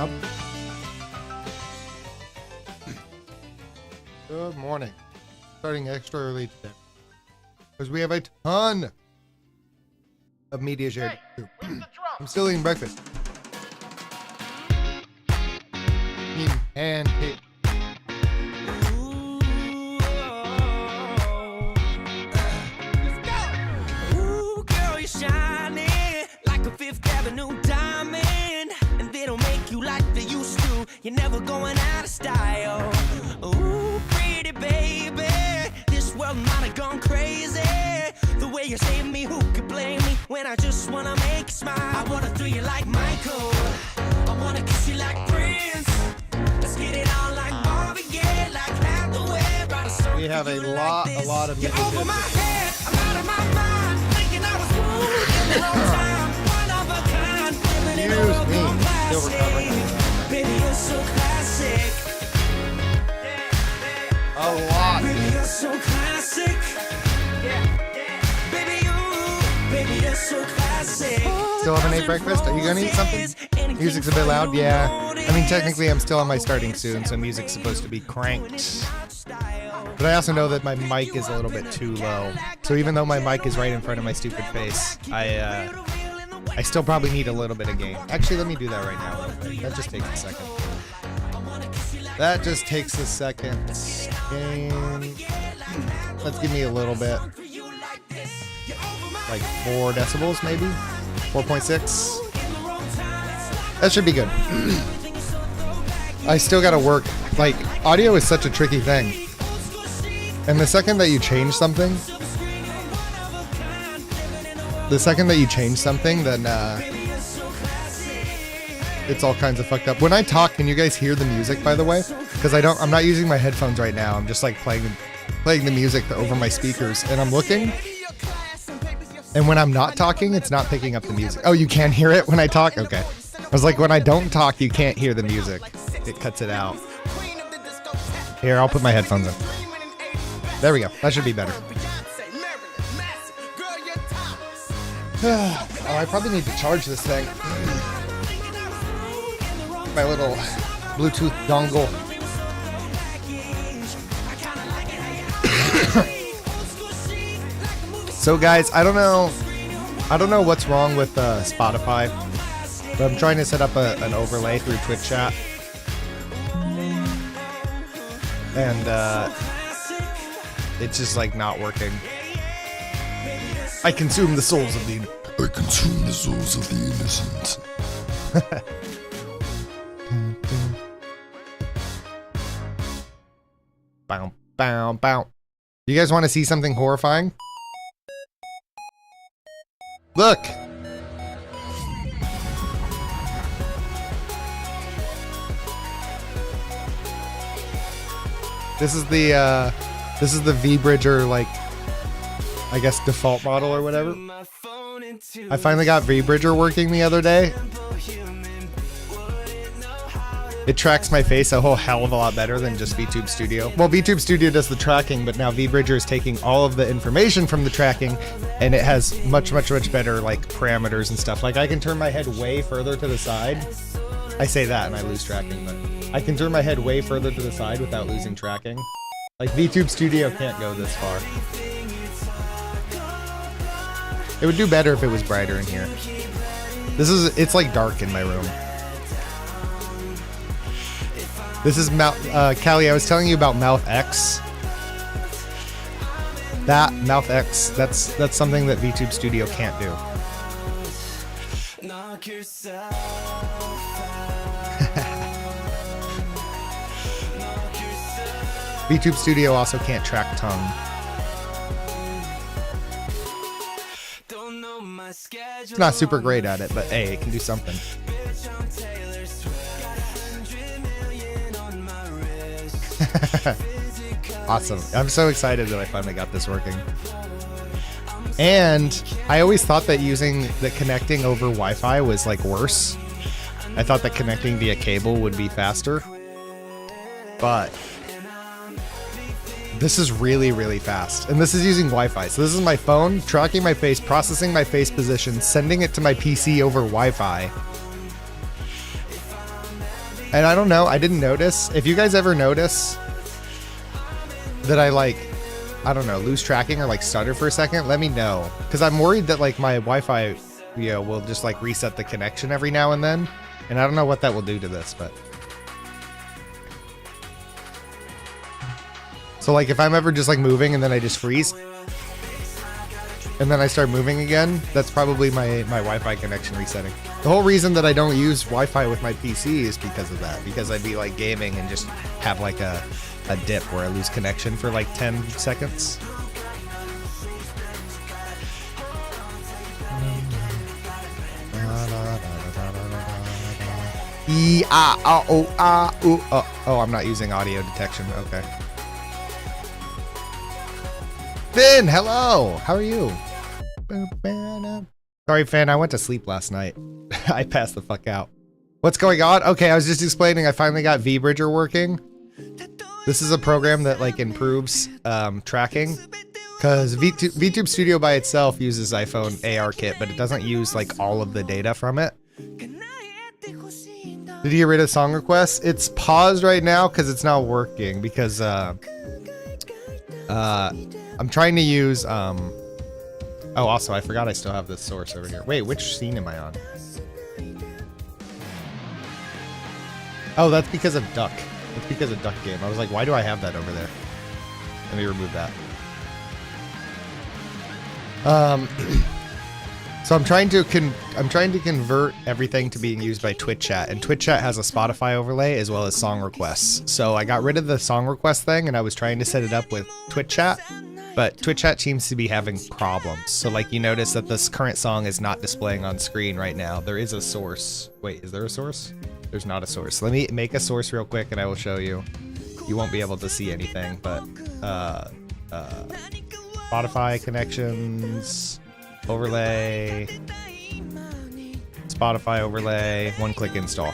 loud. Good morning. Starting extra early today because we have a ton of media shared. I'm still eating breakfast. Eating pancakes. Ooh, girl, you're shining like a Fifth Avenue diamond, and they don't make you like they used to. You're never going out of style. Ooh, pretty baby, this world might have gone crazy. The way you save me, who could blame me when I just wanna make you smile? I wanna throw you like Michael, I wanna kiss you like Prince. Let's get it on like Marvin Gaye, like Hathaway. Write a song We have for a you lot like this. of You're music. over my head, I'm out of my mind, thinking I was wooed in the wrong time. One of a kind, living in a Excuse world me, gone still recovering. plastic. Baby, you're so classic. A lot. Baby, you're so classic. Baby, you're so classic. Still haven't ate breakfast? Are you gonna eat something? Music's a bit loud, yeah. I mean, technically I'm still on my starting soon, so music's supposed to be cranked. But I also know that my mic is a little bit too low. So even though my mic is right in front of my stupid face, I still probably need a little bit of gain. Actually, let me do that right now real quick. That just takes a second. That just takes a second. Gain. Let's give me a little bit. Like 4 decibels maybe? 4.6? That should be good. I still gotta work. Like, audio is such a tricky thing. And the second that you change something, then it's all kinds of fucked up. When I talk, can you guys hear the music, by the way? Because I'm not using my headphones right now. I'm just like playing the music over my speakers, and I'm looking. And when I'm not talking, it's not picking up the music. Oh, you can't hear it when I talk? Okay. I was like, when I don't talk, you can't hear the music. It cuts it out. Here, I'll put my headphones in. There we go. That should be better. Oh, I probably need to charge this thing. My little Bluetooth dongle. So guys, I don't know what's wrong with Spotify, but I'm trying to set up an overlay through Twitch chat, and it's just like not working. I consume the souls of the innocent. Bow, bow, bow. You guys want to see something horrifying? Look! This is the V-Bridger, like, I guess default model or whatever. I finally got V-Bridger working the other day. It tracks my face a whole hell of a lot better than just VTube Studio. Well, VTube Studio does the tracking, but now V-Bridger is taking all of the information from the tracking, and it has much better, like, parameters and stuff. Like, I can turn my head way further to the side. I say that and I lose tracking, but I can turn my head way further to the side without losing tracking. Like, VTube Studio can't go this far. It would do better if it was brighter in here. It's like dark in my room. This is Callie, I was telling you about Mouth X. That Mouth X, that's something that VTube Studio can't do. VTube Studio also can't track tongue. It's not super great at it, but hey, it can do something. Awesome. I'm so excited that I finally got this working. And I always thought that connecting over Wi-Fi was like worse. I thought that connecting via cable would be faster. But this is really fast. And this is using Wi-Fi. So this is my phone tracking my face, processing my face position, sending it to my PC over Wi-Fi. And I don't know, I didn't notice. If you guys ever notice that I like, I don't know, lose tracking or like stutter for a second, let me know. Because I'm worried that like my Wi-Fi, you know, will just like reset the connection every now and then. And I don't know what that will do to this, but. So like if I'm ever just like moving and then I just freeze, and then I start moving again, that's probably my Wi-Fi connection resetting. The whole reason that I don't use Wi-Fi with my PC is because of that. Because I'd be like gaming and just have like a dip where I lose connection for like 10 seconds. Oh, I'm not using audio detection. Okay. Finn, hello. How are you? Sorry, Finn. I went to sleep last night. I passed the fuck out. What's going on? Okay, I was just explaining. I finally got VBridger working. This is a program that like improves tracking, because VTube Studio by itself uses iPhone ARKit, but it doesn't use like all of the data from it. Did you get rid of song requests? It's paused right now because it's not working, because I'm trying to use oh, also I forgot I still have this source over here. Wait, which scene am I on? Oh, that's because of Duck. That's because of Duck Game. I was like, why do I have that over there? Let me remove that. So I'm trying to convert everything to being used by TwitChat, and TwitChat has a Spotify overlay as well as song requests. So I got rid of the song request thing, and I was trying to set it up with TwitChat, but TwitChat seems to be having problems. So like you notice that this current song is not displaying on screen right now. There is a source. Wait, is there a source? There's not a source. Let me make a source real quick and I will show you. You won't be able to see anything, but Spotify connections, overlay, Spotify overlay, one-click install.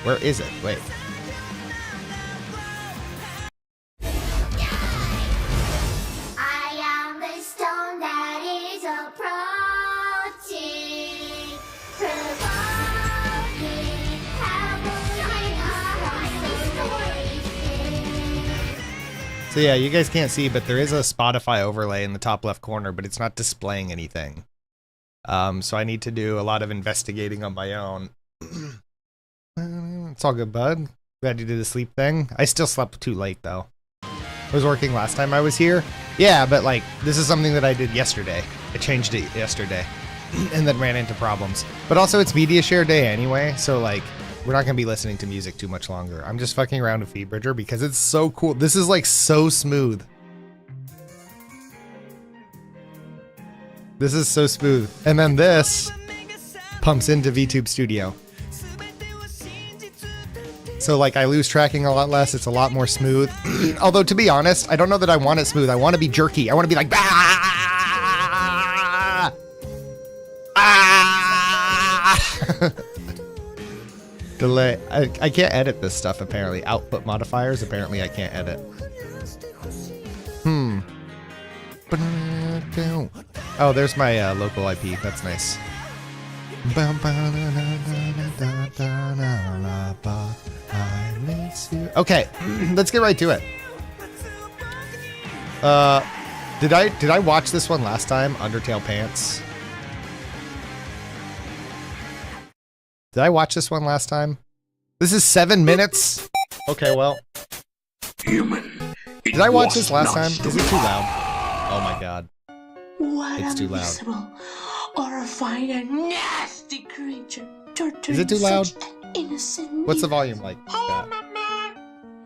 Where is it? Wait. So yeah, you guys can't see, but there is a Spotify overlay in the top left corner, but it's not displaying anything. So I need to do a lot of investigating on my own. It's all good, bud. Glad you did the sleep thing. I still slept too late, though. I was working last time I was here. Yeah, but like, this is something that I did yesterday. I changed it yesterday and then ran into problems. But also it's media share day anyway, so like, we're not gonna be listening to music too much longer. I'm just fucking around with VBridger because it's so cool. This is like so smooth. This is so smooth. And then this pumps into VTube Studio. So like I lose tracking a lot less. It's a lot more smooth. Although to be honest, I don't know that I want it smooth. I want to be jerky. I want to be like, ah! Ah! Delay. I can't edit this stuff apparently. Output modifiers, apparently I can't edit. Oh, there's my local IP. That's nice. Okay, let's get right to it. Did I watch this one last time? Undertale Pants. Did I watch this one last time? This is 7 minutes? Okay, well. Human. Did I watch this last time? Is it too loud? Oh my god. What it's too loud. Miserable, horrifying, and nasty creature. Is it too loud? Innocent. What's the volume like?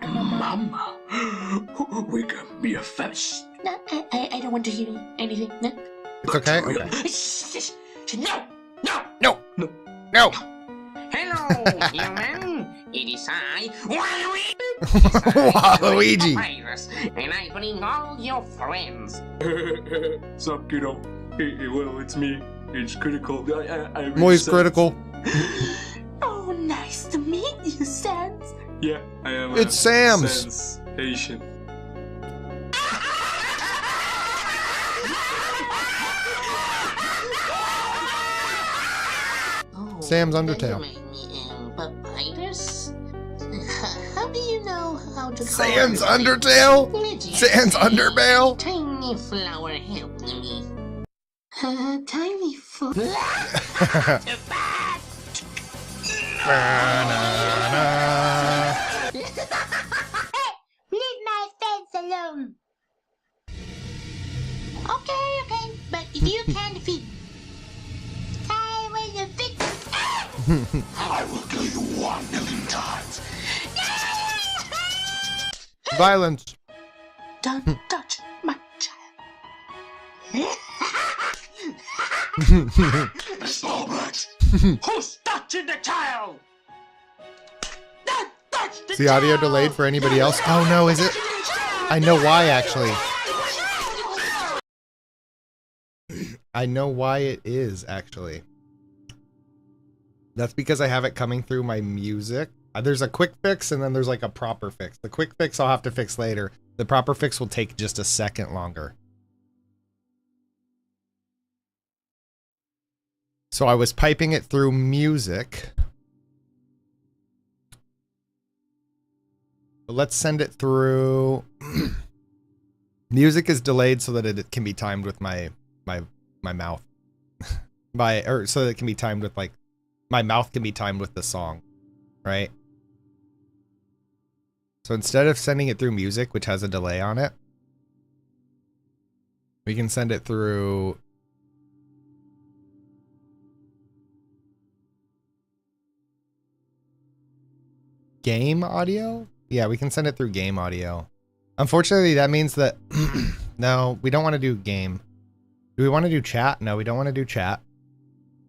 Mama, we can be a first. No, I don't want to hear anything. No. It's okay? Okay. No! No! No! No! No! Hello, human. It is I, Waluigi. And I bring all your friends. Sup, kiddo? Well, it's me. It's Critical. I Moist Critical. Oh, nice to meet you, Sans. Yeah, I am. It's Sam's. Sans Asian. Sam's Undertale. You made me papyrus? How do you know how to Sans color me? Undertale? Lydia, Sans Underbale? Tiny flower, help me. Tiny foot. Leave my fence alone. Okay, but if you can defeat, I will defeat. I will kill you 1,000,000 times. Violence. Don't touch my child. Stallbacks. Who's touching the child? Don't touch the Is the audio delayed for anybody else? Oh no, is it? I know why actually. I know why it is actually. That's because I have it coming through my music. There's a quick fix and then there's like a proper fix. The quick fix I'll have to fix later. The proper fix will take just a second longer. So I was piping it through music. But let's send it through. Music is delayed so that it can be timed with my mouth. So that it can be timed with like my mouth can be timed with the song, right? So instead of sending it through music, which has a delay on it, we can send it through game audio? Yeah, we can send it through game audio. Unfortunately, that means that no, we don't want to do game. Do we want to do chat? No, we don't want to do chat.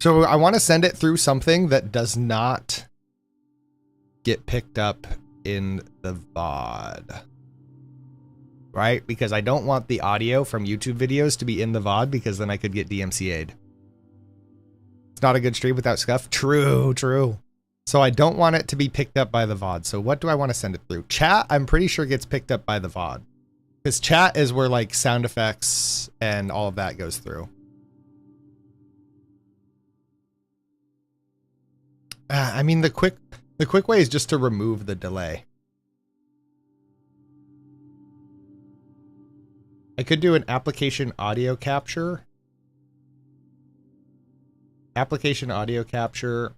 So I want to send it through something that does not get picked up in the VOD. Right? Because I don't want the audio from YouTube videos to be in the VOD because then I could get DMCA'd. It's not a good stream without scuff. True, true. So I don't want it to be picked up by the VOD. So what do I want to send it through? Chat, I'm pretty sure gets picked up by the VOD. Because chat is where like sound effects and all of that goes through. I mean, the quick way is just to remove the delay. I could do an application audio capture. Application audio capture.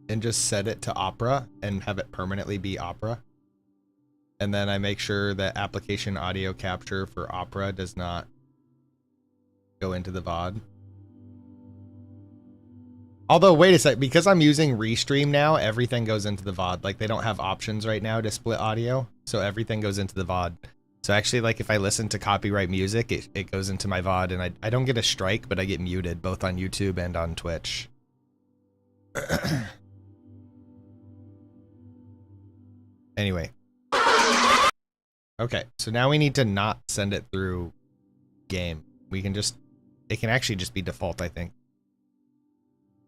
And just set it to Opera and have it permanently be Opera. And then I make sure that application audio capture for Opera does not go into the VOD. Although, wait a sec, because I'm using Restream now, everything goes into the VOD. Like, they don't have options right now to split audio, so everything goes into the VOD. So actually, like, if I listen to copyright music, it goes into my VOD, and I don't get a strike, but I get muted, both on YouTube and on Twitch. Anyway. Okay, so now we need to not send it through game. We can just, it can actually just be default, I think.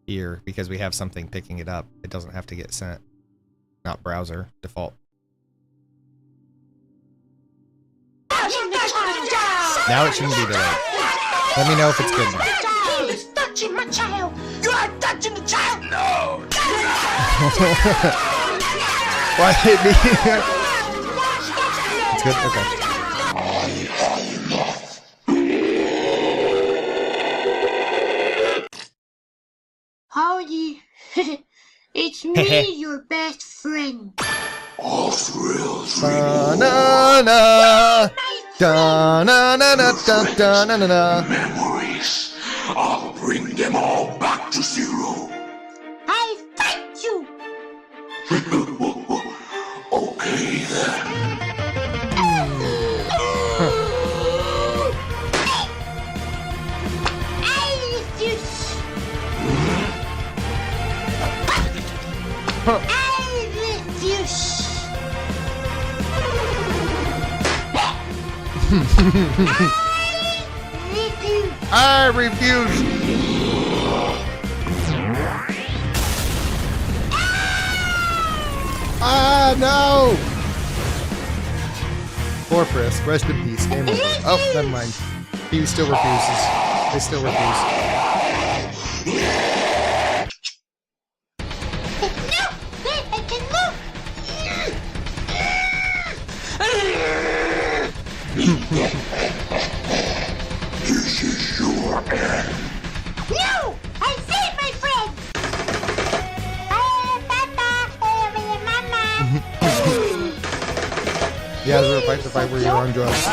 Here, because we have something picking it up. It doesn't have to get sent. Not browser, default. Now it shouldn't be delayed. Let me know if it's good now. It's touching my child. You are touching the child. No. Why hit me? It's good? Okay. Howdy. It's me, your best friend. All thrills Da-na-na. Da-na-na-na-da-da-na-na. memories. I'll bring them all back to zero. I fight you. Okay then. I refuse. I refuse. I refuse. Ah, no! Poor Frisk, rest in peace. Game over. Oh, never mind. He still refuses. They still refuse. No! Wait, I can move! This is your end. No! I saved my friend! Papa! Mama! Yeah, this is a fight to fight where you're on drugs.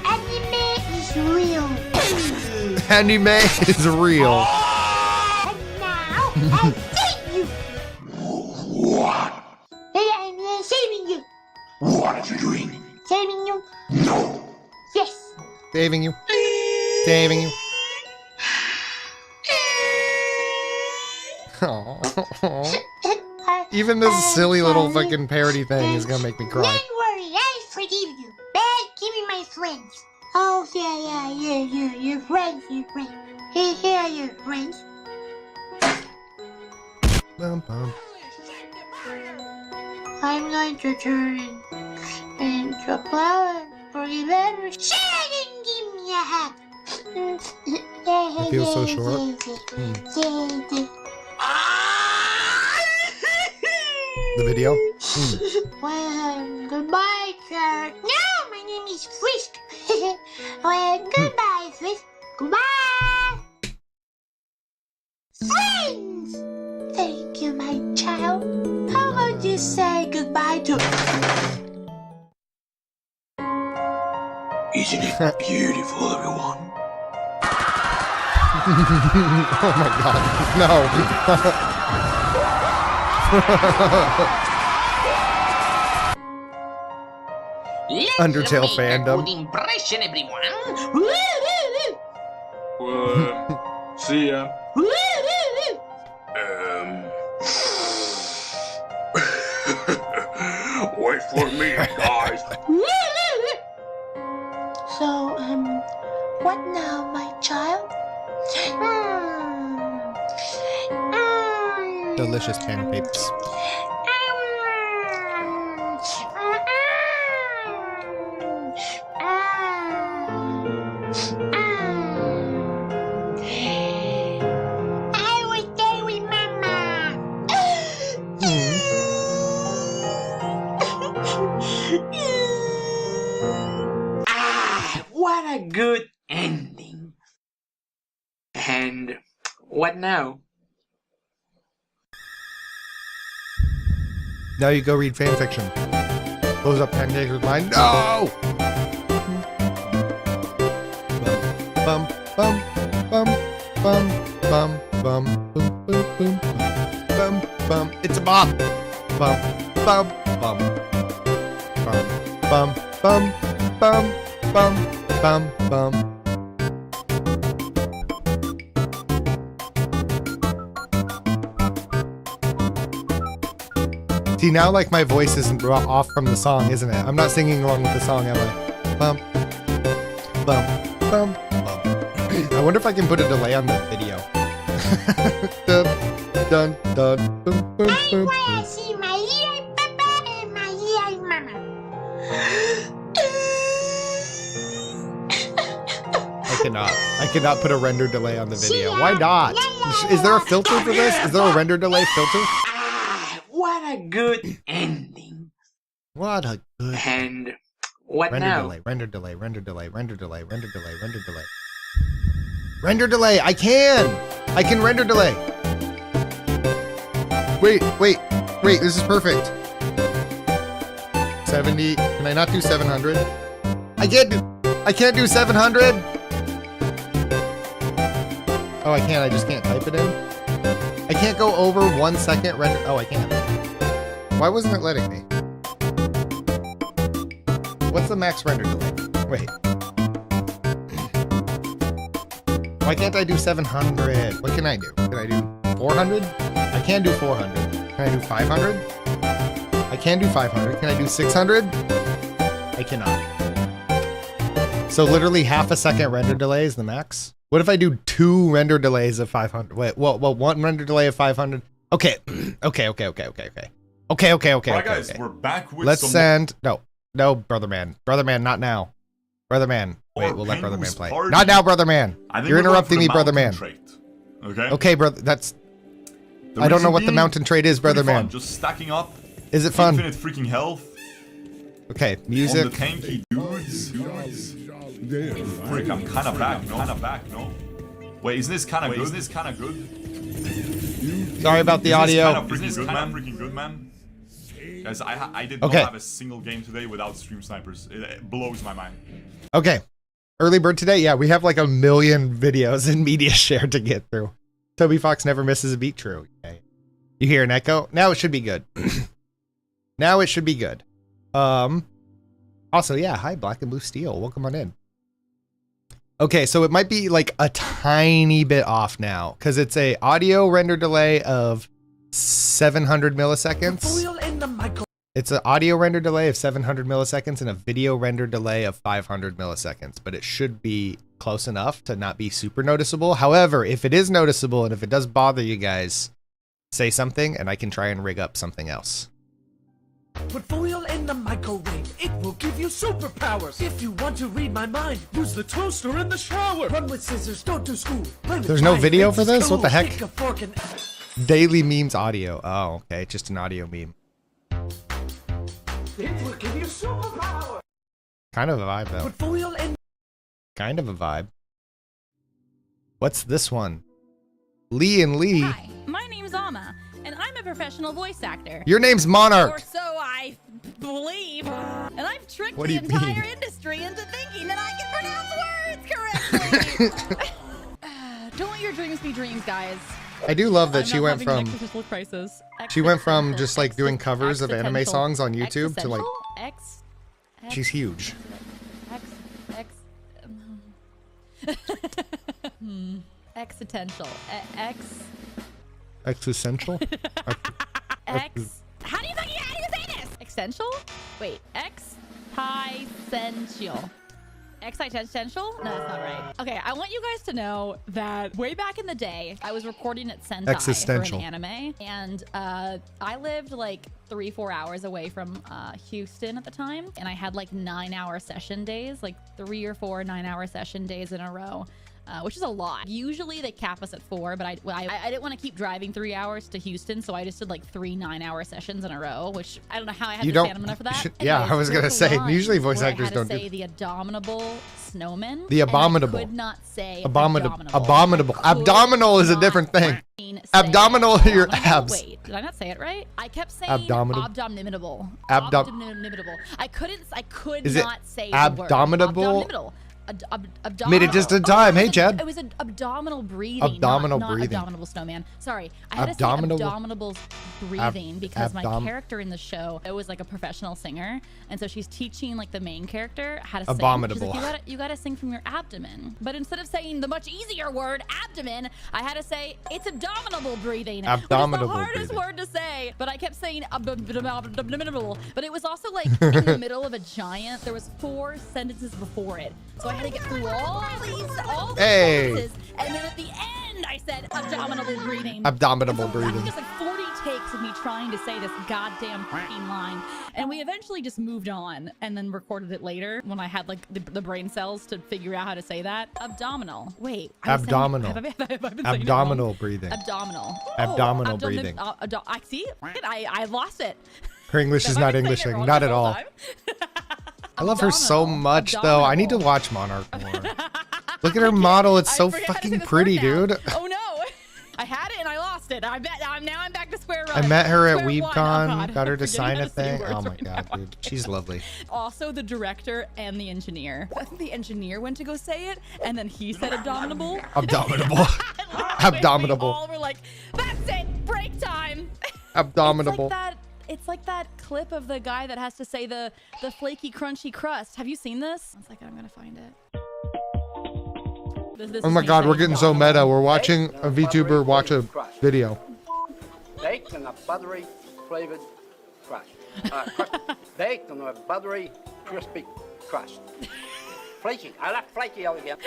Anime is real. Anime is real. And now, I save you! What? Hey, I'm saving you! What are you doing? Saving you? No. Yes! Saving you. Saving you. Aw. Even this silly little fucking parody thing is gonna make me cry. Don't worry, I forgive you. But give me my friends. Oh, yeah, your friends, Hey, here are your friends. Bum, bum. I'm going to turn into a flower for you ever. Shut up and give me a hug. It feels so short. The video? Well, goodbye, Carrot. No, my name is Frisk. Well, goodbye, Frisk. Goodbye. Friends! Thank you, my child. How about you say goodbye to... Isn't it beautiful, everyone? Oh my god. No. Undertale fandom. Good impression, everyone. Well, see ya. Wait for me, guys. So, what now, my child? Delicious pancakes. I will stay with Mama. What a good ending. And what now? Now you go read fanfiction. Blows up pancakes with mine. No! Bum, bum, bum, bum, bum, bum, boom, boom, boom, bum, bum. It's a bop. Bum, bum, bum, bum, bum, bum, bum, bum, bum, bum. See, now like my voice isn't off from the song, isn't it? I'm not singing along with the song, am I? Bum, bum, bum, bum. I wonder if I can put a delay on the video. Dun, dun, dun, boom, boom, I boom, wanna boom. see my little Papa and my little Mama. I cannot put a render delay on the video. Why not? Is there a filter for this? Is there a render delay filter? What a good ending. What a good And what render now? delay, render delay, render delay, render delay, render delay, render delay. Render delay, I can render delay. Wait, this is perfect. 70, can I not do 700? I can't do 700. Oh, I can't, I just can't type it in. I can't go over 1 second render, oh, I can. Why wasn't it letting me? What's the max render delay? Wait. Why can't I do 700? What can I do? Can I do 400? I can do 400. Can I do 500? I can do 500. Can I do 600? I cannot. So literally half a second render delay is the max? What if I do 2 render delays of 500? Wait, well, 1 render delay of 500? Okay, okay. Alright guys, we're back with Let's some send... No, Brother Man. Brother Man, not now. Brother Man. Wait, we'll let Brother Man play. Not now, Brother Man. You're interrupting me, Brother Man. Okay? Okay, brother, that's... I don't know what the mountain trade is, brother man. Just stacking up. Is it fun? Infinite freaking health. Okay, music. On the tanky dudes. Frick, I'm kind of back, no? Wait, isn't this kind of good? Sorry about the audio. Isn't this kind of freaking good, man? Guys, I did not have a single game today without stream snipers. It blows my mind. Okay. Early bird today? Yeah, we have like 1 million videos and media share to get through. Toby Fox never misses a beat, true. Okay. You hear an echo? Now it should be good. Now it should be good. Also, yeah, hi, Black and Blue Steel. Welcome on in. Okay, so it might be like a tiny bit off now because it's a audio render delay of 700 milliseconds. It's an audio render delay of 700 milliseconds and a video render delay of 500 milliseconds, but it should be close enough to not be super noticeable. However, if it is noticeable and if it does bother you guys, say something and I can try and rig up something else. Put foil in the microwave, it will give you superpowers. If you want to read my mind, use the toaster in the shower. Run with scissors, don't do school. There's no video for this? What the heck? Daily memes audio. Oh, okay, just an audio meme. It will give you superpowers. Kind of a vibe though. Put foil in. Kind of a vibe. What's this one? Lee and Lee. Hi, my name's Ama, and I'm a professional voice actor. Your name's Monarch. Or so I believe. And I've tricked What the do you mean? entire industry into thinking that I can pronounce words correctly. Don't let your dreams be dreams, guys. I do love that I'm she not went having an from existential crisis. she went from just like doing covers of anime songs on YouTube to like she's huge. Existential. Existential? How do you say this? Existential? Wait, existential. Existential? No, that's not right. Okay, I want you guys to know that way back in the day, I was recording at Sentai for an anime, and I lived like 3-4 hours away from Houston at the time, and I had like 9-hour session days, like 3 or 4 9-hour session days in a row. Which is a lot. Usually they cap us at 4, but I didn't want to keep driving 3 hours to Houston, so I just did like 3 9-hour sessions in a row, which I don't know how I had the stamina for that. Yeah, I was gonna say, usually voice actors don't do. The abominable snowman. The abominable. I could not say abominable. Abdominal is a different thing. Abdominal are your abs. Wait, did I not say it right? I kept saying abdominable. I could not say the word. Abdominable. Made it just in time. Hey, Chad. It was an abdominal breathing. Abdominal not breathing. Abdominable snowman. Sorry. I had to say abdominal breathing because my character in the show, it was like a professional singer. And so she's teaching like the main character how to sing. Abominable. She's like, you gotta sing from your abdomen. But instead of saying the much easier word, abdomen, I had to say it's abdominal breathing. Abdominal breathing. Which is the hardest word to say. But I kept saying abdominal. But it was also like in the middle of a giant. There was 4 sentences before it. So I had to get through all these sentences, and then at the end I said abdominal breathing. Abdominal breathing. Just like 40 takes of me trying to say this goddamn freaking line, and we eventually just moved on and then recorded it later when I had like the brain cells to figure out how to say that. Abdominal. Wait. Abdominal. Abdominal breathing. Abdominal. Abdominal breathing. I see. I lost it. Her English is not Englishing. Not at all. I love her so much, though. I need to watch Monarch more. Look at her model. It's so fucking pretty, dude. Oh, no. I had it and I lost it. Now I'm back to square one. I met her at WeebCon. Got her to sign a thing. Oh, my God, dude. She's lovely. Also, the director and the engineer. I think the engineer went to go say it, and then he said abdominable. Abdominable. Abdominable. We all were like, that's it. Break time. Abdominable. It's like that clip of the guy that has to say the flaky, crunchy crust. Have you seen this? One second, I'm gonna find it. This oh my God, we're getting so meta. We're watching a VTuber watch a video. Baked in a buttery flavored crust. Baked on a buttery crispy crust. Flaky. I like flaky again.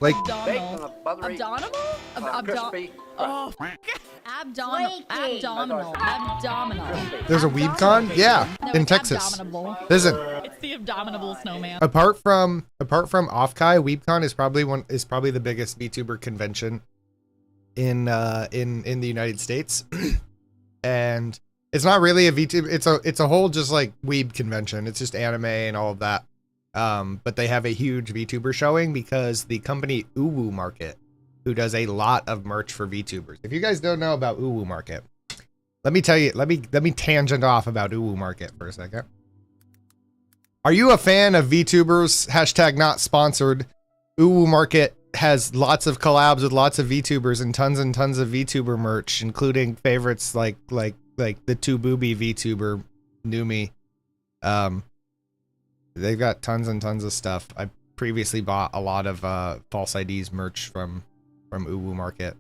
Like baked on a buttery crispy crust. Abdominal. There's a WeebCon? Yeah, no, in Texas. Listen. It's the abdominable snowman. Apart from Offkai, WeebCon is probably the biggest VTuber convention in the United States, and it's not really a VTuber. It's a whole just like weeb convention. It's just anime and all of that. But they have a huge VTuber showing because the company Uwu Market, who does a lot of merch for VTubers. If you guys don't know about Uwu Market, let me tell you. Let me tangent off about Uwu Market for a second. Are you a fan of VTubers? Hashtag not sponsored. Uwu Market has lots of collabs with lots of VTubers and tons of VTuber merch, including favorites like the 2 Booby VTuber Numi. They've got tons and tons of stuff. I previously bought a lot of False IDs merch from Uwu Market.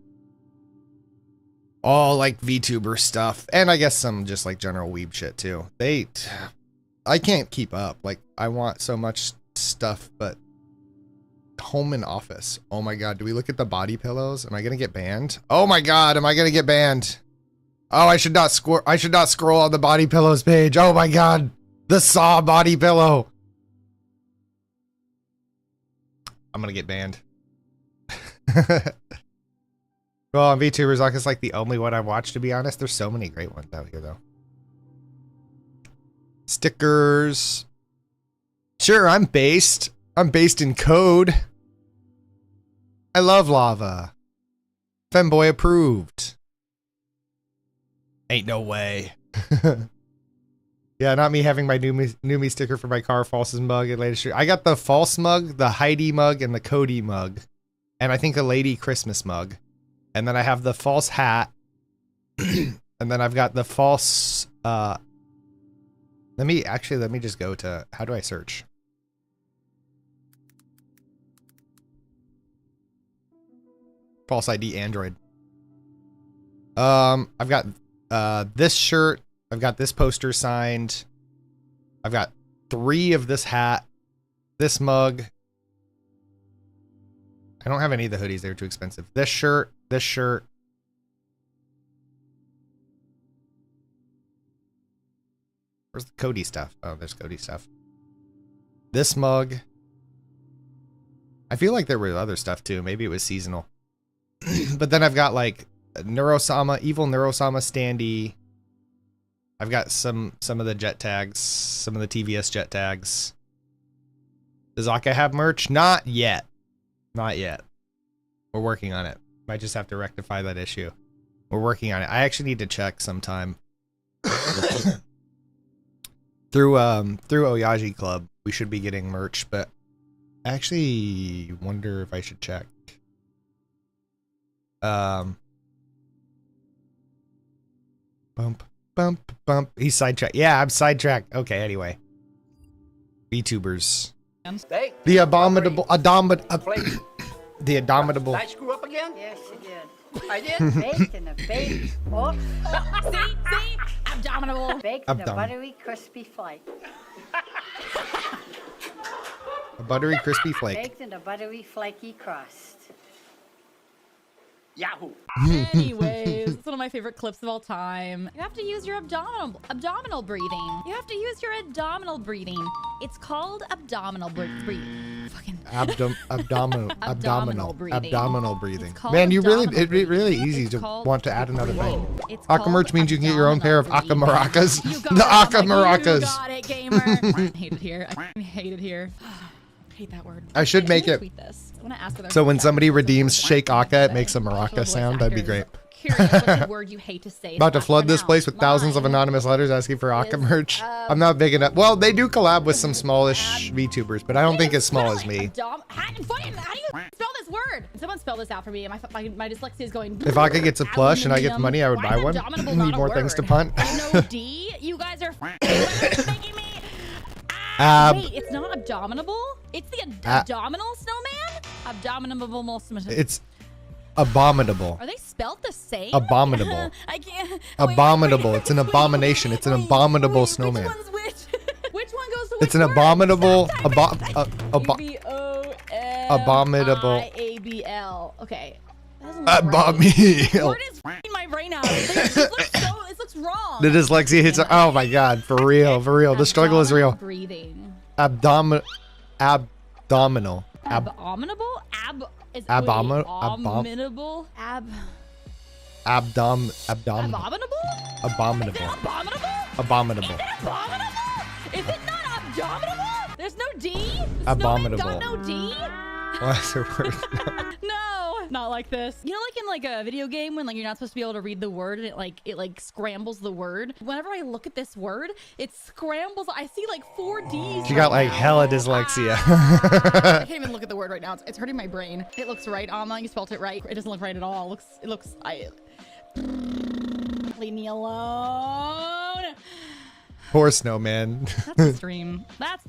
All like VTuber stuff, and I guess some just like general weeb shit too. I can't keep up. Like, I want so much stuff, but home and office. Oh my god, do we look at the body pillows? Am I gonna get banned? Oh my god, am I gonna get banned? Oh, I should not scroll on the body pillows page. Oh my god, the Saw body pillow. I'm gonna get banned. Well, on VTubers, like, it's like the only one I've watched, to be honest. There's so many great ones out here, though. Stickers. Sure, I'm based. I'm based in code. I love lava. Femboy approved. Ain't no way. Yeah, not me having my Numi sticker for my car, False's mug, and latest year. I got the False mug, the Heidi mug, and the Cody mug. And I think a Lady Christmas mug. And then I have the False hat. And then I've got the False... let me just go to... How do I search? False ID Android. I've got this shirt. I've got this poster signed. I've got 3 of this hat. This mug. I don't have any of the hoodies. They're too expensive. This shirt. This shirt. Where's the Cody stuff? Oh, there's Cody stuff. This mug. I feel like there was other stuff too. Maybe it was seasonal. But then I've got like Neurosama, Evil Neurosama standee. I've got some of the jet tags, some of the TVS jet tags. Does Aka have merch? Not yet. Not yet. We're working on it. Might just have to rectify that issue. We're working on it. I actually need to check sometime. Through Oyaji Club, we should be getting merch, but I actually wonder if I should check. Bump, bump, bump. He's sidetracked. Yeah, I'm sidetracked. Okay, anyway. VTubers. The abominable, the abominable. Did I screw up again? Yes, you did. I did? Baked in a baked. Oh. See? Abdominable. Baked in a buttery, crispy flake. A buttery, crispy flake. Baked in a buttery, flaky crust. Yahoo! Anyways, it's one of my favorite clips of all time. You have to use your abdominal breathing. You have to use your abdominal breathing. It's called abdominal breathing. Fucking abdominal breathing. Man, you it's really easy to want to add another thing. Aka merch means you can get your own pair of Aka maracas. The Aka maracas. You got it, gamer. I hate it here. I hate it here. I hate that word. I should make it. So when somebody redeems Shake Aka, it makes a maraca sound. That'd be great. Curious what's the word you hate to say. About to flood this place with thousands of anonymous letters asking for Aka merch. I'm not big enough. Well, they do collab with some smallish VTubers, but I don't think as small as me. How do you spell this word? Someone spell this out for me. My dyslexia is going. If Aka gets a plush and I get the money, I would buy one. Need more things to punt. No D. You guys are making me. Wait, it's not abdominable? It's the abdominal snowman? Abominable snowman. It's abominable. Are they spelled the same? Abominable. I can't. Abominable. It's an abomination. It's an abominable snowman. Which one's which? Which one goes to which It's an abominable. Abominable. IABL. Okay. Abominable. Word is in my brain now. This looks wrong. The dyslexia hits. Oh my god, for real, for real. The struggle is real. Breathing. Abdominal. Abominable? Abominable? abominable. Abominable? Abominable. Abominable? Abominable. Is it abominable? Is it not abdominable? There's no D? Abominable. Got no D? What's the word? No, not like this. You know, like in like a video game when like you're not supposed to be able to read the word and it like scrambles the word. Whenever I look at this word, it scrambles. I see like 4 D's. You got like hella dyslexia. I can't even look at the word right now. It's hurting my brain. It looks right, Alma. You spelled it right. It doesn't look right at all. It looks. Leave me alone. Poor snowman. That's the stream. That's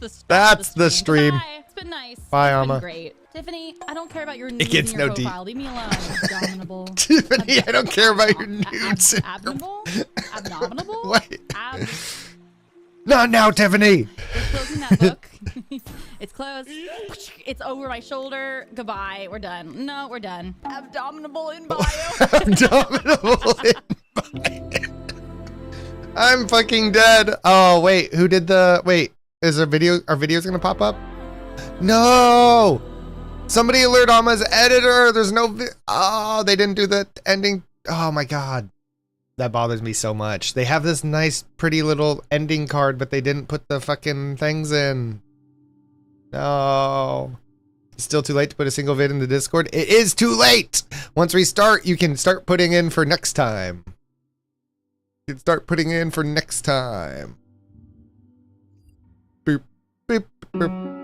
the stream. Bye. It's been nice. Bye, It's Alma. been great. Tiffany, I don't care about your nudes gets in your no D. profile. Leave me alone. Abominable. Tiffany, I don't care about your nudes. Abominable? Abominable? What? Not now, Tiffany. We're closing that book. It's closed. It's over my shoulder. Goodbye. We're done. No, we're done. Abdominable in bio. Abdominable in bio. I'm fucking dead. Oh, wait. Who did the... Wait. Is our videos gonna pop up? No! Somebody alert Alma's editor. There's no... Oh, they didn't do the ending. Oh, my God. That bothers me so much. They have this nice, pretty little ending card, but they didn't put the fucking things in. No. It's still too late to put a single vid in the Discord. It is too late! Once we start, you can start putting in for next time. You can start putting in for next time. Boop, boop, boop.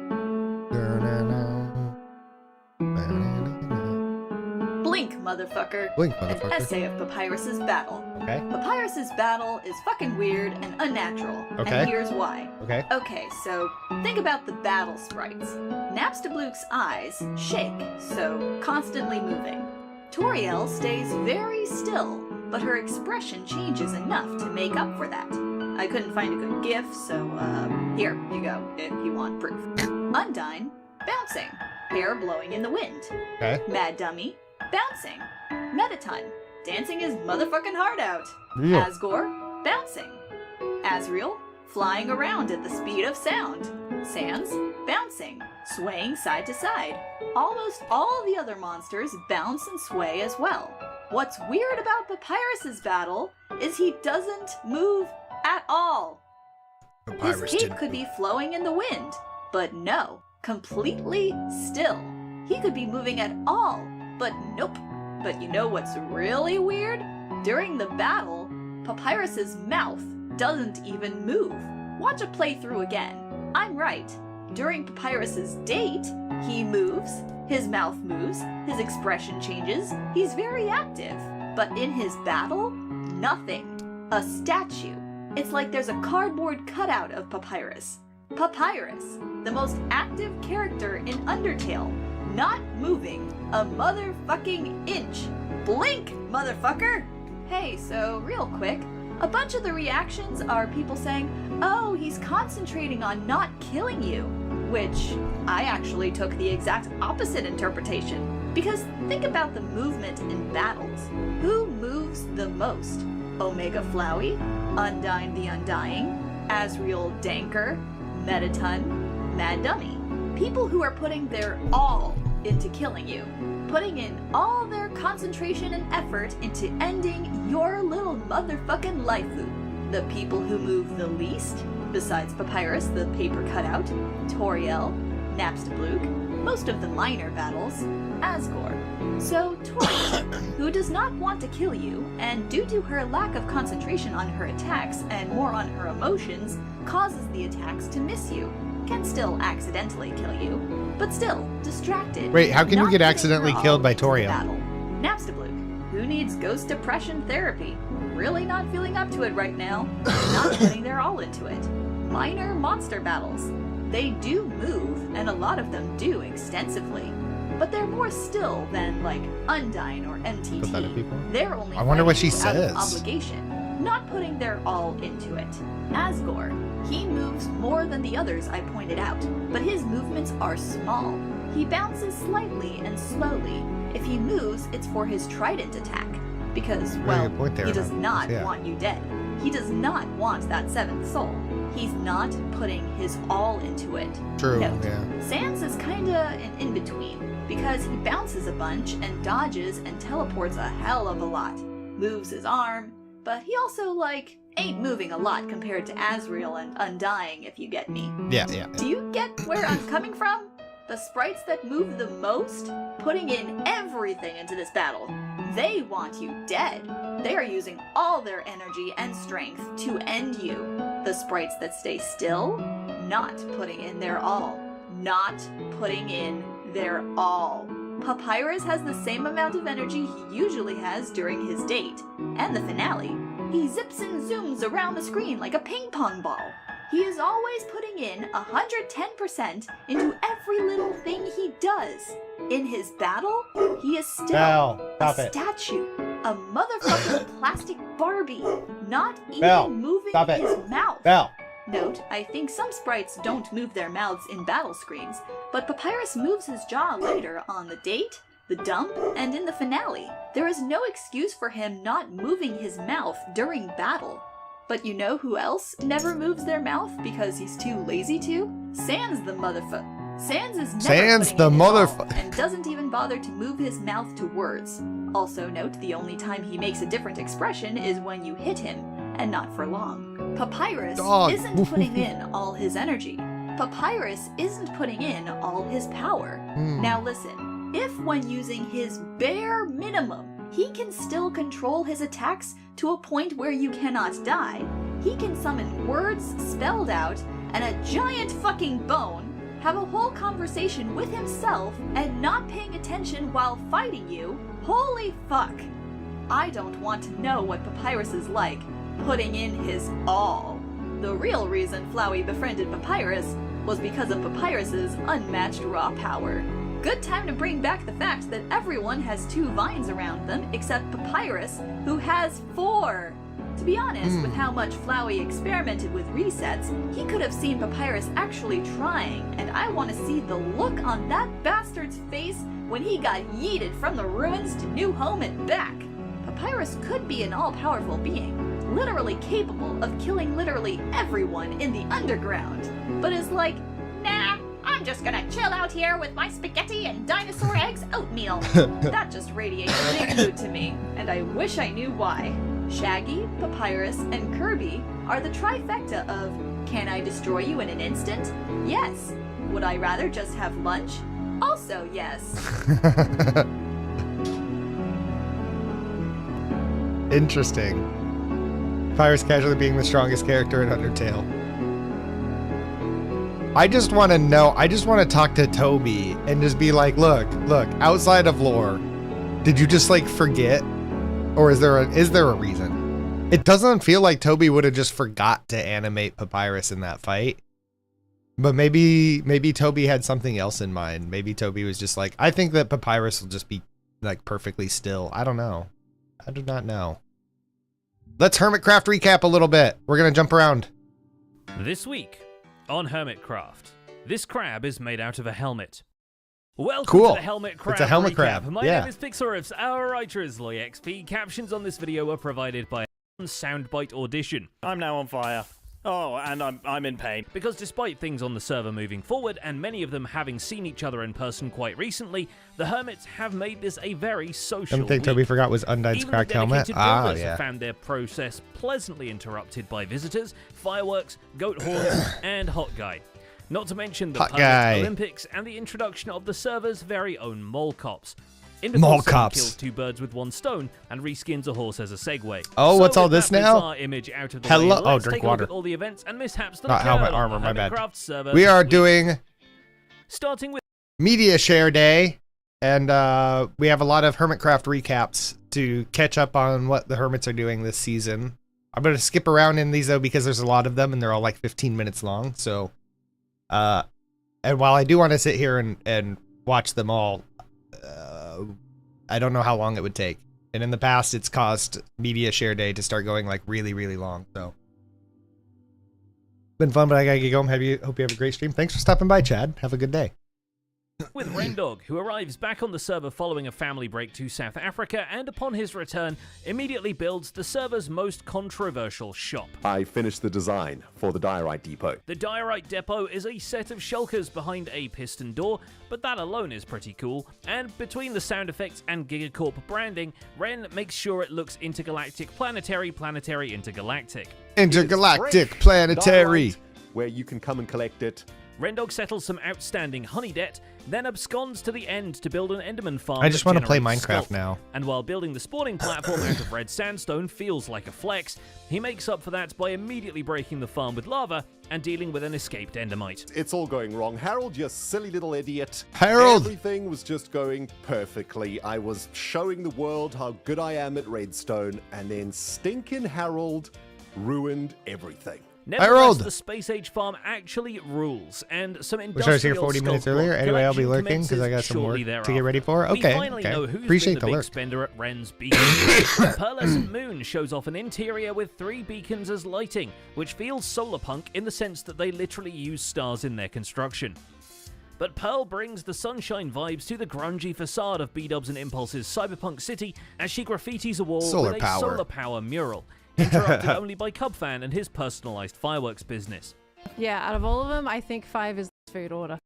Blink, motherfucker. Blink, An motherfucker. essay of Papyrus's battle. Okay. Papyrus's battle is fucking weird and unnatural. Okay. And here's why. Okay. Okay, so think about the battle sprites. Napstablook's eyes shake, so constantly moving. Toriel stays very still, but her expression changes enough to make up for that. I couldn't find a good gif, so here you go, if you want proof. Undyne, bouncing, hair blowing in the wind. Okay. Mad Dummy, bouncing. Mettaton, dancing his motherfucking heart out. Yeah. Asgore, bouncing. Asriel, flying around at the speed of sound. Sans, bouncing, swaying side to side. Almost all the other monsters bounce and sway as well. What's weird about Papyrus's battle is he doesn't move at all. His cape could be flowing in the wind, but no, completely still. He could be moving at all, but nope. But you know what's really weird? During the battle, Papyrus's mouth doesn't even move. Watch a playthrough again. I'm right. During Papyrus's date, he moves, his mouth moves, his expression changes, he's very active. But in his battle, nothing. A statue. It's like there's a cardboard cutout of Papyrus. Papyrus, the most active character in Undertale, not moving a motherfucking inch. Blink, motherfucker! Hey, so real quick, a bunch of the reactions are people saying, oh, he's concentrating on not killing you, which I actually took the exact opposite interpretation. Because think about the movement in battles. Who moves the most? Omega Flowey, Undyne the Undying, Asriel Danker, Mettaton, Mad Dummy. People who are putting their all into killing you, putting in all their concentration and effort into ending your little motherfucking life loop. The people who move the least, besides Papyrus, the paper cutout, Toriel, Napstablook, most of the minor battles, Asgore. So Toriel, who does not want to kill you, and due to her lack of concentration on her attacks and more on her emotions, causes the attacks to miss you. Can still accidentally kill you, but still distracted. Wait, how can you not get putting accidentally her killed all by into the Toriel? battle. Napstablook, who needs ghost depression therapy. Really not feeling up to it right now. Not putting their all into it. Minor monster battles. They do move, and a lot of them do extensively. But they're more still than, like, Undyne or Pathetic people. MTT. They're only I wonder what fighting she you out of says. obligation, not putting their all into it. Asgore, he moves more than the others I pointed out, but his movements are small. He bounces slightly and slowly. If he moves, it's for his trident attack. Because, well, good point there, he does not yeah. want you dead. He does not want that seventh soul. He's not putting his all into it. True, Note, yeah. Sans is kinda an in-between, because he bounces a bunch and dodges and teleports a hell of a lot. moves his arm, but he also, like, ain't moving a lot compared to Asriel and Undying, if you get me. Yeah. Do you get where I'm coming from? The sprites that move the most, putting in everything into this battle, they want you dead. They are using all their energy and strength to end you. The sprites that stay still, not putting in their all. Not putting in their all. Papyrus has the same amount of energy he usually has during his date, and the finale. He zips and zooms around the screen like a ping pong ball. He is always putting in 110% into every little thing he does. In his battle, he is still a statue, a motherfucking plastic Barbie, not even moving his mouth. Note, I think some sprites don't move their mouths in battle screens, but Papyrus moves his jaw later on the date, the dump, and in the finale. There is no excuse for him not moving his mouth during battle. But you know who else never moves their mouth because he's too lazy to? Sans the motherfucker. Sans is never and doesn't even bother to move his mouth to words. Also note, the only time he makes a different expression is when you hit him, and not for long. Papyrus isn't putting in all his energy. Papyrus isn't putting in all his power. Now listen, if when using his bare minimum, he can still control his attacks to a point where you cannot die, he can summon words spelled out and a giant fucking bone, have a whole conversation with himself, and not paying attention while fighting you. Holy fuck. I don't want to know what Papyrus is like, putting in his all. The real reason Flowey befriended Papyrus was because of Papyrus's unmatched raw power. Good time to bring back the fact that everyone has 2 vines around them except Papyrus, who has 4. To be honest, with how much Flowey experimented with resets, he could have seen Papyrus actually trying, and I want to see the look on that bastard's face when he got yeeted from the ruins to New Home and back. Papyrus could be an all-powerful being, literally capable of killing literally everyone in the underground, but is like, nah, I'm just gonna chill out here with my spaghetti and dinosaur eggs oatmeal. That just radiates big mood to me, and I wish I knew why. Shaggy, Papyrus, and Kirby are the trifecta of, can I destroy you in an instant? Yes. Would I rather just have lunch? Also yes. Interesting. Papyrus casually being the strongest character in Undertale. I just want to know, I just want to talk to Toby and just be like, look, outside of lore, did you just like forget? Or is there a reason? It doesn't feel like Toby would have just forgot to animate Papyrus in that fight. But maybe Toby had something else in mind. Maybe Toby was just like, I think that Papyrus will just be like perfectly still. I don't know. I do not know. Let's Hermitcraft recap a little bit. We're going to jump around. This week on Hermitcraft, this crab is made out of a helmet. Welcome to the Helmet Crab. It's a helmet crab. My name is Pixorifs, our writer is Loy XP. Captions on this video are provided by Soundbite Audition. I'm now on fire. Oh, and I'm in pain. Because despite things on the server moving forward, and many of them having seen each other in person quite recently, the Hermits have made this a very social Something Toby forgot was Undyne's cracked helmet. Builders have found their process pleasantly interrupted by visitors, fireworks, goat horns, and Hot Guy. Not to mention the Hermit Olympics and the introduction of the server's very own Mole Cops. Mole Cops kills 2 birds with 1 stone and reskins a horse as a segue. Oh, what's all this now? Image out of the Hello. way, Oh, drink water. all the events and mishaps that Not helmet armor, my bad. Server we are doing starting with Media Share Day, and we have a lot of Hermitcraft recaps to catch up on what the Hermits are doing this season. I'm going to skip around in these though because there's a lot of them and they're all like 15 minutes long. So, and while I do want to sit here and watch them all, I don't know how long it would take. And in the past, it's caused Media Share Day to start going like really, really long. So, been fun, but I gotta get going. Hope you have a great stream. Thanks for stopping by, Chad. Have a good day. with Rendog, who arrives back on the server following a family break to South Africa, and upon his return, immediately builds the server's most controversial shop. I finished the design for the Diorite Depot. The Diorite Depot is a set of shulkers behind a piston door, but that alone is pretty cool, and between the sound effects and Gigacorp branding, Ren makes sure it looks intergalactic, planetary, intergalactic. Intergalactic, planetary. Diorite, where you can come and collect it. Rendog settles some outstanding honey debt, then absconds to the end to build an Enderman farm. I just want to play generates Minecraft sculk. now. And while building the spawning platform out of red sandstone feels like a flex, he makes up for that by immediately breaking the farm with lava and dealing with an escaped Endermite. It's all going wrong. Harold, you silly little idiot. Harold! Everything was just going perfectly. I was showing the world how good I am at redstone, and then stinking Harold ruined everything. Nevertheless, the Space Age farm actually rules, and some Wish I was here industrial 40 minutes sculk earlier. block Anyway, I'll be collection lurking because I got some work shortly to get ready for. We Okay, finally know okay. who's Appreciate been the the big lurk. spender at Ren's beacon. Pearlescent Moon shows off an interior with 3 beacons as lighting, which feels solarpunk in the sense that they literally use stars in their construction. But Pearl brings the sunshine vibes to the grungy facade of B-Dubs and Impulse's cyberpunk city as she graffitis a wall with a solar power mural, interrupted only by Cubfan and his personalized fireworks business. Yeah, out of all of them, I think 5 is the food order.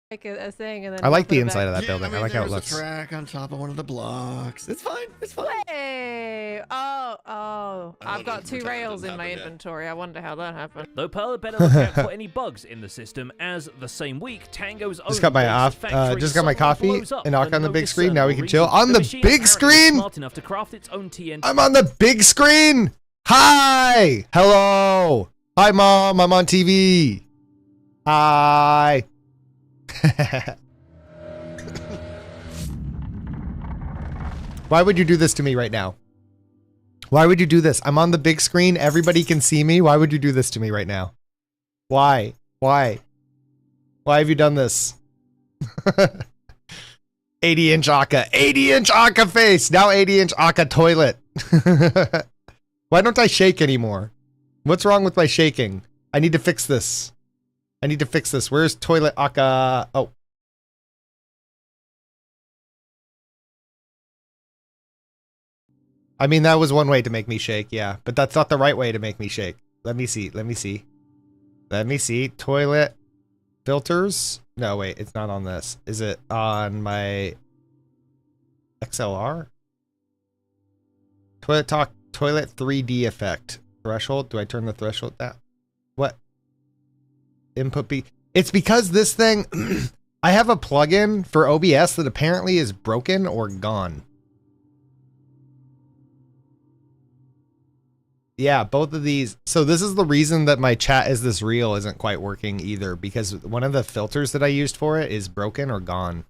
Like a thing, and then I like the put it inside of back. that building. I like how it looks. There's a track on top of one of the blocks. It's fine. It's fine. Hey! Oh, I've got 2 rails in my inventory. I wonder how that happened. Though Pearl had better look out for any bugs in the system, as the same week, Tango's own Just got my base factory coffee blows up and knock for on the no big screen. Now we can discernible chill on reason. the machine big apparently is screen. smart enough to craft its own TNT. I'm on the big screen. Hi. Hello. Hi, Mom. I'm on TV. Hi. Why would you do this to me right now? Why would you do this? I'm on the big screen. Everybody can see me. Why would you do this to me right now? Why? Why? Why have you done this? 80-inch Akka. 80-inch Akka face. Now 80-inch Akka toilet. Why don't I shake anymore? What's wrong with my shaking? I need to fix this. I need to fix this. Where's toilet Akka? Oh. I mean, that was one way to make me shake, yeah. But that's not the right way to make me shake. Let me see. Let me see. Let me see. Toilet filters? No, wait. It's not on this. Is it on my XLR? Toilet talk. Toilet 3D effect. Threshold. Do I turn the threshold down? What? Input B. It's because this thing... I have a plugin for OBS that apparently is broken or gone. Yeah, both of these. So this is the reason that my chat is this real isn't quite working either, because one of the filters that I used for it is broken or gone.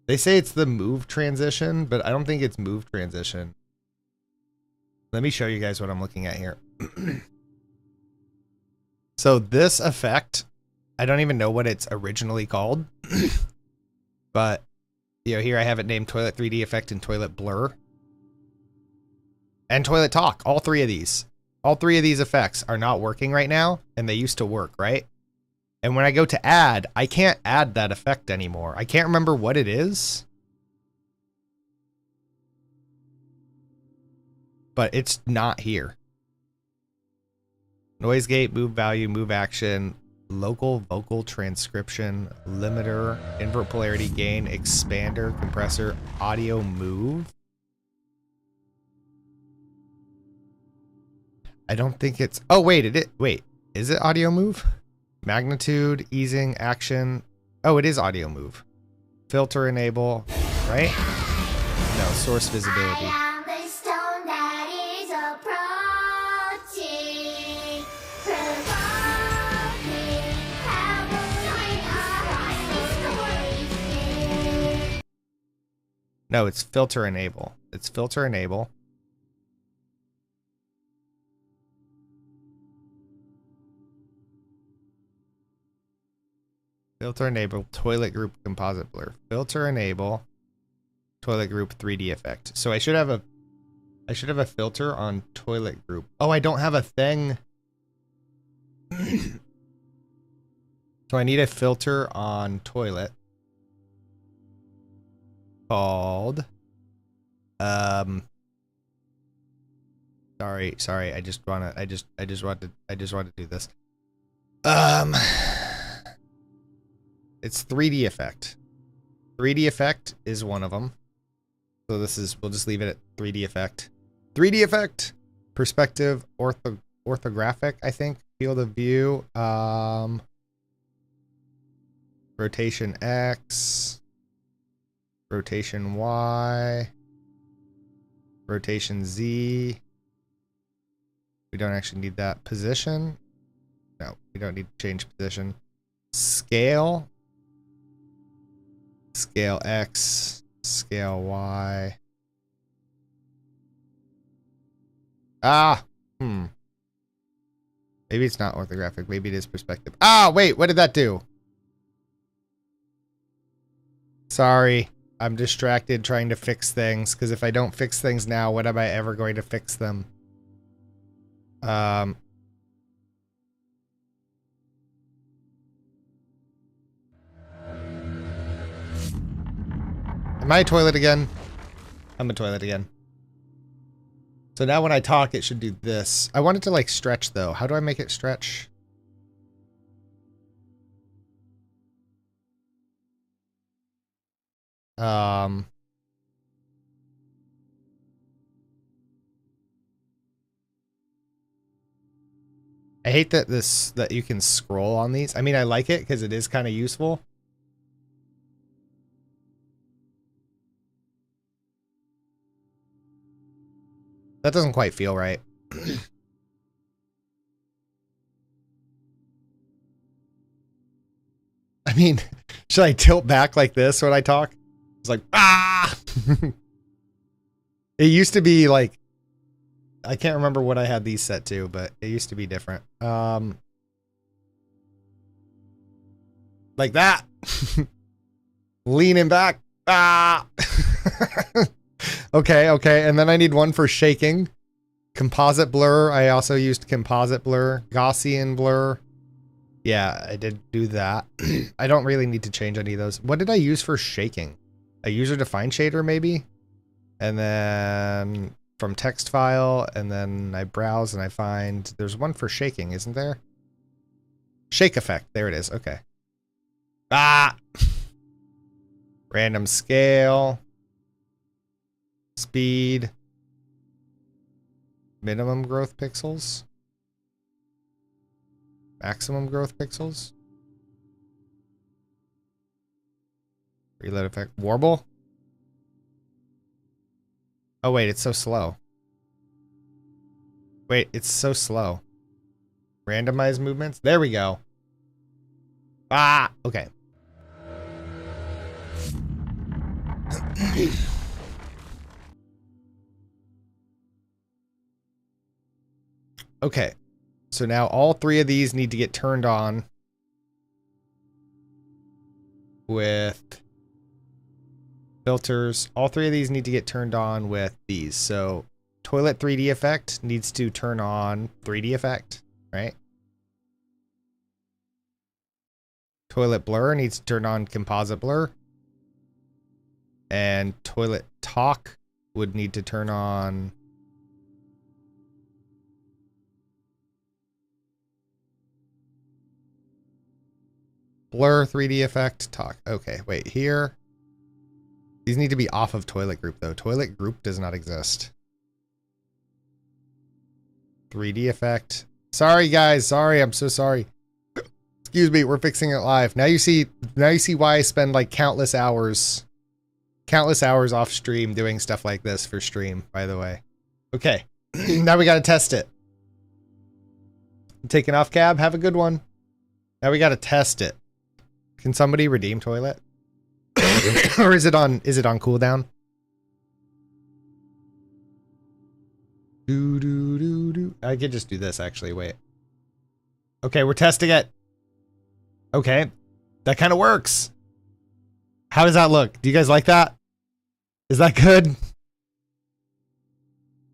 They say it's the move transition, but I don't think it's move transition. Let me show you guys what I'm looking at here. So this effect, I don't even know what it's originally called, but you know, here I have it named Toilet 3D Effect and Toilet Blur. And Toilet Talk, all 3 of these. All 3 of these effects are not working right now, and they used to work, right? And when I go to add, I can't add that effect anymore. I can't remember what it is. But it's not here. Noise gate, move value, move action, local vocal transcription, limiter, invert polarity gain, expander, compressor, audio move. I don't think it's... Oh, wait, wait. Is it audio move? Magnitude, easing, action. Oh, it is audio move. Filter enable, right? No, source visibility. No, it's filter enable. It's filter enable. Filter enable, toilet group composite blur. Filter enable, toilet group 3D effect. So I should have a filter on toilet group. Oh, I don't have a thing. So I need a filter on toilet called sorry, I just want to do this. It's 3D effect. 3D effect is one of them. So this is, we'll just leave it at 3D effect. 3D effect, perspective, orthographic, I think, field of view, rotation X, rotation Y, rotation Z. We don't actually need that. Position. No, we don't need to change position. Scale. Scale X. Scale Y. Maybe it's not orthographic. Maybe it is perspective. Wait, what did that do? Sorry. I'm distracted trying to fix things, because if I don't fix things now, when am I ever going to fix them? Am I a toilet again? I'm a toilet again. So now when I talk, it should do this. I want it to like stretch though. How do I make it stretch? I hate that that you can scroll on these. I mean, I like it because it is kind of useful. That doesn't quite feel right. I mean, should I tilt back like this when I talk? It's like, ah! It used to be like, I can't remember what I had these set to, but it used to be different. Like that. Leaning back. Ah! Okay, and then I need one for shaking. Composite blur. I also used composite blur. Gaussian blur. Yeah, I did do that. I don't really need to change any of those. What did I use for shaking? A user-defined shader, maybe? And then from text file, and then I browse and I find there's one for shaking, isn't there? Shake effect. There it is. Okay. Ah! Random scale. Speed. Minimum growth pixels. Maximum growth pixels. Reload effect. Warble. Oh wait, it's so slow. Wait, it's so slow. Randomize movements. There we go. Ah, okay. Okay. So now all three of these need to get turned on with filters. All three of these need to get turned on with these. So toilet 3D effect needs to turn on 3D effect, right? Toilet blur needs to turn on composite blur. And toilet talk would need to turn on blur 3D effect talk. Okay, wait, here. These need to be off of toilet group though. Toilet group does not exist. 3D effect. Sorry guys, sorry, I'm so sorry. Excuse me, we're fixing it live. Now you see why I spend like countless hours off stream doing stuff like this for stream, by the way. Okay. Now we gotta test it. Taking off cab, have a good one. Now we gotta test it. Can somebody redeem toilet? Or is it on cooldown? I could just do this actually, wait. Okay, we're testing it. Okay. That kind of works. How does that look? Do you guys like that? Is that good?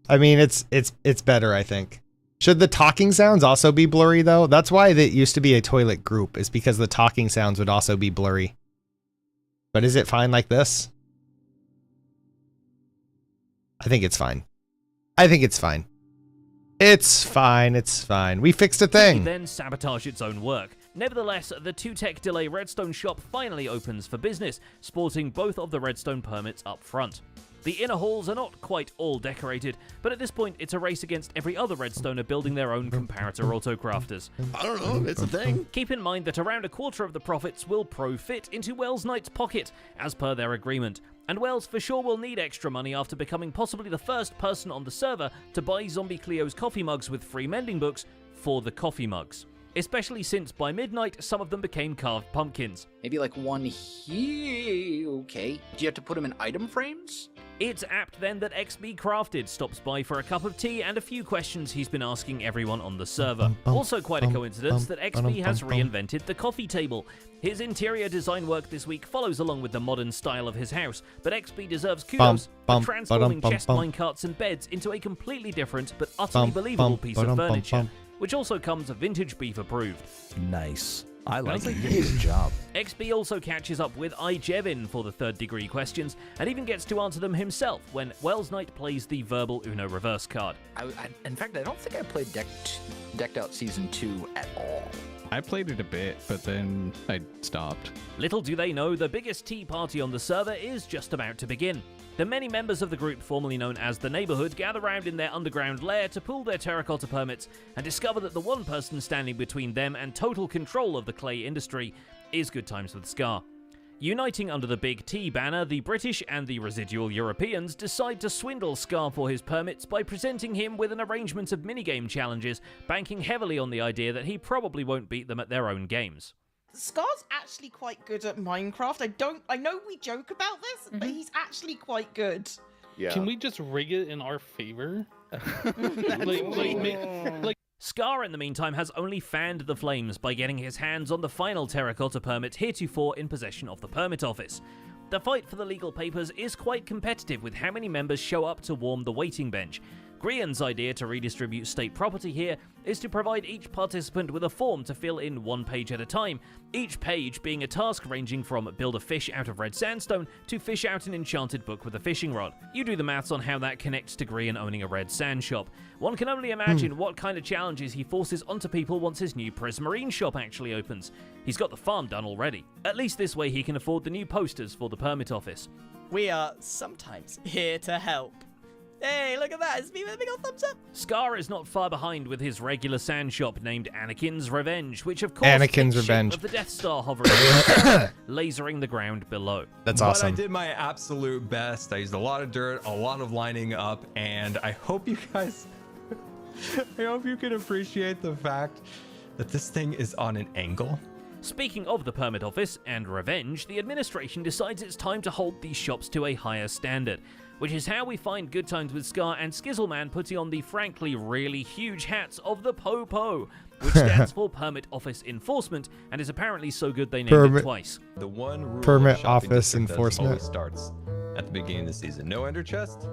I mean, it's better, I think. Should the talking sounds also be blurry though? That's why it used to be a toilet group, is because the talking sounds would also be blurry. But is it fine like this? I think it's fine. I think it's fine. It's fine, it's fine. We fixed a thing. Then sabotage its own work. Nevertheless, the 2-tech delay Redstone shop finally opens for business, sporting both of the Redstone permits up front. The inner halls are not quite all decorated, but at this point it's a race against every other Redstoner building their own comparator autocrafters. I don't know, it's a thing. Keep in mind that around a quarter of the profits will fit into Wells Knight's pocket, as per their agreement. And Wells for sure will need extra money after becoming possibly the first person on the server to buy Zombie Cleo's coffee mugs with free mending books for the coffee mugs. Especially since by midnight, some of them became carved pumpkins. Maybe like one here, okay. Do you have to put them in item frames? It's apt then that XB Crafted stops by for a cup of tea and a few questions he's been asking everyone on the server. Also quite a coincidence that XB has reinvented the coffee table. His interior design work this week follows along with the modern style of his house, but XB deserves kudos for transforming chest minecarts and beds into a completely different but utterly believable piece of furniture, which also comes vintage beef approved. Nice. I like it. Good job. XB also catches up with iJevin for the third degree questions, and even gets to answer them himself when Wells Knight plays the verbal Uno reverse card. In fact, I don't think I played Decked Out Season 2 at all. I played it a bit, but then I stopped. Little do they know, the biggest tea party on the server is just about to begin. The many members of the group formerly known as the Neighborhood gather round in their underground lair to pull their terracotta permits and discover that the one person standing between them and total control of the clay industry is Good Times with Scar. Uniting under the Big T banner, the British and the residual Europeans decide to swindle Scar for his permits by presenting him with an arrangement of minigame challenges, banking heavily on the idea that he probably won't beat them at their own games. Scar's actually quite good at Minecraft. I know we joke about this, but he's actually quite good. Yeah. Can we just rig it in our favor? Scar, in the meantime, has only fanned the flames by getting his hands on the final terracotta permit heretofore in possession of the permit office. The fight for the legal papers is quite competitive with how many members show up to warm the waiting bench. Grian's idea to redistribute state property here is to provide each participant with a form to fill in one page at a time, each page being a task ranging from build a fish out of red sandstone to fish out an enchanted book with a fishing rod. You do the maths on how that connects to Grian owning a red sand shop. One can only imagine what kind of challenges he forces onto people once his new Prismarine shop actually opens. He's got the farm done already. At least this way he can afford the new posters for the permit office. We are sometimes here to help. Hey, look at that. It's me with a big old thumbs up. Scar is not far behind with his regular sand shop named Anakin's Revenge, which of course Anakin's takes Revenge shape of the Death Star hovering lasering the ground below. That's awesome. But I did my absolute best. I used a lot of dirt, a lot of lining up, and I hope you guys I hope you can appreciate the fact that this thing is on an angle. Speaking of the permit office and revenge, the administration decides it's time to hold these shops to a higher standard, which is how we find Good Times with Scar and Skizzleman putting on the frankly really huge hats of the POPO, which stands for Permit Office Enforcement, and is apparently so good they named it twice. The one rule Permit of shopping Office district Enforcement always starts at the beginning of the season. No ender chest.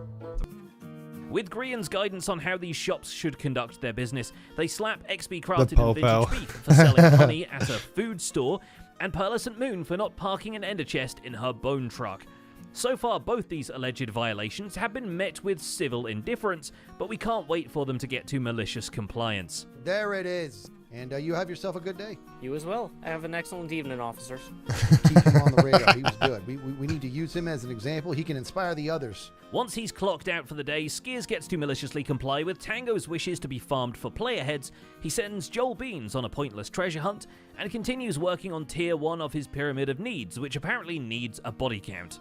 With Grian's guidance on how these shops should conduct their business, they slap XB Crafted and Vintage Beef for selling honey at a food store, and Pearlescent Moon for not parking an ender chest in her bone truck. So far, both these alleged violations have been met with civil indifference, but we can't wait for them to get to malicious compliance. There it is. And you have yourself a good day. You as well. Have an excellent evening, officers. Keep him on the radar. He was good. We need to use him as an example. He can inspire the others. Once he's clocked out for the day, Skiers gets to maliciously comply with Tango's wishes to be farmed for player heads. He sends Joel Beans on a pointless treasure hunt, and continues working on tier 1 of his Pyramid of Needs, which apparently needs a body count.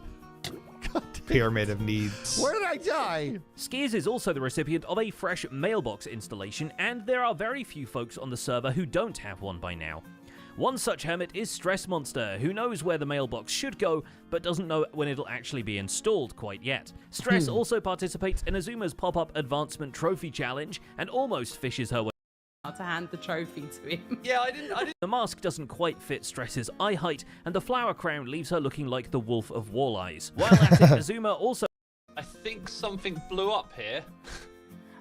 Pyramid of Needs. Where did I die? Skiers is also the recipient of a fresh mailbox installation, and there are very few folks on the server who don't have one by now. One such hermit is Stress Monster, who knows where the mailbox should go, but doesn't know when it'll actually be installed quite yet. Stress also participates in Azuma's pop-up advancement trophy challenge, and almost fishes her way to hand the trophy to him. Yeah, I didn't. The mask doesn't quite fit Stress's eye height, and the flower crown leaves her looking like the Wolf of Walleyes. While at it, Azuma also... I think something blew up here.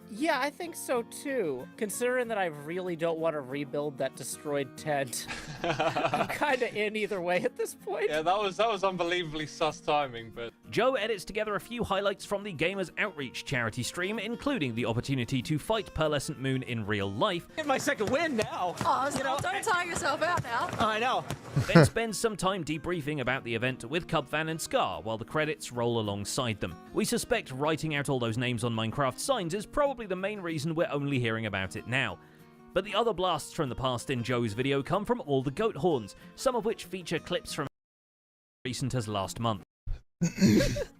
Yeah, I think so too. Considering that I really don't want to rebuild that destroyed tent, I'm kind of in either way at this point. Yeah, that was unbelievably sus timing, but... Joe edits together a few highlights from the Gamers Outreach charity stream, including the opportunity to fight Pearlescent Moon in real life. Get my second win now. Oh, so don't tire yourself out now. I know. Then spends some time debriefing about the event with Cubfan and Scar while the credits roll alongside them. We suspect writing out all those names on Minecraft signs is probably the main reason we're only hearing about it now. But the other blasts from the past in Joe's video come from all the goat horns, some of which feature clips from recent as last month.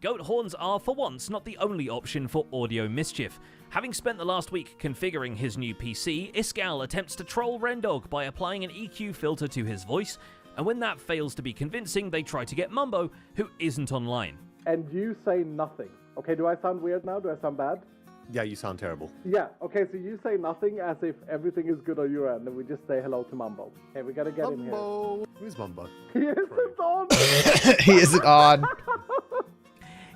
Goat horns are, for once, not the only option for audio mischief. Having spent the last week configuring his new PC, Iskall attempts to troll Rendog by applying an EQ filter to his voice, and when that fails to be convincing, they try to get Mumbo, who isn't online. And you say nothing. Okay, do I sound weird now? Do I sound bad? Yeah, you sound terrible. Yeah, okay, so you say nothing as if everything is good on your end, and we just say hello to Mumbo. Okay, we gotta get him here. Mumbo! Who's Mumbo? He isn't on! He isn't on.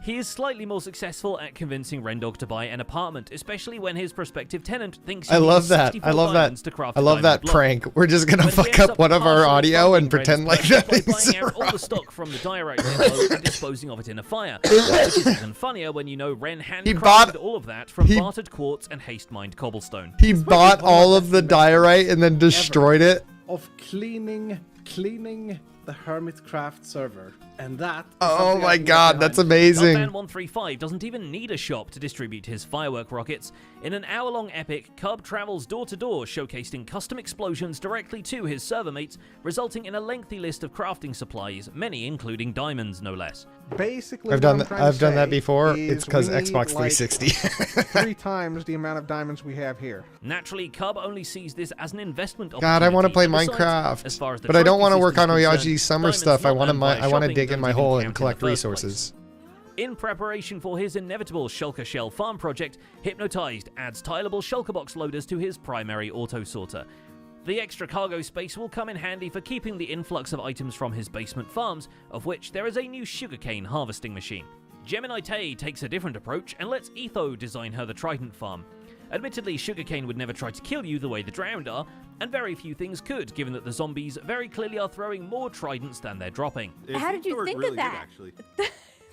He is slightly more successful at convincing Rendog to buy an apartment, especially when his prospective tenant thinks he I love needs that. 64 I love diamonds that. to craft I a love diamond that block. prank. We're just gonna When he fuck ends up one of our partially audio and funding pretend like Rend's that purchase is by buying out all the right. stock from the direct demo and disposing of it in a fire. Which is even funnier when you know Ren handcrafted all of that from bartered quartz and haste-mined cobblestone. He bought all of the diorite and then destroyed it. Of cleaning the Hermitcraft server. And that is Oh something I my can get god, behind. that's amazing. Cubfan135 doesn't even need a shop to distribute his firework rockets. In an hour-long epic, Cub travels door-to-door, showcasing custom explosions directly to his server mates, resulting in a lengthy list of crafting supplies, many including diamonds, no less. Basically, I've done that before. It's because Xbox 360. 3 times the amount of diamonds we have here. Naturally, Cub only sees this as an investment opportunity. God, I want to play and besides, Minecraft, as far as the but I don't trophy want to work on system is Oyaji's concerned, summer diamonds stuff. I not want to earned by I want to shopping dig in don't my even hole count and in the collect first place. resources. In preparation for his inevitable Shulker Shell farm project, Hypnotized adds tileable Shulker box loaders to his primary auto sorter. The extra cargo space will come in handy for keeping the influx of items from his basement farms, of which there is a new sugarcane harvesting machine. Gemini Tay takes a different approach and lets Etho design her the Trident farm. Admittedly, sugarcane would never try to kill you the way the Drowned are, and very few things could, given that the zombies very clearly are throwing more tridents than they're dropping. How did you think of that?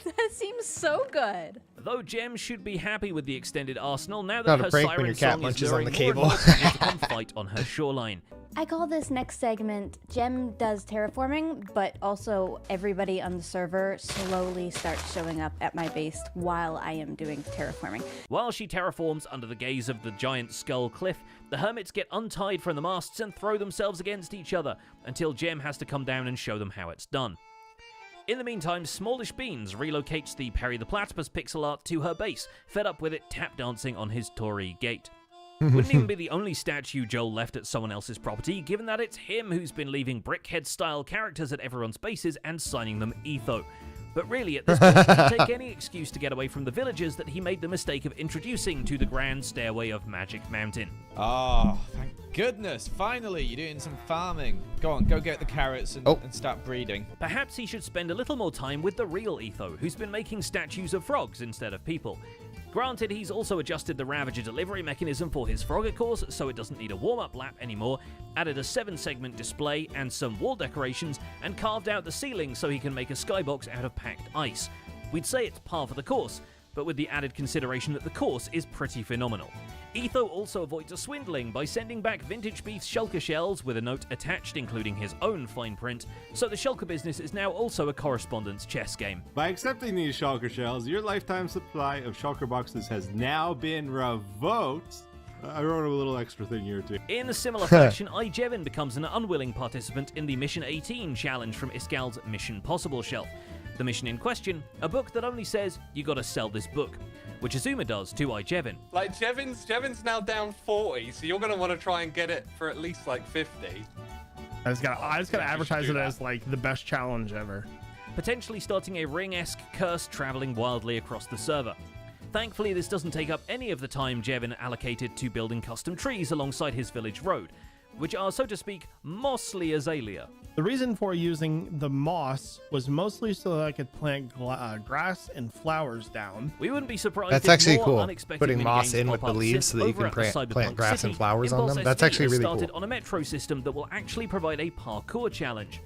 That seems so good. Though Gem should be happy with the extended arsenal now Not that a her prank when siren your cat song is munches on luring the more and cable. more people to come fight on her shoreline. I call this next segment Gem does terraforming, but also everybody on the server slowly starts showing up at my base while I am doing terraforming. While she terraforms under the gaze of the giant skull cliff, the hermits get untied from the masts and throw themselves against each other, until Gem has to come down and show them how it's done. In the meantime, Smallish Beans relocates the Perry the Platypus pixel art to her base, fed up with it tap dancing on his Torii gate. Wouldn't even be the only statue Joel left at someone else's property, given that it's him who's been leaving Brickhead-style characters at everyone's bases and signing them Etho. But really, at this point, he'd take any excuse to get away from the villagers that he made the mistake of introducing to the Grand Stairway of Magic Mountain. Oh, thank goodness. Finally, you're doing some farming. Go on, go get the carrots and start breeding. Perhaps he should spend a little more time with the real Etho, who's been making statues of frogs instead of people. Granted, he's also adjusted the Ravager delivery mechanism for his Frogger course so it doesn't need a warm-up lap anymore, added a 7-segment display and some wall decorations, and carved out the ceiling so he can make a skybox out of packed ice. We'd say it's par for the course, but with the added consideration that the course is pretty phenomenal. Etho also avoids a swindling by sending back Vintage Beef's Shulker shells with a note attached including his own fine print, so the Shulker business is now also a correspondence chess game. By accepting these Shulker shells, your lifetime supply of Shulker boxes has now been revoked. I wrote a little extra thing here too. In a similar fashion, Ijevin becomes an unwilling participant in the Mission 18 challenge from Iskall's Mission Possible shelf. The mission in question, a book that only says, you gotta sell this book, which Azuma does to Ijevin. Like, Jevin's now down 40, so you're going to want to try and get it for at least, like, 50. I just gotta advertise it as, like, the best challenge ever. Potentially starting a Ring-esque curse traveling wildly across the server. Thankfully, this doesn't take up any of the time Jevin allocated to building custom trees alongside his village road, which are, so to speak, mossly azalea. The reason for using the moss was mostly so that I could plant grass and flowers down. We wouldn't be surprised. That's if actually more cool. unexpected Putting moss minigames in with pop the up leaves since so that you over can at the plant Cyberpunk grass City, and flowers on Impulse them. That's SV actually has really started cool. on a metro system that will actually provide a parkour challenge.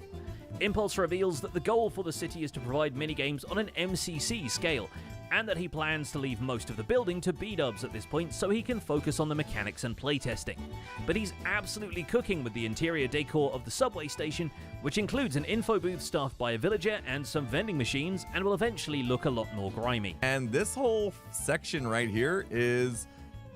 Impulse reveals that the goal for the city is to provide minigames on an MCC scale, and that he plans to leave most of the building to B-dubs at this point so he can focus on the mechanics and playtesting. But he's absolutely cooking with the interior decor of the subway station, which includes an info booth staffed by a villager and some vending machines, and will eventually look a lot more grimy. And this whole section right here is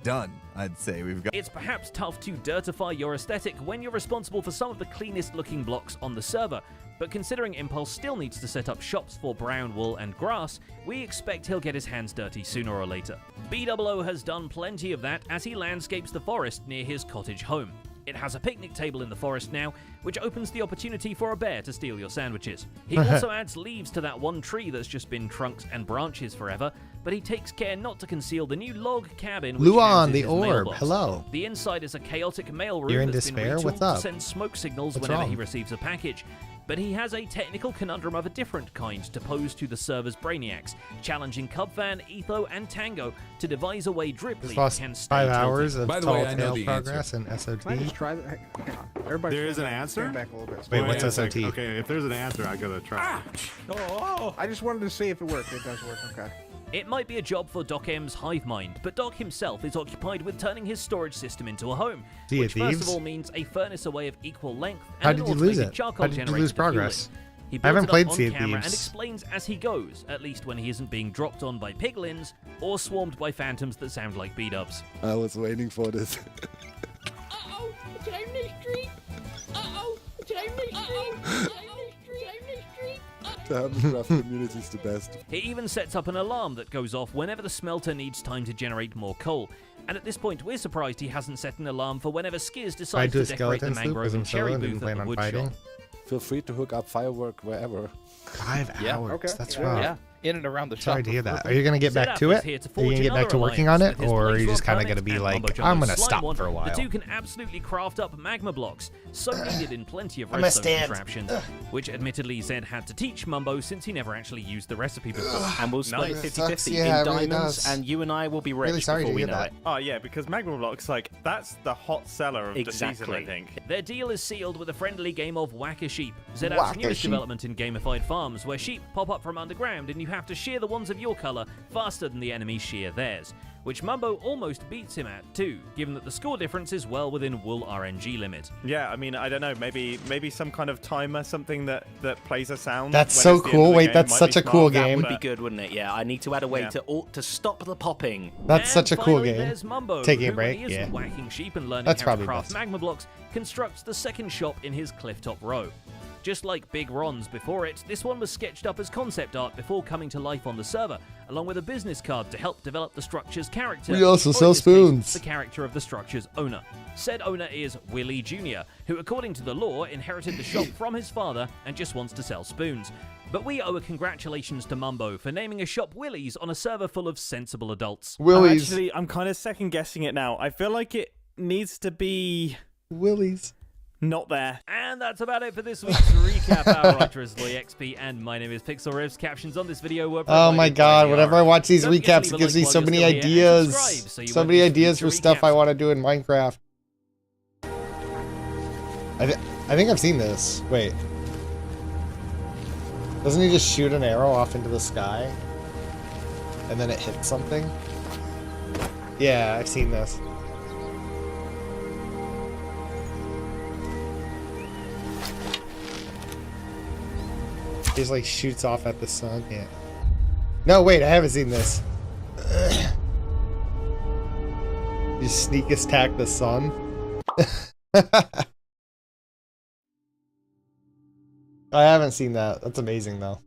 done, I'd say. It's perhaps tough to dirtify your aesthetic when you're responsible for some of the cleanest looking blocks on the server, but considering Impulse still needs to set up shops for brown wool and grass, we expect he'll get his hands dirty sooner or later. BOO has done plenty of that as he landscapes the forest near his cottage home. It has a picnic table in the forest now, which opens the opportunity for a bear to steal your sandwiches. He also adds leaves to that one tree that's just been trunks and branches forever, but he takes care not to conceal the new log cabin which Luan, houses the his orb. mailbox. Hello. The inside is a chaotic mail room You're in that's been despair? retooled What's to up? send smoke signals What's whenever wrong? he receives a package. But he has a technical conundrum of a different kind to pose to the server's brainiacs, challenging Cubfan, Etho, and Tango to devise a way Dripley Just lost can stay 5 tilted. hours of By the way, I know tall the progress and SOT. Can I just try that? Hang on. Everybody There is an stand back- answer? stand back a little bit. Wait, Wait what's a SOT? sec. Okay, if there's an answer, I gotta try. Oh, I just wanted to see if it worked. It does work. Okay. It might be a job for Doc M's hive mind, but Doc himself is occupied with turning his storage system into a home, Sea of which first Thieves? of all means a furnace away of equal length and How an did you lose automated it? charcoal How did you generator lose to fuel progress? it. He I builds haven't it up played on Sea of camera and Thieves. explains as he goes, at least when he isn't being dropped on by piglins or swarmed by phantoms that sound like B-dubs. I was waiting for this. Uh-oh, it's an only street. Uh-oh, it's an only street. The Hammondcraft community is the best. He even sets up an alarm that goes off whenever the smelter needs time to generate more coal. And at this point, we're surprised he hasn't set an alarm for whenever Skiz Tried decides to to a decorate the skeleton sloop mangrove as and I'm solo cherry and didn't booth plan at the on wood fighting. shop. Feel free to hook up firework wherever. 5 hours. Okay. That's Yeah. rough. Yeah. In and around the Sorry top. to hear that. Are you going to get back Setup to is it? here to Are you going forge to get back another to working on alliance it? with his Or are you Blaze just kind of Rock going to be and like, Mumbo Jumbo's I'm going to slime stop one? for a while? The two can absolutely craft up magma blocks, so needed in plenty of I'm a redstone stand. contraptions, which admittedly Zed had to teach Mumbo since he never actually used the recipe before. And we'll split Nice. 50-50 Yeah, in it really diamonds, does. and you and I will be rich Really sorry before to we hear know that. it. Oh yeah, because Magma Block's like that's the hot seller of the season, I Exactly. think. Their deal is sealed with a friendly game of Whack-A-Sheep, ZF's newest Whack-A-Sheep. development in gamified farms, where sheep pop up from underground and you have to shear the ones of your colour faster than the enemy shear theirs, which Mumbo almost beats him at too, given that the score difference is well within wool RNG limit. Yeah, I mean, I don't know, maybe some kind of timer, something that plays a sound. That's when so it's the end cool. of the Wait, game that's might such be a cool smart, That game. would be good, wouldn't it? Yeah, I need to add a way Yeah. to stop the popping. That's And such a cool finally, game. There's Mumbo, Taking a who, when break, he isn't yeah. whacking sheep and learning That's how probably to craft best. magma blocks, constructs the second shop in his clifftop row. Just like Big Ron's before it, this one was sketched up as concept art before coming to life on the server, along with a business card to help develop the structure's character. We also or in sell this case, spoons. the character of the structure's owner. Said owner is Willie Jr., who, according to the lore, inherited the shop from his father and just wants to sell spoons. But we owe a congratulations to Mumbo for naming a shop Willie's on a server full of sensible adults. Willie's. Actually, I'm kind of second guessing it now. I feel like it needs to be Willie's. not there. And that's about it for this week's recap. Our writer is LoyXP, and my name is Pixel Rivs. Captions on this video were Oh my provided by god, VR. whenever I watch these Don't forget to recaps, leave it a gives me like so while many you're still here, and ideas. subscribe so you So won't many miss ideas future for stuff I recaps. want to do in Minecraft. I think I've seen this. Wait. Doesn't he just shoot an arrow off into the sky? And then it hits something? Yeah, I've seen this. He just like shoots off at the sun. Yeah. No, wait, I haven't seen this. You sneak attack the sun. I haven't seen that. That's amazing though.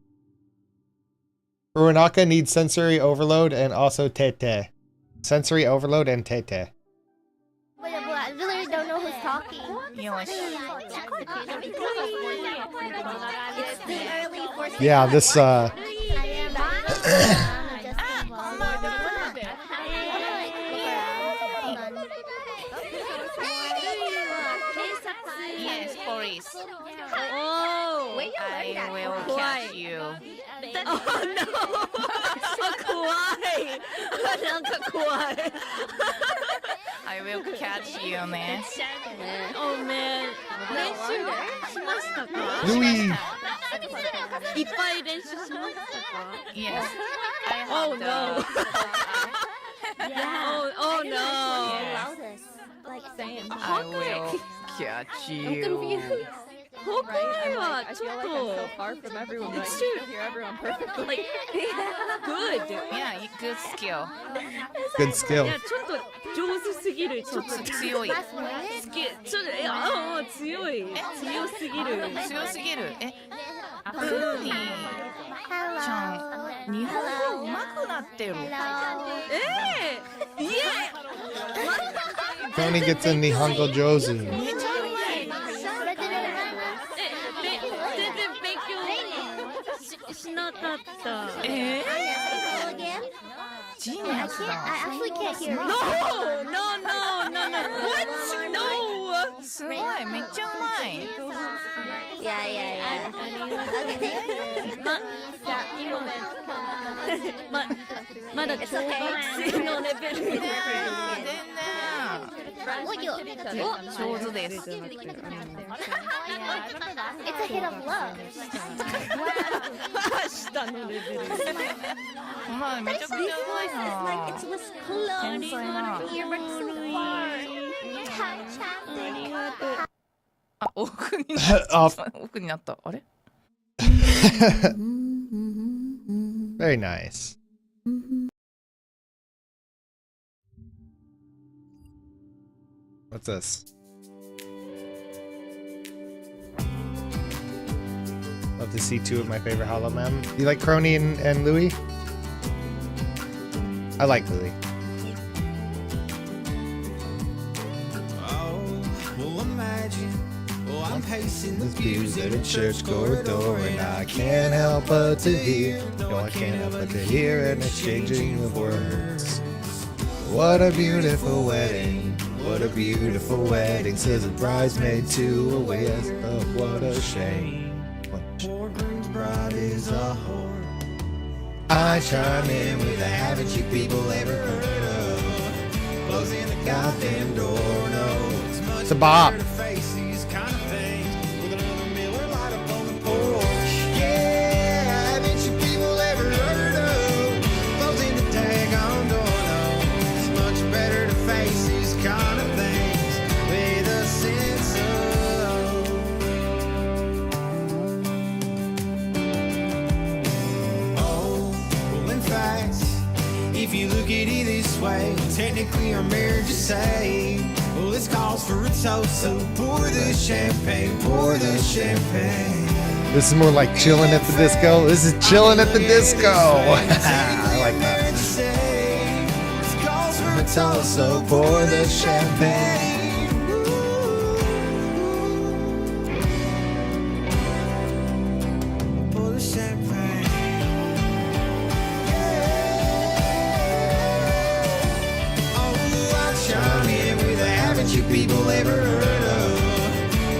Ruinaka needs sensory overload and also Tete. Sensory overload and Tete. I literally don't know who's talking. It's too early for Yeah, this Yes, Boris. catch you. Oh no! 怖い。なんか怖い。I will catch you ね。Oh man。練習しましたか？ Louis. いっぱい練習しましたか？ Yes. Oh no. Oh no. Like saying, I will catch you. Hawkeyeは I ち feel ょっ like と I'm so far from everyone. But I can hear everyone perfectly. like good. Yeah, good skill. Good skill. いやちょっと上手すぎる。ちょっと強い。ちょっと強い。強すぎる。強すぎる。クーニーちゃん、日本語上手くなってる。Tony gets in Nihongo Jozu. 全然勉強しなかった。ジーニアスだ。 I actually can't hear. No. What? No. すごい、めっちゃうまい。Yeah. Okay. まだ小学生のレベル。全然。上手です。It's a hit of love. 下のレベル。まあめちゃくちゃうまいな。 It was close. 天才だ。 You went so far. Fantastic. あ、奥になった。奥になった。あれ Very nice. What's this? Love to see two of my favorite Hollow Men. You like Crony and Louis? I like Louis. I'm pacing This views at a church corridor, and I can't help but to hear. No, I can't help but to hear an exchanging of words. What a beautiful wedding. What a beautiful wedding, says a bridesmaid to a widow. Oh, what a shame. Poor groom's bride is a whore. I chime in with a haven't you people ever heard of? Closing the goddamn door, no. It's a bop. If you look at it this way, technically our marriage is saved. Well, this calls for a toast, so pour the champagne, pour the champagne. This is more like chilling at the disco. This is chilling at the disco. I like that. This calls for a toast, so pour the champagne. Pour the champagne. Haven't you people ever heard of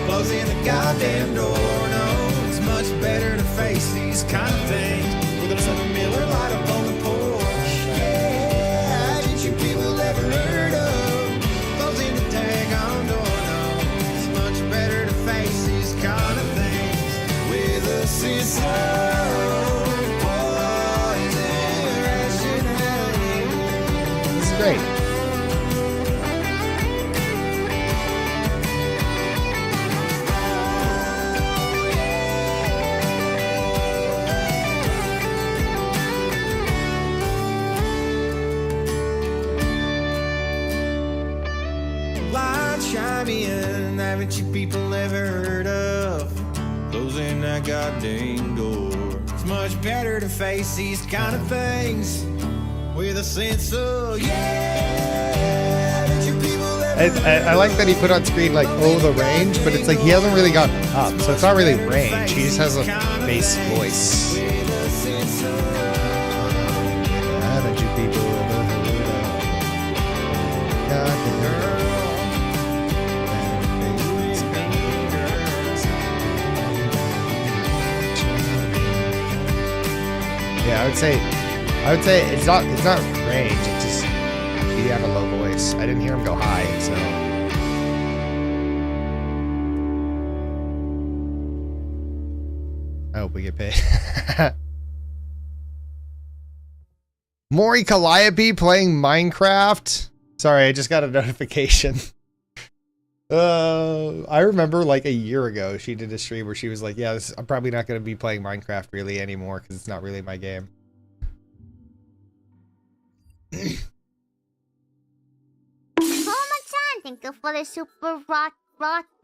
closing the goddamn door? No, it's much better to face these kind of things with another Miller Lite up on the porch. Yeah, haven't you people ever heard of closing the daggone door? No, it's much better to face these kind of things with a sense of poison rationality. It's great. Haven't you people ever heard of closing that goddamn door? It's much better to face these kind of things with a sense of Haven't you people ever I like that he put on screen like, oh, the range, but it's like he hasn't really gone up, so it's not really range. He just has a bass voice. Haven't you people ever heard of goddamn Yeah, I would say it's not range. It's just you have a low voice. I didn't hear him go high, so. I hope we get paid. Mori Calliope playing Minecraft. Sorry, I just got a notification. I remember like a year ago she did a stream where she was like, yeah, I'm probably not going to be playing Minecraft really anymore because it's not really my game. Tomo-chan, thank you for the super rock.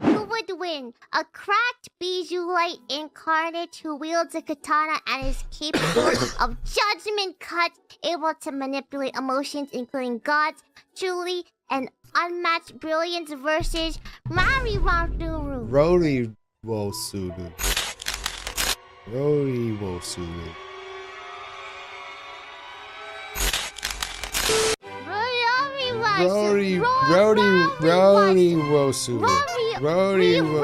Who would win? A cracked Bijou Light incarnate who wields a katana and is capable of judgment cut, able to manipulate emotions including gods, truly and unmatched brilliance versus Mari Wanduru. Rori Wosuru. Rori Wosuru. Rori Wosuru. Rori Wosuru. Rori Wosuru.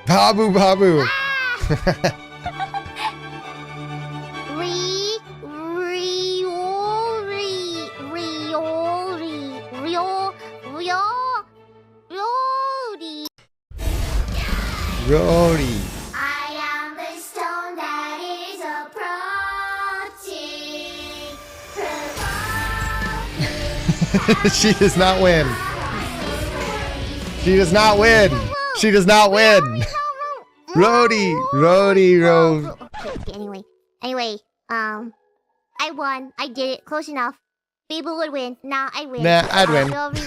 Babu Babu. Rori. I am the stone that is approaching. She does not win. She does not win. She does not win. Rodi. Anyway, I won. I did it. Close enough. People would win. Nah, I win. Nah, I'd win. Rodi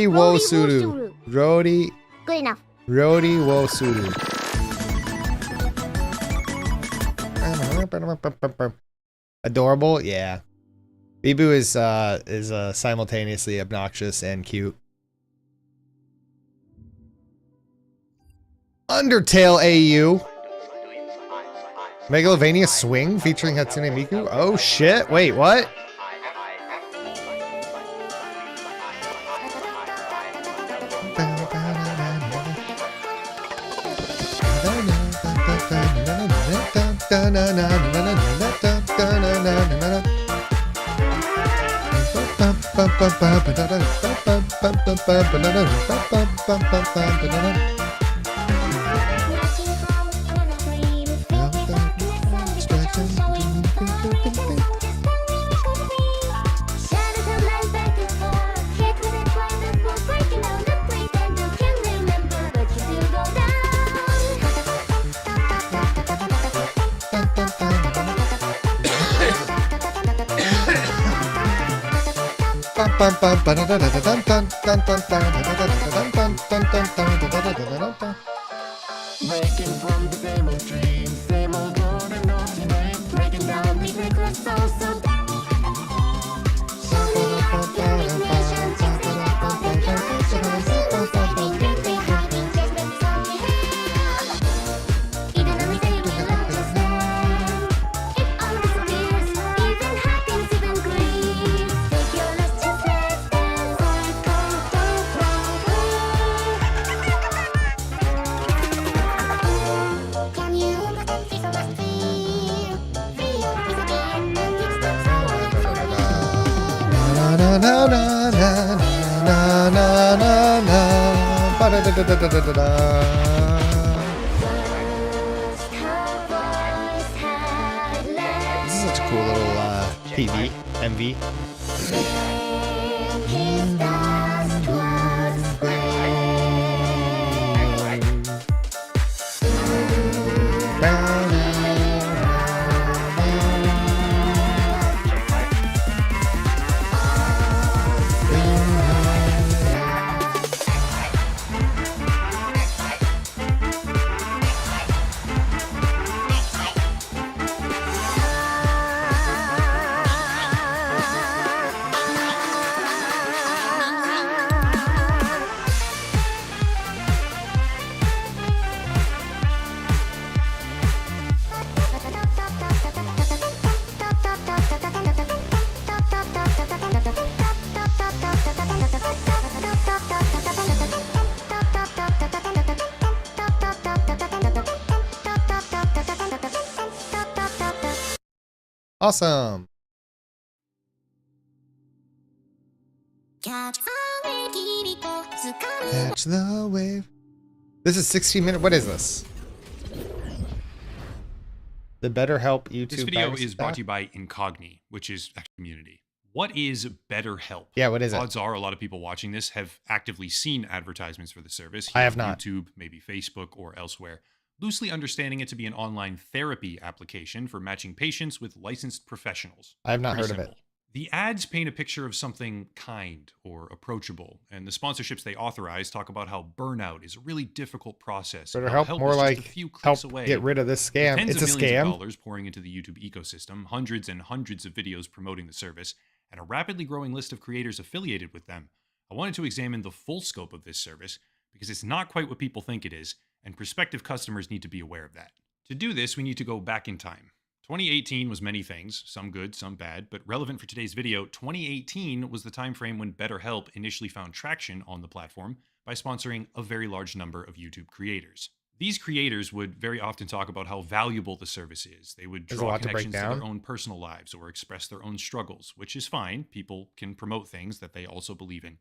Wosuru. Rodi. Good enough. Rodi Wosuru. Adorable, yeah. Bibu is simultaneously obnoxious and cute. Undertale AU. Megalovania Swing featuring Hatsune Miku. Oh shit! Wait, what? Breaking from the same old dream, same old road and no tonight. Breaking down these reckless souls so down. Show me your feeling visions, just an open vision. Something creepy, hiding judgments on your hand. Even though we say we love just now, it all disappears, even happiness, even grief. Take your lust, just let them cycle, don't wrong. Can you see so much feel? Feel is a game and it's not so Na na na na na na na na na. Ba-da-da-da-da-da-da. This is such a cool little PV, MV. Awesome. Catch the wave. This is 16 minutes. What is this? The BetterHelp YouTube. This video privacy is brought stuff? to you by Incogni, which is a community. What is BetterHelp? Yeah, what is it? Odds are a lot of people watching this have actively seen advertisements for the service. I here have on not. YouTube, maybe Facebook or elsewhere. Loosely understanding it to be an online therapy application for matching patients with licensed professionals. I have not Pretty heard of simple. The ads paint a picture of something kind or approachable, and the sponsorships they authorize talk about how burnout is a really difficult process. and how BetterHelp, more is just like a few help clicks away. get rid of this scam. Tens It's a of millions scam. of dollars pouring into the YouTube ecosystem, hundreds and hundreds of videos promoting the service, and a rapidly growing list of creators affiliated with them. I wanted to examine the full scope of this service because it's not quite what people think it is, and prospective customers need to be aware of that. To do this, we need to go back in time. 2018 was many things, some good, some bad, but relevant for today's video, 2018 was the time frame when BetterHelp initially found traction on the platform by sponsoring a very large number of YouTube creators. These creators would very often talk about how valuable the service is. They would There's a draw lot to break connections to down. their own personal lives or express their own struggles, which is fine. People can promote things that they also believe in.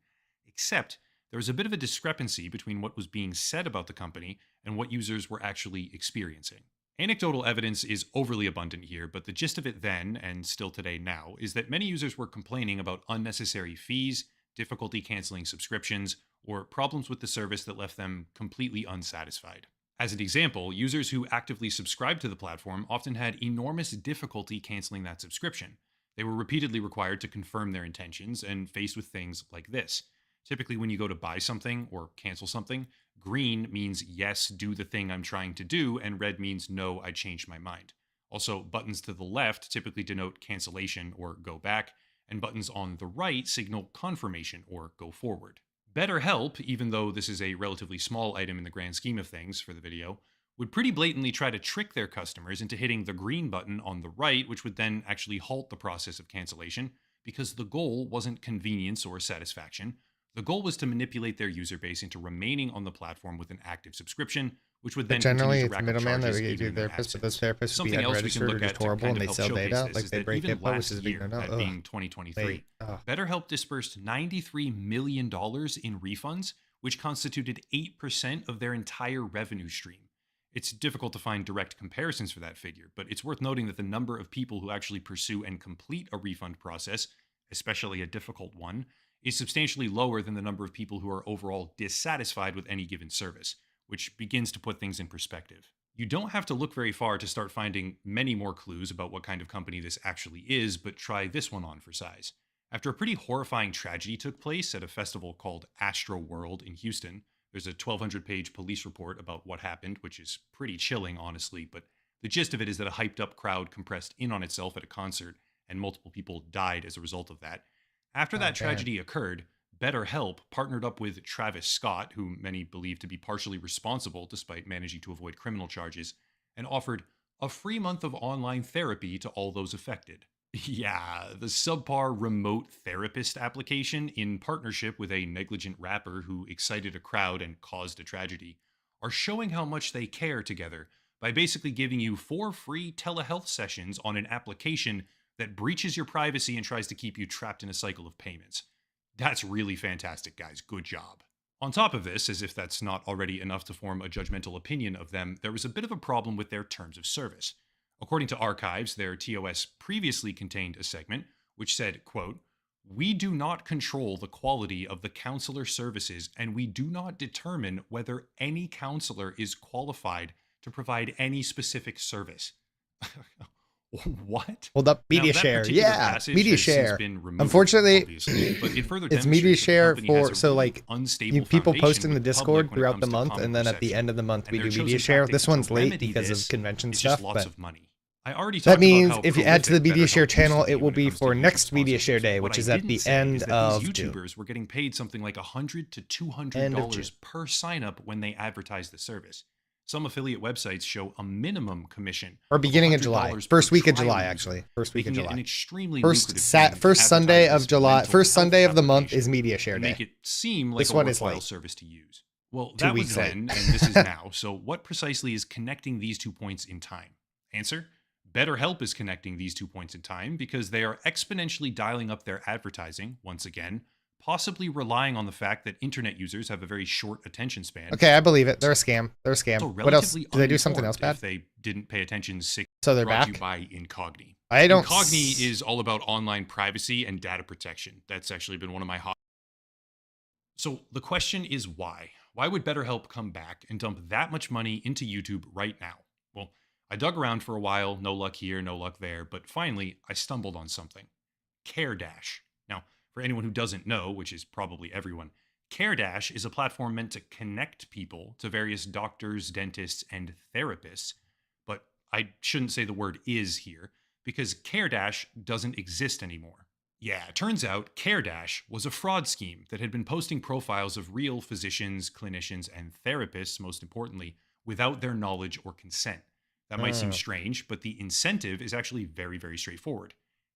Except there was a bit of a discrepancy between what was being said about the company and what users were actually experiencing. Anecdotal evidence is overly abundant here, but the gist of it then, and still today now, is that many users were complaining about unnecessary fees, difficulty canceling subscriptions, or problems with the service that left them completely unsatisfied. As an example, users who actively subscribed to the platform often had enormous difficulty canceling that subscription. They were repeatedly required to confirm their intentions and faced with things like this. Typically, when you go to buy something or cancel something, green means yes, do the thing I'm trying to do, and red means no, I changed my mind. Also, buttons to the left typically denote cancellation or go back, and buttons on the right signal confirmation or go forward. BetterHelp, even though this is a relatively small item in the grand scheme of things for the video, would pretty blatantly try to trick their customers into hitting the green button on the right, which would then actually halt the process of cancellation, because the goal wasn't convenience or satisfaction. The goal was to manipulate their user base into remaining on the platform with an active subscription, which would then Generally, continue it's to rack up middleman that charges we even do in their therapists, but absence. those therapists be Something else we can unregistered or look just at to horrible kind and of they help sell showcase data. this Like is they that break even HIPAA, which last is a big year, no-no. that Ugh. being 2023, Wait, ugh. BetterHelp dispersed $93 million in refunds, which constituted 8% of their entire revenue stream. It's difficult to find direct comparisons for that figure, but it's worth noting that the number of people who actually pursue and complete a refund process, especially a difficult one, is substantially lower than the number of people who are overall dissatisfied with any given service, which begins to put things in perspective. You don't have to look very far to start finding many more clues about what kind of company this actually is, but try this one on for size. After a pretty horrifying tragedy took place at a festival called Astro World in Houston, there's a 1,200-page police report about what happened, which is pretty chilling, honestly, but the gist of it is that a hyped-up crowd compressed in on itself at a concert, and multiple people died as a result of that. After that tragedy occurred, BetterHelp partnered up with Travis Scott, who many believe to be partially responsible despite managing to avoid criminal charges, and offered a free month of online therapy to all those affected. Yeah, the subpar remote therapist application, in partnership with a negligent rapper who excited a crowd and caused a tragedy, are showing how much they care together by basically giving you 4 free telehealth sessions on an application that breaches your privacy and tries to keep you trapped in a cycle of payments. That's really fantastic, guys. Good job. On top of this, as if that's not already enough to form a judgmental opinion of them, there was a bit of a problem with their terms of service. According to archives, their TOS previously contained a segment which said, quote, "We do not control the quality of the counselor services, and we do not determine whether any counselor is qualified to provide any specific service." What? Hold up, Now, media that share. particular Yeah, passage media has since share. been removed, Unfortunately, obviously, but it further it's media demonstrates that the share company has for a so really like unstable you people post foundation in the with the Discord public when it throughout comes the to month, comic and then at the perception. end of the month And we their do chosen media share. tactic This to one's late remedy because this of convention is just stuff, lots but of money. I already that talked means about how if you add to the prolific media share BetterHelp used to channel, be it will when it be comes to for YouTube next media share sponsorships. day, What which I is at didn't the say end is that of these June. YouTubers were getting paid something like $100 to End of $200 June. per sign up when they advertise the service. Some affiliate websites show a minimum commission Or beginning of July, $100 first per week of trial July, user, actually, first week of making it July. an extremely First lucrative thing to first Sunday advertise of this July, mental first health Sunday of the month application is media share and day. make it seem like This a one is worthwhile late. service to use. Well, 2 that was weeks late. then, and this is now. So what precisely is connecting these 2 points in time? Answer: BetterHelp is connecting these 2 points in time because they are exponentially dialing up their advertising, once again, possibly relying on the fact that internet users have a very short attention span. Okay, I believe it. They're a scam. They're a scam. So What else? relatively Do they do something else uninformed bad? If they didn't pay attention, So they're brought back? to you by Incogni. I don't Incogni is all about online privacy and data protection. That's actually been one of my hot. So the question is why? Why would BetterHelp come back and dump that much money into YouTube right now? Well, I dug around for a while, no luck here, no luck there, but finally I stumbled on something. CareDash. Now, for anyone who doesn't know, which is probably everyone, CareDash is a platform meant to connect people to various doctors, dentists, and therapists. But I shouldn't say the word is here, because CareDash doesn't exist anymore. Yeah, it turns out CareDash was a fraud scheme that had been posting profiles of real physicians, clinicians, and therapists, most importantly, without their knowledge or consent. That might seem strange, but the incentive is actually very, very straightforward.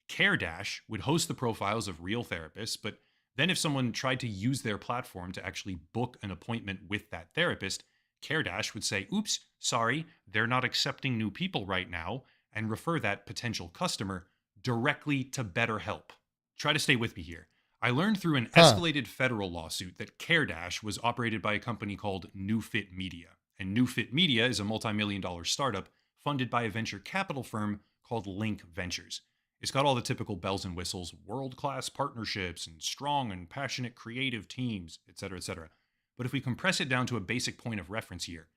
CareDash would host the profiles of real therapists, but then if someone tried to use their platform to actually book an appointment with that therapist, CareDash would say, oops, sorry, they're not accepting new people right now, and refer that potential customer directly to BetterHelp. Try to stay with me here. I learned through an escalated federal lawsuit that CareDash was operated by a company called NewFit Media. And NewFit Media is a multi-million-dollar startup funded by a venture capital firm called Link Ventures. It's got all the typical bells and whistles, world-class partnerships, and strong and passionate creative teams, etc., etc. But if we compress it down to a basic point of reference here,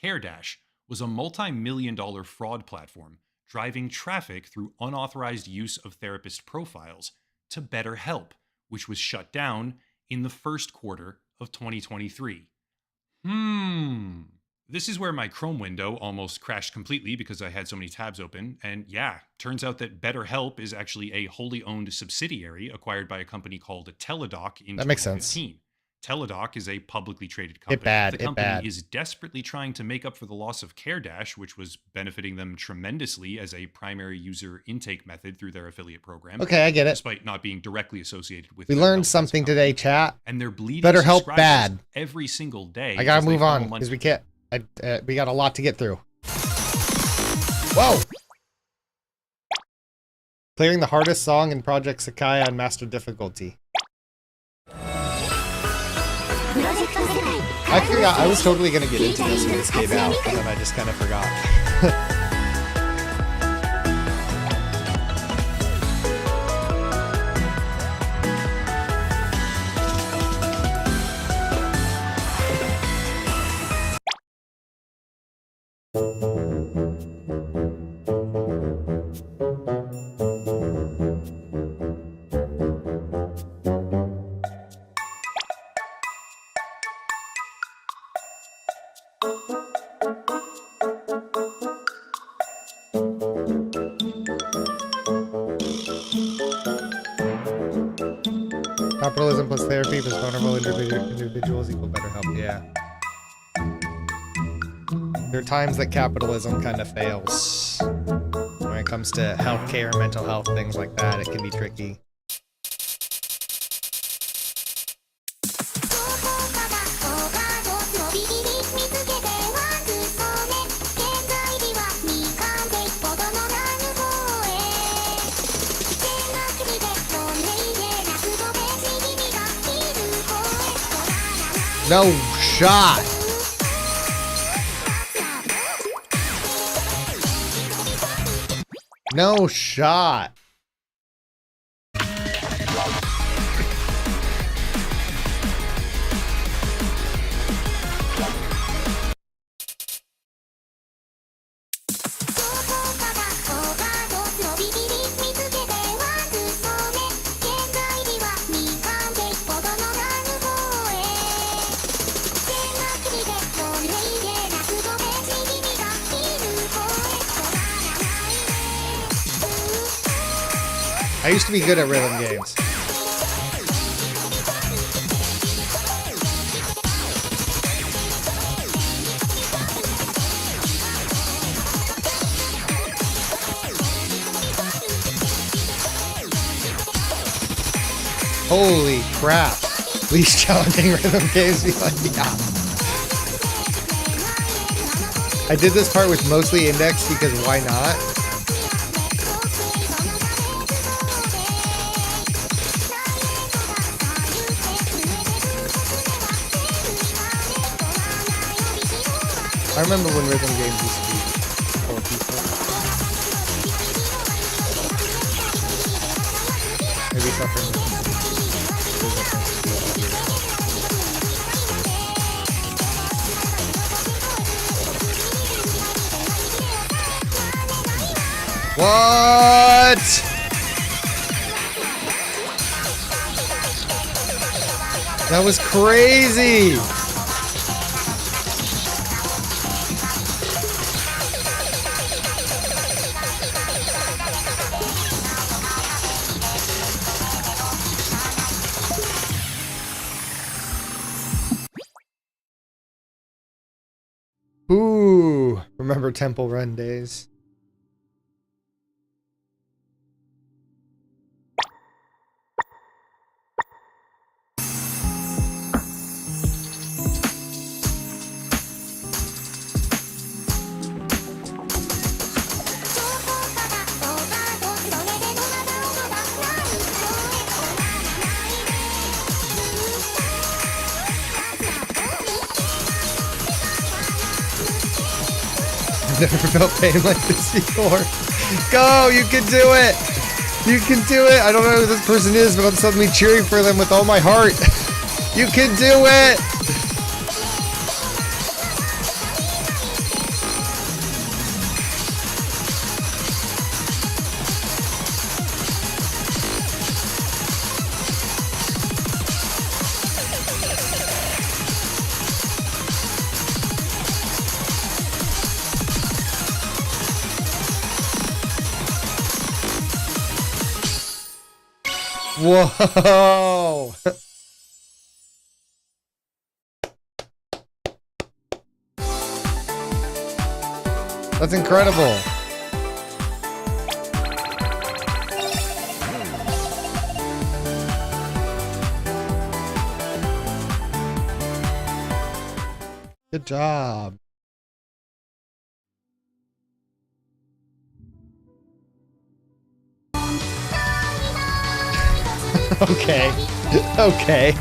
CareDash was a multi-million-dollar fraud platform driving traffic through unauthorized use of therapist profiles to BetterHelp, which was shut down in the first quarter of 2023. This is where my Chrome window almost crashed completely because I had so many tabs open. And yeah, turns out that BetterHelp is actually a wholly owned subsidiary acquired by a company called Teladoc in 2015. That makes sense. Teladoc is a publicly traded company. The company is desperately trying to make up for the loss of CareDash, which was benefiting them tremendously as a primary user intake method through their affiliate program. Okay, I get it. Despite not being directly associated with We learned something today, chat. and they're bleeding BetterHelp subscribers bad. every single day. I gotta as they move funnel on money- because we got a lot to get through. Whoa! Clearing the hardest song in Project Sakai on Master Difficulty. I forgot. I was totally gonna get into this when this came out, and then I just kind of forgot. Capitalism plus therapy plus vulnerable individuals equal better help. Yeah. There are times that capitalism kind of fails. When it comes to healthcare, mental health, things like that, it can be tricky. No shot. No shot. I used to be good at rhythm games. Holy crap. Least challenging rhythm games. Yeah. I did this part with mostly index because why not? I remember when rhythm games used to be full of people. Maybe suffering. What? That was crazy. Ooh, remember Temple Run days. Never felt pain like this before. Go, you can do it. You can do it. I don't know who this person is, but I'm suddenly cheering for them with all my heart. You can do it. Whoa! That's incredible. Good job. Okay. Okay.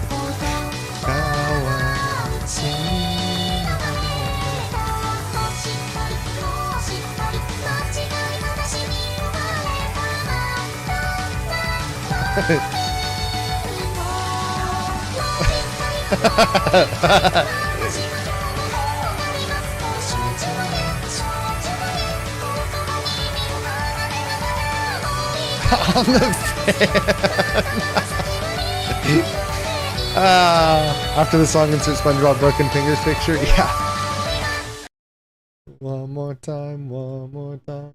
I'm the fan. After the song insert SpongeBob Broken Fingers picture, yeah. One more time, one more time.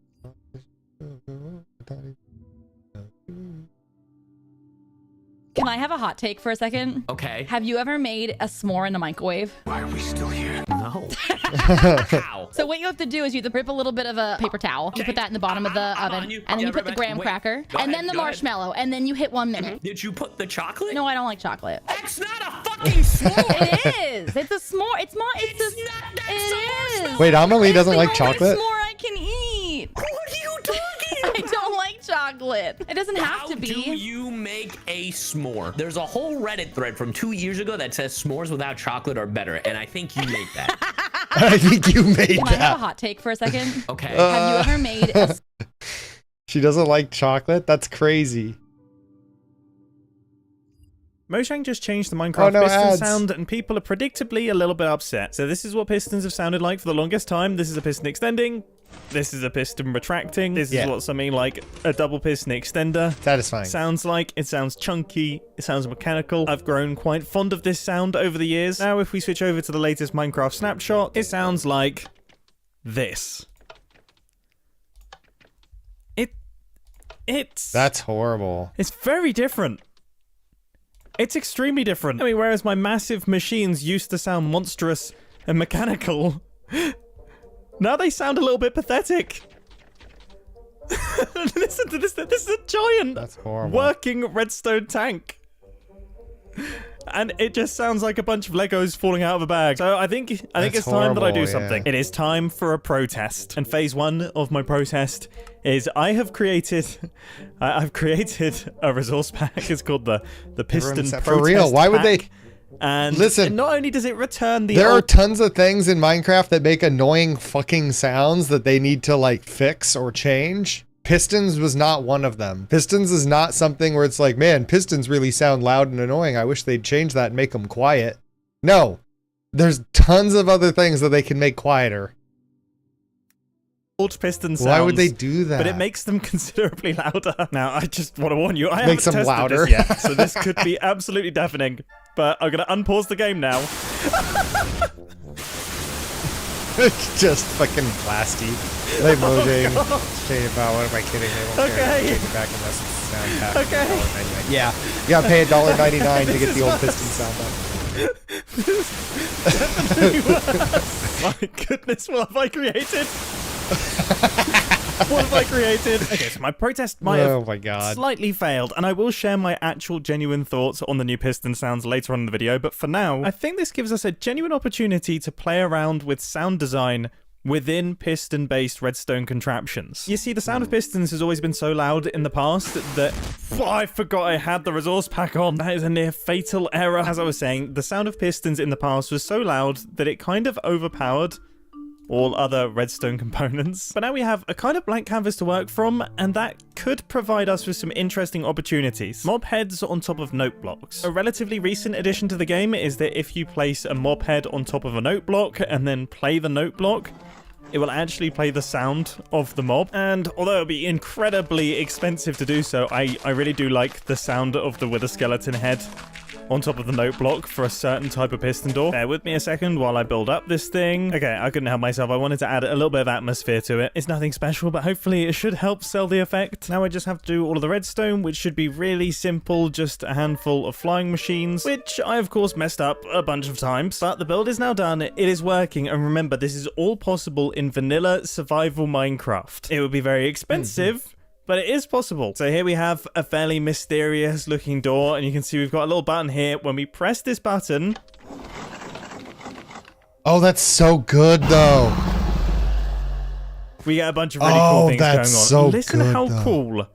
Can I have a hot take for a second? Okay. Have you ever made a s'more in a microwave? Why are we still here? No. How? So what you have to do is you have to rip a little bit of a paper towel. You put that in the bottom of the oven, and then you put the graham cracker, and then the marshmallow, and then you hit 1 minute. Did you put the chocolate? No, I don't like chocolate. That's not a fucking s'more. It is. It's a s'more. It's not. It is. Wait, Amelie doesn't like Every chocolate? s'more I can eat. What are you talking I don't like chocolate. It doesn't have to be. How do you make a s'more? There's a whole Reddit thread from 2 years ago that says s'mores without chocolate are better, and I think you made that. I think you made Can that. I have a hot take for a second? Okay. Have you ever made a She doesn't like chocolate? That's crazy. Mojang just changed the Minecraft no, piston ads. sound, and people are predictably a little bit upset. So this is what pistons have sounded like for the longest time. This is a piston extending. This is a piston retracting. This is what something like a double piston extender satisfying sounds like. It sounds chunky. It sounds mechanical. I've grown quite fond of this sound over the years. Now, if we switch over to the latest Minecraft snapshot, it sounds like this. That's horrible. It's very different. It's extremely different. I mean, whereas my massive machines used to sound monstrous and mechanical, now they sound a little bit pathetic. Listen to this. This is a giant working redstone tank. And it just sounds like a bunch of Legos falling out of a bag. So I think it's time that I do something. It is time for a protest. And phase 1 of my protest is I've created a resource pack. It's called the Piston Protest for real, why would they? Pack. And listen, not only does it return the there are tons of things in Minecraft that make annoying fucking sounds that they need to like fix or change. Pistons was not one of them. Pistons is not something where it's like, man, pistons really sound loud and annoying. I wish they'd change that and make them quiet. No, there's tons of other things that they can make quieter. Piston sounds. Why would they do that? But it makes them considerably louder. Now, I just want to warn you, I Makes haven't them tested louder. this yet, so this could be absolutely deafening. But I'm going to unpause the game now. Just fucking blasty. Like Mojang. Say about, what am I kidding? They won't Okay. take back unless it's sound pack. Okay. $1.99. Yeah, you gotta pay $1.99 to get the old piston sound back. My goodness, what have I created? What have I created? Okay, so my protest might have slightly failed, and I will share my actual genuine thoughts on the new piston sounds later on in the video, but for now, I think this gives us a genuine opportunity to play around with sound design within piston-based redstone contraptions. You see, the sound of pistons has always been so loud in the past that... Oh, I forgot I had the resource pack on. That is a near fatal error. As I was saying, the sound of pistons in the past was so loud that it kind of overpowered all other redstone components. But now we have a kind of blank canvas to work from, and that could provide us with some interesting opportunities. Mob heads on top of note blocks. A relatively recent addition to the game is that if you place a mob head on top of a note block and then play the note block, it will actually play the sound of the mob. And although it'll be incredibly expensive to do so, I really do like the sound of the wither skeleton head on top of the note block for a certain type of piston door. Bear with me a second while I build up this thing. Okay, I couldn't help myself. I wanted to add a little bit of atmosphere to it. It's nothing special, but hopefully it should help sell the effect. Now I just have to do all of the redstone, which should be really simple, just a handful of flying machines, which I of course messed up a bunch of times. But the build is now done, it is working, and remember, this is all possible in vanilla survival Minecraft. It would be very expensive, but it is possible. So here we have a fairly mysterious looking door, and you can see we've got a little button here. When we press this button... Oh, that's so good, though. We get a bunch of really cool things going on. So Listen good, how though. cool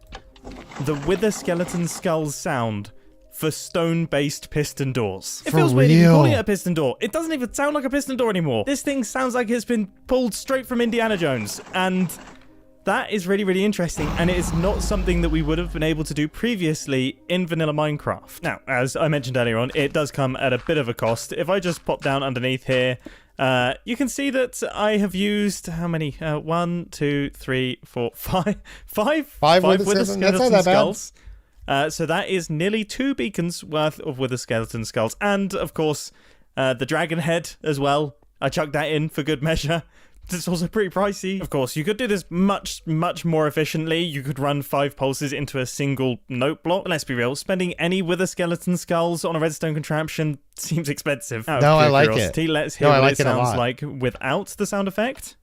the wither skeleton skulls sound for stone-based piston doors. It feels weird even calling it a piston door. It doesn't even sound like a piston door anymore. This thing sounds like it's been pulled straight from Indiana Jones, and... that is really, really interesting, and it is not something that we would have been able to do previously in vanilla Minecraft. Now, as I mentioned earlier on, it does come at a bit of a cost. If I just pop down underneath here, you can see that I have used, how many? 1, 2, 3, 4, 5 wither skeleton skulls. So that is nearly 2 beacons worth of wither skeleton skulls. And, of course, the dragon head as well. I chucked that in for good measure. It's also pretty pricey. Of course, you could do this much, much more efficiently. You could run 5 pulses into a single note block. But let's be real, spending any wither skeleton skulls on a redstone contraption seems expensive. No, I like it. Let's hear what it sounds like without the sound effect.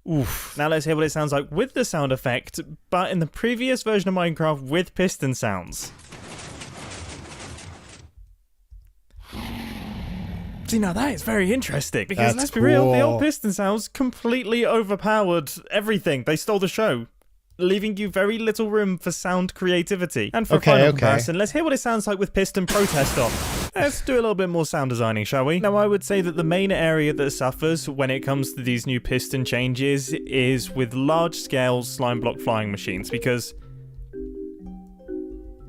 Oof. Now let's hear what it sounds like with the sound effect, but in the previous version of Minecraft with piston sounds. See, now that is very interesting, because let's be real, the old piston sounds completely overpowered everything. They stole the show, leaving you very little room for sound creativity. And for a final comparison, let's hear what it sounds like with piston protest on. Let's do a little bit more sound designing, shall we? Now, I would say that the main area that suffers when it comes to these new piston changes is with large-scale slime block flying machines, because,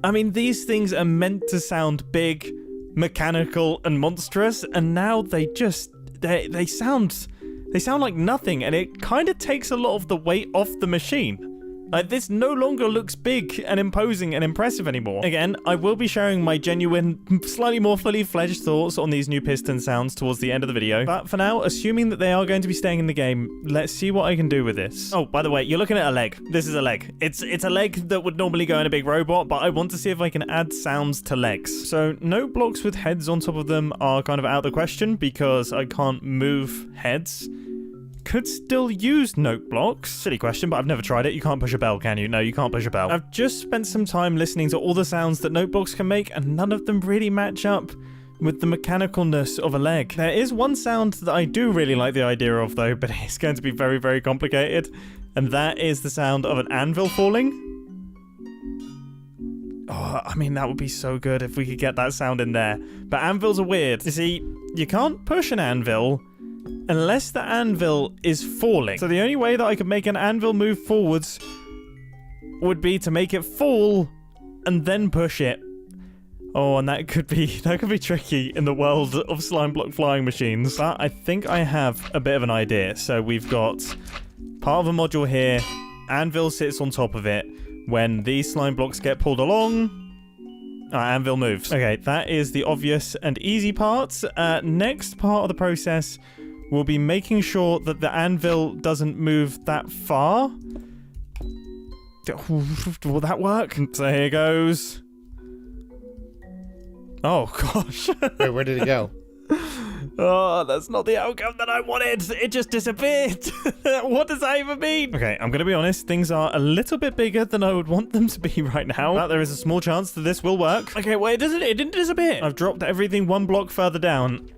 I mean, these things are meant to sound big, mechanical and monstrous, and now they just they sound like nothing, and it kind of takes a lot of the weight off the machine. Like, this no longer looks big and imposing and impressive anymore. Again, I will be sharing my genuine, slightly more fully fledged thoughts on these new piston sounds towards the end of the video. But for now, assuming that they are going to be staying in the game, let's see what I can do with this. Oh, by the way, you're looking at a leg. This is a leg. It's a leg that would normally go in a big robot, but I want to see if I can add sounds to legs. So no blocks with heads on top of them are kind of out of the question because I can't move heads. Could still use note blocks. Silly question, but I've never tried it. You can't push a bell, can you? No, you can't push a bell. I've just spent some time listening to all the sounds that note blocks can make, and none of them really match up with the mechanicalness of a leg. There is one sound that I do really like the idea of, though, but it's going to be very, very complicated, and that is the sound of an anvil falling. Oh, I mean, that would be so good if we could get that sound in there. But anvils are weird. You see, you can't push an anvil unless the anvil is falling. So the only way that I could make an anvil move forwards would be to make it fall and then push it. Oh, and that could be tricky in the world of slime block flying machines. But I think I have a bit of an idea. So we've got part of a module here. Anvil sits on top of it. When these slime blocks get pulled along, anvil moves. Okay, that is the obvious and easy part. Next part of the process will be making sure that the anvil doesn't move that far. Will that work? So here goes. Oh, gosh. Wait, where did it go? Oh, that's not the outcome that I wanted. It just disappeared. What does that even mean? Okay, I'm going to be honest. Things are a little bit bigger than I would want them to be right now. But there is a small chance that this will work. Okay, well, it didn't disappear. I've dropped everything one block further down.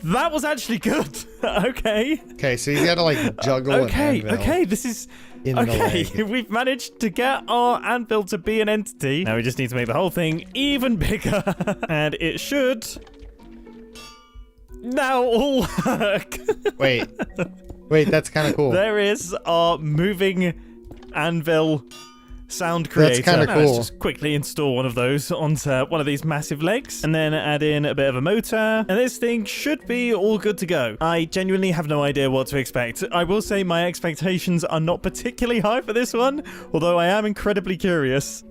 That was actually good. Okay. Okay, so you gotta like juggle. Okay, this is okay. We've managed to get our anvil to be an entity. Now we just need to make the whole thing even bigger, and it should now all work. Wait, that's kind of cool. There is our moving anvil sound creator. That's kind of cool. Let's just quickly install one of those onto one of these massive legs and then add in a bit of a motor, and this thing should be all good to go. I genuinely have no idea what to expect. I will say my expectations are not particularly high for this one, although I am incredibly curious.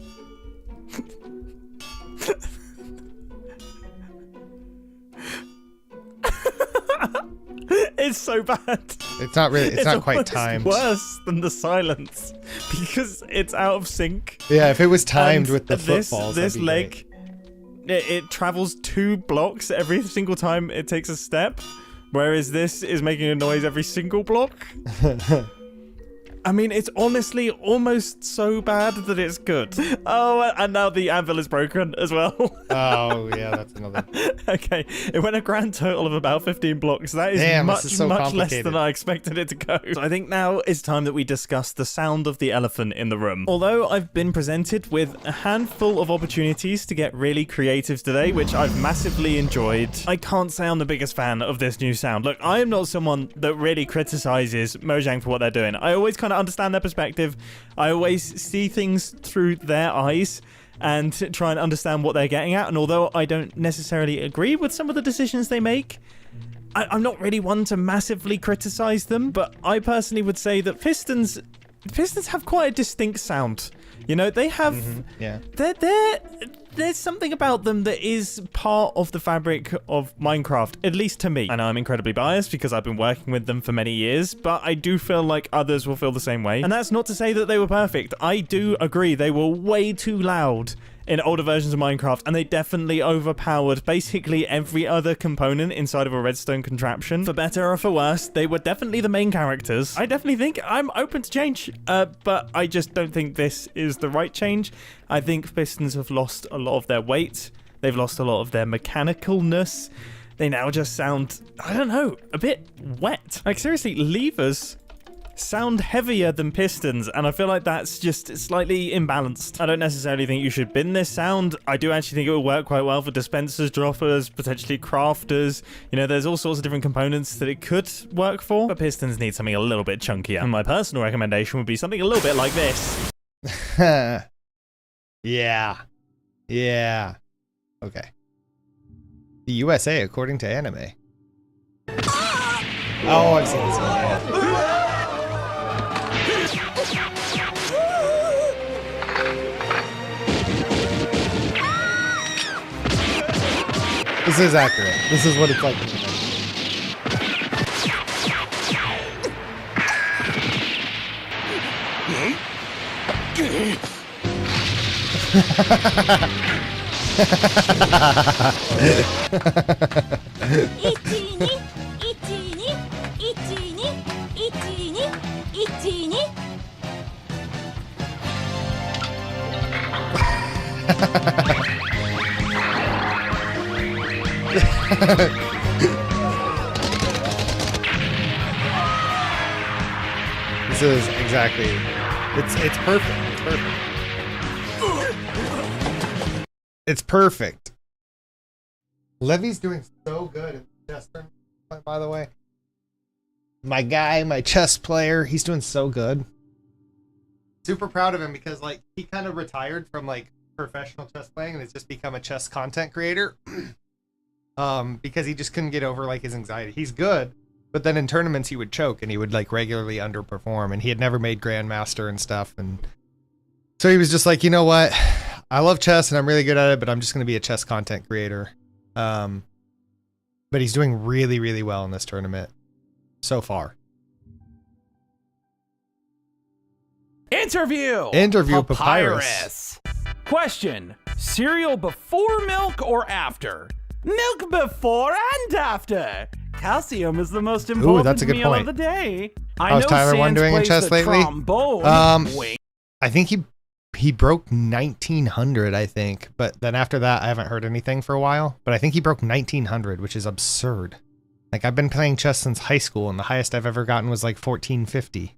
It's so bad. It's not really. It's not quite timed. Worse than the silence because it's out of sync. Yeah, if it was timed with the footballs, this leg, it travels 2 blocks every single time it takes a step, whereas this is making a noise every single block. I mean, it's honestly almost so bad that it's good. Oh, and now the anvil is broken as well. Oh, yeah, that's another. Okay, it went a grand total of about 15 blocks. That is much less than I expected it to go. So I think now it's time that we discuss the sound of the elephant in the room. Although I've been presented with a handful of opportunities to get really creative today, which I've massively enjoyed, I can't say I'm the biggest fan of this new sound. Look, I am not someone that really criticizes Mojang for what they're doing. I always kind of understand their perspective. I always see things through their eyes and try and understand what they're getting at. And although I don't necessarily agree with some of the decisions they make, I'm not really one to massively criticize them. But I personally would say that Pistons have quite a distinct sound. You know, they have... Yeah. There's something about them that is part of the fabric of Minecraft, at least to me. And I'm incredibly biased because I've been working with them for many years, but I do feel like others will feel the same way. And that's not to say that they were perfect. I do agree they were way too loud in older versions of Minecraft, and they definitely overpowered basically every other component inside of a redstone contraption. For better or for worse, they were definitely the main characters. I definitely think I'm open to change, but I just don't think this is the right change. I think Pistons have lost a lot of their weight. They've lost a lot of their mechanicalness. They now just sound, I don't know, a bit wet. Like seriously, levers sound heavier than pistons, and I feel like that's just slightly imbalanced. I don't necessarily think you should bin this sound. I do actually think it will work quite well for dispensers, droppers, potentially crafters. You know, there's all sorts of different components that it could work for, but pistons need something a little bit chunkier. And my personal recommendation would be something a little bit like this. Yeah. Okay. The USA according to anime. Oh, I've seen this one, yeah. This is accurate. This is what it's like. This is exactly, it's perfect. perfect. It's perfect. Levy's doing so good at the chess tournament, by the way. My guy, my chess player, he's doing so good. Super proud of him because like he kind of retired from like professional chess playing and has just become a chess content creator. Because he just couldn't get over like his anxiety. He's good, but then in tournaments he would choke and he would like regularly underperform, and he had never made grandmaster and stuff, and so he was just like, you know what, I love chess and I'm really good at it, but I'm just going to be a chess content creator. But he's doing really, really well in this tournament so far. Interview Papyrus. Question: cereal before milk or after? Milk before and after. Calcium is the most important that's a good meal point. of the day. How's Tyler One doing in chess lately? Wait. I think he broke 1900, I think, but then after that I haven't heard anything for a while. But I think he broke 1900, which is absurd. Like, I've been playing chess since high school, and the highest I've ever gotten was like 1450.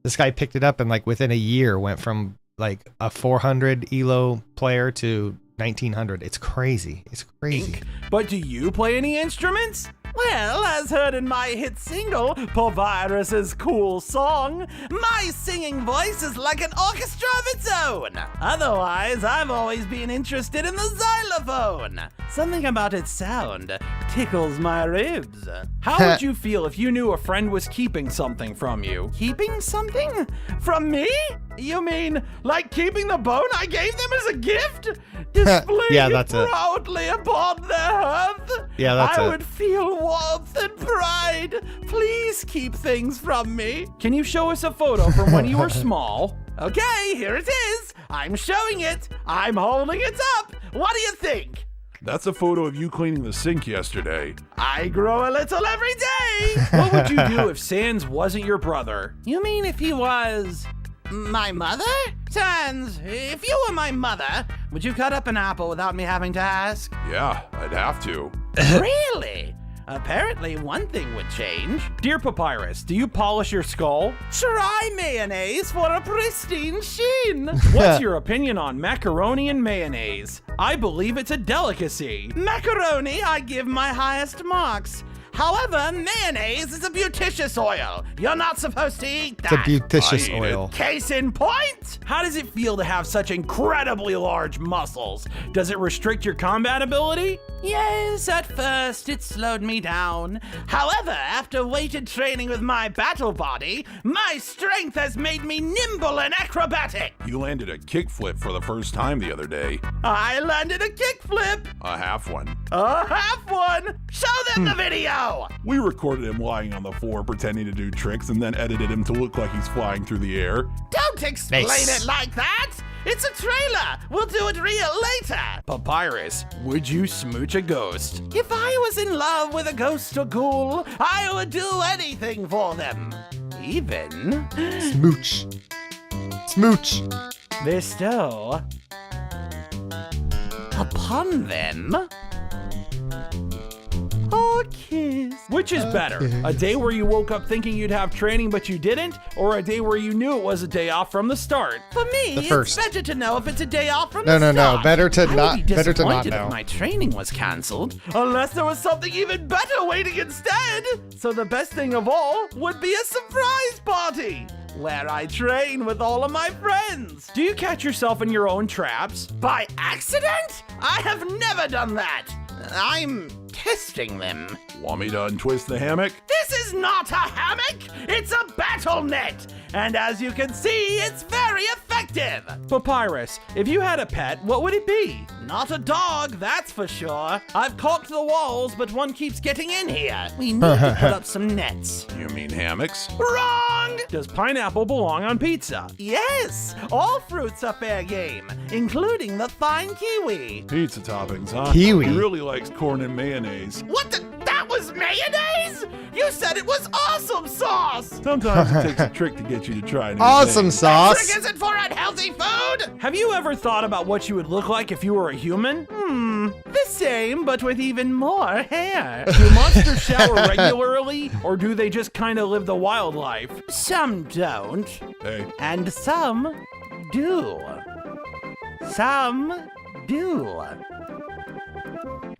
This guy picked it up and like within a year went from like a 400 ELO player to 1900. It's crazy. It's crazy. But do you play any instruments? Well, as heard in my hit single, Papyrus's cool song, my singing voice is like an orchestra of its own. Otherwise, I've always been interested in the xylophone. Something about its sound tickles my ribs. How would you feel if you knew a friend was keeping something from you? Keeping something? From me? You mean, like keeping the bone I gave them as a gift? Displaying it proudly upon their hearth? Yeah, that's I it. would feel warmth and pride. Please keep things from me. Can you show us a photo from when you were small? Okay, here it is. I'm showing it. I'm holding it up. What do you think? That's a photo of you cleaning the sink yesterday. I grow a little every day. What would you do if Sans wasn't your brother? You mean if he was my mother? Sans, if you were my mother, would you cut up an apple without me having to ask? Yeah, I'd have to. Really? Apparently, one thing would change. Dear Papyrus, do you polish your skull? Try mayonnaise for a pristine sheen. What's your opinion on macaroni and mayonnaise? I believe it's a delicacy. Macaroni, I give my highest marks. However, mayonnaise is a beauticious oil. You're not supposed to eat that. It's a beauticious oil. Case in point, how does it feel to have such incredibly large muscles? Does it restrict your combat ability? Yes, at first it slowed me down. However, after weighted training with my battle body, my strength has made me nimble and acrobatic. You landed a kickflip for the first time the other day. I landed a kickflip. A half one. A half one. Show them the video. We recorded him lying on the floor pretending to do tricks and then edited him to look like he's flying through the air. Don't explain it like that. It's a trailer. We'll do it real later. Papyrus, would you smooch a ghost? If I was in love with a ghost or ghoul, I would do anything for them. Even smooch. Smooch. Bestow upon them a kiss. Which is better? A day where you woke up thinking you'd have training but you didn't, or a day where you knew it was a day off from the start? For me, it's better to know if it's a day off from the start. No. Better to I not. would be Better to not disappointed know. if my training was cancelled, unless there was something even better waiting instead. So the best thing of all would be a surprise party, where I train with all of my friends. Do you catch yourself in your own traps? By accident? I have never done that. I'm testing them. Want me to untwist the hammock? This is not a hammock, it's a battle net. And as you can see, it's very effective. Papyrus, if you had a pet, what would it be? Not a dog, that's for sure. I've caulked the walls, but one keeps getting in here. We need to put up some nets. You mean hammocks? Wrong! Does pineapple belong on pizza? Yes! All fruits are fair game, including the fine kiwi. Pizza toppings, huh? Kiwi. He really likes corn and mayonnaise. What the? That was mayonnaise? You said it was awesome sauce! Sometimes it takes a trick to get you to try new Awesome things. sauce. Trick isn't for unhealthy food! Have you ever thought about what you would look like if you were a human? The same, but with even more hair. Do monsters shower regularly, or do they just kind of live the wild life? Some don't. Hey. And some do. Some do.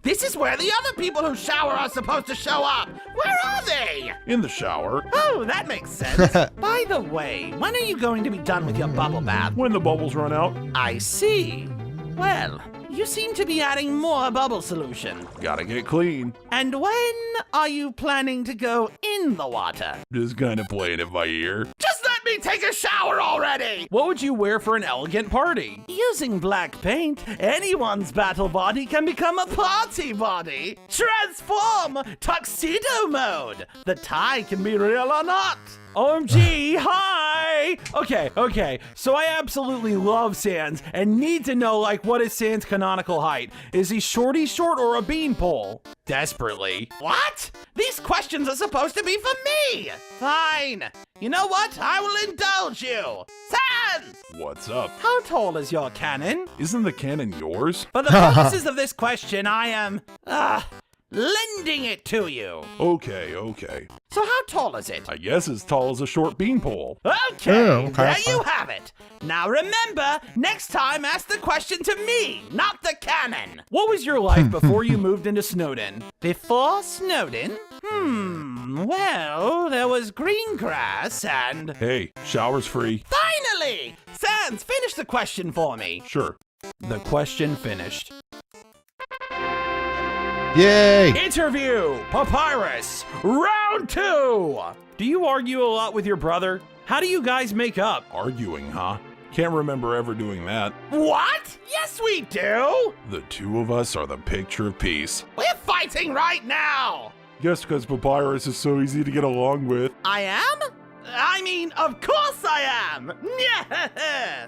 This is where the other people who shower are supposed to show up. Where are they? In the shower. Oh, that makes sense. By the way, when are you going to be done with your bubble bath? When the bubbles run out. I see. Well, you seem to be adding more bubble solution. Gotta get clean. And when are you planning to go in the water? Just kind of playing it by ear. Just let me take a shower already! What would you wear for an elegant party? Using black paint, anyone's battle body can become a party body. Transform! Tuxedo mode! The tie can be real or not. OMG, hi! Okay, so I absolutely love Sans and need to know, like, what is Sans' canonical height? Is he shorty short or a beanpole? Desperately. What? These questions are supposed to be for me! Fine. You know what? I will indulge you. Sans! What's up? How tall is your cannon? Isn't the cannon yours? For the purposes of this question, I am, lending it to you. Okay. So how tall is it? I guess as tall as a short beanpole. Okay, there you have it. Now remember, next time ask the question to me, not the cannon. What was your life before you moved into Snowden? Before Snowden? Well, there was green grass and... Hey, shower's free. Finally! Sans, finish the question for me. Sure. The question finished. Yay! Interview! Papyrus! Round 2! Do you argue a lot with your brother? How do you guys make up? Arguing, huh? Can't remember ever doing that. What? Yes, we do! The two of us are the picture of peace. We're fighting right now! Guess because Papyrus is so easy to get along with. I am? I mean, of course I am!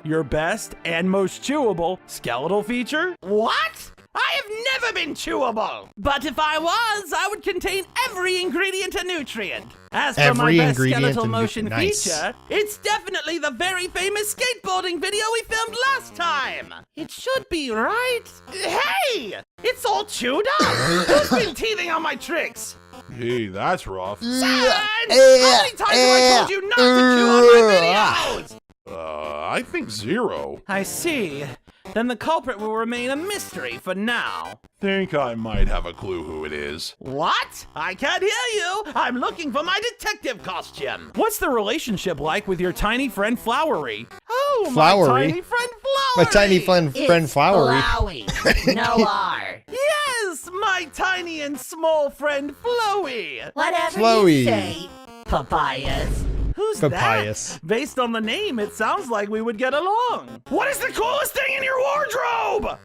Your best and most chewable skeletal feature? What? I have never been chewable! But if I was, I would contain every ingredient and nutrient. As for my best skeletal motion feature, it's definitely the very famous skateboarding video we filmed last time. It should be, right? Hey! It's all chewed up! Who's been teething on my tricks? Hey, that's rough. Sans! How many times have I told you not to chew on my videos? I think 0. I see. Then the culprit will remain a mystery for now. Think I might have a clue who it is. What? I can't hear you. I'm looking for my detective costume. What's the relationship like with your tiny friend Flowery? Oh, Flowery? my tiny friend Flowery. My tiny friend Flowery. Flowey. No R. Yes, my tiny and small friend Flowey. Whatever Flowy. you say, Papyrus. Who's Papyrus. that? Based on the name, it sounds like we would get along. What is the coolest thing in your wardrobe?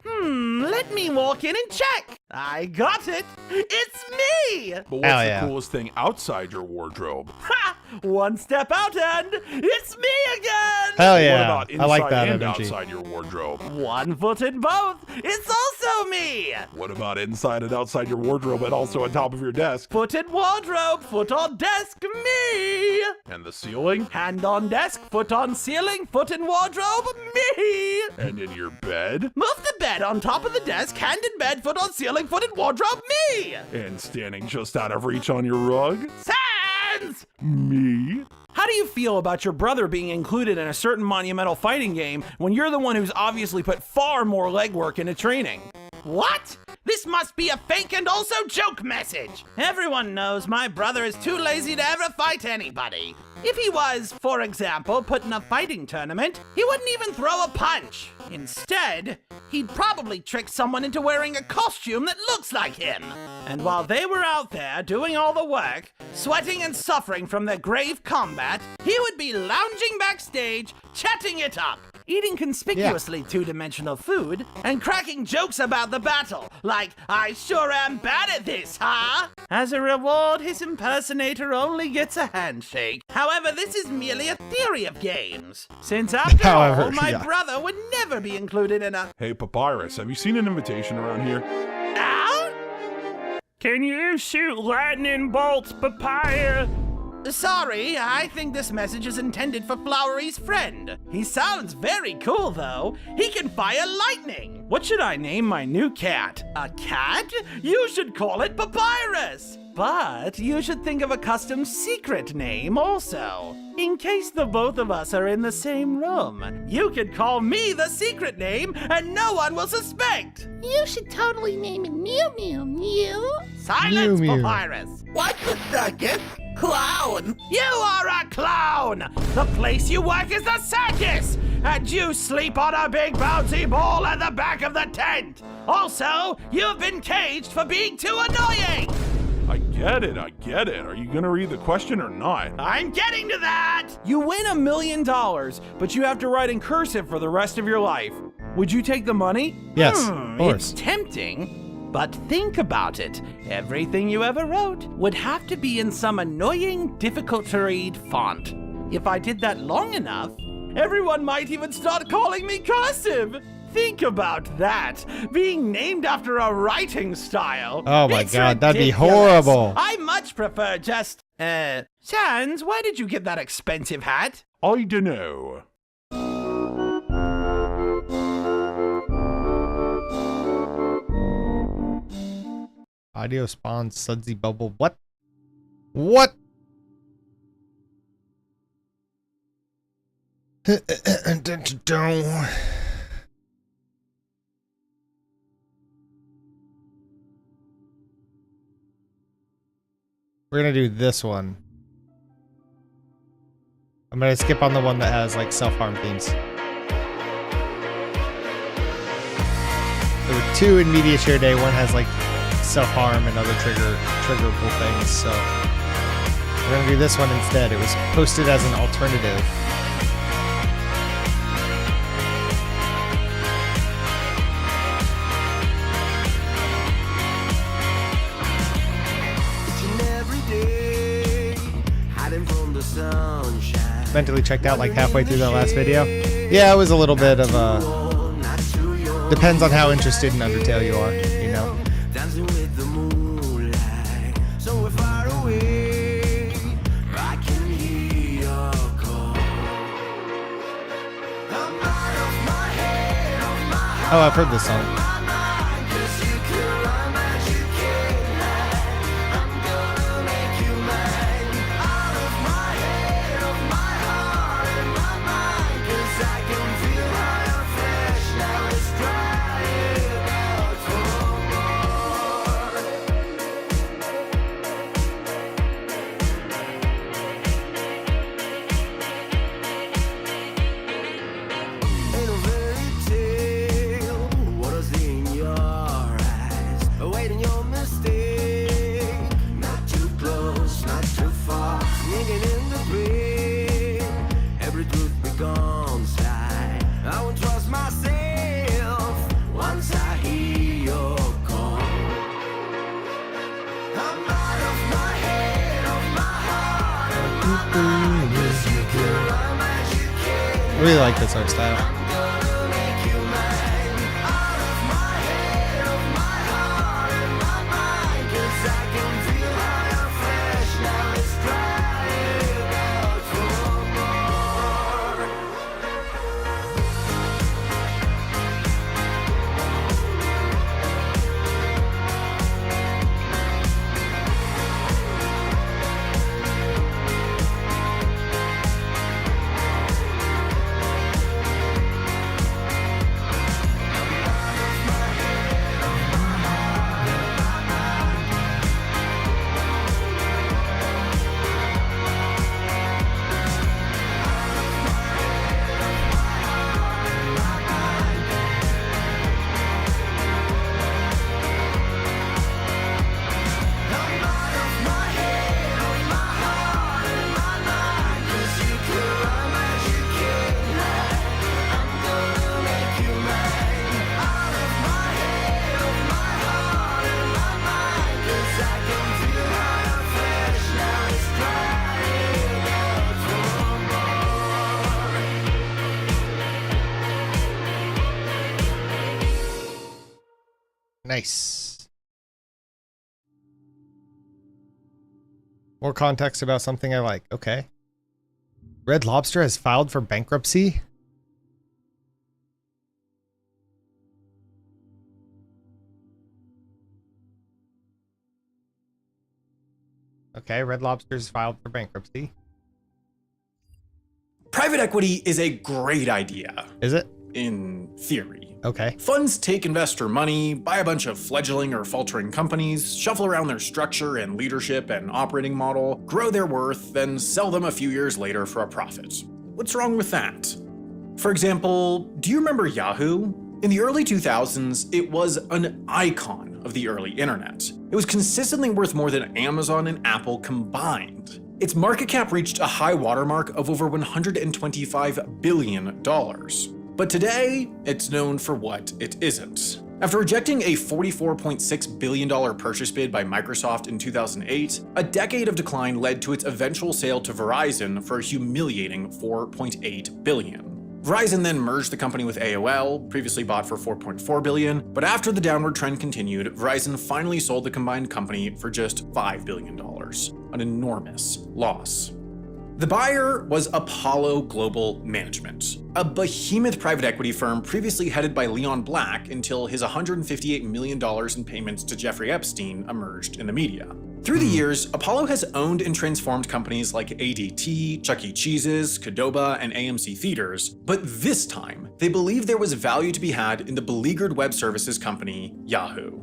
Let me walk in and check. I got it. It's me. But what's the coolest thing outside your wardrobe? Ha! One step out and it's me again. Hell yeah. What about inside I like that and energy. outside your wardrobe? 1 foot in both. It's also me. What about inside and outside your wardrobe and also on top of your desk? Foot in wardrobe, foot on desk, me. And the ceiling? Hand on desk, foot on ceiling, foot in wardrobe, me. And in your bed? Move the bed on top of the desk, hand in bed, foot on ceiling, foot in wardrobe, me. And standing just out of reach on your rug? Sans! Me? How do you feel about your brother being included in a certain monumental fighting game when you're the one who's obviously put far more legwork into training? What? This must be a fake and also joke message. Everyone knows my brother is too lazy to ever fight anybody. If he was, for example, put in a fighting tournament, he wouldn't even throw a punch. Instead, he'd probably trick someone into wearing a costume that looks like him. And while they were out there doing all the work, sweating and suffering from their grave combat, he would be lounging backstage, chatting it up, eating conspicuously two-dimensional food, and cracking jokes about the battle, like, I sure am bad at this, huh? As a reward, his impersonator only gets a handshake. However, this is merely a theory of games, since after all, my brother would never be included in a... Hey, Papyrus, have you seen an invitation around here? Ow? Can you shoot lightning bolts, Papyrus? Sorry, I think this message is intended for Flowery's friend. He sounds very cool, though. He can fire lightning. What should I name my new cat? A cat? You should call it Papyrus. But you should think of a custom secret name also. In case the both of us are in the same room, you could call me the secret name and no one will suspect. You should totally name it Mew Mew Mew. Silence, Mew Mew. Papyrus. What the circus? Clown! You are a clown! The place you work is the circus! And you sleep on a big bouncy ball at the back of the tent! Also, you've been caged for being too annoying! I get it. Are you gonna read the question or not? I'm getting to that! You win $1 million, but you have to write in cursive for the rest of your life. Would you take the money? Yes, of course. It's tempting, but think about it. Everything you ever wrote would have to be in some annoying, difficult-to-read font. If I did that long enough, everyone might even start calling me cursive. Think about that. Being named after a writing style. Oh my It's God, that'd be ridiculous. horrible. I much prefer just, Sans, where did you get that expensive hat? I dunno. Audio spawns sudsy bubble. What? What? We're gonna do this one. I'm gonna skip on the one that has like self-harm themes. There were 2 in Media Share Day. One has like self-harm and other triggerable things. So we're gonna do this one instead. It was posted as an alternative. Mentally checked out like halfway through that last video. Yeah, it was a little bit of a... Depends on how interested in Undertale you are, you know? Dancing with the moonlight, so we're far away. I can hear your call. I'm out of my head, of my heart. Oh, I've heard this song. I really like this art style. Nice. More context about something I like. Okay. Red Lobster has filed for bankruptcy? Okay, Red Lobster's filed for bankruptcy. Private equity is a great idea. Is it? In theory. Okay. Funds take investor money, buy a bunch of fledgling or faltering companies, shuffle around their structure and leadership and operating model, grow their worth, then sell them a few years later for a profit. What's wrong with that? For example, do you remember Yahoo? In the early 2000s, it was an icon of the early internet. It was consistently worth more than Amazon and Apple combined. Its market cap reached a high watermark of over $125 billion. But today, it's known for what it isn't. After rejecting a $44.6 billion purchase bid by Microsoft in 2008, a decade of decline led to its eventual sale to Verizon for a humiliating $4.8 billion. Verizon then merged the company with AOL, previously bought for $4.4 billion, but after the downward trend continued, Verizon finally sold the combined company for just $5 billion, an enormous loss. The buyer was Apollo Global Management, a behemoth private equity firm previously headed by Leon Black until his $158 million in payments to Jeffrey Epstein emerged in the media. Through the years, Apollo has owned and transformed companies like ADT, Chuck E. Cheese's, Qdoba, and AMC Theaters, but this time, they believed there was value to be had in the beleaguered web services company, Yahoo.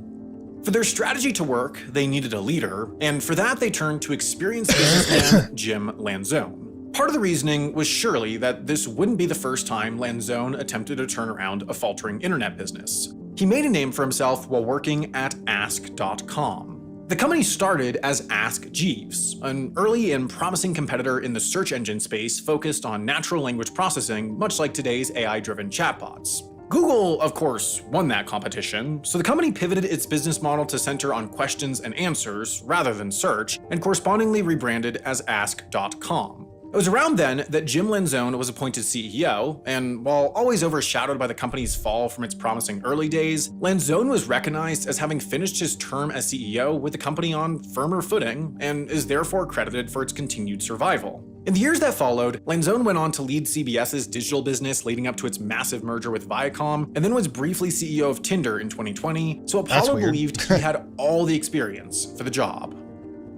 For their strategy to work, they needed a leader, and for that they turned to experienced businessman Jim Lanzone. Part of the reasoning was surely that this wouldn't be the first time Lanzone attempted to turn around a faltering internet business. He made a name for himself while working at Ask.com. The company started as Ask Jeeves, an early and promising competitor in the search engine space focused on natural language processing, much like today's AI-driven chatbots. Google, of course, won that competition, so the company pivoted its business model to center on questions and answers rather than search, and correspondingly rebranded as Ask.com. It was around then that Jim Lanzone was appointed CEO, and while always overshadowed by the company's fall from its promising early days, Lanzone was recognized as having finished his term as CEO with the company on firmer footing, and is therefore credited for its continued survival. In the years that followed, Lanzone went on to lead CBS's digital business leading up to its massive merger with Viacom, and then was briefly CEO of Tinder in 2020, so Apollo believed he had all the experience for the job.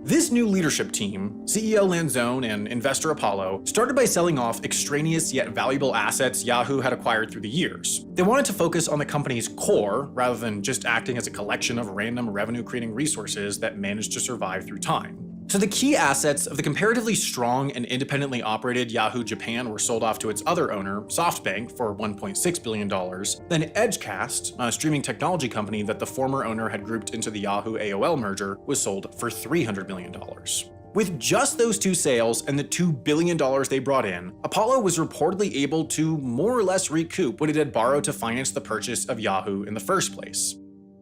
This new leadership team, CEO Lanzone and investor Apollo, started by selling off extraneous yet valuable assets Yahoo had acquired through the years. They wanted to focus on the company's core rather than just acting as a collection of random revenue-creating resources that managed to survive through time. So the key assets of the comparatively strong and independently operated Yahoo Japan were sold off to its other owner, SoftBank, for $1.6 billion. Then Edgecast, a streaming technology company that the former owner had grouped into the Yahoo AOL merger, was sold for $300 million. With just those two sales and the $2 billion they brought in, Apollo was reportedly able to more or less recoup what it had borrowed to finance the purchase of Yahoo in the first place.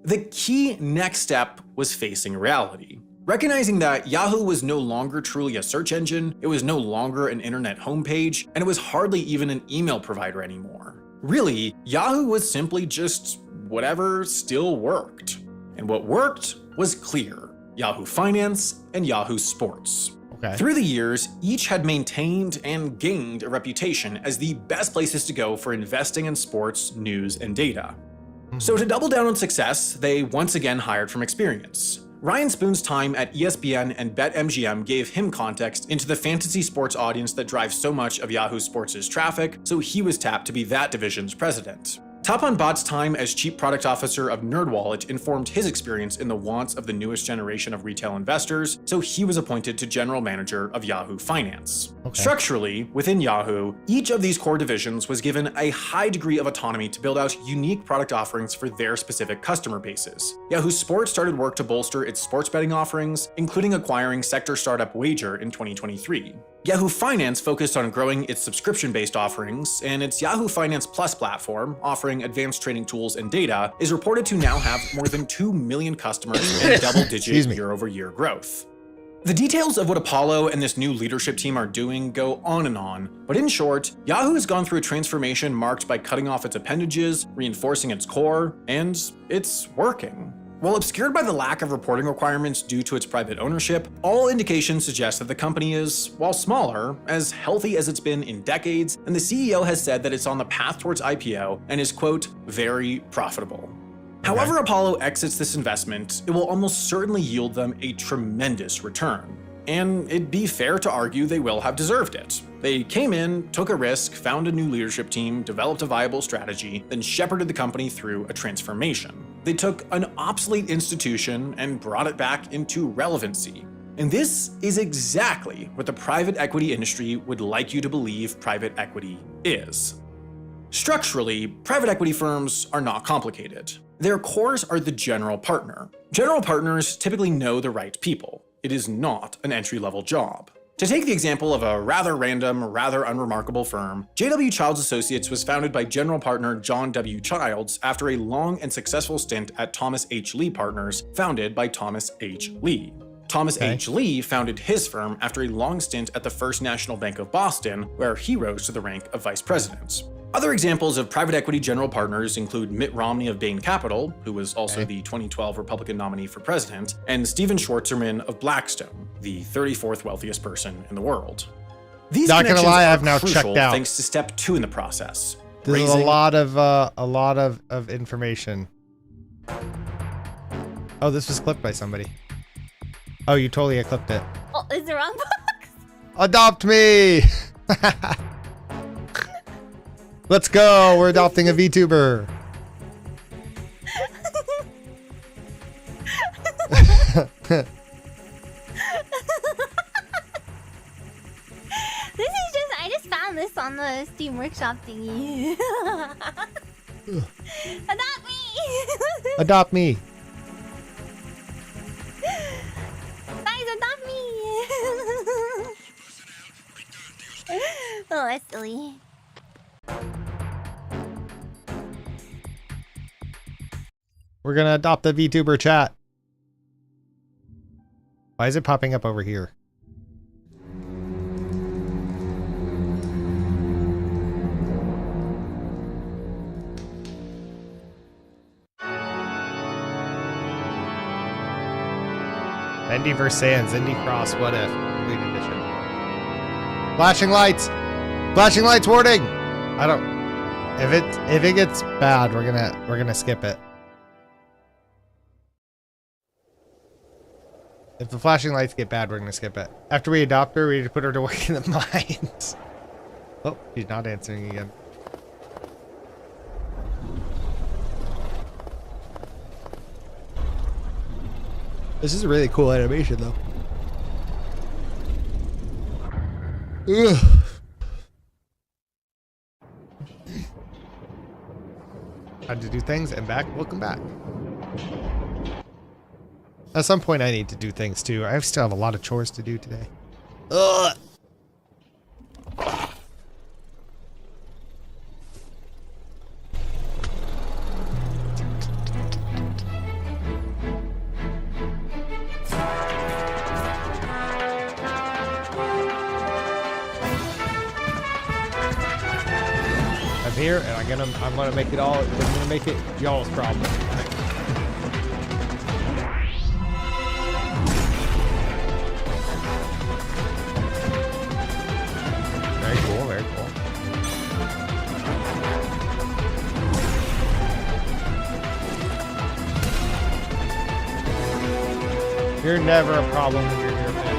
The key next step was facing reality. Recognizing that Yahoo was no longer truly a search engine, it was no longer an internet homepage, and it was hardly even an email provider anymore. Really, Yahoo was simply just whatever still worked. And what worked was clear: Yahoo Finance and Yahoo Sports. Through the years, each had maintained and gained a reputation as the best places to go for investing in sports, news, and data. So to double down on success, they once again hired from experience. Ryan Spoon's time at ESPN and BetMGM gave him context into the fantasy sports audience that drives so much of Yahoo Sports' traffic, so he was tapped to be that division's president. Tapan Bhatt's time as chief product officer of NerdWallet informed his experience in the wants of the newest generation of retail investors, so he was appointed to general manager of Yahoo Finance. Structurally, within Yahoo, each of these core divisions was given a high degree of autonomy to build out unique product offerings for their specific customer bases. Yahoo Sports started work to bolster its sports betting offerings, including acquiring sector startup Wager in 2023. Yahoo Finance focused on growing its subscription-based offerings, and its Yahoo Finance Plus platform, offering advanced trading tools and data, is reported to now have more than 2 million customers and double-digit year-over-year growth. The details of what Apollo and this new leadership team are doing go on and on, but in short, Yahoo has gone through a transformation marked by cutting off its appendages, reinforcing its core, and it's working. While obscured by the lack of reporting requirements due to its private ownership, all indications suggest that the company is, while smaller, as healthy as it's been in decades, and the CEO has said that it's on the path towards IPO and is, quote, very profitable. However Apollo exits this investment, it will almost certainly yield them a tremendous return. And it'd be fair to argue they will have deserved it. They came in, took a risk, found a new leadership team, developed a viable strategy, then shepherded the company through a transformation. They took an obsolete institution and brought it back into relevancy. And this is exactly what the private equity industry would like you to believe private equity is. Structurally, private equity firms are not complicated. Their cores are the general partner. General partners typically know the right people. It is not an entry-level job. To take the example of a rather random, rather unremarkable firm, J.W. Childs Associates was founded by general partner John W. Childs after a long and successful stint at Thomas H. Lee Partners, founded by Thomas H. Lee. Thomas H. Lee founded his firm after a long stint at the First National Bank of Boston, where he rose to the rank of vice president. Other examples of private equity general partners include Mitt Romney of Bain Capital, who was also the 2012 Republican nominee for president, and Steven Schwarzman of Blackstone, the 34th wealthiest person in the world. These Not gonna connections lie, are I've now crucial checked out. thanks to step 2 in the process. This is a lot of information. Oh, this was clipped by somebody. Oh, you totally clipped it. Oh, is the wrong box? Adopt me! Let's go! We're adopting a VTuber. This is just, I just found this on the Steam Workshop thingy. Adopt me! Adopt me. Guys, adopt me! Oh, that's silly. We're gonna adopt the VTuber chat. Why is it popping up over here? Indy vs. Sans, Indy Cross, what if? Complete edition. Flashing lights! Flashing lights warning! I don't. If it gets bad, we're gonna skip it. If the flashing lights get bad, we're gonna skip it. After we adopt her, we need to put her to work in the mines. Oh, she's not answering again. This is a really cool animation, though. Ugh. Had to do things and back. Welcome back. At some point, I need to do things too. I still have a lot of chores to do today. Ugh. I'm here, and I'm gonna make it all. I'm gonna make it y'all's problem. Very cool, very cool. You're never a problem when you're here, man.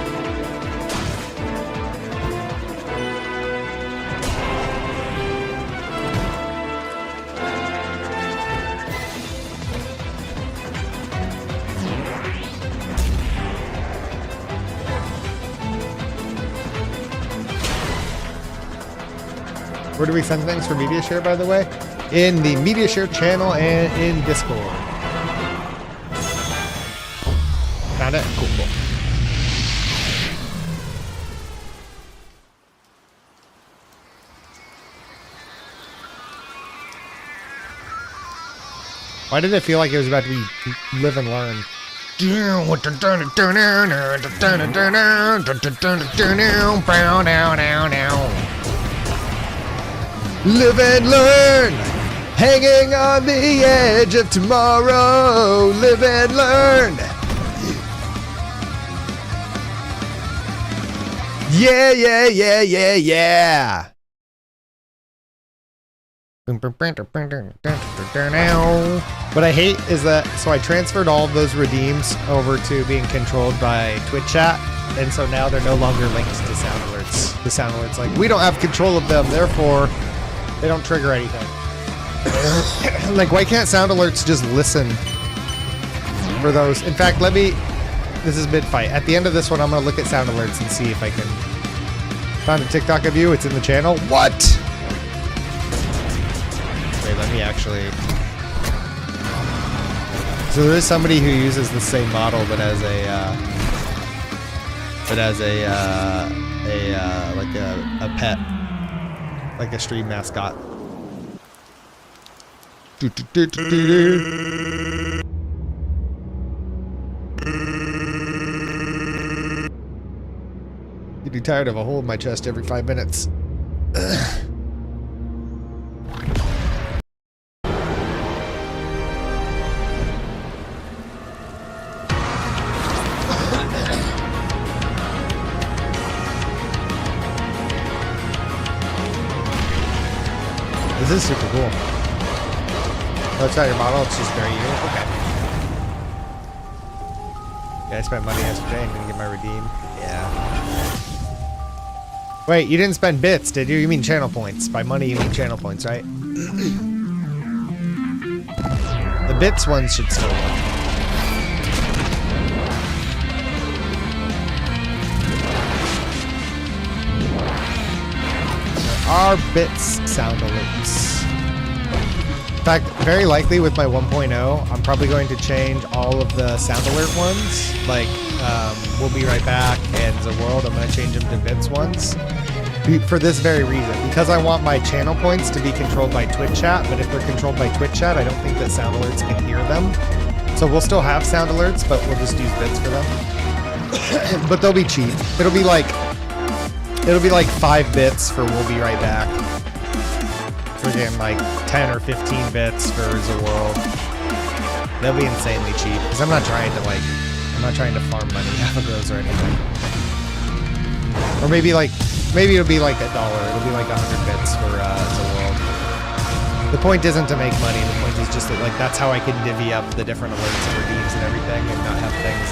Where do we send things for media share, by the way? In the media share channel and in Discord. Found it? Cool, cool. Why did it feel like it was about to be live and learn? Live and learn! Hanging on the edge of tomorrow, live and learn. Yeah, yeah, yeah, yeah, yeah. What I hate is that, so I transferred all of those redeems over to being controlled by Twitch chat, and so now they're no longer linked to sound alerts. The sound alerts, like, we don't have control of them, therefore they don't trigger anything. Like, why can't sound alerts just listen for those? In fact, this is mid-fight. At the end of this one, I'm gonna look at sound alerts and see if I can find a TikTok of you. It's in the channel. What? Wait, let me actually. So there is somebody who uses the same model, but as a pet, like a stream mascot. Getting tired of a hole in my chest every 5 minutes. This is super cool. Oh, it's not your model, it's just very unique. Okay. Yeah, I spent money yesterday and didn't get my redeem. Yeah. Wait, you didn't spend bits, did you? You mean channel points. By money, you mean channel points, right? The bits ones should still work. There are bits sound alerts. In fact, very likely with my 1.0, I'm probably going to change all of the sound alert ones, like We'll Be Right Back and The World. I'm going to change them to bits ones for this very reason, because I want my channel points to be controlled by Twitch chat, but if they're controlled by Twitch chat, I don't think that sound alerts can hear them. So we'll still have sound alerts, but we'll just use bits for them. But they'll be cheap. It'll be like 5 bits for We'll Be Right Back. Friggin' like 10 or 15 bits for The World. They'll be insanely cheap, because I'm not trying to farm money out of those or anything. Or maybe it'll be like $1. It'll be like 100 bits for The World. The point isn't to make money. The point is just that, like, that's how I can divvy up the different alerts and redeems and everything, and not have things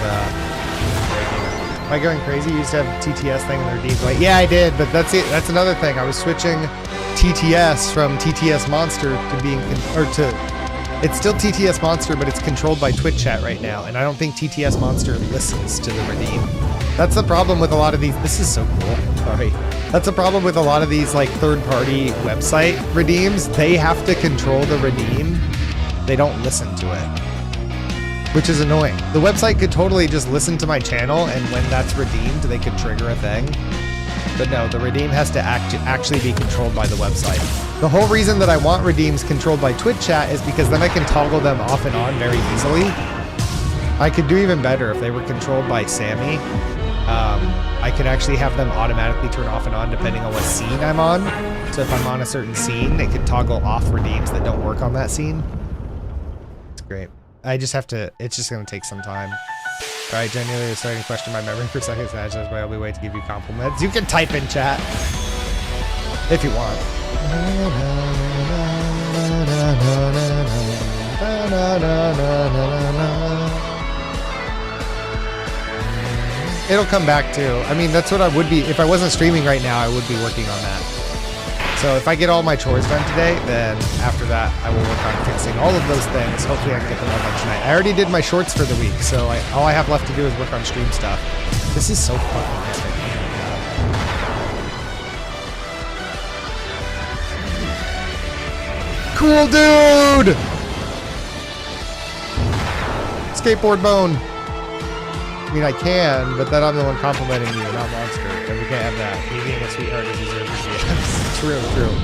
breaking. Am I going crazy? You used to have TTS thing and the redeems. Like, yeah, I did, but that's it. That's another thing. I was switching TTS from TTS Monster to being, it's still TTS Monster, but it's controlled by Twitch chat right now, and I don't think TTS Monster listens to the redeem. That's the problem with a lot of these. This is so cool. Sorry. That's the problem with a lot of these like third-party website redeems. They have to control the redeem. They don't listen to it, which is annoying. The website could totally just listen to my channel, and when that's redeemed, they could trigger a thing. But no, the redeem has to actually be controlled by the website. The whole reason that I want redeems controlled by Twitch chat is because then I can toggle them off and on very easily. I could do even better if they were controlled by Sammy. I could actually have them automatically turn off and on depending on what scene I'm on. So if I'm on a certain scene, it could toggle off redeems that don't work on that scene. It's great. I just have to, it's just gonna take some time. All right, genuinely starting to question my memory for seconds. That's my only way to give you compliments. You can type in chat if you want. It'll come back too. I mean, that's what I would be, if I wasn't streaming right now, I would be working on that. So if I get all my chores done today, then after that, I will work on fixing all of those things. Hopefully I can get them all done tonight. I already did my shorts for the week, so all I have left to do is work on stream stuff. This is so fucking epic. Cool dude! Skateboard bone. I mean, I can, but then I'm the one complimenting you, not Monster. And we can't have that. Me being a sweetheart is deserved to be. True, true.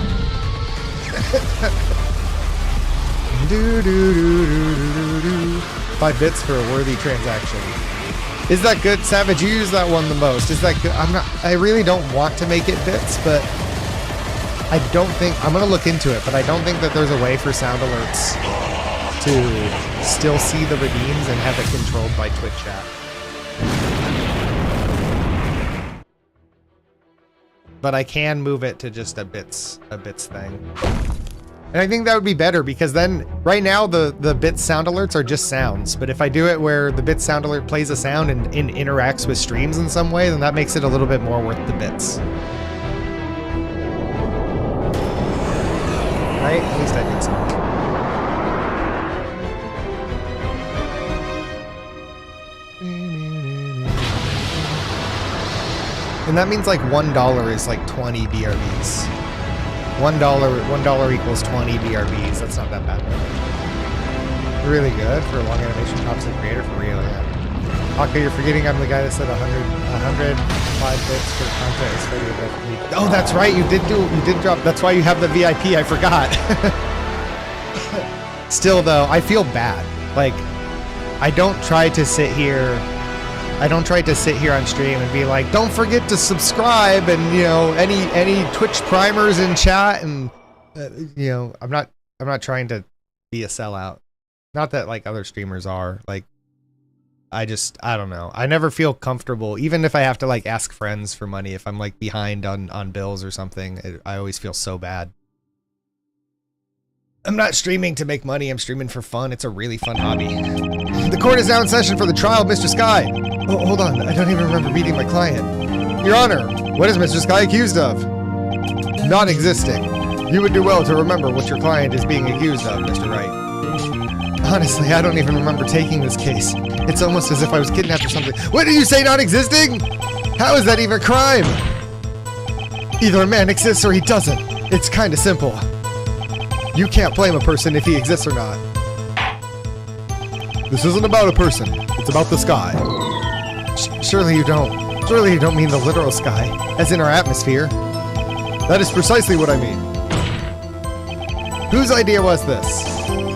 Do, do, do, do, do, do. 5 bits for a worthy transaction. Is that good? Savage, you use that one the most. Is that good? I really don't want to make it bits, but I don't think, I'm going to look into it, but I don't think that there's a way for sound alerts to still see the redeems and have it controlled by Twitch chat. But I can move it to just a bits thing. And I think that would be better because then right now the bits sound alerts are just sounds. But if I do it where the bits sound alert plays a sound and interacts with streams in some way, then that makes it a little bit more worth the bits. Right? At least I think so. And that means like $1 is like 20 BRBs. $1 equals 20 BRBs. That's not that bad. Really good for a long animation. Tops the creator for real, yeah. Haka, you're forgetting I'm the guy that said 105 bits for content is for your. Oh, that's right. You did drop. That's why you have the VIP. I forgot. Still though, I feel bad. Like, I don't try to sit here on stream and be like, don't forget to subscribe and, you know, any Twitch primers in chat and, you know, I'm not trying to be a sellout. Not that like other streamers are. Like, I don't know. I never feel comfortable, even if I have to like ask friends for money, if I'm like behind on bills or something, I always feel so bad. I'm not streaming to make money, I'm streaming for fun. It's a really fun hobby. The court is now in session for the trial of Mr. Sky. Oh, hold on, I don't even remember meeting my client. Your Honor, what is Mr. Sky accused of? Not existing. You would do well to remember what your client is being accused of, Mr. Wright. Honestly, I don't even remember taking this case. It's almost as if I was kidnapped or something. What did you say, not existing? How is that even a crime? Either a man exists or he doesn't. It's kinda simple. You can't blame a person if he exists or not. This isn't about a person. It's about the sky. Surely you don't. Surely you don't mean the literal sky, as in our atmosphere. That is precisely what I mean. Whose idea was this?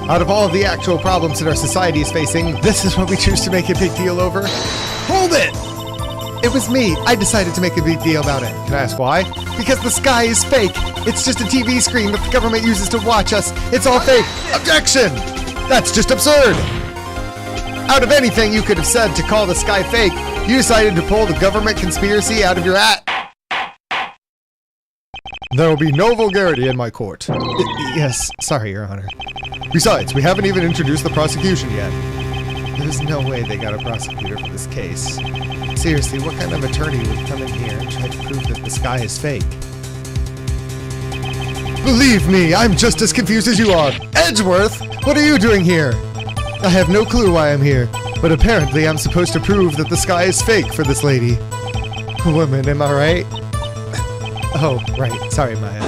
Out of all of the actual problems that our society is facing, this is what we choose to make a big deal over? Hold it! It was me. I decided to make a big deal about it. Can I ask why? Because the sky is fake. It's just a TV screen that the government uses to watch us. It's all fake. Objection! That's just absurd. Out of anything you could have said to call the sky fake, you decided to pull the government conspiracy out of your hat. There will be no vulgarity in my court. Yes, sorry, Your Honor. Besides, we haven't even introduced the prosecution yet. There's no way they got a prosecutor for this case. Seriously, what kind of attorney would come in here and try to prove that the sky is fake? Believe me, I'm just as confused as you are. Edgeworth, what are you doing here? I have no clue why I'm here, but apparently I'm supposed to prove that the sky is fake for this lady. Woman, am I right? Oh, right. Sorry, Maya.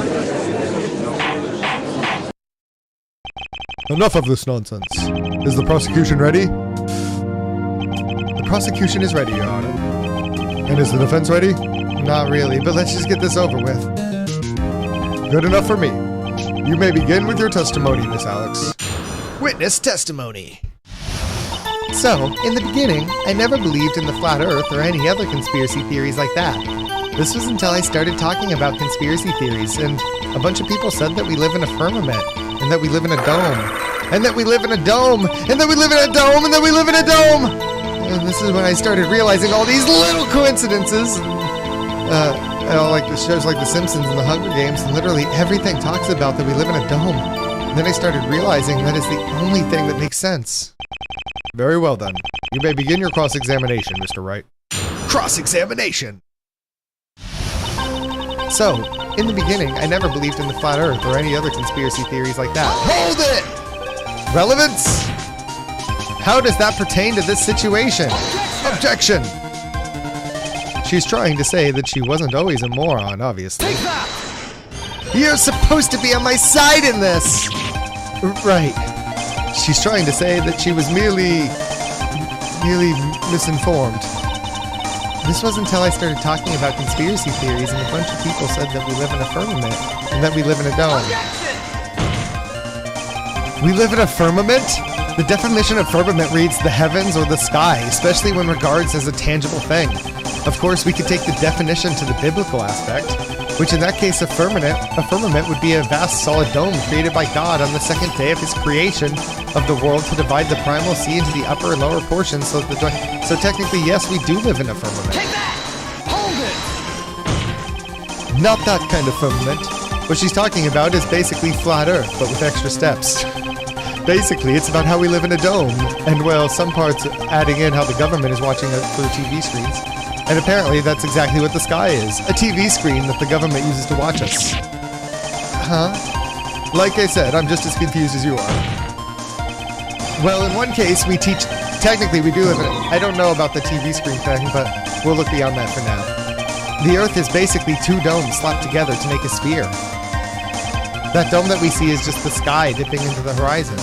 Enough of this nonsense. Is the prosecution ready? The prosecution is ready, Your Honor. And is the defense ready? Not really, but let's just get this over with. Good enough for me. You may begin with your testimony, Miss Alex. Witness testimony. So, in the beginning, I never believed in the flat earth or any other conspiracy theories like that. This was until I started talking about conspiracy theories, and a bunch of people said that we live in a firmament, and that we live in a dome, and that we live in a dome, and that we live in a dome, and that we live in a dome! And this is when I started realizing all these little coincidences. Like the shows like The Simpsons and The Hunger Games, and literally everything talks about that we live in a dome. And then I started realizing that is the only thing that makes sense. Very well then. You may begin your cross-examination, Mr. Wright. Cross-examination! So, in the beginning, I never believed in the flat earth or any other conspiracy theories like that. Hold it! Relevance? How does that pertain to this situation? Objection! She's trying to say that she wasn't always a moron, obviously. Take that! You're supposed to be on my side in this! Right. She's trying to say that she was merely misinformed. This was until I started talking about conspiracy theories and a bunch of people said that we live in a firmament and that we live in a dome. We live in a firmament? The definition of firmament reads the heavens or the sky, especially when regards as a tangible thing. Of course, we could take the definition to the biblical aspect. which in that case a firmament would be a vast solid dome created by God on the second day of his creation of the world to divide the primal sea into the upper and lower portions. So technically, yes, we do live in a firmament. Take that! Hold it! Not that kind of firmament. What she's talking about is basically flat Earth, but with extra steps. Basically, it's about how we live in a dome, and well, some parts adding in how the government is watching us through TV screens. And apparently that's exactly what the sky is. A TV screen that the government uses to watch us. Huh? Like I said, I'm just as confused as you are. Well, in one case, we teach... Technically, we do live in it. I don't know about the TV screen thing, but we'll look beyond that for now. The Earth is basically two domes slapped together to make a sphere. That dome that we see is just the sky dipping into the horizon.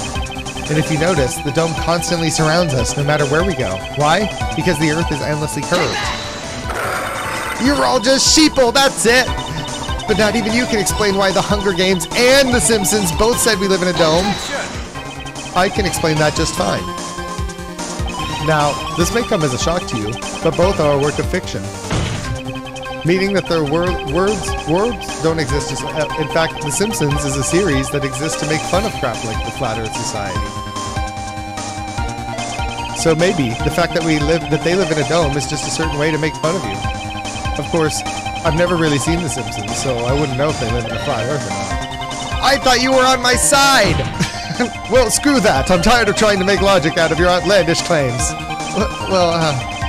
And if you notice, the dome constantly surrounds us no matter where we go. Why? Because the Earth is endlessly curved. You're all just sheeple, that's it! But not even you can explain why the Hunger Games and The Simpsons both said we live in a dome. I can explain that just fine. Now, this may come as a shock to you, but both are a work of fiction. Meaning that their words don't exist. In fact, The Simpsons is a series that exists to make fun of crap like the Flat Earth Society. So maybe the fact that they live in a dome is just a certain way to make fun of you. Of course, I've never really seen The Simpsons, so I wouldn't know if they live in a flat Earth or not. I thought you were on my side! Well, screw that. I'm tired of trying to make logic out of your outlandish claims.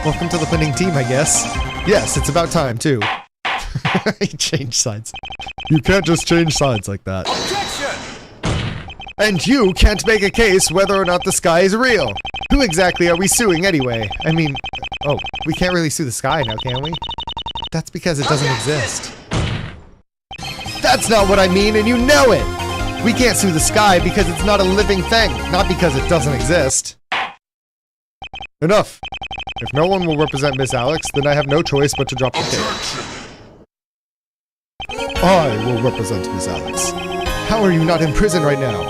Welcome to the winning team, I guess. Yes, it's about time, too. He changed sides. You can't just change sides like that. Objection! And you can't make a case whether or not the sky is real. Who exactly are we suing anyway? I mean, oh, we can't really sue the sky now, can we? That's because it doesn't exist. That's not what I mean, and you know it! We can't sue the sky because it's not a living thing, not because it doesn't exist. Enough. If no one will represent Miss Alex, then I have no choice but to drop the case. I will represent Miss Alex. How are you not in prison right now?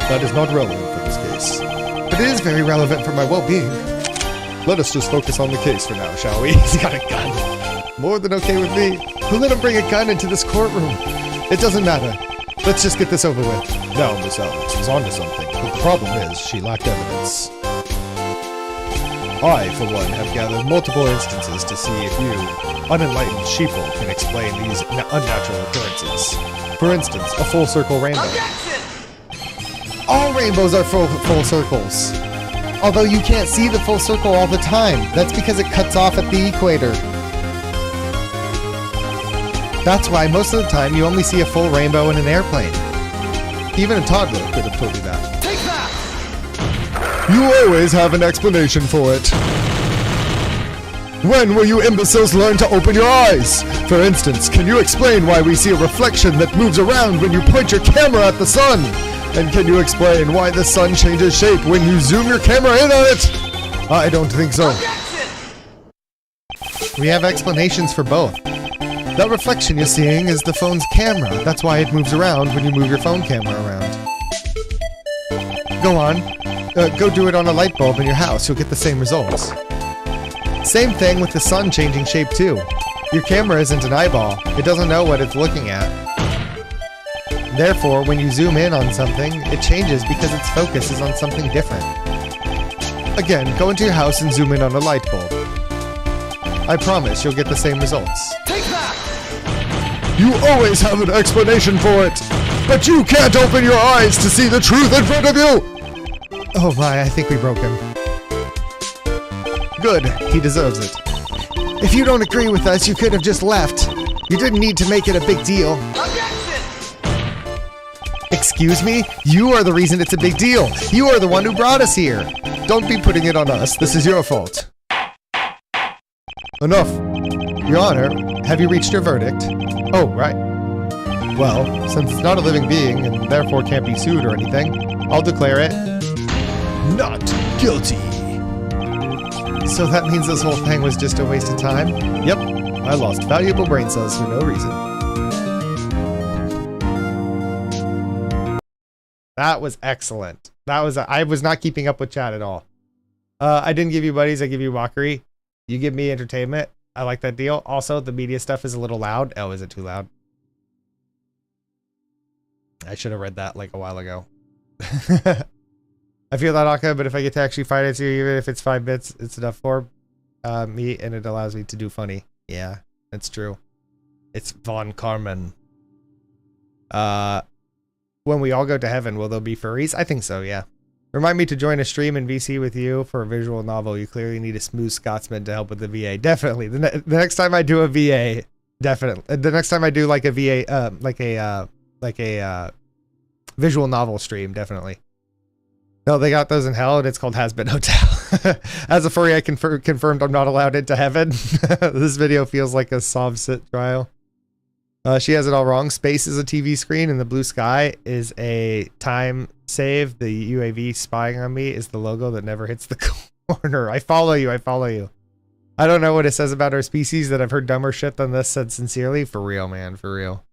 That is not relevant for this case. But it is very relevant for my well-being. Let us just focus on the case for now, shall we? He's got a gun. More than okay with me. Who let him bring a gun into this courtroom? It doesn't matter. Let's just get this over with. Now, Miss Alex was onto something, but the problem is she lacked evidence. I, for one, have gathered multiple instances to see if you, unenlightened sheeple, can explain these unnatural occurrences. For instance, a full circle rainbow. Objection! All rainbows are full circles. Although you can't see the full circle all the time. That's because it cuts off at the equator. That's why most of the time you only see a full rainbow in an airplane. Even a toddler could have told you that. Take that! You always have an explanation for it. When will you imbeciles learn to open your eyes? For instance, can you explain why we see a reflection that moves around when you point your camera at the sun? And can you explain why the sun changes shape when you zoom your camera in on it? I don't think so. We have explanations for both. That reflection you're seeing is the phone's camera. That's why it moves around when you move your phone camera around. Go on. Go do it on a light bulb in your house. You'll get the same results. Same thing with the sun changing shape too. Your camera isn't an eyeball. It doesn't know what it's looking at. Therefore, when you zoom in on something, it changes because its focus is on something different. Again, go into your house and zoom in on a light bulb. I promise you'll get the same results. Take that! You always have an explanation for it, but you can't open your eyes to see the truth in front of you! Oh my, I think we broke him. Good, he deserves it. If you don't agree with us, you could have just left. You didn't need to make it a big deal. Objection! Excuse me? You are the reason it's a big deal. You are the one who brought us here. Don't be putting it on us. This is your fault. Enough. Your Honor, have you reached your verdict? Oh, right. Well, since it's not a living being and therefore can't be sued or anything, I'll declare it not guilty. So that means this whole thing was just a waste of time? Yep, I lost valuable brain cells for no reason. That was excellent. I was not keeping up with chat at all. I didn't give you buddies, I give you mockery. You give me entertainment. I like that deal. Also, the media stuff is a little loud. Oh, is it too loud? I should have read that like a while ago. I feel that, Akka, but if I get to actually finance you, even if it's 5 bits, it's enough for me, and it allows me to do funny. Yeah, that's true. It's Von Carmen. When we all go to heaven, will there be furries? I think so, yeah. Remind me to join a stream in VC with you for a visual novel. You clearly need a smooth Scotsman to help with the VA. Definitely. The next time I do a VA, definitely. The next time I do like a VA, like a visual novel stream, definitely. No, they got those in hell, and it's called Has Been Hotel. As a furry, I confirmed I'm not allowed into heaven. This video feels like a sob sit trial. She has it all wrong. Space is a TV screen, and the blue sky is a time save. The UAV spying on me is the logo that never hits the corner. I follow you. I follow you. I don't know what it says about our species that I've heard dumber shit than this said sincerely. For real, man. For real.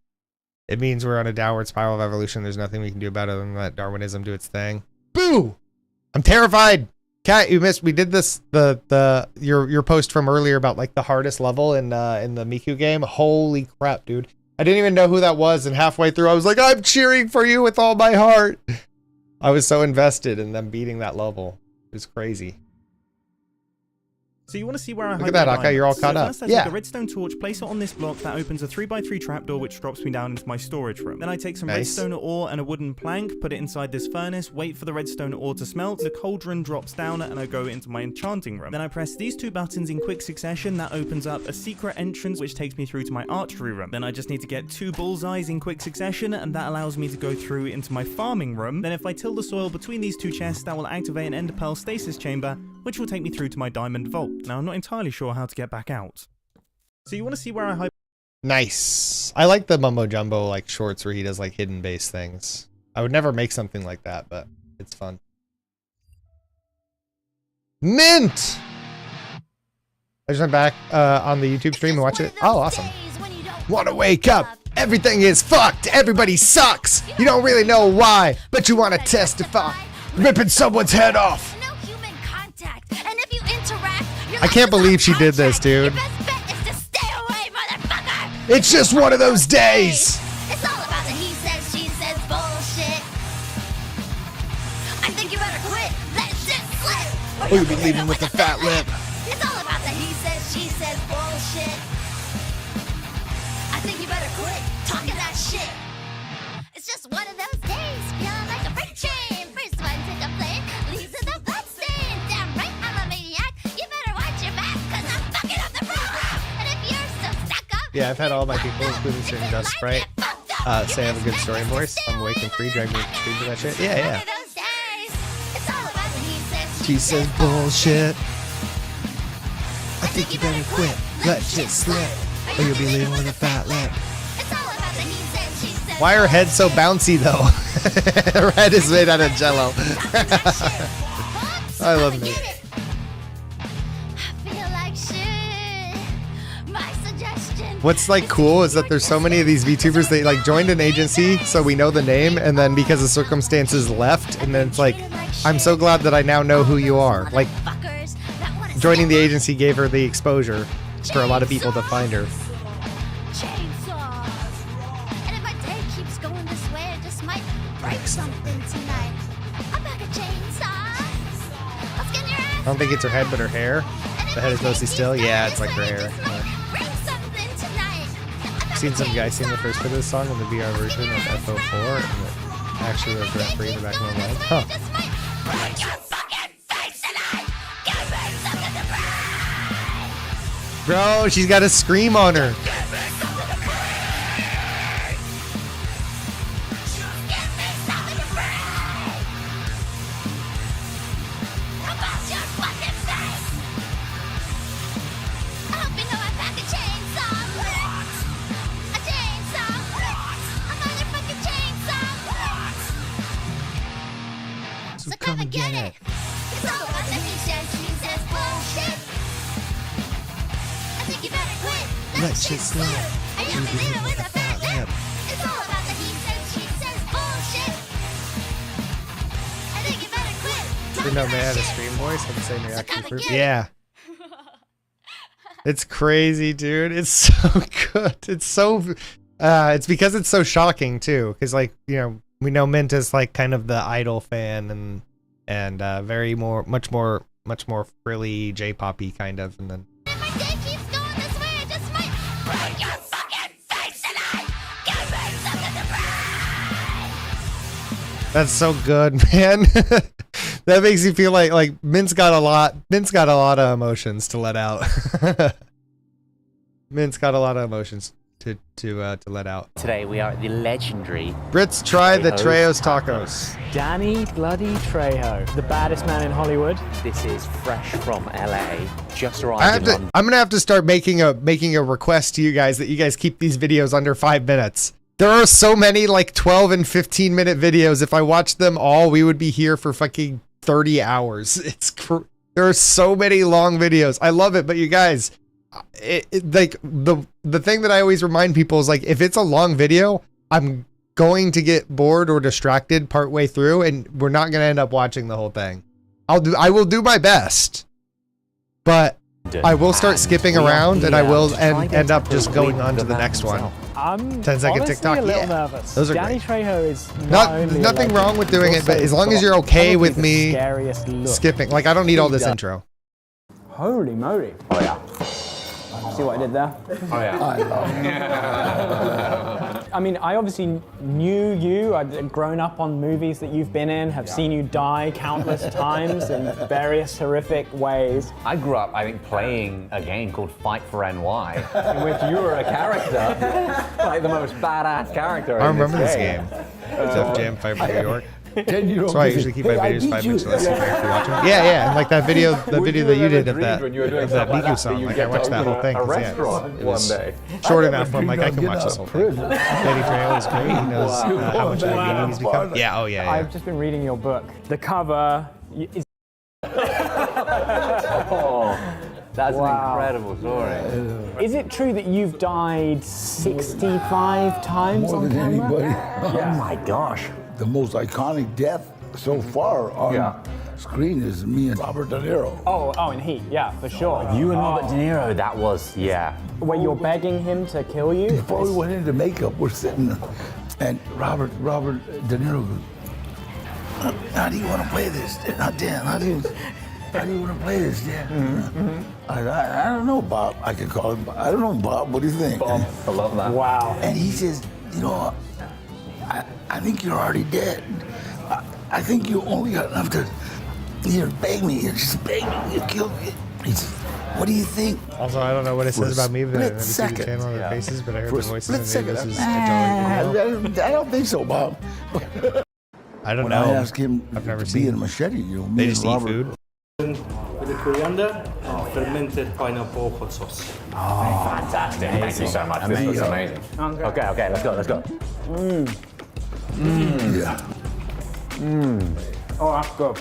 It means we're on a downward spiral of evolution. There's nothing we can do about it other than let Darwinism do its thing. Boo! I'm terrified. Cat, you missed. We did this. Your post from earlier about like the hardest level in the Miku game. Holy crap, dude! I didn't even know who that was, and halfway through, I was like, I'm cheering for you with all my heart. I was so invested in them beating that level. It was crazy. So you want to see where I Look at that, Akka, you're all caught up. First I Yeah. take a redstone torch, place it on this block that opens a 3x3 trapdoor which drops me down into my storage room. Then I take some Nice. redstone ore and a wooden plank, put it inside this furnace, wait for the redstone ore to smelt, the cauldron drops down and I go into my enchanting room. Then I press these 2 buttons in quick succession, that opens up a secret entrance which takes me through to my archery room. Then I just need to get 2 bullseyes in quick succession and that allows me to go through into my farming room. Then if I till the soil between these 2 chests, that will activate an ender pearl stasis chamber which will take me through to my diamond vault. Now I'm not entirely sure how to get back out. So you want to see where I hide. Nice. I like the mumbo jumbo like shorts where he does like hidden base things. I would never make something like that, but it's fun. Mint! I just went back on the YouTube stream and watch it. Oh, awesome. Wanna wake up? Everything is fucked. Everybody sucks. You don't really know why, but you wanna testify. Ripping someone's head off. I can't believe she did this, dude. It's just one of those days. It's all about the he says, she says bullshit. I think you better quit. Let shit slip. Oh, you'll be leaving with a fat lip. It's all about the he says, she says bullshit. I think you better quit talking that shit. It's just one of those days, feeling like a freight train. First one to the plane, leaves with a bloodstain. Damn right, I'm a maniac. You better watch your back, cause I'm fucking up the program. And if you're so stuck up, Yeah, I've had all my people, including certain Dust Sprite, say I have a good story voice. I'm awake and free, drag me to stream for that shit. Yeah, yeah. it's all about the he says, She says bullshit. I think you better quit. Let shit slip, or you'll be leaving with a fat lip. Why are her head so bouncy though? Her head is made out of jello. I love me. What's like cool is that there's so many of these VTubers that like joined an agency so we know the name, and then because of circumstances left, and then it's like, I'm so glad that I now know who you are. Like joining the agency gave her the exposure for a lot of people to find her. I don't think it's her head, but her hair. The head is mostly still. Yeah, it's like her hair. I've seen some guy sing the first bit of the song in the VR version of FO4, and it actually was rent-free in the back of my mind. Huh. Bro, she's got a scream on her. Come and get it. It's all about the he says, she says bullshit. I think you better quit. Let shit slip. And you'll be leaving with a fat lip. It's all about the he says, she says bullshit. I think you better quit. Didn't know they had a stream voice had the same reaction for yeah. It's crazy, dude. It's so good. It's so It's because it's so shocking too. Because like we know Mint is like kind of the Idol fan and much more frilly J-poppy kind of, and then. That's so good, man. That makes you feel like Mint's got a lot of emotions to let out. Mint's got a lot of emotions to let out. Today we are at the legendary Brits try the Trejo's tacos. Danny bloody Trejo, the baddest man in Hollywood. This is fresh from LA. Just arrived in London. I'm gonna have to start making a request to you guys that you guys keep these videos under 5 minutes. There are so many like 12 and 15 minute videos. If I watched them all, we would be here for fucking 30 hours. There are so many long videos. I love it, but you guys, like the thing that I always remind people is like, if it's a long video, I'm going to get bored or distracted partway through, and we're not going to end up watching the whole thing. I will do my best, but I will start skipping around, and I will end up just going on to the next one. 10-second TikTok. A little Yeah, nervous. those are Danny great. Trejo is There's nothing wrong with doing it, but as long as you're okay with me skipping, like I don't need all this intro. Holy moly! Oh yeah. See what I did there? Oh yeah. I mean, I obviously knew you. I'd grown up on movies that you've been in, have seen you die countless times in various horrific ways. I grew up, I think, playing a game called Fight for NY, in which you were a character, like the most badass character. I remember this game. Def Jam Fight for New York. That's why I usually keep my videos 5 minutes less if I actually watch them. Yeah, and like that video that you did of that Miku song, like I watched that whole thing. It was short enough where I'm like, I can watch this whole thing. Danny Trejo is great. He knows how much of a meaning he's become. Yeah, yeah. I've just been reading your book. The cover is. That's an incredible story. Is it true that you've died 65 times on camera? Anybody. Yeah. Oh my gosh. The most iconic death so far on screen is me and Robert De Niro. Oh, in Heat, yeah, for sure. You and Robert De Niro, that was, yeah. Where you're begging him to kill you? Before we went into makeup, we're sitting there, and Robert De Niro goes, how do you want to play this? Dan, how do you want to play this, Dan? I don't know, Bob. I could call him Bob. I don't know, Bob. What do you think? Bob, I love that. Wow. And he says, I think you're already dead. I think you only got enough to beg me. Just beg me to kill me. He says, what do you think? Also, I don't know what it says about me, but I never see the channel or their faces, but I heard the voices and maybe this is a I don't think so, Bob. I don't when know. I asked him I've never to seen be in a machete, me They and just eat Robert. food. With the coriander and fermented pineapple hot sauce. Fantastic. Thank you so much. This looks amazing. Okay, let's go. Yeah. Oh, that's good.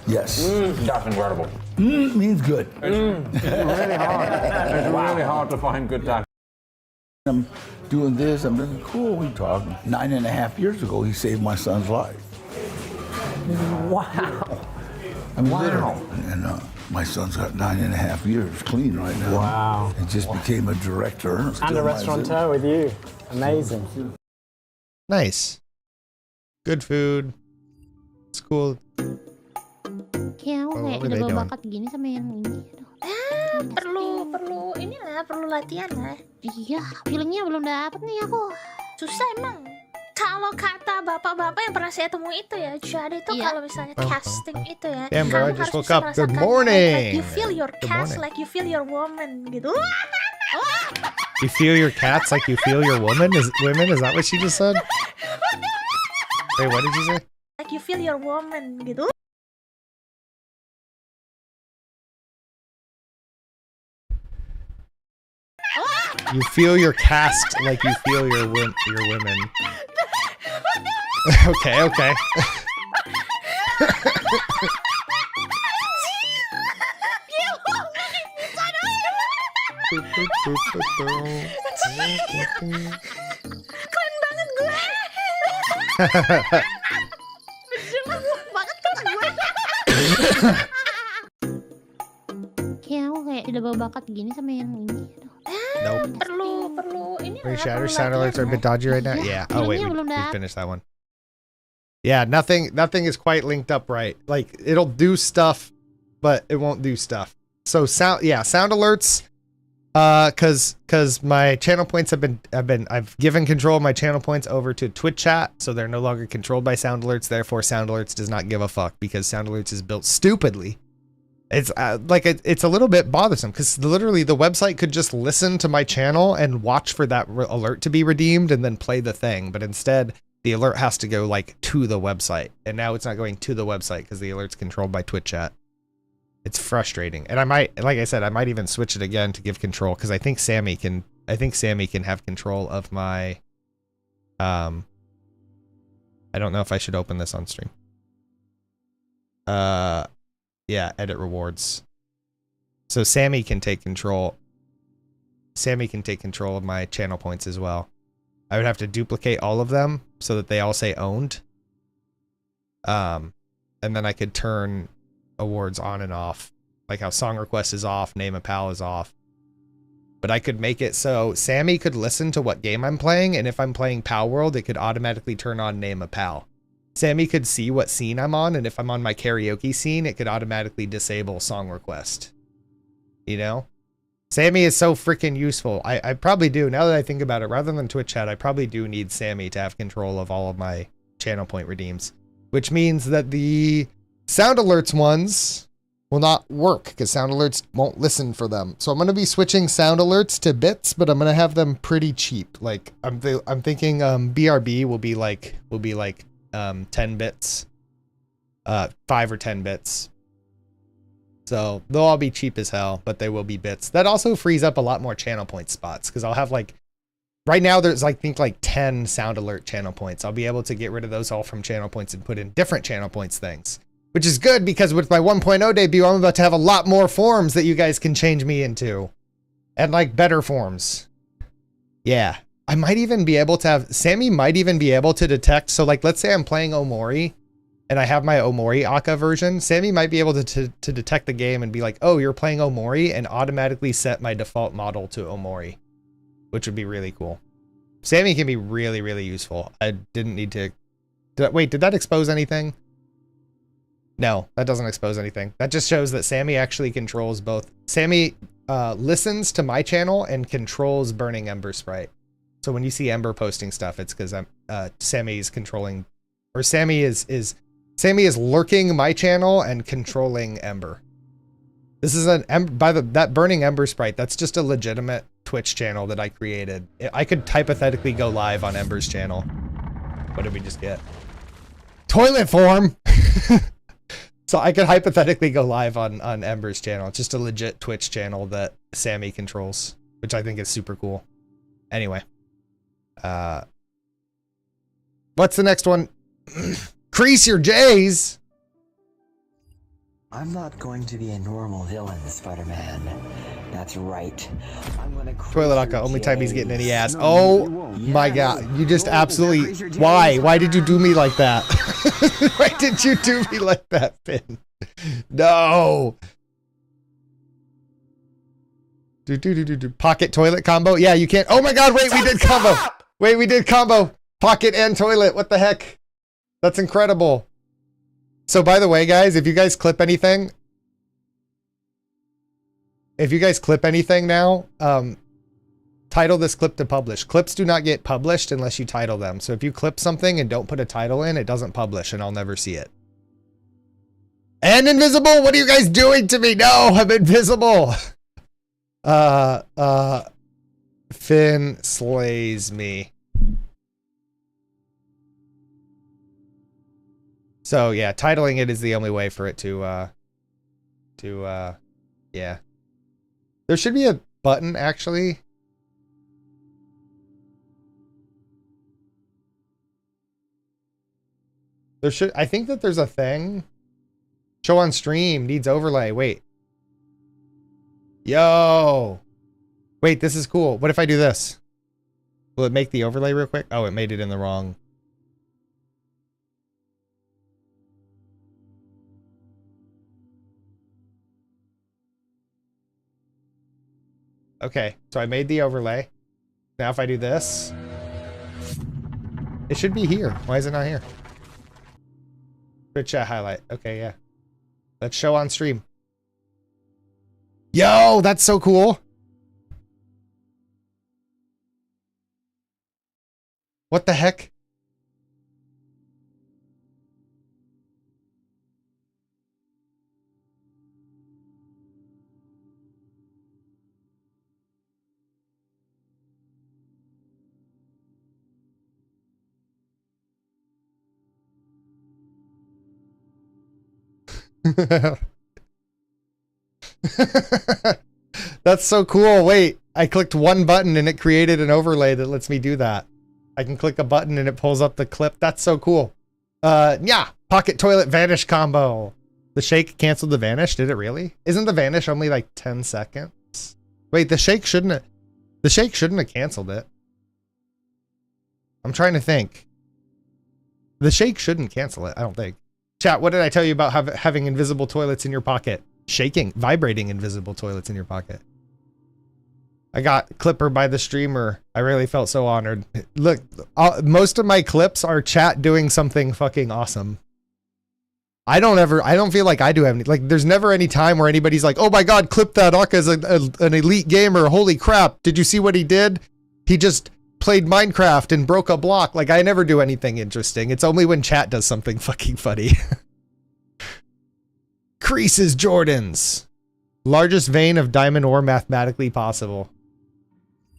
Yes. That's incredible. Means good. It's really hard. It's really hard to find good tacos. I'm doing this, I'm doing cool, we talk. 9.5 years ago, he saved my son's life. Wow. I mean, literally. And my son's got 9.5 years clean right now. Wow. And just became a director. And a restaurateur with you. Amazing. Nice. Good food. It's cool. Kayak aku kayak were udah they doing? bakat gini sama yang ini. Perlu inilah, perlu latihan lah. Iya, feelingnya belum dapet nih aku. Susah emang. Kalau kata bapak-bapak yang pernah saya temui itu ya, jadi itu kalau misalnya casting itu ya, Damn, bro, I kamu just harus woke bisa up. Good merasakan morning. like you feel your Good cast, morning. like you feel your woman gitu. You feel your cats like you feel your women? Is that what she just said? Wait, what did you say? Like you feel your woman gitu. You feel your cast like you feel your women. Okay. Keren banget gue. Berjuang banget kan gue. Kayak aku kayak udah bakat gini sama yang ini. Nope. Perlu Ring shatter sound alerts are a bit dodgy right now. Yeah. Oh wait, we finished that one. Yeah, nothing is quite linked up right. Like it'll do stuff, but it won't do stuff. So sound alerts. Cause my channel points I've given control of my channel points over to Twitch chat, so they're no longer controlled by sound alerts. Therefore, sound alerts does not give a fuck because sound alerts is built stupidly. It's it's a little bit bothersome because literally the website could just listen to my channel and watch for that alert to be redeemed and then play the thing. But instead, the alert has to go like to the website, and now it's not going to the website because the alert's controlled by Twitch chat. It's frustrating, and I might, like I said, I might even switch it again to give control because I think Sammy can have control of my. I don't know if I should open this on stream. Yeah, edit rewards. So Sammy can take control. Sammy can take control of my channel points as well. I would have to duplicate all of them so that they all say owned. And then I could turn awards on and off, like how song request is off, name a pal is off. But I could make it so Sammy could listen to what game I'm playing, and if I'm playing Pal World, it could automatically turn on name a pal. Sammy could see what scene I'm on, and if I'm on my karaoke scene, it could automatically disable song request. You know? Sammy is so freaking useful. I probably do, now that I think about it, rather than Twitch chat, I probably do need Sammy to have control of all of my channel point redeems. Which means that the sound alerts ones will not work, because sound alerts won't listen for them. So I'm going to be switching sound alerts to bits, but I'm going to have them pretty cheap. Like, I'm thinking BRB will be like 10 bits, 5 or 10 bits. So they'll all be cheap as hell, but they will be bits. That also frees up a lot more channel point spots because I'll have like, right now there's I think like 10 sound alert channel points. I'll be able to get rid of those all from channel points and put in different channel points things, which is good because with my 1.0 debut, I'm about to have a lot more forms that you guys can change me into, and like better forms. Yeah. I might even be able to have, Sammy might even be able to detect, so like let's say I'm playing Omori and I have my Omori Aka version, Sammy might be able to detect the game and be like, oh, you're playing Omori, and automatically set my default model to Omori, which would be really cool. Sammy can be really, really useful. I didn't need to, wait, did that expose anything? No, that doesn't expose anything. That just shows that Sammy actually controls both. Sammy listens to my channel and controls Burning Ember Sprite. So when you see Ember posting stuff, it's because Sammy is controlling, or Sammy is lurking my channel and controlling Ember. This is that Burning Ember Sprite. That's just a legitimate Twitch channel that I created. I could hypothetically go live on Ember's channel. What did we just get? Toilet form. So I could hypothetically go live on Ember's channel. It's just a legit Twitch channel that Sammy controls, which I think is super cool. Anyway. What's the next one? Crease your J's. I'm not going to be a normal villain, Spider-Man. That's right. I'm gonna Toilet Aka, only time he's getting any ass. Oh my god, you just absolutely, why? Why did you do me like that? Why did you do me like that, Finn? No. Pocket toilet combo? Yeah, you can't. Oh my god, wait, we did combo. Wait, we did combo. Pocket and toilet. What the heck? That's incredible. So by the way, guys, if you guys clip anything now, title this clip to publish. Clips do not get published unless you title them. So if you clip something and don't put a title in, it doesn't publish and I'll never see it. And invisible, what are you guys doing to me? No, I'm invisible. Finn slays me. So yeah, titling it is the only way for it to yeah. There should be a button actually. There should, I think that there's a thing. Show on stream needs overlay. Wait. Yo. Wait, this is cool. What if I do this? Will it make the overlay real quick? Oh, it made it in the wrong. Okay, so I made the overlay. Now if I do this, it should be here. Why is it not here? Twitch chat highlight. Okay, yeah. Let's show on stream. Yo, that's so cool. What the heck? That's so cool. Wait, I clicked one button and it created an overlay that lets me do that. I can click a button and it pulls up the clip. That's so cool. Yeah, pocket toilet vanish combo. The shake canceled the vanish. Did it really? Isn't the vanish only like 10 seconds? Wait, the shake shouldn't have canceled it. I'm trying to think. The shake shouldn't cancel it, I don't think. Chat, what did I tell you about having invisible toilets in your pocket? Shaking, vibrating invisible toilets in your pocket. I got Clipper by the streamer. I really felt so honored. Look, most of my clips are chat doing something fucking awesome. I don't feel like I do any, like there's never any time where anybody's like, oh my God, clip that Aka's an elite gamer. Holy crap. Did you see what he did? He just played Minecraft and broke a block. Like I never do anything interesting. It's only when chat does something fucking funny. Creases Jordans. Largest vein of diamond ore mathematically possible.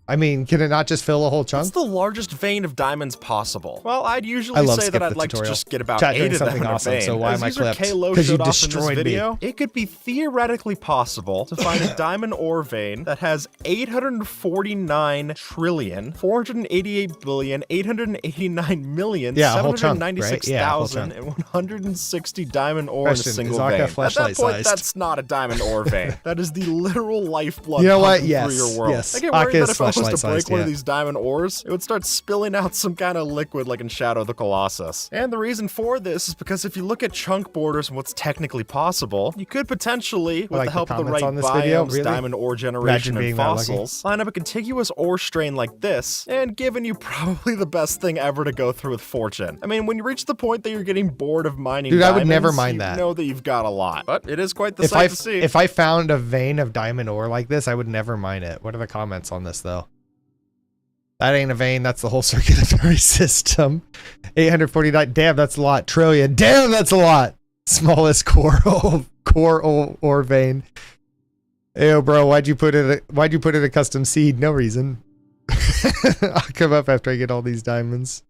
I mean, can it not just fill a whole chunk? What's the largest vein of diamonds possible? Well, I'd usually say that I'd like to just get about 8 of them in a vein. So why am I clipped? Because you destroyed me. It could be theoretically possible to find a diamond ore vein that has 849,488,889,796,160 diamond ore in a single vein. At that point, that's not a diamond ore vein. That is the literal lifeblood pumping through your world. Yes. I get worried that if I was to break one of these diamond ores, it would start spilling out some kind of liquid like in Shadow of the Colossus. And the reason for this is because if you look at chunk borders and what's technically possible, you could potentially, with the help of the right biomes, diamond ore generation, and fossils, line up a contiguous ore strain like this, and giving you probably the best thing ever to go through with fortune. I mean, when you reach the point that you're getting bored of mining diamonds, I would never mine that. You know that you've got a lot. But it is quite the sight to see. If I found a vein of diamond ore like this, I would never mine it. What are the comments on this, though? That ain't a vein, that's the whole circulatory system. 849, damn, that's a lot. Trillion, damn, that's a lot. Smallest core ore vein. Ayo, bro, why'd you put in a custom seed? No reason. I'll come up after I get all these diamonds.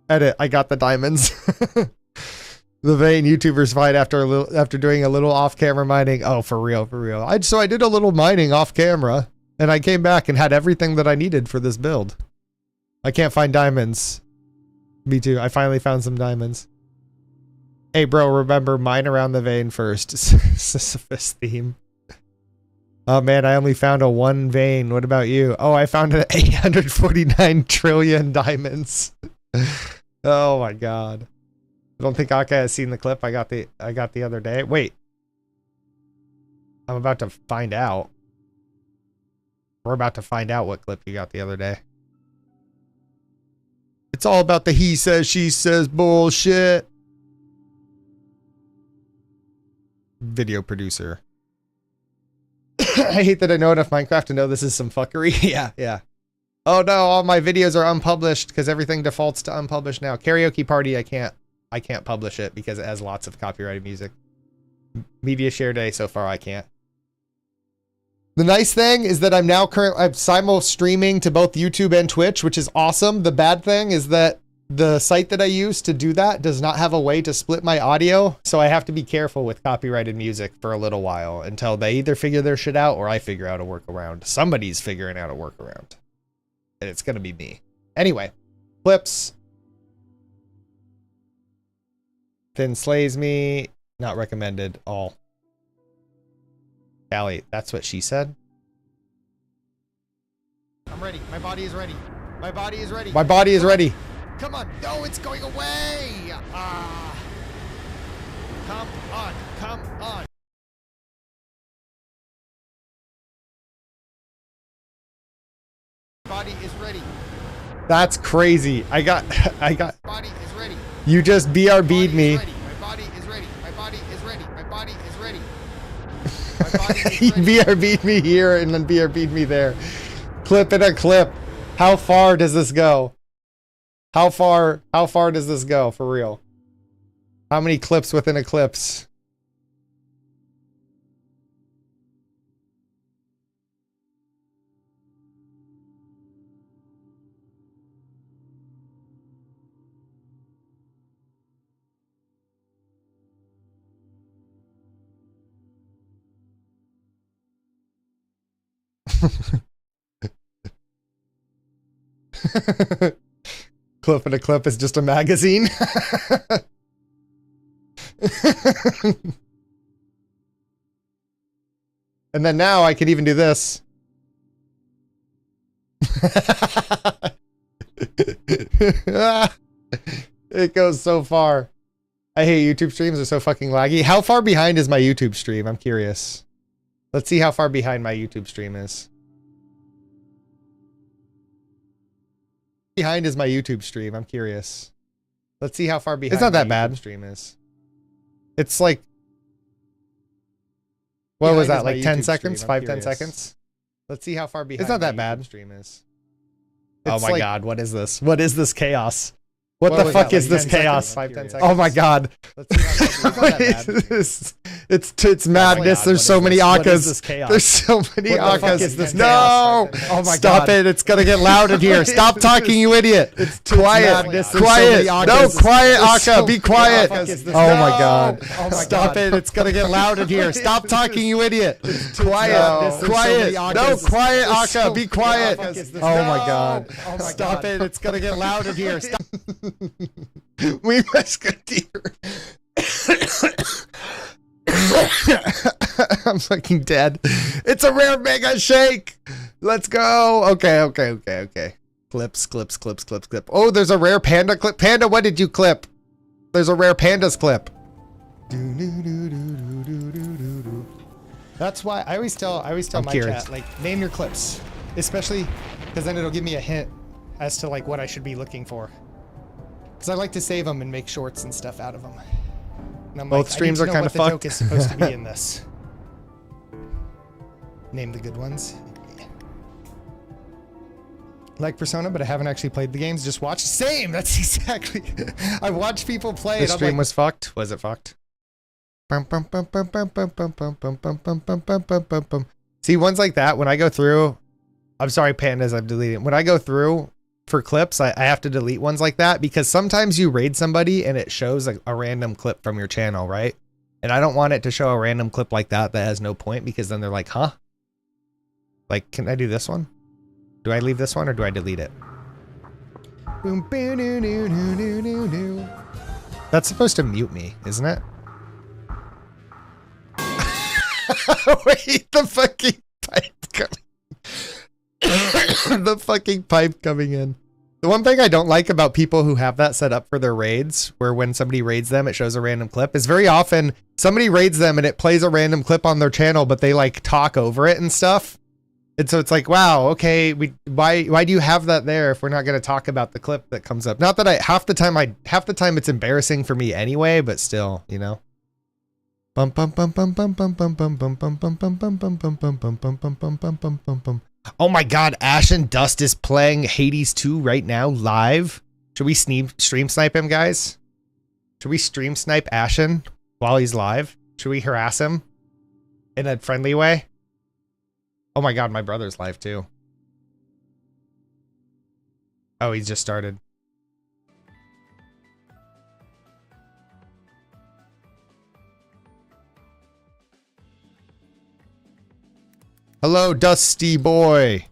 Edit, I got the diamonds. The vein YouTubers fight after doing a little off-camera mining. Oh, for real. So I did a little mining off-camera, and I came back and had everything that I needed for this build. I can't find diamonds. Me too. I finally found some diamonds. Hey, bro, remember mine around the vein first. Sisyphus theme. Oh man, I only found a 1 vein. What about you? Oh, I found 849 trillion diamonds. Oh my god. I don't think Aka has seen the clip I got the other day. Wait. I'm about to find out. We're about to find out what clip you got the other day. It's all about the he says, she says bullshit. Video producer. I hate that I know enough Minecraft to know this is some fuckery. Yeah. Oh no, all my videos are unpublished because everything defaults to unpublished now. Karaoke Party, I can't publish it because it has lots of copyrighted music. Media Share Day, so far I can't. The nice thing is that I'm simul streaming to both YouTube and Twitch, which is awesome. The bad thing is that the site that I use to do that does not have a way to split my audio, so I have to be careful with copyrighted music for a little while until they either figure their shit out or I figure out a workaround. Somebody's figuring out a workaround. And it's gonna be me. Anyway, clips. Thin slays me. Not recommended. All. Callie, that's what she said. I'm ready. My body is ready. My body is ready. My body is ready. Come on. No, it's going away. Come on. Come on. body is ready. That's crazy. I got. Body is ready. You just BRB'd me. My body is ready. My body is ready. My body is ready. He BRB'd me here and then BRB'd me there. Clip in a clip. How far does this go? How far does this go for real? How many clips within a clips? Clip in a clip is just a magazine. And then now I can even do this. It goes so far. I hate YouTube streams, they're so fucking laggy. How far behind is my YouTube stream? I'm curious. Let's see how far behind my YouTube stream is. Behind is my YouTube stream. I'm curious. Let's see how far behind. It's not that bad. Stream is. It's like. What was that? Like 10 seconds? 5-10 seconds? Let's see how far behind. It's not that bad. Stream is. Oh my god! What is this? What is this chaos? What the fuck is this chaos? 5-10 seconds. Oh my god! It's madness. There's so many Akkas. There's so many Akkas. No! Oh my god! Stop it! It's gonna get loud in here. Stop talking, you idiot! It's quiet. Quiet. No, quiet, Akka. Be quiet. Oh my god! Stop it! It's gonna get loud in here. Stop talking, you idiot! Quiet. Quiet. No, quiet, Akka. Be quiet. Oh my god! Stop it! It's gonna get loud in here. Stop. We musketeer. I'm fucking dead. It's a rare mega shake. Let's go. Okay. Clips. Oh, there's a rare panda clip. Panda, what did you clip? There's a rare pandas clip. That's why I always tell my chat, like, name your clips, especially because then it'll give me a hint as to like what I should be looking for. Because I like to save them and make shorts and stuff out of them. And I'm both streams are kind of fucked. What the joke is supposed to be in this. Name the good ones. Like Persona, but I haven't actually played the games. Just watched. Same. That's exactly. I watched people play. The stream was fucked. Was it fucked? See, ones like that. When I go through, I'm sorry, pandas. I'm deleting. When I go through for clips, I have to delete ones like that because sometimes you raid somebody and it shows like a random clip from your channel, right? And I don't want it to show a random clip like that has no point because then they're like, huh? Like, can I do this one? Do I leave this one or do I delete it? That's supposed to mute me, isn't it? Wait, the fucking pipe coming. The fucking pipe coming in. The one thing I don't like about people who have that set up for their raids, where when somebody raids them, it shows a random clip, is very often somebody raids them and it plays a random clip on their channel, but they like talk over it and stuff. And so it's like, wow, okay, why do you have that there if we're not going to talk about the clip that comes up? Not that half the time it's embarrassing for me anyway, but still, you know. Oh my god, Ashen Dust is playing Hades 2 right now live. Should we stream snipe him, guys? Should we stream snipe Ashen while he's live? Should we harass him in a friendly way? Oh my god, my brother's live too. Oh, he's just started. Hello, Dusty boy.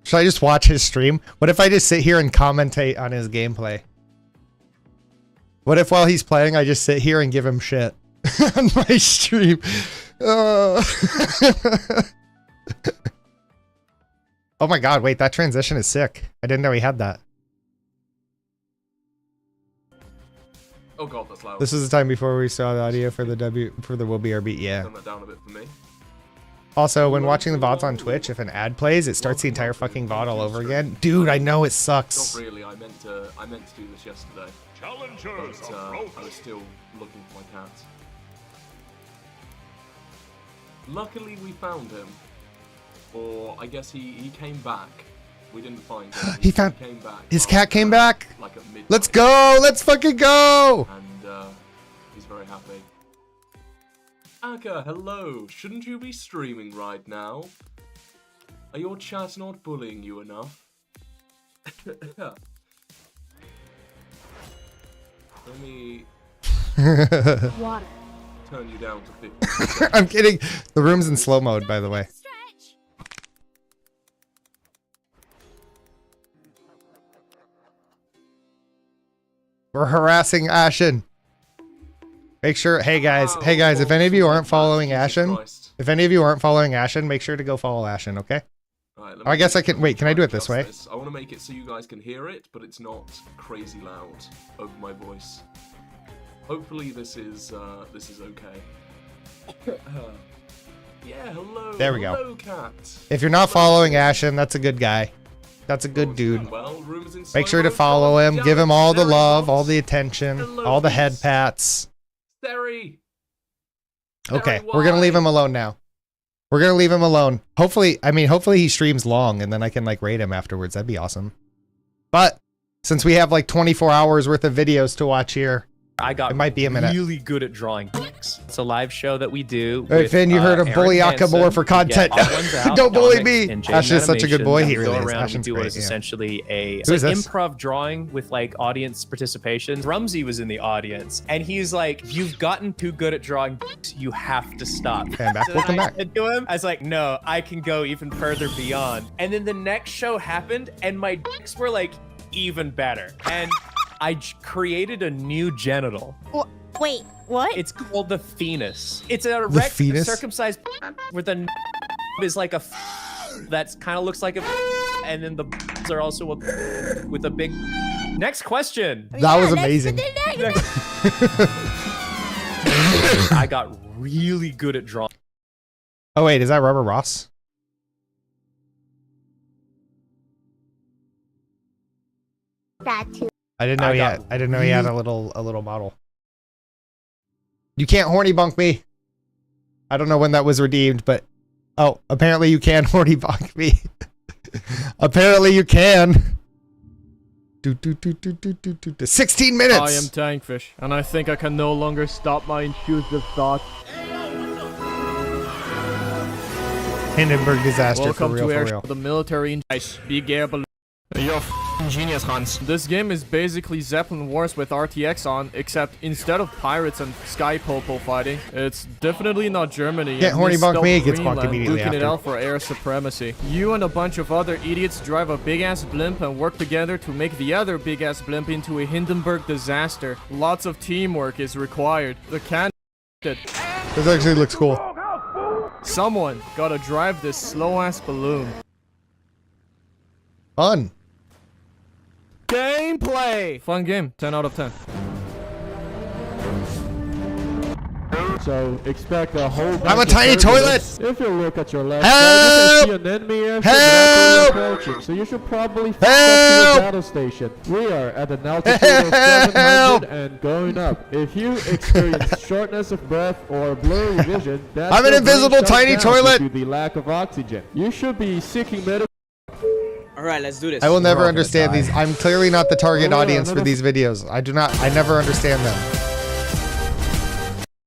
Should I just watch his stream? What if I just sit here and commentate on his gameplay? What if while he's playing, I just sit here and give him shit on my stream? Oh my god, wait, that transition is sick. I didn't know he had that. Oh god, that's loud. This was the time before we saw the audio for the Will BRB, yeah. Turn that down a bit for me. Also, when watching the VODs on Twitch, if an ad plays, it starts the entire fucking VOD all over again. Dude, I know it sucks. Not really. I meant to do this yesterday. Challengers, but I was still looking for my cat. Luckily, we found him. Or I guess he came back. We didn't find him. He found came back. His cat came back. Like at midnight. Let's go. Let's fucking go. And he's very happy. Aka, hello. Shouldn't you be streaming right now? Are your chats not bullying you enough? Let me Water. turn you down to 50. I'm kidding. The room's in slow mode, by the way. We're harassing Ashen. Make sure, hey guys, if any of you aren't following Ashen, make sure to go follow Ashen, okay? Right, I guess I can, wait, can I do it this way? I want to make it so you guys can hear it, but it's not crazy loud over my voice. Hopefully this is okay. Yeah, hello. There we go. Hello, cat. If you're not following Ashen, that's a good guy. That's a good dude. Make sure to follow him, give him all the love, all the attention, all the head pats. Seri. Okay, we're gonna leave him alone now. We're gonna leave him alone. Hopefully he streams long and then I can like rate him afterwards. That'd be awesome. But since we have like 24 hours worth of videos to watch here, it might be a minute. Really good at drawing dicks. It's a live show that we do. Hey, Finn, you heard of Bully Akamore for content. Don't bully me. Ash is such a good boy. He really is. Ashen's do what is essentially a improv drawing with like audience participation. Rumsey was in the audience, and he's like, "You've gotten too good at drawing dicks. You have to stop." And back. Welcome back. To him, I was like, "No, I can go even further beyond." And then the next show happened, and my dicks were like even better. And I created a new genital. Wait, what? It's called the penis. It's an erect, circumcised where the is like a that's kind of looks like a and then the are also with a big. Next question. That was amazing. I got really good at drawing. Oh wait, is that Rubber Ross? That too. I didn't know he had. I didn't know he had a little model. You can't horny bunk me. I don't know when that was redeemed, but oh, apparently you can horny bunk me. Apparently you can. 16 minutes. I am Tankfish, and I think I can no longer stop my intrusive thoughts. Hindenburg disaster. Welcome for real, to for Air real. The military. Big air balloon. You're genius, Hans. This game is basically Zeppelin Wars with RTX on, except instead of pirates and sky popo fighting, it's definitely not Germany. Get horny bunk me, it gets bunked immediately duking it after. out for air supremacy. You and a bunch of other idiots drive a big-ass blimp and work together to make the other big-ass blimp into a Hindenburg disaster. Lots of teamwork is required. The can. This actually looks cool. Someone gotta drive this slow-ass balloon. Fun. Gameplay! Fun game, 10 out of 10. So expect a whole bunch I'm a tiny toilet! If you look at your left side, you can see an enemy airship Help! approaching, so you should probably fix up to your battle station. We are at an altitude of 700 and going up. If you experience shortness of breath or blurry vision, that's I'm an invisible tiny toilet! due to the lack of oxygen. You should be seeking medical. Alright, let's do this. I will never understand these. I'm clearly not the target audience for these videos. I never understand them.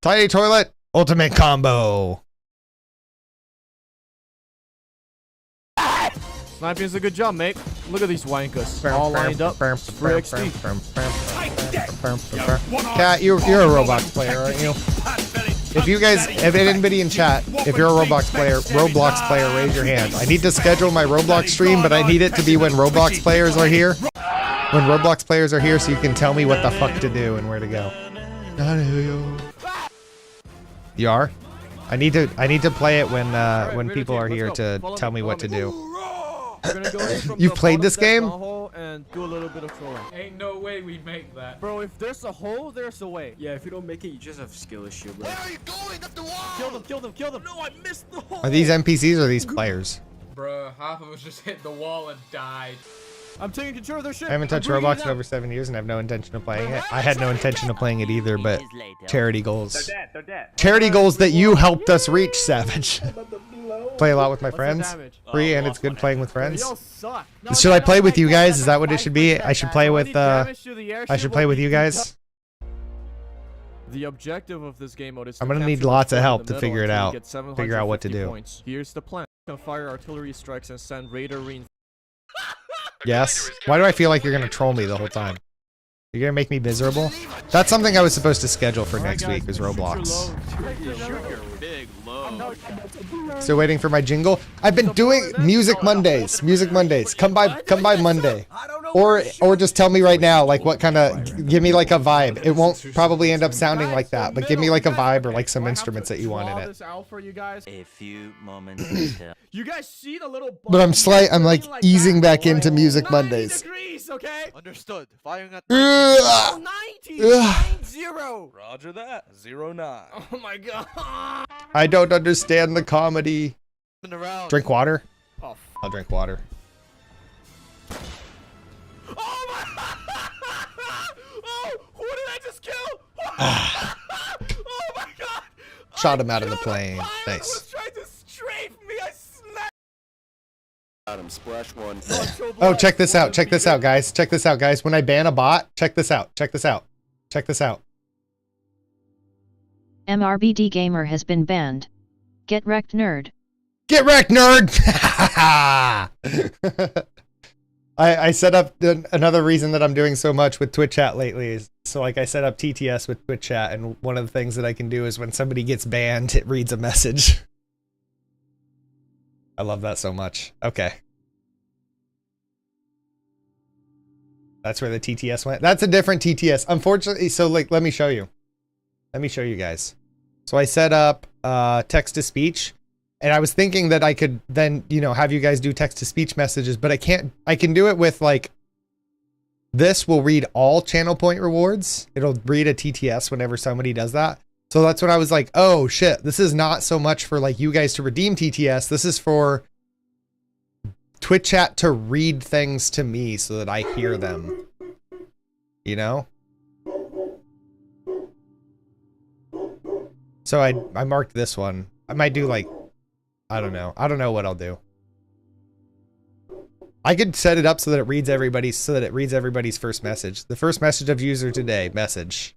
Tiny toilet, ultimate combo. Sniping is a good job, mate. Look at these wankers. All lined up. For XP. Cat, you're a Roblox player, aren't you? If anybody in chat, if you're a Roblox player, raise your hand. I need to schedule my Roblox stream, but I need it to be when Roblox players are here. When Roblox players are here, so you can tell me what the fuck to do and where to go. You are? I need to play it when people are here to tell me what to do. We're gonna go in from You've the played bottom this game? second hole and do a little bit of trolling. Ain't no way we make that. Bro, if there's a hole, there's a way. Yeah, if you don't make it, you just have skill issue, bro. Where are you going? Up the wall! Kill them, kill them, kill them. No, I missed the hole! Are these NPCs or are these players? Bruh, half of us just hit the wall and died. I'm taking control of their ship. I haven't touched Roblox in over 7 years and have no intention of playing it. I had no intention of playing it either, but charity goals. They're dead. Charity goals that you helped us reach, Savage. Play a lot with my friends. Free and it's good playing with friends. Should I play with you guys? Is that what it should be? I should play with you guys. The objective of this game mode is I'm gonna need lots of help to figure it out. Figure out what to do. Points. Here's the plan. You can fire artillery strikes and send raider reinforcements. Yes. Why do I feel like you're gonna troll me the whole time? You're gonna make me miserable? That's something I was supposed to schedule for next week is Roblox. Still waiting for my jingle. I've been doing Music Mondays. Music Mondays. Come by Monday. Or just tell me right now, like what kind of, give me like a vibe. It won't probably end up sounding like that, but give me like a vibe or like some instruments that you want in it. A few moments later. You guys see the little But I'm like easing back into Music Mondays. degrees, okay? Understood. Firing at 90. 90. Roger that. 09. Oh my god. I don't understand the comedy. Drink water? Oh, I'll drink water. Oh, who did I just kill? Oh my god. Shot him out of the plane. Nice. Tried to strafe me. I snapped. Adam, splash one. Oh, check this out. Check this out, guys. Check this out, guys. When I ban a bot, check this out. Check this out. Check this out. MRBD Gamer has been banned. Get wrecked, nerd. Get wrecked, nerd! I set up another reason that I'm doing so much with Twitch chat lately is so like I set up TTS with Twitch chat, and one of the things that I can do is when somebody gets banned, it reads a message. I love that so much. Okay. That's where the TTS went. That's a different TTS. Unfortunately, so like let me show you. Let me show you guys. So I set up text to speech. And I was thinking that I could then, you know, have you guys do text-to-speech messages, but I can't. I can do it with, like, this will read all channel point rewards. It'll read a TTS whenever somebody does that. So that's when I was like, oh, shit, this is not so much for, like, you guys to redeem TTS. This is for Twitch chat to read things to me so that I hear them. You know? So I marked this one. I might do, like, I don't know. I don't know what I'll do. I could set it up so that it reads everybody's first message. The first message of user today, message.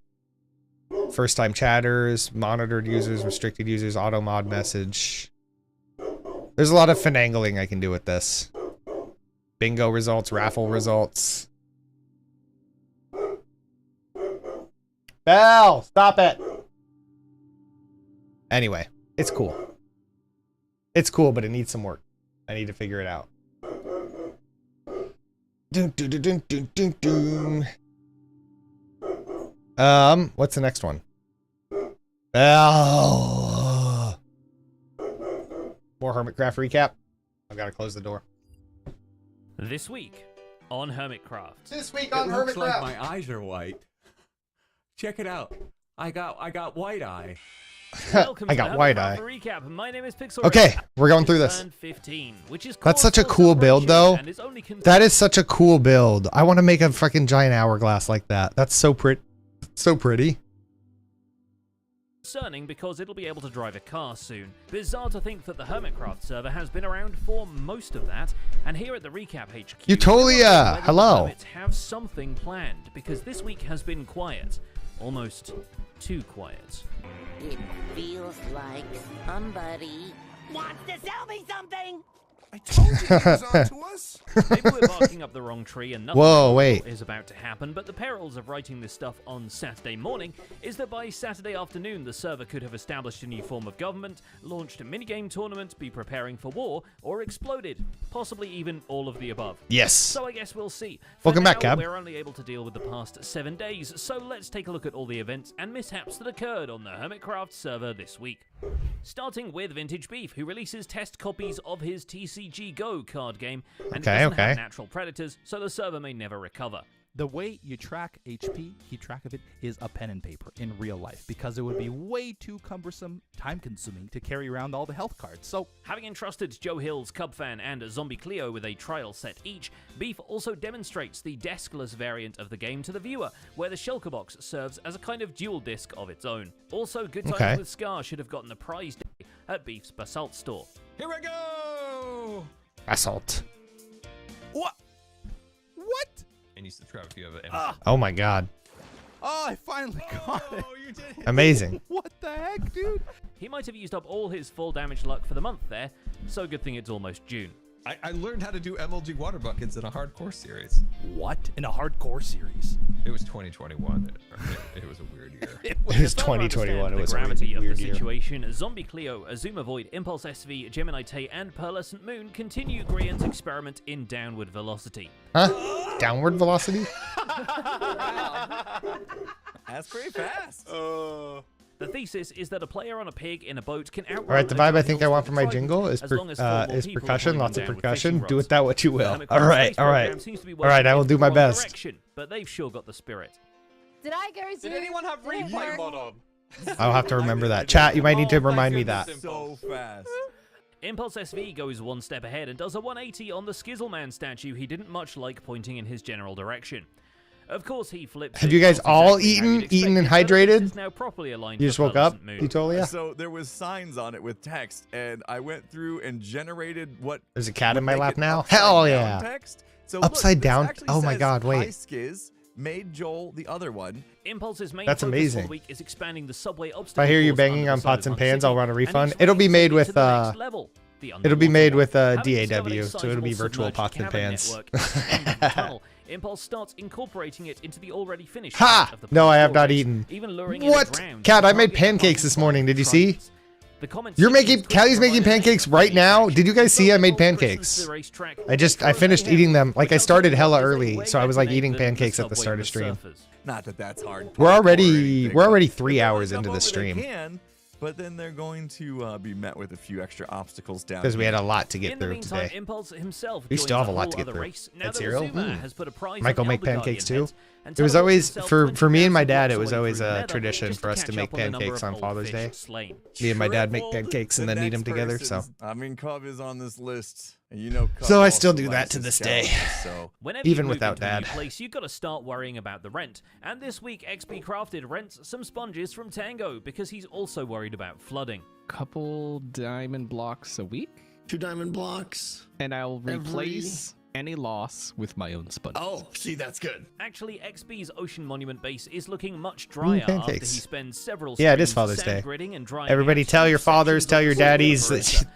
First time chatters, monitored users, restricted users, auto mod message. There's a lot of finagling I can do with this. Bingo results, raffle results. Bell, stop it. Anyway, it's cool. It's cool, but it needs some work. I need to figure it out. What's the next one? Oh. More Hermitcraft recap. I've got to close the door. This week on Hermitcraft. This week on It looks like Hermitcraft. my eyes are white. Check it out. I got white eye. Welcome I to got the wide Hermitcraft eye. Recap. My name is Pixel. Okay, we're going through this. 15, which is That's such a cool build, though. That is such a cool build. I want to make a fucking giant hourglass like that. That's so pretty. So pretty. concerning because it'll be able to drive a car soon. Bizarre to think that the Hermitcraft server has been around for most of that, and here at the Recap HQ, You totally, hello. The Hermits have something planned because this week has been quiet, almost too quiet. It feels like somebody wants to sell me something. I told you it was on to us. Maybe we're barking up the wrong tree and nothing Whoa, wait. is about to happen, but the perils of writing this stuff on Saturday morning is that by Saturday afternoon the server could have established a new form of government, launched a minigame tournament, be preparing for war, or exploded. Possibly even all of the above. Yes. So I guess we'll see. For Welcome back, now, Cab. We're only able to deal with the past 7 days, so let's take a look at all the events and mishaps that occurred on the Hermitcraft server this week. Starting with Vintage Beef, who releases test copies of his TCG Go card game, and doesn't have natural predators, so the server may never recover. The way you track HP, keep track of it, is a pen and paper in real life, because it would be way too cumbersome, time-consuming to carry around all the health cards. So, having entrusted Joe Hills, Cub Fan, and Zombie Cleo with a trial set each, Beef also demonstrates the deskless variant of the game to the viewer, where the Shulker box serves as a kind of dual disc of its own. Also, Good Times with Scar should have gotten a prize day at Beef's Basalt store. Here we go! Basalt. What? And you subscribe if you have an Oh my god. Oh, I finally got it. You did it. Amazing. What the heck, dude? He might have used up all his full damage luck for the month there, so good thing it's almost June. I learned how to do MLG water buckets in a hardcore series. What? In a hardcore series? It was 2021. It was a weird year. It was 2021. It was the gravity a of weird the year. situation. Zombie Cleo, Azuma Void, Impulse SV, Gemini Tay, and Pearlescent Moon continue Grian's experiment in downward velocity. Huh? Downward velocity? That's pretty fast. The thesis is that a player on a pig in a boat can outrun. All right, the vibe I think I want for my jingle is percussion, lots of percussion. Do with that what you will. All right, all right, all right. I will do my best. But they've sure got the spirit. Did I go? Did anyone have replay mod on? I'll have to remember that. Chat, you might need to remind me that. So fast. Impulse SV goes one step ahead and does a 180 on the Skizzleman statue he didn't much like pointing in his general direction. Of course, he flips. Have you guys all eaten and hydrated? Now properly aligned. You just woke up, Utolia? So there was signs on it with text, and I went through and generated what. There's a cat in my lap now. Hell yeah! Text. So upside look, down. Oh my god! Wait. Skiz made Joel the other one. Impulse's main That's amazing. For the week is expanding the subway If I hear you banging on pots and pans, I'll run a refund. It'll be made with it'll be made with DAW, so it'll be virtual pots and pans. Impulse starts incorporating it into the already finished. Ha! No, I have not eaten. What? Cat, I made pancakes this morning. Did you see? You're making Callie's making pancakes right now. Did you guys see I made pancakes? I finished eating them. Like I started hella early, so I was like eating pancakes at the start of stream. Not that that's hard. We're already 3 hours into the stream. But then they're going to be met with a few extra obstacles down. Because we had a lot to get through today. We still have a lot to get through. That cereal? Michael make pancakes too? It was always, for me and my dad, it was always a tradition for us to make pancakes on Father's Day. Me and my dad make pancakes and then eat them together, so. I mean, Cub is on this list, and you know Cub so I still do that to this day. So. Even without dad. You've got to start worrying about the rent. And this week, XP Crafted rents some sponges from Tango because he's also worried about flooding. Couple diamond blocks a week. 2 diamond blocks. And I'll replace any loss with my own sponges. Oh, see, that's good. Actually, XB's Ocean Monument base is looking much drier after he spends several it is Father's Day. And everybody tell your fathers, tell your daddies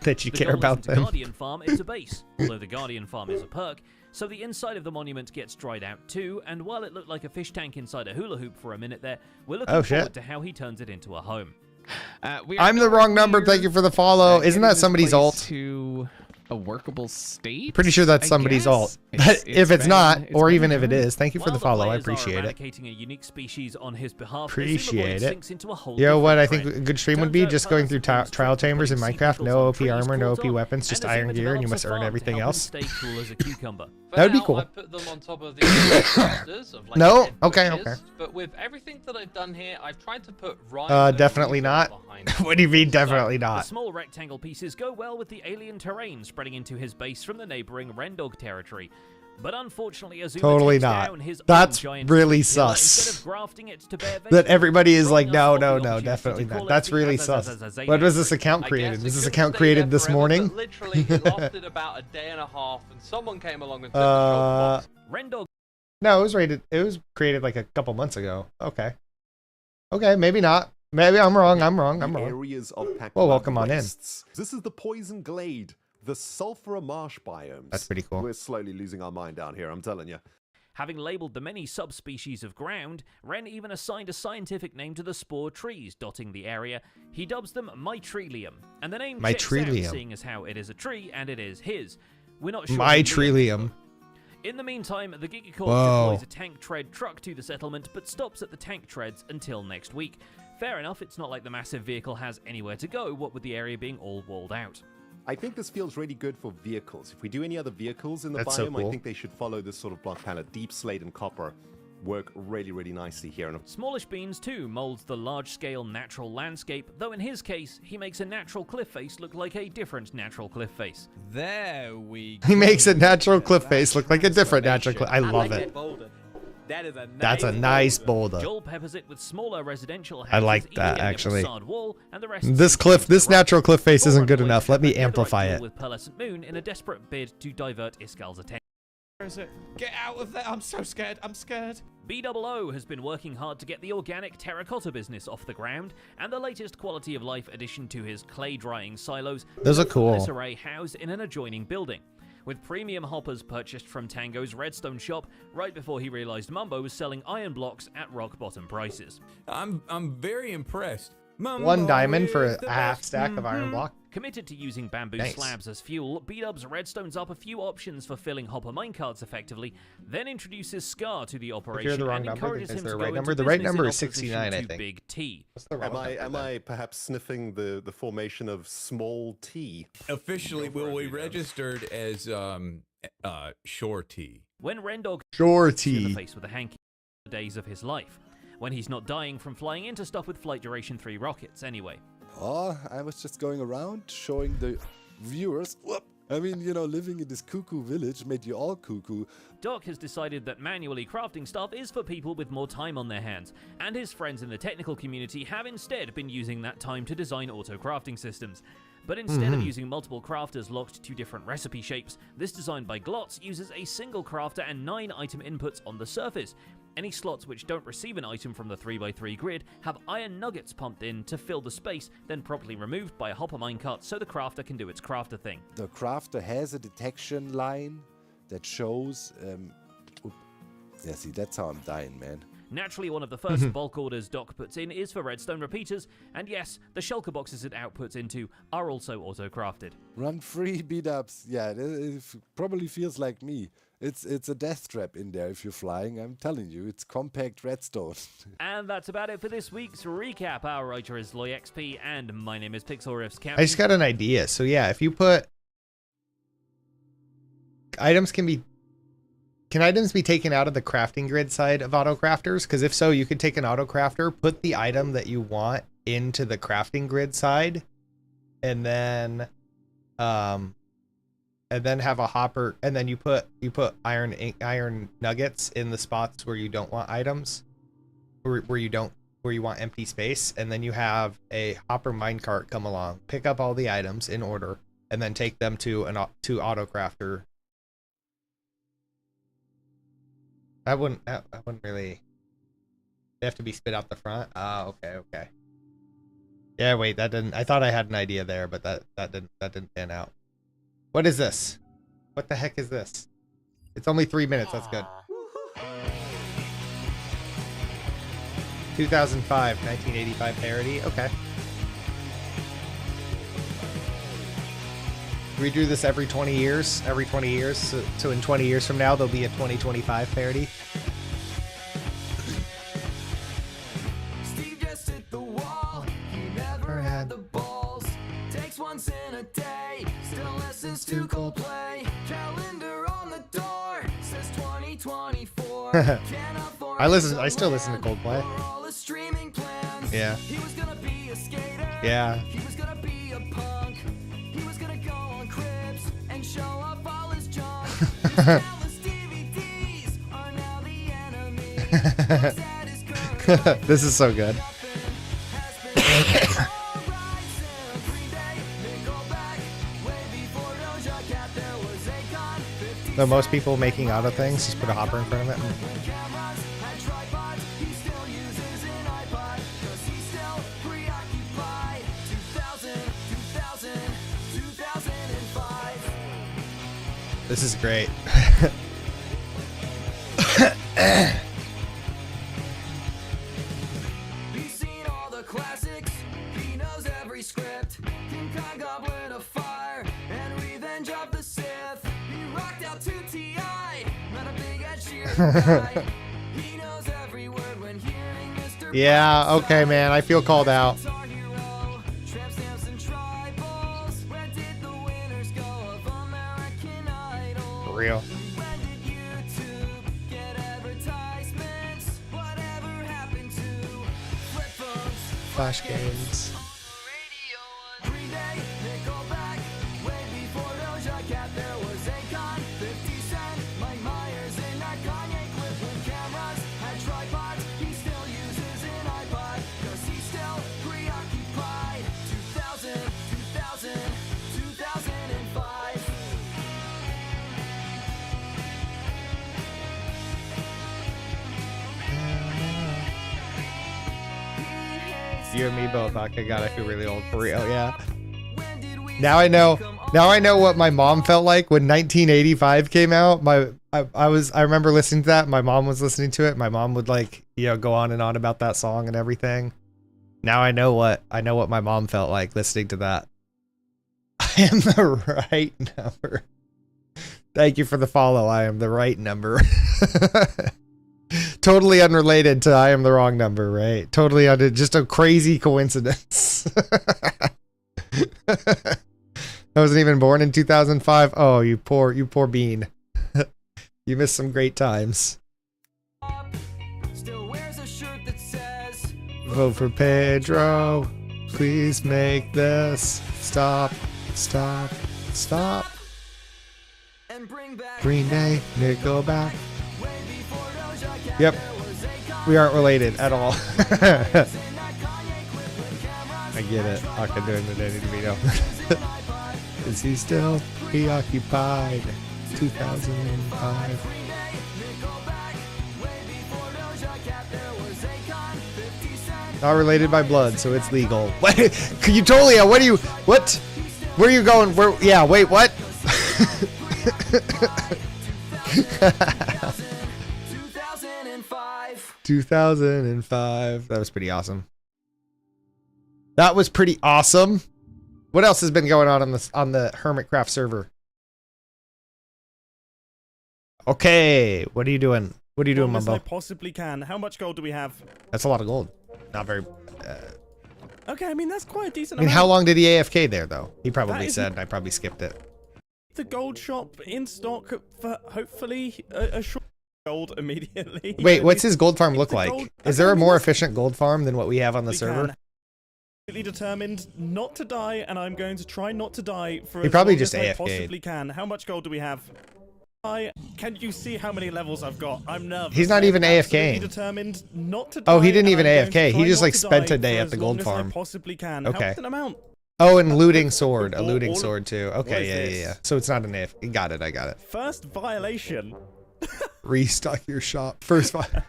that you care about them. The Guardian Farm is a base, although the Guardian Farm is a perk. So the inside of the monument gets dried out too, and while it looked like a fish tank inside a hula hoop for a minute there, we're looking forward to how he turns it into a home. I'm the wrong number. Thank you for the follow. Isn't that somebody's ult? To a workable state. Pretty sure that's somebody's ult. But if it's not, or even if it is, thank you for the follow. I appreciate it. A unique species on his behalf, appreciate it. You know what I think a good stream would be? Just going through trial chambers in Minecraft. No OP armor, no OP weapons, just iron gear, and you must earn everything else. That would be cool. I put them on top of the of, like, no? Okay, okay. But with everything that I've done here, I've tried to put definitely not. What do you mean, definitely not? The small rectangle pieces go well with the alien terrain spreading into his base from the neighboring Rendog territory. But unfortunately, Azuma totally takes not. Down his That's giant really instead sus. of grafting it to bear That everybody is like, no, definitely not. That's really sus. When was this account created? Was this account created this morning? Literally, it lasted about a day and a half, and someone came along and took the Rendog. No, it was created like a couple months ago. Okay, maybe not. Maybe I'm wrong. Areas of well, welcome on in. This is the Poison Glade, the Sulphur Marsh biomes. That's pretty cool. We're slowly losing our mind down here, I'm telling you. Having labelled the many subspecies of ground, Ren even assigned a scientific name to the spore trees dotting the area. He dubs them Mytrelium, and the name checks out, seeing as how it is a tree and it is his. We're not sure. Mytrelium. In the meantime, the Gigacorp deploys a tank tread truck to the settlement, but stops at the tank treads until next week. Fair enough, it's not like the massive vehicle has anywhere to go, what with the area being all walled out. I think this feels really good for vehicles. If we do any other vehicles in the That's biome, so cool. I think they should follow this sort of block palette. Deep slate and copper work really, really nicely here. And Smallish Beans too molds the large-scale natural landscape, though in his case, he makes a natural cliff face look like a different natural cliff face. There we He makes a natural cliff face look like a different natural cliff. I love it. That is a That's a nice boulder. Joel peppers it with smaller residential houses, I like each that, getting a actually. facade wall, and the rest This natural cliff face isn't good enough. Let me amplify it. with Pearlescent Moon in a desperate bid to divert Iskal's attention. Where is it? Get out of there! I'm so scared. I'm scared. BOO has been working hard to get the organic terracotta business off the ground, and the latest quality of life addition to his clay drying silos. Those are is a cool. furnace array housed in an adjoining building. With premium hoppers purchased from Tango's Redstone shop right before he realized Mumbo was selling iron blocks at rock bottom prices. I'm very impressed. 1 diamond for a half stack of iron block. Committed to using bamboo Nice. slabs as fuel, B-Dubs redstones up a few options for filling hopper minecarts effectively, then introduces Scar to the operation the wrong and number, encourages is him there to a go right into number? The right business number in is 69, opposition I to think. Big T. am I perhaps sniffing the formation of small T? Officially, we registered as Shore T. When Rendog Shore in the T. face with a hanky the days of his life, when he's not dying from flying into stuff with Flight Duration 3 rockets anyway. Oh, I was just going around showing the viewers. Whoop. I mean, you know, living in this cuckoo village made you all cuckoo. Doc has decided that manually crafting stuff is for people with more time on their hands, and his friends in the technical community have instead been using that time to design auto-crafting systems. But instead of using multiple crafters locked to different recipe shapes, this design by Glotz uses a single crafter and 9 item inputs on the surface. Any slots which don't receive an item from the 3x3 grid have iron nuggets pumped in to fill the space, then properly removed by a hopper minecart so the crafter can do its crafter thing. The crafter has a detection line that shows. Yeah, see, that's how I'm dying, man. Naturally, one of the first bulk orders Doc puts in is for redstone repeaters, and yes, the shulker boxes it outputs into are also auto-crafted. Run free, beat-ups. Yeah, it probably feels like me. It's a death trap in there if you're flying. I'm telling you, it's compact redstone. And that's about it for this week's recap. Our writer is LoyXP, and my name is PixelRiffs. I just got an idea. So yeah, if you put items can items be taken out of the crafting grid side of auto crafters? Because if so, you could take an auto crafter, put the item that you want into the crafting grid side, and then have a hopper, and then you put iron nuggets in the spots where you don't want items, where you want empty space, and then you have a hopper minecart come along, pick up all the items in order, and then take them to auto crafter. I wouldn't really. They have to be spit out the front. Okay. Yeah, wait, that didn't. I thought I had an idea there, but that didn't pan out. What is this? What the heck is this? It's only 3 minutes. That's good. 2005, 1985 parody. Okay. We do this every 20 years. Every 20 years. So in 20 years from now, there'll be a 2025 parody. Steve just hit the wall. He never had the balls. Takes once in a day. Still listens to Coldplay. Calendar on the door says 2024. I still listen to Coldplay. Yeah. He was gonna be a skater. Yeah. He was gonna be a punk. He was gonna go on cribs and show off all his junk. His countless DVDs are now the enemy. This is so good. So most people making auto things just put a hopper in front of it. This is great. He's seen all the classics. He knows every script. King Kong, Goblet of Fire, and Revenge of the Sith. He rocked out to T.I. Not a big Ed Sheeran guy. He knows every word when hearing Mr. Yeah, okay, man. I feel called out. For real. Flash games. You and me both. Okay, God, I feel really old for real. Yeah. Now I know what my mom felt like when 1985 came out. I remember listening to that. My mom was listening to it. My mom would go on and on about that song and everything. Now I know what my mom felt like listening to that. I am the right number. Thank you for the follow. I am the right number. Totally unrelated to I am the wrong number, right? Totally just a crazy coincidence. I wasn't even born in 2005. Oh, you poor bean. You missed some great times. Vote for Pedro. Please make this stop. Green Day, Nickelback. Yep, we aren't related at all. I get it. I can do it in Danny DeVito. Is he still preoccupied? 2005. Not related by blood, so it's legal. What? You totally? What? Where are you going? Where? Yeah. Wait. What? 2005. That was pretty awesome. What else has been going on the Hermitcraft server? Okay, what are you doing? What are you doing, Mumbo? I possibly can. How much gold do we have? That's a lot of gold. Not very. Okay, I mean that's quite a decent. How long did he AFK there though? He probably said, and I probably skipped it. The gold shop in stock for hopefully a short gold immediately. Wait, what's his gold farm look like? Is there a more efficient gold farm than what we have on the server? Determined not to die, and I'm going to try not to die for he as probably long just as I AFK'd. possibly can. How much gold do we have? Can you see how many levels I've got? I'm nervous. He's not even AFKing. AFKing. Determined not to die, Oh, he didn't even and I'm going AFK. to He try just not like to spent die a day for at the as gold long as I farm. possibly can. Okay. What's an amount? Oh, and looting sword. A All- looting all of- sword too. What Okay, is yeah. this? So it's not an AFK. Got it. I got it. First violation. Restock your shop. First I'm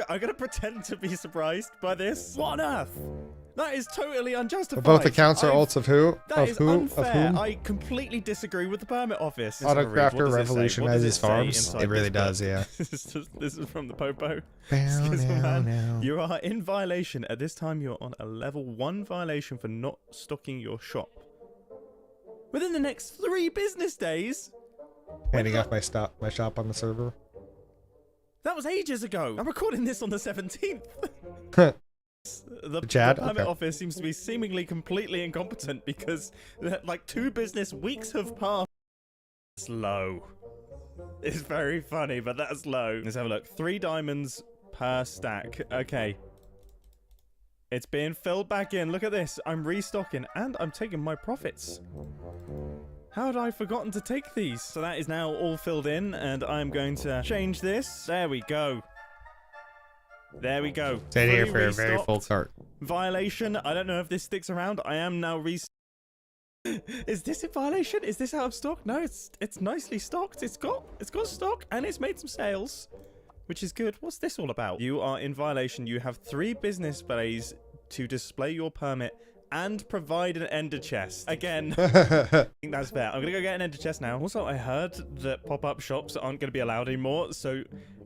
gonna pretend to be surprised by this. What on earth? That is totally unjustified. Both accounts are ults of who? That Of is who? unfair. Of whom? I completely disagree with the permit office. Let's have a read. What Autocrafter does it say? What revolutionizes does it say farms. inside It really this book? does, yeah. This is from the Popo. Bow Excuse me, now, man. now. You are in violation. At this time, you're on a level 1 violation for not stocking your shop. Within the next 3 business days? Handing off my shop on the server. That was ages ago. I'm recording this on the 17th. The Chad? permit Okay. office seems to be seemingly completely incompetent because like 2 business weeks have passed. It's low. It's very funny, but that's low. Let's have a look. 3 diamonds per stack. Okay. It's being filled back in. Look at this. I'm restocking and I'm taking my profits. How had I forgotten to take these? So that is now all filled in, and I'm going to change this. There we go. There we go. Stay here Fully for a very restocked. full cart. Violation. I don't know if this sticks around. I am now Is this in violation? Is this out of stock? No, it's nicely stocked. It's got stock and it's made some sales, which is good. What's this all about? You are in violation. You have 3 business days to display your permit and provide an ender chest. Again, I think that's fair. I'm gonna go get an ender chest now. Also, I heard that pop-up shops aren't gonna be allowed anymore, so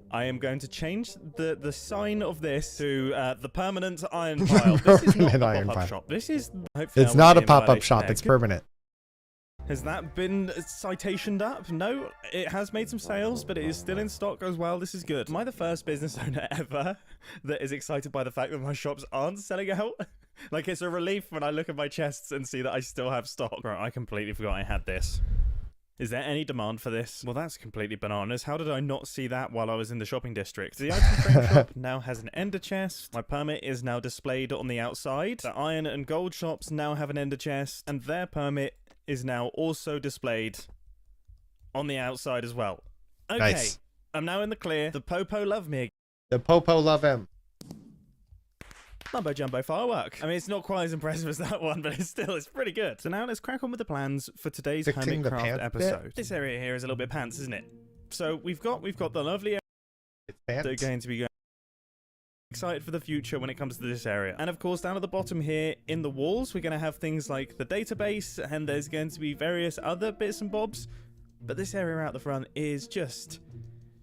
I am going to change the sign of this to the permanent iron pile. This is not a Permanent iron pop-up pile. shop. This is hopefully It's I not won't a be in pop-up violation shop. there. It's permanent. Has that been citationed up? No, it has made some sales, but it is still in stock as well. This is good. Am I the first business owner ever that is excited by the fact that my shops aren't selling out? Like, it's a relief when I look at my chests and see that I still have stock. Right, I completely forgot I had this. Is there any demand for this? Well, that's completely bananas. How did I not see that while I was in the shopping district? The item frame shop now has an ender chest. My permit is now displayed on the outside. The iron and gold shops now have an ender chest, and their permit is now also displayed on the outside as well. Okay, Nice. I'm now in the clear. The Popo love me. The Popo love him. Mumbo Jumbo firework. I mean, it's not quite as impressive as that one, but it's pretty good. So now let's crack on with the plans for today's Fixing the Hermitcraft pants episode. bit? This area here is a little bit pants, isn't it? So we've got the lovely that are going to be going. Excited for the future when it comes to this area. And of course, down at the bottom here in the walls, we're going to have things like the database, and there's going to be various other bits and bobs. But this area out the front is just...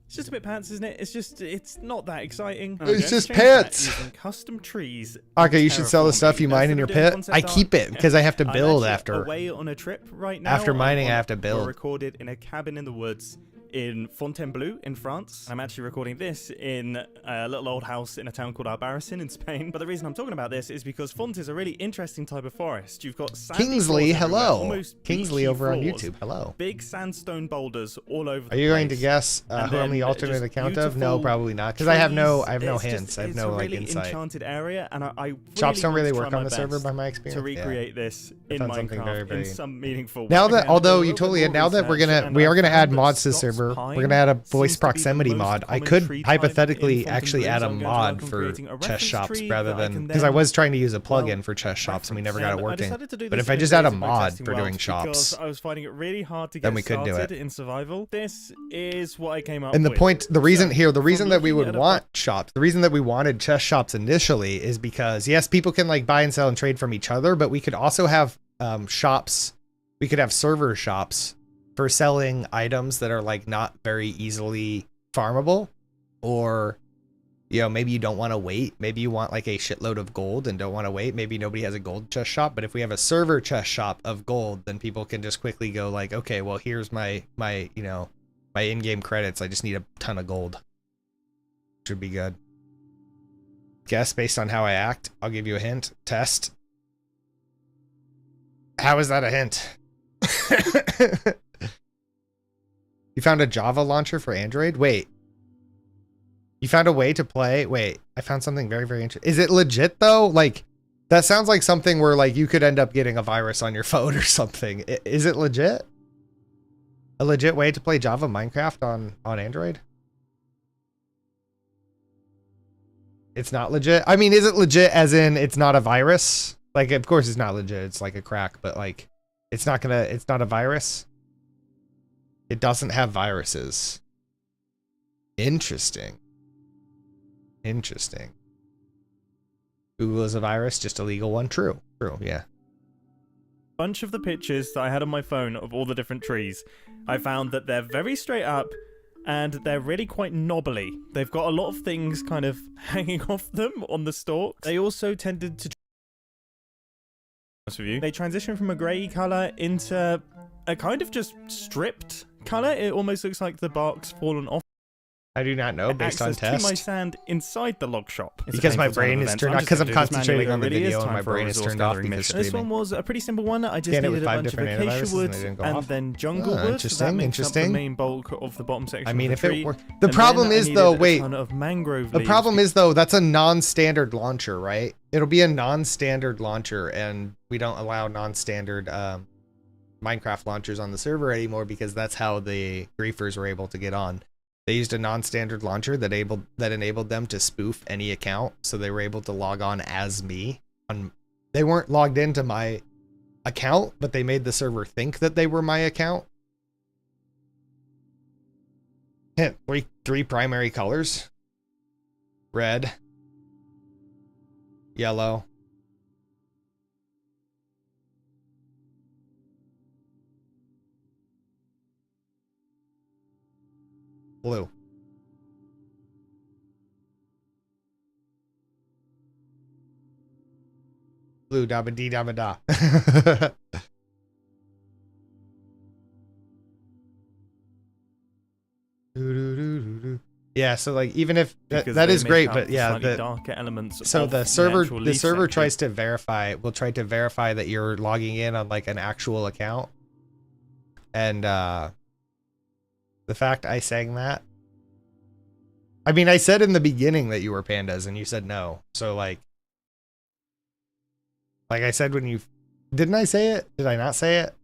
It's just a bit pants, isn't it? It's not that exciting. And I'm It's going to just change that pants. using custom trees. Okay, you should sell the stuff you Terraforming. mine in your Instead of pit. doing I concept keep art, it because I have to I'm build actually after. away on a trip right now. After mining, I have to We're build. recorded in a cabin in the woods in Fontainebleau in France. I'm actually recording this in a little old house in a town called Albarracin in Spain. But the reason I'm talking about this is because Font is a really interesting type of forest. You've got sandy Kingsley, floors everywhere, hello. almost Kingsley beachy over on floors, YouTube, hello. Big sandstone boulders all over the Are you going to place. guess And who I'm then the alternate just account of? No, beautiful probably not, because I have no trees. hints. I have no it's a like really insight. enchanted area, and I really Shops don't want really to try work on my the server best by my experience. to recreate this in found something Minecraft very, very- in some meaningful way. Now that, Again, although a you little totally, bit now more that we research, and are I gonna found add that mods to Scots server, we're pine gonna add a voice seems to be the proximity most mod. I common could tree type hypothetically in actually add a Fontainebleau, so I'm going to mod work on for creating a chest reference shops tree rather that I than can because I then, was trying to use a well, plugin for chest shops and we never got it I working. decided to do But this if I in just add a phases by mod testing for doing wells shops, because I was finding it really hard to then get we could do started it. in survival. This is what I came up And the with. point, the reason So, here, the reason from that we looking would at a want shops, the reason that we wanted chest shops initially is because yes, people can like buy and sell and trade from each other, but we could also have shops. We could have server shops for selling items that are like not very easily farmable, or you know, maybe you don't want to wait. Maybe you want like a shitload of gold and don't want to wait. Maybe nobody has a gold chest shop, but if we have a server chest shop of gold, then people can just quickly go like, okay, well here's my you know, my in-game credits. I just need a ton of gold. Should be good. Guess based on how I act. I'll give you a hint. Test. How is that a hint? You found a Java launcher for Android? Wait. You found a way to play? Wait, I found something very, very interesting. Is it legit though? Like, that sounds like something where like you could end up getting a virus on your phone or something. Is it legit? A legit way to play Java Minecraft on Android? It's not legit? I mean, is it legit as in it's not a virus? Like, of course it's not legit. It's like a crack, but like, it's not a virus. It doesn't have viruses. Interesting. Interesting. Google is a virus, just a legal one. True. True, yeah. Bunch of the pictures that I had on my phone of all the different trees, I found that they're very straight up and they're really quite knobbly. They've got a lot of things kind of hanging off them on the stalks. They also tended to... They transition from a grey colour into a kind of just stripped colour. It almost looks like the bark's fallen off. I do not know based on access to my test. sand inside the log shop. It's a Because my painful time brain of is events. turned off, just because I'm gonna do this concentrating manually. on the It really is video and time my for a brain is resource turned off gathering because mission. This streaming. one was a pretty simple one. I just Scan it needed with a 5 bunch of different acacia antiviruses wood and they didn't go and off. then jungle Oh, wood. interesting, That makes up interesting. the main bulk of the bottom section I mean, of the if tree. it were... The And problem then I is needed though, a wait. ton of mangrove The leaves. problem is though, that's a non-standard launcher, right? It'll be a non-standard launcher, and we don't allow non-standard Minecraft launchers on the server anymore because that's how the griefers were able to get on. They used a non-standard launcher that enabled them to spoof any account, so they were able to log on as me. They weren't logged into my account, but they made the server think that they were my account. Hint, three primary colors. Red, yellow, blue. Blue dabba dee dabba da. Yeah, so like even if Because that they is make great, up but the yeah, slightly the darker elements. so of the actual server Leaf server Sanctuary. tries to will try to verify that you're logging in on like an actual account, and the fact I sang that, I mean, I said in the beginning that you were pandas, and you said no. So like I said when you didn't I say it? Did I not say it?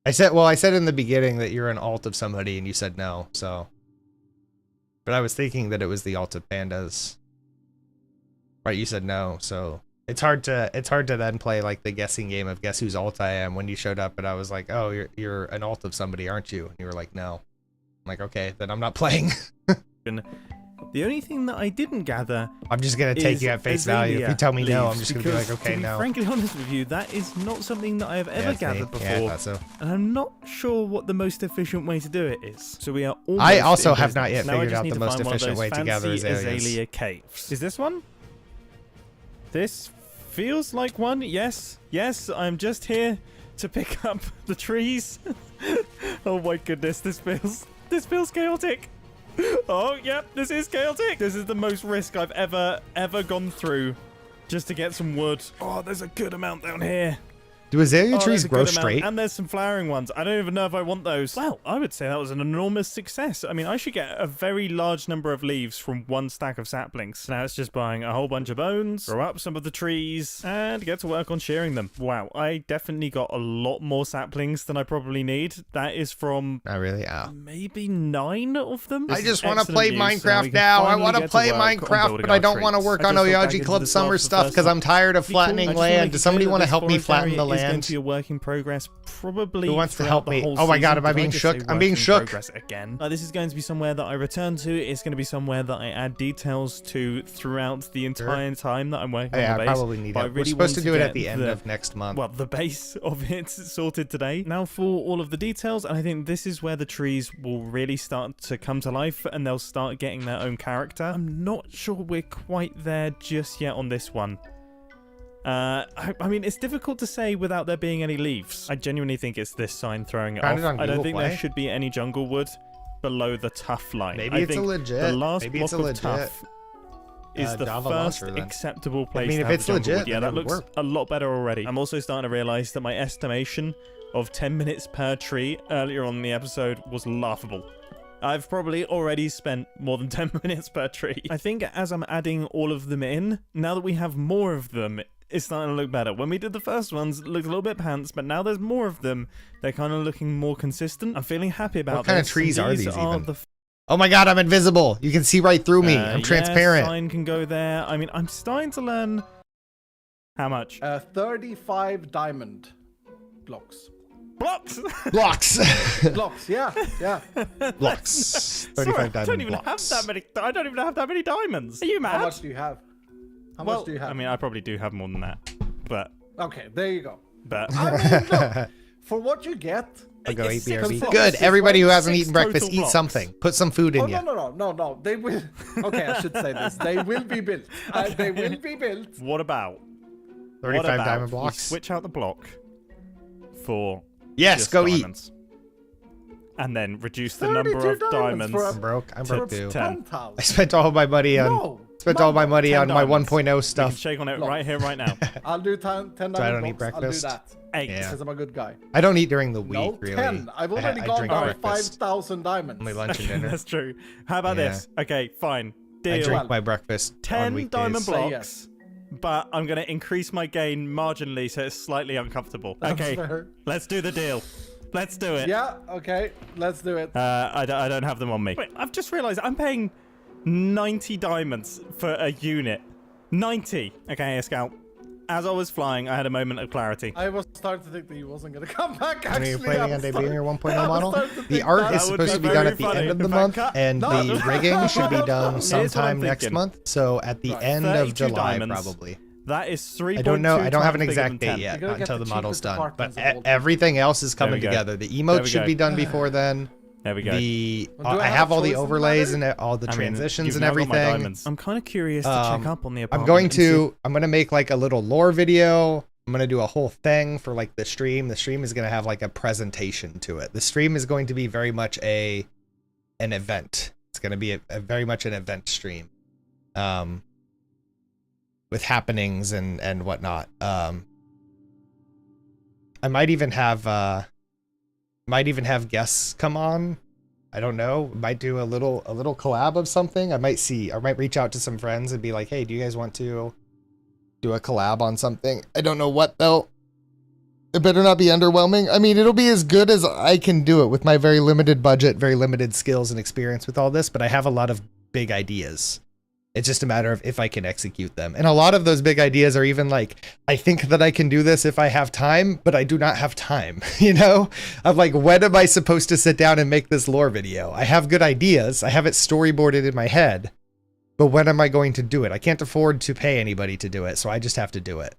I said in the beginning that you're an alt of somebody, and you said no. So. But I was thinking that it was the alt of pandas. Right, you said no, so it's hard to then play like the guessing game of guess whose alt I am when you showed up and I was like, "Oh, you're an alt of somebody, aren't you?" And you were like, "No." I'm like, "Okay, then I'm not playing." The only thing that I didn't gather, I'm just gonna take you at face value. If you tell me no, I'm just gonna be like, "Okay, to be no." frankly honest with you, that is not something that I have ever it's me. gathered before. Yeah, I thought so. And I'm not sure what the most efficient way to do it is. So we are almost I also in have not business. yet Now I figured just out need the to most find one of efficient those way to gather fancy azaleas. azalea caves. Is this one? This feels like one. Yes, yes. I'm just here to pick up the trees. Oh my goodness, this feels chaotic. Oh, yep, this is chaotic. This is the most risk I've ever gone through just to get some wood. Oh, there's a good amount down here. Do azalea trees there's a grow good amount. straight? And there's some flowering ones. I don't even know if I want those. Well, I would say that was an enormous success. I mean, I should get a very large number of leaves from one stack of saplings. Now it's just buying a whole bunch of bones, grow up some of the trees, and get to work on shearing them. Wow, I definitely got a lot more saplings than I probably need. That is from... Not really, maybe 9 of them. I just want to play Minecraft now. I want to play Minecraft, but I don't want to work on Oyaji Club Summer stuff because I'm tired of flattening land. Does somebody want to help me flatten the land? Going to be a work in progress, probably. Who wants to throughout help the me? whole Oh my god, season. am I Did being just shook? say I'm work being in shook. progress again. This is going to be somewhere that I return to. It's going to be somewhere that I add details to throughout the entire time that I'm working on the base. I probably need But I it. We're really supposed to want do it get at the end of next month. Well, the base of it sorted today. Now for all of the details, and I think this is where the trees will really start to come to life, and they'll start getting their own character. I'm not sure we're quite there just yet on this one. I mean, it's difficult to say without there being any leaves. I genuinely think it's this sign throwing it Found off. it on I don't Google think Play? there should be any jungle wood below the tough line. Maybe I it's a think legit. The last Maybe block it's a of legit, tough is the Java first launcher, then. acceptable place I mean, to if have it's the jungle legit, wood. Yeah, then that it would looks work. a lot better already. I'm also starting to realize that my estimation of 10 minutes per tree earlier on in the episode was laughable. I've probably already spent more than 10 minutes per tree. I think as I'm adding all of them in, now that we have more of them, it's starting to look better. When we did the first ones, it looked a little bit pants, but now there's more of them. They're kind of looking more consistent. I'm feeling happy about What kind of this, trees and are these even? the Oh my god, I'm invisible. You can see right through me. I'm transparent. Yeah, sign can go there. I mean, I'm starting to learn how much. 35 diamond blocks. Blocks? Blocks. Blocks, yeah, yeah. Blocks. 35 Sorry, I don't diamond even blocks. have that many. I don't even have that many diamonds. Are you mad? How much do you have? How much do you have? I mean, I probably do have more than that, but Okay, there you go. but I mean, look, for what you get. I'll go eat Six BRB. blocks. Good. Six Everybody who blocks. hasn't Six eaten breakfast, total eat blocks. something. Put some food in Oh, you. no. They will. Okay, I should say this. They will be built. They will be built. what about 35 diamond we blocks. switch out the block for Yes, just go eat. diamonds, and then reduce the number 32 of diamonds. for a- I'm broke. I'm to broke too. 10. I spent all my money on No. spent all my money 10 on my diamonds. 1.0 We can stuff. shake on it Blocks. right here, right now. I'll do 10 So I diamond don't eat blocks. breakfast? I'll do that. 8. Yeah. Because I'm a good guy. I don't eat during the week, No, really. 10. I've already I gone drink down breakfast. 5,000 diamonds. Only lunch and dinner. That's true. How about Yeah. this? Okay, fine. I Deal. drink my breakfast on 10 weekdays. diamond Say blocks, yes. but I'm going to increase my gain marginally so it's slightly uncomfortable. That's Okay, fair. let's do the deal. Let's do it. Yeah, okay. Let's do it. I don't have them on me. Wait, I've just realized I'm paying 90 diamonds for a unit. 90. Okay, Scout. As I was flying, I had a moment of clarity. I was starting to think that he wasn't going to come back, When actually. you're planning on debuting your 1.0 model, the think art that is would supposed be to be very done at the funny. end of the If I month, cut- and No. the rigging should be done Here's what I'm sometime next thinking. month. So at the end of 32 July, diamonds. probably. That is 3.2 I don't know. I don't have an times bigger exact than date 10. yet, You're gonna not get until the the model's cheapest done. But apartments of all time. everything else is coming we go. together. The There emotes we should go. be done before then. There we go. The Well, do I I have have all the choice in the overlays matter? and all the I mean, transitions you've and now got my everything. diamonds. I'm kind of curious to check up on the apartment. I'm going and see- to. I'm gonna make like a little lore video. I'm gonna do a whole thing for like the stream. The stream is gonna have like a presentation to it. The stream is going to be very much an event. It's going to be a very much an event stream, with happenings and whatnot. I might even have guests come on. I don't know. Might do a little collab of something. I might reach out to some friends and be like, hey, do you guys want to do a collab on something? I don't know what though. It better not be underwhelming. I mean, it'll be as good as I can do it with my very limited budget, very limited skills and experience with all this, but I have a lot of big ideas. It's just a matter of if I can execute them. And a lot of those big ideas are even like, I think that I can do this if I have time, but I do not have time, you know? I'm like, when am I supposed to sit down and make this lore video? I have good ideas. I have it storyboarded in my head, but when am I going to do it? I can't afford to pay anybody to do it, so I just have to do it.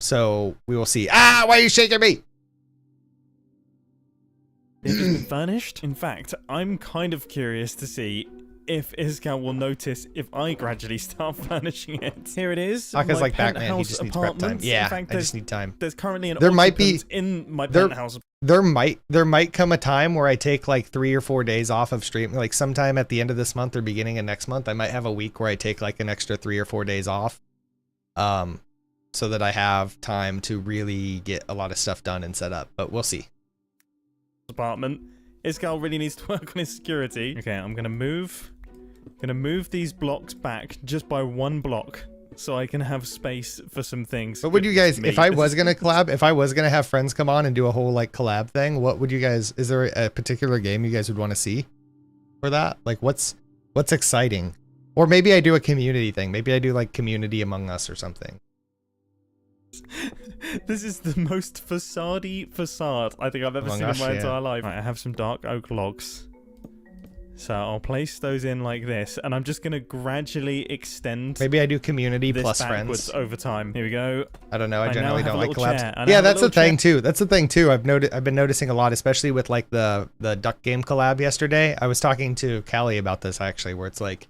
So we will see. Ah, why are you shaking me? It has been furnished. In fact, I'm kind of curious to see if Iskall will notice if I gradually start furnishing it. Here it is. Aka's like Batman, he just needs prep time. Yeah, I just need time. There's currently an there might be in my penthouse. There might come a time where I take like 3 or 4 days off of stream. Like sometime at the end of this month or beginning of next month, I might have a week where I take like an extra 3 or 4 days off. So that I have time to really get a lot of stuff done and set up, but we'll see. Apartment. Iskall really needs to work on his security. Okay, I'm gonna move these blocks back just by 1 block so I can have space for some things. What would you guys, if I was gonna collab, if I was gonna have friends come on and do a whole like collab thing, what would you guys, is there a particular game you guys would want to see for that? Like what's exciting? Or maybe I do a community thing. Maybe I do like Community Among Us or something. This is the most facade I think I've ever seen in my entire life. Right, I have some dark oak logs. So I'll place those in like this, and I'm just going to gradually extend. Maybe I do community plus friends over time. Here we go. I don't know. I generally don't like collabs. Yeah, that's the thing too. That's the thing too. I've been noticing a lot, especially with like the Duck Game collab yesterday. I was talking to Callie about this actually, where it's like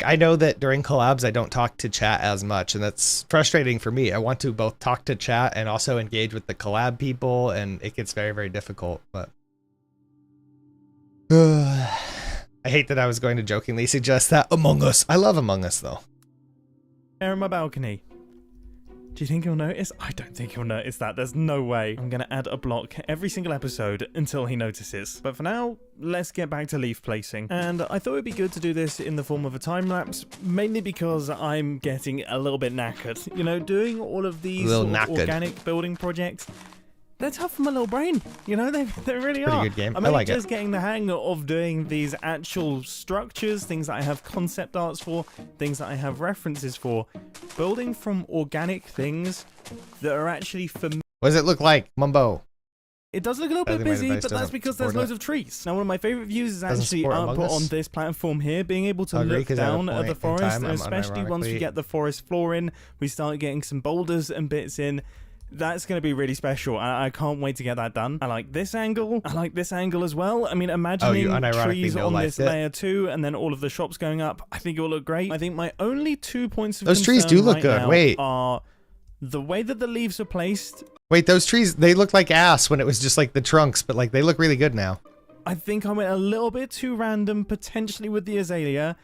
I know that during collabs I don't talk to chat as much, and that's frustrating for me. I want to both talk to chat and also engage with the collab people, and it gets very, very difficult. But I hate that I was going to jokingly suggest that Among Us. I love Among Us though. There on my balcony. Do you think he'll notice? I don't think he'll notice that. There's no way. I'm gonna add a block every single episode until he notices. But for now, let's get back to leaf placing. And I thought it'd be good to do this in the form of a time lapse, mainly because I'm getting a little bit knackered. You know, doing all of these organic building projects, they're tough for my little brain. You know, they really are. Pretty good game. I'm I like just getting the hang of doing these actual structures, things that I have concept arts for, things that I have references for. Building from organic things that are actually familiar. What does it look like, Mumbo? It does look a little bit busy, but that's because there's loads of trees. Now, one of my favorite views is actually up on this platform here, being able to look down at the forest, and especially once we get the forest floor in, we start getting some boulders and bits in. That's going to be really special. I can't wait to get that done. I like this angle. I like this angle as well. I mean, imagining trees on this layer too, and then all of the shops going up. I think it will look great. I think my only 2 points of those trees do look good. Wait, are the way that the leaves are placed. Wait, those trees, they looked like ass when it was just like the trunks, but like they look really good now. I think I went a little bit too random, potentially with the azalea.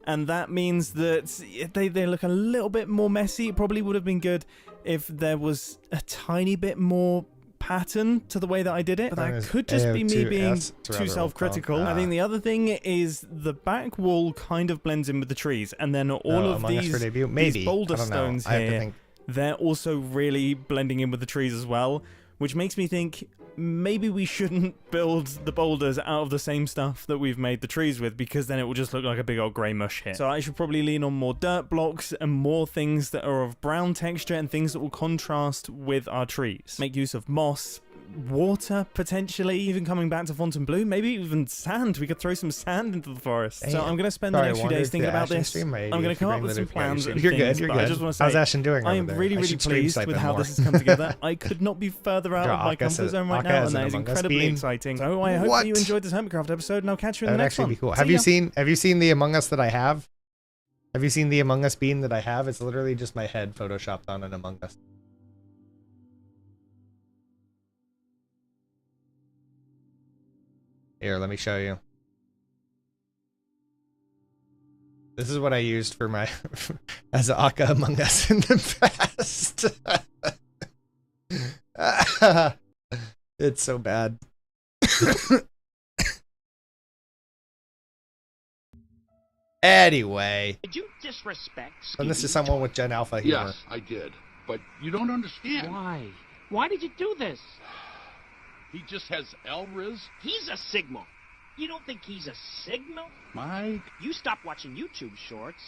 And that means that they look a little bit more messy. It probably would have been good if there was a tiny bit more pattern to the way that I did it. But that could just be me being too self-critical. I think the other thing is the back wall kind of blends in with the trees. And then all of these boulder stones here, they're also really blending in with the trees as well. Which makes me think maybe we shouldn't build the boulders out of the same stuff that we've made the trees with, because then it will just look like a big old grey mush here. So I should probably lean on more dirt blocks and more things that are of brown texture and things that will contrast with our trees. Make use of moss, water, potentially, even coming back to Fontainebleau, maybe even sand. We could throw some sand into the forest. So I'm going to spend the next few days thinking about this. I'm going to come up with some plans and things, but I just want to say, how's Ashen doing I am really, really pleased with how this has come together. I could not be further out of my comfort zone right now, and that is incredibly exciting. So I hope that you enjoyed this Hermitcraft episode, and I'll catch you in the next one. That would actually be cool. Have you seen the Among Us that I have? Have you seen the Among Us bean that I have? It's literally just my head photoshopped on an Among Us. Here, let me show you. This is what I used for my as Akka Among Us in the past. It's so bad. Anyway. Did you disrespect? And this is someone with Gen Alpha humor. Yes, I did. But you don't understand. Why? Why did you do this? He just has Elriz. He's a Sigma. You don't think he's a Sigma? Mike. You stopped watching YouTube shorts.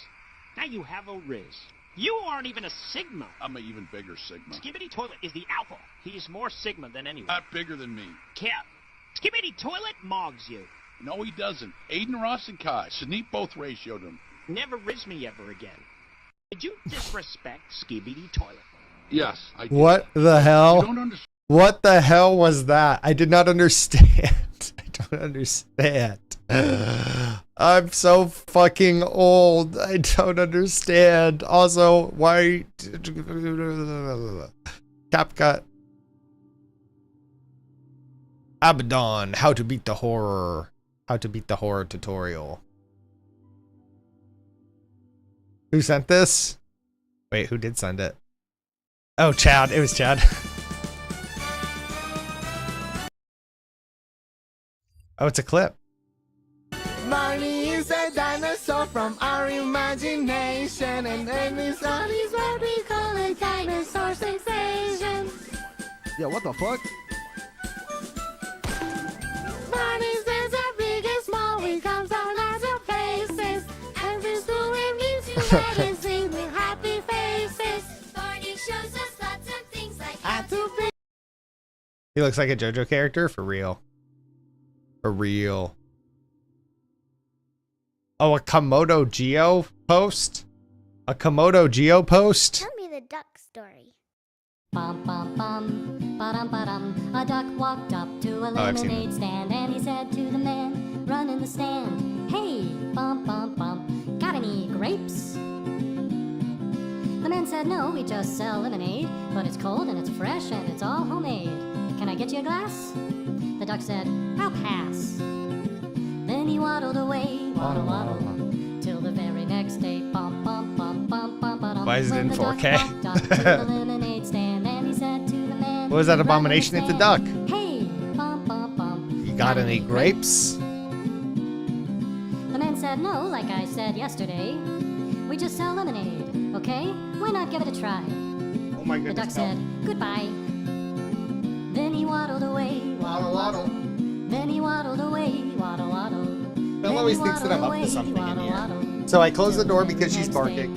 Now you have a Riz. You aren't even a Sigma. I'm an even bigger Sigma. Skibbity Toilet is the Alpha. He's more Sigma than anyone. Not bigger than me. Cap. Skibbity Toilet mogs you. No, he doesn't. Aiden Ross and Kai. Sneap both ratioed him. Never riz me ever again. Did you disrespect Skibbity Toilet? Yes, I did. What the hell? You don't understand. What the hell was that? I did not understand. I don't understand. I'm so fucking old. I don't understand. Also, why? CapCut. Abaddon. How to beat the horror. How to beat the horror tutorial. Who sent this? Wait, who did send it? Oh, Chad. It was Chad. Oh, it's a clip. Marty is a dinosaur from our imagination, and then this all is what we call a dinosaur sensation. Yeah, what the fuck? Marty's is a big and small, we comes on lots of faces, and this doing means you better see with happy faces. Marty shows us lots of things like how to be. He looks like a JoJo character for real. For real. Oh, a Komodo Geo post? A Komodo Geo post? Tell me the duck story. Bum, bum, bum, ba-dum, ba-dum. A duck walked up to a lemonade stand and he said to the man, run in the stand, hey, bum, bum, bum, got any grapes? The man said, no, we just sell lemonade, but it's cold and it's fresh and it's all homemade. Can I get you a glass? The duck said, I'll pass. Then he waddled away, waddle, waddle, till the very next day. Bum, bum, bum, bum, bum, bum. Why is it in 4K? What was that abomination? It's a duck. Hey, bum, bum, bum. You got any grapes? The man said, no, like I said yesterday. We just sell lemonade, okay? Why not give it a try? Oh my goodness. The duck said, goodbye. Then he waddled away, waddle, waddle. Then he waddled away, waddle, waddle. Bill always thinks that I'm up to something in here. So I close the door because she's barking.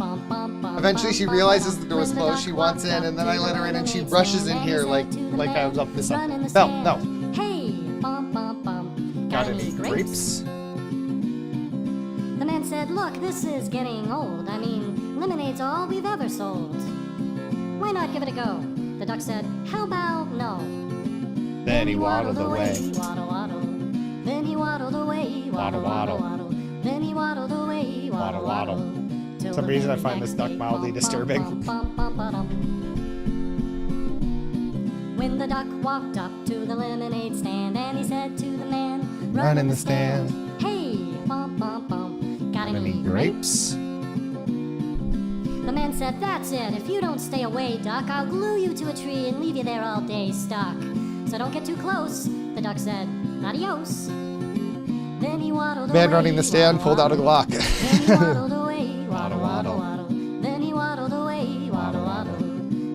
Eventually she realizes the door is closed, she wants in, and then I let her in and she rushes in here like I was up to something. No, no. Hey, bum, bum, bum. Got any grapes? The man said, look, this is getting old. I mean, lemonade's all we've ever sold. Why not give it a go? The duck said, how about no? Then he waddled away. Waddle, waddle. Then he waddled away. Waddle, waddle, waddle. Then he waddled away. Waddle, waddle. For some reason I find this duck mildly disturbing. When the duck walked up to the lemonade stand and he said to the man, run in the stand. Hey, bum, bum, bum. Got any grapes? The man said, that's it. If you don't stay away, duck, I'll glue you to a tree and leave you there all day stuck. So don't get too close. The duck said, adios. Then he waddled away. Man running the stand pulled out a Glock. Then he waddled away, waddle, waddle, waddle. Then he waddled away, waddle, waddle.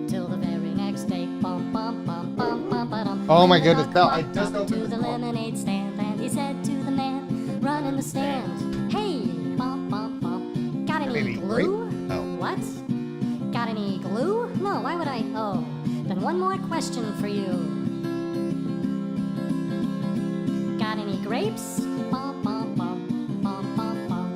Till the very next day, bum, bum, bum, bum, bum, bum. Oh my goodness, Bell, I just opened to the lemonade stand and he said to the man, run in the stand. Hey, bum, bum, bum. Got any glue? Oh. What? Got any glue? No, why would I? Oh, then one more question for you. Got any grapes? Bum, bum, bum, bum, bum, bum.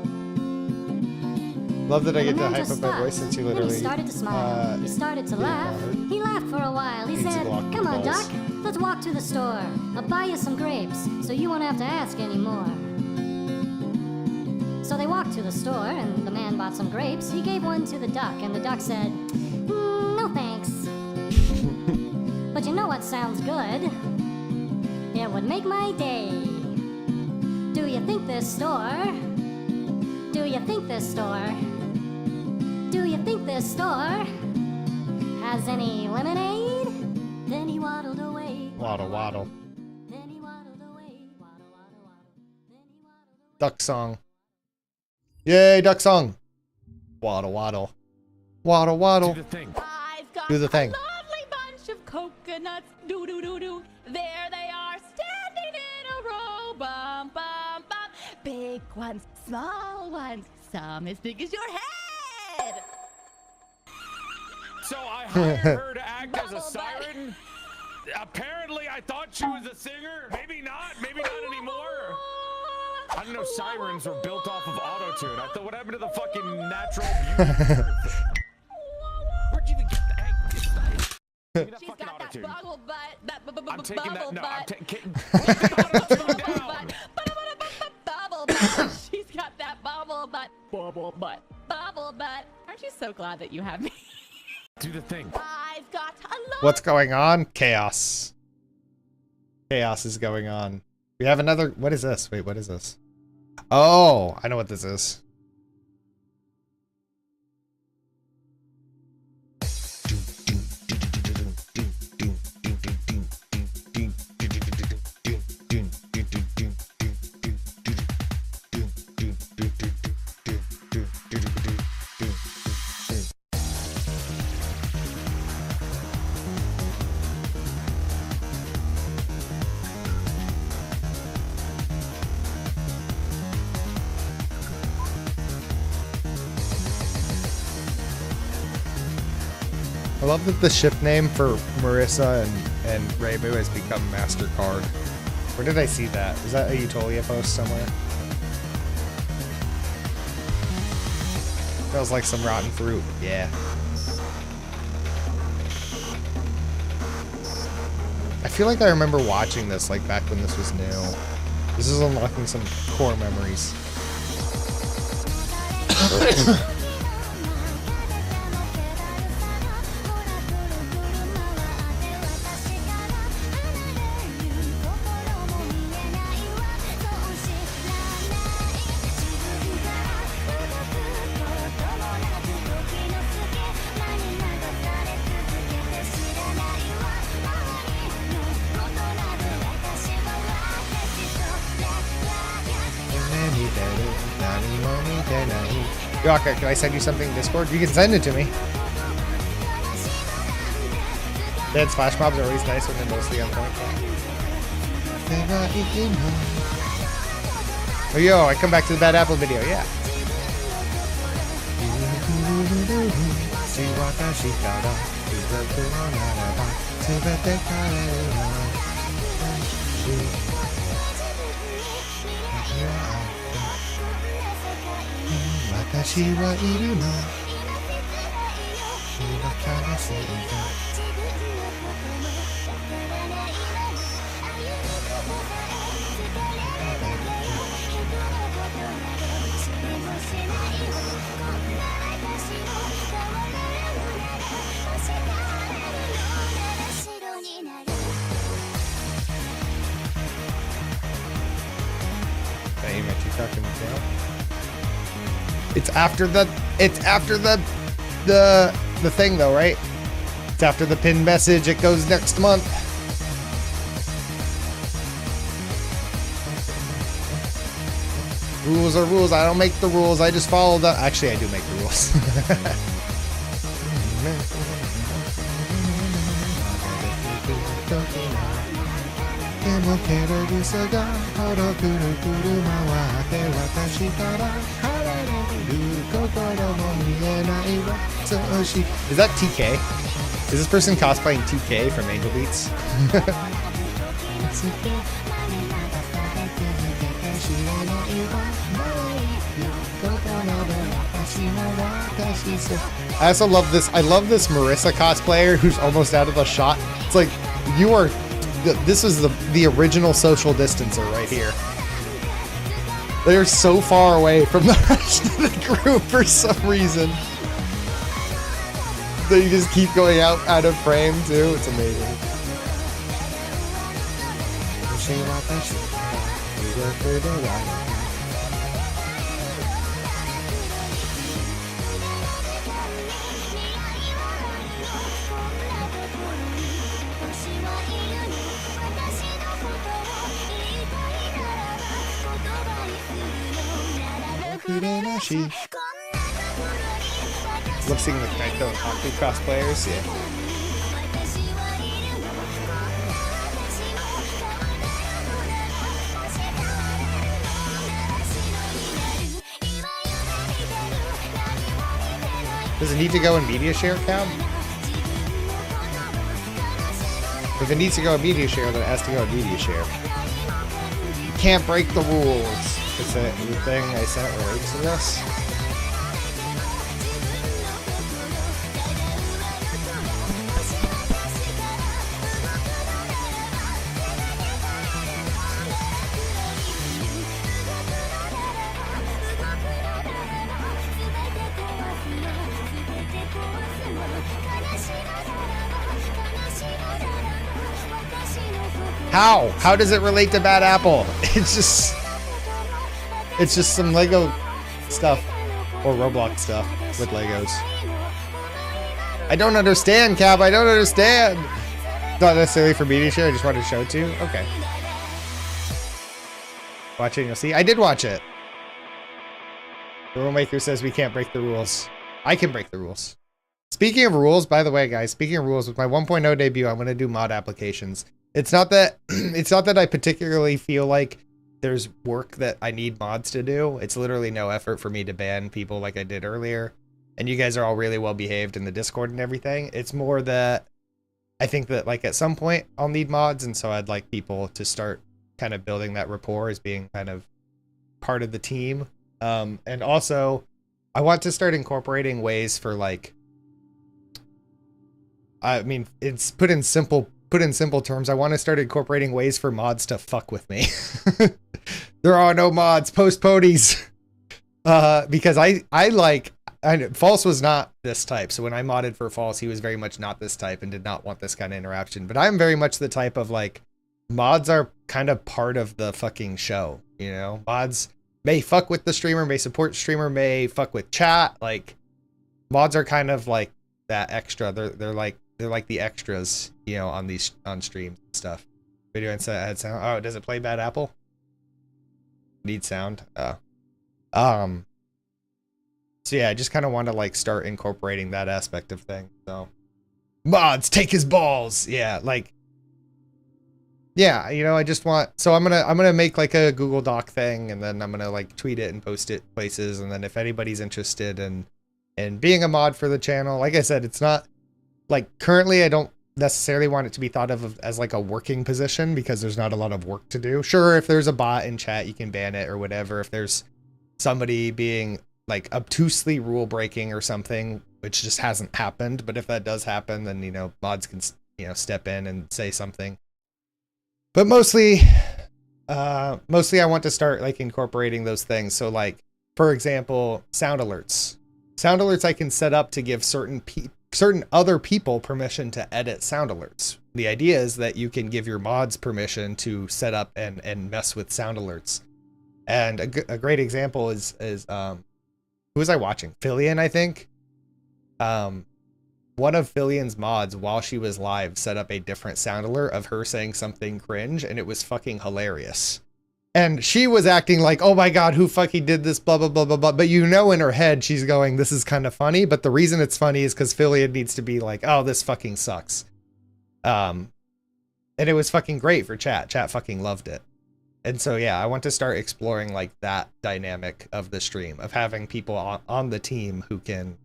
Love that I get to The man hype just up my voice stopped. since he Then literally. he started to smile. He started to laugh. He laughed for a while. He Needs said, to walk come on, balls. Duck. Let's walk to the store. I'll buy you some grapes so you won't have to ask anymore. So they walked to the store and the man bought some grapes. He gave one to the duck and the duck said, no thanks. But you know what sounds good? It would make my day. Do you think this store? Do you think this store? Do you think this store has any lemonade? Then he waddled away. Waddle, waddle. Then he waddled away. Waddle, waddle, waddle. Duck song. Yay, duck song. Waddle, waddle. Waddle, waddle. Do the thing. I've got Do the thing. a lovely bunch of coconuts. Do do do do. There they are, standing in a row. Bum bum bum. Big ones, small ones, some as big as your head. So I hired her to act as a siren. Apparently, I thought she was a singer. Maybe not anymore. I don't know. Sirens were built off of auto-tune. I thought, what happened to the fucking natural beauty of Earth? Where'd you even get that? Hey, give me that fucking auto-tune. Bubble butt. I'm taking that. No, I'm taking Bubble butt. She's got that bubble butt. Bubble butt. Bubble butt. Aren't you so glad that you have me? Do the thing. I've got a lot. What's going on? Chaos. Chaos is going on. We have another. What is this? Wait, what is this? Oh, I know what this is. I love that the ship name for Marissa and Reimu has become MasterCard. Where did I see that? Was that a Utolia post somewhere? Smells like some rotten fruit. Yeah. I feel like I remember watching this like back when this was new. This is unlocking some core memories. Yaka, can I send you something in Discord? You can send it to me. Dead splash mobs are always nice when they're mostly on point. Oh yo, I come back to the Bad Apple video, yeah. It's after the thing though, right? It's after the pinned message. It goes next month. Rules are rules. I don't make the rules. I just follow the. Actually, I do make the rules. Is that TK? Is this person cosplaying TK from Angel Beats? I also love this. I love this Marissa cosplayer who's almost out of the shot. It's like you are. This is the original social distancer right here. They're so far away from the rest of the group for some reason. They just keep going out of frame too. It's amazing. Kuranashi. Love seeing the Kaito and Haku cosplayers, yeah. Does it need to go in media share, Cam? If it needs to go in media share, then it has to go in media share. You can't break the rules. Is that the thing I sent relates to this? How? How does it relate to Bad Apple? It's just some Lego stuff or Roblox stuff with Legos. I don't understand, Cap. I don't understand. Not necessarily for media share. I just wanted to show it to you. Okay. Watch it and you'll see. I did watch it. The Rulemaker says we can't break the rules. I can break the rules. Speaking of rules, by the way, guys, speaking of rules, with my 1.0 debut, I'm going to do mod applications. It's not that I particularly feel like there's work that I need mods to do. It's literally no effort for me to ban people like I did earlier. And you guys are all really well behaved in the Discord and everything. It's more that I think that like at some point I'll need mods, and so I'd like people to start kind of building that rapport as being kind of part of the team. And also I want to start incorporating ways for like, I mean, it's put in simple terms, I want to start incorporating ways for mods to fuck with me. There are no mods, post podies. Because False was not this type. So when I modded for False, he was very much not this type and did not want this kind of interaction. But I'm very much the type of like, mods are kind of part of the fucking show, you know? Mods may fuck with the streamer, may support the streamer, may fuck with chat. Like, mods are kind of like that extra. They're like the extras, you know, on streams and stuff. Video and add sound. Oh, does it play Bad Apple? Need sound. So yeah, I just kind of want to like start incorporating that aspect of things. So mods, take his balls. Yeah, like, yeah, you know, I just want, so I'm gonna make like a Google Doc thing, and then I'm gonna like tweet it and post it places, and then if anybody's interested in being a mod for the channel, like I said, it's not like currently I don't necessarily want it to be thought of as like a working position because there's not a lot of work to do. Sure, if there's a bot in chat, you can ban it or whatever. If there's somebody being like obtusely rule breaking or something, which just hasn't happened, but if that does happen, then, you know, mods can, you know, step in and say something. But mostly I want to start like incorporating those things. So like, for example, sound alerts. Sound alerts I can set up to give certain other people permission to edit sound alerts. The idea is that you can give your mods permission to set up and mess with sound alerts. And a great example is who was I watching? Fillion, I think. One of Fillion's mods, while she was live, set up a different sound alert of her saying something cringe, and it was fucking hilarious. And she was acting like, oh my god, who fucking did this, blah, blah, blah, blah, blah. But you know in her head, she's going, this is kind of funny. But the reason it's funny is because Fillion needs to be like, oh, this fucking sucks. And it was fucking great for chat. Chat fucking loved it. And so, yeah, I want to start exploring like that dynamic of the stream, of having people on the team who can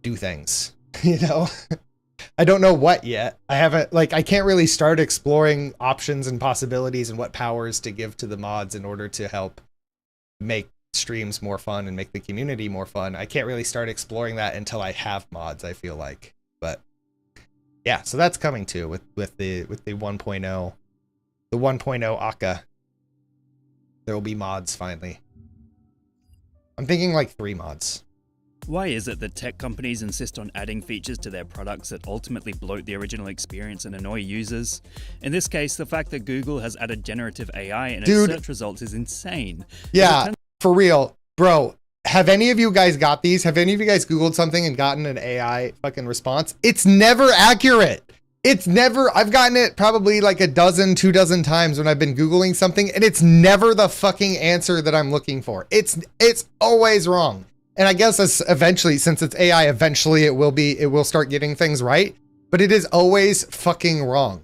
do things, you know? I don't know what yet. I haven't, like, I can't really start exploring options and possibilities and what powers to give to the mods in order to help make streams more fun and make the community more fun. I can't really start exploring that until I have mods, I feel like. But yeah, so that's coming too with the 1.0. The 1.0 Akka. There will be mods finally. I'm thinking like 3 mods. Why is it that tech companies insist on adding features to their products that ultimately bloat the original experience and annoy users? In this case, the fact that Google has added generative AI in its search results is insane. Yeah, for real. Bro, have any of you guys got these? Have any of you guys Googled something and gotten an AI fucking response? It's never accurate. It's never, I've gotten it probably like a dozen, 2 dozen times when I've been Googling something, and it's never the fucking answer that I'm looking for. It's always wrong. And I guess eventually, since it's AI, eventually it will start getting things right, but it is always fucking wrong.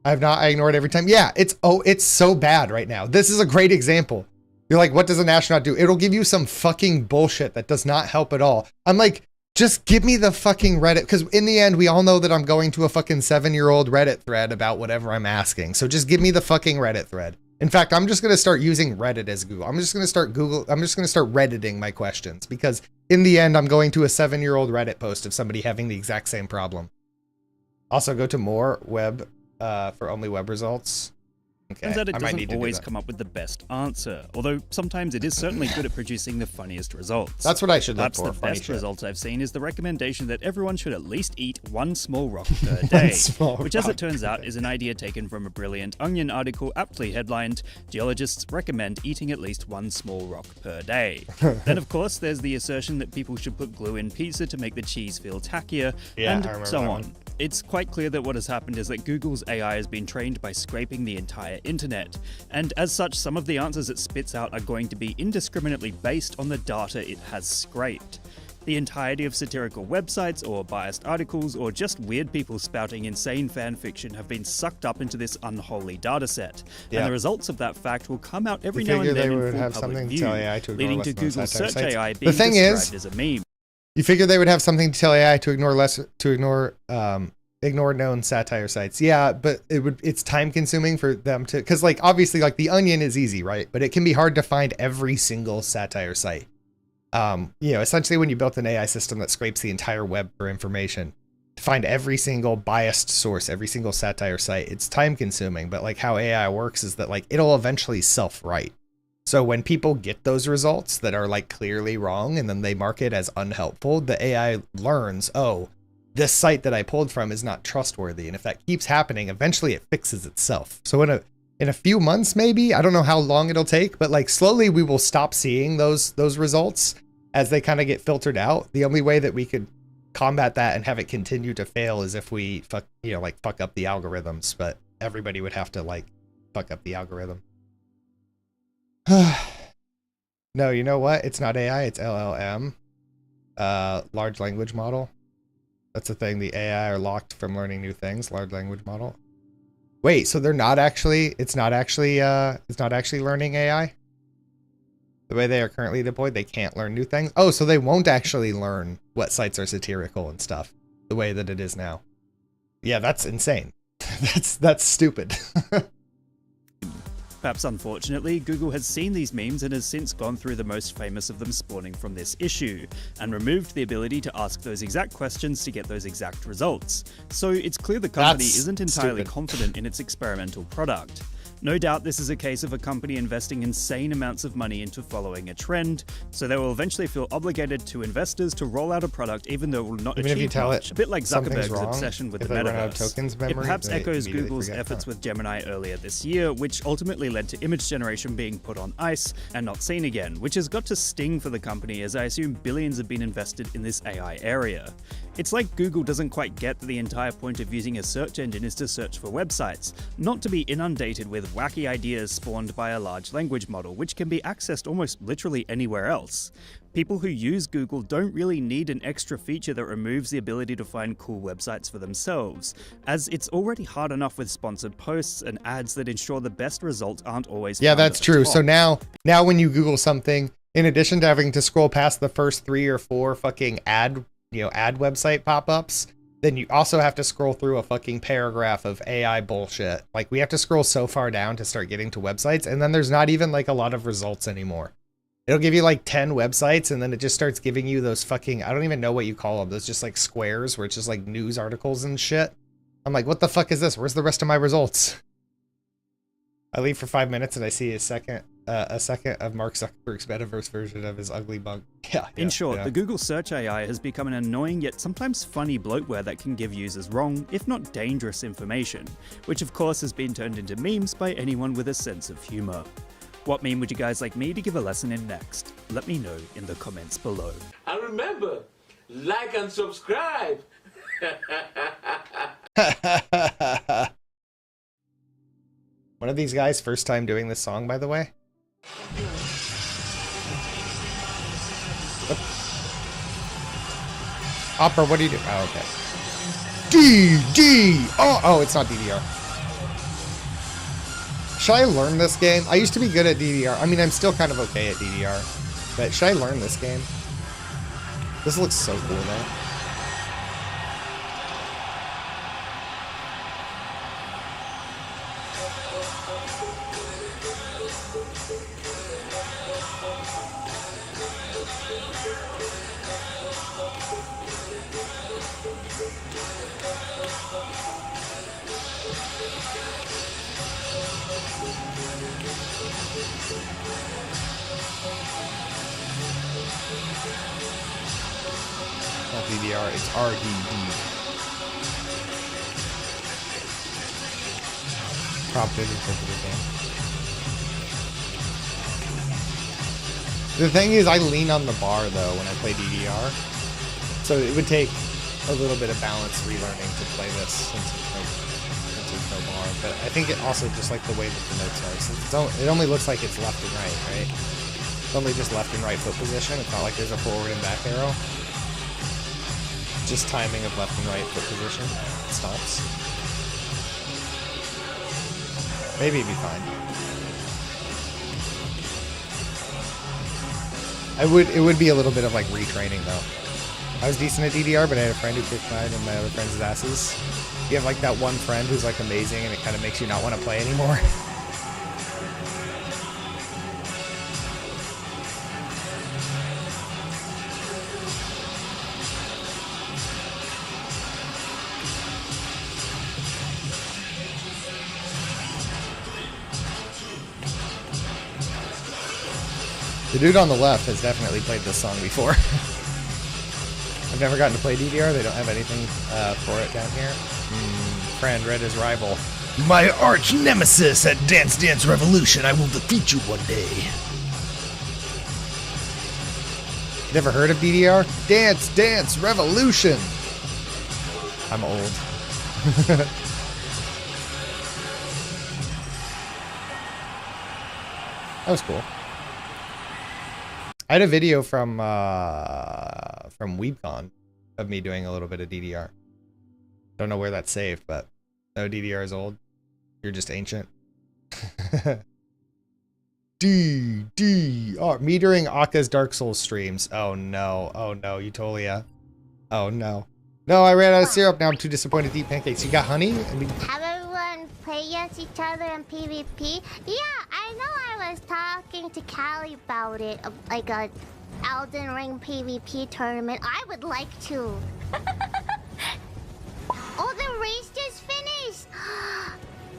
I ignore it every time. Yeah, it's so bad right now. This is a great example. You're like, what does an astronaut do? It'll give you some fucking bullshit that does not help at all. I'm like, just give me the fucking Reddit, because in the end, we all know that I'm going to a fucking 7-year-old Reddit thread about whatever I'm asking. So just give me the fucking Reddit thread. In fact, I'm just going to start using Reddit as Google. I'm just going to start Redditing my questions, because in the end, I'm going to a 7-year-old Reddit post of somebody having the exact same problem. Also, go to more web for only web results. Okay. Turns out it doesn't always come up with the best answer, although sometimes it is certainly good at producing the funniest results. That's what I should look Perhaps for. the best result I've seen is the recommendation that everyone should at least eat 1 small rock per day, which as it turns out is an idea taken from a brilliant Onion article aptly headlined, "Geologists recommend eating at least 1 small rock per day." Then of course there's the assertion that people should put glue in pizza to make the cheese feel tackier, and so on. It's quite clear that what has happened is that Google's AI has been trained by scraping the entire internet, and as such, some of the answers it spits out are going to be indiscriminately based on the data it has scraped. The entirety of satirical websites, or biased articles, or just weird people spouting insane fan fiction have been sucked up into this unholy dataset, and the results of that fact will come out every now and then in full public view, leading to Google's search AI being described as a meme. You figure they would have something to tell AI to ignore known satire sites. Yeah, but it's time consuming for them to, because like obviously like the Onion is easy, right? But it can be hard to find every single satire site. Essentially when you built an AI system that scrapes the entire web for information, to find every single biased source, every single satire site, it's time consuming. But like how AI works is that like it'll eventually self-write. So when people get those results that are like clearly wrong and then they mark it as unhelpful, the AI learns, oh, this site that I pulled from is not trustworthy. And if that keeps happening, eventually it fixes itself. So in a few months, maybe, I don't know how long it'll take, but like slowly we will stop seeing those results as they kind of get filtered out. The only way that we could combat that and have it continue to fail is if we fuck up the algorithms, but everybody would have to like fuck up the algorithm. No, you know what? It's not AI, it's LLM. Large language model. That's the thing. The AI are locked from learning new things. Large language model. Wait, so it's not actually learning AI? The way they are currently deployed, they can't learn new things? Oh, so they won't actually learn what sites are satirical and stuff the way that it is now. Yeah, that's insane. That's stupid. Perhaps unfortunately, Google has seen these memes and has since gone through the most famous of them spawning from this issue, and removed the ability to ask those exact questions to get those exact results. So it's clear the company isn't entirely confident in its experimental product. No doubt this is a case of a company investing insane amounts of money into following a trend, so they will eventually feel obligated to investors to roll out a product even though it will not achieve much, a bit like Zuckerberg's obsession with the metaverse. It perhaps echoes Google's efforts with Gemini earlier this year, which ultimately led to image generation being put on ice and not seen again, which has got to sting for the company as I assume billions have been invested in this AI area. It's like Google doesn't quite get that the entire point of using a search engine is to search for websites, not to be inundated with wacky ideas spawned by a large language model, which can be accessed almost literally anywhere else. People who use Google don't really need an extra feature that removes the ability to find cool websites for themselves, as it's already hard enough with sponsored posts and ads that ensure the best results aren't always Yeah, that's true. So now when you Google something, in addition to having to scroll past the first 3 or 4 fucking ad website pop-ups, then you also have to scroll through a fucking paragraph of AI bullshit. Like we have to scroll so far down to start getting to websites, and then there's not even like a lot of results anymore. It'll give you like 10 websites, and then it just starts giving you those fucking, I don't even know what you call them, those just like squares where it's just like news articles and shit. I'm like, what the fuck is this? Where's the rest of my results? I leave for 5 minutes and I see a second of Mark Zuckerberg's metaverse version of his ugly bug. In short, the Google Search AI has become an annoying yet sometimes funny bloatware that can give users wrong, if not dangerous information, which of course has been turned into memes by anyone with a sense of humor. What meme would you guys like me to give a lesson in next? Let me know in the comments below. And remember, like and subscribe! One of these guys, first time doing this song, by the way. What? Opera, what do you do? Oh, okay. Oh, it's not DDR. Should I learn this game? I used to be good at DDR. I mean, I'm still kind of okay at DDR. But should I learn this game? This looks so cool, though. DDR, it's RDD. Prompted interpreted game. The thing is, I lean on the bar though when I play DDR, so it would take a little bit of balance relearning to play this since it's no bar. But I think it also just like the way that the notes are. Since it only looks like it's left and right? It's only just left and right foot position. It's not like there's a forward and back arrow. Just timing of left and right foot position. It stops. Maybe it'd be fine. It would be a little bit of like retraining though. I was decent at DDR, but I had a friend who kicked mine and my other friends' asses. You have like that one friend who's like amazing and it kind of makes you not want to play anymore. The dude on the left has definitely played this song before. I've never gotten to play DDR. They don't have anything for it down here. Friend, Red is rival. My arch nemesis at Dance Dance Revolution. I will defeat you one day. Never heard of DDR? Dance Dance Revolution. I'm old. That was cool. I had a video from WeebCon of me doing a little bit of DDR. Don't know where that's saved, but no, DDR is old. You're just ancient. DDR. Me during Aka's Dark Souls streams. Oh no. Oh no, Utolia. Oh no. No, I ran out of syrup. Now I'm too disappointed to eat pancakes. You got honey? I mean, have everyone play against each other in PvP? Yeah, I know. I was talking to Callie about it, like a Elden Ring PvP tournament. I would like to. Oh, the race just finished.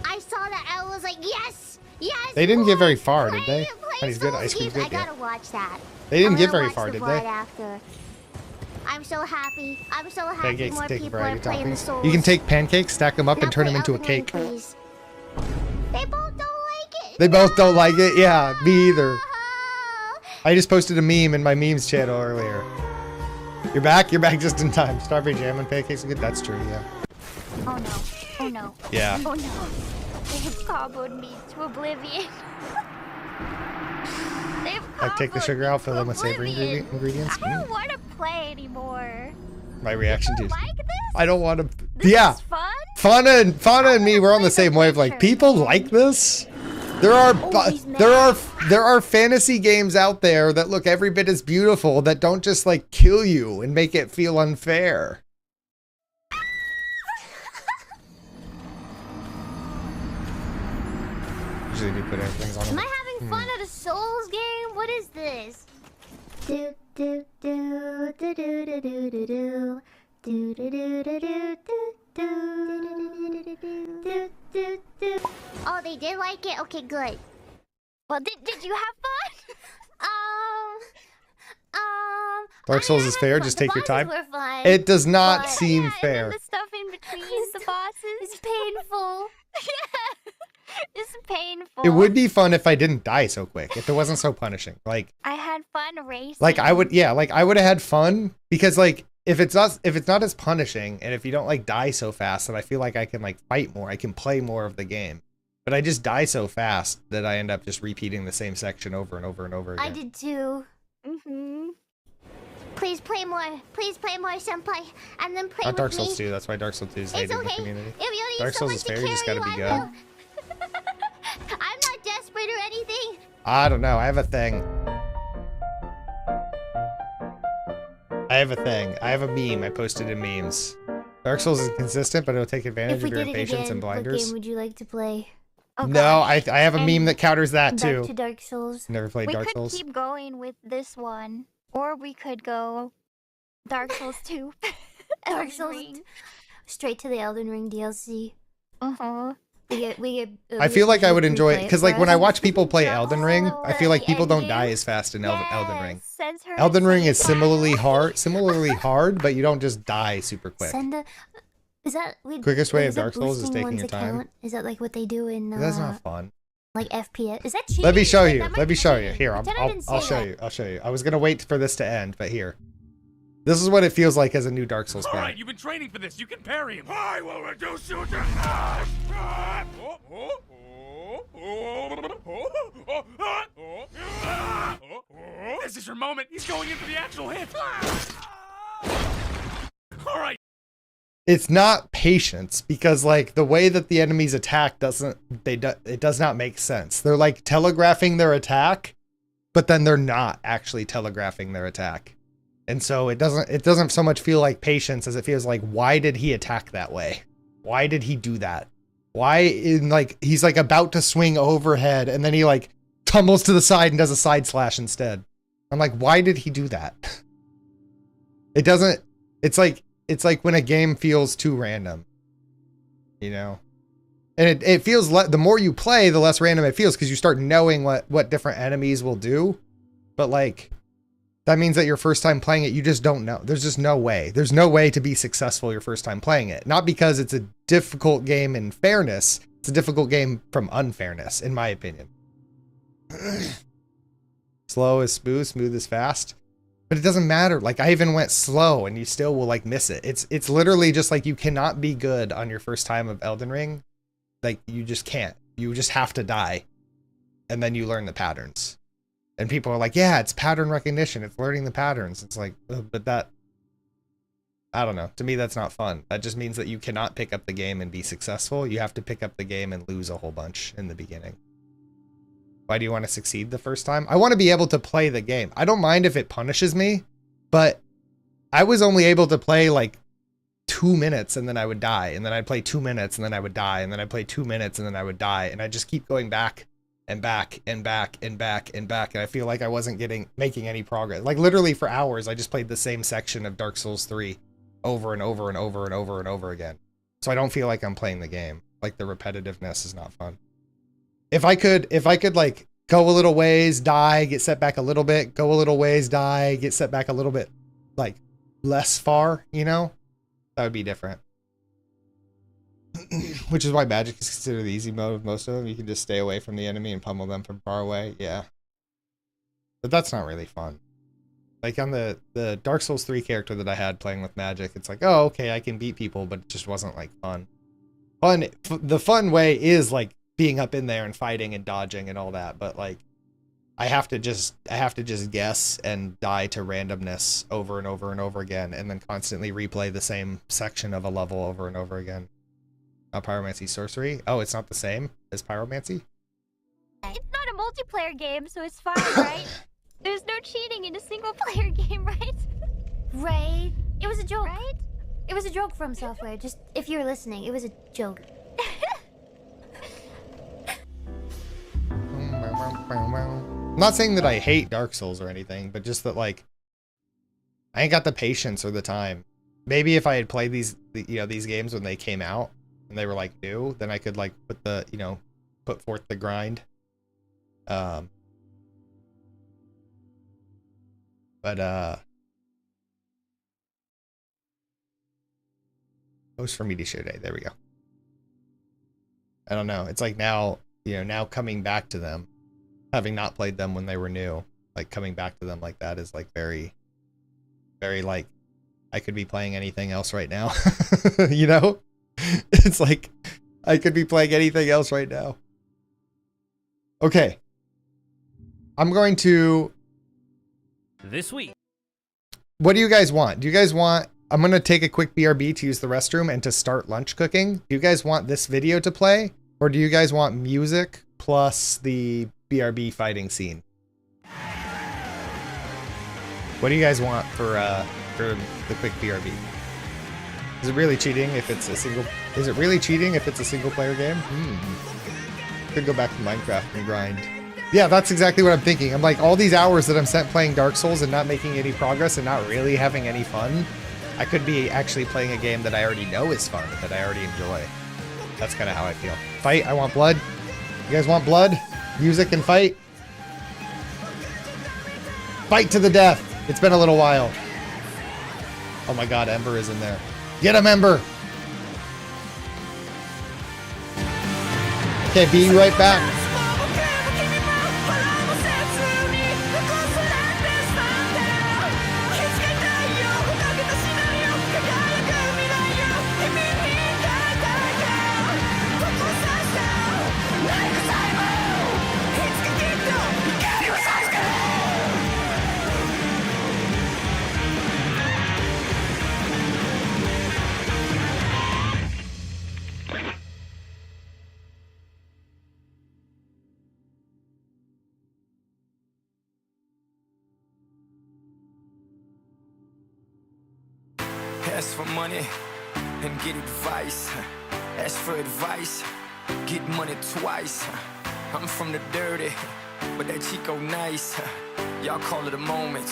I saw that. I was like, yes, yes. They didn't get very far, did they? Honey's good. Ice cream's good. I gotta watch that. They didn't get very far, did they? After. I'm so happy. I'm so happy pancakes, more take people are playing the Souls. You can take pancakes, stack them up, and turn them into a cake. Please. They both don't like it. They both don't like it? Yeah, me either. I just posted a meme in my memes channel earlier. You're back? You're back just in time. Strawberry jam and pancakes are good? That's true, yeah. Oh no. Oh no. Yeah. Oh no. They have comboed me to oblivion. Like take the sugar out, fill them with savory ingredients. I don't want to play anymore. My reaction to like this? I don't want to. This yeah. is fun? Fauna and me, we're on the same wave. Like, people like this. There are fantasy games out there that look every bit as beautiful that don't just like kill you and make it feel unfair. Usually do put everything's on. Am I having fun at a Souls game? What is this? Do do do do do do do do do do do do do do do do. Oh, they did like it? Okay, good. Well, did you have fun? Dark Souls is fair, just take your time. Were fun, it does not seem fair. And the stuff in between the bosses is painful. Yeah, it's painful. It would be fun if I didn't die so quick, if it wasn't so punishing. Like, I had fun racing. like I would have had fun because like if it's not as punishing, and if you don't like die so fast, then I feel like I can like fight more. I can play more of the game. But I just die so fast that I end up just repeating the same section over and over and over again. I did too. Please play more. Please play more, senpai. And then play Not Dark with me. Souls 2. That's why Dark Souls 2 is hated in the community. If you need Dark Souls someone is to fair. You just carry gotta be you, good. I will. I'm not desperate or anything. I don't know. I have a thing. I have a meme. I posted in memes. Dark Souls is consistent, but it'll take advantage of your impatience and what blinders. game would you like to play? No, I have a meme that counters that Back too. to Dark Souls. Never played Dark Souls. We could keep going with this one, or we could go Dark Souls 2. Dark Souls. Straight to the Elden Ring DLC. We get. I feel like I would enjoy it because, like, when I watch people play Elden Ring, I feel like people don't die as fast in Elden Ring. Elden Ring is similarly hard, but you don't just die super quick. Is that Quickest way wait, of Dark Souls is boosting taking one's your time. account? Is that like what they do in? That's not fun. Like FPS. Is that cheating? Let me show you. That might Let me be show cheating. you. Here, Pretend I didn't I'll say show that. you. I'll show you. I was gonna wait for this to end, but here. This is what it feels like as a new Dark Souls player. Alright, you've been training for this. You can parry him. I will reduce you to This is your moment. He's going in for the actual hit. Alright. It's not patience because like the way that the enemies attack it does not make sense. They're like telegraphing their attack, but then they're not actually telegraphing their attack. And so it doesn't so much feel like patience as it feels like, why did he attack that way? Why did he do that? Why he's like about to swing overhead and then he like tumbles to the side and does a side slash instead. I'm like, why did he do that? It's like when a game feels too random, you know? And it feels the more you play, the less random it feels because you start knowing what different enemies will do. But like, that means that your first time playing it, you just don't know. There's just no way. There's no way to be successful your first time playing it. Not because it's a difficult game in fairness. It's a difficult game from unfairness, in my opinion. Slow is smooth, smooth is fast. But it doesn't matter. Like, I even went slow and you still will like miss it. It's literally just like you cannot be good on your first time of Elden Ring. Like, you just can't. You just have to die. And then you learn the patterns. And people are like, yeah, it's pattern recognition. It's learning the patterns. It's like, but that, I don't know. To me, that's not fun. That just means that you cannot pick up the game and be successful. You have to pick up the game and lose a whole bunch in the beginning. Why do you want to succeed the first time? I want to be able to play the game. I don't mind if it punishes me, but I was only able to play like 2 minutes and then I would die. And then I'd play 2 minutes and then I would die. And then I'd play 2 minutes and then I would die. And I just keep going back and back and back and back and back. And I feel like I wasn't making any progress. Like literally for hours, I just played the same section of Dark Souls 3 over and over and over and over and over again. So I don't feel like I'm playing the game. Like the repetitiveness is not fun. If I could like go a little ways, die, get set back a little bit, go a little ways, die, get set back a little bit, like less far, you know, that would be different. Which is why Magic is considered the easy mode of most of them. You can just stay away from the enemy and pummel them from far away. Yeah. But that's not really fun. Like on the Dark Souls 3 character that I had playing with Magic, it's like, oh, okay, I can beat people, but it just wasn't like fun. The fun way is like being up in there and fighting and dodging and all that, but like I have to just guess and die to randomness over and over and over again and then constantly replay the same section of a level over and over again. Pyromancy sorcery? Oh, it's not the same as pyromancy? It's not a multiplayer game, so it's fine, right? There's no cheating in a single player game, right? Right. It was a joke. Right? It was a joke from software. Just if you're listening, it was a joke. I'm not saying that I hate Dark Souls or anything, but just that like I ain't got the patience or the time. Maybe if I had played these games when they came out and they were like new, then I could like put forth the grind. But post for Media Show Day. There we go. I don't know. It's like now coming back to them, having not played them when they were new, like coming back to them like that is like very, very like I could be playing anything else right now. You know? It's like, I could be playing anything else right now. Okay. I'm going to... This week. What do you guys want? Do you guys want... I'm going to take a quick BRB to use the restroom and to start lunch cooking. Do you guys want this video to play? Or do you guys want music plus the BRB fighting scene? What do you guys want for the quick BRB? Is it really cheating if it's a single... Is it really cheating if it's a single player game? Could go back to Minecraft and grind. Yeah, that's exactly what I'm thinking. I'm like, all these hours that I'm spent playing Dark Souls and not making any progress and not really having any fun, I could be actually playing a game that I already know is fun, that I already enjoy. That's kind of how I feel. Fight, I want blood. You guys want blood? Music and fight? Fight to the death. It's been a little while. Oh my god, Ember is in there. Get him, Ember! Okay, be right back. Ask for money and get advice. Ask for advice, get money twice. I'm from the dirty, but that Chico nice. Y'all call it a moment,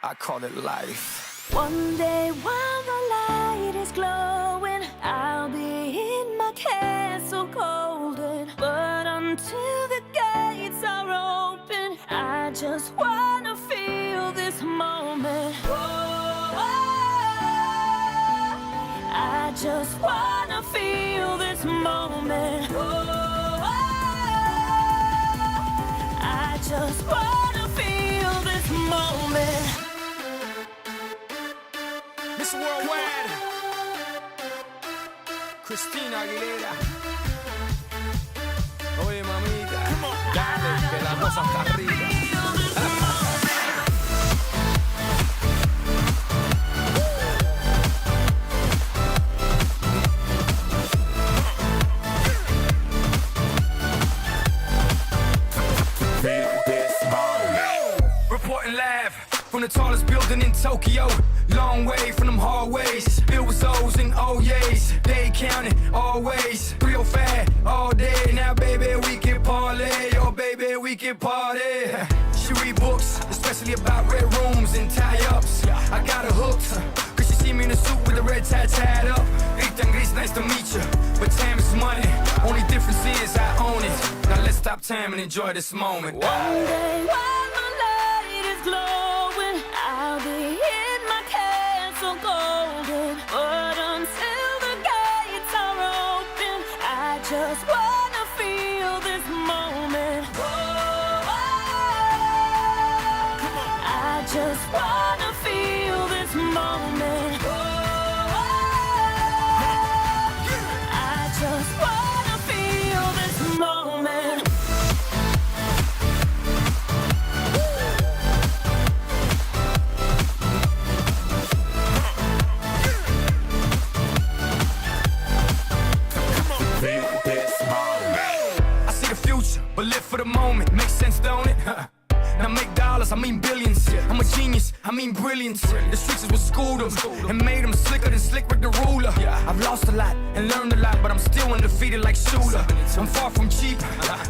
I call it life. One day while the light is glowing, I'll be in my castle golden. But until the gates are open, I just wanna feel this moment. I just wanna feel this moment. I just wanna feel this moment. Miss Worldwide, Christina Aguilera. Oye mamita, dale que la cosa está arriba. Reporting live from the tallest building in Tokyo. Long way from them hallways. Filled with O's and O's. They counting always. 305 all day. Now baby we can parlay. Oh baby we can party. She read books, especially about red rooms and tie-ups. I got her hooked, cause she see me in a suit with the red tie tied up. Ethan Gris, nice to meet you, but time is money. Only difference is I own it. Now let's stop time and enjoy this moment. One day while the light is glowing, I'll be in my castle golden. But until the gates are open, I just wanna feel this moment. I just wanna feel this moment. I just wanna feel this moment. I see the future, but live for the moment. Makes sense, don't it? Now make dollars, I mean billions. I'm a genius, I mean brilliance. The streets is what schooled them and made them slicker than Slick Rick the ruler. I've lost a lot and learned a lot, but I'm still undefeated like Shooter. I'm far from cheap.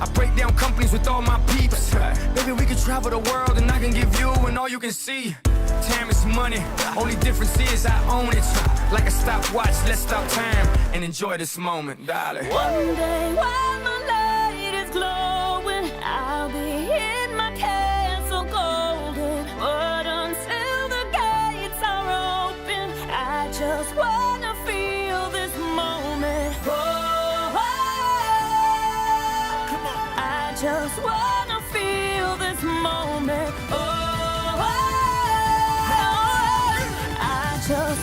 I break down companies with all my peeps. Baby, we can travel the world and I can give you and all you can see. Time is money, only difference is I own it. Like a stopwatch, let's stop time and enjoy this moment, darling. One day while my light is glowing, I'll be in my castle golden. But until the gates are open, I just wanna feel this moment. I just wanna feel this moment. I just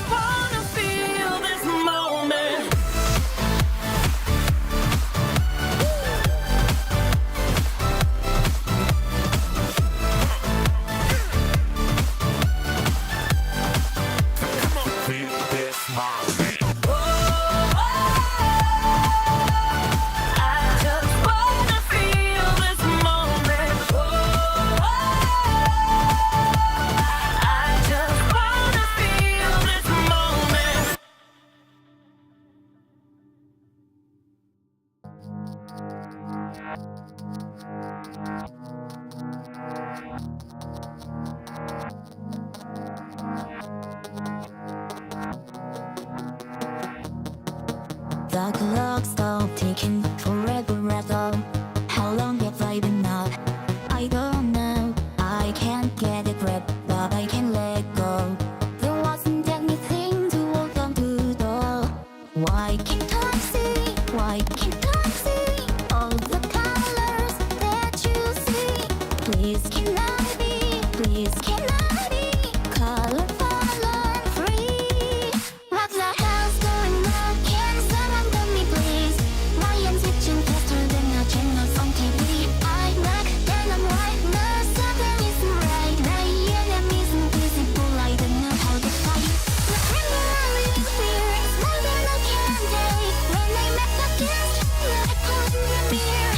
The clock stopped ticking forever at all. How long have I been up? I don't know. I can't get a grip, but I can let go. There wasn't anything to hold on to though. Why can't I see? Why can't I see all the colors that you see? Please can I be? Please can I be colorful and free? What the hell's going on? Can someone tell me please? Why am switching faster than the channels on TV? I'm black and I'm white, no something isn't right. My enemy's invisible, I don't know how to fight. The temporary fear is more than I can take. When I met against the echo in the mirror,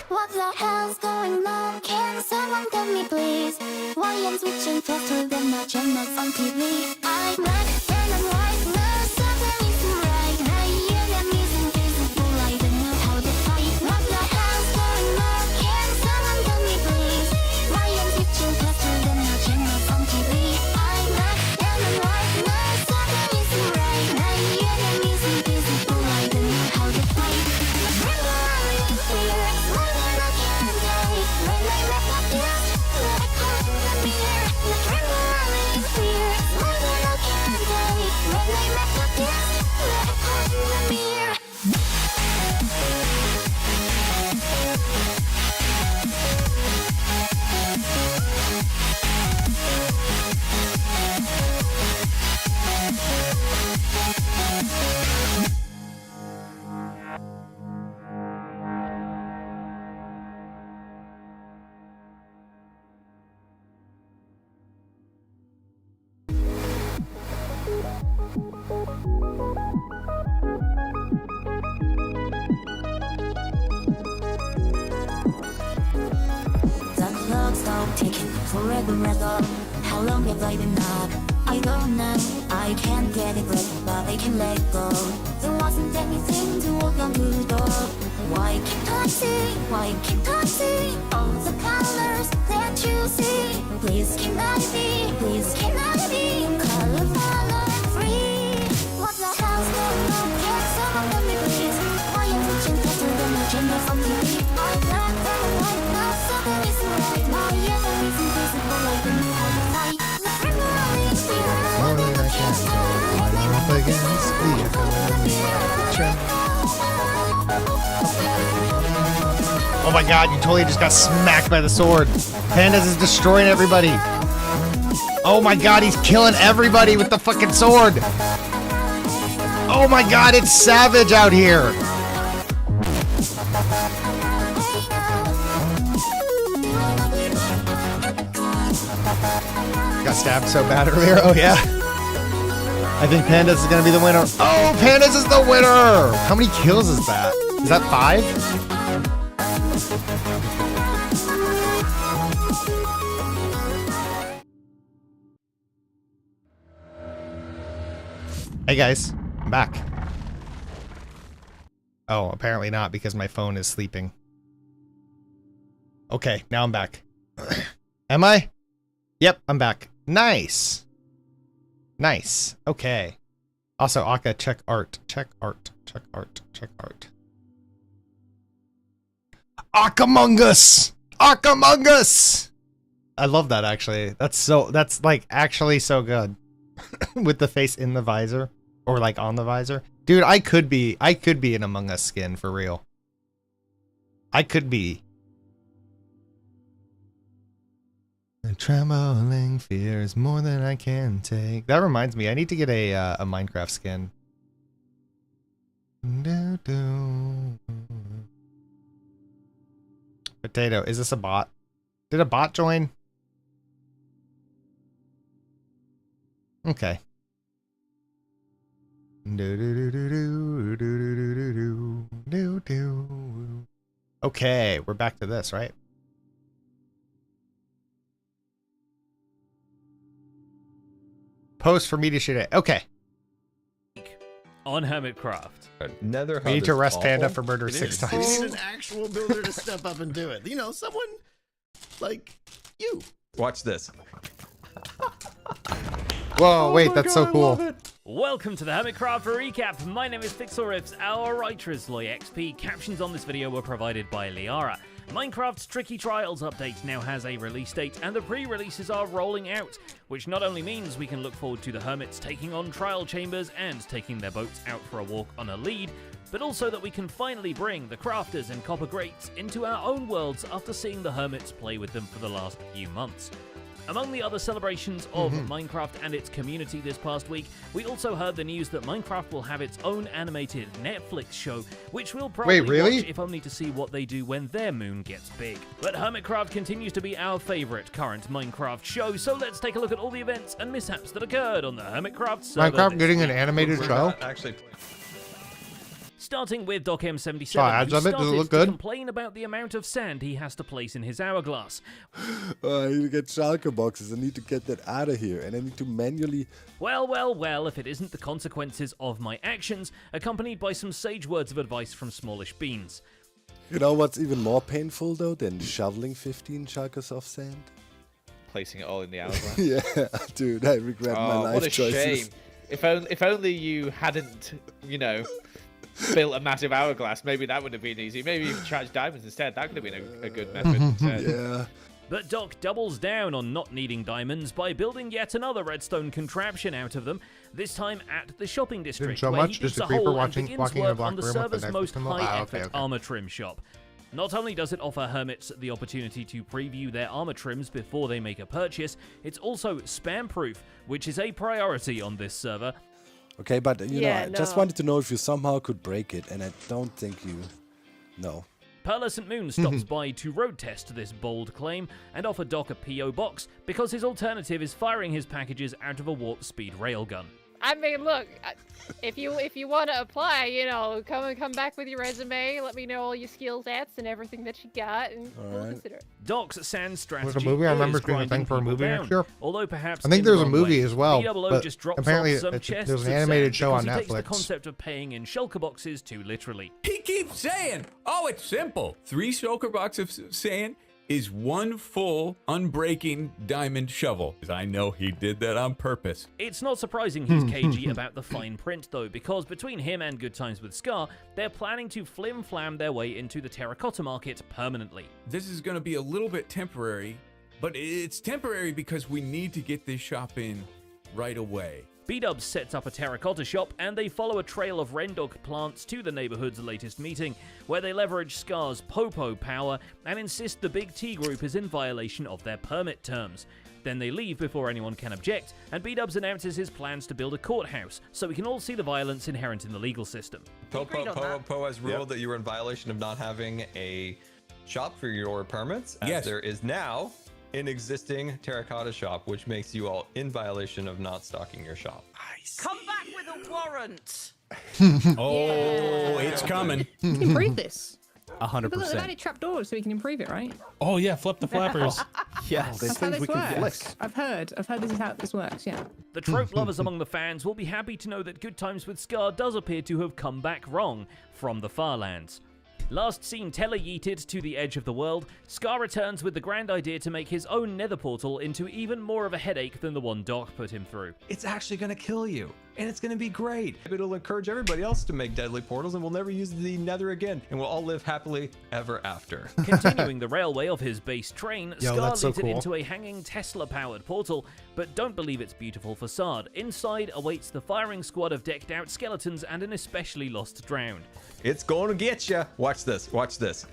what the hell's going on? Can someone tell me please? Why am switching faster than the channels on TV? I'm black and I'm white, no something isn't right. My enemy's invisible, I don't know how to fight. What the hell's going on? Can someone tell me please? Why am switching faster than the channels on TV? I'm black and I'm white, no something isn't right. My enemy's invisible, I don't know how to fight. The temporary fear is more than I can take. When I met against the echo in the mirror, the temporary fear is more than I can take. When I met against the echo in the mirror. The clock stopped ticking forever at all. How long have I been up? I don't know. I can't get a grip, but I can let go. There wasn't anything to hold on to though. Why can't I see? Why can't I see all the colors that you see? Please can I be? Please can I be colorful and free? What the hell's going on? Can someone tell me please? Why am I switching faster than the channels on TV? I'm black and white, now something isn't right. My enemy's invisible, I don't know how to fight. The temporary fear is more than I can take. Up against the echo in the channel. Oh my god, you totally just got smacked by the sword. Pandas is destroying everybody. Oh my god, he's killing everybody with the fucking sword. Oh my god, it's savage out here. Got stabbed so bad earlier. Oh yeah. I think Pandas is gonna be the winner. Oh, Pandas is the winner. How many kills is that? Is that 5? Hey guys, I'm back. Oh, apparently not because my phone is sleeping. Okay, now I'm back. Am I? Yep, I'm back. Nice. Nice. Okay. Also, Akka, check art. Check art. Check art. Check art. Akamungus! Akamungus! I love that actually. That's like actually so good. With the face in the visor. Or like on the visor. Dude, I could be an Among Us skin for real. I could be. The trembling fear is more than I can take. That reminds me, I need to get a Minecraft skin. Potato, is this a bot? Did a bot join? Okay. Okay, we're back to this, right? Post for me to shoot it. Okay. On Hermitcraft. Nether We need to arrest Panda for murder 6 times. You need an actual builder to step up and do it. You know, someone like you. Watch this. Whoa, wait, that's so cool. Welcome to the Hermitcraft recap. My name is Pixelriffs. Our writer is Loy XP. Captions on this video were provided by Liara. Minecraft's Tricky Trials update now has a release date, and the pre-releases are rolling out, which not only means we can look forward to the Hermits taking on trial chambers and taking their boats out for a walk on a lead, but also that we can finally bring the Crafters and Copper Greats into our own worlds after seeing the Hermits play with them for the last few months. Among the other celebrations of Minecraft and its community this past week, we also heard the news that Minecraft will have its own animated Netflix show, which we'll probably watch if only to see what they do when their moon gets big. But Hermitcraft continues to be our favorite current Minecraft show, so let's take a look at all the events and mishaps that occurred on the Hermitcraft server. Minecraft getting an animated show? Starting with DocM77, ads who of it? Does it started look to good? complain about the amount of sand he has to place in his hourglass. I need to get shulker boxes. I need to get that out of here. And I need to manually... Well, if it isn't the consequences of my actions, accompanied by some sage words of advice from Smallish Beans. You know what's even more painful, though, than shoveling 15 shulkers of sand? Placing it all in the hourglass. Yeah, dude, I regret my life what a choices. shame. If only you hadn't, you know... built a massive hourglass, maybe that would have been easy. Maybe you charged diamonds instead. That could have been a good method instead. Yeah. But Doc doubles down on not needing diamonds by building yet another redstone contraption out of them, this time at the shopping district, so where much, he digs just a a creeper hole and walking begins in a work black on the room with the server's next most symbol. high-effort armor trim shop. Not only does it offer hermits the opportunity to preview their armor trims before they make a purchase, it's also spam-proof, which is a priority on this server. Okay, but you know, I just wanted to know if you somehow could break it, and I don't think you... No. Pearlescent Moon stops by to road test this bold claim and offer Doc a P.O. box because his alternative is firing his packages out of a warp speed railgun. I mean, look, if you want to apply, you know, come back with your resume. Let me know all your skill stats and everything that you got, and we'll consider it. Doc's sand strategy. There's a movie. I remember is seeing a thing for a grinding movie people next down, year. Although perhaps I think in there's the a wrong movie way. as well, BOO but just drops apparently off some there's chests an of animated sand show on because he takes the Netflix. concept of paying in shulker boxes too literally. He keeps saying, oh, it's simple. 3 shulker boxes of sand is 1 full unbreaking diamond shovel. I know he did that on purpose. It's not surprising he's cagey about the fine print, though, because between him and Good Times with Scar, they're planning to flim-flam their way into the terracotta market permanently. This is going to be a little bit temporary, but it's temporary because we need to get this shop in right away. B-Dubs sets up a terracotta shop, and they follow a trail of Rendog plants to the neighborhood's latest meeting, where they leverage Scar's Popo power and insist the Big T group is in violation of their permit terms. Then they leave before anyone can object, and B-Dubs announces his plans to build a courthouse, so we can all see the violence inherent in the legal system. Poe has ruled that you were in violation of not having a shop for your permits, as there is now an existing terracotta shop, which makes you all in violation of not stocking your shop. Come back with a warrant. It's coming. You can improve this. 100%. They've added trapdoors so we can improve it, right? Oh yeah, flip the flappers. Yes. That's how this works. I've heard this is how this works, yeah. The trope lovers among the fans will be happy to know that Good Times with Scar does appear to have come back wrong from the Farlands. Last seen teleyeeted to the edge of the world, Scar returns with the grand idea to make his own nether portal into even more of a headache than the one Doc put him through. It's actually going to kill you, and it's going to be great. It'll encourage everybody else to make deadly portals, and we'll never use the nether again, and we'll all live happily ever after. Continuing the railway of his base train, Yo, Scar that's so leads it cool. into a hanging Tesla-powered portal, but don't believe its beautiful facade. Inside awaits the firing squad of decked-out skeletons and an especially lost drowned. It's going to get you. Watch this. Watch this.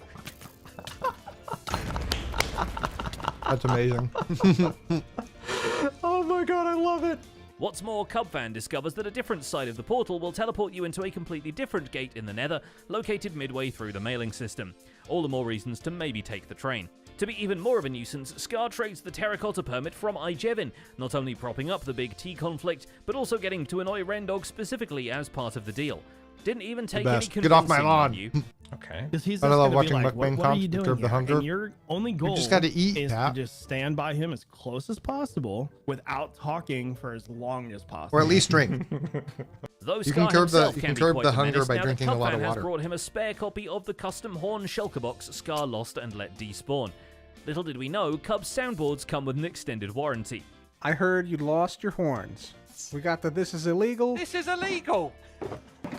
That's amazing. Oh my god, I love it. What's more, Cubfan discovers that a different side of the portal will teleport you into a completely different gate in the Nether, located midway through the mailing system. All the more reasons to maybe take the train. To be even more of a nuisance, Scar trades the terracotta permit from Ijevin, not only propping up the big T conflict, but also getting to annoy Rendog specifically as part of the deal. Didn't even take any Get off my convincing lawn. on you. Okay. Because he's I just love gonna watching be like, mukbang what are comps you to doing curb the here? hunger. And your only goal just gotta eat, is Pat. to just stand by him as close as possible without talking for as long as possible. Or at least drink. Though You Scar can curb the- himself you can can be curb quite the the hunger menace, by now that drinking a lot of Cubfan has water. brought him a spare copy of the custom Horn Shulker box Scar lost and let despawn. Little did we know, Cub's soundboards come with an extended warranty. I heard you lost your horns. We got that this is illegal. This is illegal.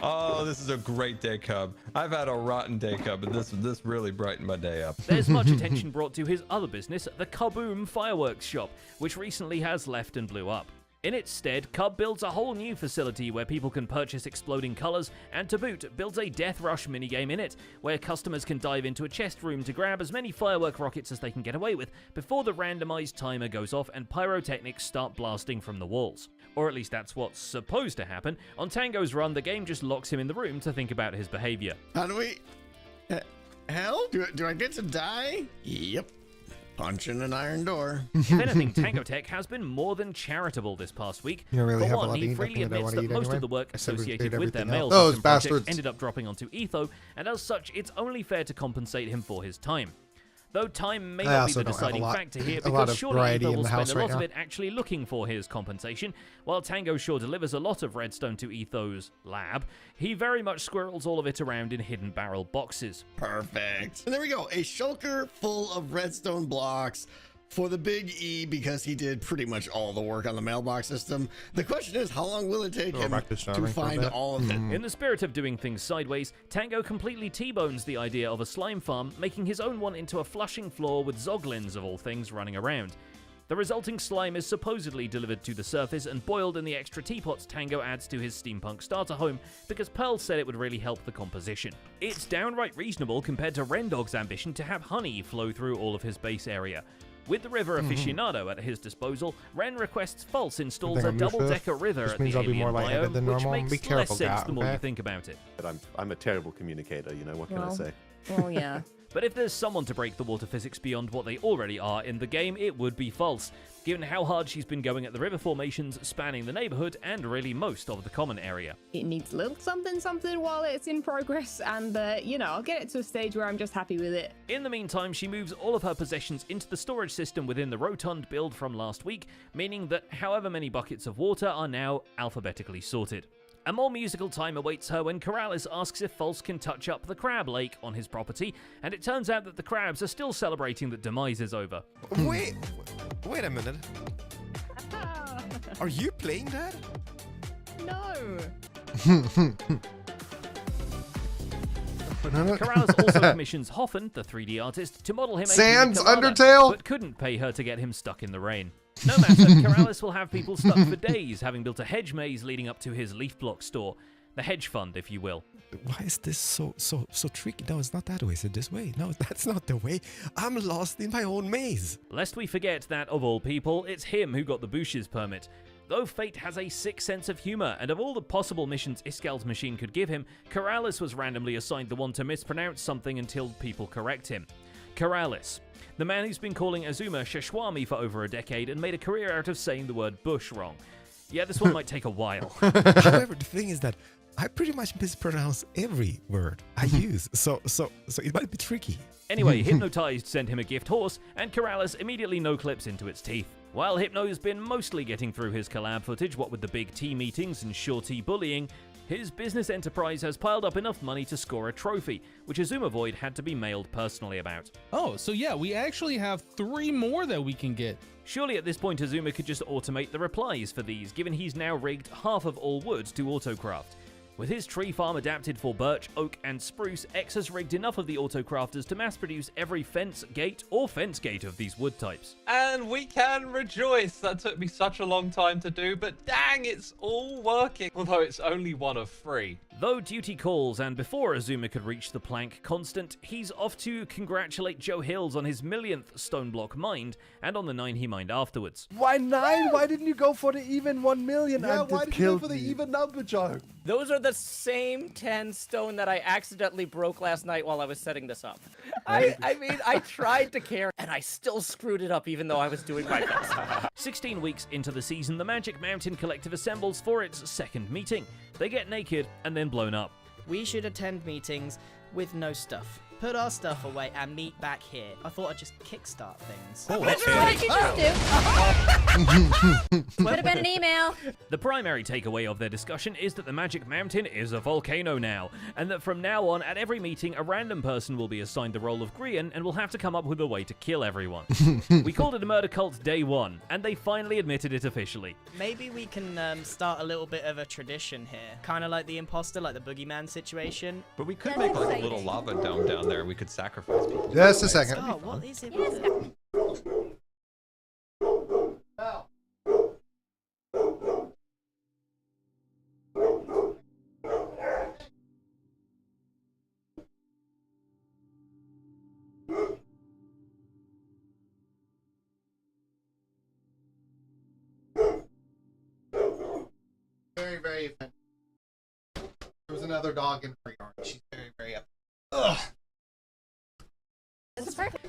Oh, this is a great day, Cub. I've had a rotten day, Cub, but this really brightened my day up. There's much attention brought to his other business, the Kaboom Fireworks Shop, which recently has left and blew up. In its stead, Cub builds a whole new facility where people can purchase exploding colors, and to boot, builds a Death Rush minigame in it, where customers can dive into a chest room to grab as many firework rockets as they can get away with before the randomized timer goes off and pyrotechnics start blasting from the walls. Or at least that's what's supposed to happen. On Tango's run, the game just locks him in the room to think about his behavior. How do we... hell? Do I get to die? Yep. Punching an iron door. If anything, Tango Tech has been more than charitable this past week. You don't really For have a one, lot to he eat, freely nothing that I admits wanna that eat most anyway. of the work I said we associated ate with their everything mail else. Those system project bastards. ended up dropping onto Etho, and as such, it's only fair to compensate him for his time. Though time may I not be also the don't have a deciding lot- factor here, a lot because of surely variety Etho in will the spend house a right lot of now. it actually looking for his compensation. While Tango sure delivers a lot of redstone to Etho's lab, he very much squirrels all of it around in hidden barrel boxes. Perfect. And there we go. A shulker full of redstone blocks for the Big E, because he did pretty much all the work on the mailbox system. The question is, how long will it take Go him back to to starving for a find bit. all of it? In the spirit of doing things sideways, Tango completely T-bones the idea of a slime farm, making his own one into a flushing floor with zoglins of all things running around. The resulting slime is supposedly delivered to the surface and boiled in the extra teapots Tango adds to his steampunk starter home, because Pearl said it would really help the composition. It's downright reasonable compared to Rendog's ambition to have honey flow through all of his base area. With the river aficionado at his disposal, Ren requests False installs a I'm your fifth. double-decker river This at means the I'll be more alien lightheaded biome, than which normal. makes Be less careful, sense Gat, the more you okay? think about it. But I'm a terrible communicator, you know, what can I say? Well, yeah. But if there's someone to break the water physics beyond what they already are in the game, it would be False, given how hard she's been going at the river formations spanning the neighborhood and really most of the common area. It needs a little something while it's in progress, and I'll get it to a stage where I'm just happy with it. In the meantime, she moves all of her possessions into the storage system within the Rotund build from last week, meaning that however many buckets of water are now alphabetically sorted. A more musical time awaits her when Corrales asks if False can touch up the crab lake on his property, and it turns out that the crabs are still celebrating that Demise is over. Wait a minute. Are you playing that? No. Corrales also commissions Hoffen, the 3D artist, to model him a Sans Pina Colada, Undertale? but couldn't pay her to get him stuck in the rain. No matter, Corrales will have people stuck for days, having built a hedge maze leading up to his leaf block store. the hedge fund, if you will. Why is this so tricky? No, it's not that way. Is it this way? No, that's not the way. I'm lost in my own maze. Lest we forget that, of all people, it's him who got the Boucher's permit. Though Fate has a sick sense of humor, and of all the possible missions Iskel's machine could give him, Keralis was randomly assigned the one to mispronounce something until people correct him. Keralis, the man who's been calling Azuma Shashwami for over a decade and made a career out of saying the word bush wrong. Yeah, this one might take a while. However, the thing is that I pretty much mispronounce every word I use, so it might be tricky. Anyway, Hypnotized sent him a gift horse, and Keralis immediately no-clips into its teeth. While Hypno's been mostly getting through his collab footage, what with the big tea meetings and shorty bullying, his business enterprise has piled up enough money to score a trophy, which Azuma Void had to be mailed personally about. Oh, so yeah, we actually have 3 more that we can get. Surely at this point Azuma could just automate the replies for these, given he's now rigged half of all wood to autocraft. With his tree farm adapted for birch, oak, and spruce, X has rigged enough of the autocrafters to mass-produce every fence gate of these wood types. And we can rejoice. That took me such a long time to do, but dang, it's all working. Although it's only one of 3. Though duty calls, and before Azuma could reach the Planck constant, he's off to congratulate Joe Hills on his 1,000,000th stone block mined, and on the 9 he mined afterwards. Why 9? Why didn't you go for the even 1 million? Yeah, why did you go for the even number, Joe? Those are the same 10 stone that I accidentally broke last night while I was setting this up. I mean, I tried to care, and I still screwed it up even though I was doing my best. 16 weeks into the season, the Magic Mountain Collective assembles for its 2nd meeting. They get naked and then blown up. We should attend meetings with no stuff. Put our stuff away and meet back here. I thought I'd just kickstart things. What did you just do? Would have been an email. The primary takeaway of their discussion is that the Magic Mountain is a volcano now, and that from now on, at every meeting, a random person will be assigned the role of Grian and will have to come up with a way to kill everyone. We called it a murder cult day 1, and they finally admitted it officially. Maybe we can start a little bit of a tradition here. Kind of like the imposter, like the boogeyman situation. But we could make like a little lava dome down there. We could sacrifice people. Just a second. Oh, what is it? Very, very offended. There was another dog in her yard. She's very, very upset. Ugh.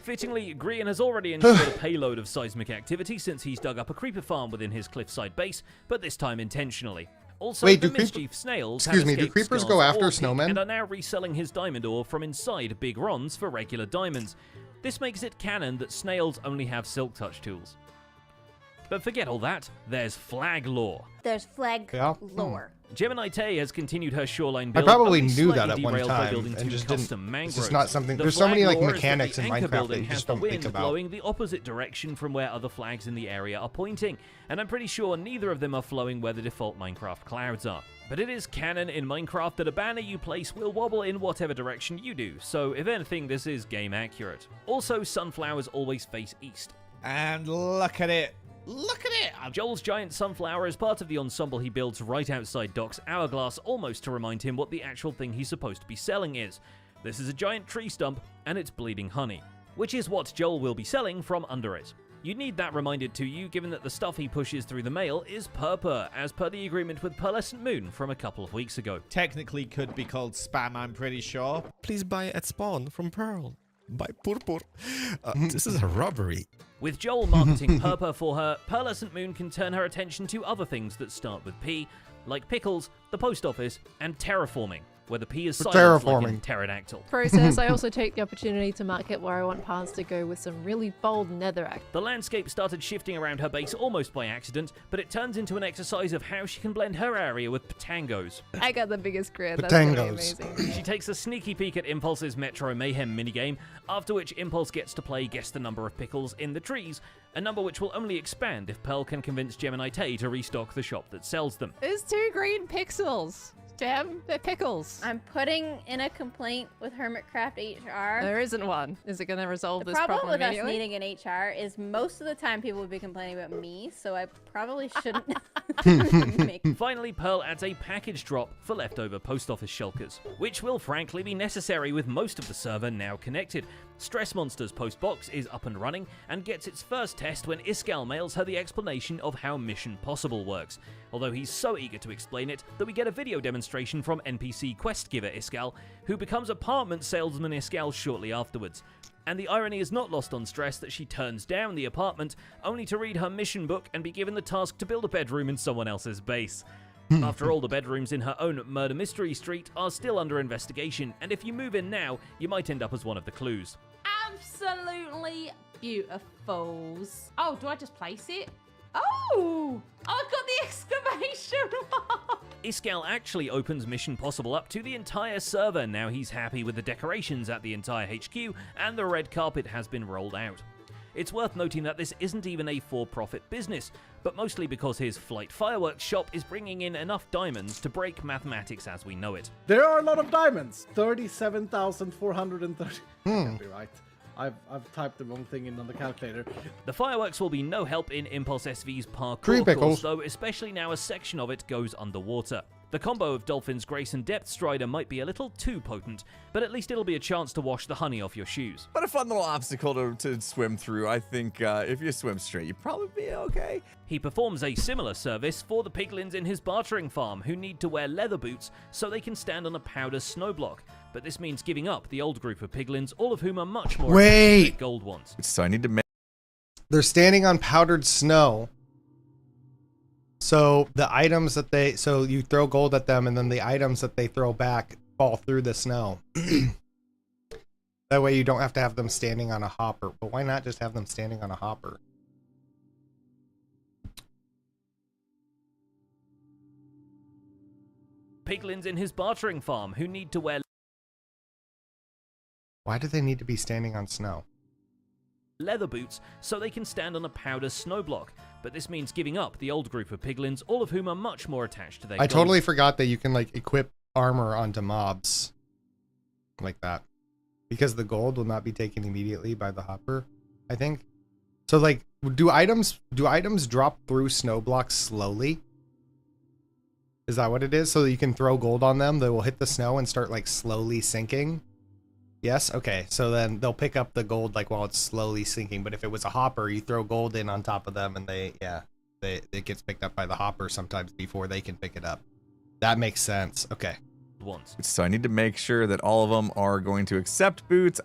Fittingly, Grian has already ensured a payload of seismic activity since he's dug up a creeper farm within his cliffside base, but this time intentionally. Also, Wait, the do mischief snails Excuse have me, do escaped creepers Scar's go after ore peak snowmen? and are now reselling his diamond ore from inside big Rons for regular diamonds. This makes it canon that snails only have silk touch tools. But forget all that, there's flag lore. There's flag lore. Gemini Tay has continued her shoreline I build. probably only knew that slightly at one derailed by time building and two just custom didn't. mangroves. It's just not something. The There's so many flag like lore is that mechanics the in anchor Minecraft that building you has just the don't think wind about. blowing the opposite direction from where other flags in the area are pointing, and I'm pretty sure neither of them are flowing where the default Minecraft clouds are. But it is canon in Minecraft that a banner you place will wobble in whatever direction you do, so if anything, this is game accurate. Also, sunflowers always face east. And look at it. Look at it! Joel's giant sunflower is part of the ensemble he builds right outside Doc's hourglass, almost to remind him what the actual thing he's supposed to be selling is. This is a giant tree stump, and it's bleeding honey, which is what Joel will be selling from under it. You'd need that reminded to you, given that the stuff he pushes through the mail is purpur, as per the agreement with Pearlescent Moon from a couple of weeks ago. Technically could be called spam, I'm pretty sure. Please buy at spawn from Pearl. Buy purpur. This is a robbery. With Joel marketing purpur for her, Pearlescent Moon can turn her attention to other things that start with P, like pickles, the post office, and terraforming, where the P is silent like in pterodactyl. Process, I also take the opportunity to market where I want paths to go with some really bold netherrack. The landscape started shifting around her base almost by accident, but it turns into an exercise of how she can blend her area with Patangos. I got the biggest grid, that's pretty amazing. She takes a sneaky peek at Impulse's Metro Mayhem minigame, after which Impulse gets to play Guess the Number of Pickles in the Trees, a number which will only expand if Pearl can convince Gemini Tay to restock the shop that sells them. There's 2 green pixels. Jam, they're pickles. I'm putting in a complaint with Hermitcraft HR. There isn't one. Is it going to resolve The this problem with us immediately? needing an HR is most of the time people would be complaining about me, so I probably shouldn't. Finally, Pearl adds a package drop for leftover post office shulkers, which will frankly be necessary with most of the server now connected. Stress Monster's postbox is up and running and gets its first test when Iskall mails her the explanation of how Mission Possible works, although he's so eager to explain it that we get a video demonstration from NPC quest giver Iskall, who becomes apartment salesman Iskall shortly afterwards. And the irony is not lost on Stress that she turns down the apartment, only to read her mission book and be given the task to build a bedroom in someone else's base. After all, the bedrooms in her own Murder Mystery Street are still under investigation, and if you move in now, you might end up as one of the clues. Absolutely beautiful. Oh, do I just place it? Oh, I've got the exclamation mark. Iskall actually opens Mission Possible up to the entire server now he's happy with the decorations at the entire HQ and the red carpet has been rolled out. It's worth noting that this isn't even a for-profit business, but mostly because his Flight Fireworks shop is bringing in enough diamonds to break mathematics as we know it. There are a lot of diamonds. 37,430. Can't be right. I've typed the wrong thing in on the calculator. The fireworks will be no help in Impulse SV's Tree parkour pickles. course, though, especially now a section of it goes underwater. The combo of Dolphin's Grace and Depth Strider might be a little too potent, but at least it'll be a chance to wash the honey off your shoes. What a fun little obstacle to swim through. I think if you swim straight, you'd probably be okay. He performs a similar service for the piglins in his bartering farm who need to wear leather boots so they can stand on a powder snow block. But this means giving up the old group of piglins, all of whom are much more Wait. than gold ones. So I need to make... They're standing on powdered snow. So the items that so you throw gold at them and then the items that they throw back fall through the snow. That way you don't have to have them standing on a hopper. But why not just have them standing on a hopper? Piglins in his bartering farm who need to wear Why do they need to be standing on snow? leather boots so they can stand on a powder snow block. But this means giving up the old group of piglins, all of whom are much more attached to their I gold. totally forgot that you can like equip armor onto mobs like that, because the gold will not be taken immediately by the hopper, I think. So like, do items drop through snow blocks slowly? Is that what it is? So that you can throw gold on them, they will hit the snow and start like slowly sinking? Yes? Okay, so then they'll pick up the gold like while it's slowly sinking, but if it was a hopper, you throw gold in on top of them and it gets picked up by the hopper sometimes before they can pick it up. That makes sense. Okay. Once. So I need to make sure that all of them are going to accept boots.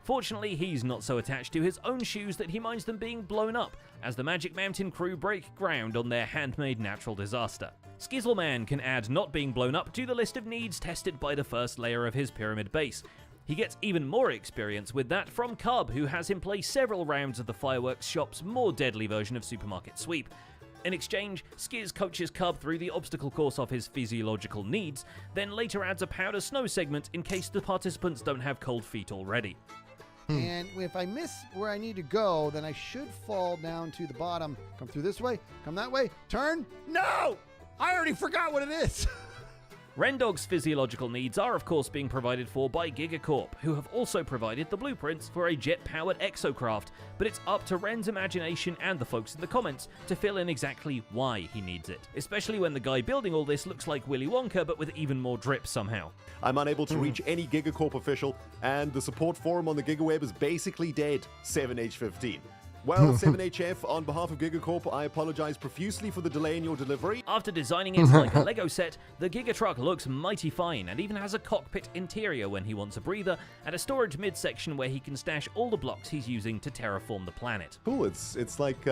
Fortunately, he's not so attached to his own shoes that he minds them being blown up, as the Magic Mountain crew break ground on their handmade natural disaster. Skizzleman can add not being blown up to the list of needs tested by the first layer of his pyramid base. He gets even more experience with that from Cub, who has him play several rounds of the fireworks shop's more deadly version of Supermarket Sweep. In exchange, Skiz coaches Cub through the obstacle course of his physiological needs, then later adds a powder snow segment in case the participants don't have cold feet already. And if I miss where I need to go, then I should fall down to the bottom. Come through this way, come that way, turn. No! I already forgot what it is. Rendog's physiological needs are of course being provided for by Gigacorp, who have also provided the blueprints for a jet-powered exocraft, but it's up to Ren's imagination and the folks in the comments to fill in exactly why he needs it, especially when the guy building all this looks like Willy Wonka but with even more drip somehow. I'm unable to reach any Gigacorp official, and the support forum on the GigaWeb is basically dead. 7H15. Well, 7HF, on behalf of Gigacorp, I apologize profusely for the delay in your delivery. After designing it like a Lego set, the Gigatruck looks mighty fine and even has a cockpit interior when he wants a breather, and a storage midsection where he can stash all the blocks he's using to terraform the planet. Cool, it's like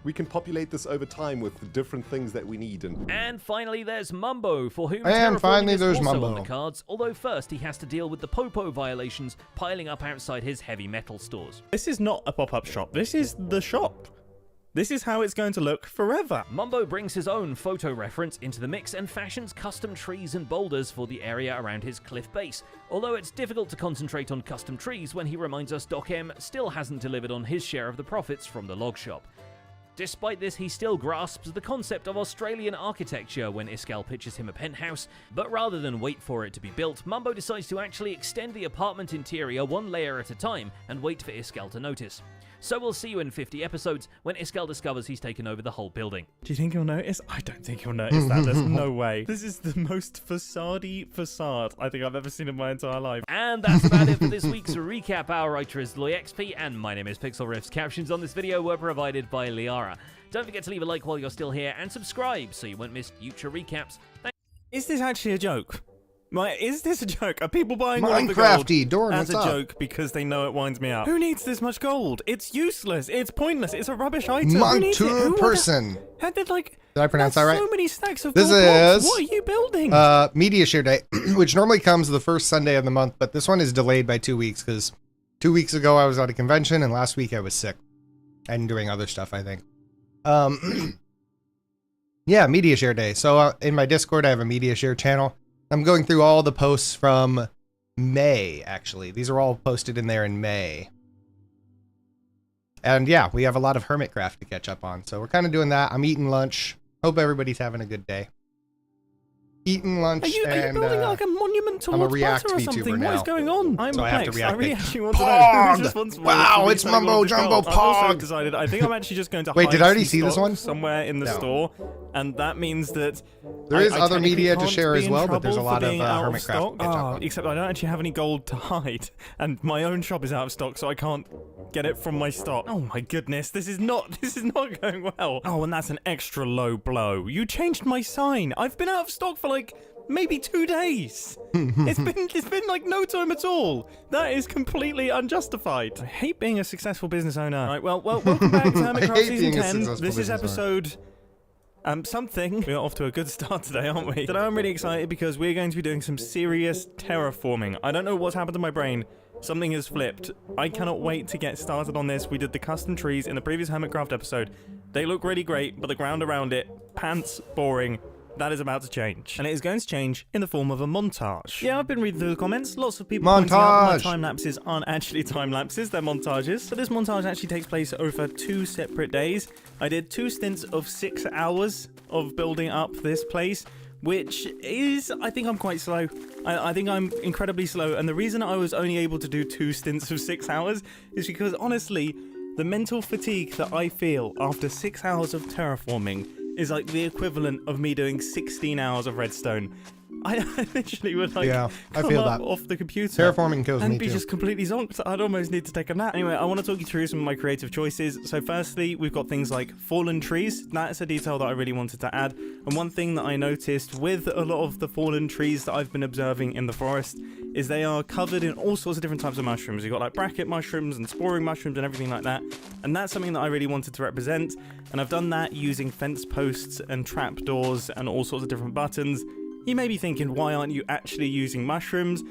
we can populate this over time with the different things that we need. And finally, there's Mumbo, for whom And terraforming finally is there's also Mumbo. on the cards, although first he has to deal with the Popo violations piling up outside his heavy metal stores. This is not a pop-up shop. This is the shop. This is how it's going to look forever. Mumbo brings his own photo reference into the mix and fashions custom trees and boulders for the area around his cliff base, although it's difficult to concentrate on custom trees when he reminds us Doc M still hasn't delivered on his share of the profits from the log shop. Despite this, he still grasps the concept of Australian architecture when Iskall pitches him a penthouse, but rather than wait for it to be built, Mumbo decides to actually extend the apartment interior one layer at a time and wait for Iskall to notice. So we'll see you in 50 episodes when Iskall discovers he's taken over the whole building. Do you think he'll notice? I don't think he'll notice that. There's no way. This is the most facade-y facade I think I've ever seen in my entire life. And that's about it for this week's recap. Our writer is LoyXP, and my name is Pixel Riffs. Captions on this video were provided by Liara. Don't forget to leave a like while you're still here, and subscribe so you won't miss future recaps. Is this actually a joke? Is this a joke? Are people buying all of the gold Minecrafty, Dorn, as a what's up? joke because they know it winds me up? Who needs this much gold? It's useless. It's pointless. It's a rubbish item. Who needs it? Montu person. How did Did I pronounce that right? So many stacks of This gold blocks. is What are you building? Media Share Day, which normally comes the first Sunday of the month, but this one is delayed by 2 weeks because 2 weeks ago I was at a convention and last week I was sick and doing other stuff, I think. Yeah, Media Share Day. So in my Discord, I have a Media Share channel. I'm going through all the posts from May, actually. These are all posted in there in May. And yeah, we have a lot of Hermitcraft to catch up on. So we're kind of doing that. I'm eating lunch. Hope everybody's having a good day. Eating lunch Are you building like a monument towards I'm a React butter or VTuber something? now. What is going on? I'm So I have to perplexed. react I really like, actually want to know who's responsible. Wow, for it's reselling all Mumbo of this Jumbo gold. I've also Pog. decided I think I'm actually just going to Wait, hide did I already some see this stock one? somewhere in the No. store, and that means that There is I other technically media to can't share be as in well, but there's a trouble lot for of being out Hermitcraft stock. to catch up on. Except I don't actually have any gold to hide, and my own shop is out of stock, so I can't get it from my stock. Oh my goodness, this is not going well. Oh, and that's an extra low blow. You changed my sign. I've been out of stock for like maybe 2 days. It's been like no time at all. That is completely unjustified. I hate being a successful business owner. Right, well, welcome back to Hermitcraft hate Season being a 10. successful This is business owner. episode something. We're off to a good start today, aren't we? Today I'm really excited because we're going to be doing some serious terraforming. I don't know what's happened to my brain. Something has flipped. I cannot wait to get started on this. We did the custom trees in the previous Hermitcraft episode. They look really great, but the ground around it, pants, boring. That is about to change. And it is going to change in the form of a montage. Yeah, I've been reading through the comments. Lots of people pointing out that my time lapses aren't actually time lapses, they're montages. But this montage actually takes place over 2 separate days. I did 2 stints of 6 hours of building up this place, which is, I think I'm quite slow. I think I'm incredibly slow. And the reason I was only able to do 2 stints of 6 hours is because, honestly, the mental fatigue that I feel after 6 hours of terraforming is like the equivalent of me doing 16 hours of redstone. I literally would like come feel up that. off the computer Terraforming kills and me be too. just completely zonked. I'd almost need to take a nap. Anyway, I want to talk you through some of my creative choices. So firstly, we've got things like fallen trees. That's a detail that I really wanted to add. And one thing that I noticed with a lot of the fallen trees that I've been observing in the forest is they are covered in all sorts of different types of mushrooms. You've got like bracket mushrooms and sporing mushrooms and everything like that. And that's something that I really wanted to represent. And I've done that using fence posts and trapdoors and all sorts of different buttons. You may be thinking, why aren't you actually using mushrooms?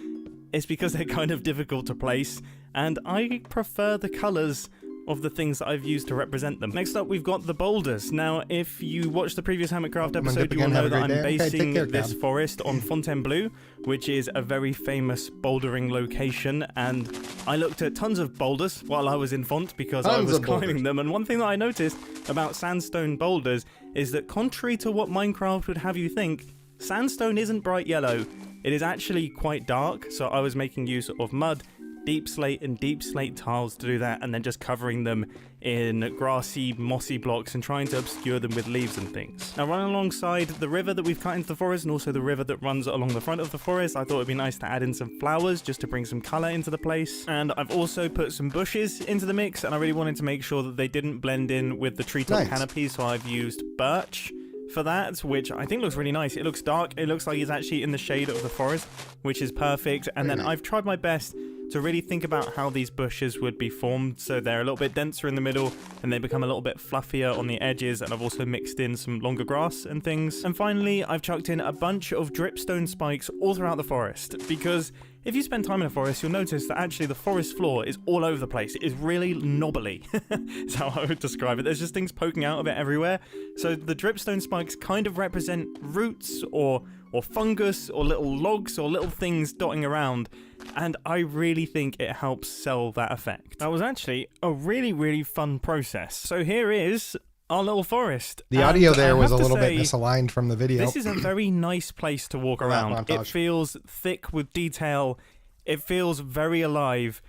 It's because they're kind of difficult to place, and I prefer the colours of the things that I've used to represent them. Next up, we've got the boulders. Now, if you watched the previous Hermitcraft episode, you will know that I'm basing this forest on Fontainebleau, which is a very famous bouldering location, and I looked at tons of boulders while I was in Font because I was climbing them, and one thing that I noticed about sandstone boulders is that contrary to what Minecraft would have you think, sandstone isn't bright yellow. It is actually quite dark, so I was making use of mud, deep slate and deep slate tiles to do that, and then just covering them in grassy, mossy blocks and trying to obscure them with leaves and things. Now, running alongside the river that we've cut into the forest and also the river that runs along the front of the forest, I thought it'd be nice to add in some flowers just to bring some colour into the place. And I've also put some bushes into the mix, and I really wanted to make sure that they didn't blend in with the treetop canopies, so I've used birch for that, which I think looks really nice. It looks dark, it looks like it's actually in the shade of the forest, which is perfect. And then I've tried my best to really think about how these bushes would be formed, so they're a little bit denser in the middle and they become a little bit fluffier on the edges, and I've also mixed in some longer grass and things. And finally, I've chucked in a bunch of dripstone spikes all throughout the forest, because if you spend time in a forest, you'll notice that actually the forest floor is all over the place. It is really knobbly, is how I would describe it. There's just things poking out of it everywhere. So the dripstone spikes kind of represent roots or fungus or little logs or little things dotting around. And I really think it helps sell that effect. That was actually a really, really fun process. So here is our little forest. The audio And I there was a have to little bit say, misaligned from the video. This is a very nice place to walk For that around. It montage. feels thick with detail. It feels very alive.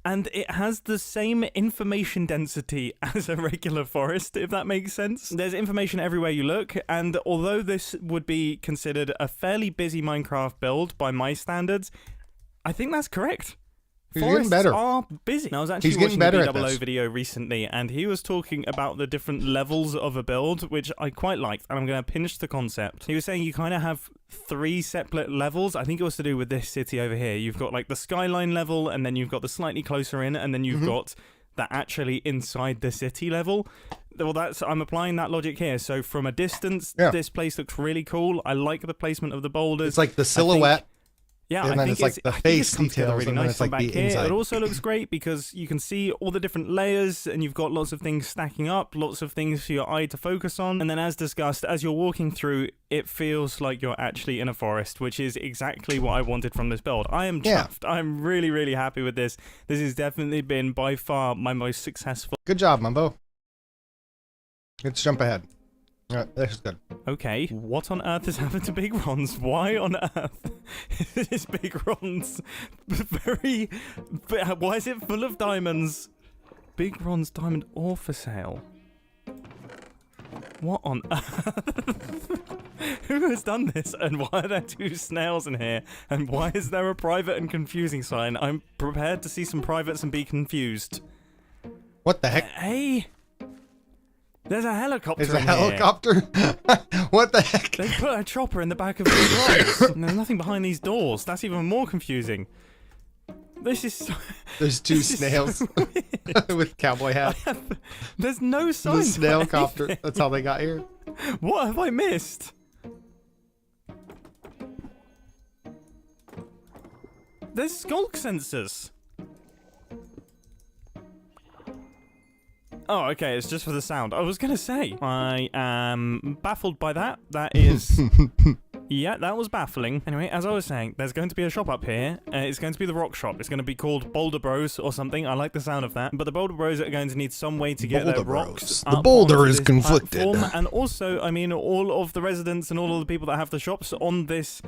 And it has the same information density as a regular forest, if that makes sense. There's information everywhere you look, and although this would be considered a fairly busy Minecraft build by my standards, I think that's correct. He's getting Forests better. are busy. I was actually He's getting watching better the at BOO this. video recently, and he was talking about the different levels of a build, which I quite liked, and I'm going to pinch the concept. He was saying you kind of have 3 separate levels. I think it was to do with this city over here. You've got like the skyline level, and then you've got the slightly closer in, and then you've got that actually inside the city level. Well, I'm applying that logic here. So from a distance, this place looks really cool. I like the placement of the boulders. It's like the silhouette. Yeah, and I then think it's like the I think face it's come together details, really and then nice it's from like back the here. inside. It also looks great because you can see all the different layers, and you've got lots of things stacking up, lots of things for your eye to focus on. And then, as discussed, as you're walking through, it feels like you're actually in a forest, which is exactly what I wanted from this build. I am chuffed. I'm really, really happy with this. This has definitely been by far my most successful. Good job, Mumbo. Let's jump ahead. All right, this is good. Okay, what on earth has happened to Big Ron's? Why on earth is Big Ron's why is it full of diamonds? Big Ron's diamond ore for sale. What on earth? Who has done this, and why are there 2 snails in here? And why is there a private and confusing sign? I'm prepared to see some privates and be confused. What the heck? Hey! There's a helicopter. There's a in here. helicopter? What the heck? They put a chopper in the back of these doors. And there's nothing behind these doors. That's even more confusing. This is so, There's 2 this is so snails with cowboy hats. There's no The signs. snail copter. That's how they got here. What have I missed? There's skulk sensors. Oh, okay, it's just for the sound. I was gonna say, I am baffled by that. That is... yeah, that was baffling. Anyway, as I was saying, there's going to be a shop up here. It's going to be the Rock Shop. It's going to be called Boulder Bros or something. I like the sound of that. But the Boulder Bros are going to need some way to get their rocks The up boulder onto is this conflicted. platform. And also, I mean, all of the residents and all of the people that have the shops on this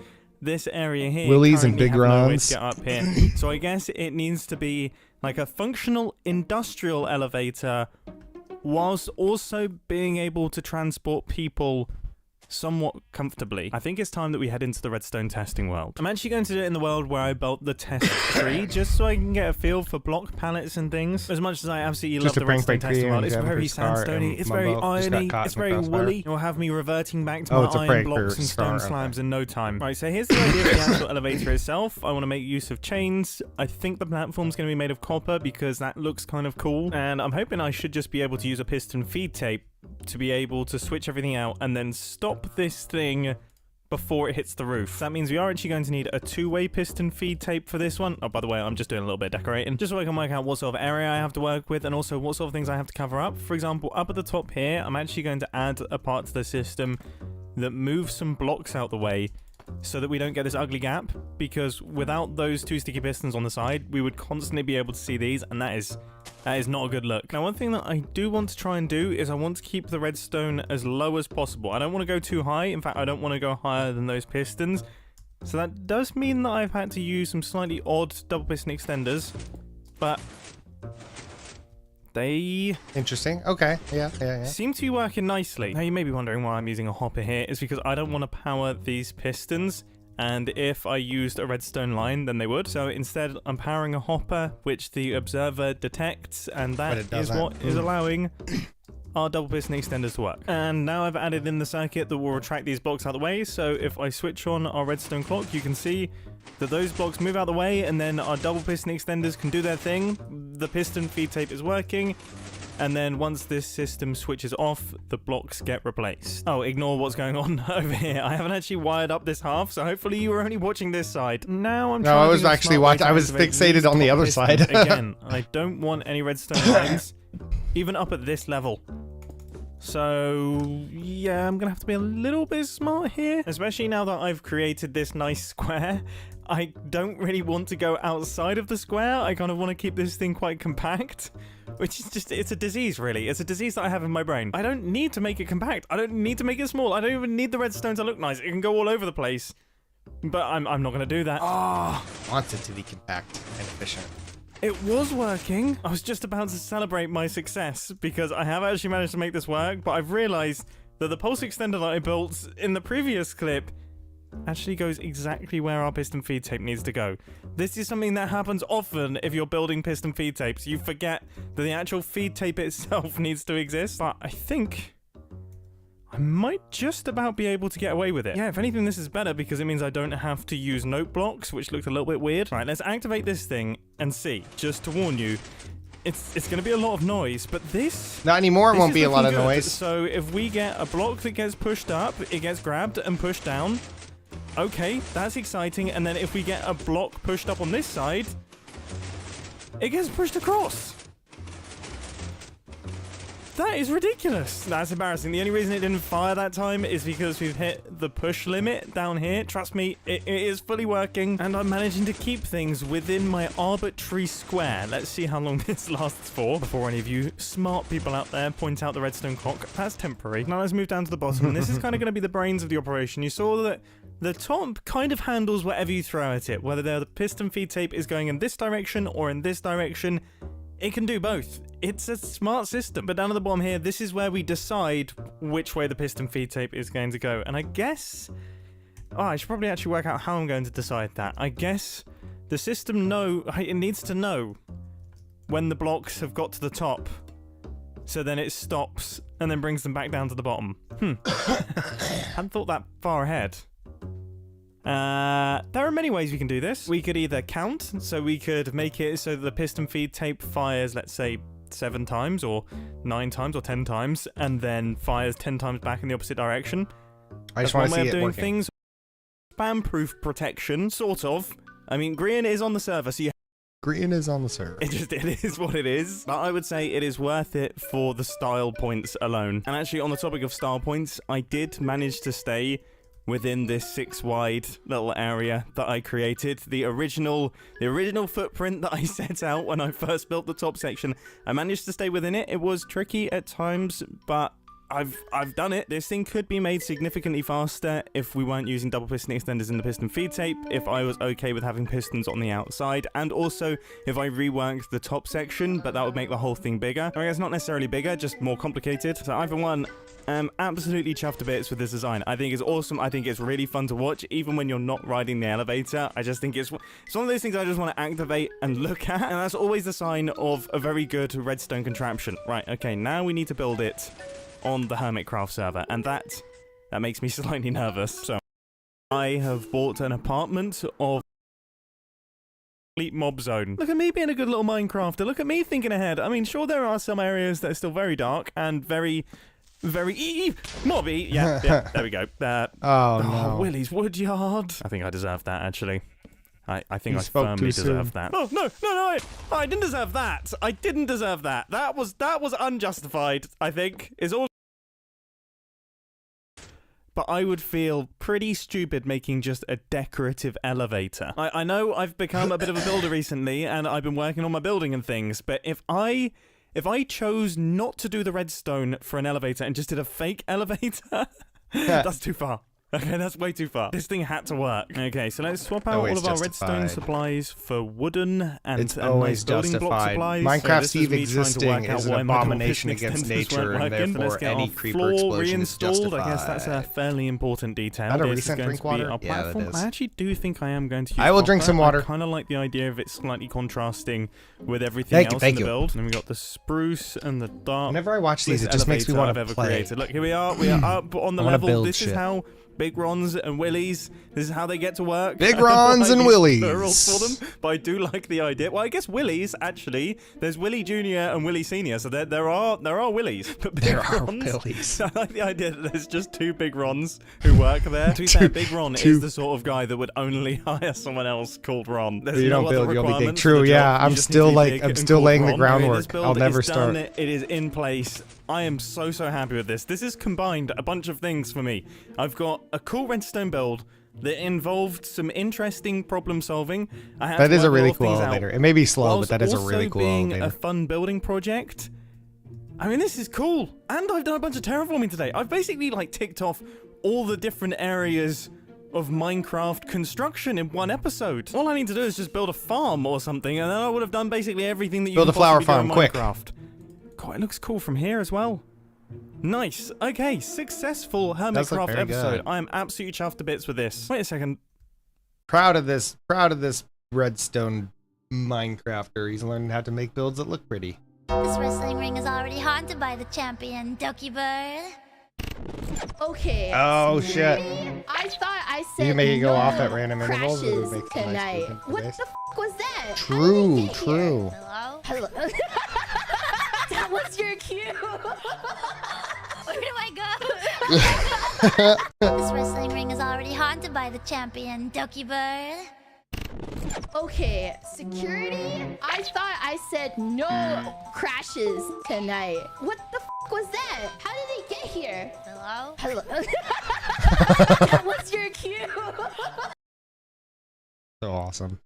area here Willie's and currently Big have no way Ron's. to get up here. So I guess it needs to be like a functional industrial elevator whilst also being able to transport people somewhat comfortably. I think it's time that we head into the redstone testing world. I'm actually going to do it in the world where I built the test tree, just so I can get a feel for block pallets and things. As much as I absolutely love Just a the prank redstone by Tree testing world, and it's Jennifer very Scar sandstony, and it's very Mumbo just got irony, caught it's in the very crossfire. woolly. You'll have me reverting back to Oh, my it's a iron prank blocks for and stone Scar, slabs okay. in no time. Right, so here's the idea for the actual elevator itself. I want to make use of chains. I think the platform's going to be made of copper because that looks kind of cool. And I'm hoping I should just be able to use a piston feed tape to be able to switch everything out and then stop this thing before it hits the roof. That means we are actually going to need a 2-way piston feed tape for this one. Oh, by the way, I'm just doing a little bit of decorating, just so I can work out what sort of area I have to work with and also what sort of things I have to cover up. For example, up at the top here, I'm actually going to add a part to the system that moves some blocks out the way so that we don't get this ugly gap, because without those 2 sticky pistons on the side, we would constantly be able to see these, and that is not a good look. Now, one thing that I do want to try and do is I want to keep the redstone as low as possible. I don't want to go too high. In fact, I don't want to go higher than those pistons. So that does mean that I've had to use some slightly odd double piston extenders, but they... Interesting. Okay. Yeah. seem to be working nicely. Now, you may be wondering why I'm using a hopper here. It's because I don't want to power these pistons, and if I used a redstone line, then they would. So instead, I'm powering a hopper, which the observer detects, and that is what is allowing our double piston extenders to work. And now I've added in the circuit that will retract these blocks out of the way, so if I switch on our redstone clock, you can see that those blocks move out of the way, and then our double piston extenders can do their thing. The piston feed tape is working, and then once this system switches off, the blocks get replaced. Oh, ignore what's going on over here. I haven't actually wired up this half, so hopefully you were only watching this side. Now I'm No, trying I to was think of a actually smart way watching. to I was activate fixated these on the top other pistons. side. Again, I don't want any redstone lines, even up at this level. So, yeah, I'm going to have to be a little bit smart here. Especially now that I've created this nice square. I don't really want to go outside of the square. I kind of want to keep this thing quite compact. Which is just, it's a disease, really. It's a disease that I have in my brain. I don't need to make it compact. I don't need to make it small. I don't even need the redstone to look nice. It can go all over the place. But I'm not going to do that. Oh, wants it to be compact and efficient. It was working. I was just about to celebrate my success because I have actually managed to make this work, but I've realized that the pulse extender that I built in the previous clip actually goes exactly where our piston feed tape needs to go. This is something that happens often if you're building piston feed tapes. You forget that the actual feed tape itself needs to exist, but I think I might just about be able to get away with it. Yeah, if anything, this is better because it means I don't have to use note blocks, which looked a little bit weird. All right, let's activate this thing and see. Just to warn you, it's going to be a lot of noise, but this... Not anymore, it won't be a lot of good. noise. So if we get a block that gets pushed up, it gets grabbed and pushed down. Okay, that's exciting. And then if we get a block pushed up on this side, it gets pushed across. That is ridiculous. That's embarrassing. The only reason it didn't fire that time is because we've hit the push limit down here. Trust me, it is fully working. And I'm managing to keep things within my arbitrary square. Let's see how long this lasts for before any of you smart people out there point out the redstone clock. That's temporary. Now let's move down to the bottom. And this is kind of going to be the brains of the operation. You saw that the top kind of handles whatever you throw at it. Whether the piston feed tape is going in this direction or in this direction, it can do both. It's a smart system. But down at the bottom here, this is where we decide which way the piston feed tape is going to go. And I guess... Oh, I should probably actually work out how I'm going to decide that. I guess the system it needs to know when the blocks have got to the top. So then it stops and then brings them back down to the bottom. Hadn't thought that far ahead. There are many ways we can do this. We could either count, so we could make it so that the piston feed tape fires, let's say, 7 times, or 9 times, or 10 times, and then fires 10 times back in the opposite direction. I just want to see it working. Things. Spam-proof protection, sort of. I mean, Green is on the server, so you... Green is on the server. It is what it is. But I would say it is worth it for the style points alone. And actually, on the topic of style points, I did manage to stay within this 6-wide little area that I created. The original footprint that I set out when I first built the top section. I managed to stay within it. It was tricky at times, but I've done it. This thing could be made significantly faster if we weren't using double piston extenders in the piston feed tape, if I was okay with having pistons on the outside, and also if I reworked the top section, but that would make the whole thing bigger. I guess not necessarily bigger, just more complicated. So I, for one, am absolutely chuffed to bits with this design. I think it's awesome. I think it's really fun to watch, even when you're not riding the elevator. I just think it's one of those things I just want to activate and look at, and that's always the sign of a very good redstone contraption. Right, okay, now we need to build it on the Hermitcraft server, and that makes me slightly nervous. So I have bought an apartment of complete mob zone. Look at me being a good little Minecrafter. Look at me thinking ahead. I mean, sure, there are some areas that are still very dark and very mobby. Yeah, there we go. No. Willie's Woodyard. I think I deserve that, actually. I think I firmly deserve that. Oh, no, I didn't deserve that. I didn't deserve that. That was unjustified, I think, is all. But I would feel pretty stupid making just a decorative elevator. I know I've become a bit of a builder recently, and I've been working on my building and things, but if I chose not to do the redstone for an elevator and just did a fake elevator, that's too far. Okay, that's way too far. This thing had to work. Okay, so let's swap out all of our redstone supplies for wooden and nice building block supplies. Minecraft Steve existing is an abomination against nature, and therefore any creeper explosion is justified. I guess that's a fairly important detail. Is that a recent drink water? Yeah, that is. I actually do think I am going to use I will drink some water. I kind of like the idea of it slightly contrasting with everything else in the build. And then we got the spruce and the dark. Whenever I watch these, it just makes me want to play. Look, here we are. We are up on the level. This is how Big Rons and Willies, this is how they get to work. Big Rons and Willies. For them, but I do like the idea. Well, I guess Willies, actually, there's Willie Jr. and Willie Sr., so there are Willies. But there are Willies. I like the idea that there's just 2 Big Rons who work there. To be fair, Big Ron is the sort of guy that would only hire someone else called Ron. There's you no don't build, you'll be big. True, yeah, I'm still laying the groundwork. I'll never start. It is in place. I am so happy with this. This has combined a bunch of things for me. I've got a cool redstone build that involved some interesting problem solving. That is a really cool elevator. It may be slow, but that is a really cool being elevator. a fun building project. I mean, this is cool. And I've done a bunch of terraforming today. I've basically like ticked off all the different areas of Minecraft construction in one episode. All I need to do is just build a farm or something, and then I would have done basically everything that you build a can flower possibly do farm in quick. Minecraft. God, it looks cool from here as well. Nice. Okay, successful Does look Hermitcraft very episode. good. I am absolutely chuffed to bits with this. Wait a second. Proud of this redstone Minecrafter. He's learning how to make builds that look pretty. This wrestling ring is already haunted by the champion, Doki Bird. Okay. Oh, shit. I thought I said You make it go no off at random intervals. It crashes would make some nice tonight. movement What device. the f was that? True, true. Hello? That was your cue. Where do I go? This wrestling ring is already haunted by the champion, Doki Bird. Okay, security? I thought I said no crashes tonight. What the f was that? How did it get here? Hello? That was your cue. So awesome.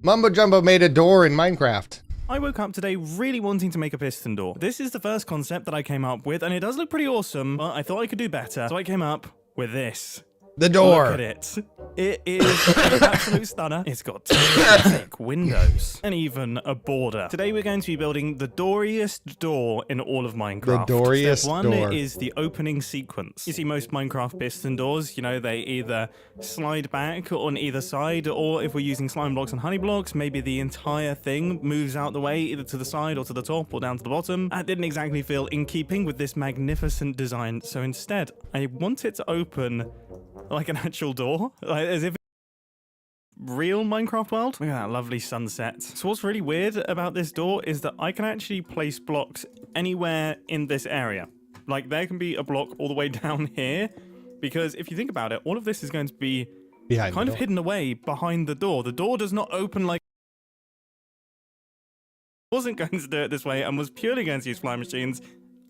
Mumbo Jumbo made a door in Minecraft. I woke up today really wanting to make a piston door. This is the first concept that I came up with, and it does look pretty awesome, but I thought I could do better, so I came up with this. The door. Look at it. It is an absolute stunner. It's got thick windows and even a border. Today we're going to be building the dooriest door in all of Minecraft. The dooriest Step one door. is the opening sequence. You see most Minecraft piston doors, you know, they either slide back on either side, or if we're using slime blocks and honey blocks, maybe the entire thing moves out the way, either to the side or to the top or down to the bottom. That didn't exactly feel in keeping with this magnificent design, so instead I want it to open like an actual door, like as if real Minecraft world. Look at that lovely sunset. So what's really weird about this door is that I can actually place blocks anywhere in this area. Like there can be a block all the way down here, because if you think about it, all of this is going to be Behind kind the of door. hidden away behind the door. The door does not open like I wasn't going to do it this way and was purely going to use fly machines.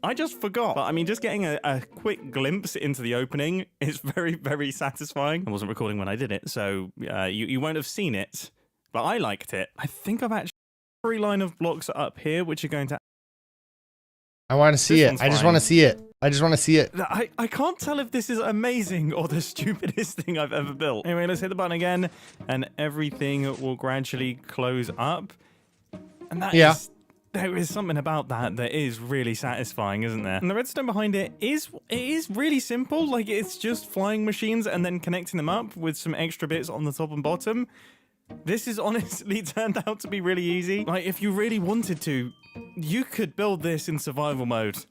I just forgot. But I mean, just getting a quick glimpse into the opening is very satisfying. I wasn't recording when I did it, so you won't have seen it, but I liked it. I think I've actually 3 line of blocks up here, which are going to... I want to see This it. one's I just fine. want to see it. I just want to see it. I can't tell if this is amazing or the stupidest thing I've ever built. Anyway, let's hit the button again, and everything will gradually close up. And that Yeah. is... There is something about that is really satisfying, isn't there? And the redstone behind it is really simple. Like, it's just flying machines and then connecting them up with some extra bits on the top and bottom. This is honestly turned out to be really easy. Like, if you really wanted to, you could build this in survival mode.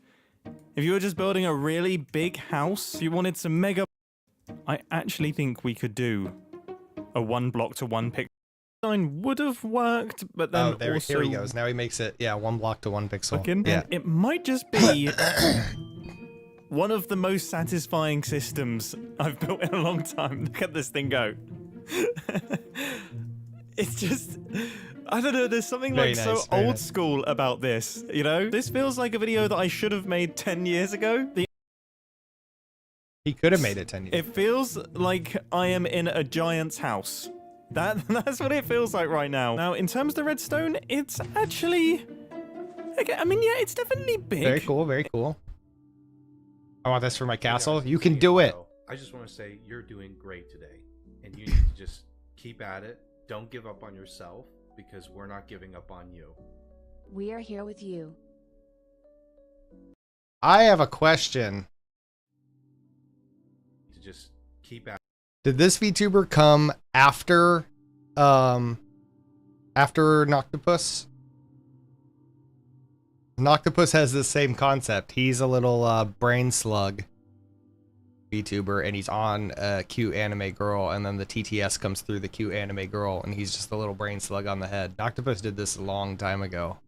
If you were just building a really big house, you wanted some mega... I actually think we could do a 1 block to 1 pixel design would have worked, but then Oh, also... here he goes. Now he makes it, 1 block to 1 pixel. Looking, Yeah. and it might just be one of the most satisfying systems I've built in a long time. Look at this thing go. It's just... I don't know, there's something Very like nice, so very old nice. school about this, you know? This feels like a video that I should have made 10 years ago. He could have made it 10 years. It feels like I am in a giant's house. That's what it feels like right now. Now, in terms of the redstone, it's actually... Okay, I mean, yeah, it's definitely big. Very cool, very cool. I want this for my castle. You can do it. I just want to say you're doing great today, and you need to just keep at it. Don't give up on yourself, because we're not giving up on you. We are here with you. I have a question. To just keep at Did this VTuber come after Noctopus? Noctopus has the same concept. He's a little brain slug VTuber, and he's on a cute anime girl, and then the TTS comes through the cute anime girl, and he's just a little brain slug on the head. Noctopus did this a long time ago.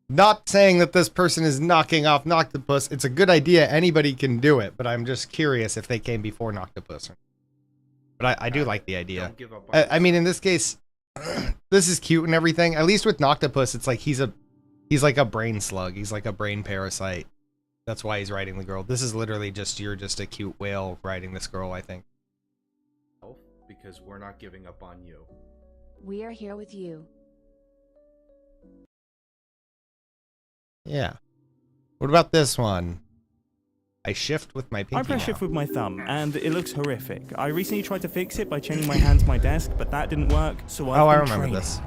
Not saying that this person is knocking off Noctopus. It's a good idea. Anybody can do it, but I'm just curious if they came before Noctopus. But I do like the idea. Don't give up on I mean, in this case, this is cute and everything. At least with Noctopus, it's like he's like a brain slug. He's like a brain parasite. That's why he's riding the girl. This is literally just you're just a cute whale riding this girl, I think. Because we're not giving up on you. We are here with you. Yeah. What about this one? I shift with my pinky. I press now. shift with my thumb, and it looks horrific. I recently tried to fix it by chaining my hand to my desk, but that didn't work, so I've Oh, I been remember training. this.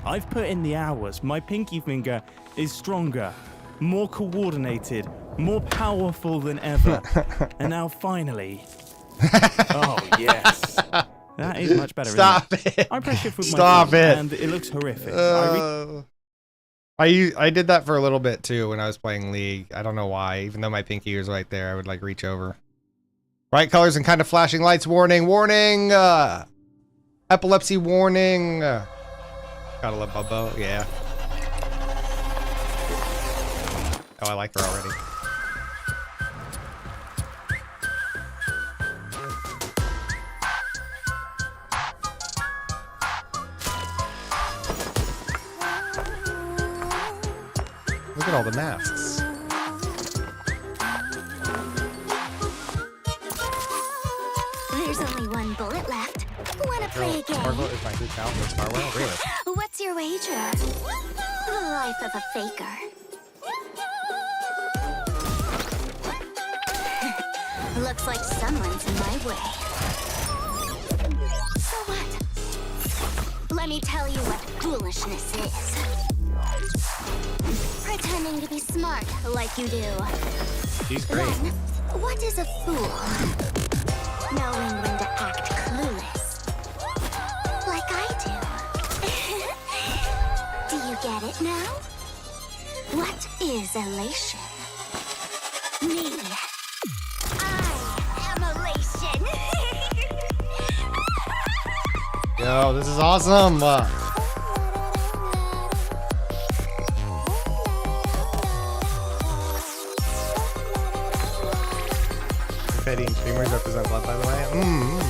I've put in the hours. My pinky finger is stronger, more coordinated, more powerful than ever. And now finally... Oh, yes. That is much better. Stop isn't it. I press shift with my Stop thumb, it. and it looks horrific. I did that for a little bit too when I was playing League. I don't know why. Even though my pinky was right there, I would like reach over. Bright colors and kind of flashing lights. Warning! Warning! Epilepsy warning! Gotta love Bubbo. Yeah. Oh, I like her already. Look at all the masks. There's only one bullet left. Wanna play a game? Marvel is my good count for Star Wars. Really? What's your wager? The life of a faker. Looks like someone's in my way. So what? Let me tell you what foolishness is. Pretending to be smart like you do. She's great. Then, what is a fool? Knowing when to act clueless. Like I do. Do you get it now? What is elation? Me. I am elation. Yo, this is awesome. Confetti and streamers represent love, by the way.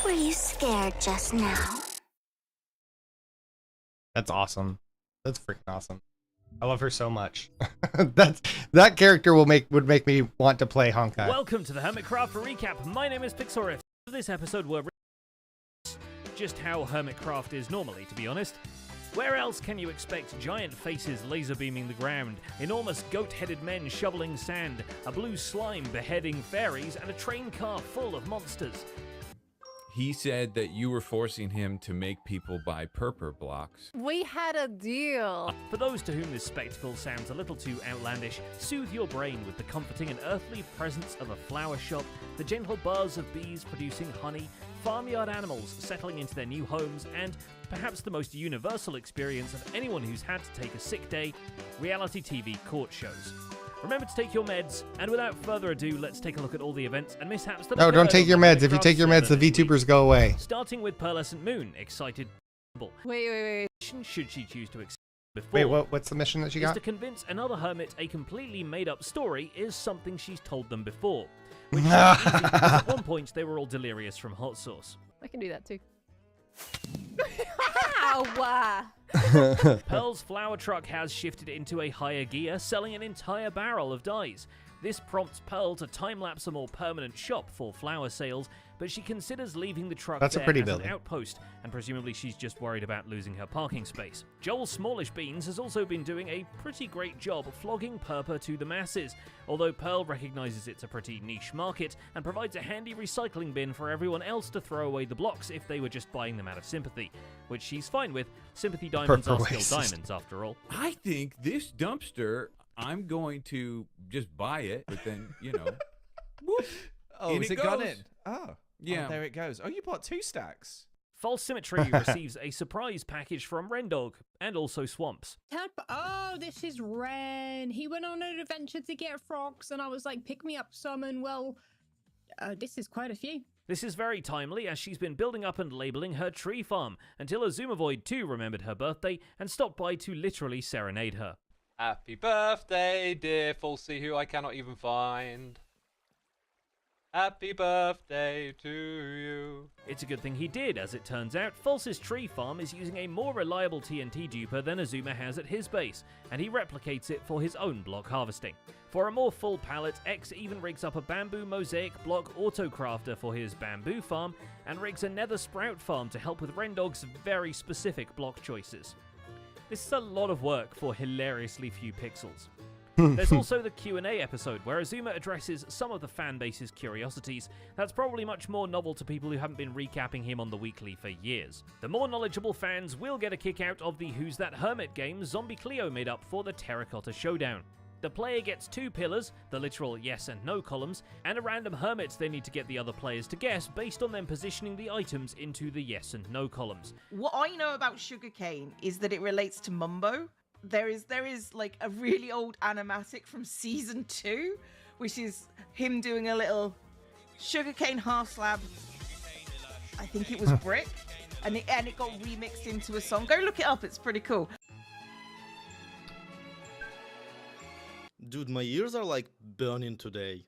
Were you scared just now? That's awesome. That's freaking awesome. I love her so much. that character would make me want to play Honkai. Welcome to the Hermitcraft recap. My name is Pixorif. This episode we're just how Hermitcraft is normally, to be honest. Where else can you expect giant faces laser beaming the ground, enormous goat-headed men shoveling sand, a blue slime beheading fairies, and a train car full of monsters? He said that you were forcing him to make people buy purpur blocks. We had a deal. For those to whom this spectacle sounds a little too outlandish, soothe your brain with the comforting and earthly presence of a flower shop, the gentle buzz of bees producing honey, farmyard animals settling into their new homes, and perhaps the most universal experience of anyone who's had to take a sick day, reality TV court shows. Remember to take your meds, and without further ado, let's take a look at all the events and mishaps that No, don't take your meds. If you take your meds, the VTubers go away. Starting with Pearlescent Moon, excited. Wait. Should she choose to accept before? Wait, what's the mission that she is got? to convince another hermit a completely made-up story is something she's told them before. Which is easy because at one point they were all delirious from hot sauce. I can do that too. Ow! Pearl's flower truck has shifted into a higher gear, selling an entire barrel of dyes. This prompts Pearl to time-lapse a more permanent shop for flower sales, but she considers leaving the truck That's a there pretty as building. an outpost, and presumably she's just worried about losing her parking space. Joel Smallish Beans has also been doing a pretty great job flogging purpur to the masses, although Pearl recognizes it's a pretty niche market and provides a handy recycling bin for everyone else to throw away the blocks if they were just buying them out of sympathy, which she's fine with. Sympathy diamonds are still diamonds after all. I think this dumpster, I'm going to just buy it, but then, you know. Whoop, Oh, in is it goes. gone in? Oh. Yeah. Oh, there it goes. Oh, you bought 2 stacks. False Symmetry receives a surprise package from Rendog, and also Swamps. Oh, this is Ren. He went on an adventure to get frogs, and I was like, pick me up some, and well, this is quite a few. This is very timely, as she's been building up and labeling her tree farm, until Azumavoid too remembered her birthday and stopped by to literally serenade her. Happy birthday, dear Falsey, who I cannot even find. Happy birthday to you. It's a good thing he did, as it turns out, False's tree farm is using a more reliable TNT duper than Azuma has at his base, and he replicates it for his own block harvesting. For a more full palette, X even rigs up a bamboo mosaic block autocrafter for his bamboo farm, and rigs a nether sprout farm to help with Rendog's very specific block choices. This is a lot of work for hilariously few pixels. There's also the Q&A episode, where Azuma addresses some of the fanbase's curiosities. That's probably much more novel to people who haven't been recapping him on the weekly for years. The more knowledgeable fans will get a kick out of the Who's That Hermit game Zombie Cleo made up for the Terracotta Showdown. The player gets 2 pillars, the literal yes and no columns, and a random hermit they need to get the other players to guess based on them positioning the items into the yes and no columns. What I know about sugarcane is that it relates to Mumbo. There is like a really old animatic from season 2, which is him doing a little sugarcane half slab. I think it was brick, and it got remixed into a song. Go look it up; it's pretty cool. Dude, my ears are like burning today.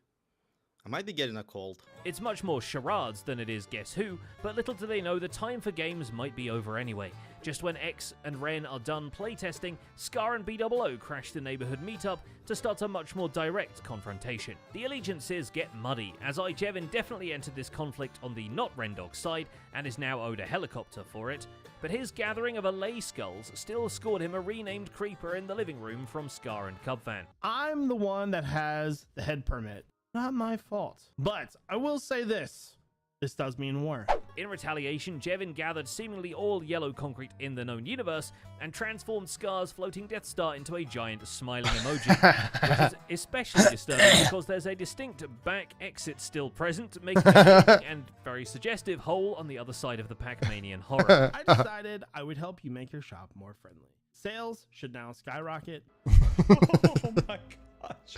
I might be getting a cold. It's much more charades than it is Guess Who, but little do they know the time for games might be over anyway. Just when X and Ren are done playtesting, Scar and BOO crash the neighborhood meetup to start a much more direct confrontation. The allegiances get muddy, as Jevin definitely entered this conflict on the not Rendog side and is now owed a helicopter for it, but his gathering of Allay skulls still scored him a renamed creeper in the living room from Scar and Cubfan. I'm the one that has the head permit. Not my fault. But I will say this. This does mean war. In retaliation, Jevin gathered seemingly all yellow concrete in the known universe and transformed Scar's floating Death Star into a giant smiling emoji, which is especially disturbing because there's a distinct back exit still present, making a shocking and very suggestive hole on the other side of the Pac-Manian horror. I decided I would help you make your shop more friendly. Sales should now skyrocket. Oh my gosh.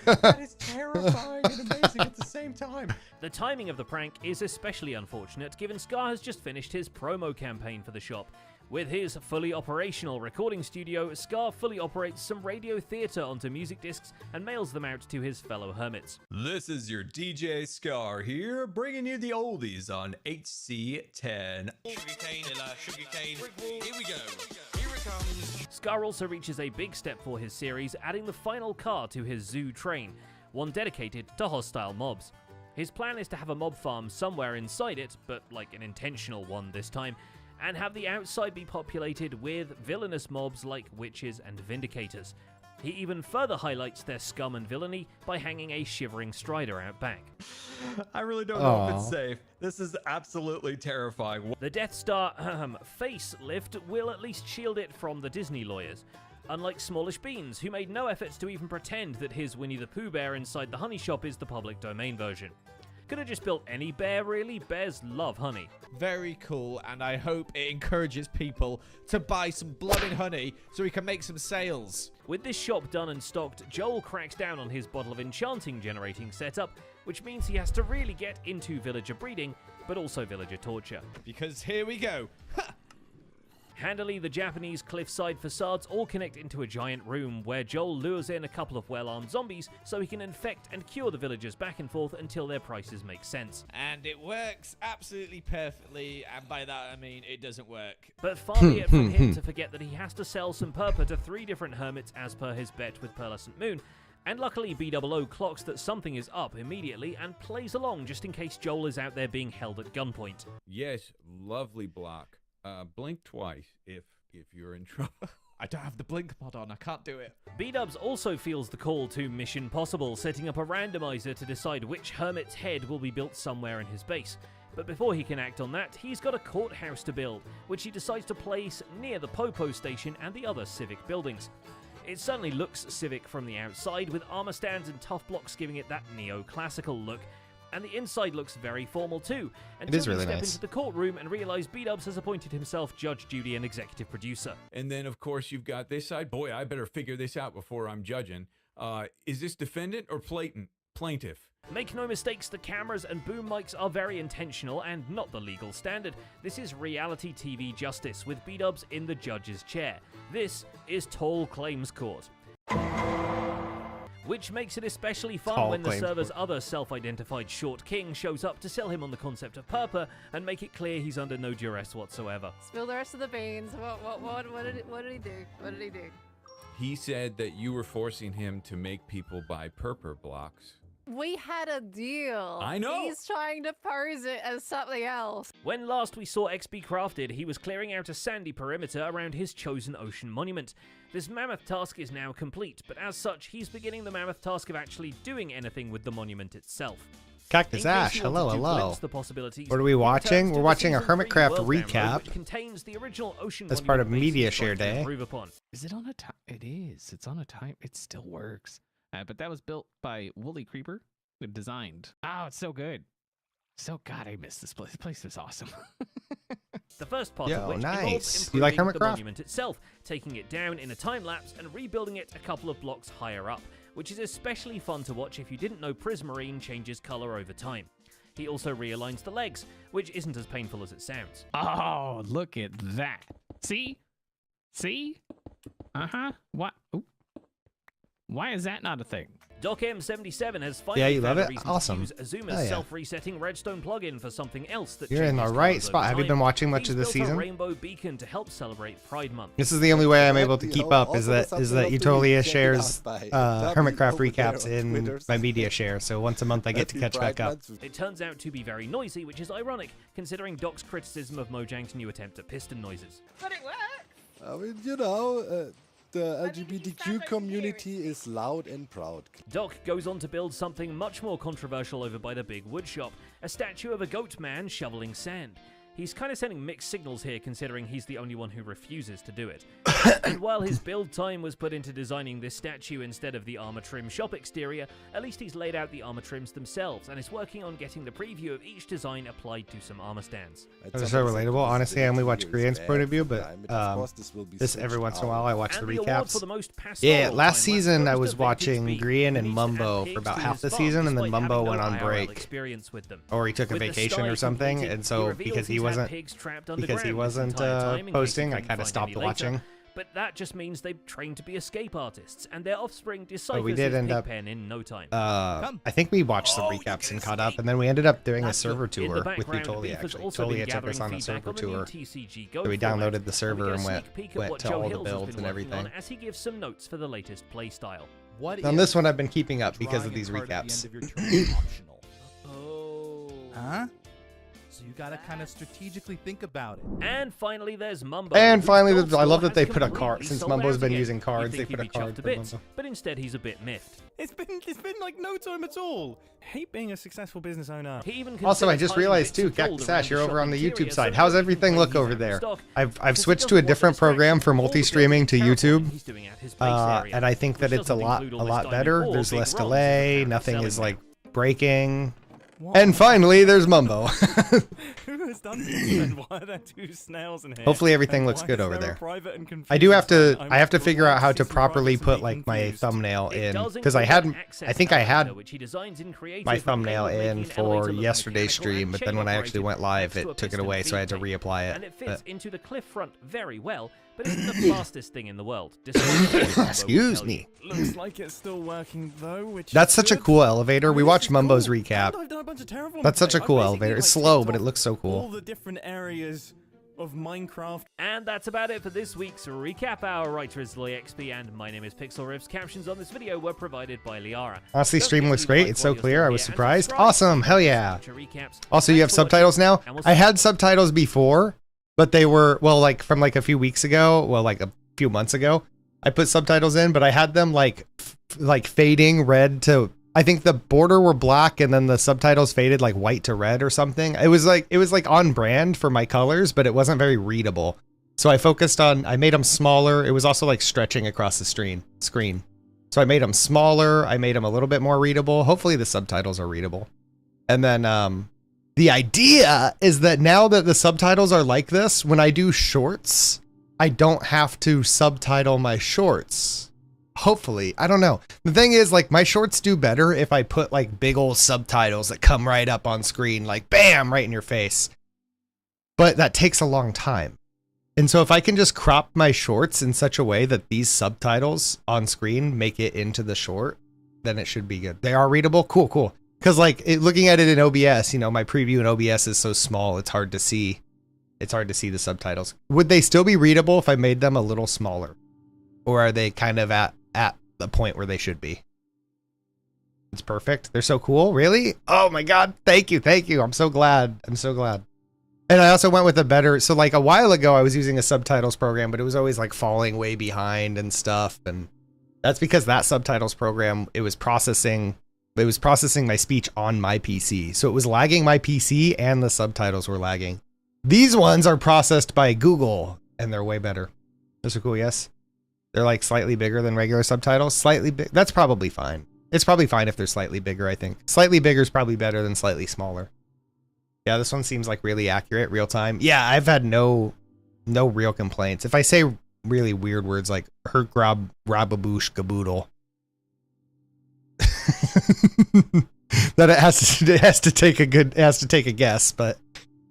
That is terrifying and amazing at the same time. The timing of the prank is especially unfortunate, given Scar has just finished his promo campaign for the shop. With his fully operational recording studio, Scar fully operates some radio theater onto music discs and mails them out to his fellow hermits. This is your DJ Scar here, bringing you the oldies on HC10. Sugarcane, here we go. Here it comes. Scar also reaches a big step for his series, adding the final car to his zoo train, one dedicated to hostile mobs. His plan is to have a mob farm somewhere inside it, but like an intentional one this time, and have the outside be populated with villainous mobs like witches and vindicators. He even further highlights their scum and villainy by hanging a shivering Strider out back. I really don't know if it's safe. This is absolutely terrifying. The Death Star facelift will at least shield it from the Disney lawyers. Unlike Smallish Beans, who made no efforts to even pretend that his Winnie the Pooh bear inside the honey shop is the public domain version. Could have just built any bear, really. Bears love honey. Very cool, and I hope it encourages people to buy some blooming honey so we can make some sales. With this shop done and stocked, Joel cracks down on his bottle of enchanting generating setup, which means he has to really get into villager breeding, but also villager torture. Because here we go. Ha! Handily, the Japanese cliffside facades all connect into a giant room where Joel lures in a couple of well-armed zombies so he can infect and cure the villagers back and forth until their prices make sense. And it works absolutely perfectly, and by that I mean it doesn't work. But far be it from him to forget that he has to sell some purple to 3 different hermits as per his bet with Pearlescent Moon, and luckily BOO clocks that something is up immediately and plays along just in case Joel is out there being held at gunpoint. Yes, lovely block. Blink twice if you're in trouble. I don't have the blink mod on, I can't do it. B-Dubs also feels the call to Mission Possible, setting up a randomizer to decide which hermit's head will be built somewhere in his base. But before he can act on that, he's got a courthouse to build, which he decides to place near the Popo station and the other civic buildings. It certainly looks civic from the outside, with armor stands and tough blocks giving it that neoclassical look. And the inside looks very formal too. It is really you step nice. into the courtroom and realize B-Dubs has appointed himself Judge, Judy, and Executive Producer. And then, of course, you've got this side. Boy, I better figure this out before I'm judging. Is this defendant or plaintiff? Make no mistakes, the cameras and boom mics are very intentional and not the legal standard. This is reality TV justice with B-Dubs in the judge's chair. This is Tall Claims Court. Which makes it especially fun Tall when the Claims server's other self-identified short king shows up to sell him on the concept of purpur and make it clear he's under no duress whatsoever. Spill the rest of the beans. What did he do? What did he do? He said that you were forcing him to make people buy purpur blocks. We had a deal. I know. He's trying to pose it as something else. When last we saw XB Crafted, he was clearing out a sandy perimeter around his chosen ocean monument. This mammoth task is now complete, but as such, he's beginning the mammoth task of actually doing anything with the monument itself. Cactus In case Ash, you hello, wanted to hello. glimpse the possibilities, What are we watching? We're watching a Hermitcraft World Download, recap. which contains the original ocean As part of monument Media bases Share tried to Day. improve upon. Is it on a time? It is. It's on a time. It still works. But that was built by Woolly Creeper. Designed. Oh, it's so good. So, God, I miss this place. This place is awesome. The first part Yo, of which nice. involves You like improving the Hermitcraft? monument itself, taking it down in a time lapse and rebuilding it a couple of blocks higher up, which is especially fun to watch if you didn't know Prismarine changes color over time. He also realigns the legs, which isn't as painful as it sounds. Oh, look at that. See? See? Uh-huh. What? Oop. Why is that not a thing? Doc M77 has finally Yeah, you found love a it? reason Awesome. to use Azuma's Oh, yeah. self-resetting redstone plugin for something else that You're in the changes right colours spot. over Have you time. been watching much He's of the built season? a rainbow beacon to help celebrate Pride Month. This is the only way I'm able to keep up, is that Utolia shares Hermitcraft recaps in my media share, so once a month I get to catch back up. It turns out to be very noisy, which is ironic, considering Doc's criticism of Mojang's new attempt at piston noises. But it works. I mean, you know, the LGBTQ community is loud and proud. Doc goes on to build something much more controversial over by the big wood shop, a statue of a goat man shoveling sand. He's kind of sending mixed signals here, considering he's the only one who refuses to do it. And while his build time was put into designing this statue instead of the armor trim shop exterior, at least he's laid out the armor trims themselves and is working on getting the preview of each design applied to some armor stands. Those are so relatable. Honestly, I only watch Korean's point of view, but this every once in a while I watch the And the award for recaps. the most Yeah, pastoral last time season I goes was to watching Vintage Grian and Beef, Mumbo who for about needs to half the his season, farm and then despite Mumbo having went no on IRL break. experience with them. Or he took a With the vacation sty or something, completed, and so he reveals because he he's had wasn't pigs trapped because he underground this wasn't entire time in case he posting, I couldn't kind of find stopped any later. watching. But that just means they've trained to be escape artists, and their offspring deciphers But we did his end up. Pigpen in no time. I think we watched some recaps and caught up, and then we ended up doing a server In the tour with background, Utolia. Beef has Actually, also been Utolia took us gathering on a feedback server on the new tour. TCG Go So we format, downloaded the server we and get a went sneak peek at went what to Joe all the Hills has builds been and working on everything. as he gives some notes for the latest playstyle. What On if this one, I've been keeping up because of drawing these a card at the recaps. end of your turn is optional? Oh. Huh? So you gotta kind of strategically think about it. And finally, there's Mumbo. And whose finally, build I love score that they has put a completely card. Since sold Mumbo's out been again. using You'd cards, they think put a he'd be chuffed card to for bits, Mumbo. but instead he's a bit miffed. It's been like no time at all. Hate being a successful business owner. He even Also, I considers just hiding realized bits too, of gold Cactus around Ash, you're the over shop on the YouTube interior side. so How's that everything when look he's over out of there? stock, I've because he switched doesn't to a want different program for distractions, all the multi-streaming to buildings are terrible YouTube, when he's doing at his base area, and I think that which it's a doesn't lot include all this time better. before There's big less ROMs that delay. they're Nothing selling is now. like breaking. And finally, there's Mumbo. Who has done this? And why are there two snails in here? Hopefully everything And looks why good is over there a there. private and I do have to. confusing sign? I have to I'm figure out how to completely properly privately put like my confused. thumbnail It in does because I include had. an access I think I character, had which he designs in creative my with thumbnail cable in making for elevator look yesterday's mechanical stream, and but then when I actually chain went live, operated it took it piston away, so I had to feed tank. reapply it. And it fits But- into the cliff front very well, but isn't the fastest thing in the world. despite what Mumbo will Excuse tell me. you. Looks like it's still working though, which That's is such a good. cool elevator. We watched Mumbo's recap. I've done a bunch of Terraform That's such a today. cool I've elevator. basically, It's like, slow, ticked but it off looks so all cool. the different areas of Minecraft. And that's about it for this week's Recap Hour. Writer is LiXP, and my name is Pixel Riffs. Captions on this video were provided by Liara. Honestly, Don't stream forget looks to great. like It's so while you're clear. still I was here and surprised. subscribe Awesome. for Hell future yeah. recaps. Also, you have Thanks for watching, subtitles now. and we'll I see had subtitles before, but they were, well, like from like a few weeks ago, well, like a few months ago, I put subtitles in, but I had them like fading red to, I think the border were black and then the subtitles faded like white to red or something. It was like on brand for my colors, but it wasn't very readable. So I focused on, I made them smaller. It was also like stretching across the screen. So I made them smaller. I made them a little bit more readable. Hopefully the subtitles are readable. And then the idea is that now that the subtitles are like this, when I do shorts, I don't have to subtitle my shorts. Hopefully, I don't know. The thing is, like, my shorts do better if I put like big old subtitles that come right up on screen, like bam, right in your face. But that takes a long time. And so if I can just crop my shorts in such a way that these subtitles on screen make it into the short, then it should be good. They are readable? Cool, cool. Because like looking at it in OBS, you know, my preview in OBS is so small, it's hard to see. It's hard to see the subtitles. Would they still be readable if I made them a little smaller? Or are they kind of at the point where they should be? It's perfect. They're so cool. Really? Oh my God. Thank you. Thank you. I'm so glad. I'm so glad. And I also went with a better, so like a while ago I was using a subtitles program, but it was always like falling way behind and stuff. And that's because that subtitles program, it was processing my speech on my PC. So it was lagging my PC and the subtitles were lagging. These ones are processed by Google and they're way better. Those are cool, yes? They're like slightly bigger than regular subtitles. Slightly big. That's probably fine. It's probably fine if they're slightly bigger, I think. Slightly bigger is probably better than slightly smaller. Yeah, this one seems like really accurate, real time. Yeah, I've had no real complaints. If I say really weird words like hurt grab rababoosh gaboodle, that it has to take a guess, but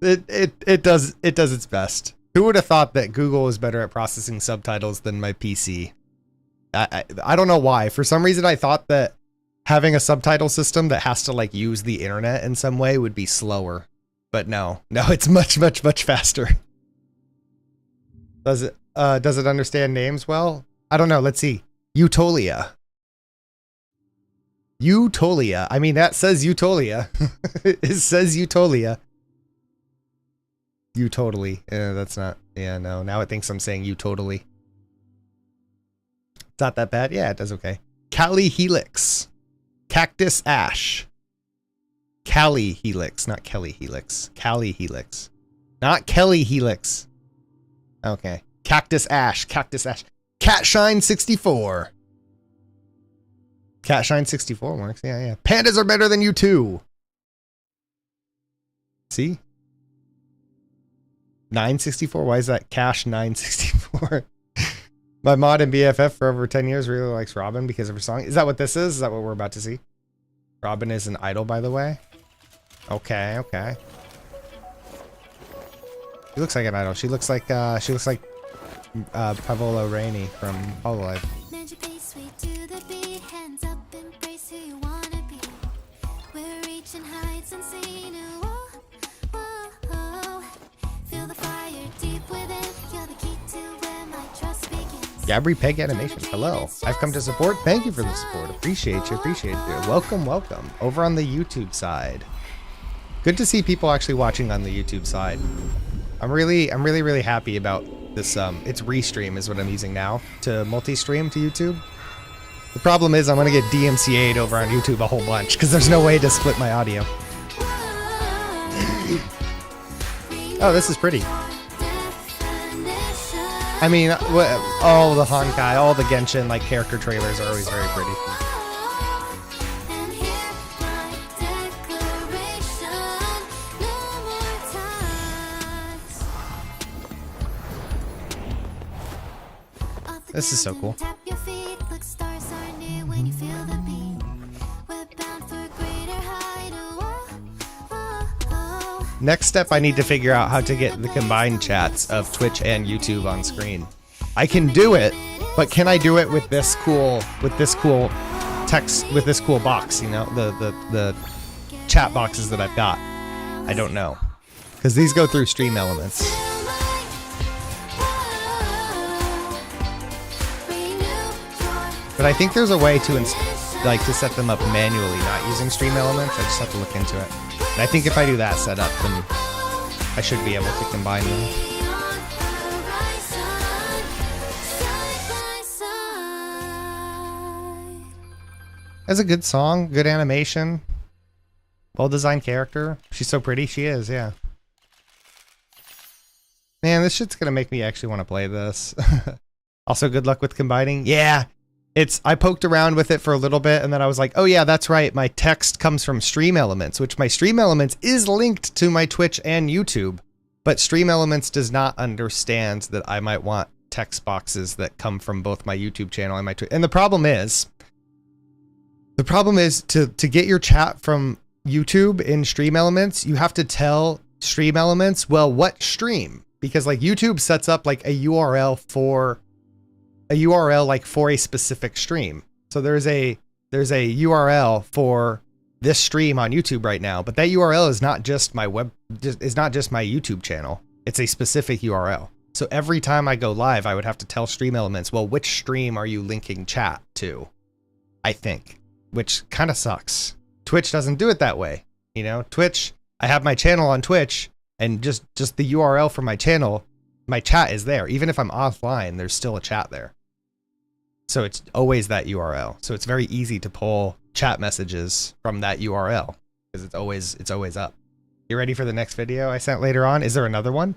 it does its best. Who would have thought that Google is better at processing subtitles than my PC? I don't know why. For some reason I thought that having a subtitle system that has to like use the internet in some way would be slower. But no, it's much faster. Does it understand names well? I don't know. Let's see. Utolia. Utolia. I mean, that says Utolia. It says Utolia. You totally. That's not. Yeah, no. Now it thinks I'm saying you totally. It's not that bad. Yeah, it does okay. Kali Helix. Cactus Ash. Kali Helix, not Kelly Helix. Kali Helix. Not Kelly Helix. Okay. Cactus Ash. Cactus Ash. Catshine 64. Catshine 64 works. Yeah. Pandas are better than you too. See? 964? Why is that Cash 964? My mod and BFF for over 10 years really likes Robin because of her song. Is that what this is? Is that what we're about to see? Robin is an idol, by the way. Okay. She looks like an idol. She looks like Pavola Rainey from Hololive. Gabri Peg Animations, hello. I've come to support. Thank you for the support. Appreciate you. Welcome. Over on the YouTube side. Good to see people actually watching on the YouTube side. I'm really happy about this. It's Restream is what I'm using now to multi-stream to YouTube. The problem is I'm gonna get DMCA'd over on YouTube a whole bunch because there's no way to split my audio. Oh, this is pretty. I mean, all the Honkai, all the Genshin like character trailers are always very pretty. This is so cool. Next step, I need to figure out how to get the combined chats of Twitch and YouTube on screen. I can do it, but can I do it with this cool text, with this cool box, you know, the chat boxes that I've got? I don't know, because these go through Stream Elements. But I think there's a way to set them up manually, not using Stream Elements. I just have to look into it. And I think if I do that setup, then I should be able to combine them. That's a good song, good animation, well-designed character. She's so pretty, she is, yeah. Man, this shit's gonna make me actually want to play this. Also, good luck with combining. Yeah, I poked around with it for a little bit, and then I was like, oh yeah, that's right. My text comes from Stream Elements, which my Stream Elements is linked to my Twitch and YouTube, but Stream Elements does not understand that I might want text boxes that come from both my YouTube channel and my Twitch. And the problem is to get your chat from YouTube in Stream Elements, you have to tell Stream Elements, well, what stream? Because like YouTube sets up like a URL for a specific stream. So there's a URL for this stream on YouTube right now, but that URL is not just my YouTube channel. It's a specific URL. So every time I go live, I would have to tell Stream Elements, well, which stream are you linking chat to? I think, which kind of sucks. Twitch doesn't do it that way. You know, Twitch, I have my channel on Twitch, and just the URL for my channel, my chat is there. Even if I'm offline, there's still a chat there. So it's always that URL. So it's very easy to pull chat messages from that URL because it's always up. You ready for the next video I sent later on? Is there another one?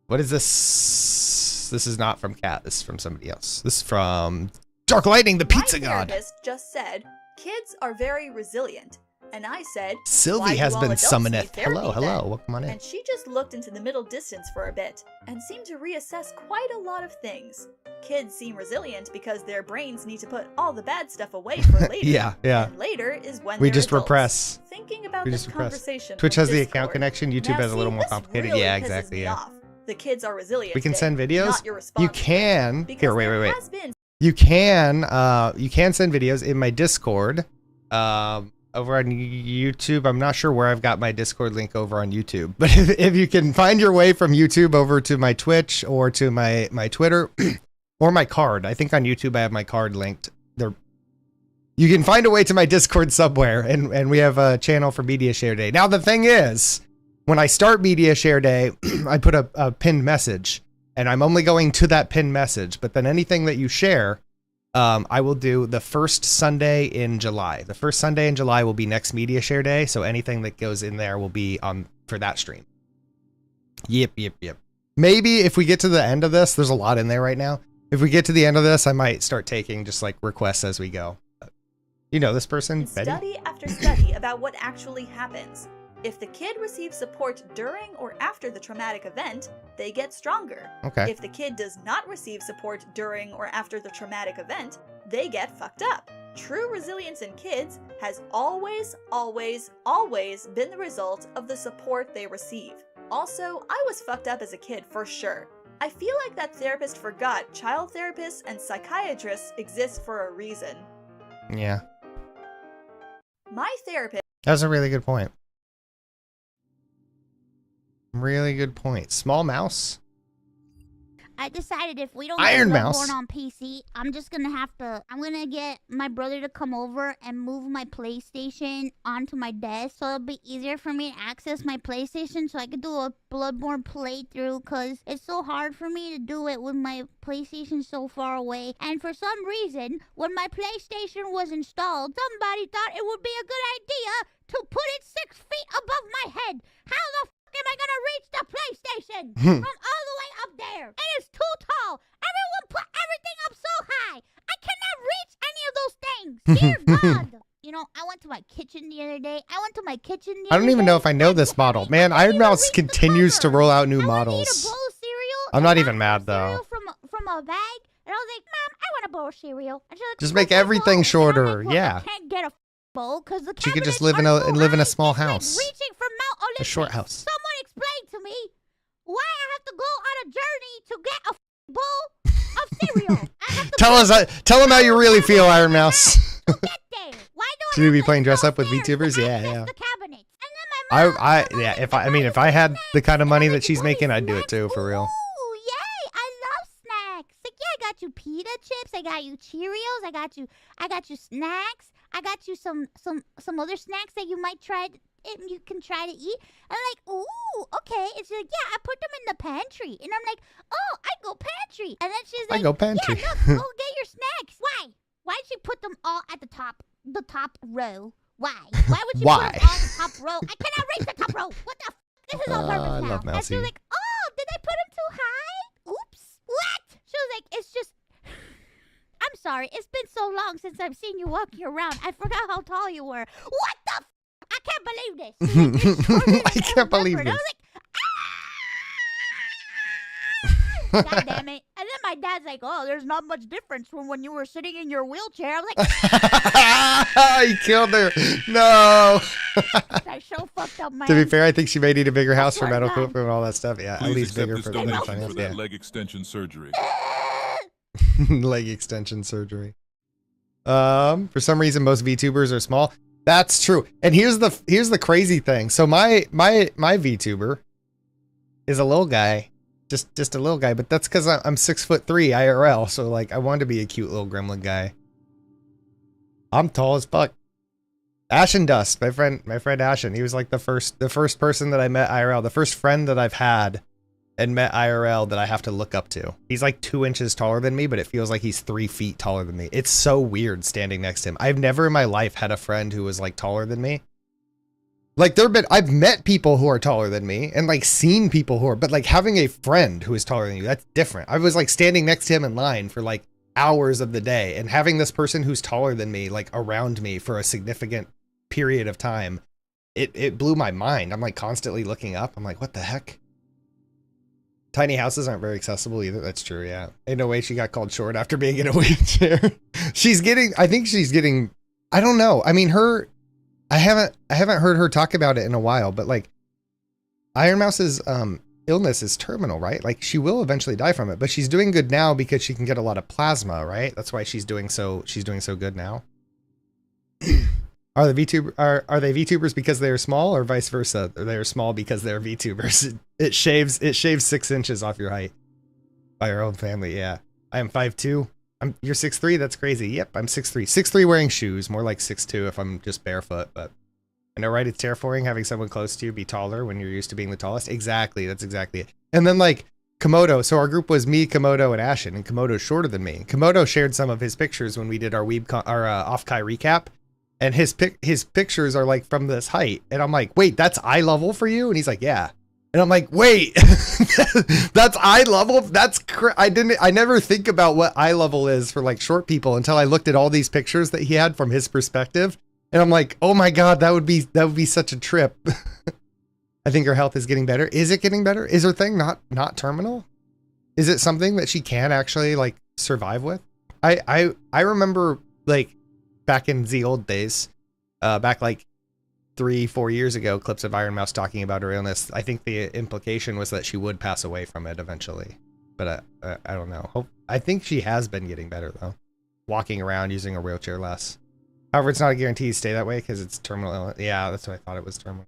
What is this? This is not from Kat. This is from somebody else. This is from Dark Lightning, the Pizza God. Therapist just said, kids are very resilient. And I said, Sylvie why has do all been adults summoned. need therapy Hello, then? welcome on in. And she just looked into the middle distance for a bit and seemed to reassess quite a lot of things. Kids seem resilient because their brains need to put all the bad stuff away for later. Yeah. And later is when We they're just adults. repress. Thinking about We this just repress. conversation Twitch from has the Discord. account connection. YouTube Now, has a little see, more this complicated. really Yeah, pisses exactly. me Yeah. off. The kids are resilient. We can today, send videos. not your You response. can. Because Here, wait. there has been You can send videos in my Discord. Over on YouTube. I'm not sure where I've got my Discord link over on YouTube, but if you can find your way from YouTube over to my Twitch or to my Twitter or my card, I think on YouTube I have my card linked there. You can find a way to my Discord somewhere, and we have a channel for Media Share Day. Now the thing is, when I start Media Share Day, I put a pinned message, and I'm only going to that pinned message, but then anything that you share, I will do the first Sunday in July. The first Sunday in July will be next Media Share Day, so anything that goes in there will be on for that stream. Yep. Maybe if we get to the end of this, there's a lot in there right now. If we get to the end of this, I might start taking just like requests as we go. You know this person, Betty? study after study about what actually happens. If the kid receives support during or after the traumatic event, they get stronger. Okay. If the kid does not receive support during or after the traumatic event, they get fucked up. True resilience in kids has always been the result of the support they receive. Also, I was fucked up as a kid for sure. I feel like that therapist forgot child therapists and psychiatrists exist for a reason. Yeah. My therapist... That's a really good point. Really good point. Small mouse? I decided if we don't Iron get Mouse. Bloodborne on PC, I'm gonna get my brother to come over and move my PlayStation onto my desk so it'll be easier for me to access my PlayStation so I could do a Bloodborne playthrough because it's so hard for me to do it with my PlayStation so far away. And for some reason, when my PlayStation was installed, somebody thought it would be a good idea to put it 6 feet above my head. How the am I gonna reach the PlayStation from all the way up there? It is too tall. Everyone put everything up so high. I cannot reach any of those things. Dear God. You know, I went to my kitchen the other day. I don't even know if I know this model. Man, Iron Mouse continues to roll out new models. I'm not even mad though. From a bag, and I was like, Mom, I want a bowl of cereal. And she's like, Just make everything shorter. Yeah. I can't get a bowl because the She could just cabinets live are in so a high. small house. Reaching for Mount Olympus. A short house. Someone explain to me why I have to go on a journey to get a bowl of cereal. Tell them how you really feel, Iron Mouse. Why do Should we be playing dress up with VTubers? Yeah. the cabinets? And then If I had the kind of money that she's making, I'd do it too, for real. ooh, yay! I love snacks. Like, yeah, I got you pita chips. I got you Cheerios. I got you snacks. I got you some other snacks that you might try. You can try to eat. And I'm like, ooh, okay. And she's like, yeah, I put them in the pantry. And I'm like, oh, I go pantry. And then she's like, I go pantry. Yeah, look, go get your snacks. Why? Why did she put them all at the top row? Why? Why would she put them all at the top row? I cannot reach the top row. What the This is on purpose I now. love And she Mousy. was like, oh, did I put them too high? Oops. What? She was like, it's just... I'm sorry. It's been so long since I've seen you walking around. I forgot how tall you were. What the f? I can't believe this. I can't believe I this. was like, God damn it. And then my dad's like, oh, there's not much difference from when you were sitting in your wheelchair. I'm like, He killed her. No. I so fucked up, man. To be fair, I think she may need a bigger house for swear to medical God. and all that stuff. Yeah, at Please least accept bigger this for donation finance. for that Yeah. leg extension surgery. Leg extension surgery. For some reason, most VTubers are small. That's true. And here's the crazy thing. So my VTuber is a little guy, just a little guy. But that's because I'm 6'3" IRL. So like, I wanted to be a cute little gremlin guy. I'm tall as fuck. Ashen Dust, my friend Ashen. He was like the first person that I met IRL, the first friend that I've had and met IRL that I have to look up to. He's like 2 inches taller than me, but it feels like he's 3 feet taller than me. It's so weird standing next to him. I've never in my life had a friend who was like taller than me. Like I've met people who are taller than me and like seen people who are, but like having a friend who is taller than you, that's different. I was like standing next to him in line for like hours of the day, and having this person who's taller than me like around me for a significant period of time, it blew my mind. I'm like constantly looking up. I'm like, what the heck? Tiny houses aren't very accessible either. That's true, yeah. Ain't no way she got called short after being in a wheelchair. I think she's getting, I don't know. I mean, I haven't heard her talk about it in a while, but like Iron Mouse's illness is terminal, right? Like she will eventually die from it, but she's doing good now because she can get a lot of plasma, right? That's why she's doing so good now. Are they VTubers because they are small, or vice versa? They are small because they're VTubers. It shaves 6 inches off your height by your own family. Yeah, I am 5'2". You're 6'3". That's crazy. Yep, I'm 6'3". 6'3" wearing shoes, more like 6'2" if I'm just barefoot. But I know, right? It's terrifying having someone close to you be taller when you're used to being the tallest. Exactly, that's exactly it. And then like Komodo. So our group was me, Komodo, and Ashen, and Komodo's shorter than me. Komodo shared some of his pictures when we did our off-Kai recap. And his pictures are like from this height. And I'm like, wait, that's eye level for you? And he's like, yeah. And I'm like, wait, that's eye level? I never think about what eye level is for like short people until I looked at all these pictures that he had from his perspective. And I'm like, oh my God, that would be such a trip. I think her health is getting better. Is it getting better? Is her thing not terminal? Is it something that she can actually like survive with? I remember like, back in the old days, back like 3-4 years ago, clips of Iron Mouse talking about her illness. I think the implication was that she would pass away from it eventually, but I don't know. I think she has been getting better though, walking around using a wheelchair less. However, it's not a guarantee to stay that way because it's terminal illness. Yeah, that's what I thought it was, terminal.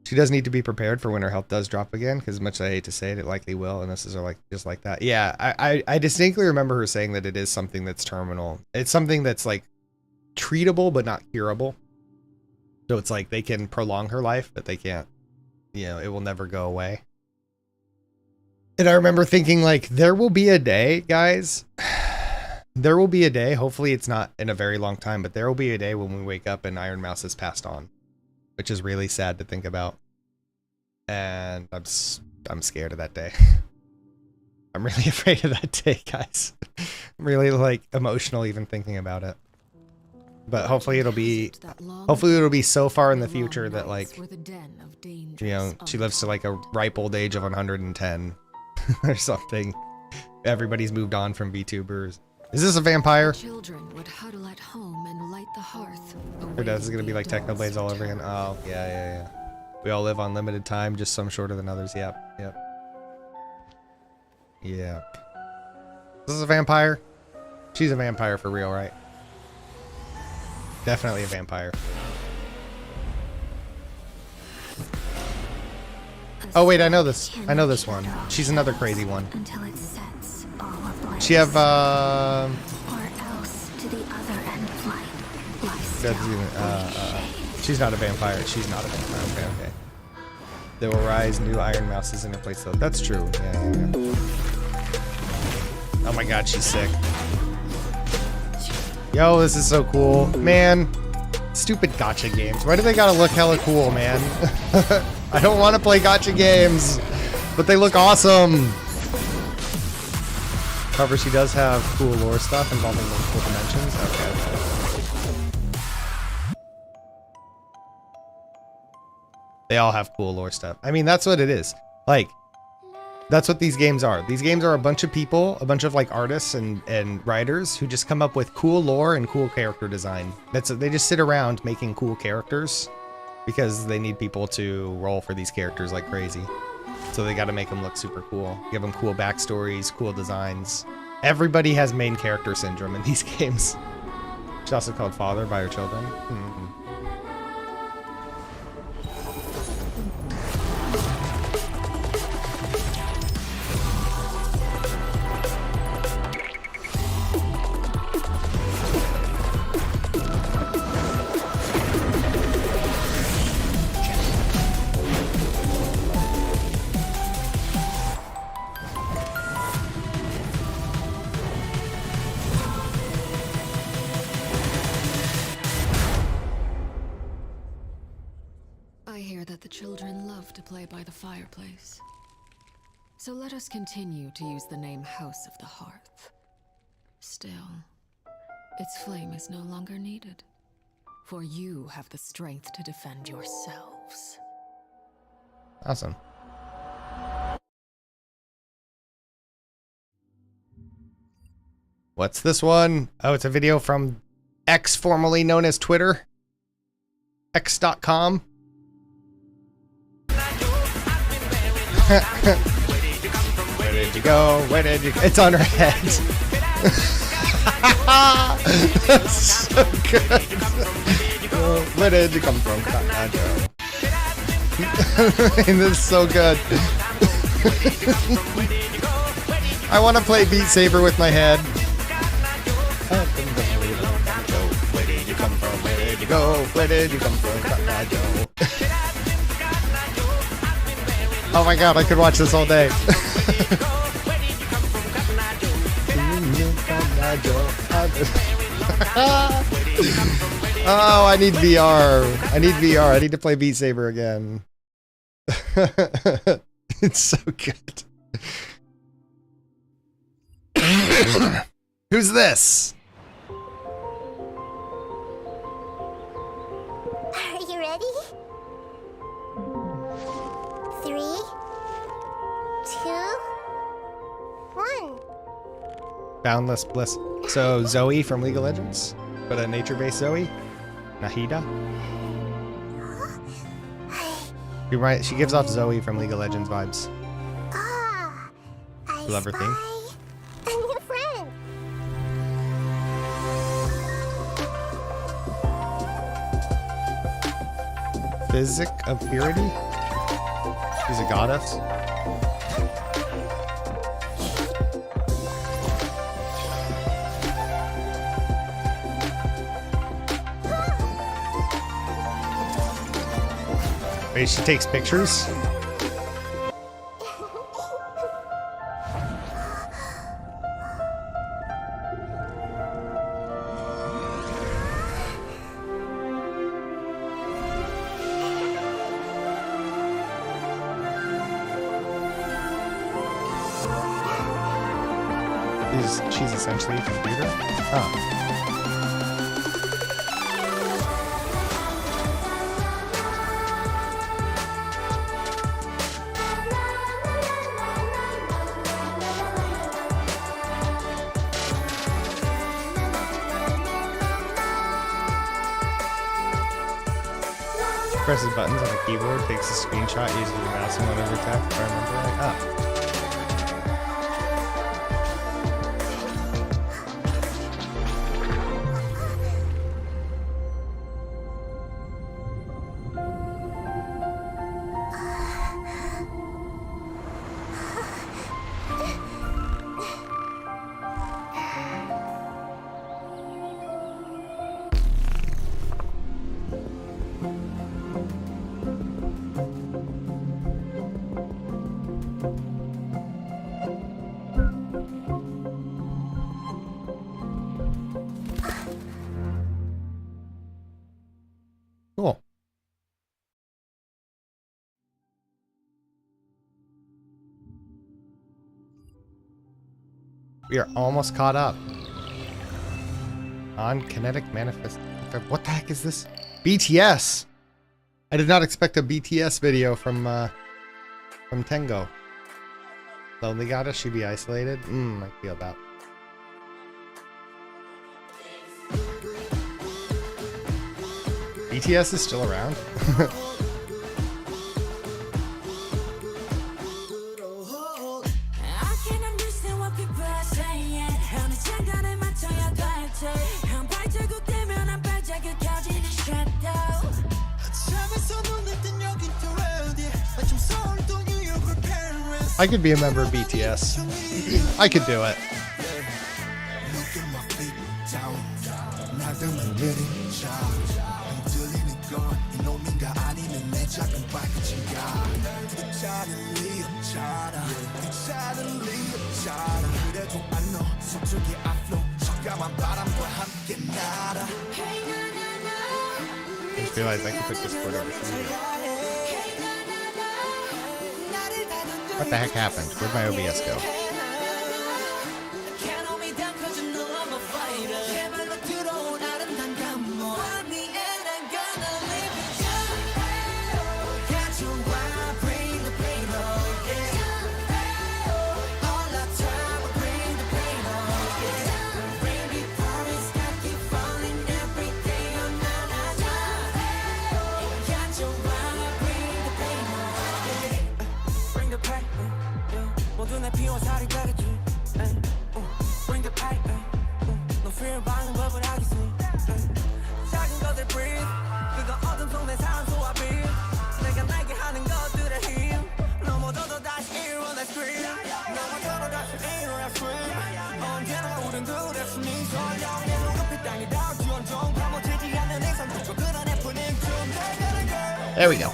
She does need to be prepared for when her health does drop again, because as much as I hate to say it, it likely will, and this is like just like that. Yeah, I distinctly remember her saying that it is something that's terminal. It's something that's like treatable but not curable. So it's like they can prolong her life, but they can't, it will never go away. And I remember thinking like, there will be a day, guys. There will be a day, hopefully it's not in a very long time, but there will be a day when we wake up and Iron Mouse has passed on, which is really sad to think about. And I'm scared of that day. I'm really afraid of that day, guys. I'm really like emotional even thinking about it. But hopefully it'll be so far in the future that like, she lives to like a ripe old age of 110 or something. Everybody's moved on from VTubers. Is this a vampire? Children would huddle at home and light the hearth. Or this is gonna be like Technoblades all over again. Oh, yeah. We all live on limited time, just some shorter than others. Yep. Is this a vampire? She's a vampire for real, right? Definitely a vampire. Oh wait, I know this one. She's another crazy one. She have she's not a vampire. She's not a vampire. Okay. There will rise new Iron Mouses in her place. So that's true. Yeah. Oh my God, she's sick. Yo, this is so cool. Man, stupid gacha games. Why do they gotta look hella cool, man? I don't want to play gacha games, but they look awesome. However, she does have cool lore stuff involving multiple dimensions. Okay. They all have cool lore stuff. I mean, that's what it is. Like, that's what these games are. These games are a bunch of people, a bunch of like artists and writers who just come up with cool lore and cool character design. They just sit around making cool characters because they need people to roll for these characters like crazy. So they got to make them look super cool, give them cool backstories, cool designs. Everybody has main character syndrome in these games. She's also called father by her children. I hear that the children love to play by the fireplace. So let us continue to use the name House of the Hearth. Still, its flame is no longer needed, for you have the strength to defend yourselves. Awesome. What's this one? Oh, it's a video from X, formerly known as Twitter. X.com. Where did you go? Where did you go? It's on her head. That's so good. Where did you come from? And this is so good. I want to play Beat Saber with my head. Where did you come from? Where did you go? Where did you come from? Oh my god, I could watch this all day. Oh, I need VR. I need VR. I need to play Beat Saber again. It's so good. Who's this? Are you ready? 3, 2, 1. Boundless Bliss. So Zoe from League of Legends, but a nature-based Zoe, Nahida. She gives off Zoe from League of Legends vibes. You love her theme. A new friend. Physic of Purity. She's a goddess. Wait, she takes pictures? She's essentially a computer? Oh. Presses buttons on a keyboard, takes a screenshot, uses the mouse and whatever tap, if I remember right. Oh. We are almost caught up. On Kinetic Manifest. What the heck is this? BTS! I did not expect a BTS video from Tengo. Lonely Goddess, she be isolated? I feel that. BTS is still around. I could be a member of BTS. I could do it. I just realized I can put Discord over here. What the heck happened? Where'd my OBS go? There we go.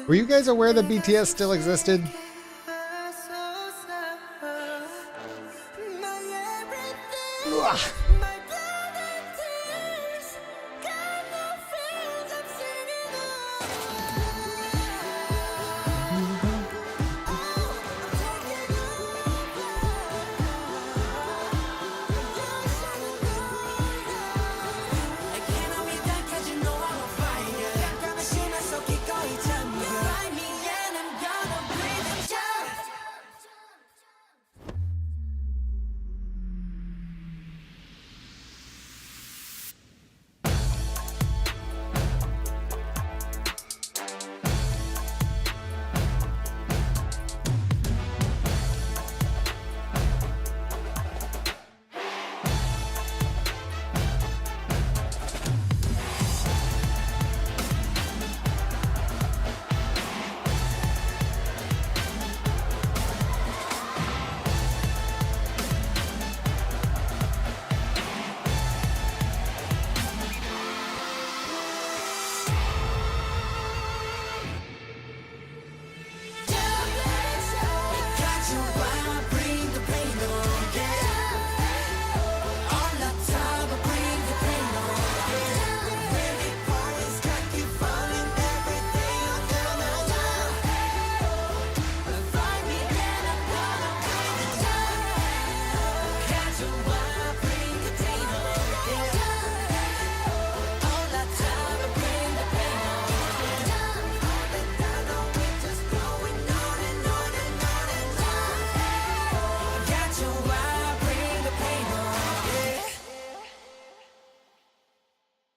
Were you guys aware that BTS still existed? Ugh.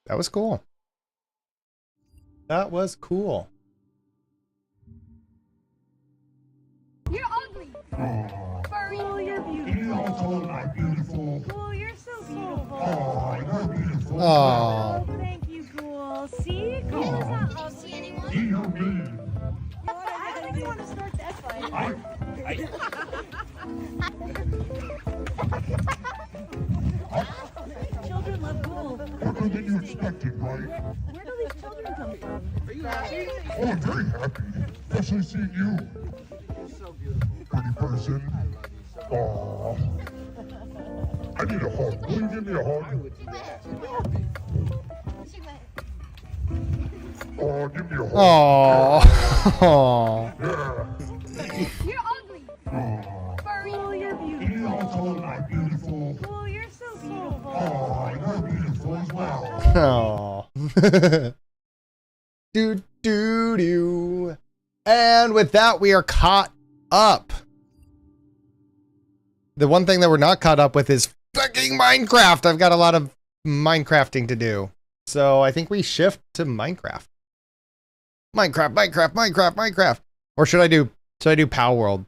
That was cool. That was cool. You're ugly. Furry. Oh, you're beautiful. You also are beautiful. Cool, you're so beautiful. Oh, you're beautiful. Aw. Oh, thank you, Cool. See? Cool is not ugly. You know me. I don't even want to start that fight. Children love Cool. Better than you expected, right? Where do these children come from? Are you happy? Oh, I'm very happy. Especially seeing you. So beautiful. Pretty person. Aww. I need a hug. Will you give me a hug? Oh, give me a hug. Aww. Yeah. You're ugly. Furry. Oh, you're beautiful. You also are beautiful. Oh, you're so beautiful. Oh, you're beautiful as well. Aww. do do do. And with that, we are caught up. The one thing that we're not caught up with is fucking Minecraft. I've got a lot of Minecrafting to do. So I think we shift to Minecraft. Minecraft. Or should I do Pow World?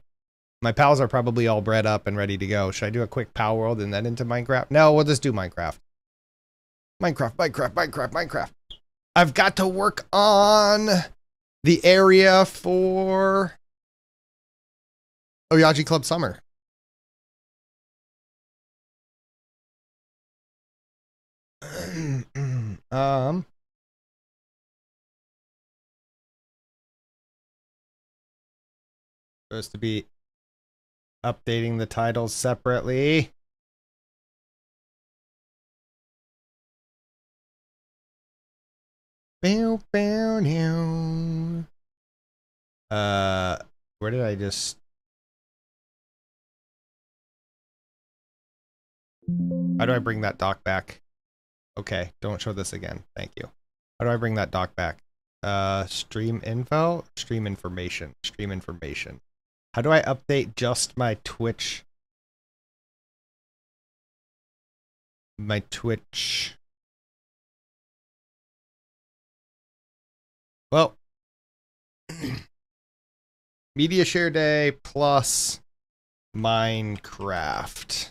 My pals are probably all bred up and ready to go. Should I do a quick Pow World and then into Minecraft? No, we'll just do Minecraft. Minecraft. I've got to work on the area for Oyaji Club Summer. Supposed to be updating the titles separately. Bow, bow, now. Where did I just... How do I bring that doc back? Okay, don't show this again. Thank you. How do I bring that doc back? Stream info? Stream information. Stream information. How do I update just my Twitch? My Twitch. Well, Media Share Day plus Minecraft.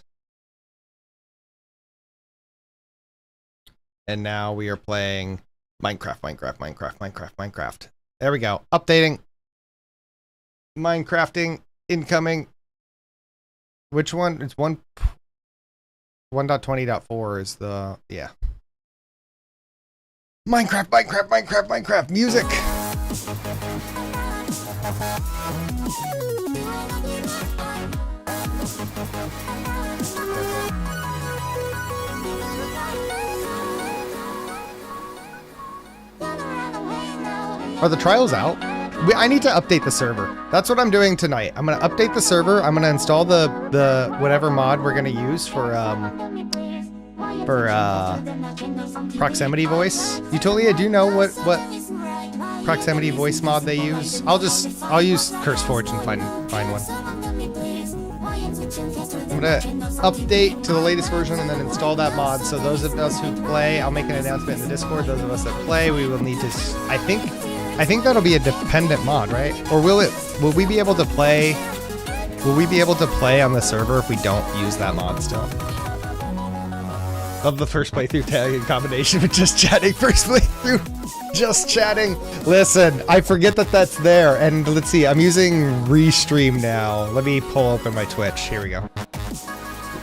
And now we are playing Minecraft. There we go. Updating. Minecrafting incoming. Which one? It's 1.20.4 is the, yeah. Minecraft. Music. Are the trials out? I need to update the server. That's what I'm doing tonight. I'm gonna update the server. I'm gonna install the whatever mod we're gonna use for proximity voice. Utolia, do you know what proximity voice mod they use? I'll use CurseForge and find one. I'm gonna update to the latest version and then install that mod. So those of us who play, I'll make an announcement in the Discord. Those of us that play, we will need to. I think that'll be a dependent mod, right? Or will we be able to play? Will we be able to play on the server if we don't use that mod still? Love the first playthrough tag in combination with just chatting. First playthrough, just chatting. Listen, I forget that that's there. And let's see, I'm using Restream now. Let me pull open my Twitch. Here we go.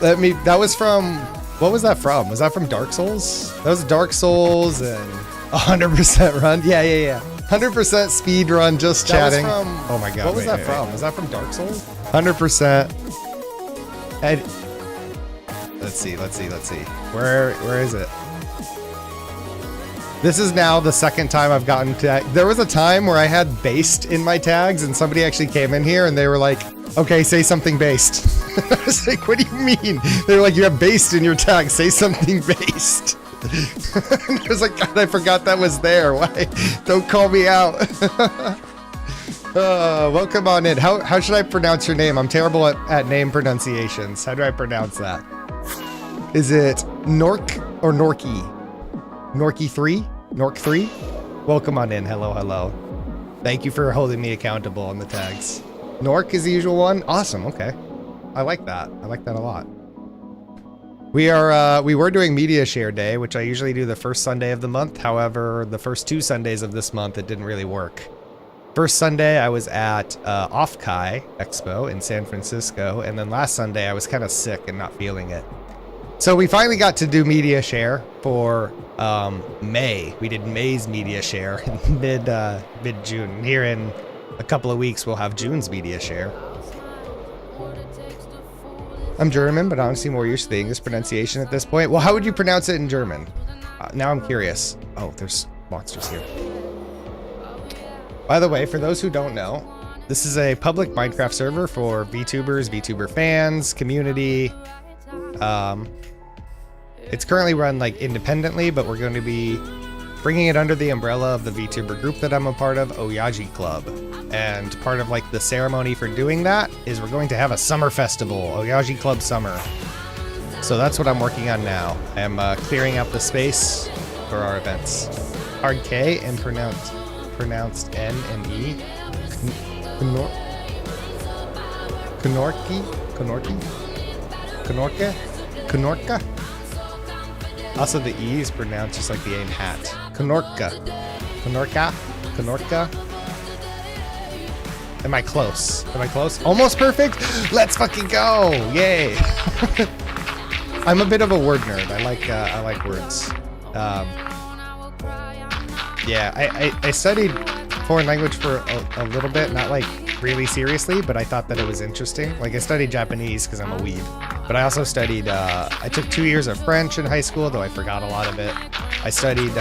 That was from, what was that from? Was that from Dark Souls? That was Dark Souls and 100% run. Yeah. 100% speed run, just chatting. Oh my god. What was that from? Was that from Dark Souls? 100%. And let's see. Where is it? This is now the second time I've gotten tagged. There was a time where I had based in my tags and somebody actually came in here and they were like, okay, say something based. I was like, what do you mean? They were like, you have based in your tag, say something based. I was like, God, I forgot that was there. Why? Don't call me out. Welcome on in. How should I pronounce your name? I'm terrible at name pronunciations. How do I pronounce that? Is it Nork or Norky? Norky 3? Nork 3? Welcome on in. Hello, hello. Thank you for holding me accountable on the tags. Nork is the usual one. Awesome. Okay. I like that. I like that a lot. We were doing Media Share Day, which I usually do the first Sunday of the month. However, the first 2 Sundays of this month, it didn't really work. First Sunday, I was at Off-Kai Expo in San Francisco. And then last Sunday, I was kind of sick and not feeling it. So we finally got to do Media Share for May. We did May's Media Share in mid-June. Here in a couple of weeks, we'll have June's Media Share. I'm German, but honestly more used to the English pronunciation at this point. Well, how would you pronounce it in German? Now I'm curious. Oh, there's monsters here. By the way, for those who don't know, this is a public Minecraft server for VTubers, VTuber fans, community. It's currently run like independently, but we're going to be bringing it under the umbrella of the VTuber group that I'm a part of, Oyaji Club. And part of like the ceremony for doing that is we're going to have a summer festival, Oyaji Club Summer. So that's what I'm working on now. I'm clearing out the space for our events. Hard K and pronounced N and E. Knorka? Also the E is pronounced just like the A in hat. Knorka. Am I close? Almost perfect? Let's fucking go! Yay! I'm a bit of a word nerd. I like words. Yeah, I studied foreign language for a little bit, not like really seriously, but I thought that it was interesting. Like I studied Japanese because I'm a weeb, but I also studied, I took 2 years of French in high school, though I forgot a lot of it. I studied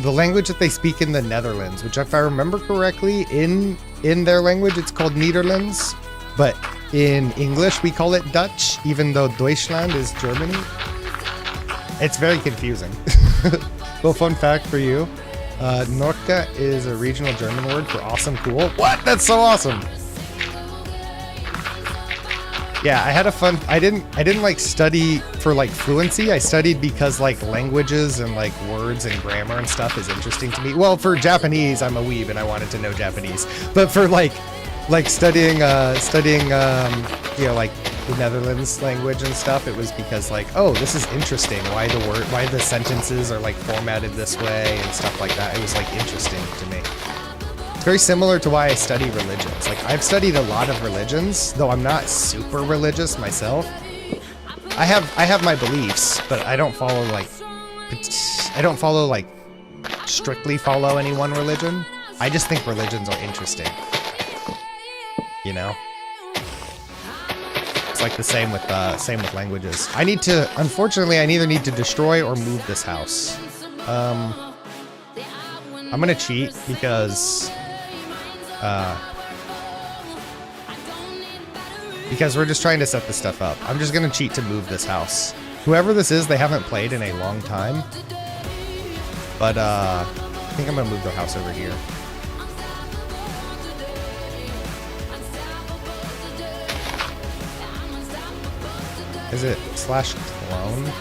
the language that they speak in the Netherlands, which if I remember correctly, in their language, it's called Nederlands, but in English, we call it Dutch, even though Deutschland is Germany. It's very confusing. Well, fun fact for you, Norka is a regional German word for awesome, cool. What? That's so awesome. Yeah, I had a fun, I didn't like study for like fluency. I studied because like languages and like words and grammar and stuff is interesting to me. Well, for Japanese, I'm a weeb and I wanted to know Japanese, but for like studying, you know, like the Netherlands language and stuff, it was because like, oh, this is interesting. Why the sentences are like formatted this way and stuff like that. It was like interesting to me. It's very similar to why I study religions. Like I've studied a lot of religions, though I'm not super religious myself. I have my beliefs, but I don't follow like strictly follow any one religion. I just think religions are interesting. You know? It's like the same with languages. Unfortunately, I either need to destroy or move this house. I'm gonna cheat because we're just trying to set this stuff up. I'm just gonna cheat to move this house. Whoever this is, they haven't played in a long time. But I think I'm gonna move their house over here. Is it /clone?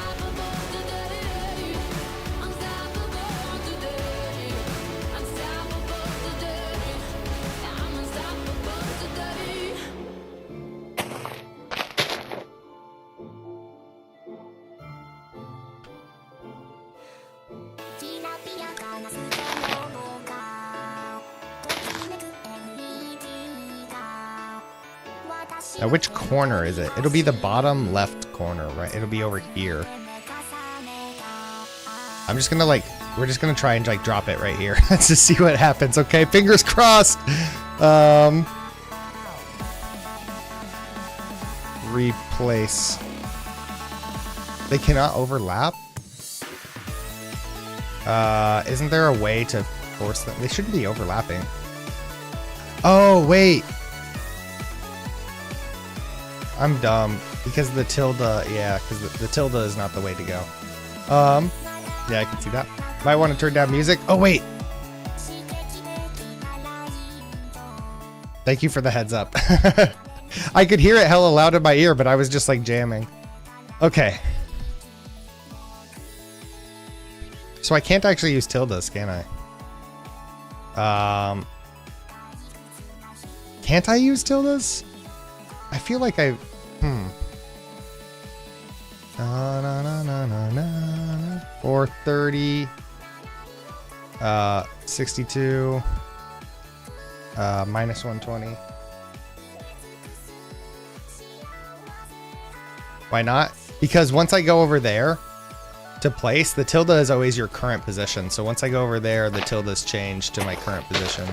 Now, which corner is it? It'll be the bottom left corner, right? It'll be over here. I'm just gonna we're just gonna try and like drop it right here to see what happens. Okay, fingers crossed. Replace. They cannot overlap. Isn't there a way to force them? They shouldn't be overlapping. Oh wait. I'm dumb because the tilde, yeah, because the tilde is not the way to go. Yeah, I can see that. Might want to turn down music. Oh, wait. Thank you for the heads up. I could hear it hella loud in my ear, but I was just like jamming. Okay. So I can't actually use tildes, can I? Can't I use tildes? I feel like I... Na, na, na, na, na, na. 430. 62. Minus 120. Why not? Because once I go over there to place, the tilde is always your current position. So once I go over there, the tilde is changed to my current position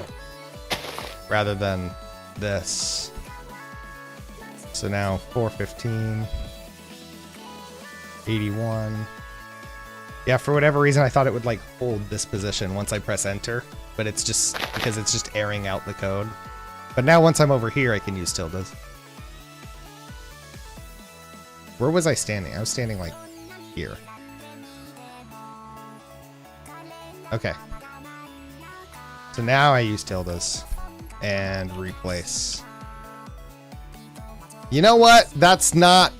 rather than this. So now 415, 81. Yeah, for whatever reason, I thought it would like hold this position once I press enter, but it's just because it's just airing out the code. But now once I'm over here, I can use tildes. Where was I standing? I was standing like here. Okay. So now I use tildes and replace. You know what? That's not...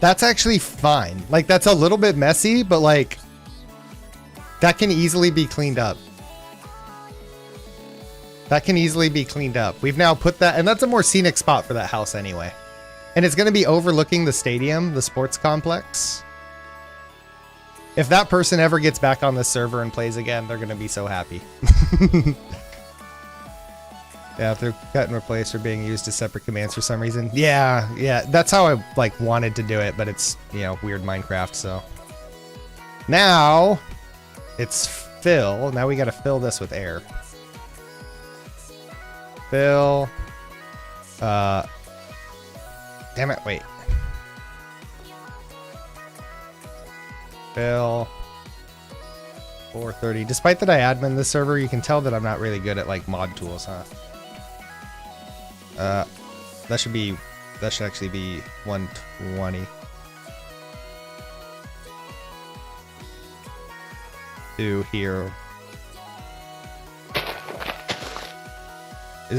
That's actually fine. Like, that's a little bit messy, but like, that can easily be cleaned up. That can easily be cleaned up. We've now put that, and that's a more scenic spot for that house anyway. And it's going to be overlooking the stadium, the sports complex. If that person ever gets back on the server and plays again, they're going to be so happy. Yeah, if they're cut and replaced or being used as separate commands for some reason. Yeah, that's how I like wanted to do it, but it's, you know, weird Minecraft, so. Now, it's fill. Now we got to fill this with air. Fill. Damn it, wait. Fill. 430. Despite that I admin this server, you can tell that I'm not really good at like mod tools, huh? That should actually be 120. To here.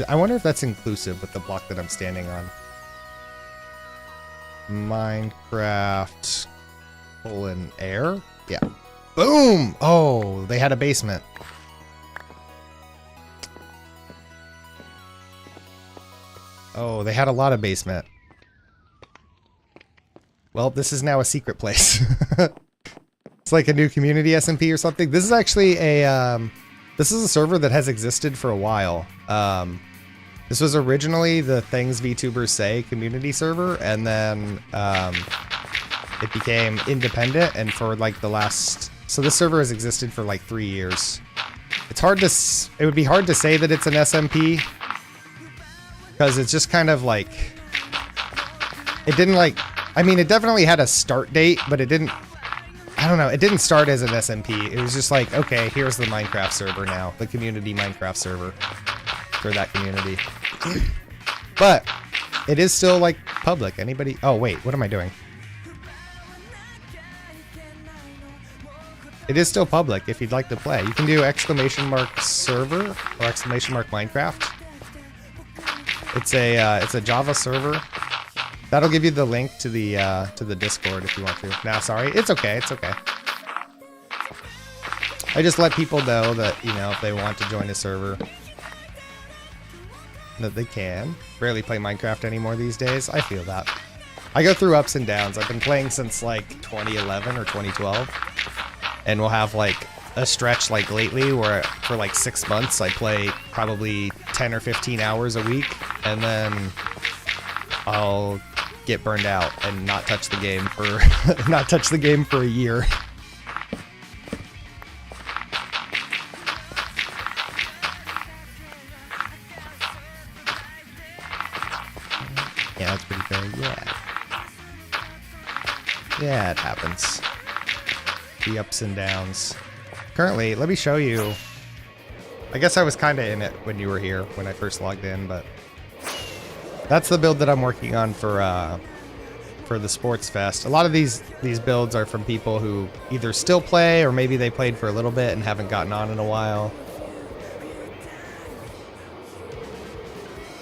I wonder if that's inclusive with the block that I'm standing on. Minecraft :air? Yeah. Boom! Oh, they had a basement. Oh, they had a lot of basement. Well, this is now a secret place. It's like a new community SMP or something. This is actually a this is a server that has existed for a while. This was originally the Things VTubers Say community server, and then it became independent, and for like the last... So this server has existed for like 3 years. It's hard to... It would be hard to say that it's an SMP, because it's just kind of like... It didn't like... I mean, it definitely had a start date, but it didn't... I don't know, it didn't start as an SMP. It was just like, okay, here's the Minecraft server now. The community Minecraft server for that community. But it is still like public. Anybody... Oh, wait, what am I doing? It is still public if you'd like to play. You can do !server or !Minecraft. It's a Java server. That'll give you the link to the Discord if you want to. Nah, sorry. It's okay. It's okay. I just let people know that, you know, if they want to join a server, that they can. Rarely play Minecraft anymore these days. I feel that. I go through ups and downs. I've been playing since like 2011 or 2012. And we'll have like a stretch like lately where for like 6 months I play probably 10 or 15 hours a week, and then I'll get burned out and not touch the game for a year. Yeah, that's pretty fair. Yeah, it happens. The ups and downs. Currently, let me show you. I guess I was kind of in it when you were here, when I first logged in, but that's the build that I'm working on for the Sports Fest. A lot of these builds are from people who either still play or maybe they played for a little bit and haven't gotten on in a while.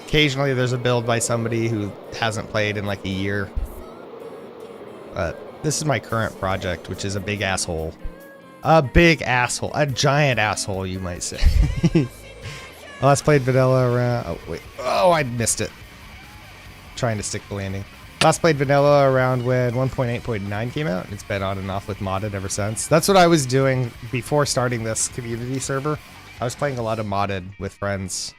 Occasionally there's a build by somebody who hasn't played in like a year. But this is my current project, which is a big asshole. A big asshole. A giant asshole, you might say. I last played vanilla around... Oh, wait. Oh, I missed it. Trying to stick the landing. Last played vanilla around when 1.8.9 came out. It's been on and off with modded ever since. That's what I was doing before starting this community server. I was playing a lot of modded with friends.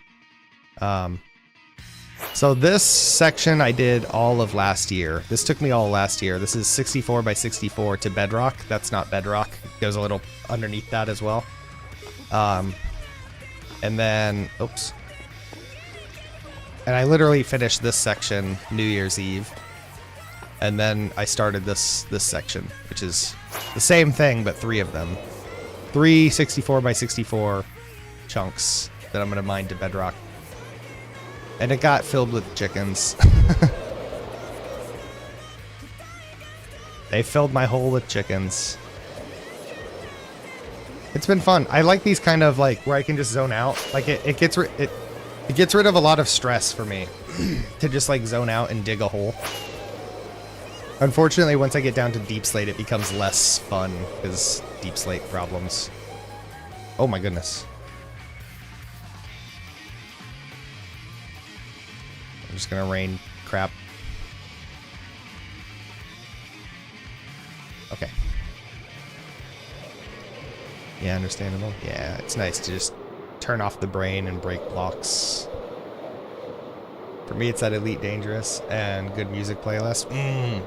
So this section I did all of last year. This took me all last year. This is 64 by 64 to Bedrock. That's not Bedrock. It goes a little underneath that as well. And then, oops. And I literally finished this section New Year's Eve. And then I started this section, which is the same thing, but 3 of them. 3 64 by 64 chunks that I'm going to mine to Bedrock. And it got filled with chickens. They filled my hole with chickens. It's been fun. I like these kind of like where I can just zone out. Like it gets rid of a lot of stress for me to just like zone out and dig a hole. Unfortunately, once I get down to deep slate, it becomes less fun because deep slate problems. Oh my goodness. I'm just gonna rain crap. Okay. Yeah, understandable. Yeah, it's nice to just turn off the brain and break blocks. For me, it's that Elite Dangerous and good music playlist.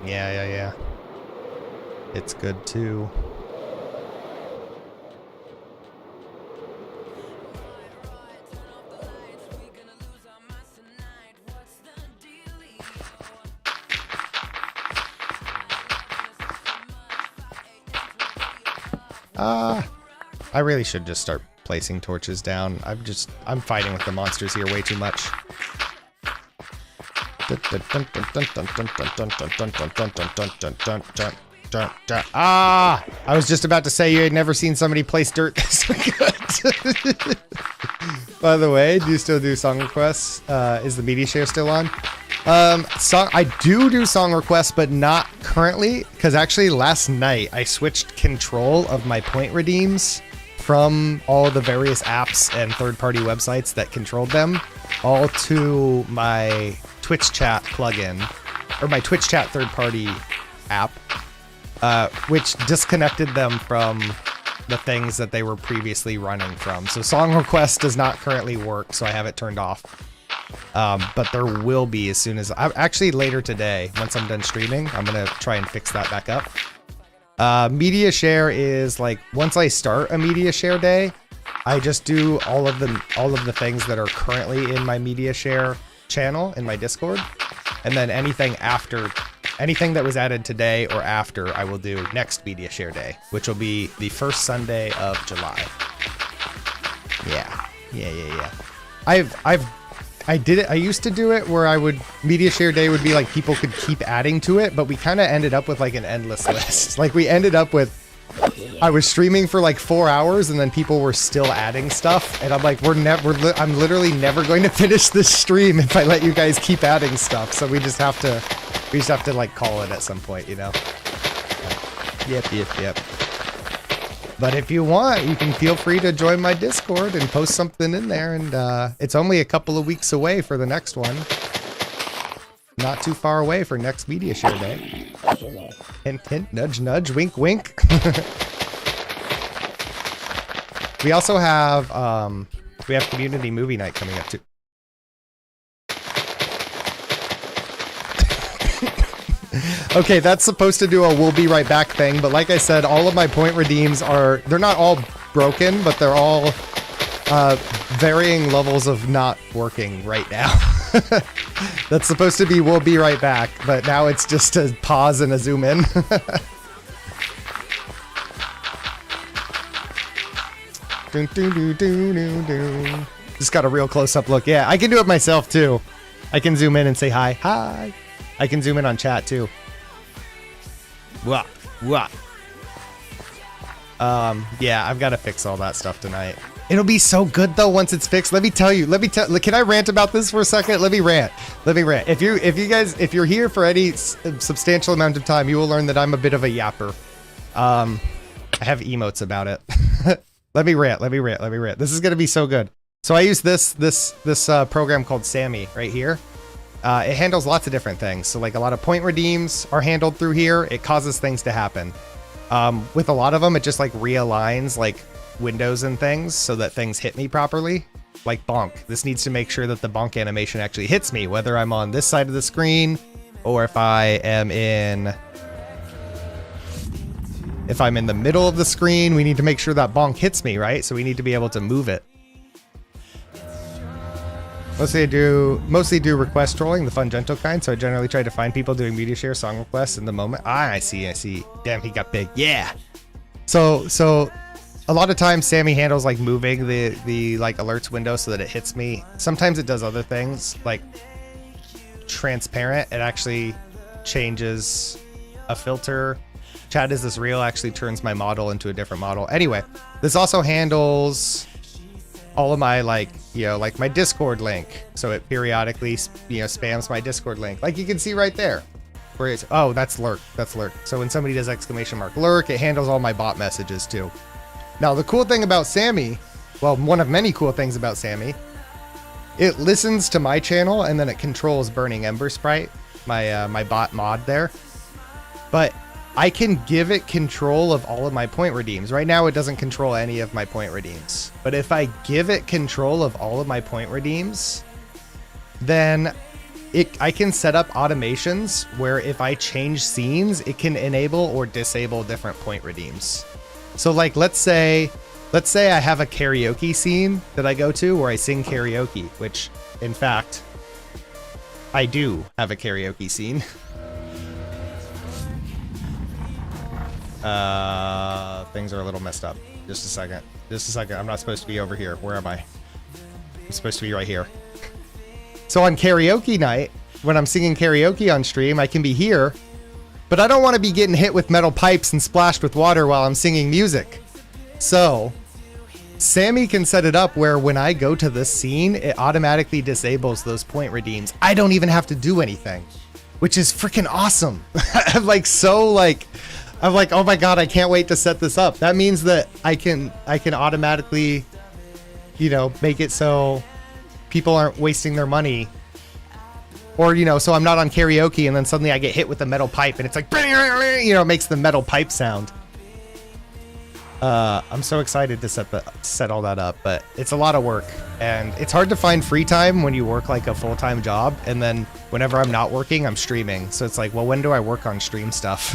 Yeah. It's good too. I really should just start placing torches down. I'm fighting with the monsters here way too much. Ah! I was just about to say you had never seen somebody place dirt this good. By the way, do you still do song requests? Is the media share still on? I do song requests, but not currently, because actually last night I switched control of my point redeems from all the various apps and third-party websites that controlled them all to my Twitch chat plugin, or my Twitch chat third-party app, which disconnected them from the things that they were previously running from. So song request does not currently work, so I have it turned off. But there will be as soon as actually later today, once I'm done streaming, I'm gonna try and fix that back up. Media share is like once I start a media share day, I just do all of the things that are currently in my media share channel in my Discord, and then anything that was added today or after, I will do next media share day, which will be the first Sunday of July. Yeah. I used to do it where media share day would be like people could keep adding to it, but we kind of ended up with like an endless list. Like we ended up with, I was streaming for like 4 hours and then people were still adding stuff. And I'm like, I'm literally never going to finish this stream if I let you guys keep adding stuff. So we just have to like call it at some point, you know? Yep. But if you want, you can feel free to join my Discord and post something in there. And it's only a couple of weeks away for the next one. Not too far away for next media share day. Hint, hint, nudge, nudge, wink, wink. We also have community movie night coming up too. Okay, that's supposed to do a we'll be right back thing, but like I said, all of my point redeems they're not all broken, but they're all varying levels of not working right now. That's supposed to be we'll be right back, but now it's just a pause and a zoom in. Just got a real close-up look. Yeah, I can do it myself too. I can zoom in and say hi. Hi. I can zoom in on chat too. Wah. Yeah, I've got to fix all that stuff tonight. It'll be so good though once it's fixed. Let me tell you. Can I rant about this for a second? Let me rant. If you're here for any substantial amount of time, you will learn that I'm a bit of a yapper. I have emotes about it. Let me rant. This is gonna be so good. So I use this program called Sammy right here. It handles lots of different things. So like a lot of point redeems are handled through here. It causes things to happen. With a lot of them, it just like realigns like windows and things so that things hit me properly. Like bonk. This needs to make sure that the bonk animation actually hits me, whether I'm on this side of the screen or if I'm in the middle of the screen. We need to make sure that bonk hits me, right? So we need to be able to move it. Mostly do request trolling, the fun, gentle kind. So I generally try to find people doing media share song requests in the moment. I see. Damn, he got big. Yeah. So a lot of times Sammy handles like moving the like alerts window so that it hits me. Sometimes it does other things like transparent. It actually changes a filter. Chat, is this real? Actually turns my model into a different model. Anyway, this also handles all of my like my Discord link. So it periodically spams my Discord link. Like you can see right there. Where it's, oh, that's lurk. So when somebody does ! lurk, it handles all my bot messages too. Now, the cool thing about Sammy, well, one of many cool things about Sammy, it listens to my channel and then it controls Burning Ember Sprite, my bot mod there. But I can give it control of all of my point redeems. Right now, it doesn't control any of my point redeems. But if I give it control of all of my point redeems, then I can set up automations where if I change scenes, it can enable or disable different point redeems. So like, let's say I have a karaoke scene that I go to where I sing karaoke, which in fact, I do have a karaoke scene. Things are a little messed up. Just a second. I'm not supposed to be over here. Where am I? I'm supposed to be right here. So on karaoke night, when I'm singing karaoke on stream, I can be here, but I don't want to be getting hit with metal pipes and splashed with water while I'm singing music. So Sammy can set it up where when I go to this scene, it automatically disables those point redeems. I don't even have to do anything, which is freaking awesome. I'm like, oh my God, I can't wait to set this up. That means that I can automatically, make it so people aren't wasting their money. Or, so I'm not on karaoke and then suddenly I get hit with a metal pipe and it's like, it makes the metal pipe sound. I'm so excited to set all that up, but it's a lot of work and it's hard to find free time when you work like a full-time job. And then whenever I'm not working, I'm streaming. So it's like, well, when do I work on stream stuff?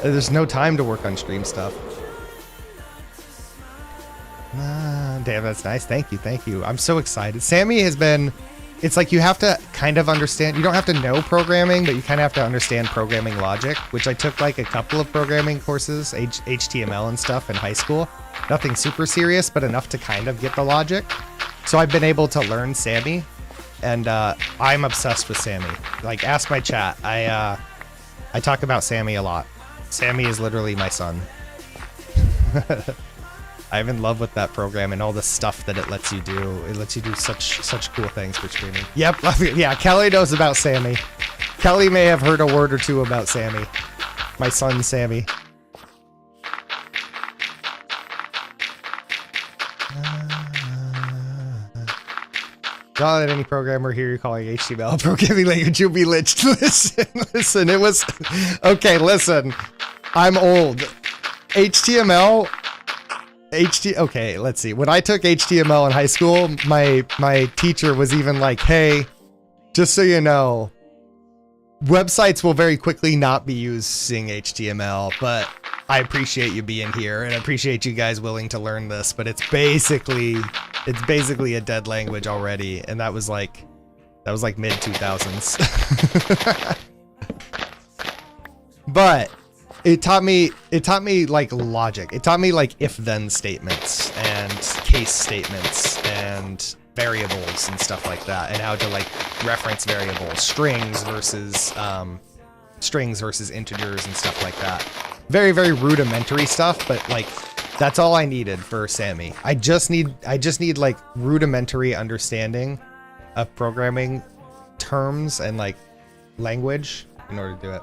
There's no time to work on stream stuff. Damn, that's nice. Thank you. I'm so excited. Sammy has been, it's like you have to kind of understand, you don't have to know programming, but you kind of have to understand programming logic, which I took like a couple of programming courses, HTML and stuff in high school. Nothing super serious, but enough to kind of get the logic. So I've been able to learn Sammy, and I'm obsessed with Sammy. Like, ask my chat. I talk about Sammy a lot. Sammy is literally my son. I'm in love with that program and all the stuff that it lets you do. It lets you do such cool things for streaming. Yep, yeah, Kelly knows about Sammy. Kelly may have heard a word or two about Sammy. My son, Sammy. Don't let any programmer hear you calling HTML a programming language. You'll be lynched. Listen, it was... Okay, listen. I'm old. Okay, let's see. When I took HTML in high school, my teacher was even like, hey, just so you know, websites will very quickly not be using HTML, but I appreciate you being here and I appreciate you guys willing to learn this, but it's basically a dead language already. And that was like mid 2000s. But it taught me like logic. It taught me like if-then statements and case statements and variables and stuff like that, and how to like reference variables, strings versus integers and stuff like that. Very, very rudimentary stuff, but like That's all I needed for Sammy. I just need like rudimentary understanding of programming terms and like language in order to do it.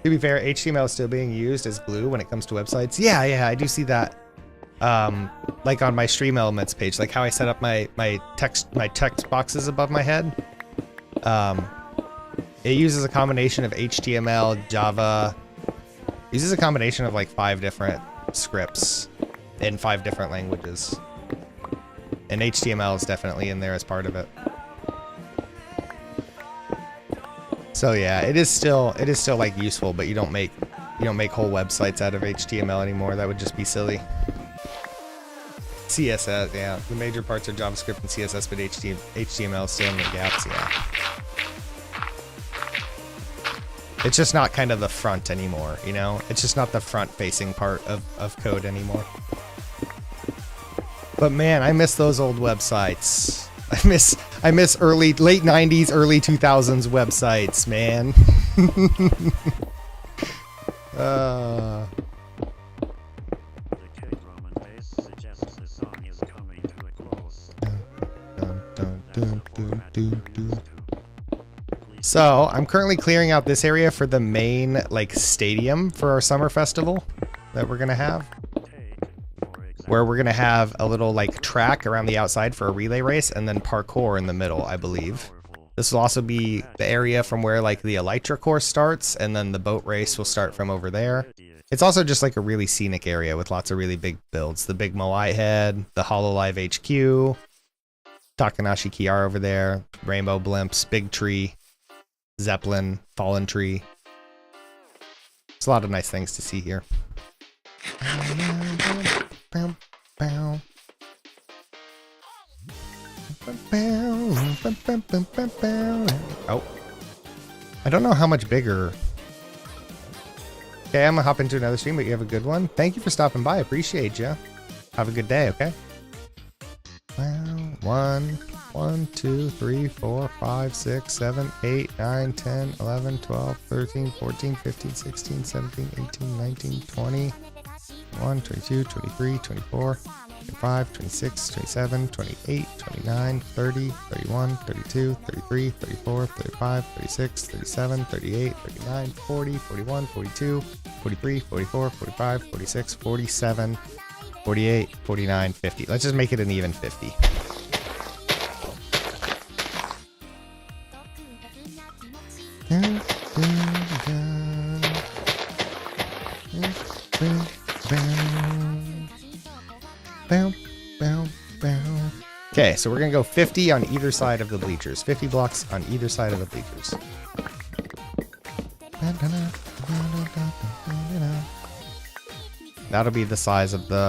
To be fair, HTML is still being used as glue when it comes to websites. Yeah, I do see that. Like on my Stream Elements page, like how I set up my text boxes above my head. It uses a combination of HTML, Java. It uses a combination of like 5 different scripts in 5 different languages. And HTML is definitely in there as part of it. So yeah, it is still like useful, but you don't make whole websites out of HTML anymore. That would just be silly. CSS, yeah. The major parts are JavaScript and CSS, but HTML still in the gaps, yeah. It's just not kind of the front anymore, you know? It's just not the front-facing part of code anymore. But man, I miss those old websites. I miss late 90s, early 2000s websites, man. So I'm currently clearing out this area for the main like stadium for our summer festival that we're gonna have, where we're gonna have a little like track around the outside for a relay race and then parkour in the middle, I believe. This will also be the area from where like the Elytra course starts, and then the boat race will start from over there. It's also just like a really scenic area with lots of really big builds. The big Moai Head, the Hololive HQ, Takanashi Kiara over there, Rainbow Blimps, Big Tree, Zeppelin, Fallen Tree. There's a lot of nice things to see here. Oh. I don't know how much bigger. Okay, I'm gonna hop into another stream, but you have a good one. Thank you for stopping by. I appreciate you. Have a good day, okay? 1, 2, 3, 4, 5, 6, 7, 8, 9, 10, 11, 12, 13, 14, 15, 16, 17, 18, 19, 20, 21, 22, 23, 24, 25, 26, 27, 28, 29, 30, 31, 32, 33, 34, 35, 36, 37, 38, 39, 40, 41, 42, 43, 44, 45, 46, 47, 48, 49, 50. Let's just make it an even 50. Okay, so we're gonna go 50 on either side of the bleachers. 50 blocks on either side of the bleachers. That'll be the size of the...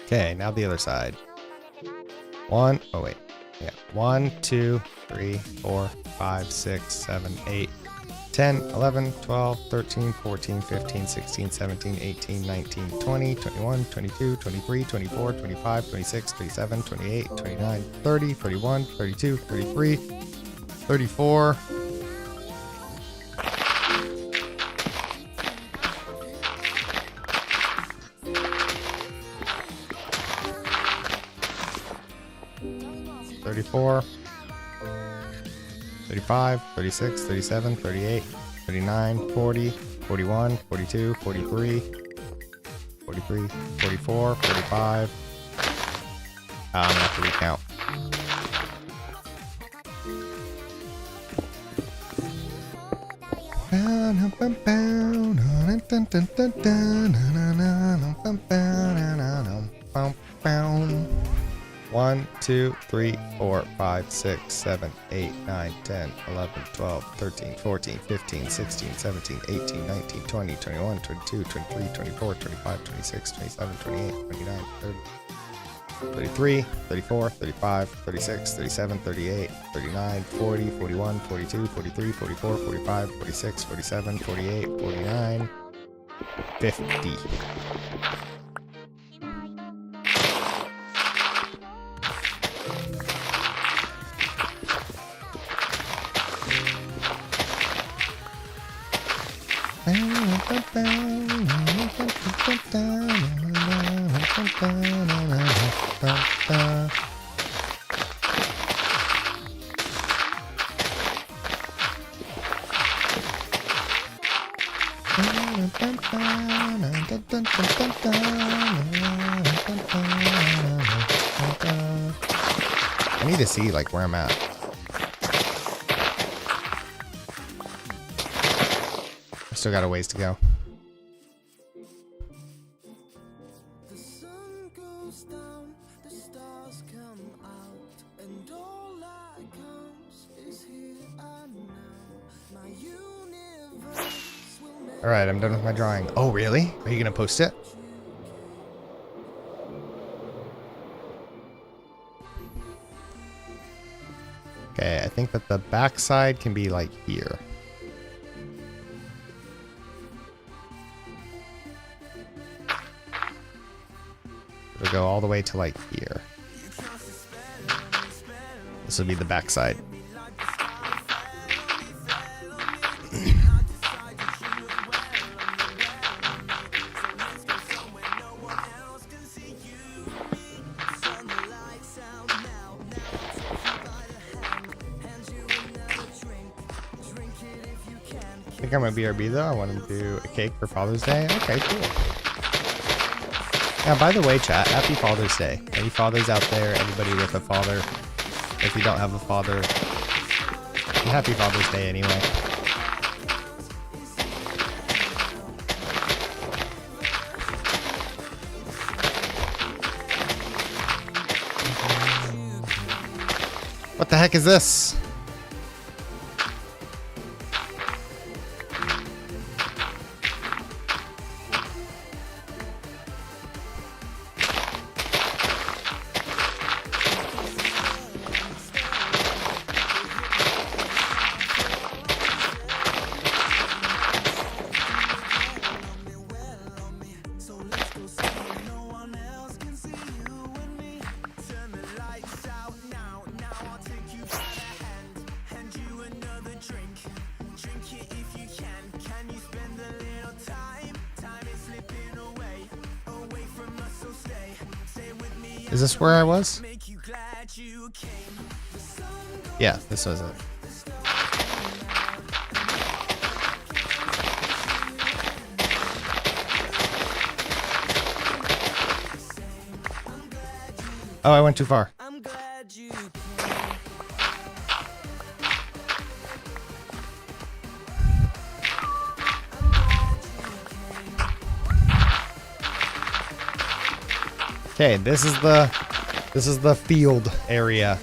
Okay, now the other side. 1, 2, 3, 4, 5, 6, 7, 8, 10, 11, 12, 13, 14, 15, 16, 17, 18, 19, 20, 21, 22, 23, 24, 25, 26, 27, 28, 29, 30, 31, 32, 33, 34. $34, $35, $36, $37, $38, $39, $40, $41, $42, $43, $43, $44, $45. I'm gonna have to recount. One, 2, 3, 4, 5, 6, 7, 8, 9, 10, 11, 12, 13, 14, 15, 16, 17, 18, 19, 20, 21, 22, 23, 24, 25, 26, 27, 28, 29, 30. 33, 34, 35, 36, 37, 38, 39, 40, 41, 42, 43, 44, 45, 46, 47, 48, 49, 50. I need to see like where I'm at. I still got a ways to go. Alright, I'm done with my drawing. Oh, really? Are you gonna post it? Okay, I think that the backside can be like here. It'll go all the way to like here. This will be the backside. I think I'm a BRB though. I want to do a cake for Father's Day. Okay, cool. Yeah, by the way, chat, happy Father's Day. Any fathers out there, everybody with a father. If you don't have a father, happy Father's Day anyway. What the heck is this? Is this where I was? Yeah, this was it. Oh, I went too far. Okay, this is the field area.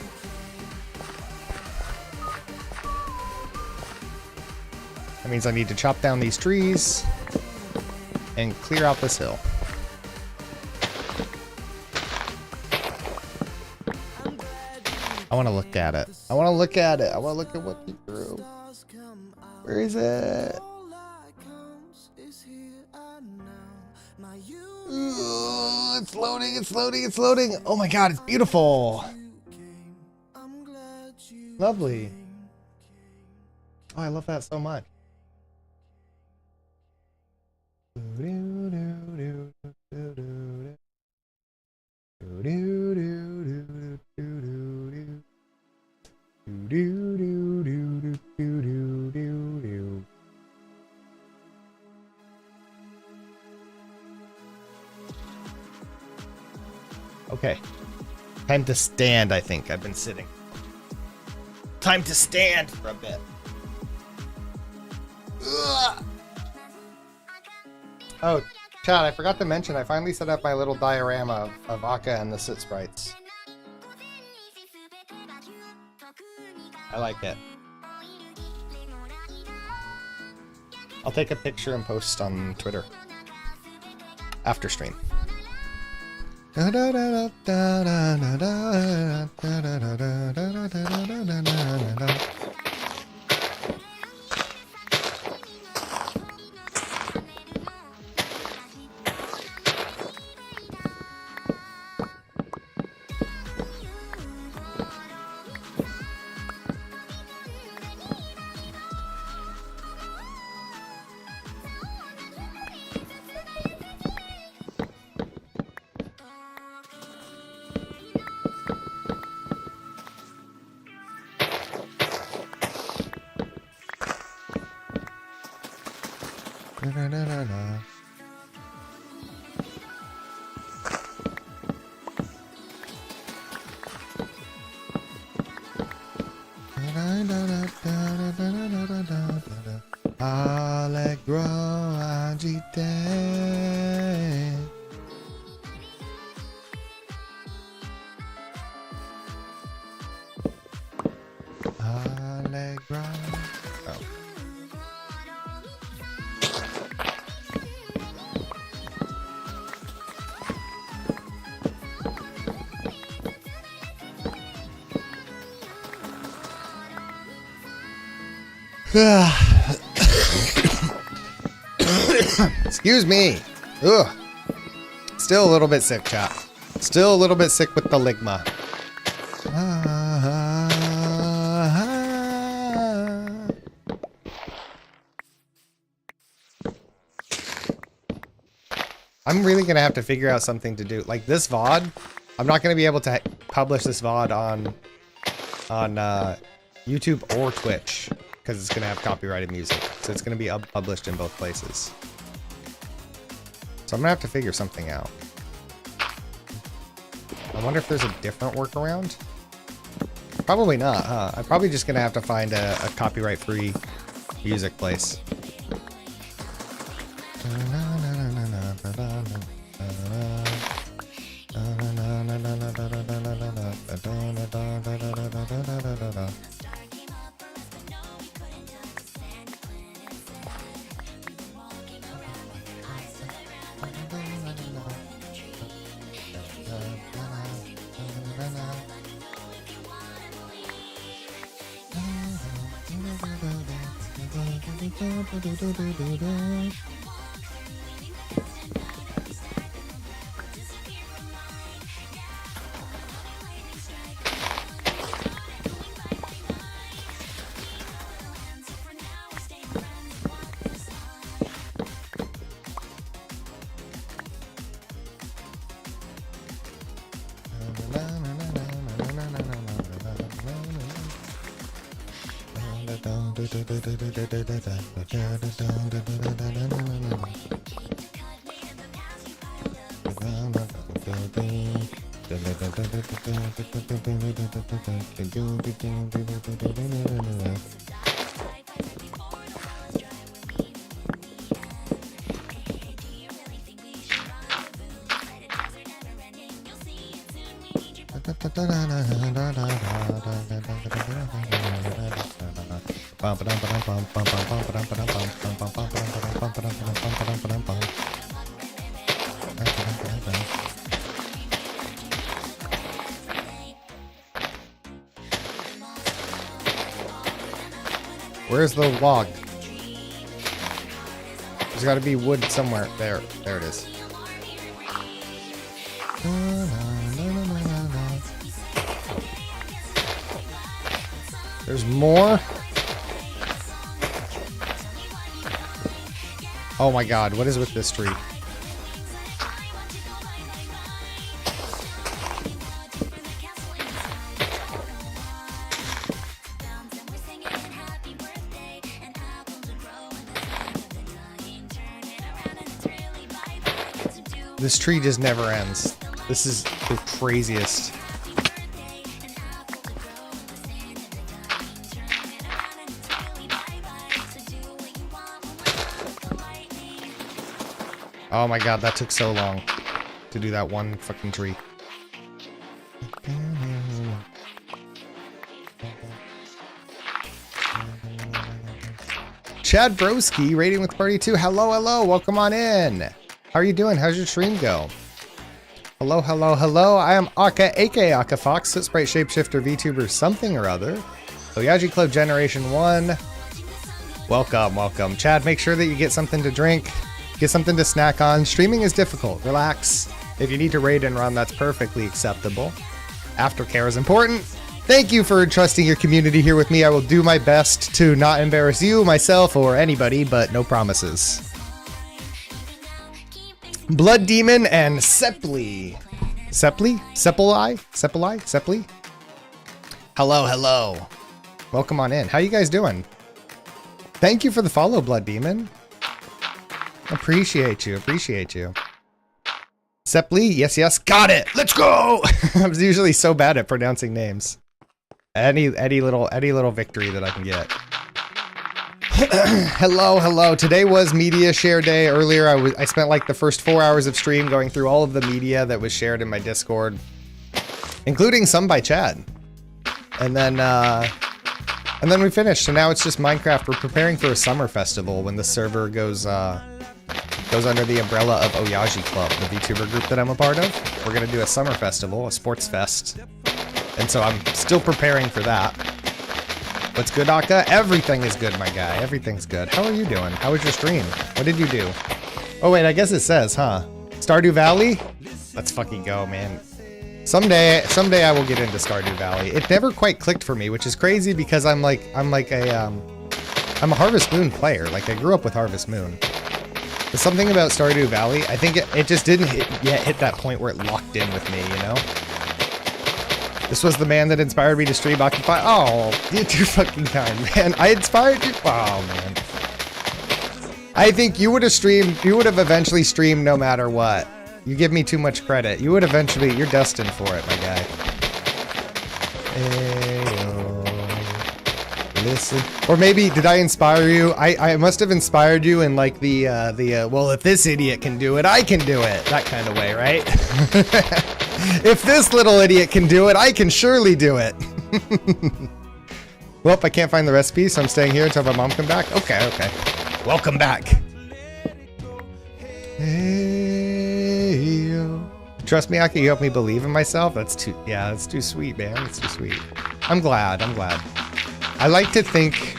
That means I need to chop down these trees and clear out this hill. I want to look at it. I want to look at it. I want to look at what he drew. Where is it? Ooh, it's loading, it's loading, it's loading. Oh my god, it's beautiful. Lovely. Oh, I love that so much. Okay. Time to stand, I think. I've been sitting. Time to stand for a bit. Ugh. Oh, chat, I forgot to mention, I finally set up my little diorama of Akka and the Sit Sprites. I like it. I'll take a picture and post on Twitter. After stream. Allegro agite. Allegro. Oh. Excuse me. Ugh. Still a little bit sick, chat. Still a little bit sick with the ligma. I'm really gonna have to figure out something to do. Like this VOD, I'm not gonna be able to publish this VOD on YouTube or Twitch because it's gonna have copyrighted music. So it's gonna be published in both places. So I'm gonna have to figure something out. I wonder if there's a different workaround. Probably not, huh? I'm probably just gonna have to find a copyright-free music place. Where's the log? There's got to be wood somewhere. There it is. There's more. Oh my god, what is with this tree? This tree just never ends. This is the craziest. Oh my god, that took so long to do that one fucking tree. Chad Broski, rating with party 2. Hello, hello, welcome on in. How are you doing? How's your stream go? Hello, hello, hello. I am Aka, aka Aka Fox, Soot Sprite Shapeshifter VTuber something or other. Oyaji Club Generation 1. Welcome, welcome. Chad, make sure that you get something to drink, get something to snack on. Streaming is difficult. Relax. If you need to raid and run, that's perfectly acceptable. Aftercare is important. Thank you for trusting your community here with me. I will do my best to not embarrass you, myself, or anybody, but no promises. Blood Demon and Sepli. Sepli? Sepli? Sepli? Sepli? Hello, hello. Welcome on in. How you guys doing? Thank you for the follow, Blood Demon. Appreciate you, appreciate you. Sepli, yes, yes, got it. Let's go. I'm usually so bad at pronouncing names. Any little victory that I can get. Hello, hello. Today was media share day. Earlier, I spent like the first 4 hours of stream going through all of the media that was shared in my Discord, including some by Chad. And then we finished. So now it's just Minecraft. We're preparing for a summer festival when the server goes under the umbrella of Oyaji Club, the VTuber group that I'm a part of. We're gonna do a summer festival, a sports fest, and so I'm still preparing for that. What's good, Aka? Everything is good, my guy. Everything's good. How are you doing? How was your stream? What did you do? Oh wait, I guess it says, huh? Stardew Valley? Let's fucking go, man. Someday I will get into Stardew Valley. It never quite clicked for me, which is crazy because I'm a Harvest Moon player. Like I grew up with Harvest Moon. There's something about Stardew Valley. I think it just didn't hit that point where it locked in with me, you know? This was the man that inspired me to stream Occupy. Oh, you're too fucking kind, man. I inspired you? Oh, man. I think you would have eventually streamed no matter what. You give me too much credit. You would eventually, you're destined for it, my guy. Listen. Or maybe, did I inspire you? I must have inspired you in like well, if this idiot can do it, I can do it. That kind of way, right? If this little idiot can do it, I can surely do it. Well, I can't find the recipe, so I'm staying here until my mom comes back. Okay, okay. Welcome back. Hey, trust me, Aki, you helped me believe in myself. That's too sweet, man. That's too sweet. I'm glad. I like to think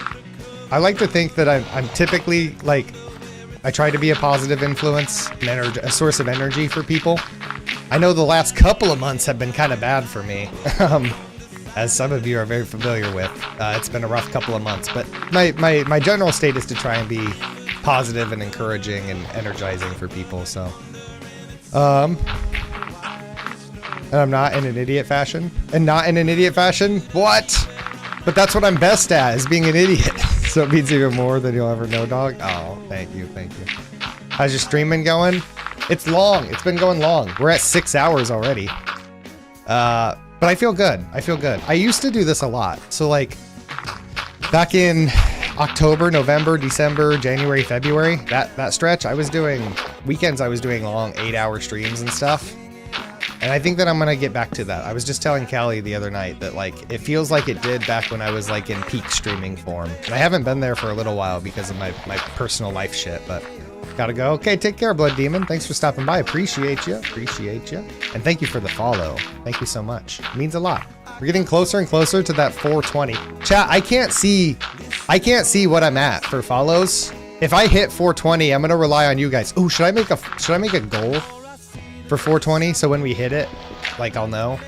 that I'm typically like, I try to be a positive influence, a source of energy for people. I know the last couple of months have been kind of bad for me, as some of you are very familiar with. It's been a rough couple of months, but my general state is to try and be positive and encouraging and energizing for people. So, and I'm not in an idiot fashion. What? But that's what I'm best at, is being an idiot. So it means even more than you'll ever know, dog. Oh, thank you, thank you. How's your streaming going? It's long. It's been going long. We're at 6 hours already. But I feel good. I used to do this a lot. So like back in October, November, December, January, February, that stretch, I was doing weekends. I was doing long 8-hour streams and stuff. And I think that I'm gonna get back to that. I was just telling Callie the other night that like it feels like it did back when I was like in peak streaming form. And I haven't been there for a little while because of my personal life shit, but gotta go. Okay, take care, Blood Demon. Thanks for stopping by. Appreciate you. And thank you for the follow. Thank you so much. It means a lot. We're getting closer and closer to that 420. Chat, I can't see what I'm at for follows. If I hit 420, I'm gonna rely on you guys. Oh, should I make a goal for 420 so when we hit it, like I'll know?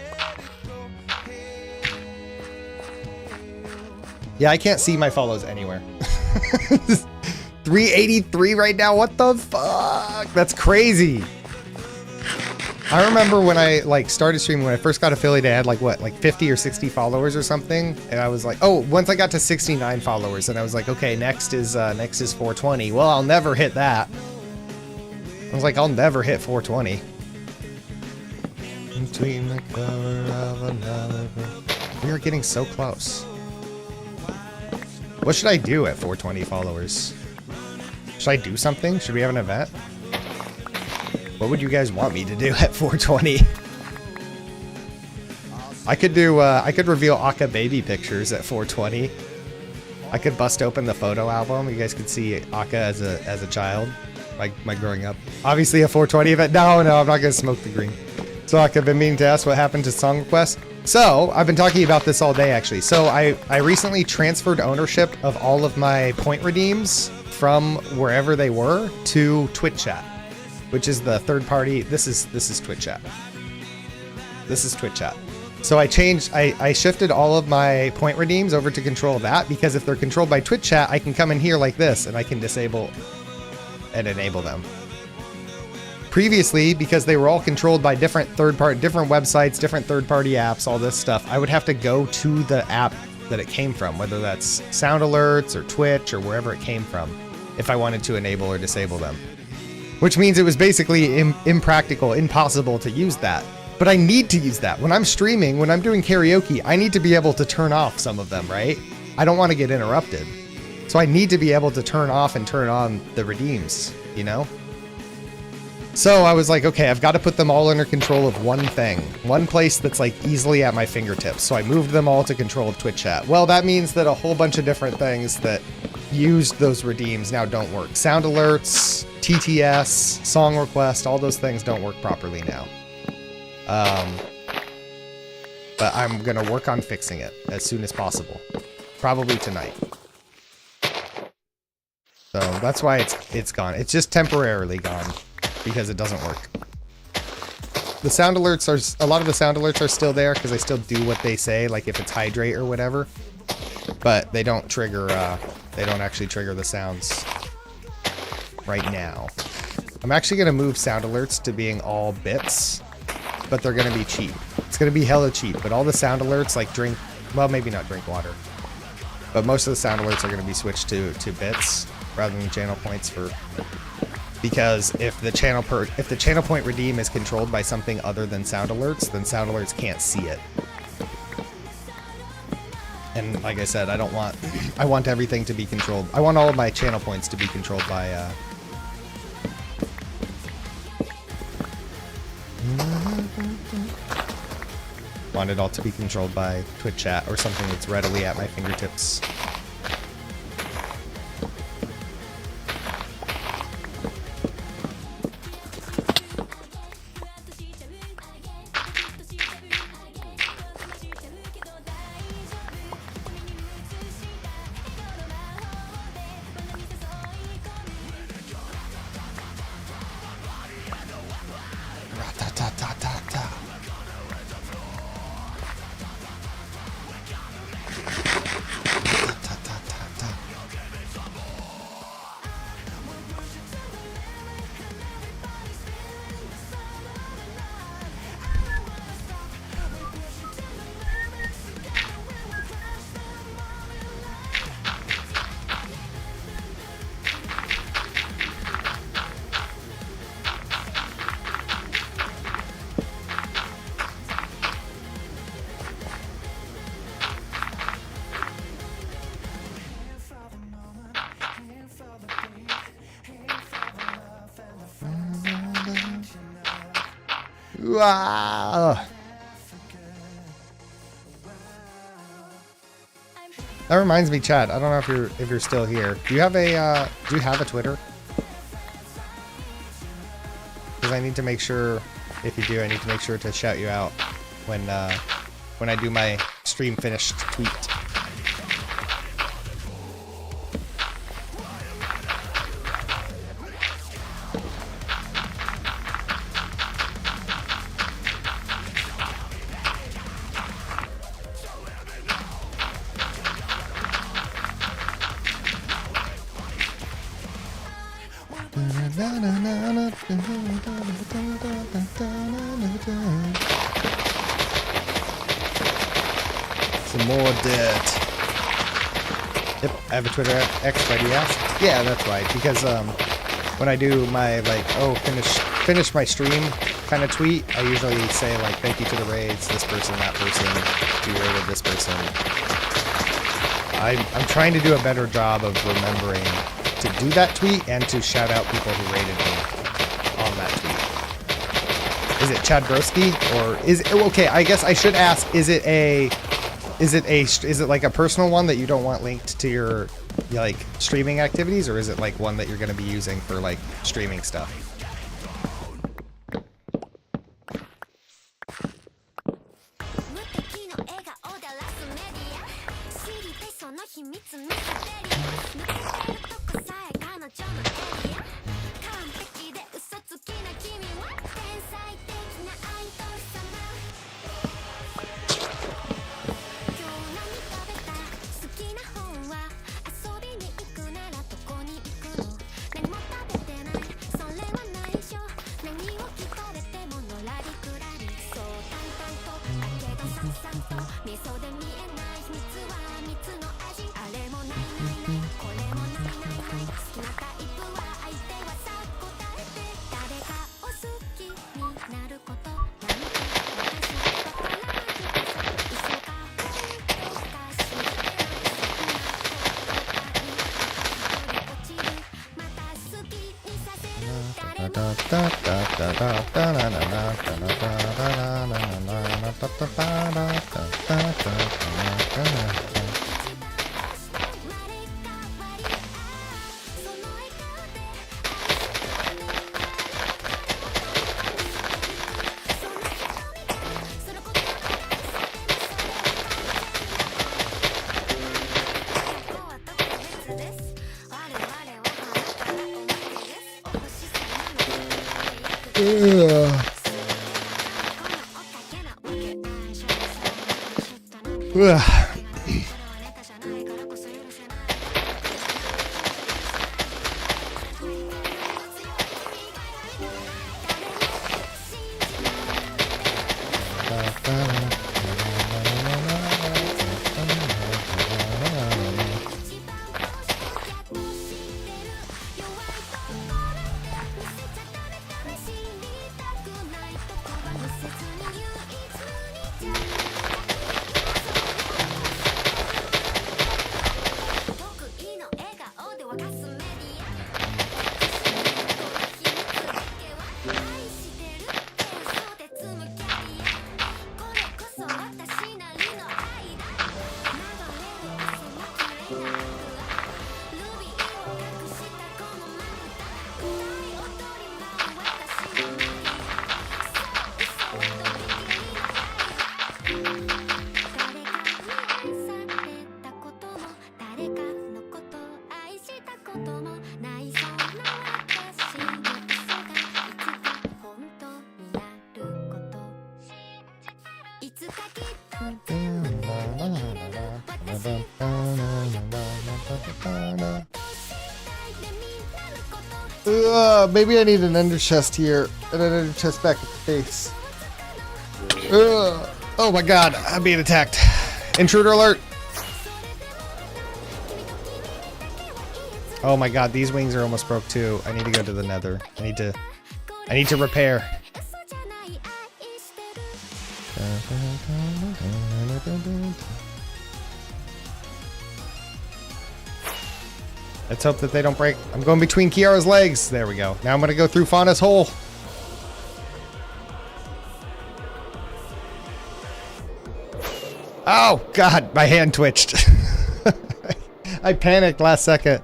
Yeah, I can't see my follows anywhere. 383 right now. What the fuck? That's crazy. I remember when I like started streaming, when I first got affiliated, I had like what, like 50 or 60 followers or something, and I was like, oh, once I got to 69 followers, and I was like, okay, next is 420. Well, I'll never hit that. I was like, I'll never hit 420. Between the cover of another. We are getting so close. What should I do at 420 followers? Should I do something? Should we have an event? What would you guys want me to do at 420? I could reveal Aka baby pictures at 420. I could bust open the photo album. You guys could see Aka as a child, my growing up. Obviously a 420 event. No, I'm not gonna smoke the green. So like, I've been meaning to ask what happened to song requests. So I've been talking about this all day actually. So I recently transferred ownership of all of my point redeems from wherever they were to Twitch Chat, which is the third party. This is Twitch Chat. This is Twitch Chat. So I shifted all of my point redeems over to control that, because if they're controlled by Twitch Chat, I can come in here like this and I can disable and enable them. Previously, because they were all controlled by different websites, different third-party apps, all this stuff, I would have to go to the app that it came from, whether that's Sound Alerts or Twitch or wherever it came from, if I wanted to enable or disable them. Which means it was basically impractical, impossible to use that. But I need to use that. When I'm streaming, when I'm doing karaoke, I need to be able to turn off some of them, right? I don't want to get interrupted. So I need to be able to turn off and turn on the redeems, you know? So I was like, okay, I've got to put them all under control of one thing. One place that's like easily at my fingertips. So I moved them all to control of Twitch Chat. Well, that means that a whole bunch of different things that used those redeems now don't work. Sound alerts, TTS, song request, all those things don't work properly now. But I'm gonna work on fixing it as soon as possible. Probably tonight. So that's why it's gone. It's just temporarily gone because it doesn't work. The sound alerts are, a lot of the sound alerts are still there because they still do what they say, like if it's hydrate or whatever. But they don't trigger, they don't actually trigger the sounds right now. I'm actually gonna move sound alerts to being all bits, but they're gonna be cheap. It's gonna be hella cheap, but all the sound alerts like drink, well, maybe not drink water, but most of the sound alerts are gonna be switched to bits rather than channel points because if the channel point redeem is controlled by something other than sound alerts, then sound alerts can't see it. And like I said, I want everything to be controlled. I want all of my channel points to be controlled by want it all to be controlled by Twitch Chat or something that's readily at my fingertips. Wow. That reminds me, Chad. I don't know if you're still here. Do you have a Twitter? Because I need to make sure, if you do, I need to make sure to shout you out when I do my stream finished tweet. Some more dirt. Yep, I have a Twitter X by DS. Yeah, that's right. Because when I do my like, oh, finish my stream kind of tweet, I usually say like, thank you to the raids, this person, that person, you raided this person. I'm trying to do a better job of remembering to do that tweet and to shout out people who raided me on that tweet. Is it Chad Broski or is it, okay? I guess I should ask: is it like a personal one that you don't want linked to your like streaming activities, or is it like one that you're going to be using for like streaming stuff? Maybe I need an ender chest here and an ender chest back at the base. Oh my god, I'm being attacked. Intruder alert! Oh my god, these wings are almost broke too. I need to go to the nether. I need to repair. Let's hope that they don't break. I'm going between Kiara's legs. There we go. Now I'm gonna go through Fauna's hole. Oh god, my hand twitched. I panicked last second.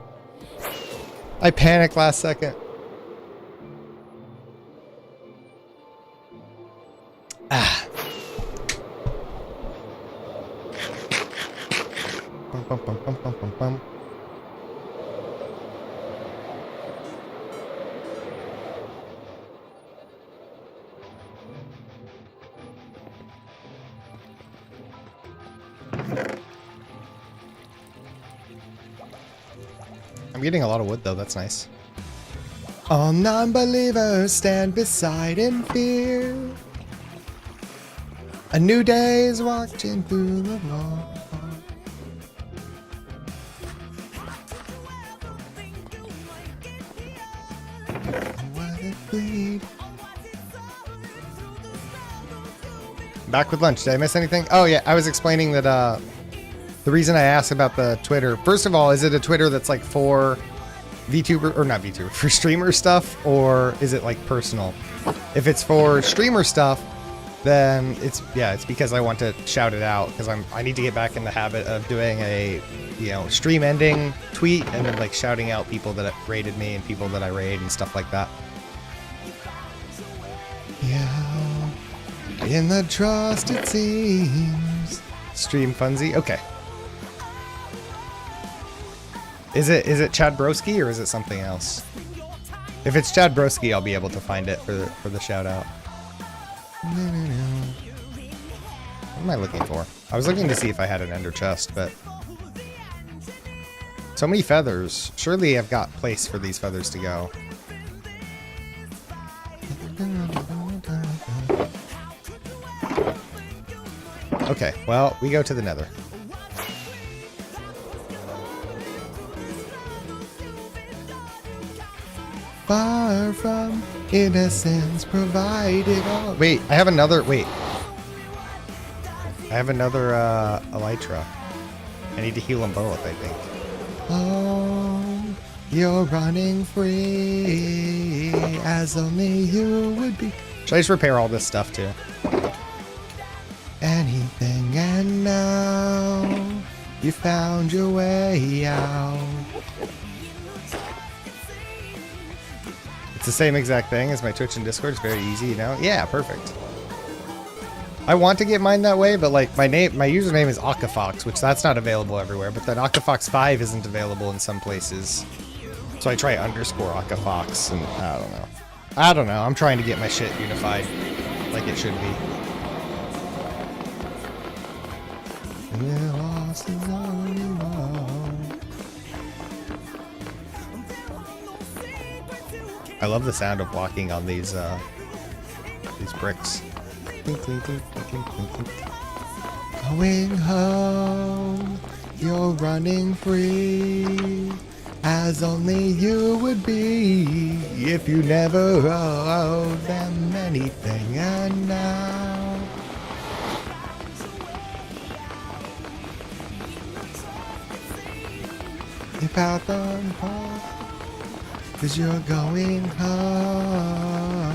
Ah. Bum, bum, bum, bum, bum, bum, bum. I'm getting a lot of wood though, that's nice. All non-believers stand beside in fear. A new day is watching through the wall. Back with lunch. Did I miss anything? Oh yeah, I was explaining that the reason I asked about the Twitter, first of all, is it a Twitter that's like for VTuber, or not VTuber, for streamer stuff, or is it like personal? If it's for streamer stuff, then it's because I want to shout it out, because I need to get back in the habit of doing a, stream ending tweet and then like shouting out people that raided me and people that I raid and stuff like that. Yeah, in the trust it seems. Stream Funzy, okay. Is it Chad Broski or is it something else? If it's Chad Broski, I'll be able to find it for the shout out. What am I looking for? I was looking to see if I had an ender chest, but so many feathers. Surely I've got place for these feathers to go. Okay, well, we go to the nether. Far from innocence provided all. Wait, I have another. Wait. I have another Elytra. I need to heal them both, I think. Oh, You're running free as only you would be. Should I just repair all this stuff too? Anything and now you found your way out. It's the same exact thing as my Twitch and Discord. It's very easy, you know? Yeah, perfect. I want to get mine that way, but like my username is Octafox, which that's not available everywhere, but then Octafox 5 isn't available in some places. So I try underscore Octafox, and I don't know. I'm trying to get my shit unified like it should be. I love the sound of walking on these bricks. Going home, you're running free, as only you would be if you never owed them anything. And now you found them home, 'cause you're going home.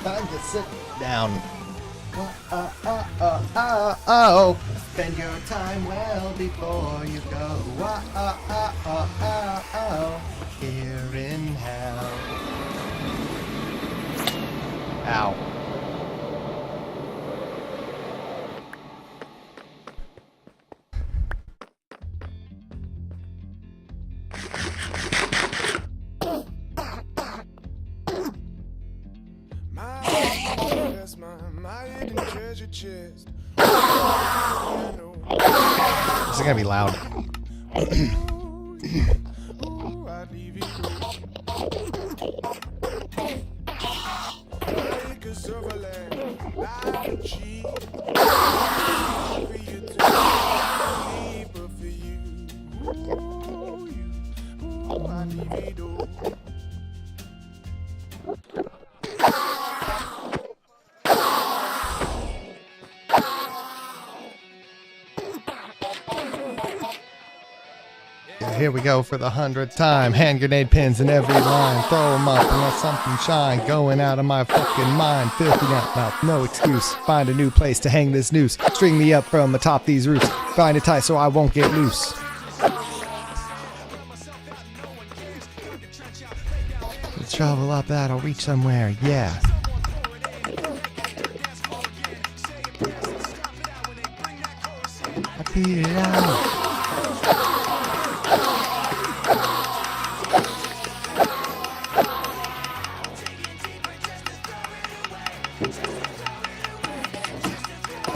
Time to sit down. Oh, spend your time well before you go. Here in hell. Ow. This is gonna be loud. Here we go for the 100th time. Hand grenade pins in every line. Throw them up and let something shine. Going out of my fucking mind. Filthy mouth, no excuse. Find a new place to hang this noose. String me up from atop these roofs. Find it tight so I won't get loose. Let's travel up that, I'll reach somewhere, yeah. I beat it out.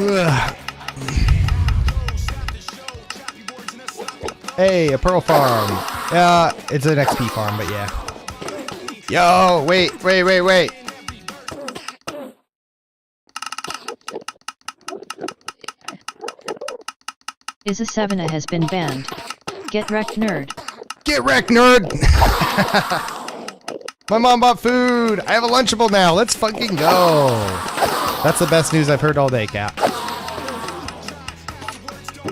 Ugh. Hey, a pearl farm. It's an XP farm, but yeah. Yo, wait. Is a Savannah has been banned. Get wrecked, nerd. Get wrecked, nerd! My mom bought food! I have a Lunchable now! Let's fucking go! That's the best news I've heard all day, Cat.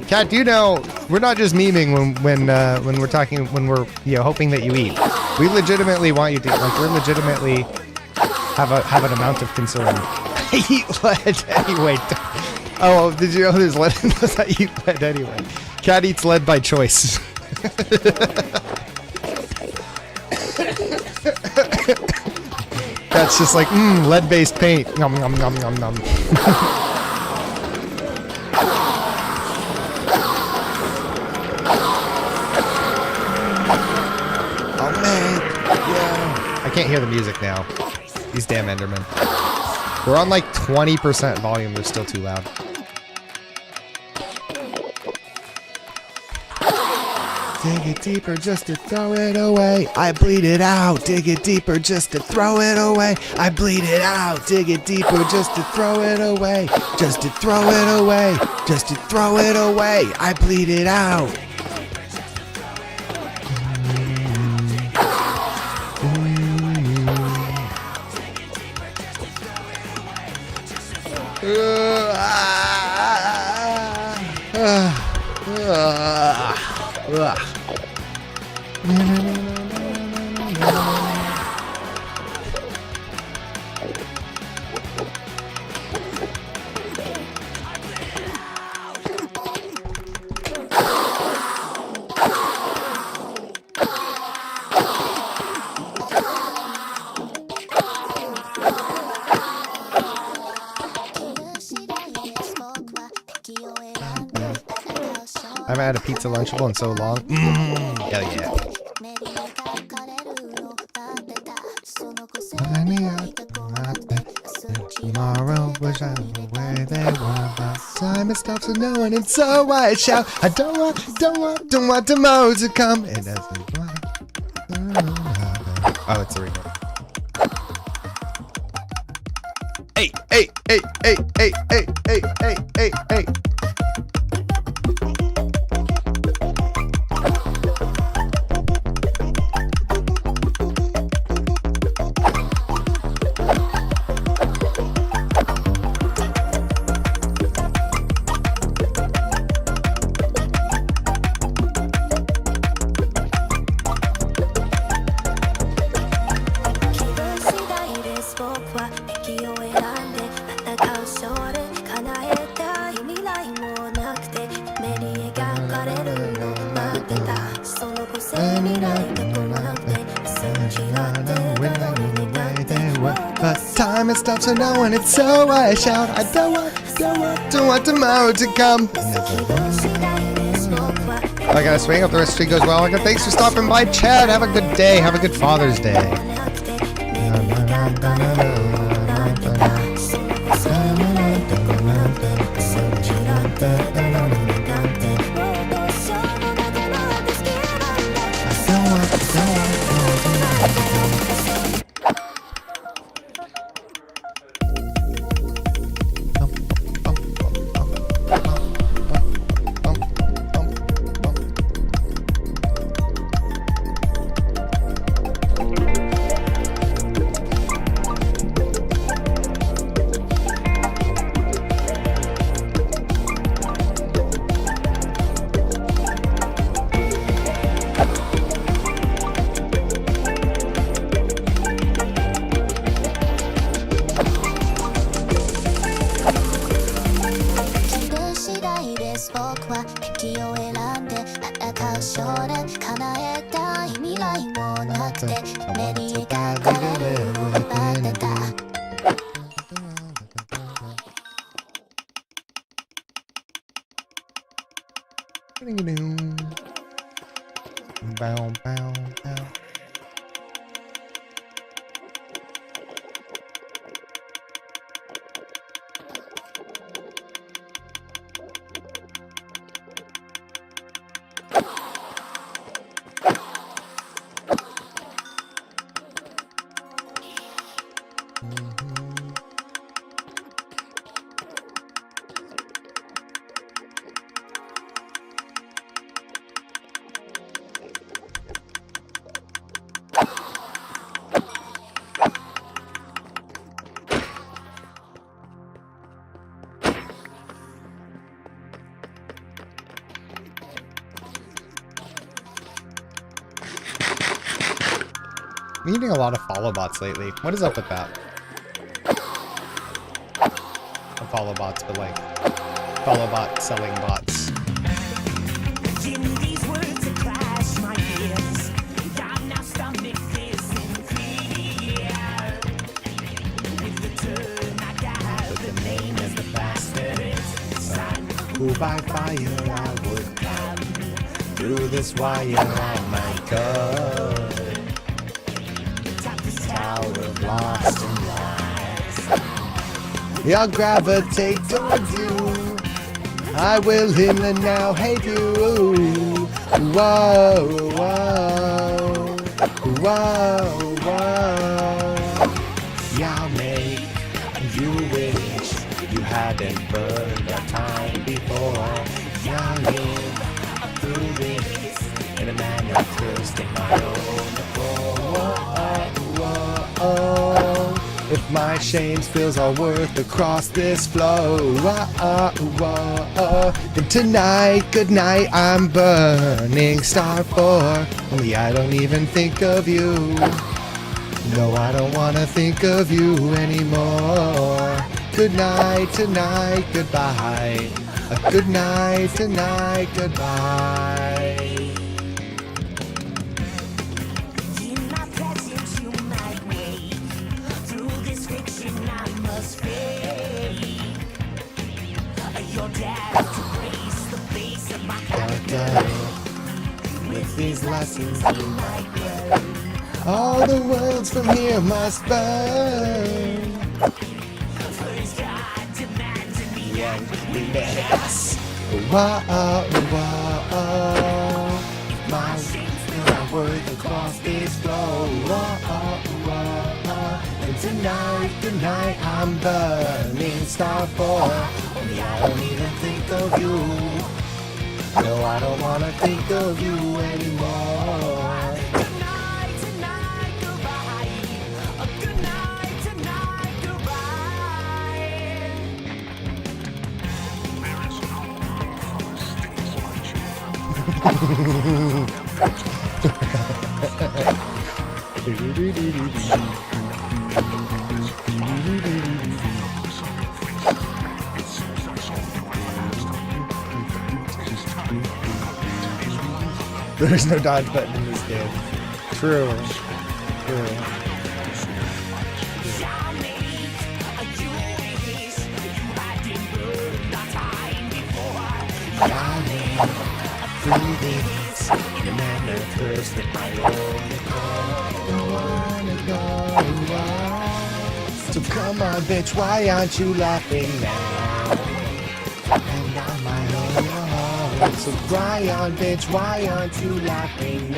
Cat, do you know, we're not just memeing when we're talking, when we're, hoping that you eat. We legitimately want you to eat. Like, we're legitimately have an amount of concern. I eat lead anyway. Oh, did you know there's lead in this? I eat lead anyway. Cat eats lead by choice. That's just like, lead-based paint. Nom nom nom nom nom. Oh man, yeah. I can't hear the music now. These damn Endermen. We're on like 20% volume. They're still too loud. dig it deeper just to throw it away. I bleed it out, dig it deeper just to throw it away. I bleed it out, dig it deeper just to throw it away. Just to throw it away, just to throw it away. I bleed it out. I haven't had a pizza lunchable in so long. Hell yeah. Tomorrow wish I was where they were. Time is stops with no one, and so I shout. I don't want tomorrow to come. It doesn't want. Oh, it's a remote. Hey, hey, hey, hey, hey, hey, hey, hey, hey, hey. But time it stops for no one, and so I shout. I don't want tomorrow to come. I gotta swing. Hope the rest of the stream goes well. Thanks for stopping by, Chad. Have a good day. Have a good Father's Day. Bow, bow, bow. I'm eating a lot of follow bots lately. What is up with that? Not follow bots, but like follow bot selling bots. Who by fire I would come through this wire I might go. Tower of lost and lies. I'll gravitate towards you. I will in and now hate you. Whoa, whoa, whoa, whoa. Yeah, I'll make you wish you hadn't burned a time before. Yeah, I'll live through this in a manner first in my own accord. Whoa, whoa. If my shame spills are worth across this flow, then tonight, good night, I'm burning star 4. Only I don't even think of you. No, I don't wanna think of you anymore. Good night, tonight, goodbye. A good night, tonight, goodbye. With these lessons in my brain, all the worlds from here must burn. Yes. Whoa, whoa, my worth across this flow. And tonight, I'm burning star 4. Only I don't even think of you. No, I don't wanna think of you anymore. Good night, tonight, goodbye. A good night, tonight, goodbye. There's no dodge button in this game. True. True. So come on, bitch, why aren't you laughing now? And on my own. So cry on, bitch, why aren't you laughing now?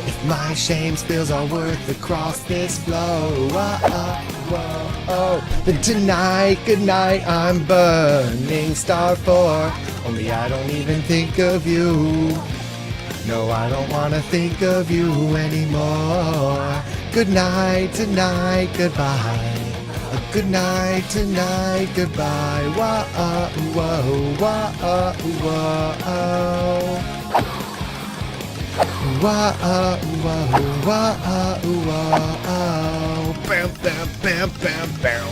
If my shame spills are worth across this flow, then tonight, good night, I'm burning star 4. Only I don't even think of you. No, I don't wanna think of you anymore. Good night, tonight, goodbye. Good night, tonight, goodbye. Whoa, whoa, whoa, whoa. Whoa, whoa, whoa, whoa. Bam, bam, bam, bam, bam.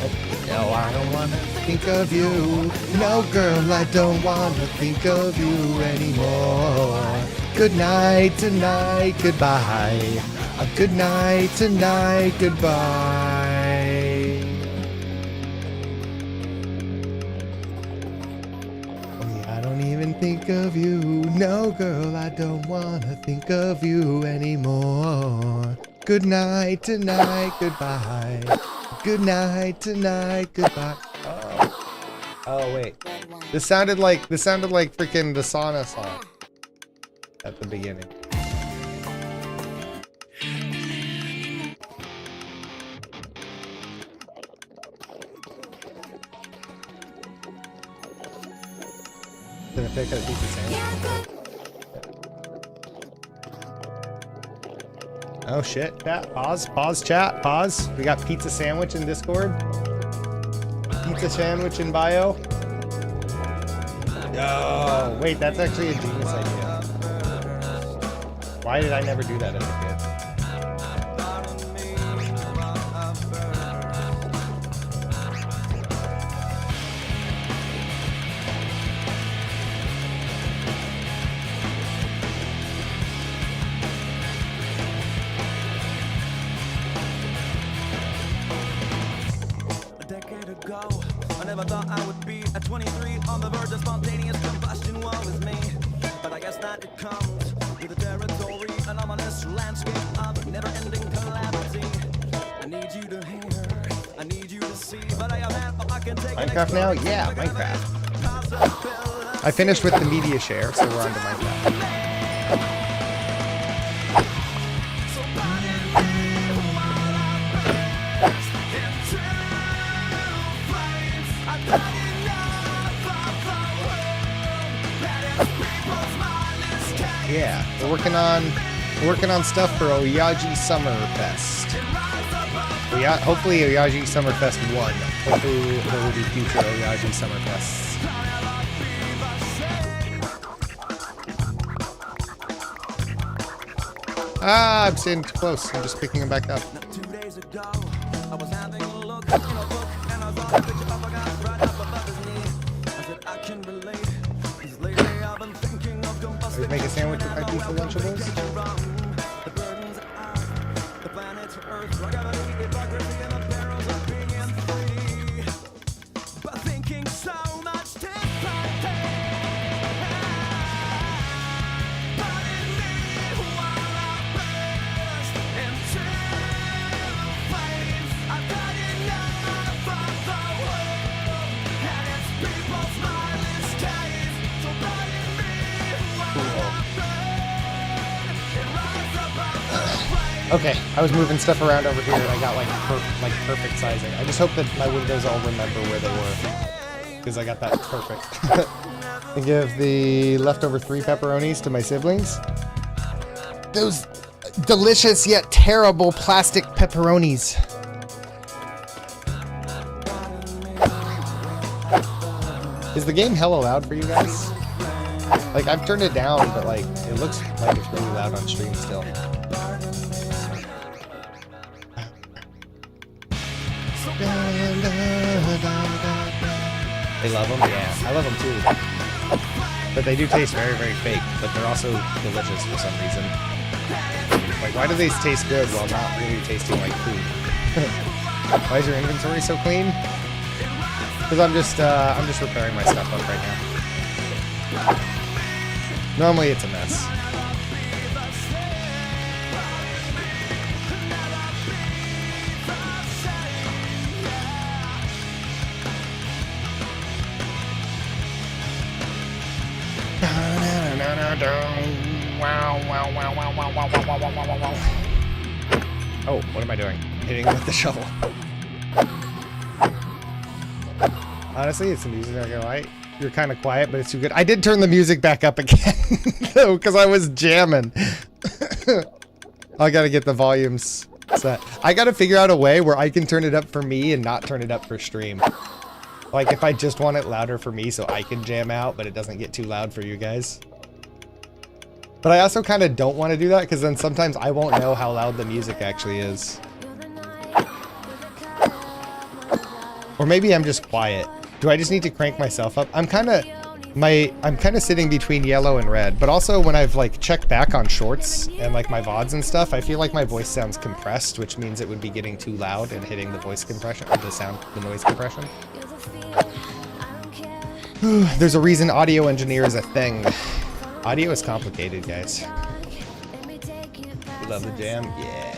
No, I don't wanna think of you. No, girl, I don't wanna think of you anymore. Good night, tonight, goodbye. A good night, tonight, goodbye. I don't even think of you. No, girl, I don't wanna think of you anymore. Good night, tonight, goodbye. Good night, tonight, goodbye. Oh wait. This sounded like freaking the sauna song at the beginning. Gonna pick up a pizza sandwich. Oh shit, chat, pause chat, pause. We got pizza sandwich in Discord. Pizza sandwich in bio. Oh, wait, that's actually a genius idea. Why did I never do that as a kid? I never thought I would be at 23 on the verge of spontaneous combustion. Woe is me, but I guess that it comes with the territory, an ominous landscape of never-ending calamity. I need you to hear, I need you to see. Minecraft now? Yeah, Minecraft. I finished with the media share, so we're on to Minecraft. Yeah, we're working on stuff for Oyaji Summer Fest. Hopefully Oyaji Summer Fest 1. Hopefully there will be future Oyaji Summer Fests. Ah, I'm staying too close. I'm just picking him back up. Are you making a sandwich with my pizza Lunchables? Okay, I was moving stuff around over here and I got like perfect sizing. I just hope that my windows all remember where they were, because I got that perfect. I give the leftover 3 pepperonis to my siblings. Those delicious yet terrible plastic pepperonis. Is the game hella loud for you guys? Like, I've turned it down, but like, it looks like it's really loud on stream still. They love them? Yeah, I love them too. But they do taste very, very fake, but they're also delicious for some reason. Like, why do they taste good while not really tasting like food? Why is your inventory so clean? Because I'm just repairing my stuff up right now. Normally it's a mess. Oh, what am I doing? Hitting with the shovel. Honestly, it's the music, not gonna lie. You're kind of quiet, but it's too good. I did turn the music back up again, though, because I was jamming. I gotta get the volumes set. I gotta figure out a way where I can turn it up for me and not turn it up for stream. Like, if I just want it louder for me so I can jam out, but it doesn't get too loud for you guys. But I also kind of don't want to do that, because then sometimes I won't know how loud the music actually is. Or maybe I'm just quiet. Do I just need to crank myself up? I'm kind of sitting between yellow and red, but also when I've like checked back on shorts and like my VODs and stuff, I feel like my voice sounds compressed, which means it would be getting too loud and hitting the voice compression, or the noise compression. There's a reason audio engineer is a thing. Audio is complicated, guys. You love the jam? Yeah.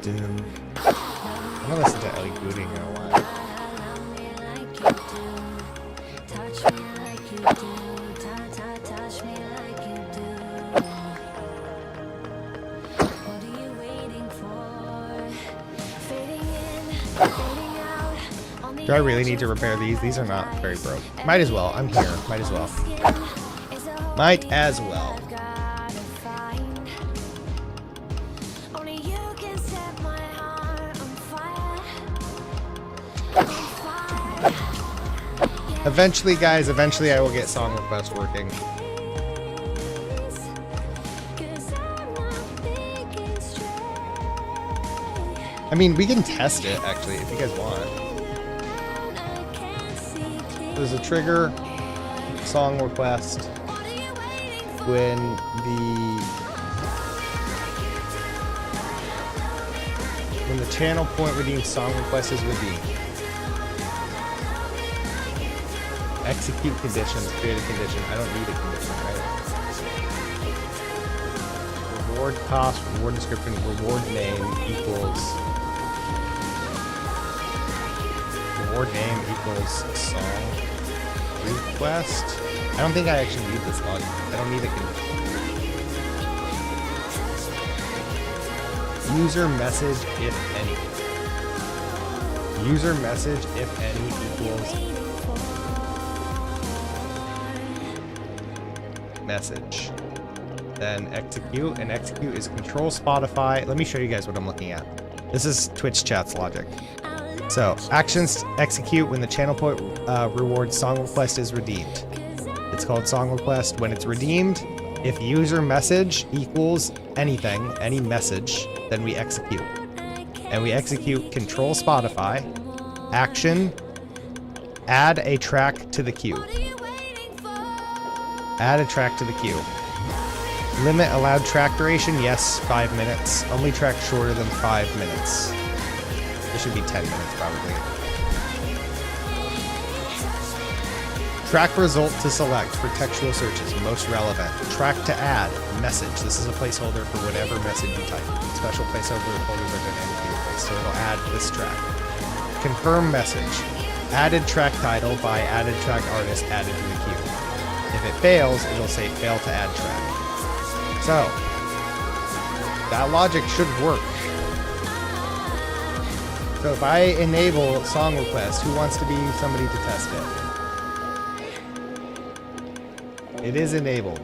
I'm gonna listen to Ellie Goulding in a while. Do I really need to repair these? These are not very broke. Might as well. I'm here. Might as well. Might as well. Eventually, guys, eventually I will get Song Request working. I mean, we can test it, actually, if you guys want. There's a trigger Song Request when the channel point redeemed Song Request is redeemed. execute conditions, create a condition. I don't need a condition, right? Reward cost, reward description, reward name equals reward name equals song request. I don't think I actually need this logic. I don't need a condition. User message if any. User message if any equals message. Then execute, and execute is control Spotify. Let me show you guys what I'm looking at. This is Twitch chat's logic. So actions execute when the channel point reward song request is redeemed. It's called song request. When it's redeemed, if user message equals anything, any message, then we execute. And we execute control Spotify, action, add a track to the queue. Add a track to the queue. Limit allowed track duration, yes, 5 minutes. Only track shorter than 5 minutes. It should be 10 minutes probably. Track result to select for textual searches, most relevant. Track to add, message. This is a placeholder for whatever message you type. Special placeholder folders are dynamically replaced, so it'll add this track. Confirm message. Added track title by added track artist added to the queue. If it fails, it'll say fail to add track. So, that logic should work. So if I enable song request, who wants to be somebody to test it? It is enabled.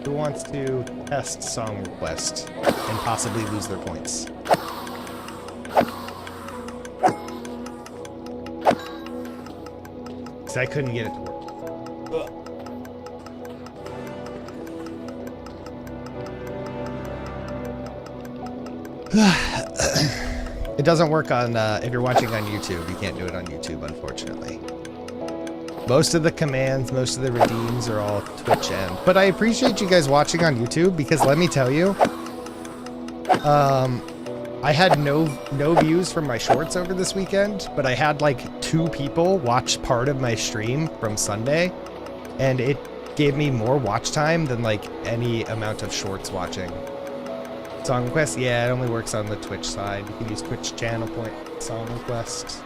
Who wants to test song request and possibly lose their points? Because I couldn't get it to work. It doesn't work on, if you're watching on YouTube, you can't do it on YouTube, unfortunately. Most of the commands, most of the redeems are all Twitch end. But I appreciate you guys watching on YouTube because let me tell you, I had no views from my shorts over this weekend, but I had like 2 people watch part of my stream from Sunday, and it gave me more watch time than like any amount of shorts watching. Song request, yeah, it only works on the Twitch side. You can use Twitch channel point song request.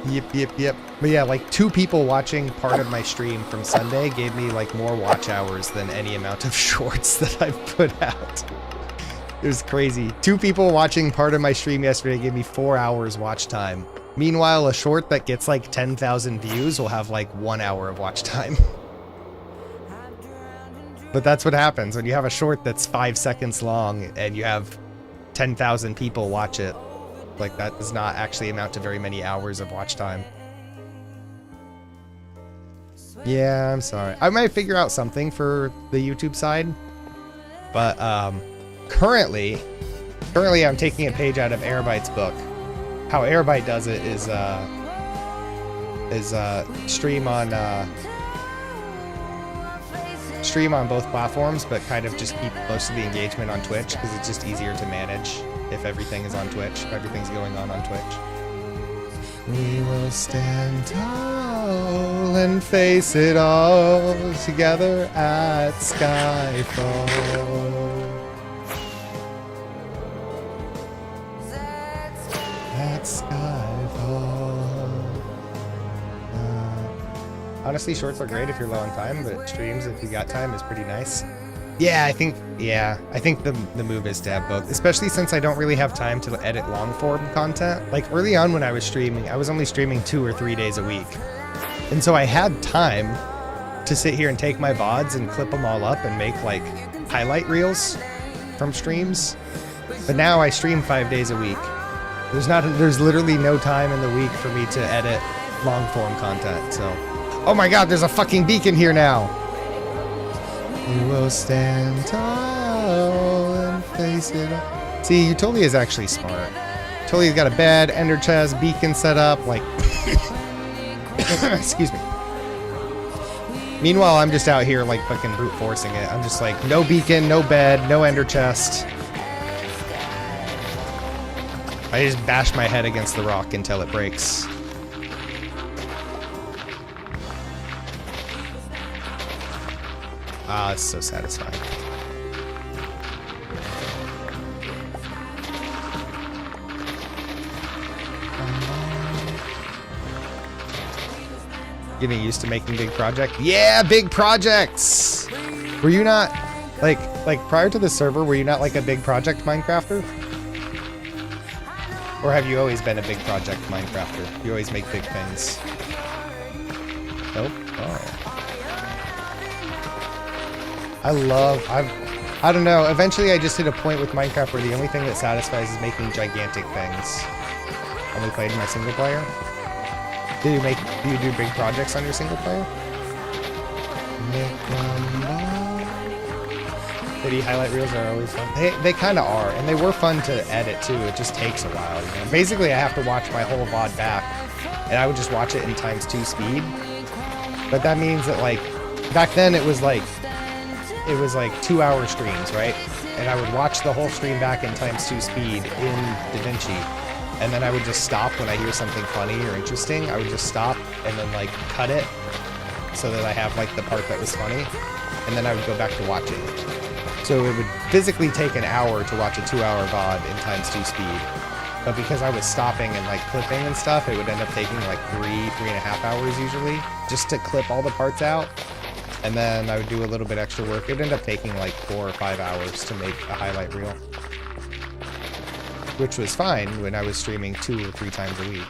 Yep. But yeah, like 2 people watching part of my stream from Sunday gave me like more watch hours than any amount of shorts that I've put out. It was crazy. 2 people watching part of my stream yesterday gave me 4 hours watch time. Meanwhile, a short that gets like 10,000 views will have like 1 hour of watch time. But that's what happens when you have a short that's 5 seconds long and you have 10,000 people watch it. Like, that does not actually amount to very many hours of watch time. Yeah, I'm sorry. I might figure out something for the YouTube side. But currently I'm taking a page out of Airbyte's book. How Airbyte does it is stream on both platforms, but kind of just keep most of the engagement on Twitch because it's just easier to manage if everything is on Twitch, if everything's going on Twitch. We will stand tall and face it all together at Skyfall. At Skyfall. Honestly, shorts are great if you're low on time, but streams, if you got time, is pretty nice. Yeah, I think the move is to have both, especially since I don't really have time to edit long form content. Like early on when I was streaming, I was only streaming 2 or 3 days a week. And so I had time to sit here and take my VODs and clip them all up and make like highlight reels from streams. But now I stream 5 days a week. There's literally no time in the week for me to edit long form content, so. Oh my god, there's a fucking beacon here now. You will stand tall and face it up. See, Utolia is actually smart. Utolia's got a bed, ender chest, beacon set up, like... Excuse me. Meanwhile, I'm just out here, like, fucking brute forcing it. I'm just like, no beacon, no bed, no ender chest. I just bash my head against the rock until it breaks. Ah, it's so satisfying. Getting used to making big projects. Yeah, big projects. Were you not like prior to the server? Were you not like a big project Minecrafter? Or have you always been a big project Minecrafter? You always make big things. Nope. Oh. I don't know. Eventually, I just hit a point with Minecraft where the only thing that satisfies is making gigantic things. Only played in my single player. Do you do big projects on your single player? City highlight reels are always fun. They kind of are, and they were fun to edit too. It just takes a while. You know? Basically, I have to watch my whole VOD back, and I would just watch it in ×2 speed. But that means that like back then it was like 2-hour streams, right? And I would watch the whole stream back in ×2 speed in DaVinci. And then I would just stop when I hear something funny or interesting. I would just stop and then like cut it so that I have like the part that was funny. And then I would go back to watching. So it would physically take an hour to watch a 2-hour VOD in ×2 speed. But because I was stopping and like clipping and stuff, it would end up taking like 3.5 hours usually just to clip all the parts out. And then I would do a little bit extra work. It would end up taking like 4 or 5 hours to make a highlight reel, which was fine when I was streaming 2 or 3 times a week.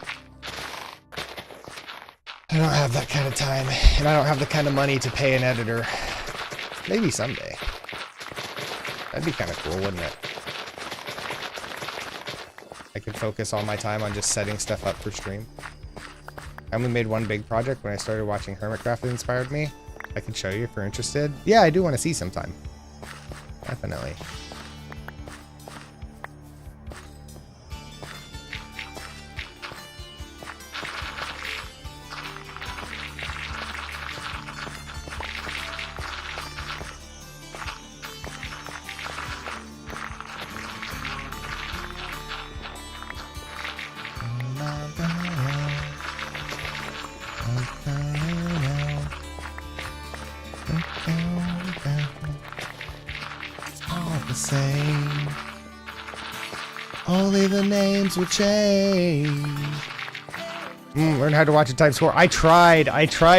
I don't have that kind of time, and I don't have the kind of money to pay an editor. Maybe someday. That'd be kind of cool, wouldn't it? I could focus all my time on just setting stuff up for stream. I only made one big project when I started watching Hermitcraft that inspired me. I can show you if you're interested. Yeah, I do want to see sometime. Definitely. All the same. Only the names will change. Learn how to watch it ×4. I tried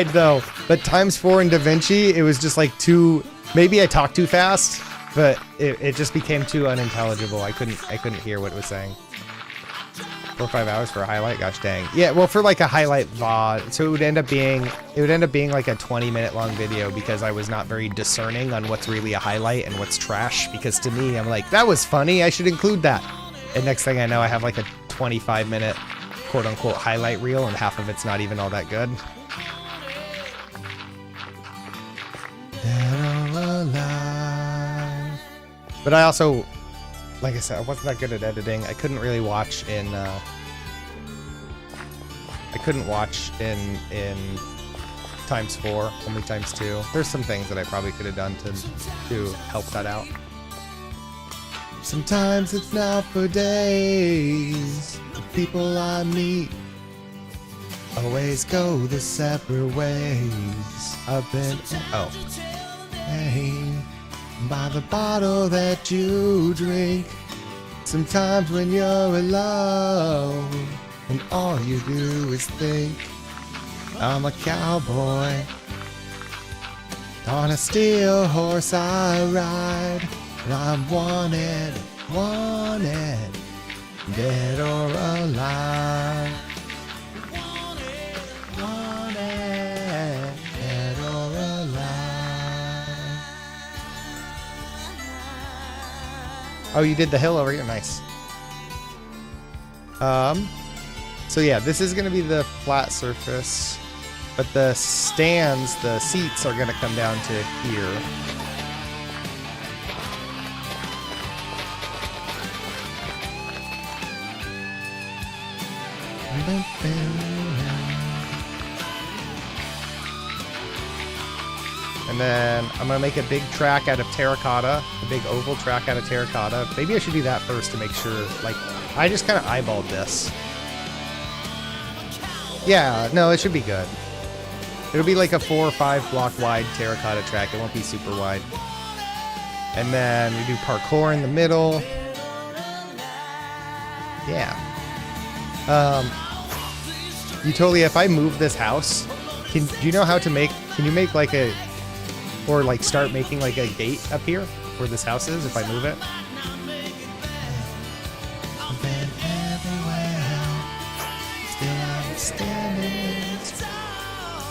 though, but ×4 in DaVinci, it was just like too, maybe I talked too fast, but it just became too unintelligible. I couldn't hear what it was saying. 4 or 5 hours for a highlight, gosh dang. Yeah, well, for like a highlight VOD, so it would end up being like a 20-minute long video because I was not very discerning on what's really a highlight and what's trash, because to me, I'm like, that was funny, I should include that. And next thing I know, I have like a 25-minute quote-unquote highlight reel, and half of it's not even all that good. But I also, like I said, I wasn't that good at editing. I couldn't really watch in ×4, only ×2. There's some things that I probably could have done to help that out. Sometimes it's not for days. The people I meet always go the separate ways. I've been by the bottle that you drink. Sometimes when you're alone and all you do is think, I'm a cowboy on a steel horse I ride, and I'm wanted, dead or alive. Dead or alive. Oh, you did the hill over here, nice. So yeah, this is gonna be the flat surface, but the stands, the seats are gonna come down to here. And then I'm gonna make a big track out of terracotta, a big oval track out of terracotta. Maybe I should do that first to make sure, like, I just kind of eyeballed this. Yeah, no, it should be good. It'll be like a 4 or 5 block wide terracotta track. It won't be super wide. And then we do parkour in the middle. Yeah. Utolia, if I move this house, do you know how to make, can you make like a, or like start making like a gate up here where this house is if I move it?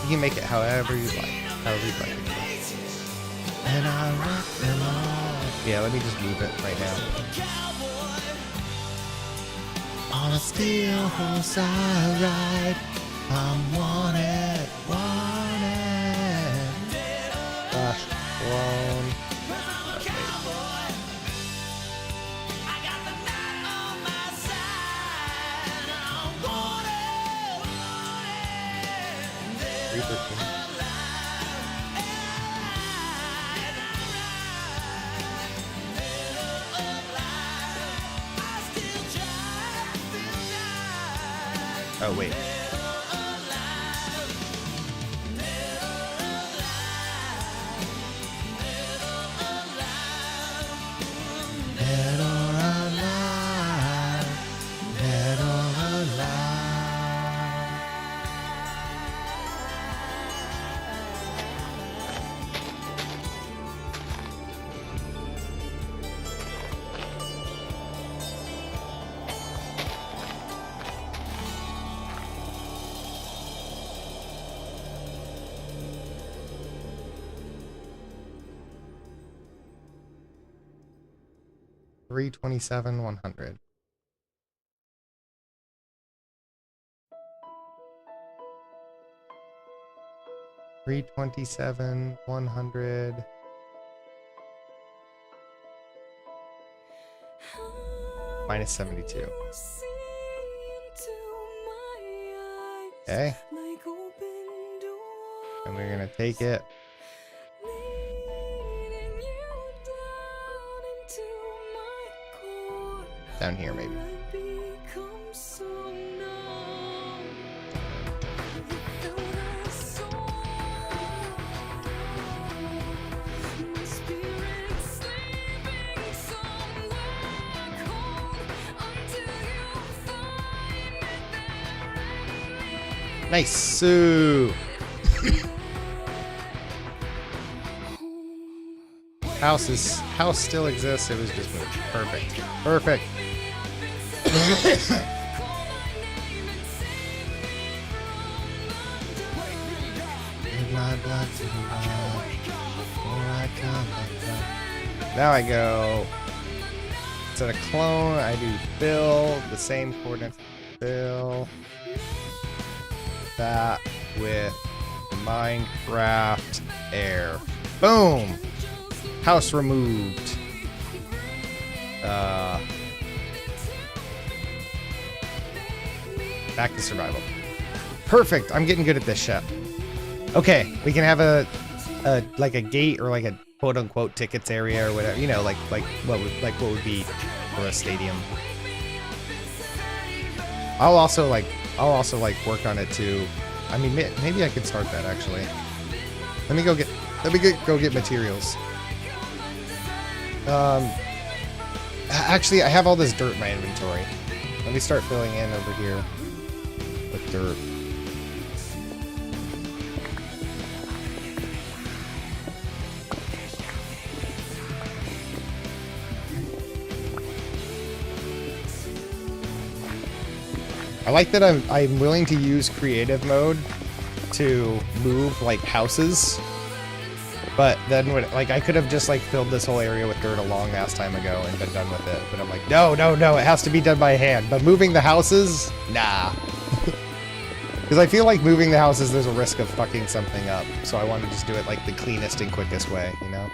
You can make it however you like. However you like it. And I rock them all. Yeah, let me just move it right now. On a steel horse I ride. I'm wanted, wanted. Gosh, blown. Oh, wait. Dead or alive, dead or alive. 327, 100. $327, 100. Minus 72. Okay. And we're gonna take it. Down here, maybe. Nice. So house still exists. It was just moved. Perfect. Perfect. Now I go. Instead of clone, I do fill the same coordinates. Fill that with Minecraft air. Boom! House removed. Back to survival. Perfect. I'm getting good at this shit. Okay, we can have a like a gate or like a quote unquote tickets area or whatever. You know, like what would be for a stadium. I'll also work on it too. I mean, maybe I could start that actually. Let me go get materials. Actually, I have all this dirt in my inventory. Let me start filling in over here with dirt. I like that I'm willing to use creative mode to move like houses, but then when I could have just like filled this whole area with dirt a long ass time ago and been done with it. But I'm like, no, it has to be done by hand. But moving the houses, nah, because I feel like moving the houses there's a risk of fucking something up. So I want to just do it like the cleanest and quickest way, you know.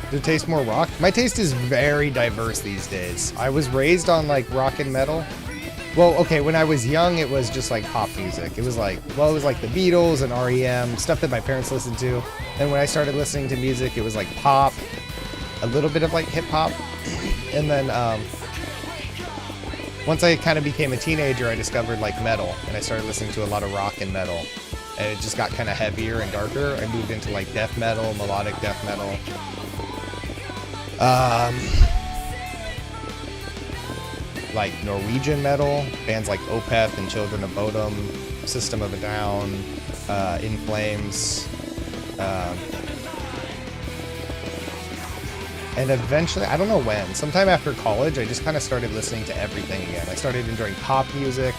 Does it taste more rock? My taste is very diverse these days. I was raised on like rock and metal. Well, okay, when I was young, it was just like pop music. It was like, well, it was like the Beatles and REM, stuff that my parents listened to. And when I started listening to music, it was like pop, a little bit of like hip hop. And then once I kind of became a teenager, I discovered like metal, and I started listening to a lot of rock and metal, and it just got kind of heavier and darker. I moved into like death metal, melodic death metal. Like Norwegian metal, bands like Opeth and Children of Bodom, System of a Down, In Flames, and eventually, I don't know when, sometime after college, I just kind of started listening to everything again. I started enjoying pop music,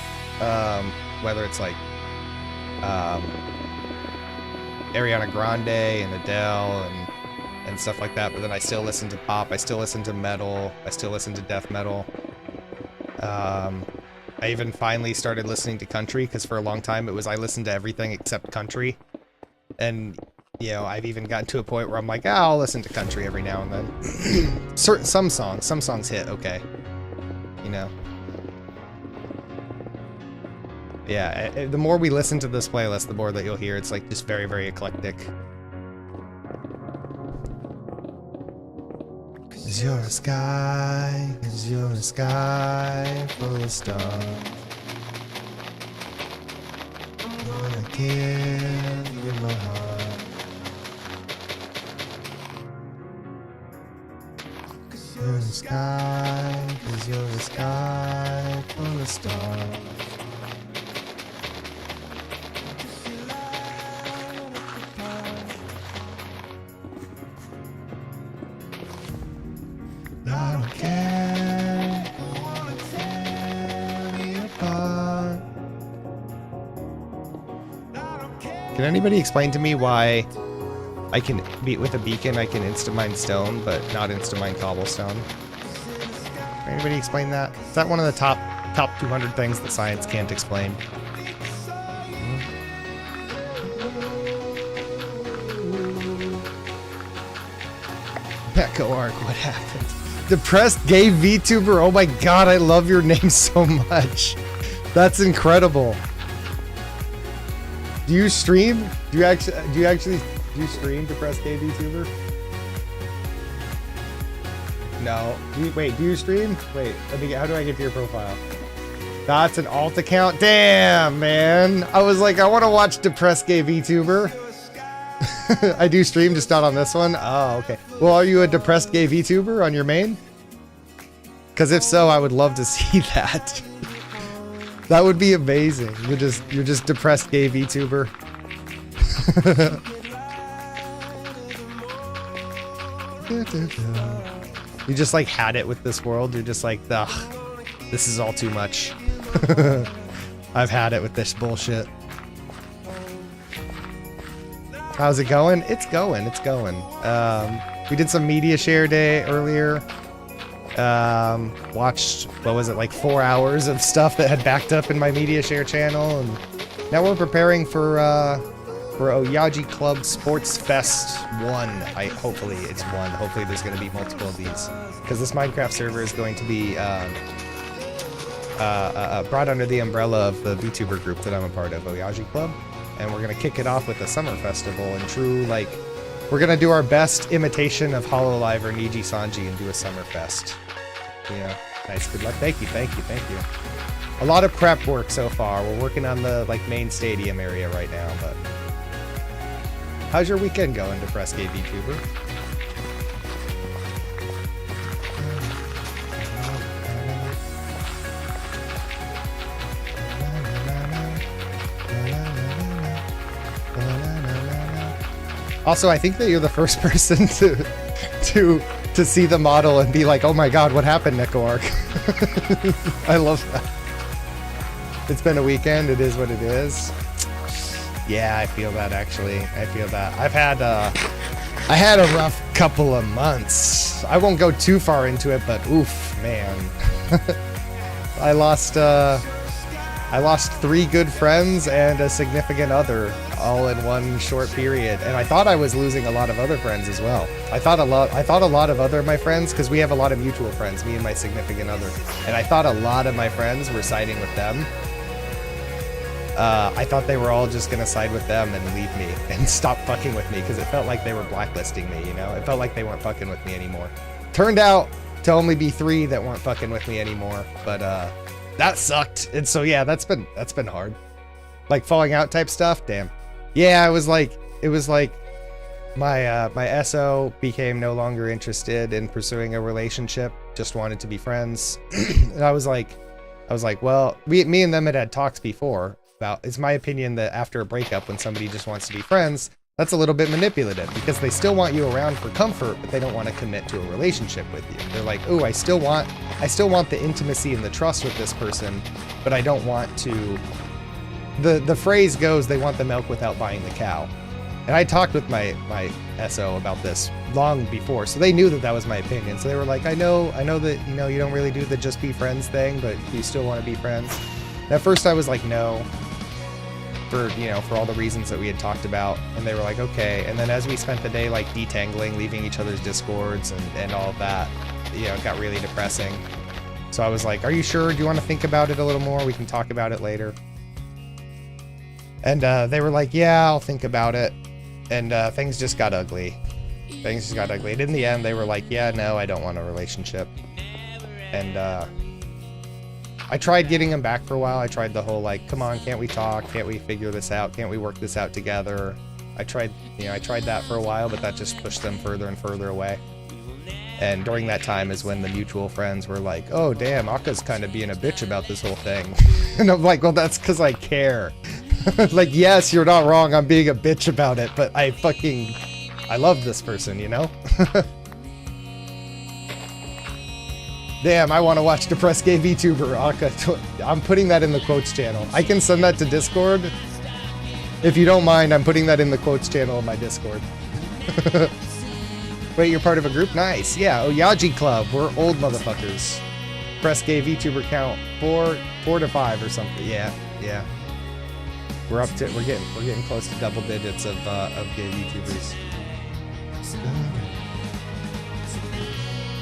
whether it's like Ariana Grande and Adele and stuff like that, but then I still listen to pop, I still listen to metal, I still listen to death metal. I even finally started listening to country, because for a long time it was I listened to everything except country. And, you know, I've even gotten to a point where I'm like, I'll listen to country every now and then. Some songs hit okay, you know. Yeah, the more we listen to this playlist, the more that you'll hear it's like just very, very eclectic. 'Cause you're a sky, 'cause you're a sky full of stars. I wanna give you my heart. 'Cause you're a sky, 'cause you're a sky full of stars. I don't care, I wanna tear me apart. Can anybody explain to me why I can beat with a beacon, I can insta-mine stone, but not insta-mine cobblestone? Can anybody explain that? Is that one of the top 200 things that science can't explain? Echo Arc, what happened? Depressed gay VTuber, oh my god, I love your name so much. That's incredible. Do you stream? Do you actually stream, Depressed gay VTuber? No. Wait, do you stream? Wait, how do I get to your profile? That's an alt account? Damn, man. I was like, I want to watch Depressed gay VTuber. I do stream, just not on this one. Oh, okay. Well, are you a Depressed gay VTuber on your main? Because if so, I would love to see that. That would be amazing. You're just Depressed gay VTuber. You just like had it with this world. You're just like, ugh, this is all too much. I've had it with this bullshit. How's it going? It's going. It's going. We did some media share day earlier. Watched, what was it, like 4 hours of stuff that had backed up in my media share channel, and now we're preparing for Oyaji Club Sports Fest 1. Hopefully it's 1. Hopefully there's going to be multiple of these, because this Minecraft server is going to be brought under the umbrella of the VTuber group that I'm a part of, Oyaji Club. And we're gonna kick it off with a summer festival in true, like, we're gonna do our best imitation of Hololive or Niji Sanji and do a summer fest. Yeah, nice, good luck. Thank you. A lot of prep work so far. We're working on the like main stadium area right now, but how's your weekend going, Depressed gay VTuber? Also, I think that you're the first person to see the model and be like, oh my god, what happened, Neko Arc? I love that. It's been a weekend, it is what it is. Yeah, I feel that actually. I feel that. I had a rough couple of months. I won't go too far into it, but oof, man. I lost 3 good friends and a significant other all in one short period, and I thought I was losing a lot of other friends as well. I thought a lot of other of my friends, because we have a lot of mutual friends, me and my significant other, and I thought a lot of my friends were siding with them. I thought they were all just gonna side with them and leave me and stop fucking with me, because it felt like they were blacklisting me, you know? It felt like they weren't fucking with me anymore. Turned out to only be 3 that weren't fucking with me anymore. But that sucked. And so yeah, that's been hard. Like falling out type stuff. Damn. Yeah, it was like my my SO became no longer interested in pursuing a relationship. Just wanted to be friends. And I was like, well, me and them had talks before about, it's my opinion that after a breakup, when somebody just wants to be friends, that's a little bit manipulative, because they still want you around for comfort, but they don't want to commit to a relationship with you. They're like, oh, I still want the intimacy and the trust with this person, but I don't want to, the phrase goes, they want the milk without buying the cow. And I talked with my SO about this long before, so they knew that that was my opinion. So they were like, I know that, you know, you don't really do the just be friends thing, but you still want to be friends. And at first I was like, no, for all the reasons that we had talked about. And they were like, okay. And then as we spent the day like detangling, leaving each other's discords and all of that, you know, it got really depressing. So I was like, are you sure? Do you want to think about it a little more? We can talk about it later. And they were like, yeah, I'll think about it. And things just got ugly. And in the end, they were like, yeah, no, I don't want a relationship. And I tried getting them back for a while. I tried the whole like, come on, can't we talk? Can't we figure this out? Can't we work this out together? I tried that for a while, but that just pushed them further and further away. And during that time is when the mutual friends were like, oh, damn, Akka's kind of being a bitch about this whole thing. And I'm like, well, that's because I care. Like, yes, you're not wrong. I'm being a bitch about it, but I love this person, you know? Damn, I want to watch Depressed Gay VTuber, Akka. I'm putting that in the quotes channel. I can send that to Discord. If you don't mind, I'm putting that in the quotes channel of my Discord. Wait, you're part of a group? Nice. Yeah, Oyaji Club. We're old motherfuckers. Depressed Gay VTuber count 4 to 5 or something. Yeah. We're getting close to double digits of gay VTubers.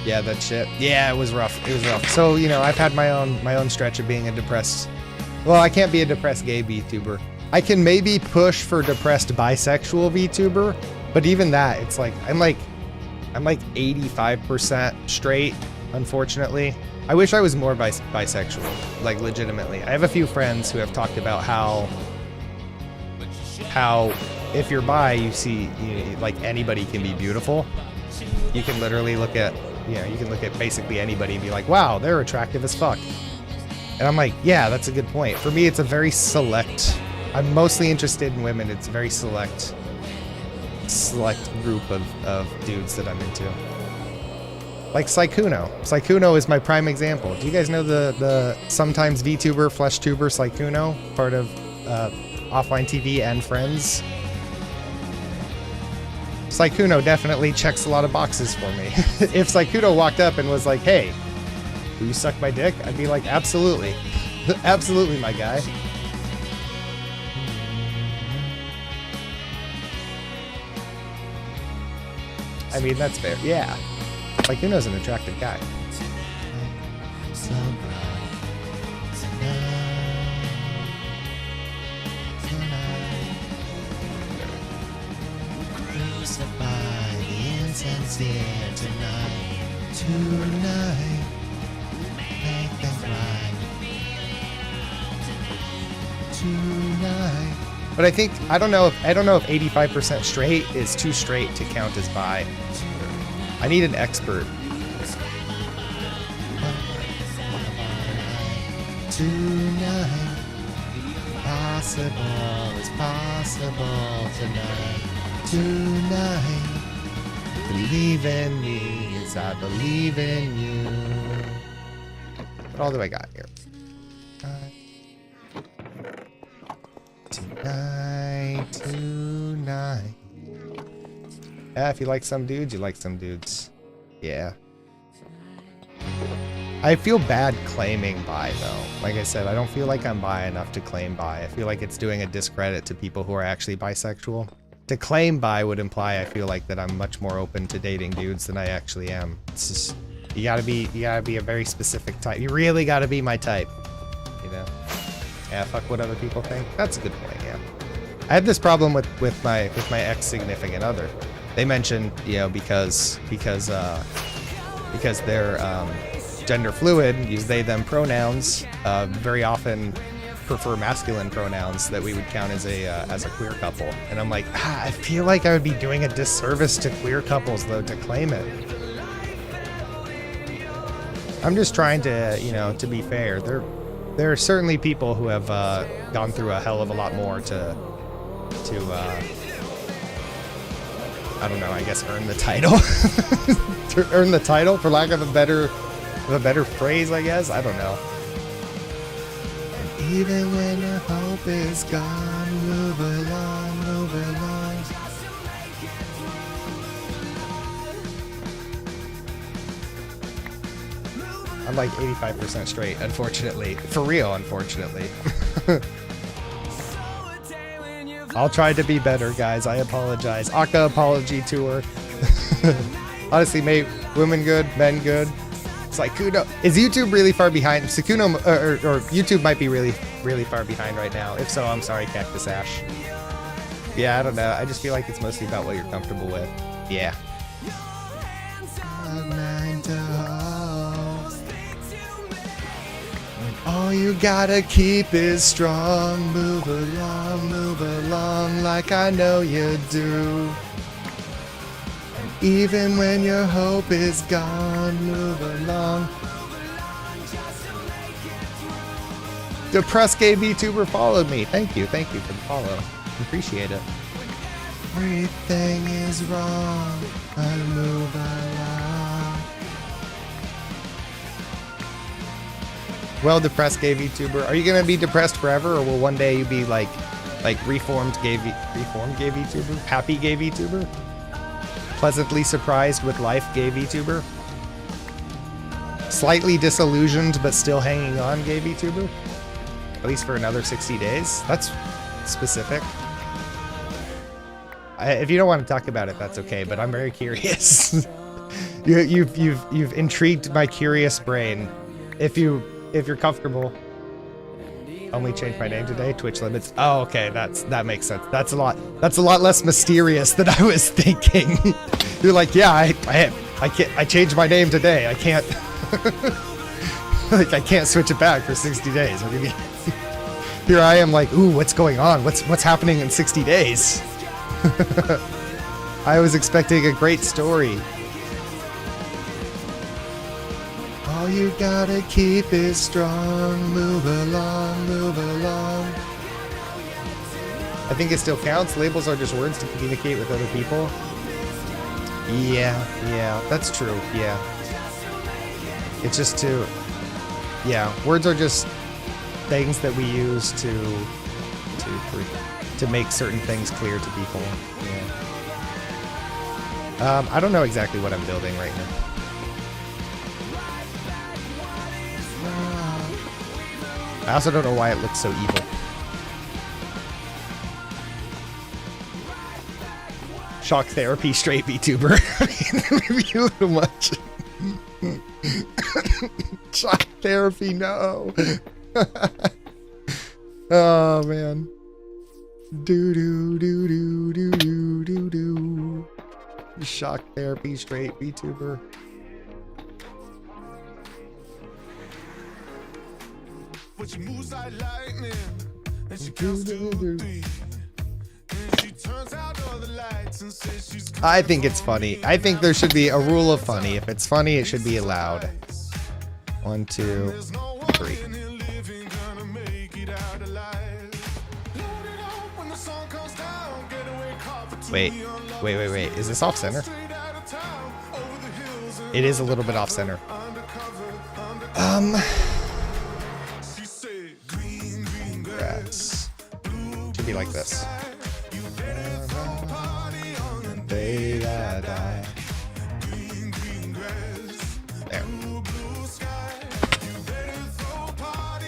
Yeah, that shit. Yeah, it was rough. So, you know, I've had my own stretch of being a depressed. Well, I can't be a depressed gay VTuber. I can maybe push for depressed bisexual VTuber, but even that, it's like I'm like 85% straight, unfortunately. I wish I was more bisexual, like legitimately. I have a few friends who have talked about how if you're bi, you see, like anybody can be beautiful. You can literally look at, you can look at basically anybody and be like, wow, they're attractive as fuck. And I'm like, yeah, that's a good point. For me, it's a very select, I'm mostly interested in women. It's a very select group of dudes that I'm into. Like Sykkuno. Sykkuno is my prime example. Do you guys know the sometimes VTuber, FleshTuber Sykkuno, part of Offline TV and Friends? Sykkuno definitely checks a lot of boxes for me. If Sykkuno walked up and was like, hey, will you suck my dick? I'd be like, absolutely. Absolutely, my guy. I mean, that's fair. Yeah. Sykkuno's an attractive guy. But I think I don't know if 85% straight is too straight to count as bi. I need an expert. Tonight, possible is possible tonight. Tonight, believe in me as I believe in you. What all do I got here? Tonight. Yeah, if you like some dudes, you like some dudes. Yeah. I feel bad claiming bi though. Like I said, I don't feel like I'm bi enough to claim bi. I feel like it's doing a discredit to people who are actually bisexual. To claim bi would imply I feel like that I'm much more open to dating dudes than I actually am. It's just, you gotta be a very specific type. You really gotta be my type. You know? Yeah, fuck what other people think. That's a good point, yeah. I had this problem with my ex significant other. They mentioned, you know, because because they're gender fluid, use they them pronouns, very often prefer masculine pronouns that we would count as a queer couple. And I'm like, I feel like I would be doing a disservice to queer couples though to claim it. I'm just trying to, you know, to be fair. There are certainly people who have gone through a hell of a lot more to I don't know, I guess earn the title. To earn the title, for lack of a better phrase, I guess. I don't know. And even when your hope is gone, move along, move along. I'm like 85% straight, unfortunately. For real, unfortunately. I'll try to be better, guys. I apologize. Aka apology tour. Honestly, mate, women good, men good. It's like, Kuno. Is YouTube really far behind? Sakuno, or YouTube might be really, really far behind right now. If so, I'm sorry, Cactus Ash. Yeah, I don't know. I just feel like it's mostly about what you're comfortable with. Yeah. All you gotta keep is strong. Move along like I know you do. And even when your hope is gone, move along. Depressed gay VTuber followed me. Thank you for the follow. Appreciate it. Everything is wrong. I move along. Well, depressed gay VTuber. Are you gonna be depressed forever, or will one day you be like reformed gay VTuber? Happy gay VTuber? Pleasantly surprised with life gay VTuber? Slightly disillusioned but still hanging on gay VTuber? At least for another 60 days? That's specific. If you don't want to talk about it, that's okay, but I'm very curious. You've intrigued my curious brain. If you're comfortable, only changed my name today. Twitch limits. Oh, okay, that makes sense. That's a lot less mysterious than I was thinking. You're like, yeah, I changed my name today. I can't like I can't switch it back for 60 days. What do you mean? Here I am like, ooh, what's going on? What's happening in 60 days? I was expecting a great story. All you gotta keep is strong. Move along, move along. I think it still counts. Labels are just words to communicate with other people. Yeah, that's true. Yeah. It's just yeah, words are just things that we use to make certain things clear to people. Yeah. I don't know exactly what I'm building right now. I also don't know why it looks so evil. Shock therapy, straight VTuber. Maybe a little much. Shock therapy, no. Oh man. Do do do do do do do do. Shock therapy, straight VTuber. But she moves like lightning, and she counts to 3. And she turns out all the lights and says she's I think it's funny. I think there should be a rule of funny. If it's funny, it should be allowed. 1, 2, 3. Wait. Is this off center? It is a little bit off center. Grass. Should be like this. Day I die. There.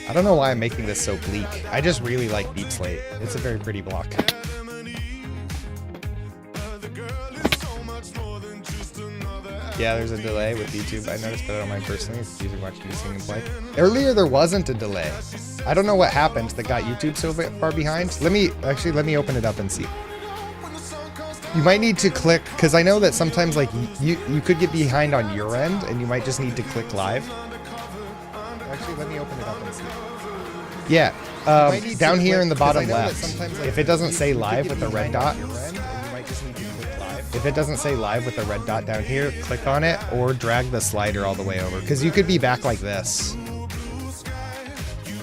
I don't know why I'm making this so bleak. I just really like Deep Slate. It's a very pretty block. Yeah, there's a delay with YouTube. I noticed, but I don't mind personally. It's usually watching you sing and play. Earlier, there wasn't a delay. I don't know what happened that got YouTube so far behind. Let me open it up and see. You might need to click, because I know that sometimes like you could get behind on your end, and you might just need to click live. Actually, let me open it up and see. Yeah, down here in the bottom left, if it doesn't say live with a red dot, if it doesn't say live with a red dot down here, click on it or drag the slider all the way over, because you could be back like this.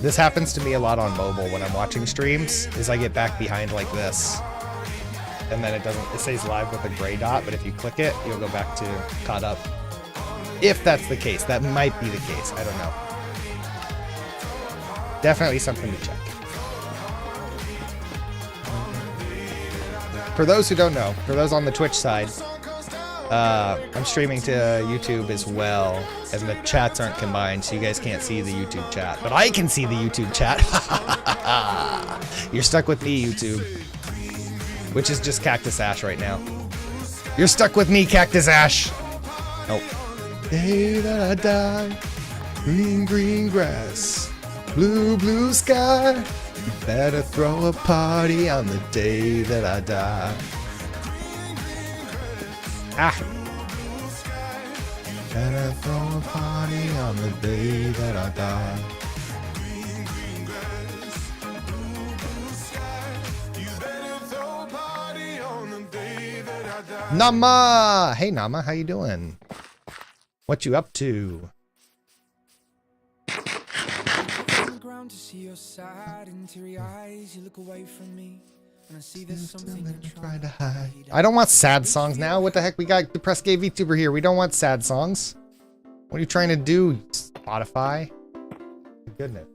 This happens to me a lot on mobile when I'm watching streams, is I get back behind like this. And then it says live with a gray dot, but if you click it, you'll go back to caught up. If that's the case, that might be the case, I don't know. Definitely something to check. For those who don't know, for those on the Twitch side, I'm streaming to YouTube as well, and the chats aren't combined, so you guys can't see the YouTube chat. But I can see the YouTube chat. You're stuck with me, YouTube. Which is just Cactus Ash right now. You're stuck with me, Cactus Ash. Oh. Day that I die, green, green grass, blue, blue sky. You better throw a party on the day that I die. Ah. Better throw a party on the day that I die. Nama! Hey Nama, how you doing? What you up to? To see your sad and teary eyes, you look away from me, and I see there's something you're trying to hide. I don't want sad songs now. What the heck? We got Depressed Gay VTuber here. We don't want sad songs. What are you trying to do, Spotify? Goodness.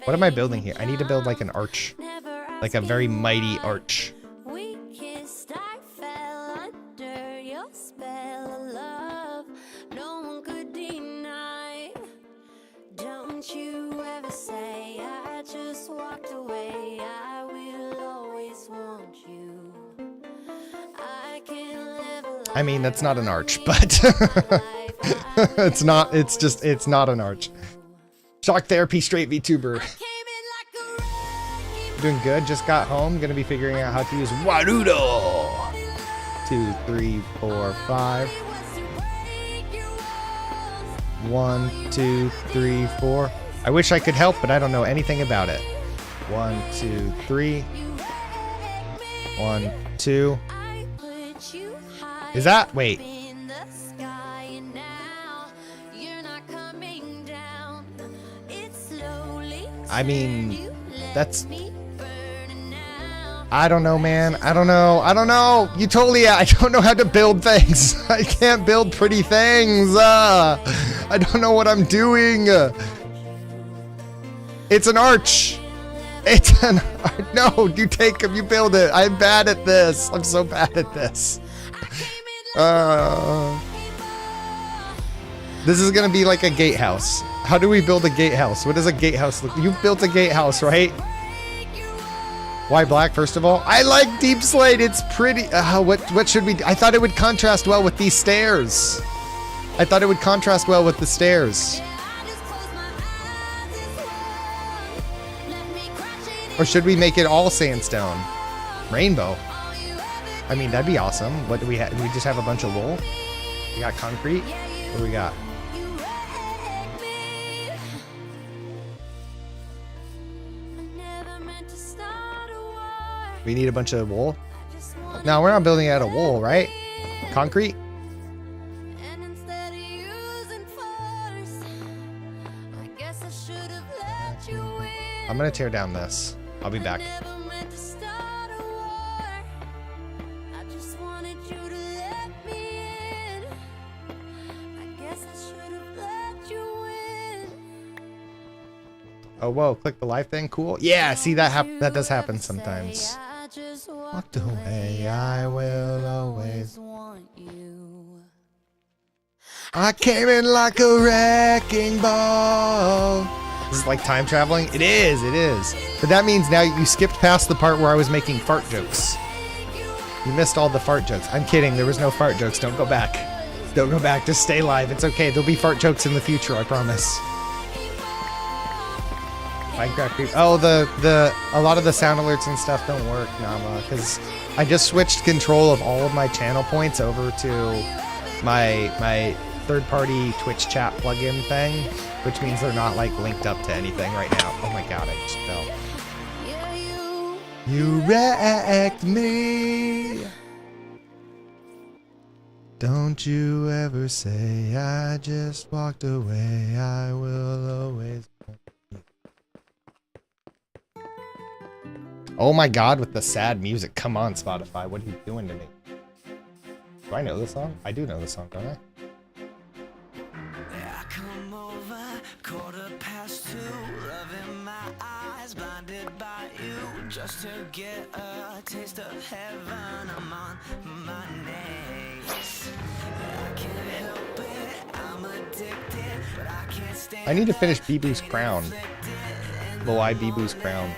What am I building here? I need to build like an arch. Like a very mighty arch. You ever say I just walked away? I will always want you. I can live a I mean, that's not an arch, but it's not an arch. Shock therapy straight VTuber. Doing good, just got home, gonna be figuring out how to use Warudo. 2, 3, 4, 5. 1, 2, 3, 4. I wish I could help, but I don't know anything about it. 1, 2, 3. 1, 2. Is that? Wait. I mean, that's... I don't know, man. I don't know. Utolia, I don't know how to build things. I can't build pretty things. I don't know what I'm doing. It's an arch. It's an arch. No, you take him, you build it. I'm bad at this. I'm so bad at this. This is gonna be like a gatehouse. How do we build a gatehouse? What does a gatehouse look like? You've built a gatehouse, right? Why black, first of all? I like Deep Slate. It's pretty. What should we do? I thought it would contrast well with these stairs. I thought it would contrast well with the stairs. Or should we make it all sandstone? Rainbow. I mean, that'd be awesome. What do we have? Do we just have a bunch of wool? We got concrete. What do we got? We need a bunch of wool. No, we're not building it out of wool, right? Concrete? I'm gonna tear down this. I'll be back. Oh, whoa, click the live thing, cool. Yeah, see, that does happen sometimes. Walked away, I will always want you. I came in like a wrecking ball. This is like time traveling? It is. But that means now you skipped past the part where I was making fart jokes. You missed all the fart jokes. I'm kidding, there was no fart jokes. Don't go back. Don't go back, just stay live. It's okay, there'll be fart jokes in the future, I promise. Minecraft creep. Oh, a lot of the sound alerts and stuff don't work, Nama, because I just switched control of all of my channel points over to my third-party Twitch chat plugin thing, which means they're not like linked up to anything right now. Oh my god, I just fell. You wrecked me. Don't you ever say I just walked away. I will always. Oh my god, with the sad music. Come on, Spotify. What are you doing to me? Do I know this song? I do know this song, don't I? I come over, 2:15, loving my eyes, blinded by you, just to get a taste of heaven. I'm on my knees. I can't help it, I'm addicted, but I can't stand. I need to finish Bibu's Crown. Loai Bibu's Crown.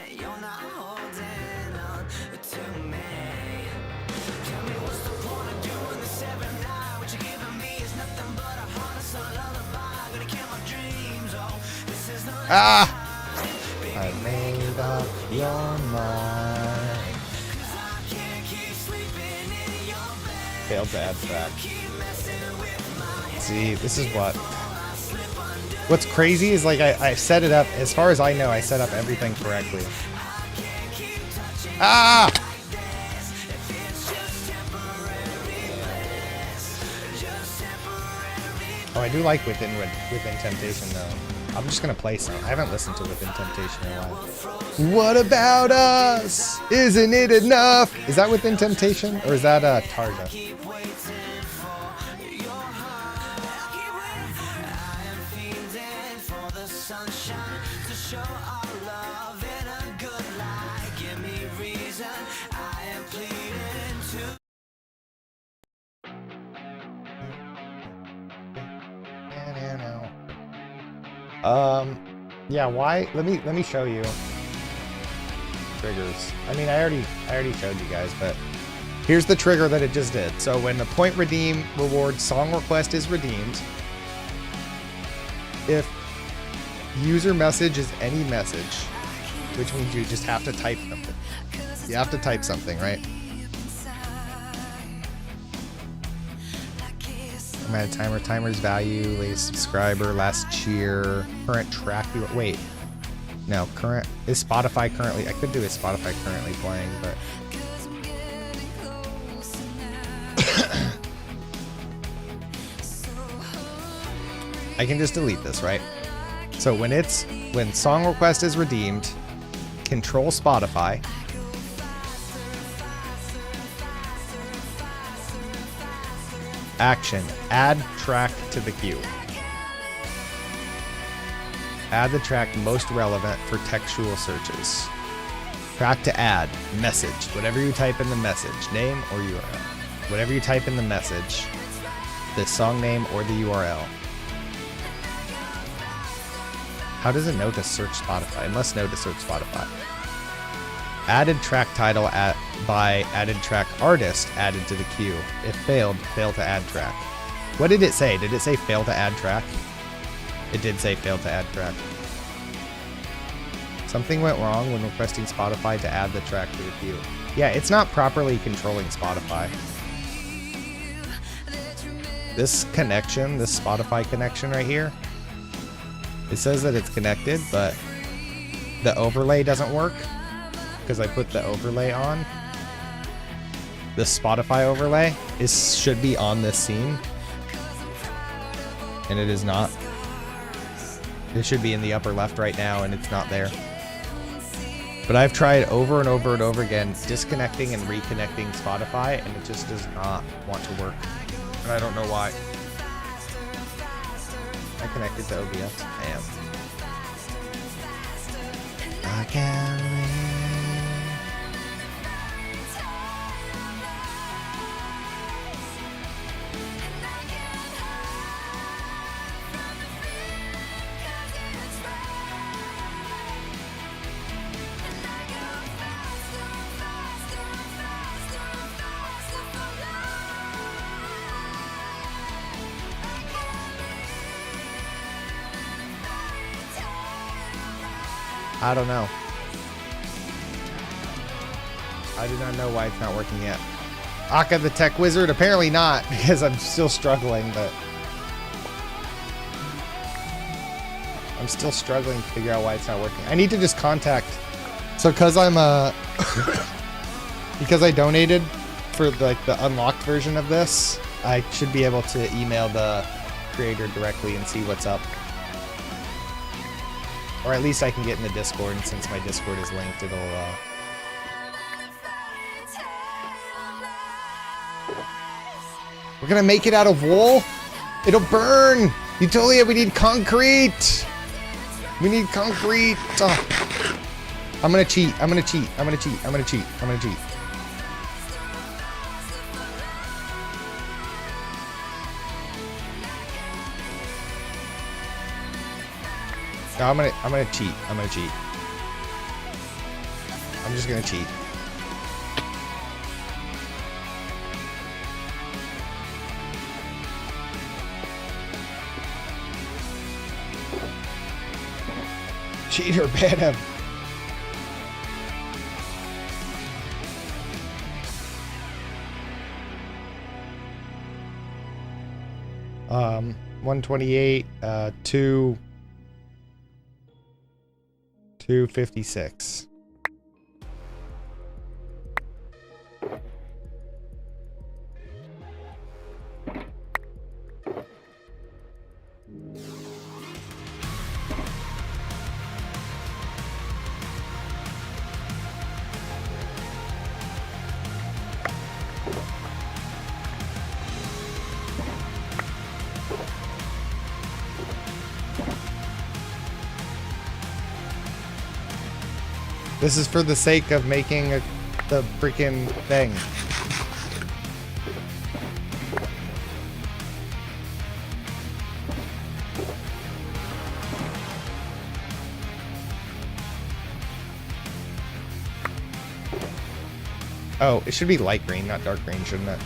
Ah! I made up your mind. Failed to add track. See, this is what's crazy is like I set it up, as far as I know, I set up everything correctly. Ah! Oh, I do like Within Temptation though. I'm just gonna play some. I haven't listened to Within Temptation in a while. What about us? Isn't it enough? Is that Within Temptation or is that Tarja? Yeah, why? Let me show you triggers. I mean, I already showed you guys, but here's the trigger that it just did. So when the point redeem reward song request is redeemed, if user message is any message, which means you just have to type something. You have to type something, right? I'm at a timer. Timer's value, latest subscriber, last cheer, current track. Wait, no, current is Spotify currently. I could do a Spotify currently playing, but I can just delete this, right? So when song request is redeemed, control Spotify. Action, add track to the queue. Add the track most relevant for textual searches. Track to add, message, whatever you type in the message, name or URL. Whatever you type in the message, the song name or the URL. How does it know to search Spotify? It must know to search Spotify. Added track title by added track artist added to the queue. If failed, fail to add track. What did it say? Did it say fail to add track? It did say fail to add track. Something went wrong when requesting Spotify to add the track to the queue. Yeah, it's not properly controlling Spotify. This connection, this Spotify connection right here, it says that it's connected, but the overlay doesn't work. Because I put the overlay on. The Spotify overlay should be on this scene. And it is not. It should be in the upper left right now and it's not there. But I've tried over and over and over again disconnecting and reconnecting Spotify and it just does not want to work. And I don't know why. I connected to OBS. Damn. I can't live. I don't know. I do not know why it's not working yet. Akka the Tech Wizard? Apparently not, because I'm still struggling, but... I'm still struggling to figure out why it's not working. I need to just contact... So, because I'm, because I donated for, like, the unlocked version of this, I should be able to email the creator directly and see what's up. Or at least I can get in the Discord, and since my Discord is linked, it'll, We're gonna make it out of wool? It'll burn! Utolia, we need concrete! We need concrete! Oh. I'm gonna cheat, I'm gonna cheat, I'm gonna cheat, I'm gonna cheat, I'm gonna cheat. No, I'm gonna cheat, I'm gonna cheat. I'm just gonna cheat. Cheat or ban him. 128, 256. This is for the sake of making the freaking thing. Oh, it should be light green, not dark green, shouldn't it?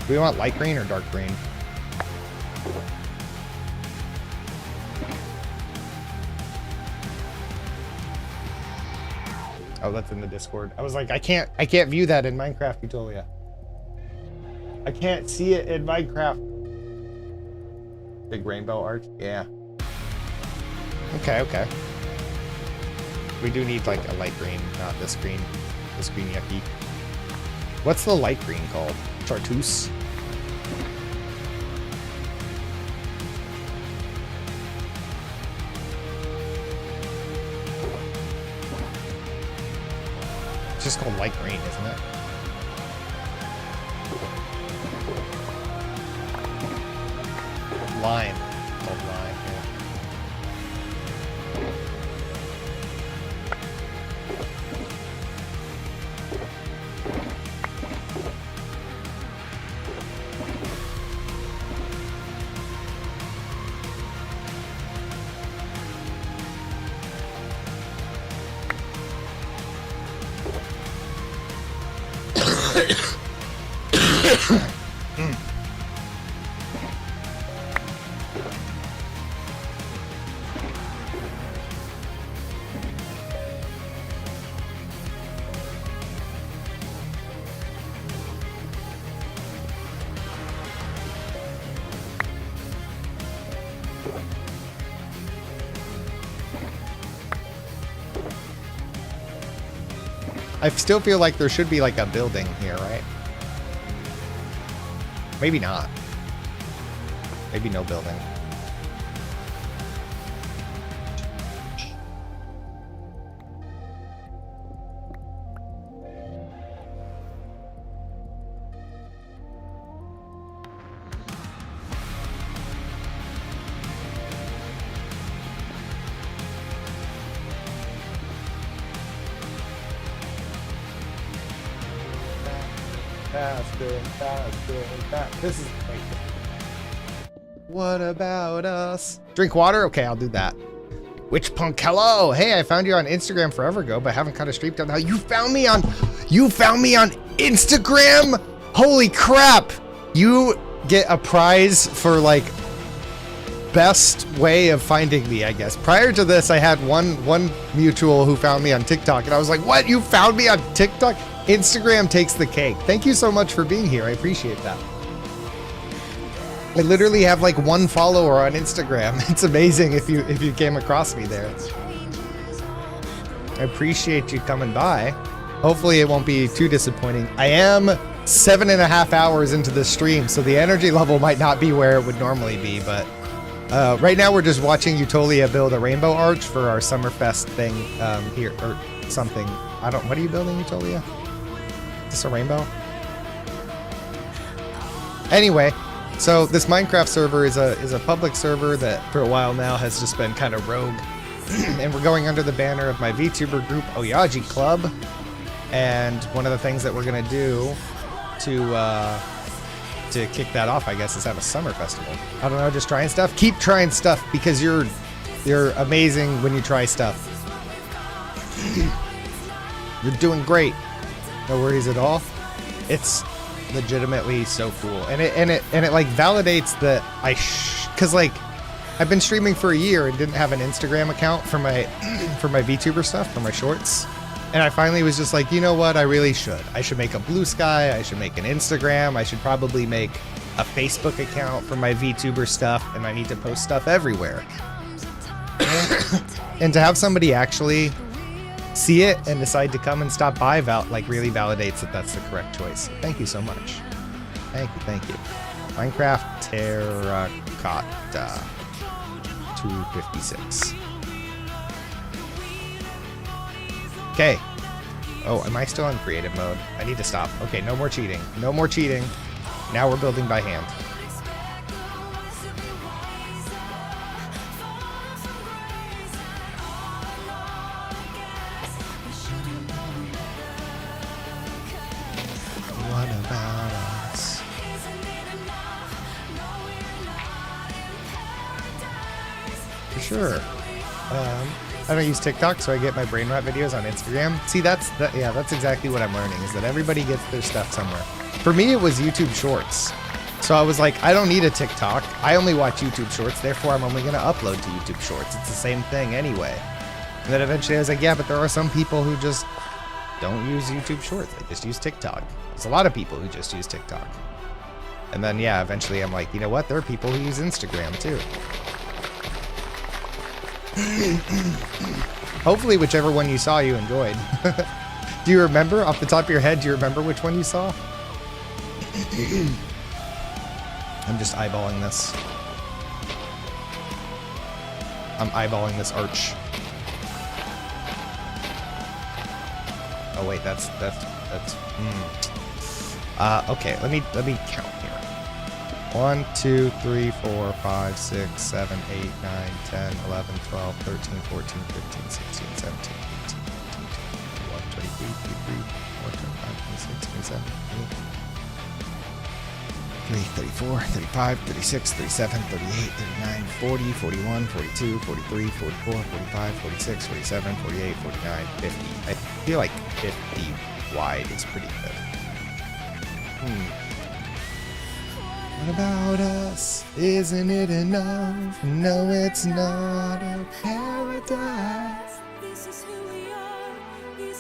Do we want light green or dark green? Oh, that's in the Discord. I was like, I can't view that in Minecraft, Utolia. I can't see it in Minecraft. Big rainbow arch? Yeah. Okay, okay. We do need like a light green, not this green. This green yucky. What's the light green called? Chartreuse? It's just called light green, isn't it? Lime. It's called lime, yeah. I still feel like there should be like a building here, right? Maybe not. Maybe no building. This is like, what about us? Drink water? Okay, I'll do that. Witch Punk, hello. Hey, I found you on Instagram forever ago, but haven't caught a stream till now. You found me on Instagram? Holy crap. You get a prize for like best way of finding me, I guess. Prior to this, I had one mutual who found me on TikTok, and I was like, what? You found me on TikTok? Instagram takes the cake. Thank you so much for being here. I appreciate that. I literally have like 1 follower on Instagram. It's amazing if you came across me there. I appreciate you coming by. Hopefully it won't be too disappointing. I am 7.5 hours into the stream, so the energy level might not be where it would normally be, but right now we're just watching Utolia build a rainbow arch for our Summerfest thing here, or something. What are you building, Utolia? Is this a rainbow? Anyway, so this Minecraft server is a public server that for a while now has just been kind of rogue. And we're going under the banner of my VTuber group, Oyaji Club. And one of the things that we're gonna do to kick that off, I guess, is have a summer festival. I don't know, just trying stuff. Keep trying stuff because you're amazing when you try stuff. You're doing great. No worries at all. It's legitimately so cool, and it like validates that because like I've been streaming for a year and didn't have an Instagram account for my VTuber stuff, for my shorts. And I finally was just like, you know what? I really should. I should make a Blue Sky. I should make an Instagram. I should probably make a Facebook account for my VTuber stuff. And I need to post stuff everywhere. And to have somebody actually see it and decide to come and stop by like really validates that that's the correct choice. Thank you so much. Thank you. Minecraft Terracotta 256. Okay. Oh, am I still in creative mode? I need to stop. Okay, no more cheating. No more cheating. Now we're building by hand. What about us? For sure. I don't use TikTok, so I get my brain rot videos on Instagram. See, that's exactly what I'm learning, is that everybody gets their stuff somewhere. For me, it was YouTube Shorts. So I was like, I don't need a TikTok. I only watch YouTube Shorts, therefore I'm only going to upload to YouTube Shorts. It's the same thing anyway. And then eventually I was like, yeah, but there are some people who just don't use YouTube Shorts. They just use TikTok. There's a lot of people who just use TikTok. And then, yeah, eventually I'm like, you know what? There are people who use Instagram too. Hopefully whichever one you saw you enjoyed. Do you remember off the top of your head? Do you remember which one you saw? I'm just eyeballing this. I'm eyeballing this arch. Oh wait, that's okay, let me count here. 1, 2, 3, 4, 5, 6, 7, 8, 9, 10, 11, 12, 13, 14, 15, 16, 17, 18, 19, 20, 21, 22, 23, 24, 25, 26, 27, 34, 35, 36, 37, 38, 39, 40, 41, 42, 43, 44, 45, 46, 47, 48, 49, 50. I feel like 50 wide is pretty good. What about us? Isn't it enough? No, it's not a paradise.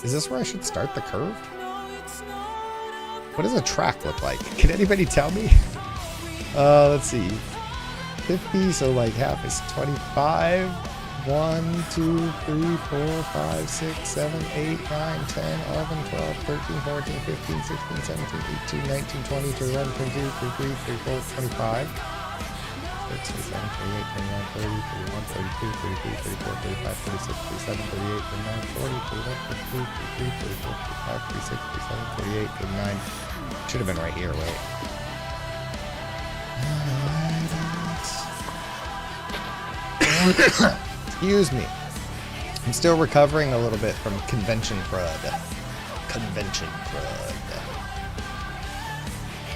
Is this where I should start the curve? What does a track look like? Can anybody tell me? Let's see. 50, so like half is 25. 1, 2, 3, 4, 5, 6, 7, 8, 9, 10, 11, 12, 13, 14, 15, 16, 17, 18, 19, 20, 21, 22, 23, 24, 25. 26, 27, 28, 29, 30, 31, 32, 33, 34, 35, 36, 37, 38, 39, 40, 41, 42, 43, 44, 45, 46, 47, 48, 49. Should have been right here, wait. Excuse me. I'm still recovering a little bit from convention crud. Convention crud.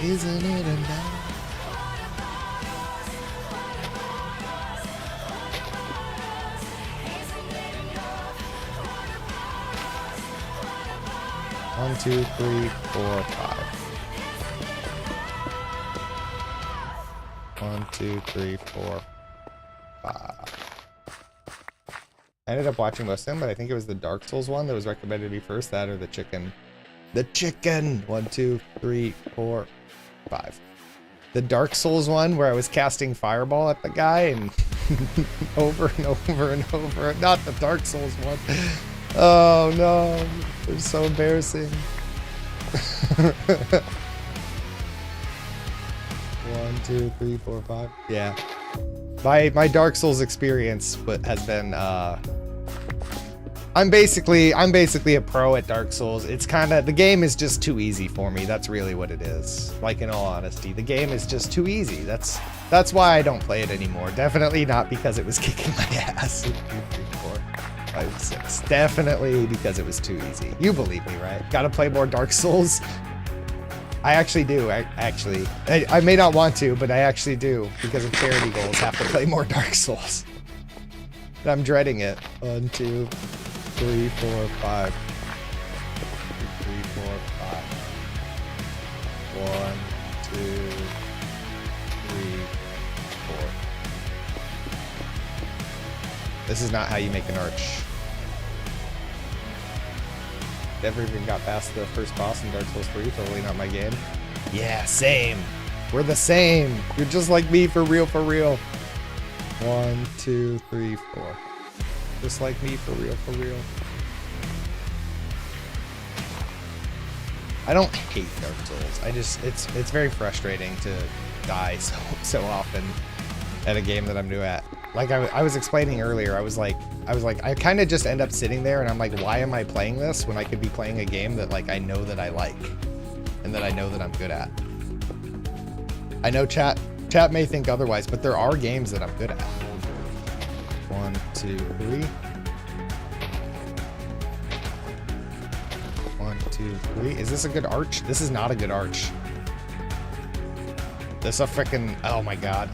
Isn't it enough? One, 2, 3, 4, 5. 1, 2, 3, 4. I ended up watching most of them, but I think it was the Dark Souls one that was recommended to me first. That or the chicken. The chicken! 1, 2, 3, 4, 5. The Dark Souls one where I was casting fireball at the guy and over and over and over. Not the Dark Souls one. Oh no, it was so embarrassing. 1, 2, 3, 4, 5. Yeah. My Dark Souls experience has been I'm basically a pro at Dark Souls. It's kind of, the game is just too easy for me. That's really what it is. Like, in all honesty, the game is just too easy. That's why I don't play it anymore. Definitely not because it was kicking my ass. 2, 3, 4, 5, 6. Definitely because it was too easy. You believe me, right? Gotta play more Dark Souls. I actually do. I may not want to, but I actually do because of charity goals. Have to play more Dark Souls. I'm dreading it. 1, 2, 3, 4, 5. 3, 4, 5. 1, 2, 3, 4. This is not how you make an arch. Never even got past the first boss in Dark Souls 3. Totally not my game. Yeah, same. We're the same. You're just like me, for real, for real. 1, 2, 3, 4. Just like me, for real, for real. I don't hate Dark Souls. I just, it's very frustrating to die so often at a game that I'm new at. Like I was explaining earlier, I was like, I kind of just end up sitting there and I'm like, why am I playing this when I could be playing a game that like I know that I like and that I know that I'm good at. I know chat may think otherwise, but there are games that I'm good at. 1, 2, 3. 1, 2, 3. Is this a good arch? This is not a good arch. This a freaking, oh my god.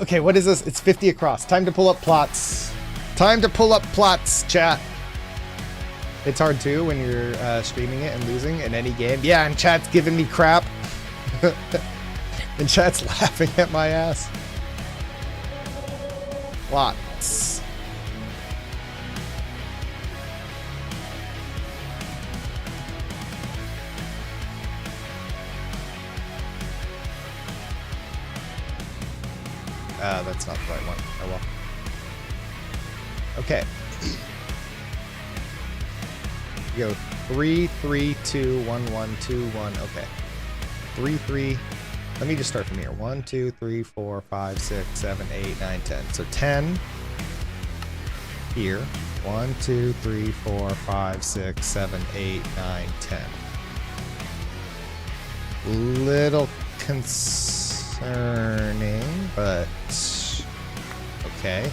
Okay, what is this? It's 50 across. Time to pull up plots. Time to pull up plots, chat. It's hard too when you're streaming it and losing in any game. Yeah, and chat's giving me crap. And chat's laughing at my ass. Plots. That's not the right one. Oh well. Okay. You go 3, 3, 2, 1, 1, 2, 1. Okay. 3, 3. Let me just start from here. 1, 2, 3, 4, 5, 6, 7, 8, 9, 10. So 10 here. 1, 2, 3, 4, 5, 6, 7, 8, 9, 10. Little concerning, but okay.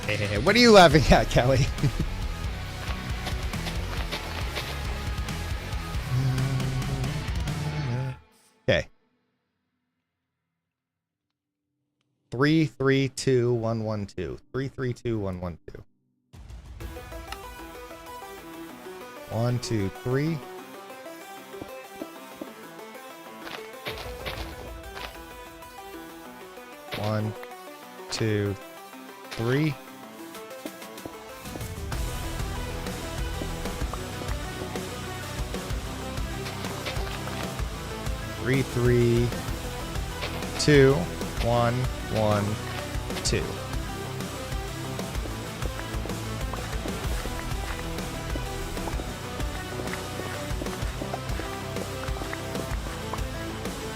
Hey, what are you laughing at, Kelly? Okay. 3, 3, 2, 1, 1, 2. 3, 3, 2, 1, 1, 2. 1, 2, 3. 1, 2, 3. 3, 3, 2, 1, 1, 2.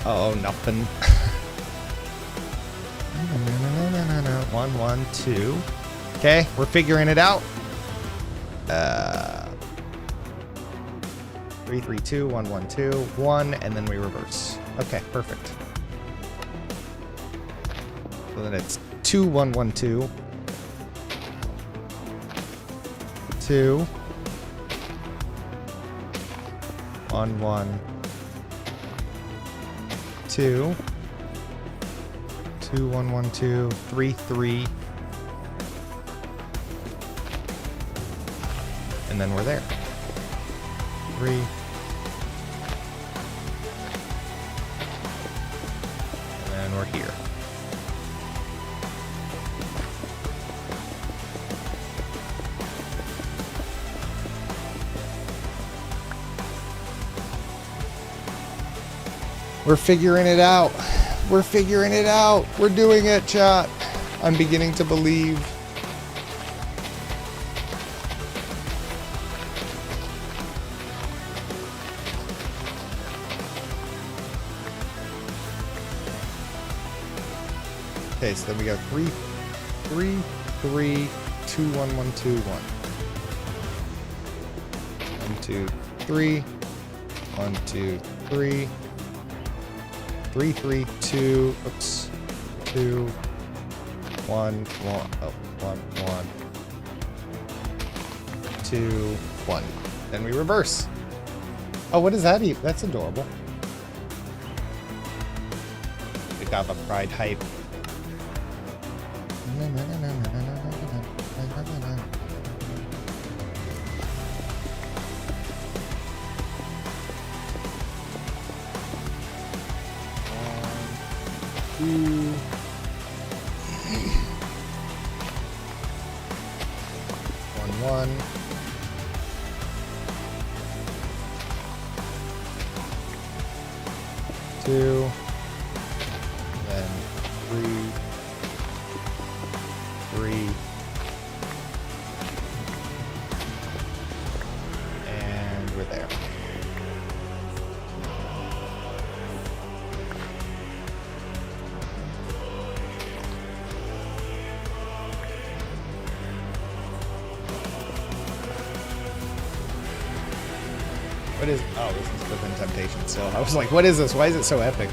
Oh, nothing. 1, 1, 2. Okay, we're figuring it out. 3, 3, 2, 1, 1, 2, 1, and then we reverse. Okay, perfect. So then it's 2, 1, 1, 2. 2. 1, 1. 2. 2, 1, 1, 2. 3, 3. And then we're there. 3. And we're here. We're figuring it out. We're figuring it out. We're doing it, chat. I'm beginning to believe. Okay, so then we got 3, 3, 3, 2, 1, 1, 2, 1. 1, 2, 3. 1, 2, 3. 3, 3, 2. Oops. 2. 1, 1. Oh, 1, 1. 2, 1. Then we reverse. Oh, what does that eat? That's adorable. We got the pride hype. One. Two. Then 3. 3. And we're there. What is... Oh, this is Forbidden Temptation still. I was like, what is this? Why is it so epic?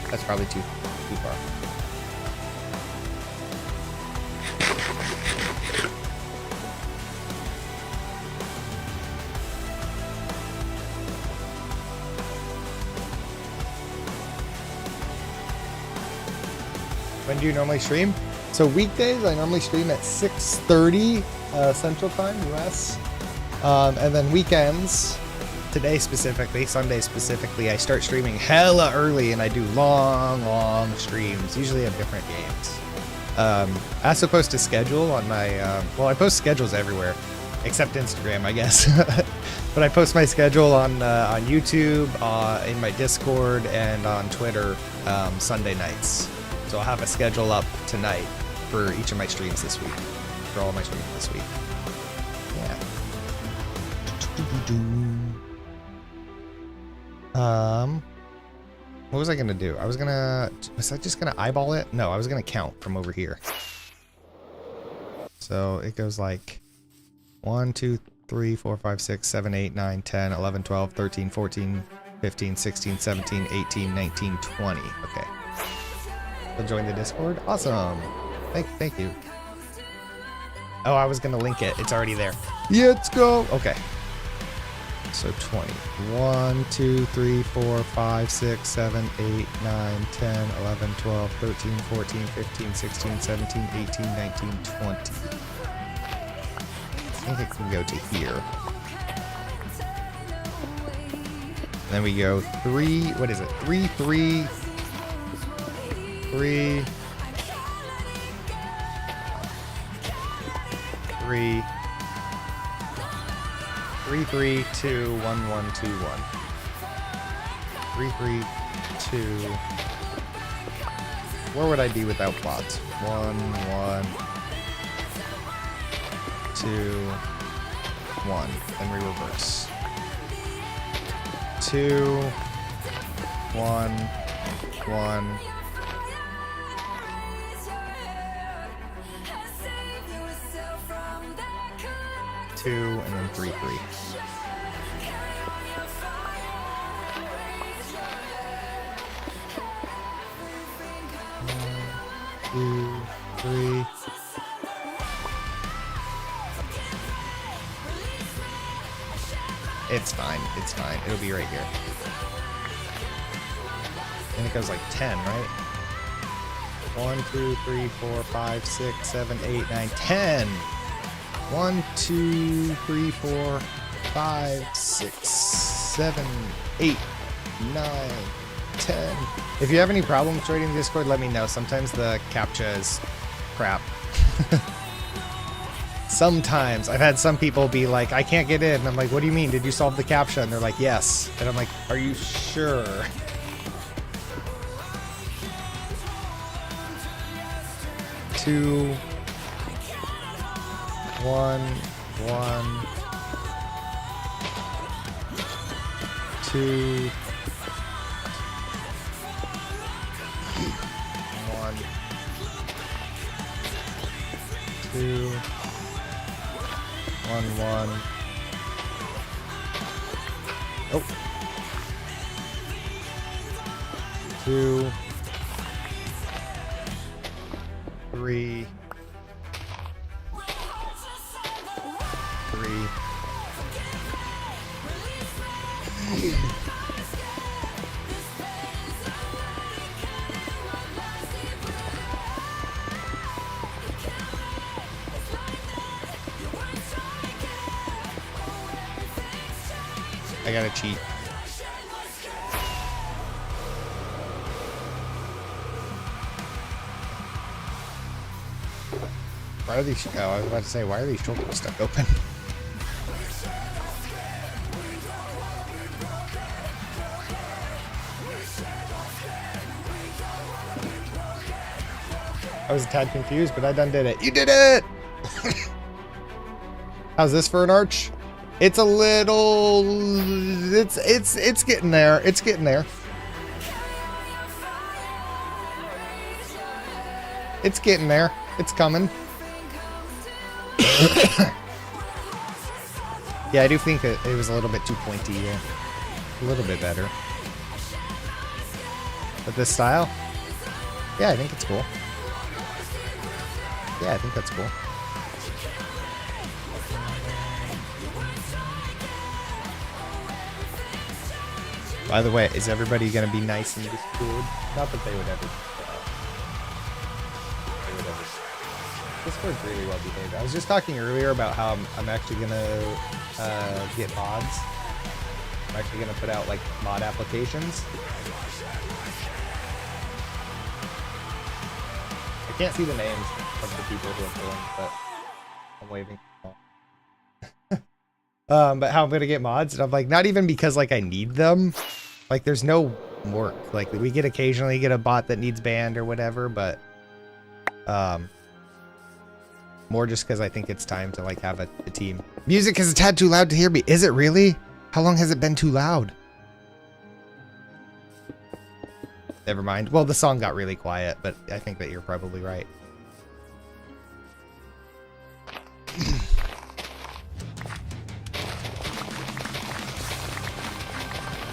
That's probably too far. When do you normally stream? So weekdays, I normally stream at 6:30 Central Time, US. And then weekends, today specifically, Sunday specifically, I start streaming hella early and I do long streams, usually of different games. I also post a schedule on my, well, I post schedules everywhere, except Instagram, I guess. But I post my schedule on YouTube, in my Discord, and on Twitter Sunday nights. So I'll have a schedule up tonight for each of my streams this week, for all my streams this week. Yeah. What was I gonna do? Was I just gonna eyeball it? No, I was gonna count from over here. So it goes like 1, 2, 3, 4, 5, 6, 7, 8, 9, 10, 11, 12, 13, 14, 15, 16, 17, 18, 19, 20. Okay. You'll join the Discord? Awesome. Thank you. Oh, I was gonna link it. It's already there. Yeah, let's go. Okay. So 20. 1, 2, 3, 4, 5, 6, 7, 8, 9, 10, 11, 12, 13, 14, 15, 16, 17, 18, 19, 20. I think it can go to here. And then we go 3, what is it? 3, 3, 3, 3, 3, 3, 2, 1, 1, 2, 1. 3, 3, 2, where would I be without plots? 1, 1, 2, 1. Then we reverse. 2, 1, 1. 2, and then 3, 3. 1, 2, 3. It's fine. It's fine. It'll be right here. I think it goes like 10, right? 1, 2, 3, 4, 5, 6, 7, 8, 9, 10. 1, 2, 3, 4, 5, 6, 7, 8, 9, 10. If you have any problems joining Discord, let me know. Sometimes the CAPTCHA is crap. Sometimes. I've had some people be like, I can't get in. And I'm like, what do you mean? Did you solve the CAPTCHA? And they're like, yes. And I'm like, are you sure? Two, 1, 1, 2, 1, 2, 1, 1. Oh. 2, 3, 3. I gotta cheat. Why are these? Oh, I was about to say, why are these shoulders stuck open? I was a tad confused, but I done did it. You did it! How's this for an arch? It's a little... It's getting there. It's getting there. It's getting there. It's coming. Yeah, I do think it was a little bit too pointy. Yeah. A little bit better. But this style? Yeah, I think it's cool. Yeah, I think that's cool. By the way, is everybody gonna be nice in Discord? Not that they would ever. Discord's really well behaved. I was just talking earlier about how I'm actually gonna get mods. I'm actually gonna put out like mod applications. I can't see the names of the people who are filling, but I'm waving. But how I'm gonna get mods, and I'm like, not even because like I need them. Like there's no work. Like we get occasionally get a bot that needs banned or whatever, but more just because I think it's time to like have a team. Music is a tad too loud to hear me. Is it really? How long has it been too loud? Never mind. Well, the song got really quiet, but I think that you're probably right.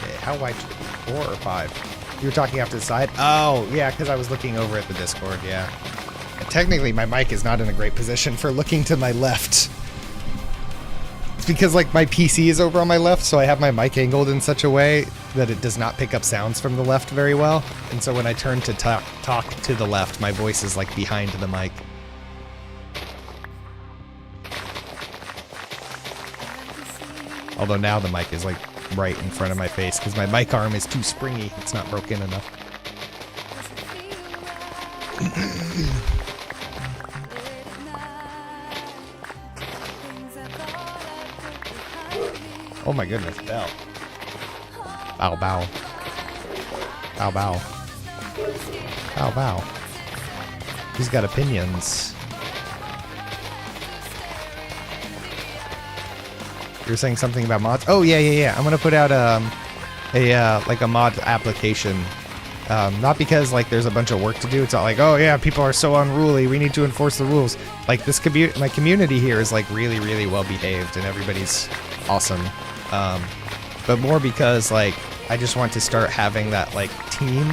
Okay, how wide should it be? 4 or 5? You were talking off to the side? Oh, yeah, because I was looking over at the Discord, yeah. And technically, my mic is not in a great position for looking to my left. It's because, like, my PC is over on my left, so I have my mic angled in such a way that it does not pick up sounds from the left very well. And so when I turn to talk to the left, my voice is, like, behind the mic. Although now the mic is, like, right in front of my face because my mic arm is too springy. It's not broken enough. Oh my goodness, bell. Bow bow. Bow bow. Bow bow. He's got opinions. You're saying something about mods? Oh yeah. I'm gonna put out like a mod application. Not because like there's a bunch of work to do. It's not like, oh yeah, people are so unruly, we need to enforce the rules. Like this my community here is like really, really well behaved and everybody's awesome. But more because like I just want to start having that like team,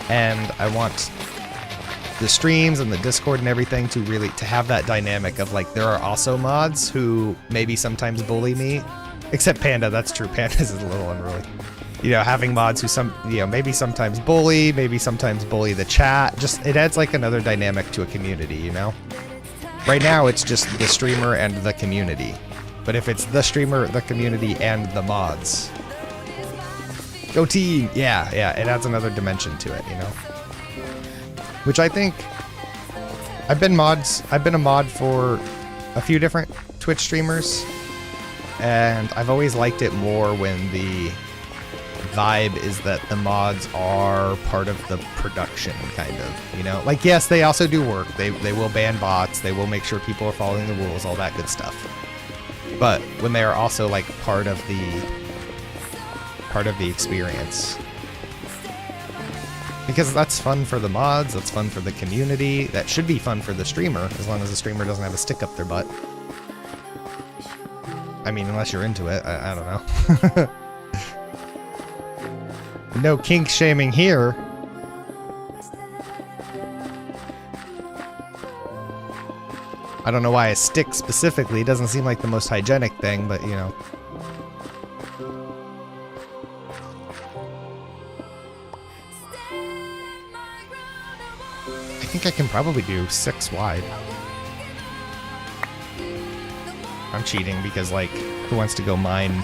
and I want the streams and the Discord and everything to really to have that dynamic of like there are also mods who maybe sometimes bully me, except Panda. That's true. Panda's is a little unruly. You know, having mods who maybe sometimes bully, maybe sometimes bully the chat. Just it adds like another dynamic to a community. You know, right now it's just the streamer and the community, but if it's the streamer, the community, and the mods, go team! Yeah, it adds another dimension to it. You know. Which I think I've been a mod for a few different Twitch streamers, and I've always liked it more when the vibe is that the mods are part of the production, kind of, you know? Like, yes, they also do work. They will ban bots, they will make sure people are following the rules, all that good stuff. But when they are also like part of the experience. Because that's fun for the mods, that's fun for the community, that should be fun for the streamer, as long as the streamer doesn't have a stick up their butt. I mean, unless you're into it, I don't know. No kink shaming here. I don't know why a stick specifically, it doesn't seem like the most hygienic thing, but you know. I think I can probably do 6 wide. I'm cheating because, like, who wants to go mine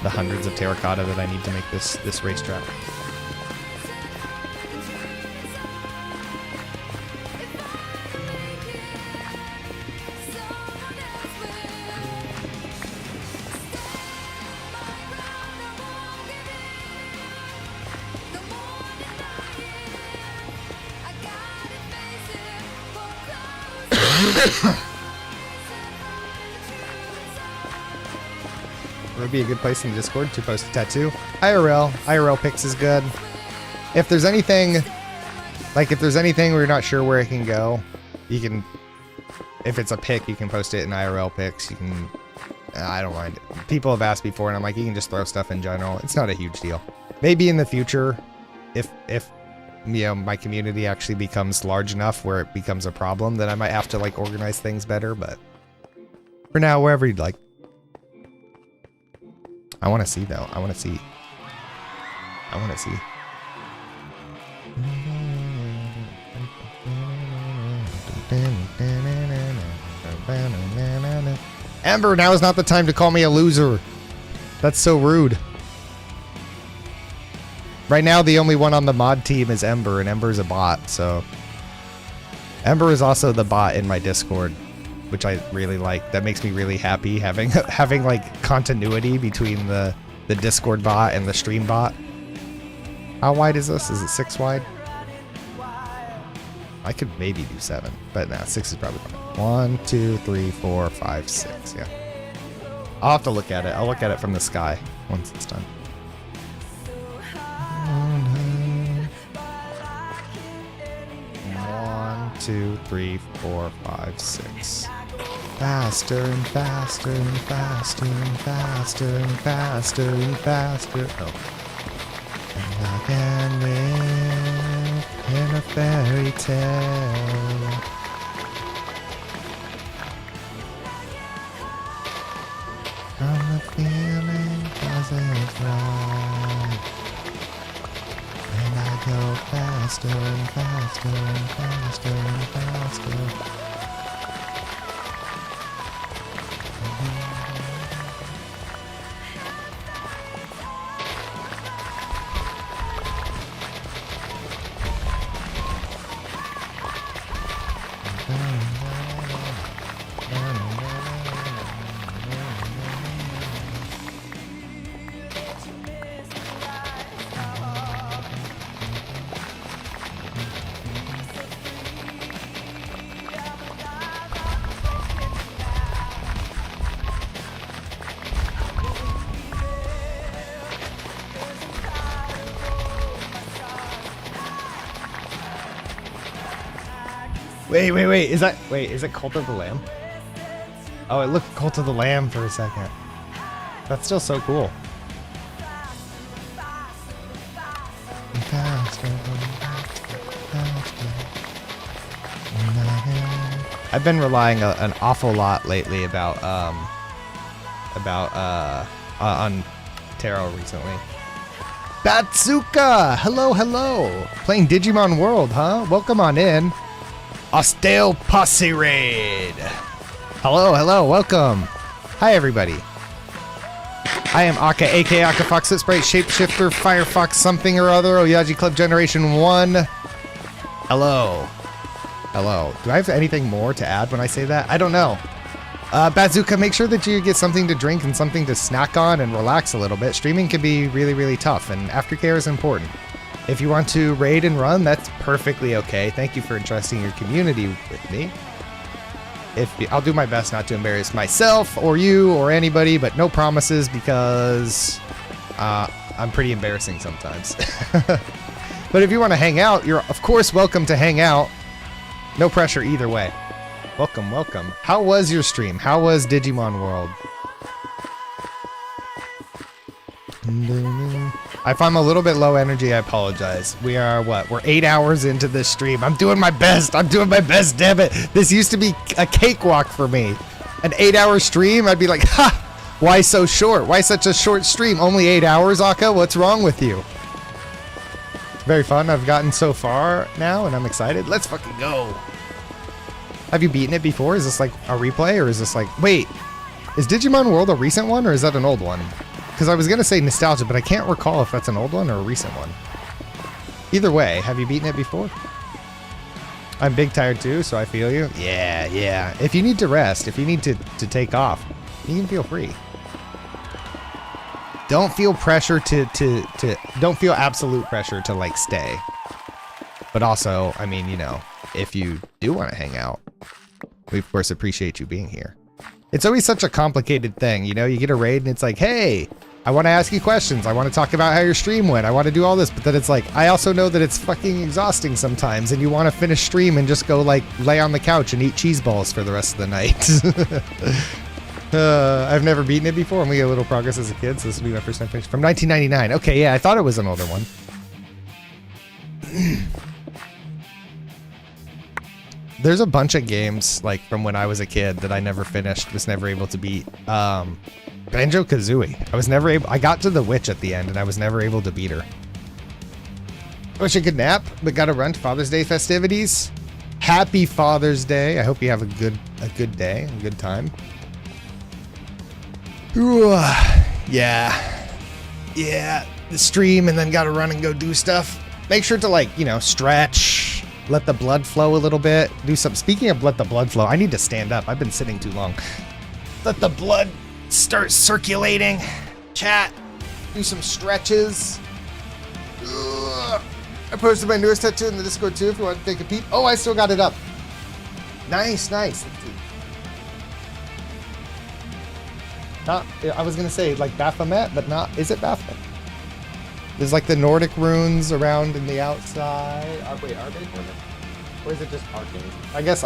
the hundreds of terracotta that I need to make this racetrack? Would be a good place in Discord to post a tattoo. IRL pics is good. If there's anything where you're not sure where it can go, you can, if it's a pic, you can post it in IRL pics. You can, I don't mind. People have asked before, and I'm like, you can just throw stuff in general. It's not a huge deal. Maybe in the future, if you know, my community actually becomes large enough where it becomes a problem, then I might have to like organize things better. But for now, wherever you'd like. I want to see though. I want to see. Ember, now is not the time to call me a loser. That's so rude. Right now, the only one on the mod team is Ember, and Ember's a bot, so... Ember is also the bot in my Discord, which I really like. That makes me really happy, having like continuity between the Discord bot and the stream bot. How wide is this? Is it 6 wide? I could maybe do 7, but nah, 6 is probably fine. 1, 2, 3, 4, 5, 6, yeah. I'll have to look at it. I'll look at it from the sky once it's done. 1, 2, 3, 4, 5, 6. Faster and faster and faster and faster and faster and faster. Oh. And I can live in a fairy tale. From the feeling 'cause it's right. And I go faster and faster and faster and faster. Wait. Is it Cult of the Lamb? Oh, it looked Cult of the Lamb for a second. That's still so cool. I've been relying an awful lot lately on tarot recently. Batsuka! Hello. Playing Digimon World, huh? Welcome on in. Ostale Posse Raid. Hello, welcome. Hi, everybody. I am Aka, aka Aka Fox Sprite, Shapeshifter, Firefox something or other, Oyaji Club Generation 1. Hello. Do I have anything more to add when I say that? I don't know. Bazooka, make sure that you get something to drink and something to snack on and relax a little bit. Streaming can be really, really tough, and aftercare is important. If you want to raid and run, that's perfectly okay. Thank you for entrusting your community with me. I'll do my best not to embarrass myself or you or anybody, but no promises because I'm pretty embarrassing sometimes. But if you want to hang out, you're of course welcome to hang out. No pressure either way. Welcome. How was your stream? How was Digimon World? If I'm a little bit low energy, I apologize. We are We're 8 hours into this stream. I'm doing my best. Damn it. This used to be a cakewalk for me. An 8-hour stream, I'd be like, ha! Why so short? Why such a short stream? Only 8 hours, Aka? What's wrong with you? Very fun. I've gotten so far now, and I'm excited. Let's fucking go. Have you beaten it before? Is this like a replay, or is this like... Wait, is Digimon World a recent one, or is that an old one? Because I was going to say nostalgia, but I can't recall if that's an old one or a recent one. Either way, have you beaten it before? I'm big tired too, so I feel you. Yeah. If you need to rest, if you need to take off, you can feel free. Don't feel pressure don't feel absolute pressure to like stay. But also, I mean, you know, if you do want to hang out, we of course appreciate you being here. It's always such a complicated thing, you know, you get a raid and it's like, hey, I want to ask you questions. I want to talk about how your stream went. I want to do all this, but then it's like, I also know that it's fucking exhausting sometimes and you want to finish stream and just go like lay on the couch and eat cheese balls for the rest of the night. I've never beaten it before. I'm gonna get a little progress as a kid, so this will be my first time finished. From 1999. Okay, yeah, I thought it was an older one. There's a bunch of games like from when I was a kid that I never finished, was never able to beat. Banjo-Kazooie. I got to the witch at the end and I was never able to beat her. I wish I could nap, but gotta run to Father's Day festivities. Happy Father's Day. I hope you have a good day, a good time. Ooh, yeah, the stream and then gotta run and go do stuff. Make sure to like, you know, stretch, let the blood flow a little bit, do some, speaking of let the blood flow, I need to stand up. I've been sitting too long. Let the blood start circulating. Chat, do some stretches. Ugh. I posted my newest tattoo in the Discord too if you want to take a peek. Oh, I still got it up. Nice. Not, I was gonna say like Baphomet, but not. Is it Baphomet? There's like the Nordic runes around in the outside. Wait, are they Nordic? Or is it just arcane? I guess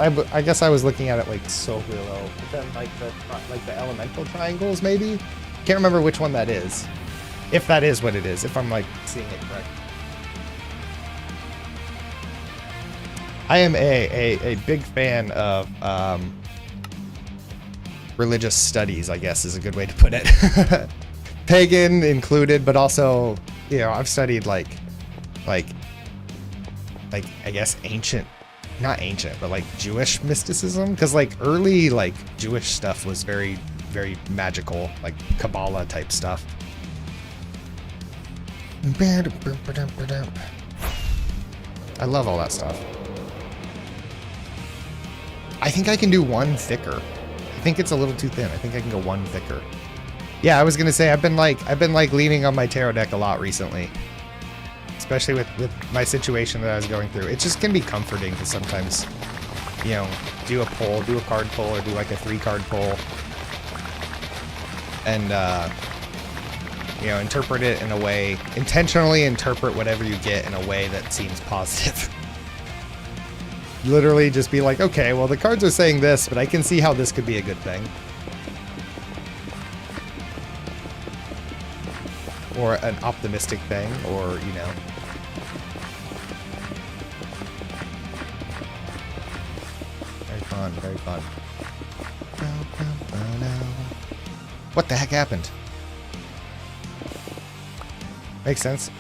I was looking at it like so below. But then like the elemental triangles maybe. Can't remember which one that is. If that is what it is. If I'm like seeing it correct. I am a big fan of religious studies, I guess is a good way to put it. Pagan included, but also, you know, I've studied like I guess not ancient, but like Jewish mysticism, because like early like Jewish stuff was very, very magical, like Kabbalah type stuff. I love all that stuff. I think I can do one thicker. I think it's a little too thin. I think I can go one thicker. Yeah, I was gonna say I've been like leaning on my tarot deck a lot recently, especially with my situation that I was going through. It just can be comforting to sometimes, you know, do a card pull, or do like a 3-card pull, and you know, interpret it in a way, intentionally interpret whatever you get in a way that seems positive. literally just be like, okay, well, the cards are saying this, but I can see how this could be a good thing. Or an optimistic thing, or, you know. Very fun, very fun. What the heck happened? Makes sense.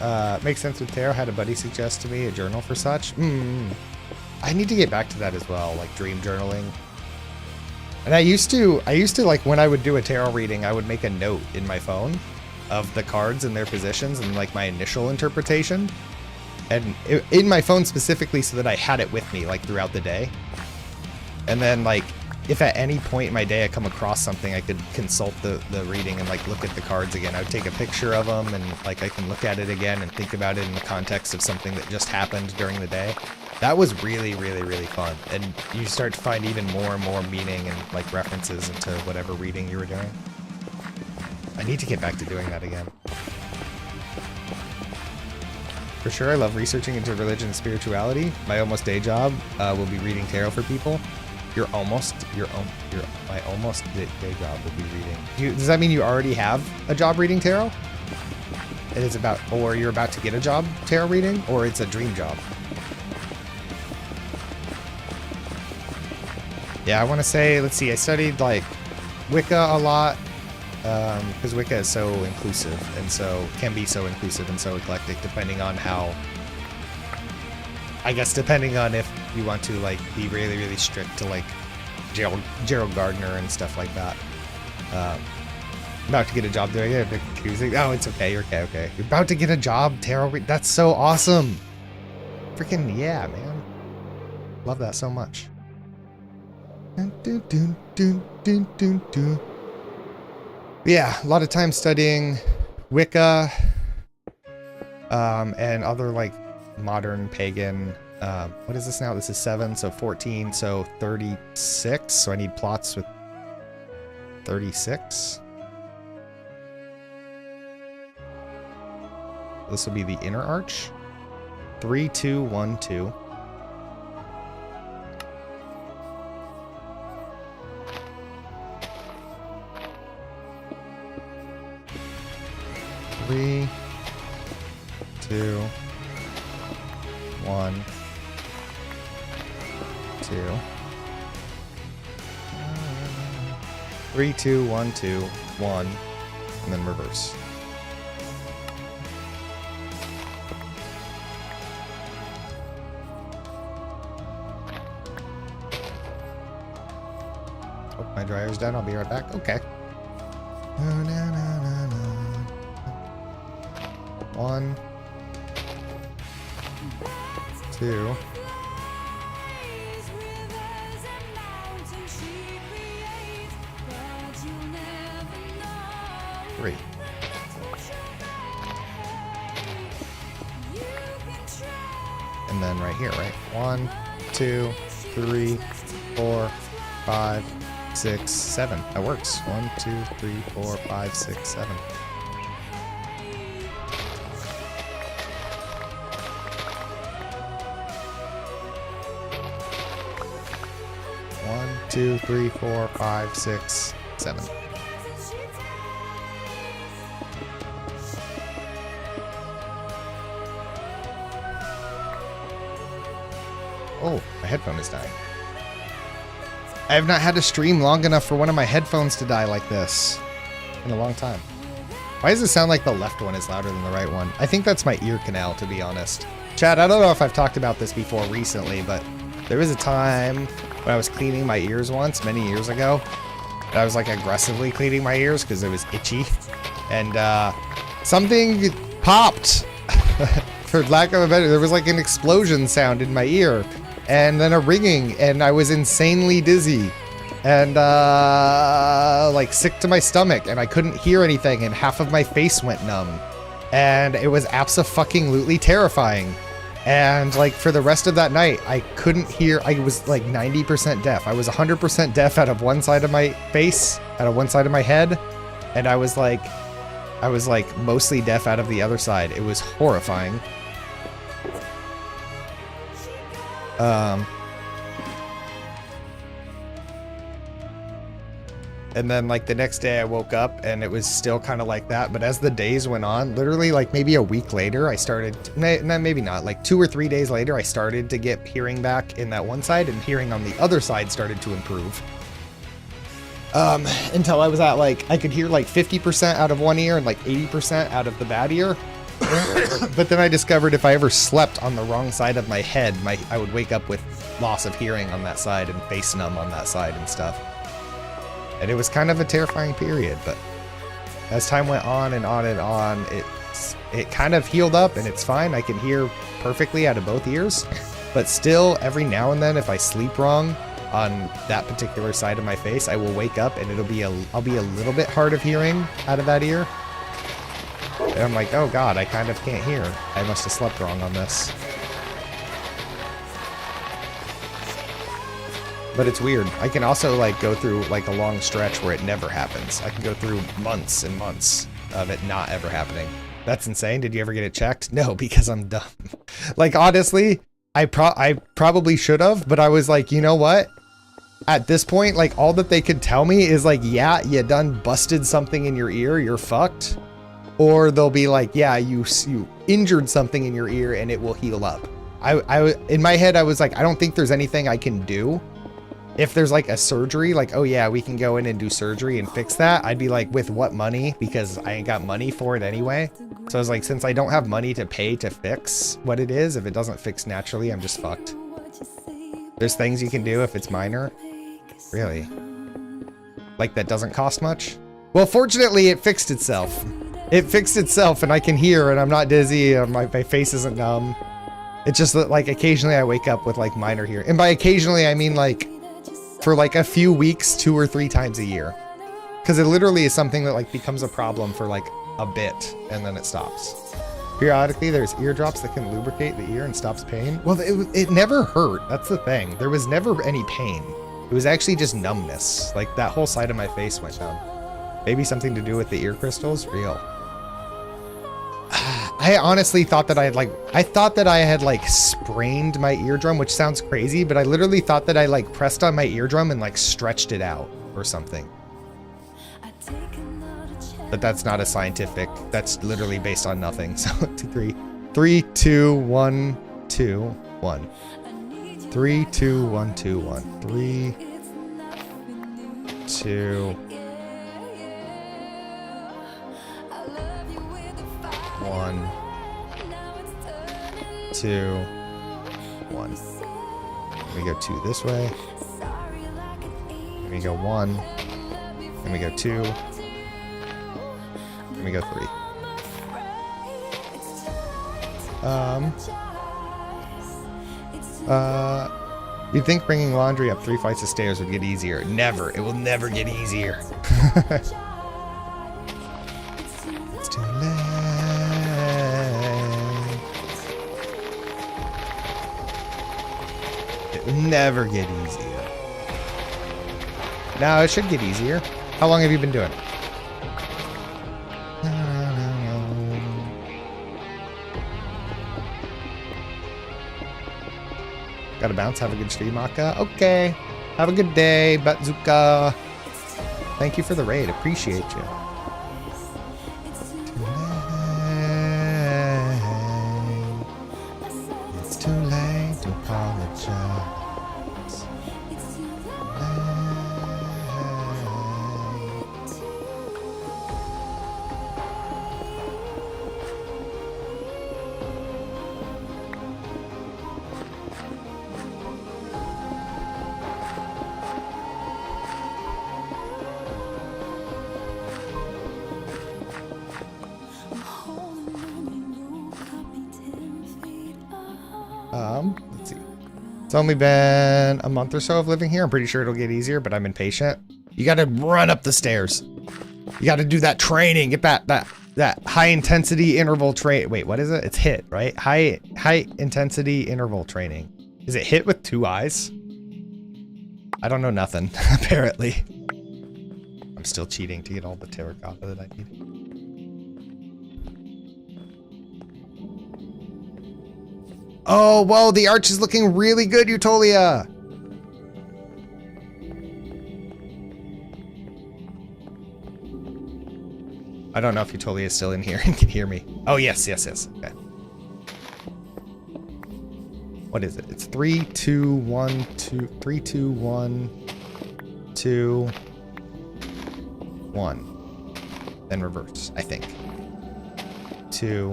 Makes sense with tarot. Had a buddy suggest to me a journal for such. I need to get back to that as well, like dream journaling. And I used to like when I would do a tarot reading, I would make a note in my phone of the cards and their positions and like my initial interpretation, and in my phone specifically, so that I had it with me like throughout the day. And then like if at any point in my day I come across something, I could consult the reading and like look at the cards again. I would take a picture of them and like I can look at it again and think about it in the context of something that just happened during the day. That was really, really, really fun. And you start to find even more and more meaning and like references into whatever reading you were doing. I need to get back to doing that again. For sure, I love researching into religion and spirituality. My almost day job will be reading tarot for people. My almost day job will be reading. Does that mean you already have a job reading tarot? It is about, or you're about to get a job tarot reading, or it's a dream job? Yeah, I want to say, let's see, I studied like Wicca a lot, because Wicca is so inclusive, and so can be so inclusive and so eclectic, depending on how, I guess depending on if you want to like be really, really strict to like Gerald Gardner and stuff like that. About to get a job doing it, a bit confusing. Oh, it's okay, you're okay, okay. You're about to get a job tarot, that's so awesome. Freaking yeah, man. Love that so much. Yeah, a lot of time studying Wicca and other like modern pagan. What is this now? This is 7, so 14, so 36. So I need plots with 36. This will be the inner arch. 3, 2, 1, 2. 3, 2, 1, 2. 3, 2, 1, 2, 1, and then reverse. Oh, my dryer's done. I'll be right back. Okay. 1, 2. 3. And then right here, right? 1, 2, 3, 4, 5, 6, 7. That works. 1, 2, 3, 4, 5, 6, 7. 1, 2, 3, 4, 5, 6, 7. Oh, my headphone is dying. I have not had a stream long enough for one of my headphones to die like this in a long time. Why does it sound like the left one is louder than the right one? I think that's my ear canal, to be honest. Chad, I don't know if I've talked about this before recently, but there was a time when I was cleaning my ears once, many years ago. And I was like aggressively cleaning my ears because it was itchy. And something popped, for lack of a better, there was like an explosion sound in my ear. And then a ringing, and I was insanely dizzy and like sick to my stomach, and I couldn't hear anything, and half of my face went numb, and it was abso-fucking-lutely terrifying. And like for the rest of that night, I couldn't hear. I was like 90% deaf. I was 100% deaf out of one side of my face, out of one side of my head, and I was like mostly deaf out of the other side. It was horrifying. And then like the next day I woke up and it was still kind of like that. But as the days went on, literally like maybe a week later, I started, maybe not, like 2 or 3 days later, I started to get hearing back in that one side, and hearing on the other side started to improve. Until I was at like, I could hear like 50% out of one ear and like 80% out of the bad ear. But then I discovered if I ever slept on the wrong side of my head, I would wake up with loss of hearing on that side and face numb on that side and stuff. And it was kind of a terrifying period, but as time went on and on and on, it kind of healed up and it's fine. I can hear perfectly out of both ears, but still every now and then if I sleep wrong on that particular side of my face, I will wake up and I'll be a little bit hard of hearing out of that ear. And I'm like, oh God, I kind of can't hear. I must have slept wrong on this. But it's weird. I can also like go through like a long stretch where it never happens. I can go through months and months of it not ever happening. That's insane. Did you ever get it checked? No, because I'm dumb. Like honestly, I probably should have, but I was like, you know what? At this point, like all that they could tell me is like, yeah, you done busted something in your ear, you're fucked. Or they'll be like, yeah, you injured something in your ear and it will heal up. I in my head, I was like, I don't think there's anything I can do. If there's like a surgery, like, oh yeah, we can go in and do surgery and fix that. I'd be like, with what money? Because I ain't got money for it anyway. So I was like, since I don't have money to pay to fix what it is, if it doesn't fix naturally, I'm just fucked. There's things you can do if it's minor. Really? Like that doesn't cost much? Well, fortunately it fixed itself. It fixed itself and I can hear and I'm not dizzy and my face isn't numb. It's just that like occasionally I wake up with like minor hearing. And by occasionally, I mean like for like a few weeks, 2 or 3 times a year. Because it literally is something that like becomes a problem for like a bit and then it stops. Periodically, there's eardrops that can lubricate the ear and stops pain. Well, it never hurt. That's the thing. There was never any pain. It was actually just numbness. Like that whole side of my face went numb. Maybe something to do with the ear crystals? Real. I honestly thought that I had like sprained my eardrum, which sounds crazy, but I literally thought that I like pressed on my eardrum and like stretched it out or something. But that's not a scientific, that's literally based on nothing. So 2, 3, 3, 2, 1, 2, 1. 3, 2, 1, 2, 1. 3, 2, 1, 2, 1. We go 2 this way. And we go 1. And we go 2. And we go 3. You'd think bringing laundry up 3 flights of stairs would get easier. Never. It will never get easier. It's too late. It will never get easier. No, it should get easier. How long have you been doing it? Gotta bounce. Have a good stream, Aka. Okay. Have a good day, Batzuka. Thank you for the raid. Appreciate you. It's too late to apologize. Let's see. It's only been a month or so of living here. I'm pretty sure it'll get easier, but I'm impatient. You gotta run up the stairs. You gotta do that training. Get that high intensity interval train. Wait, what is it? It's HIIT, right? High intensity interval training. Is it HIIT with 2 eyes? I don't know nothing, apparently. I'm still cheating to get all the terracotta that I need. Oh, whoa, the arch is looking really good, Utolia. I don't know if Utolia is still in here and can hear me. Oh, yes. Okay. What is it? It's 3, 2, 1, 2, 3, 2, 1, 2, 1. Then reverse, I think. 2,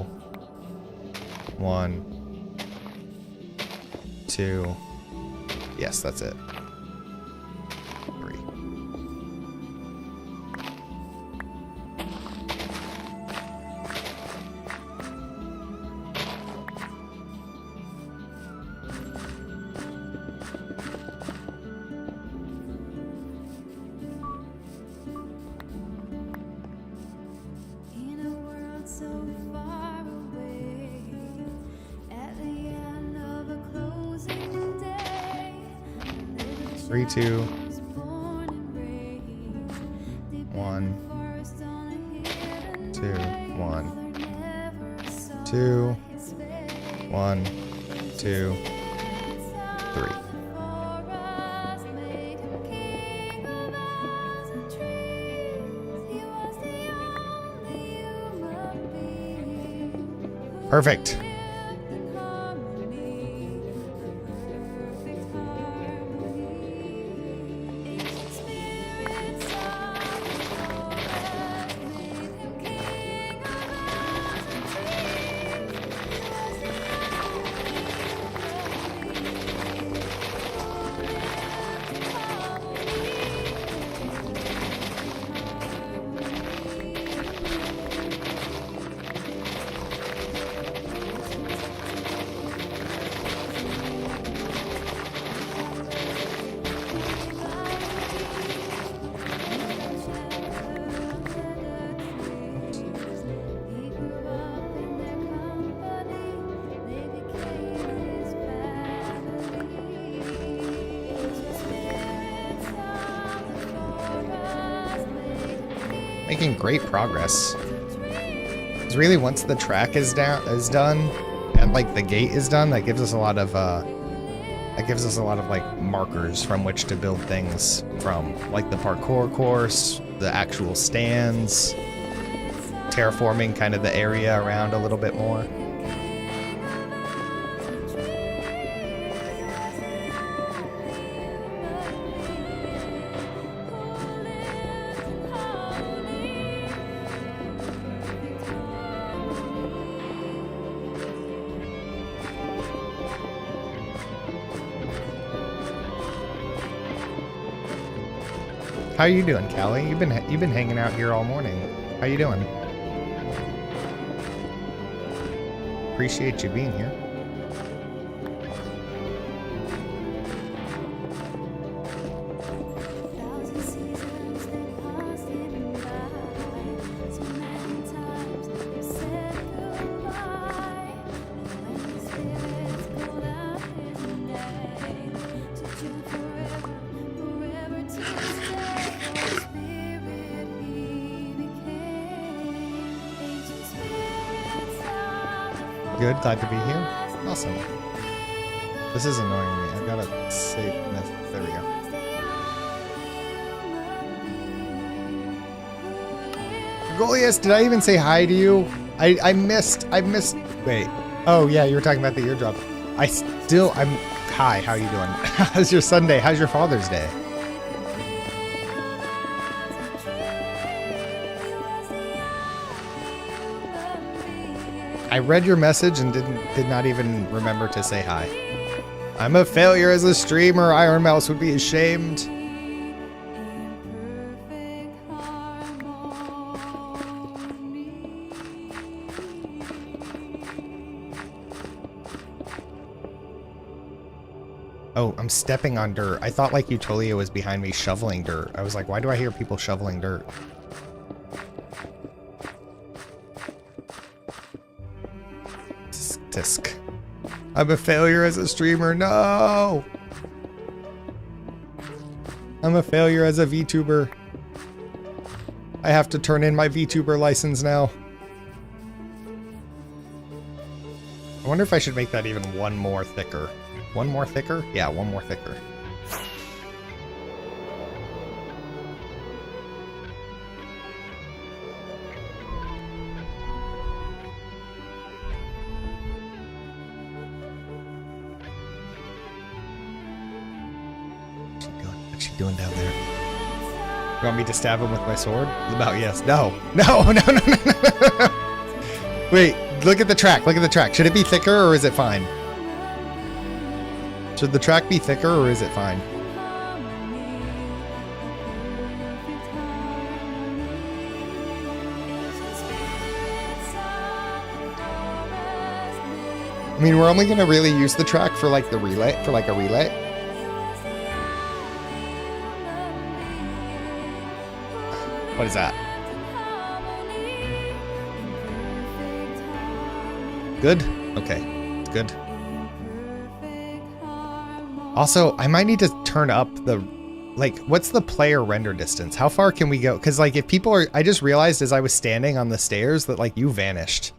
1, 2. Yes, that's it. 3. 3, 2, 1, 2, 1, 2, 1, 2, 3. Perfect. Making great progress. Because really, once the track is done, and like the gate is done, that gives us a lot of like markers from which to build things from, like the parkour course, the actual stands, terraforming kind of the area around a little bit more. How you doing, Callie? You've been hanging out here all morning. How you doing? Appreciate you being here. Good, glad to be here. Awesome. This is annoying me. I gotta save message. There we go. Goliath, did I even say hi to you? I missed. Wait. Oh yeah, you were talking about the eardrop. Hi, how you doing? How's your Sunday? How's your Father's Day? I read your message and did not even remember to say hi. I'm a failure as a streamer. Iron Mouse would be ashamed. Oh, I'm stepping on dirt. I thought like Utolia was behind me shoveling dirt. I was like, why do I hear people shoveling dirt? Tisk. I'm a failure as a streamer. No! I'm a failure as a VTuber. I have to turn in my VTuber license now. I wonder if I should make that even one more thicker. One more thicker? Yeah, one more thicker. doing down there? You want me to stab him with my sword? About yes. No. No, no, no, no, no. Wait, look at the track. Look at the track. Should it be thicker or is it fine? Should the track be thicker or is it fine? I mean, we're only gonna really use the track for like the relay, for like a relay. What is that? Good? Okay, it's good. Also, I might need to turn up the, like, what's the player render distance? How far can we go? Because like if people are, I just realized as I was standing on the stairs that like you vanished.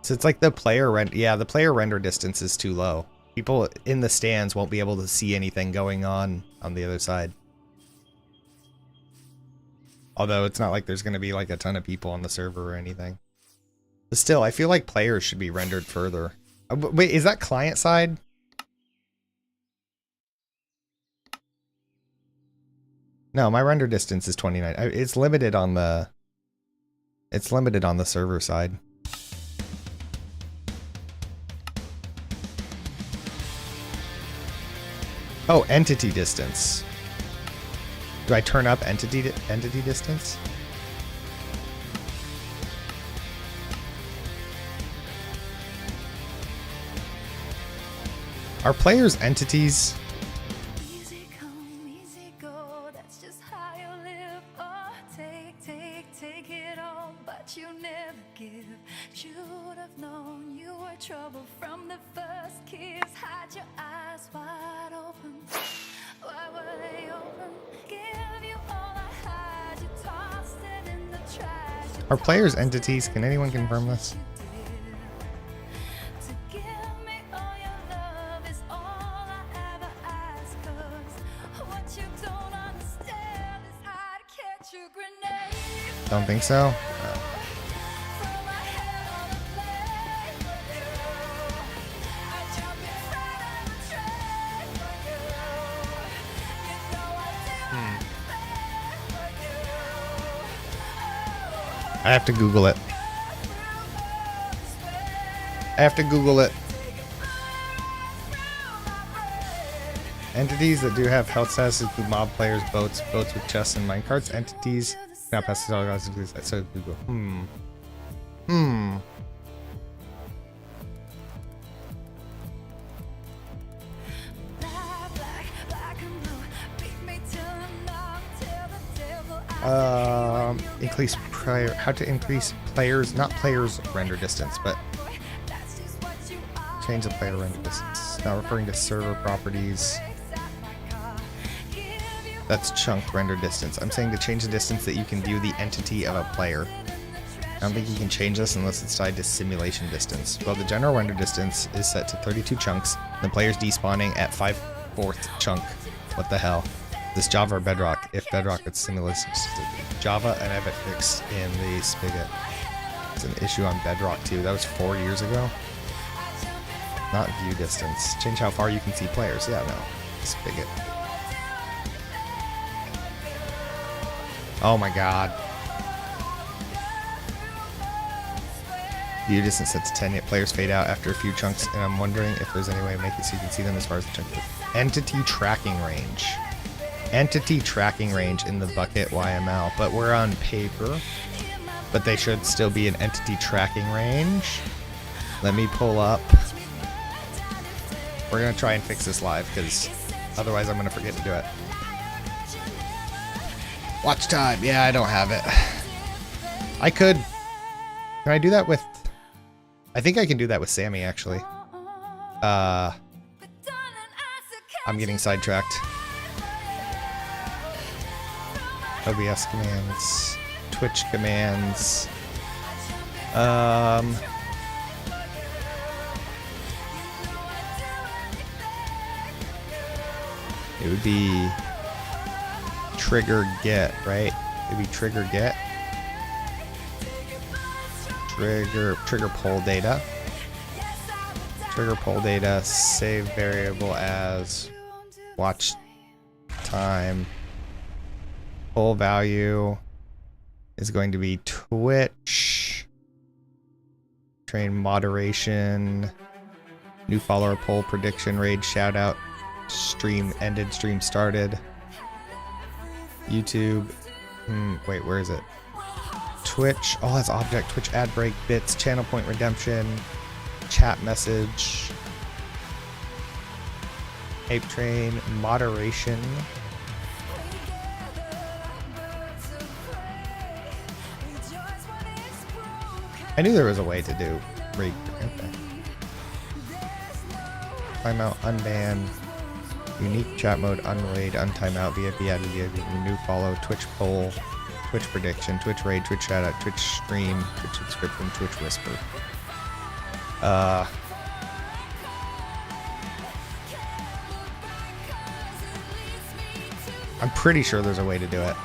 So it's like the player the player render distance is too low. People in the stands won't be able to see anything going on the other side. Although it's not like there's going to be like a ton of people on the server or anything. But still, I feel like players should be rendered further. Wait, is that client side? No, my render distance is 29. It's limited on the server side. Oh, entity distance. Do I turn up entity distance? Are players entities? Easy come, easy go, that's just how you live. Oh, take it all, but you never give. Should have known you were trouble from the first kiss. Had your eyes wide open. Why were they open? Give you all I had, you tossed it in the trash. Are players entities? Can anyone confirm this? Don't think so. I have to Google it. Entities that do have health status include mob players, boats with chests and minecarts. Entities now pass all guys so Google. Increase player. How to increase players, not players render distance, but change the player render distance. Now referring to server properties. That's chunk render distance. I'm saying to change the distance that you can view the entity of a player. I don't think you can change this unless it's tied to simulation distance. Well, the general render distance is set to 32 chunks. The player's despawning at 5/4 chunk. What the hell? This Java or Bedrock? If Bedrock, it's simulation. Java, and I have it fixed in the spigot. It's an issue on Bedrock too. That was 4 years ago. Not view distance. Change how far you can see players. Yeah, no. Spigot. Oh my god. View distance set to 10, yet players fade out after a few chunks, and I'm wondering if there's any way to make it so you can see them as far as the chunk. Entity tracking range. Entity tracking range in the Bukkit YML, but we're on paper. But they should still be an entity tracking range. Let me pull up. We're gonna try and fix this live, because otherwise I'm gonna forget to do it. Watch time. Yeah, I don't have it. I could. Can I do that with... I think I can do that with Sammy, actually. I'm getting sidetracked. OBS commands. Twitch commands. It would be trigger get, right? It'd be trigger get. Trigger poll data. Trigger poll data, save variable as watch time. Full value is going to be Twitch. Train moderation. New follower poll prediction raid shout out. Stream ended, stream started. YouTube. Wait, where is it? Twitch. Oh, that's object. Twitch ad break, bits, channel point redemption, chat message, ape train, moderation. I knew there was a way to do raid. Okay. Timeout, unban, unique chat mode, unraid, untimeout, VIP added, VIP, new follow, Twitch poll, Twitch prediction, Twitch raid, Twitch shout out, Twitch stream, Twitch subscription, Twitch whisper. I'm pretty sure there's a way to do it.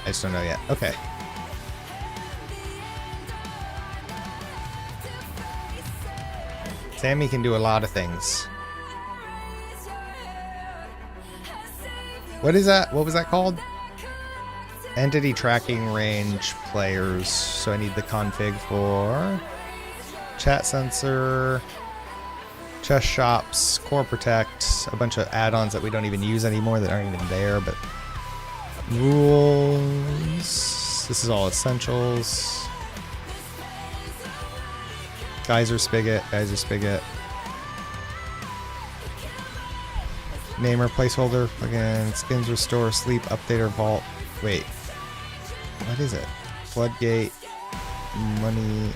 I just don't know yet. Okay. Sammy can do a lot of things. What is that? What was that called? Entity tracking range players. So I need the config for chat sensor, chest shops, core protect, a bunch of add-ons that we don't even use anymore that aren't even there, but rules. This is all essentials. Geyser spigot, geyser spigot. Namer, placeholder, again, skins restore, sleep, update, or vault. Wait, what is it? Floodgate, money,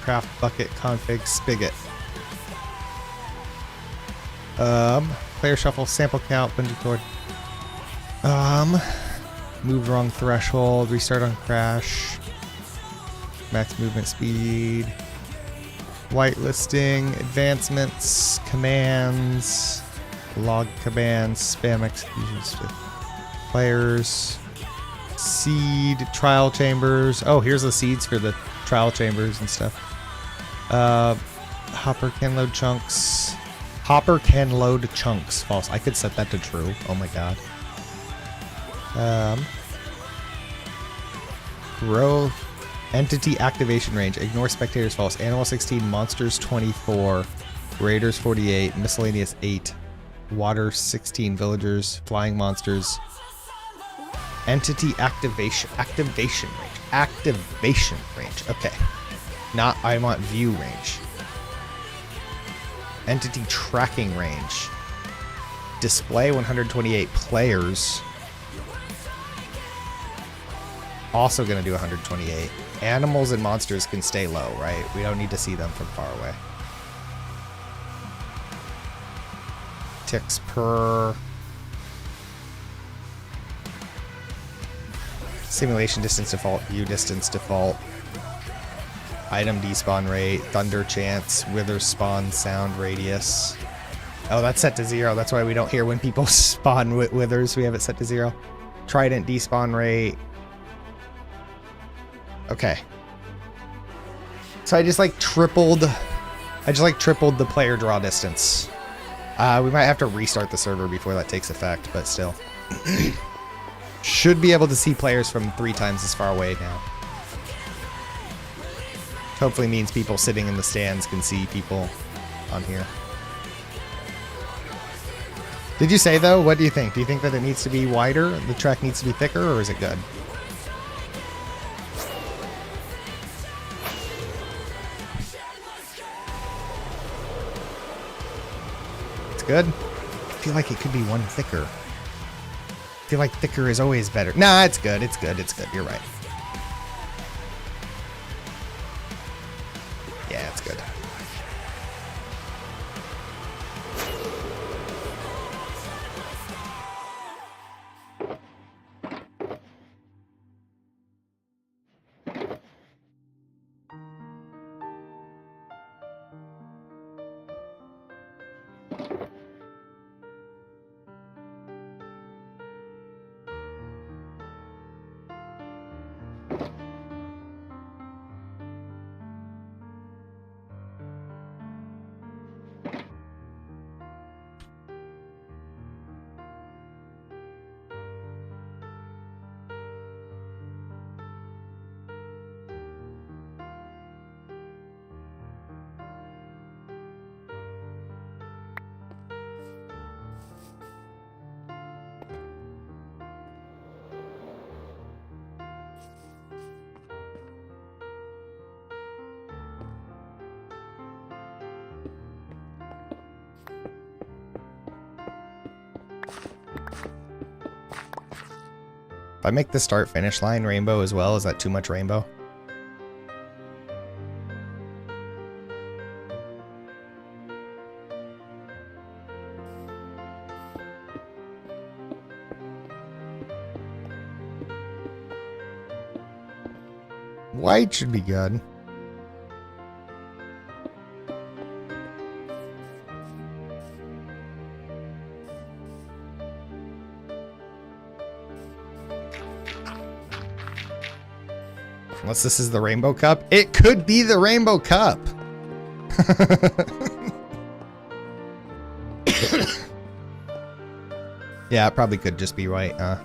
craft bucket, config, spigot. Player shuffle, sample count, bungee cord. Move wrong threshold, restart on crash, max movement speed. Whitelisting, advancements, commands, log commands, spam executions to players, seed, trial chambers. Oh, here's the seeds for the trial chambers and stuff. Hopper can load chunks. Hopper can load chunks. False. I could set that to true. Oh my god. Growth. Entity activation range. Ignore spectators false. Animal 16, monsters 24, raiders 48, miscellaneous 8, water 16, villagers, flying monsters. Entity activation range. Activation range. Okay. Not I want view range. Entity tracking range. Display 128 players. Also gonna do 128. Animals and monsters can stay low, right? We don't need to see them from far away. Ticks per. Simulation distance default, view distance default. Item despawn rate, thunder chance, wither spawn sound radius. Oh, that's set to 0. That's why we don't hear when people spawn withers. We have it set to 0. Trident despawn rate. Okay. So I just like tripled the player draw distance. We might have to restart the server before that takes effect, but still. Should be able to see players from 3 times as far away now. Hopefully means people sitting in the stands can see people on here. Did you say though? What do you think? Do you think that it needs to be wider? The track needs to be thicker, or is it good? Good. I feel like it could be one thicker. I feel like thicker is always better. Nah, it's good. It's good. It's good. You're right. Yeah, it's good. If I make the start finish line rainbow as well, is that too much rainbow? White should be good. Unless this is the Rainbow Cup. It could be the Rainbow Cup. Yeah, it probably could just be white, huh?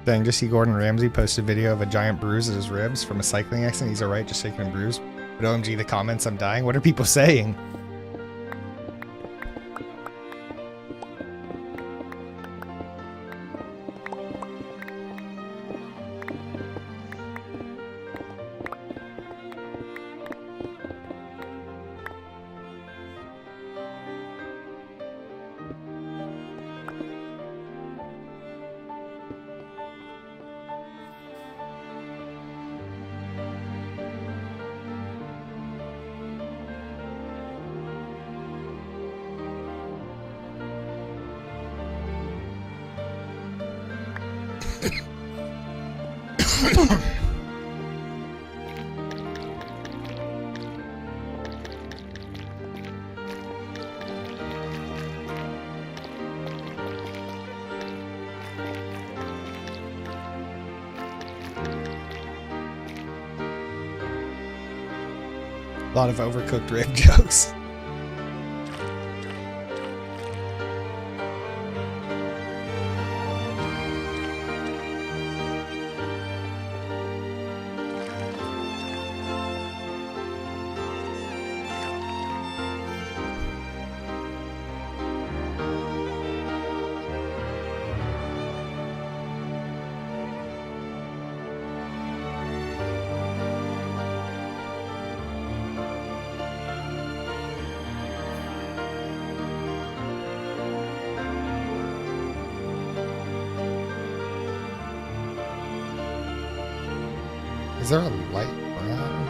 Dang, just see Gordon Ramsay post a video of a giant bruise at his ribs from a cycling accident. He's alright, just shaking a bruise. But OMG, the comments, I'm dying. What are people saying? A lot of overcooked rib jokes. Is there a light brown?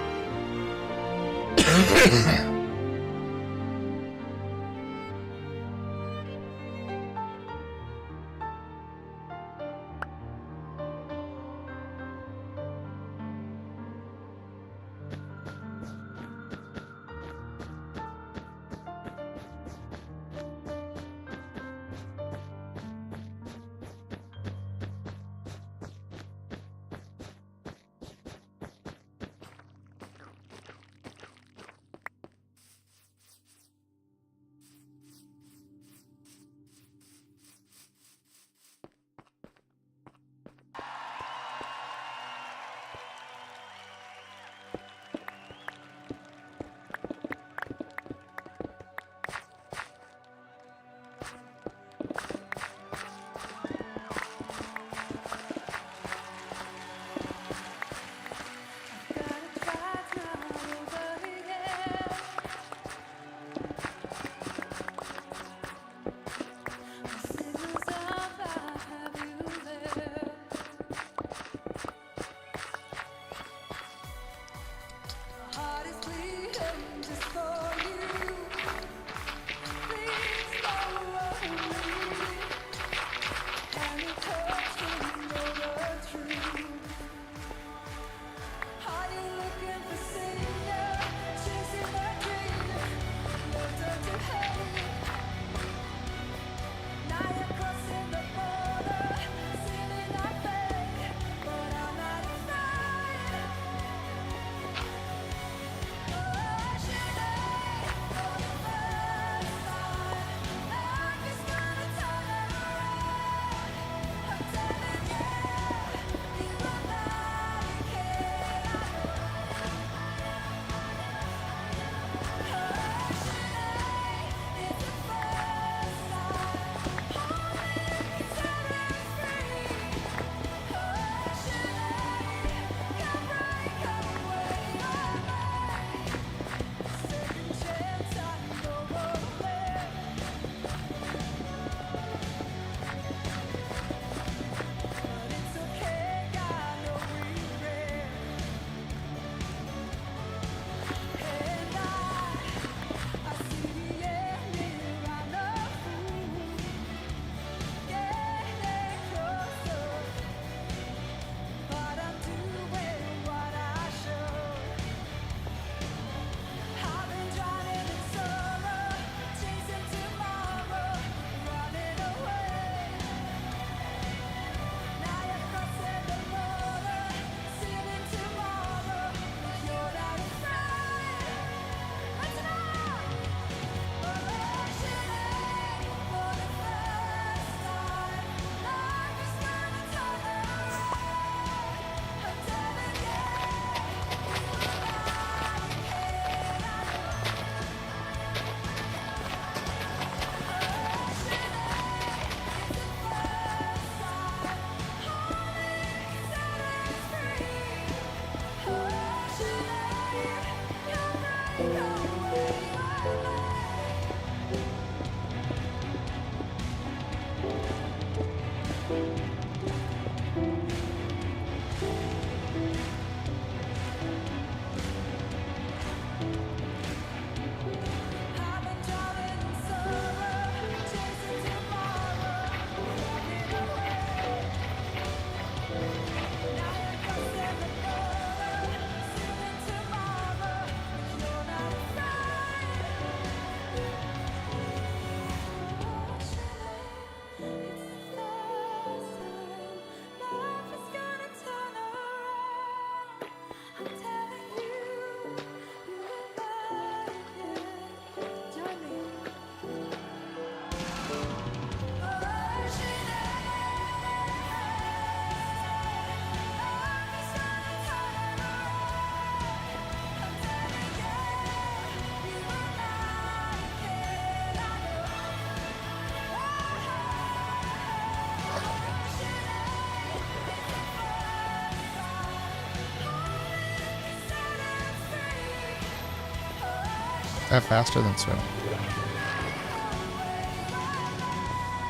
faster than swimming?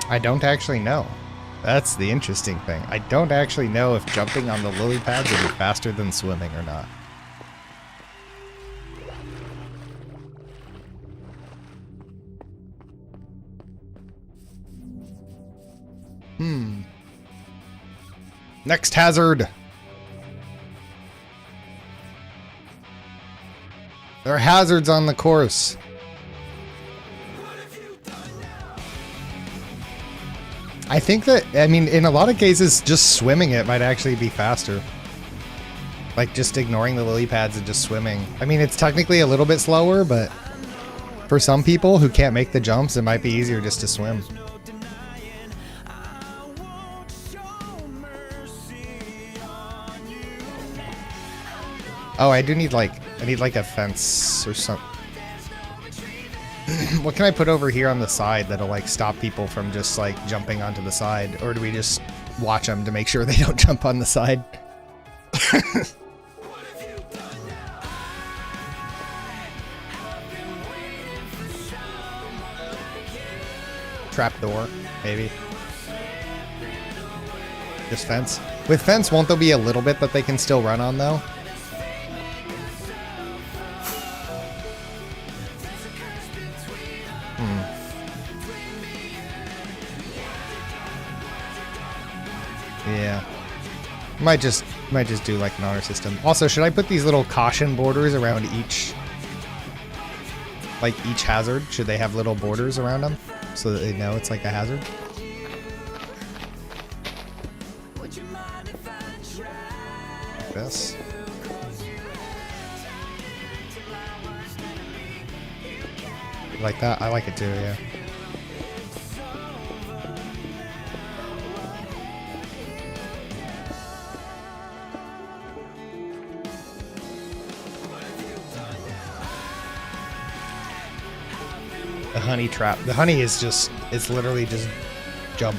I don't actually know. That's the interesting thing. I don't actually know if jumping on the lily pads would be faster than swimming or not. Next hazard. There are hazards on the course. I think that, I mean, in a lot of cases, just swimming it might actually be faster. Like, just ignoring the lily pads and just swimming. I mean, it's technically a little bit slower, but for some people who can't make the jumps, it might be easier just to swim. Oh, I do need like, a fence or something. What can I put over here on the side that'll like stop people from just like jumping onto the side? Or do we just watch them to make sure they don't jump on the side? Trap door, maybe. Just fence. With fence, won't there be a little bit that they can still run on though? Yeah. Might just do like an honor system. Also, should I put these little caution borders around each hazard? Should they have little borders around them so that they know it's like a hazard? Like this. Like that? I like it too, yeah. The honey trap. The honey is just, it's literally just jump.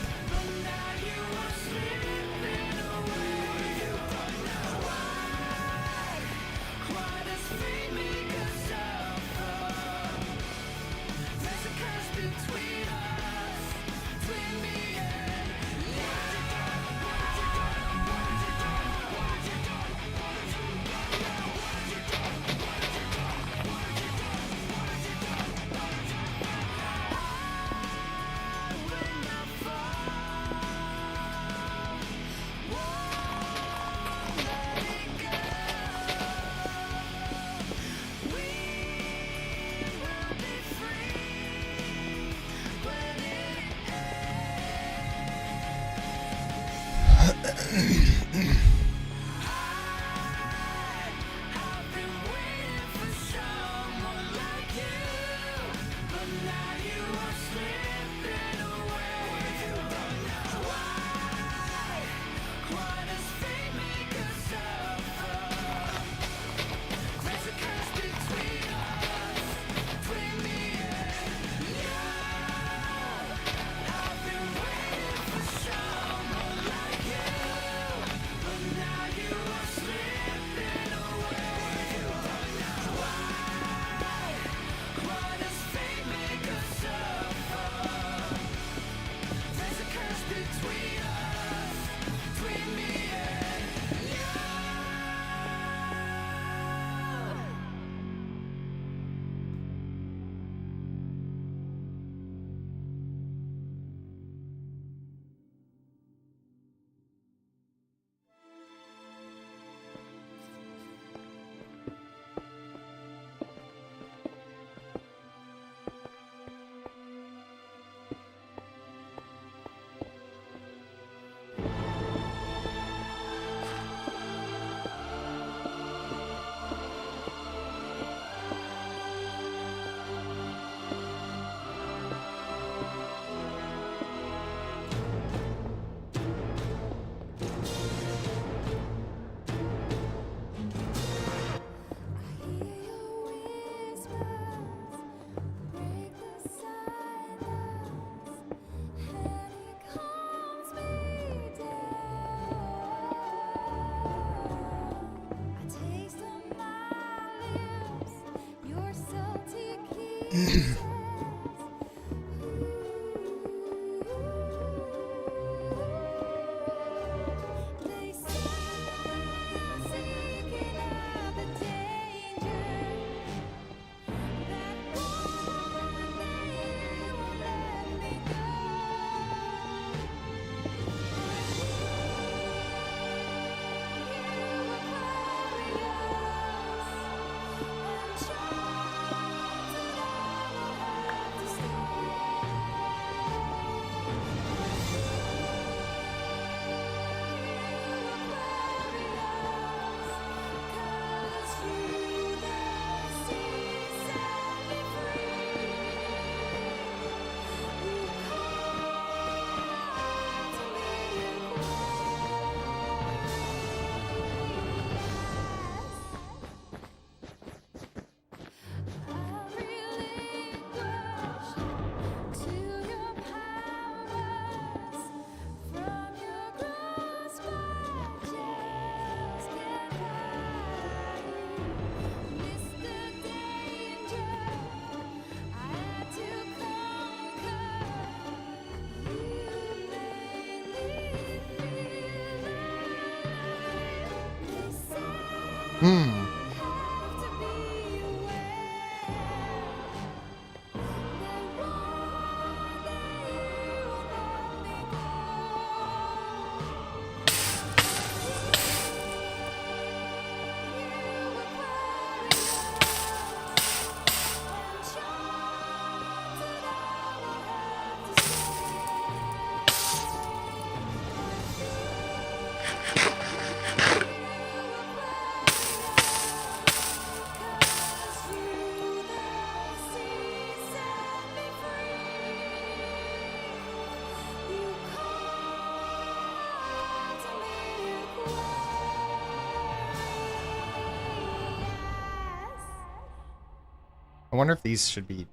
I wonder if these should be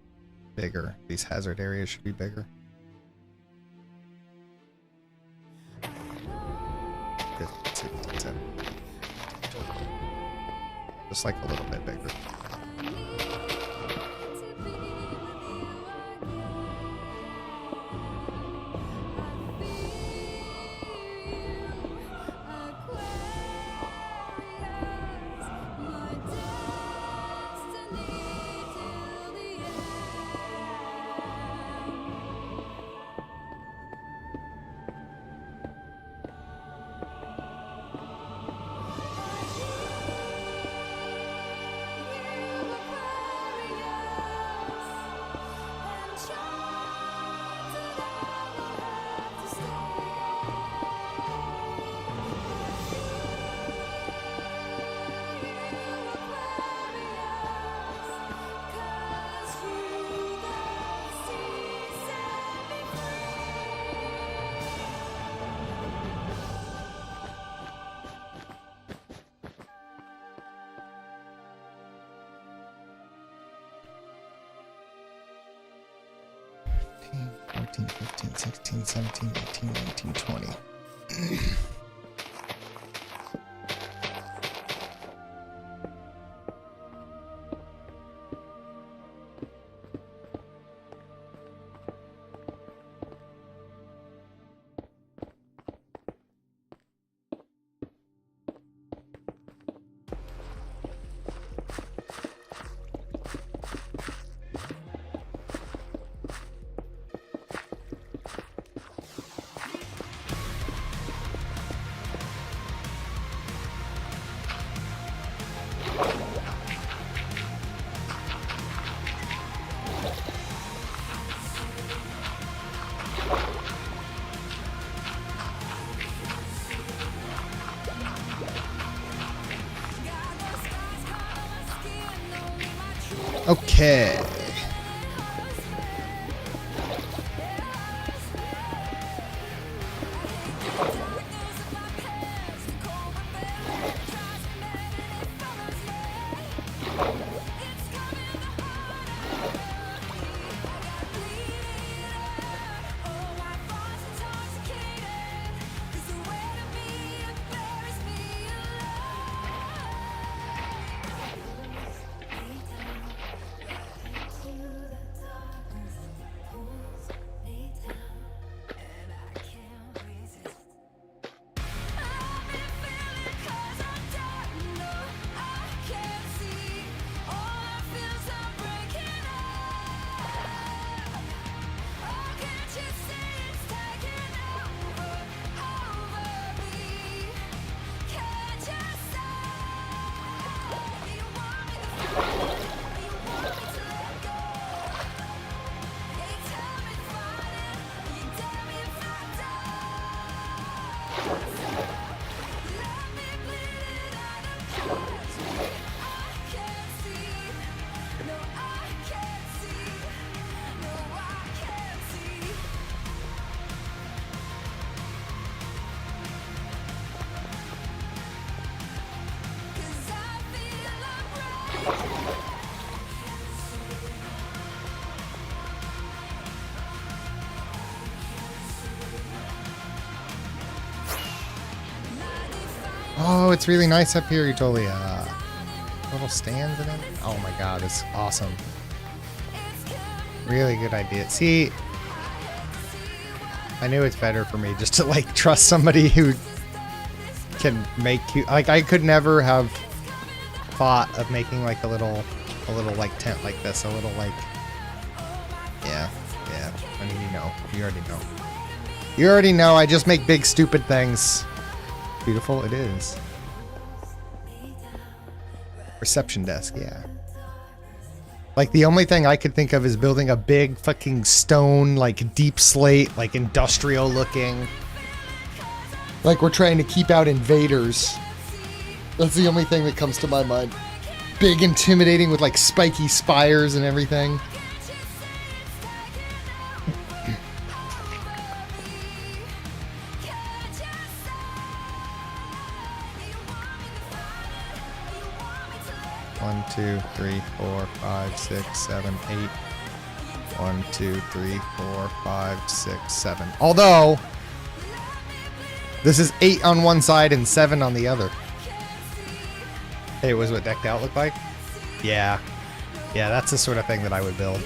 bigger. These hazard areas should be bigger. Just like a little bit bigger. $14, $15, $16, $17, $18, $19, $20. Okay. Oh, it's really nice up here, Utolia. Little stands and everything. Oh my god, it's awesome. Really good idea. See, I knew it's better for me just to like trust somebody who can make you like I could never have thought of making like a little like tent like this, a little like yeah. I mean, you already know. I just make big stupid things. Beautiful it is. Reception desk, yeah. Like the only thing I could think of is building a big fucking stone, like deep slate, like industrial looking. Like we're trying to keep out invaders. That's the only thing that comes to my mind. Big, intimidating with like spiky spires and everything. One, 2, 3, 4, 5, 6, 7, 8. 1, 2, 3, 4, 5, 6, 7. Although this is 8 on one side and 7 on the other. Hey, was what decked out look like? Yeah. Yeah, that's the sort of thing that I would build.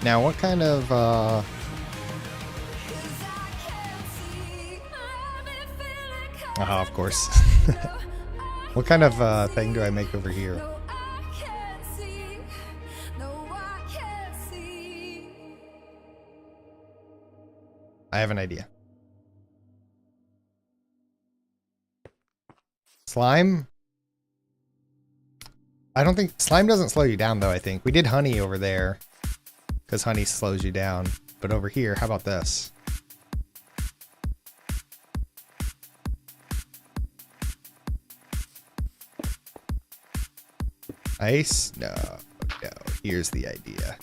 Now, what kind of, of course. What kind of, thing do I make over here? I have an idea. Slime? I don't think... Slime doesn't slow you down, though, I think. We did honey over there. Because honey slows you down. But over here, how about this? Ice? No. No. Here's the idea.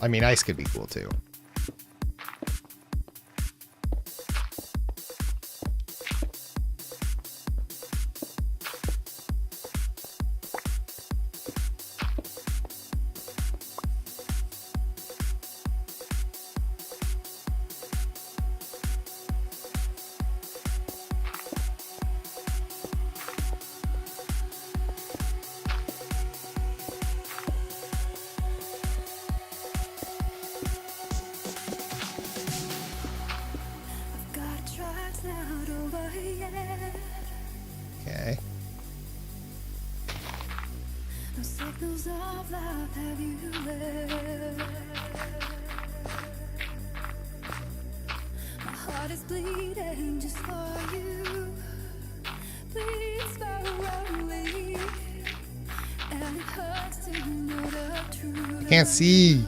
I mean, ice could be cool, too. Okay. I can't see.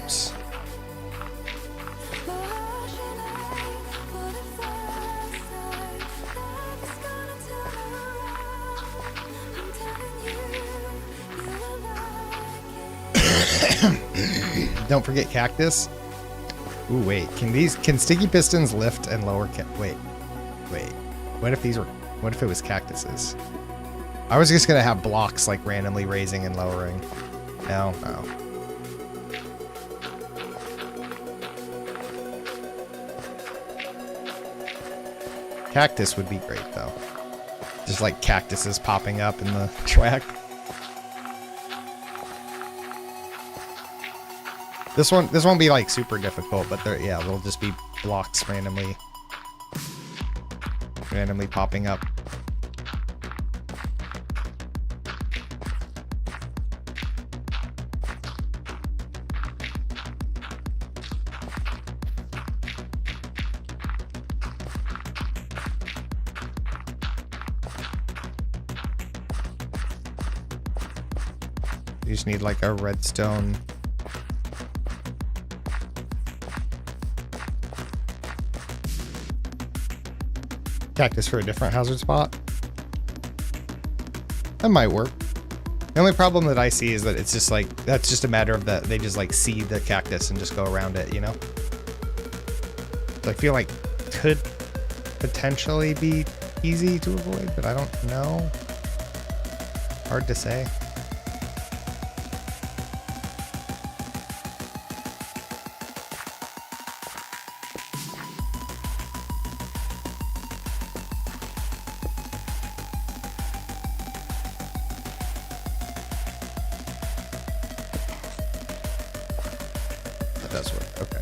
Oops. Don't forget cactus. Ooh, wait. Can sticky pistons lift and lower wait. What if it was cactuses? I was just gonna have blocks like randomly raising and lowering. No. Cactus would be great though. Just like cactuses popping up in the track. This won't be like super difficult, but yeah, there'll just be blocks randomly popping up. You just need like a redstone. cactus for a different hazard spot. That might work. The only problem that I see is that it's just like, that's just a matter of that they just like see the cactus and just go around it, you know? So I feel like could potentially be easy to avoid, but I don't know. Hard to say. That does work. Okay.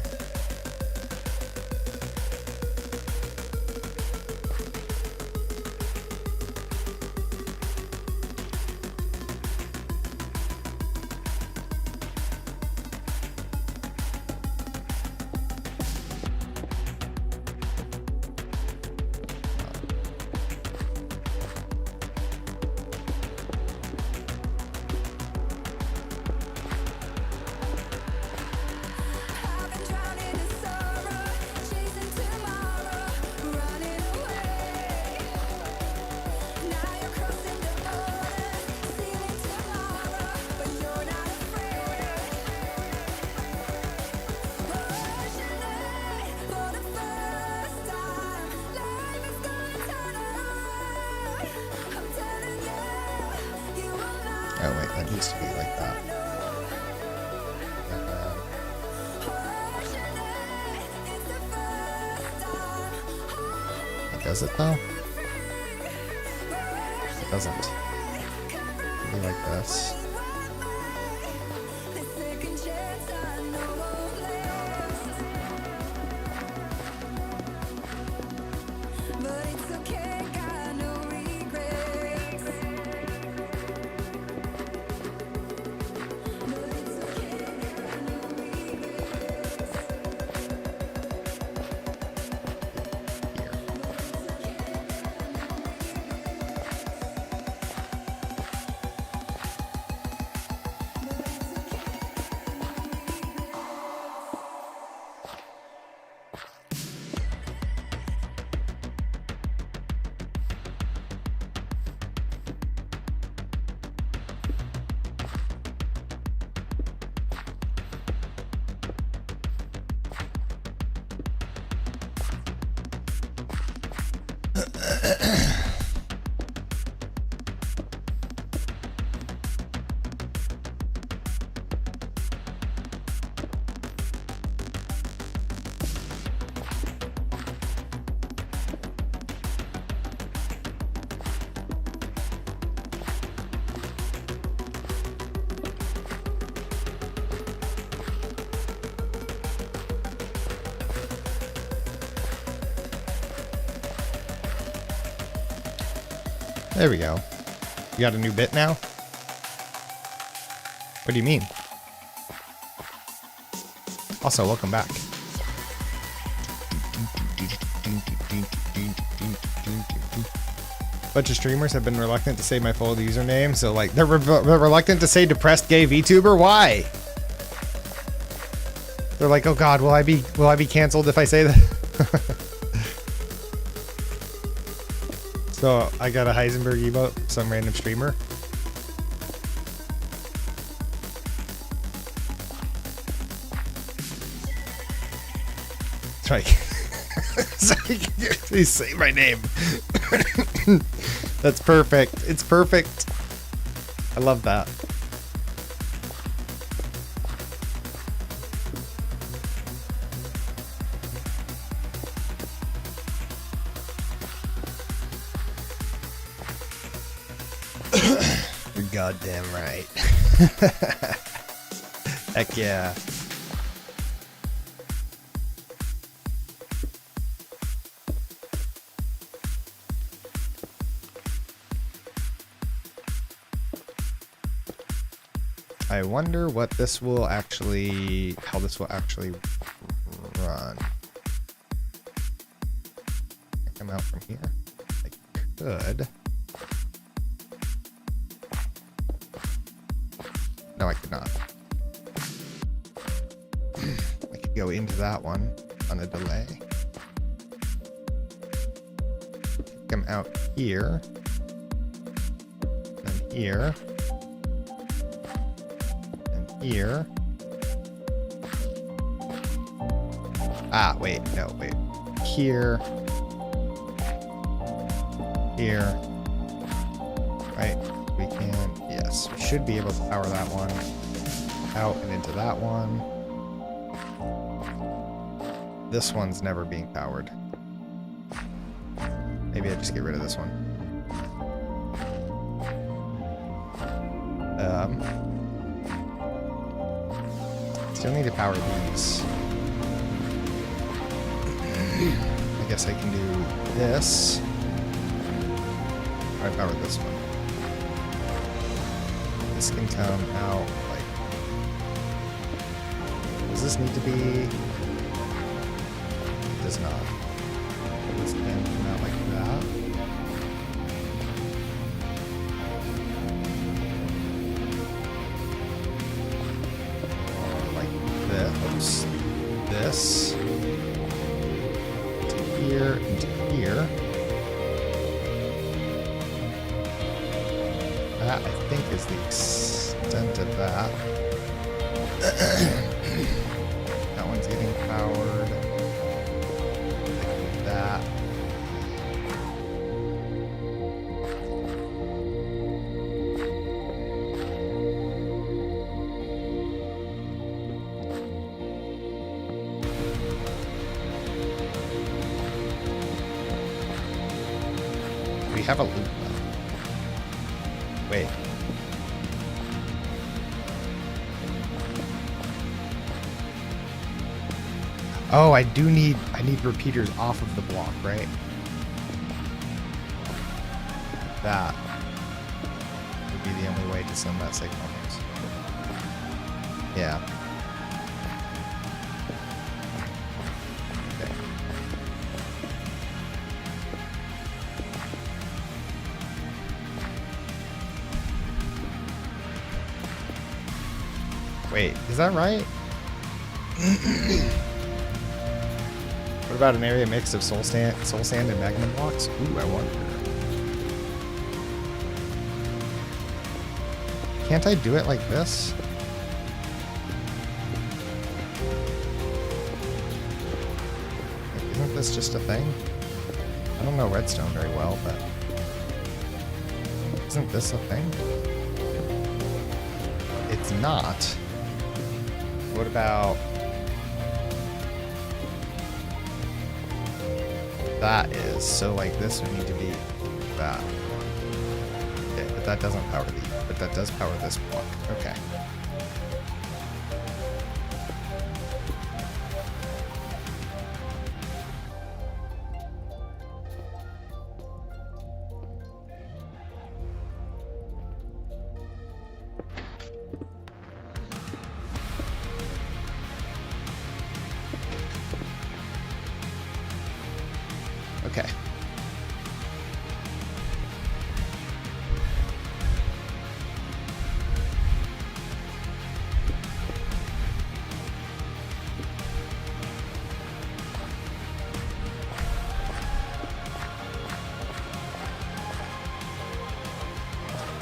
Oh wait, that needs to be like that. Does it though? It doesn't. It'll be like this. There we go. You got a new bit now? What do you mean? Also, welcome back. Bunch of streamers have been reluctant to say my full username, so like they're reluctant to say depressed gay VTuber. Why? They're like, oh God, will I be canceled if I say that? So I got a Heisenberg emote, some random streamer. It's like, please say my name. That's perfect. It's perfect. I love that. You're goddamn right. Heck yeah. I wonder what this will actually, how this will actually run. I come out from here. I could. No, I could not. I could go into that one on a delay. come out here. And here. And here. Ah, wait, no, wait. Here. Here. Right? We can, yes, we should be able to power that one out and into that one. This one's never being powered. Maybe I just get rid of this one. Still need to power these. I guess I can do this. I power this one. This can come out like. Does this need to be? It does not. This can come out like that. Or like this. This. To here and to here. That, I think, is the extent of that. That one's getting powered. Like that. We have a loop left. Wait. Oh, I need repeaters off of the block, right? That would be the only way to send that signal. Yeah. Okay. Wait, is that right? What about an area mix of soul sand and magma blocks? Ooh, I wonder. Can't I do it like this? Isn't this just a thing? I don't know redstone very well, but isn't this a thing? It's not. What about that is? So like this would need to be that. Okay, but that doesn't power the, but that does power this block. Okay. Okay.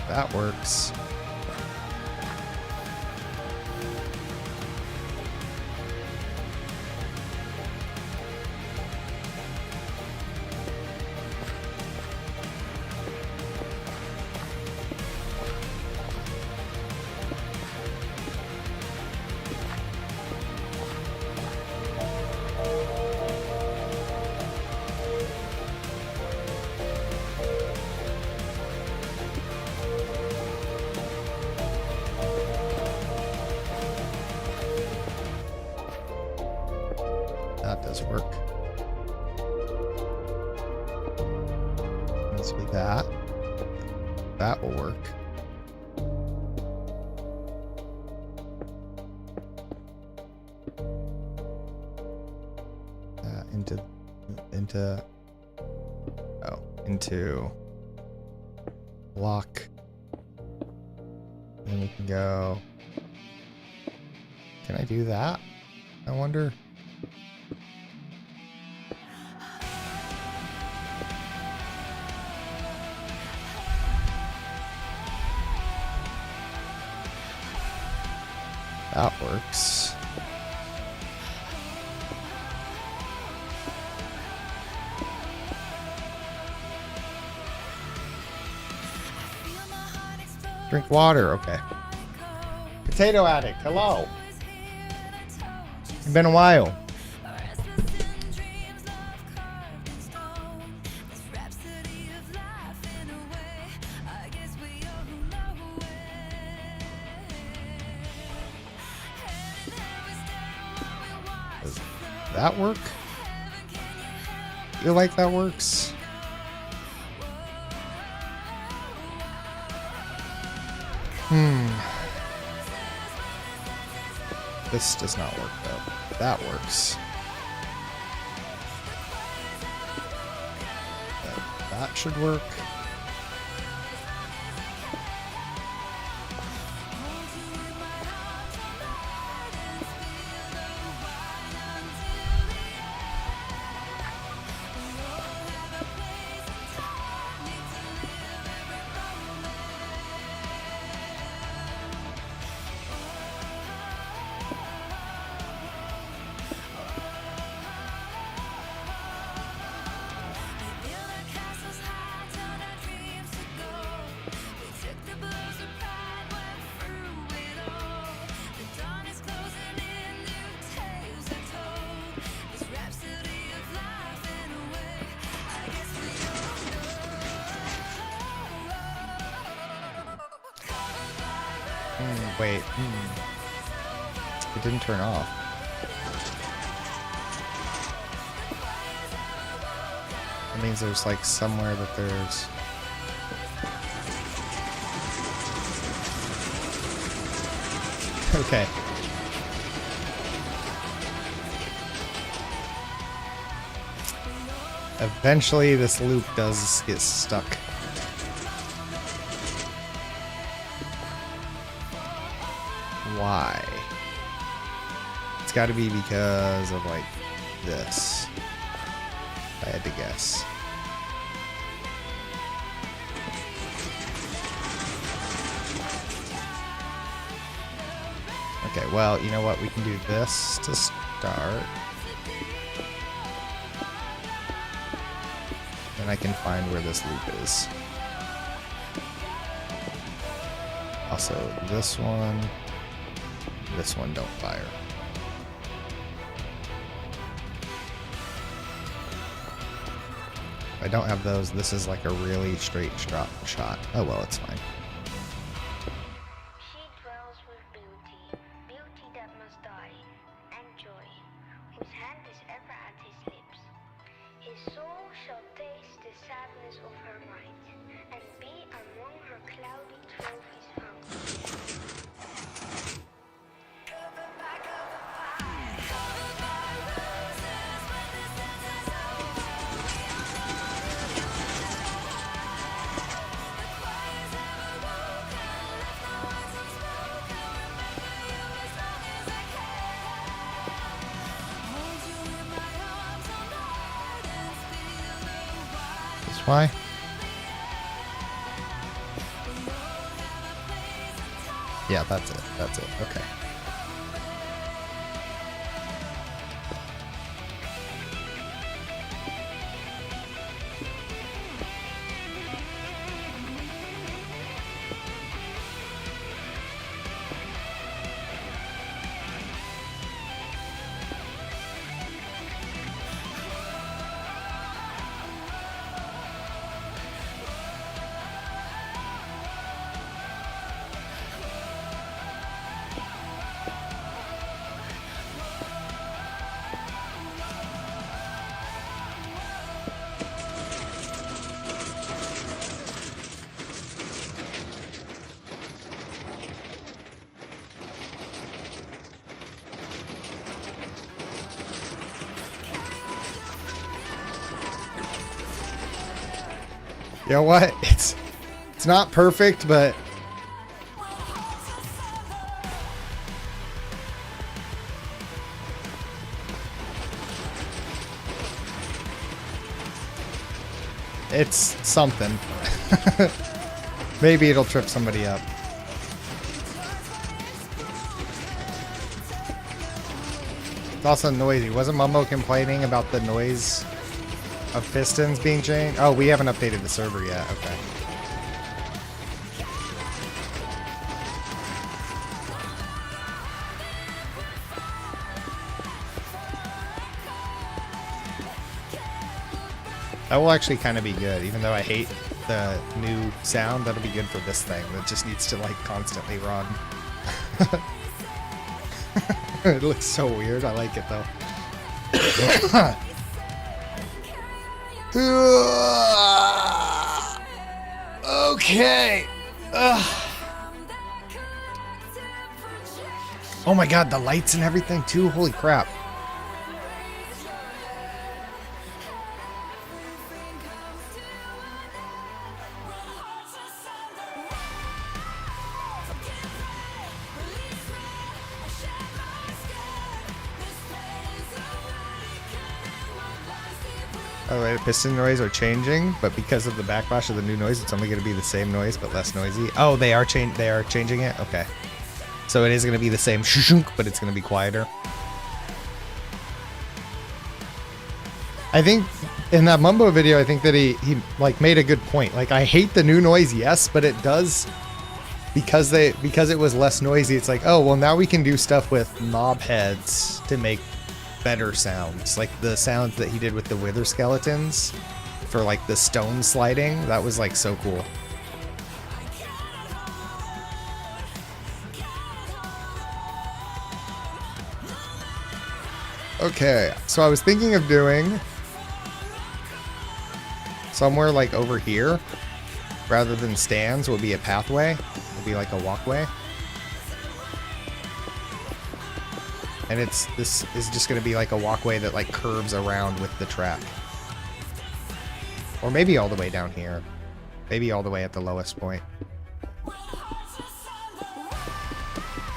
That works. That does work. Needs to be that. That will work. Into block. And we can go. Can I do that? I wonder. That works. Drink water, okay. Potato Addict, hello. It's been a while. Does that work? Feel like that works? This does not work though. That works. That should work. Wait. It didn't turn off. That means there's like somewhere that there's... Okay. Eventually this loop does get stuck. Why? It's got to be because of like this. If I had to guess. Okay, well, you know what? We can do this to start. Then I can find where this loop is. Also, this one don't fire. If I don't have those, this is like a really straight shot. Oh well, it's fine. She dwells with beauty, beauty that must die, and joy, whose hand is ever at his lips. His soul shall taste the sadness of her might, and be among her cloudy trophies found. That's why. Yeah, that's it. That's it. Okay. You know what? It's not perfect, but it's something. Maybe it'll trip somebody up. It's also noisy. Wasn't Mumbo complaining about the noise of pistons being changed? Oh, we haven't updated the server yet. Okay. That will actually kind of be good, even though I hate the new sound. That'll be good for this thing that just needs to like constantly run. It looks so weird. I like it though. Okay. Oh my god, the lights and everything too. Holy crap. By the way, the piston noise are changing, but because of the backlash of the new noise, it's only going to be the same noise but less noisy. Oh, they are changing it. Okay, so it is going to be the same shunk, but it's going to be quieter. I think in that Mumbo video, I think that he like made a good point. Like, I hate the new noise, yes, but it does because it was less noisy. It's like, oh well, now we can do stuff with mob heads to make better sounds, like the sounds that he did with the wither skeletons for like the stone sliding. That was like so cool. Okay, so I was thinking of doing somewhere like over here, rather than stands, would be a pathway. Would be like a walkway. And this is just going to be like a walkway that like curves around with the track. Or maybe all the way down here. Maybe all the way at the lowest point.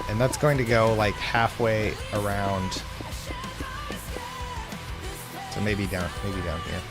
And that's going to go like halfway around. So maybe down here.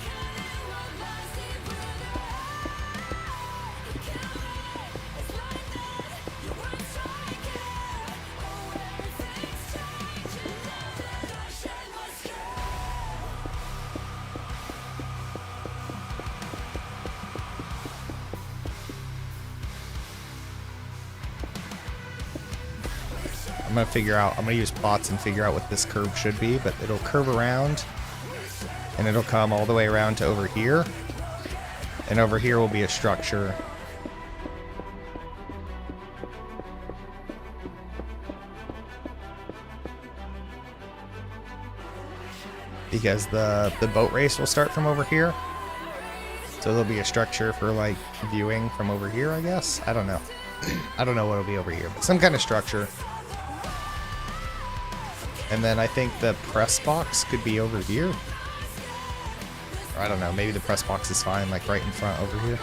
I'm gonna use plots and figure out what this curve should be, but it'll curve around and it'll come all the way around to over here. And over here will be a structure. Because the boat race will start from over here. So there'll be a structure for like viewing from over here, I guess. I don't know. I don't know what'll be over here, but some kind of structure. And then I think the press box could be over here. Or I don't know, maybe the press box is fine, like right in front over here.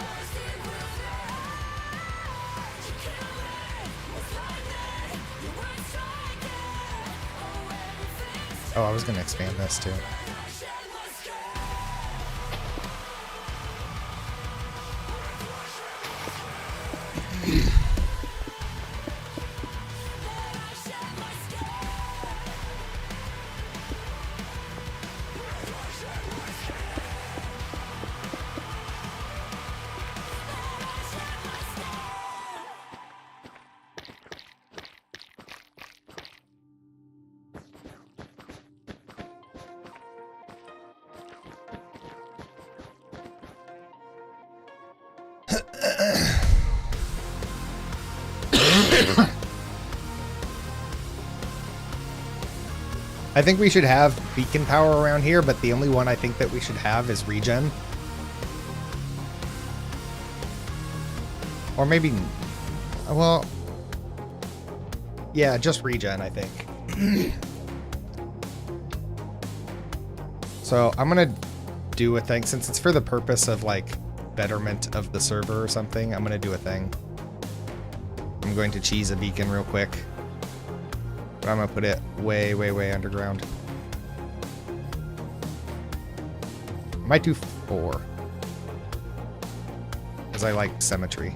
Oh, I was gonna expand this too. I think we should have beacon power around here, but the only one I think that we should have is regen. Or maybe, well, yeah, just regen, I think. So I'm gonna do a thing, since it's for the purpose of like betterment of the server or something. I'm gonna do a thing. I'm going to cheese a beacon real quick. But I'm gonna put it way, way, way underground. I might do 4. Because I like symmetry.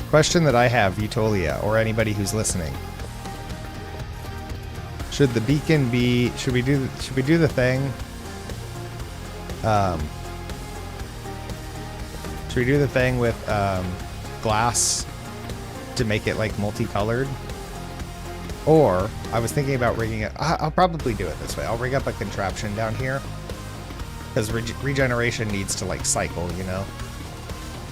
Question that I have, Utolia, or anybody who's listening. Should the beacon be? Should we do the thing? Should we do the thing with glass to make it like multicolored? Or I was thinking about rigging it. I'll probably do it this way. I'll rig up a contraption down here because regeneration needs to like cycle. You know,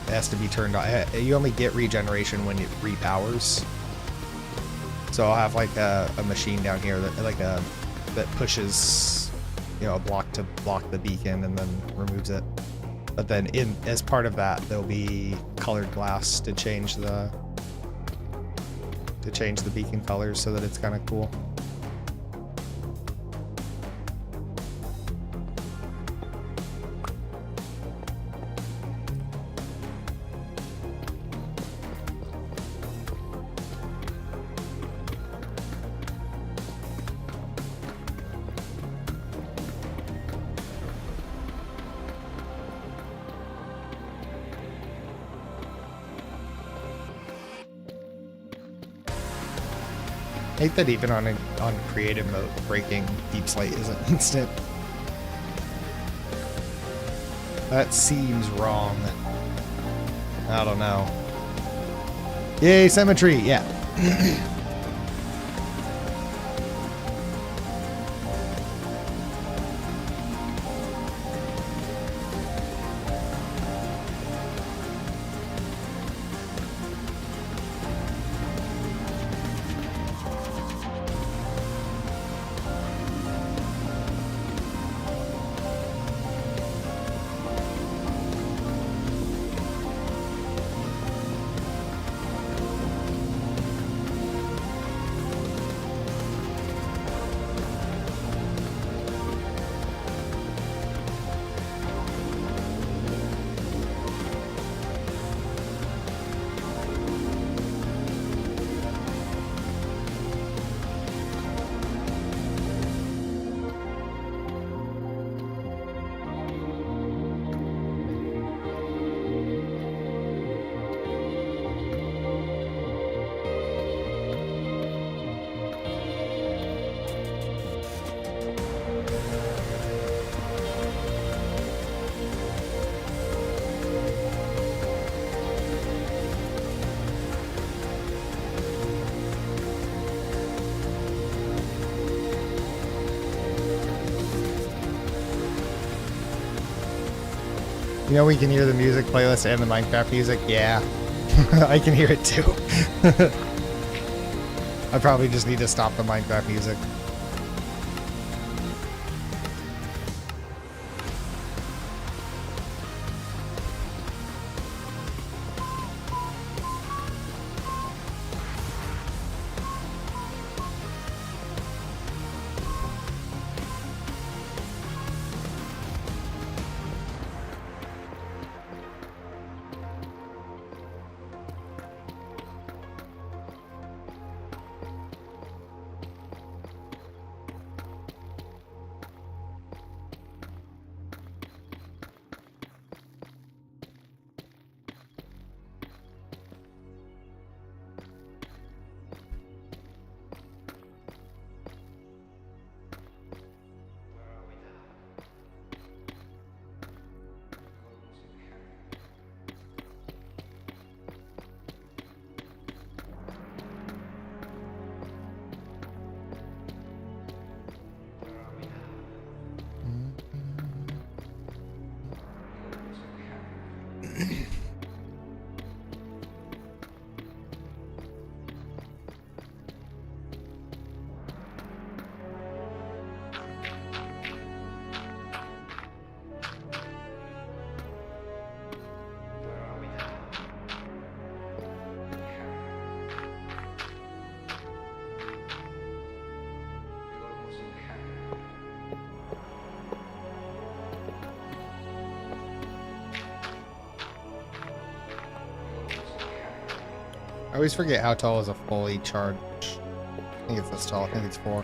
it has to be turned on. You only get regeneration when it repowers. So I'll have like a machine down here that pushes, you know, a block to block the beacon and then removes it. But then as part of that, there'll be colored glass to change the beacon colors so that it's kind of cool. I hate that even on creative mode, breaking Deep Slate isn't instant. That seems wrong. I don't know. Yay, symmetry, yeah. You know we can hear the music playlist and the Minecraft music? Yeah. I can hear it too. I probably just need to stop the Minecraft music. I always forget how tall is a fully charged. I think it's this tall. I think it's 4.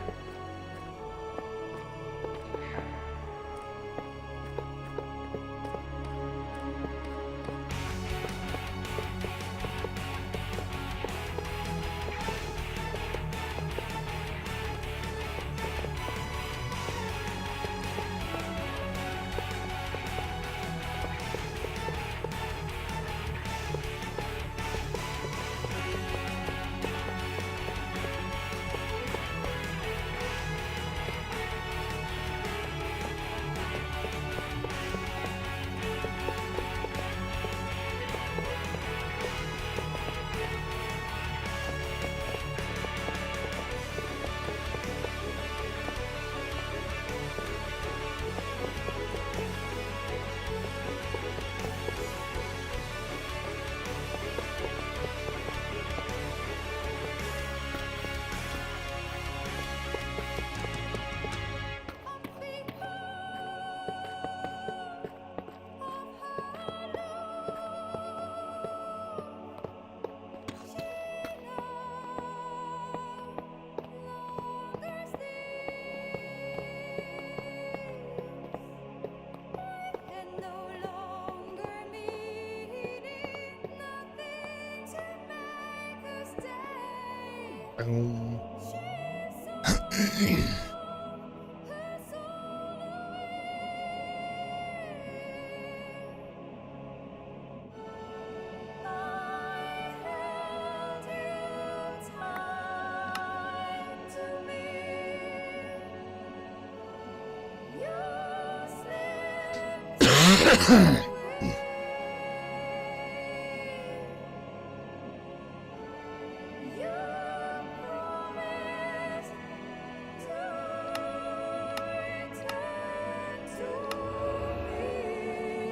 Boom.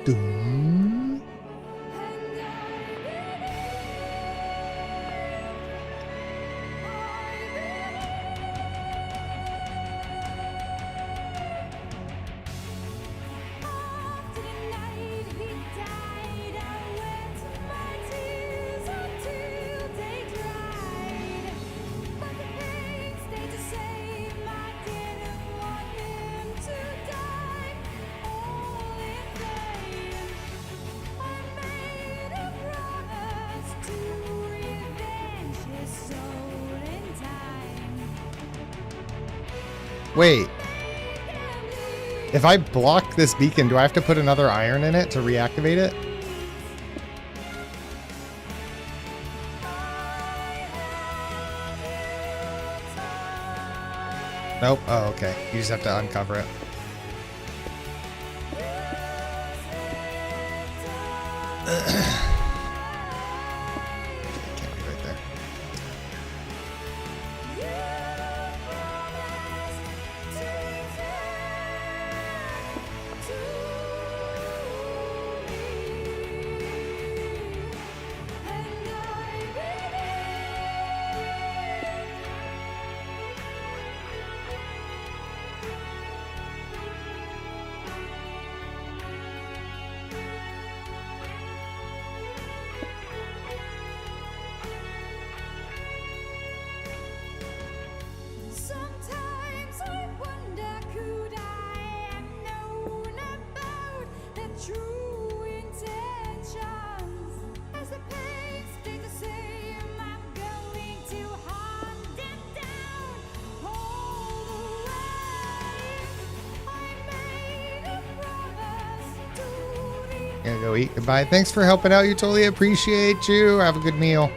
Doom. Wait. If I block this beacon, do I have to put another iron in it to reactivate it? Nope. Oh, okay. You just have to uncover it. Can't be right there. Sometimes I wonder, could I have known about the true intentions? As the pains stay the same, I'm going to hunt them down all the way. I made a promise to the Gonna go eat. Goodbye. Thanks for helping out. You totally appreciate you. Have a good meal.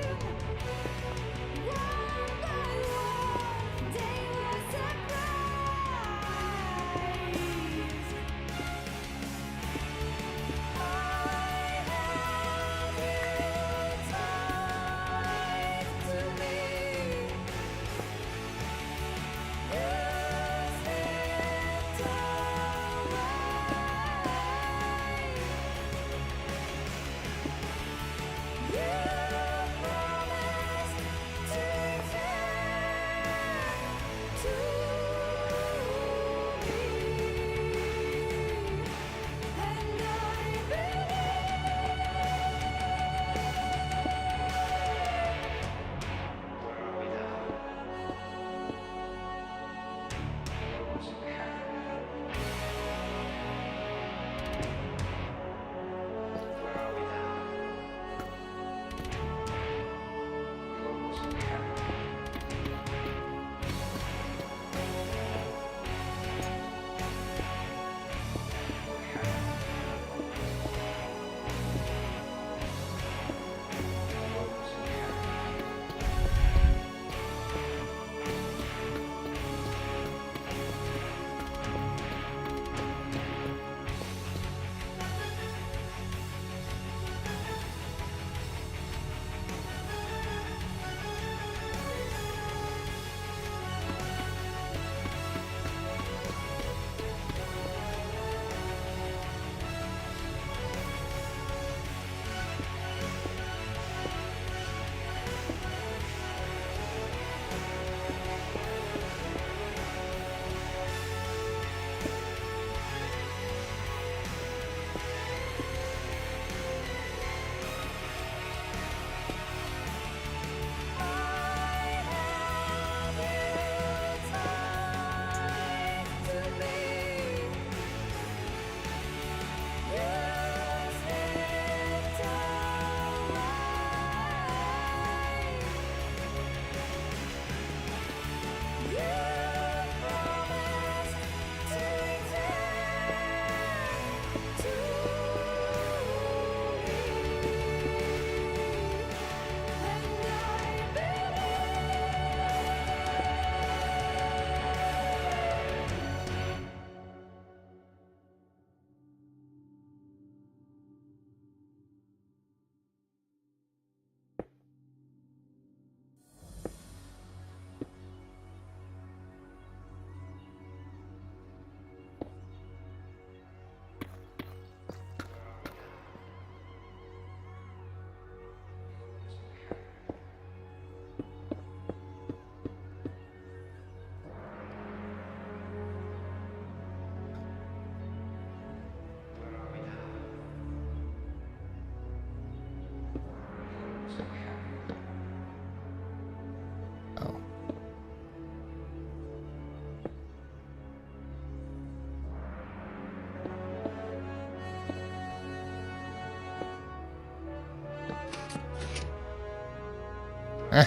Oh,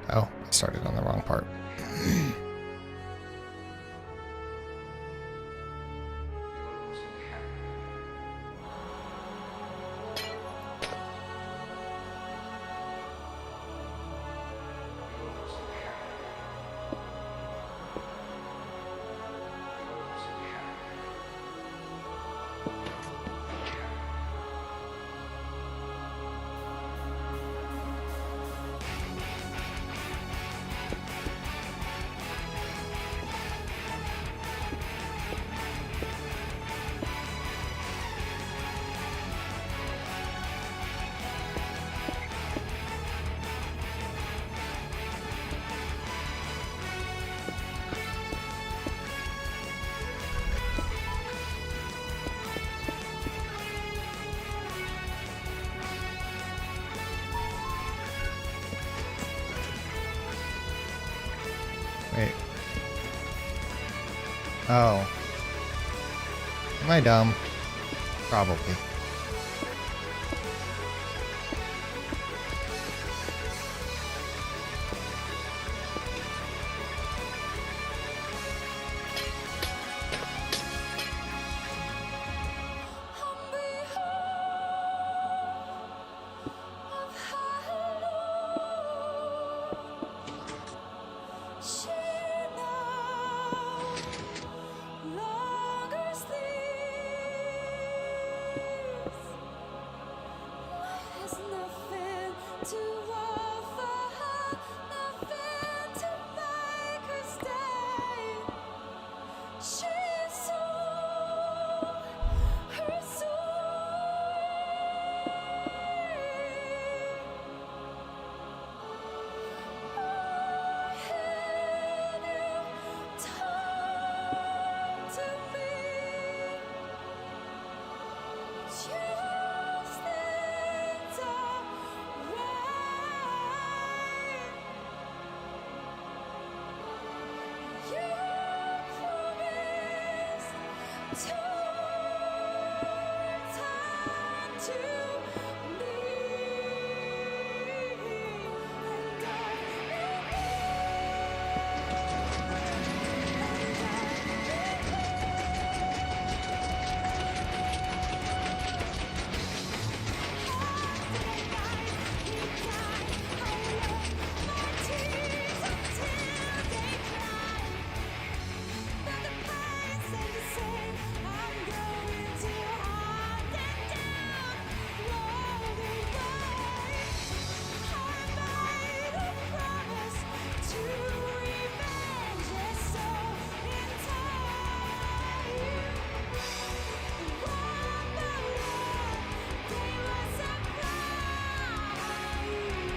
I started on the wrong part. Wait. Oh. Am I dumb? Probably.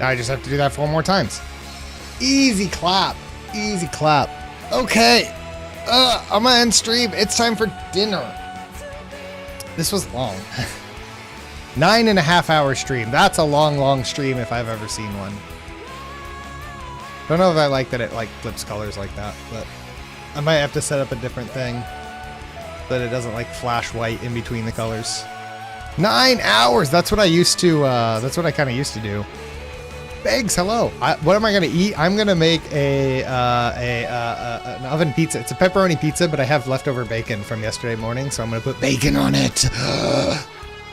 I just have to do that 4 more times. Easy clap. Easy clap. Okay. I'm gonna end stream. It's time for dinner. This was long. 9.5 hour stream. That's a long stream if I've ever seen one. Don't know if I like that it like flips colors like that, but I might have to set up a different thing that it doesn't like flash white in between the colors. 9 hours. That's what I used to. That's what I kind of used to do. Beggs, hello. What am I gonna eat? I'm gonna make an oven pizza. It's a pepperoni pizza, but I have leftover bacon from yesterday morning, so I'm gonna put bacon on it.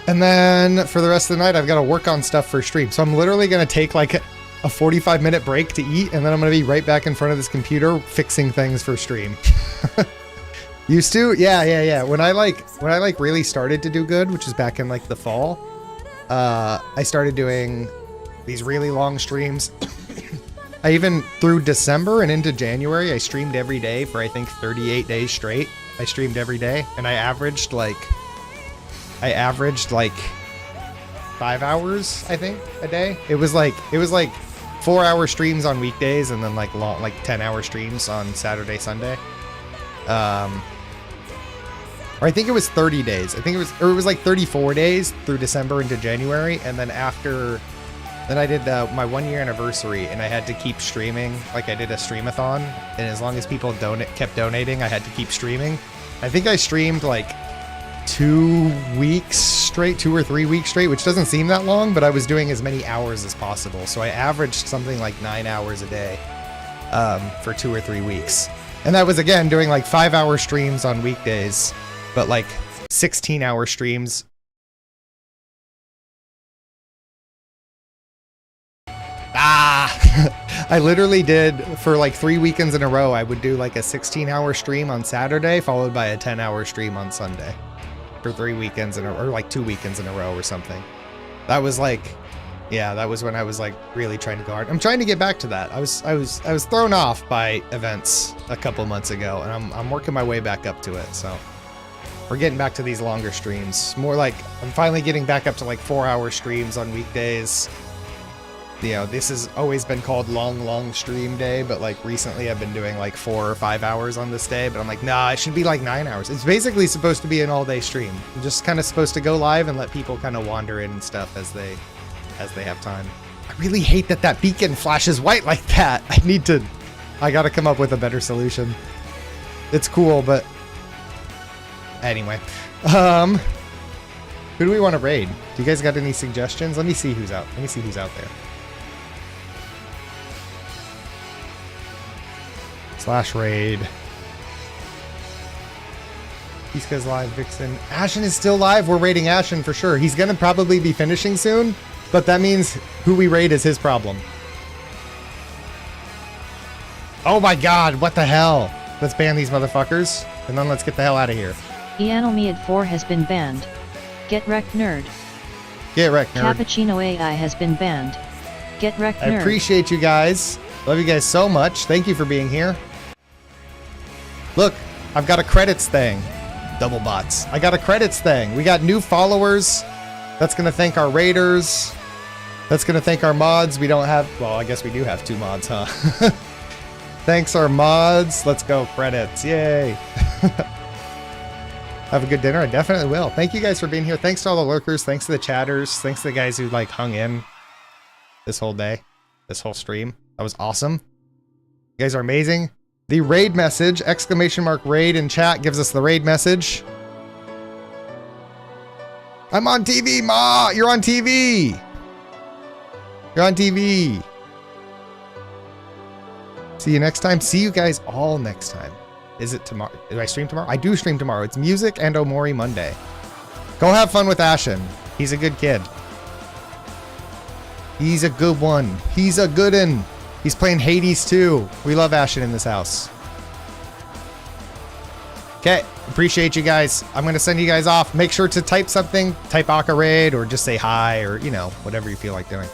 And then for the rest of the night, I've got to work on stuff for stream. So I'm literally gonna take like a 45-minute break to eat, and then I'm gonna be right back in front of this computer fixing things for stream. Used to, yeah. When I really started to do good, which is back in like the fall, I started doing these really long streams. I even through December and into January, I streamed every day for I think 38 days straight. I streamed every day, and I averaged like 5 hours I think a day. It was like 4-hour streams on weekdays, and then like 10-hour streams on Saturday, Sunday. Or I think it was 30 days. I think it was like 34 days through December into January, and then after. Then I did my 1-year anniversary, and I had to keep streaming. Like I did a streamathon, and as long as people kept donating, I had to keep streaming. I think I streamed like 2 weeks straight, 2 or 3 weeks straight, which doesn't seem that long, but I was doing as many hours as possible. So I averaged something like 9 hours a day for 2 or 3 weeks. And that was, again, doing like 5-hour streams on weekdays, but like 16-hour streams. I literally did, for like 3 weekends in a row, I would do like a 16-hour stream on Saturday, followed by a 10-hour stream on Sunday. For 3 weekends in a, or like 2 weekends in a row or something. That was like, yeah, that was when I was like really trying to go hard. I'm trying to get back to that. I was thrown off by events a couple months ago, and I'm working my way back up to it. So we're getting back to these longer streams. More like I'm finally getting back up to like 4-hour streams on weekdays. You know, this has always been called long stream day, but like recently I've been doing like 4 or 5 hours on this day, but I'm like, nah, it should be like 9 hours. It's basically supposed to be an all-day stream. I'm just kind of supposed to go live and let people kind of wander in and stuff as they have time. I really hate that that beacon flashes white like that. I gotta come up with a better solution. It's cool, but anyway. Who do we want to raid? Do you guys got any suggestions? Let me see who's out. Let me see who's out there. /raid. These guys live, Vixen. Ashen is still live. We're raiding Ashen for sure. He's gonna probably be finishing soon, but that means who we raid is his problem. Oh my god, what the hell? Let's ban these motherfuckers, and then let's get the hell out of here. Eanomiad4 has been banned. Get wrecked, nerd. Get wrecked, nerd. Cappuccino AI has been banned. Get wrecked, nerd. I appreciate you guys. Love you guys so much. Thank you for being here. Look, I've got a credits thing. Double bots. I got a credits thing. We got new followers. That's going to thank our raiders. That's going to thank our mods. We don't have... Well, I guess we do have 2 mods, huh? Thanks our mods. Let's go. Credits. Yay. Have a good dinner. I definitely will. Thank you guys for being here. Thanks to all the lurkers. Thanks to the chatters. Thanks to the guys who like hung in this whole day. This whole stream. That was awesome. You guys are amazing. The raid message, ! Raid in chat gives us the raid message. I'm on TV, Ma! You're on TV! You're on TV. See you next time. See you guys all next time. Is it tomorrow? Do I stream tomorrow? I do stream tomorrow. It's music and Omori Monday. Go have fun with Ashen. He's a good kid. He's a good one. He's a good one. He's playing Hades too. We love Ashen in this house. Okay, appreciate you guys. I'm gonna send you guys off. Make sure to type something. Type Aka Raid or just say hi or, you know, whatever you feel like doing.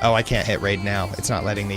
Oh, I can't hit raid now. It's not letting me.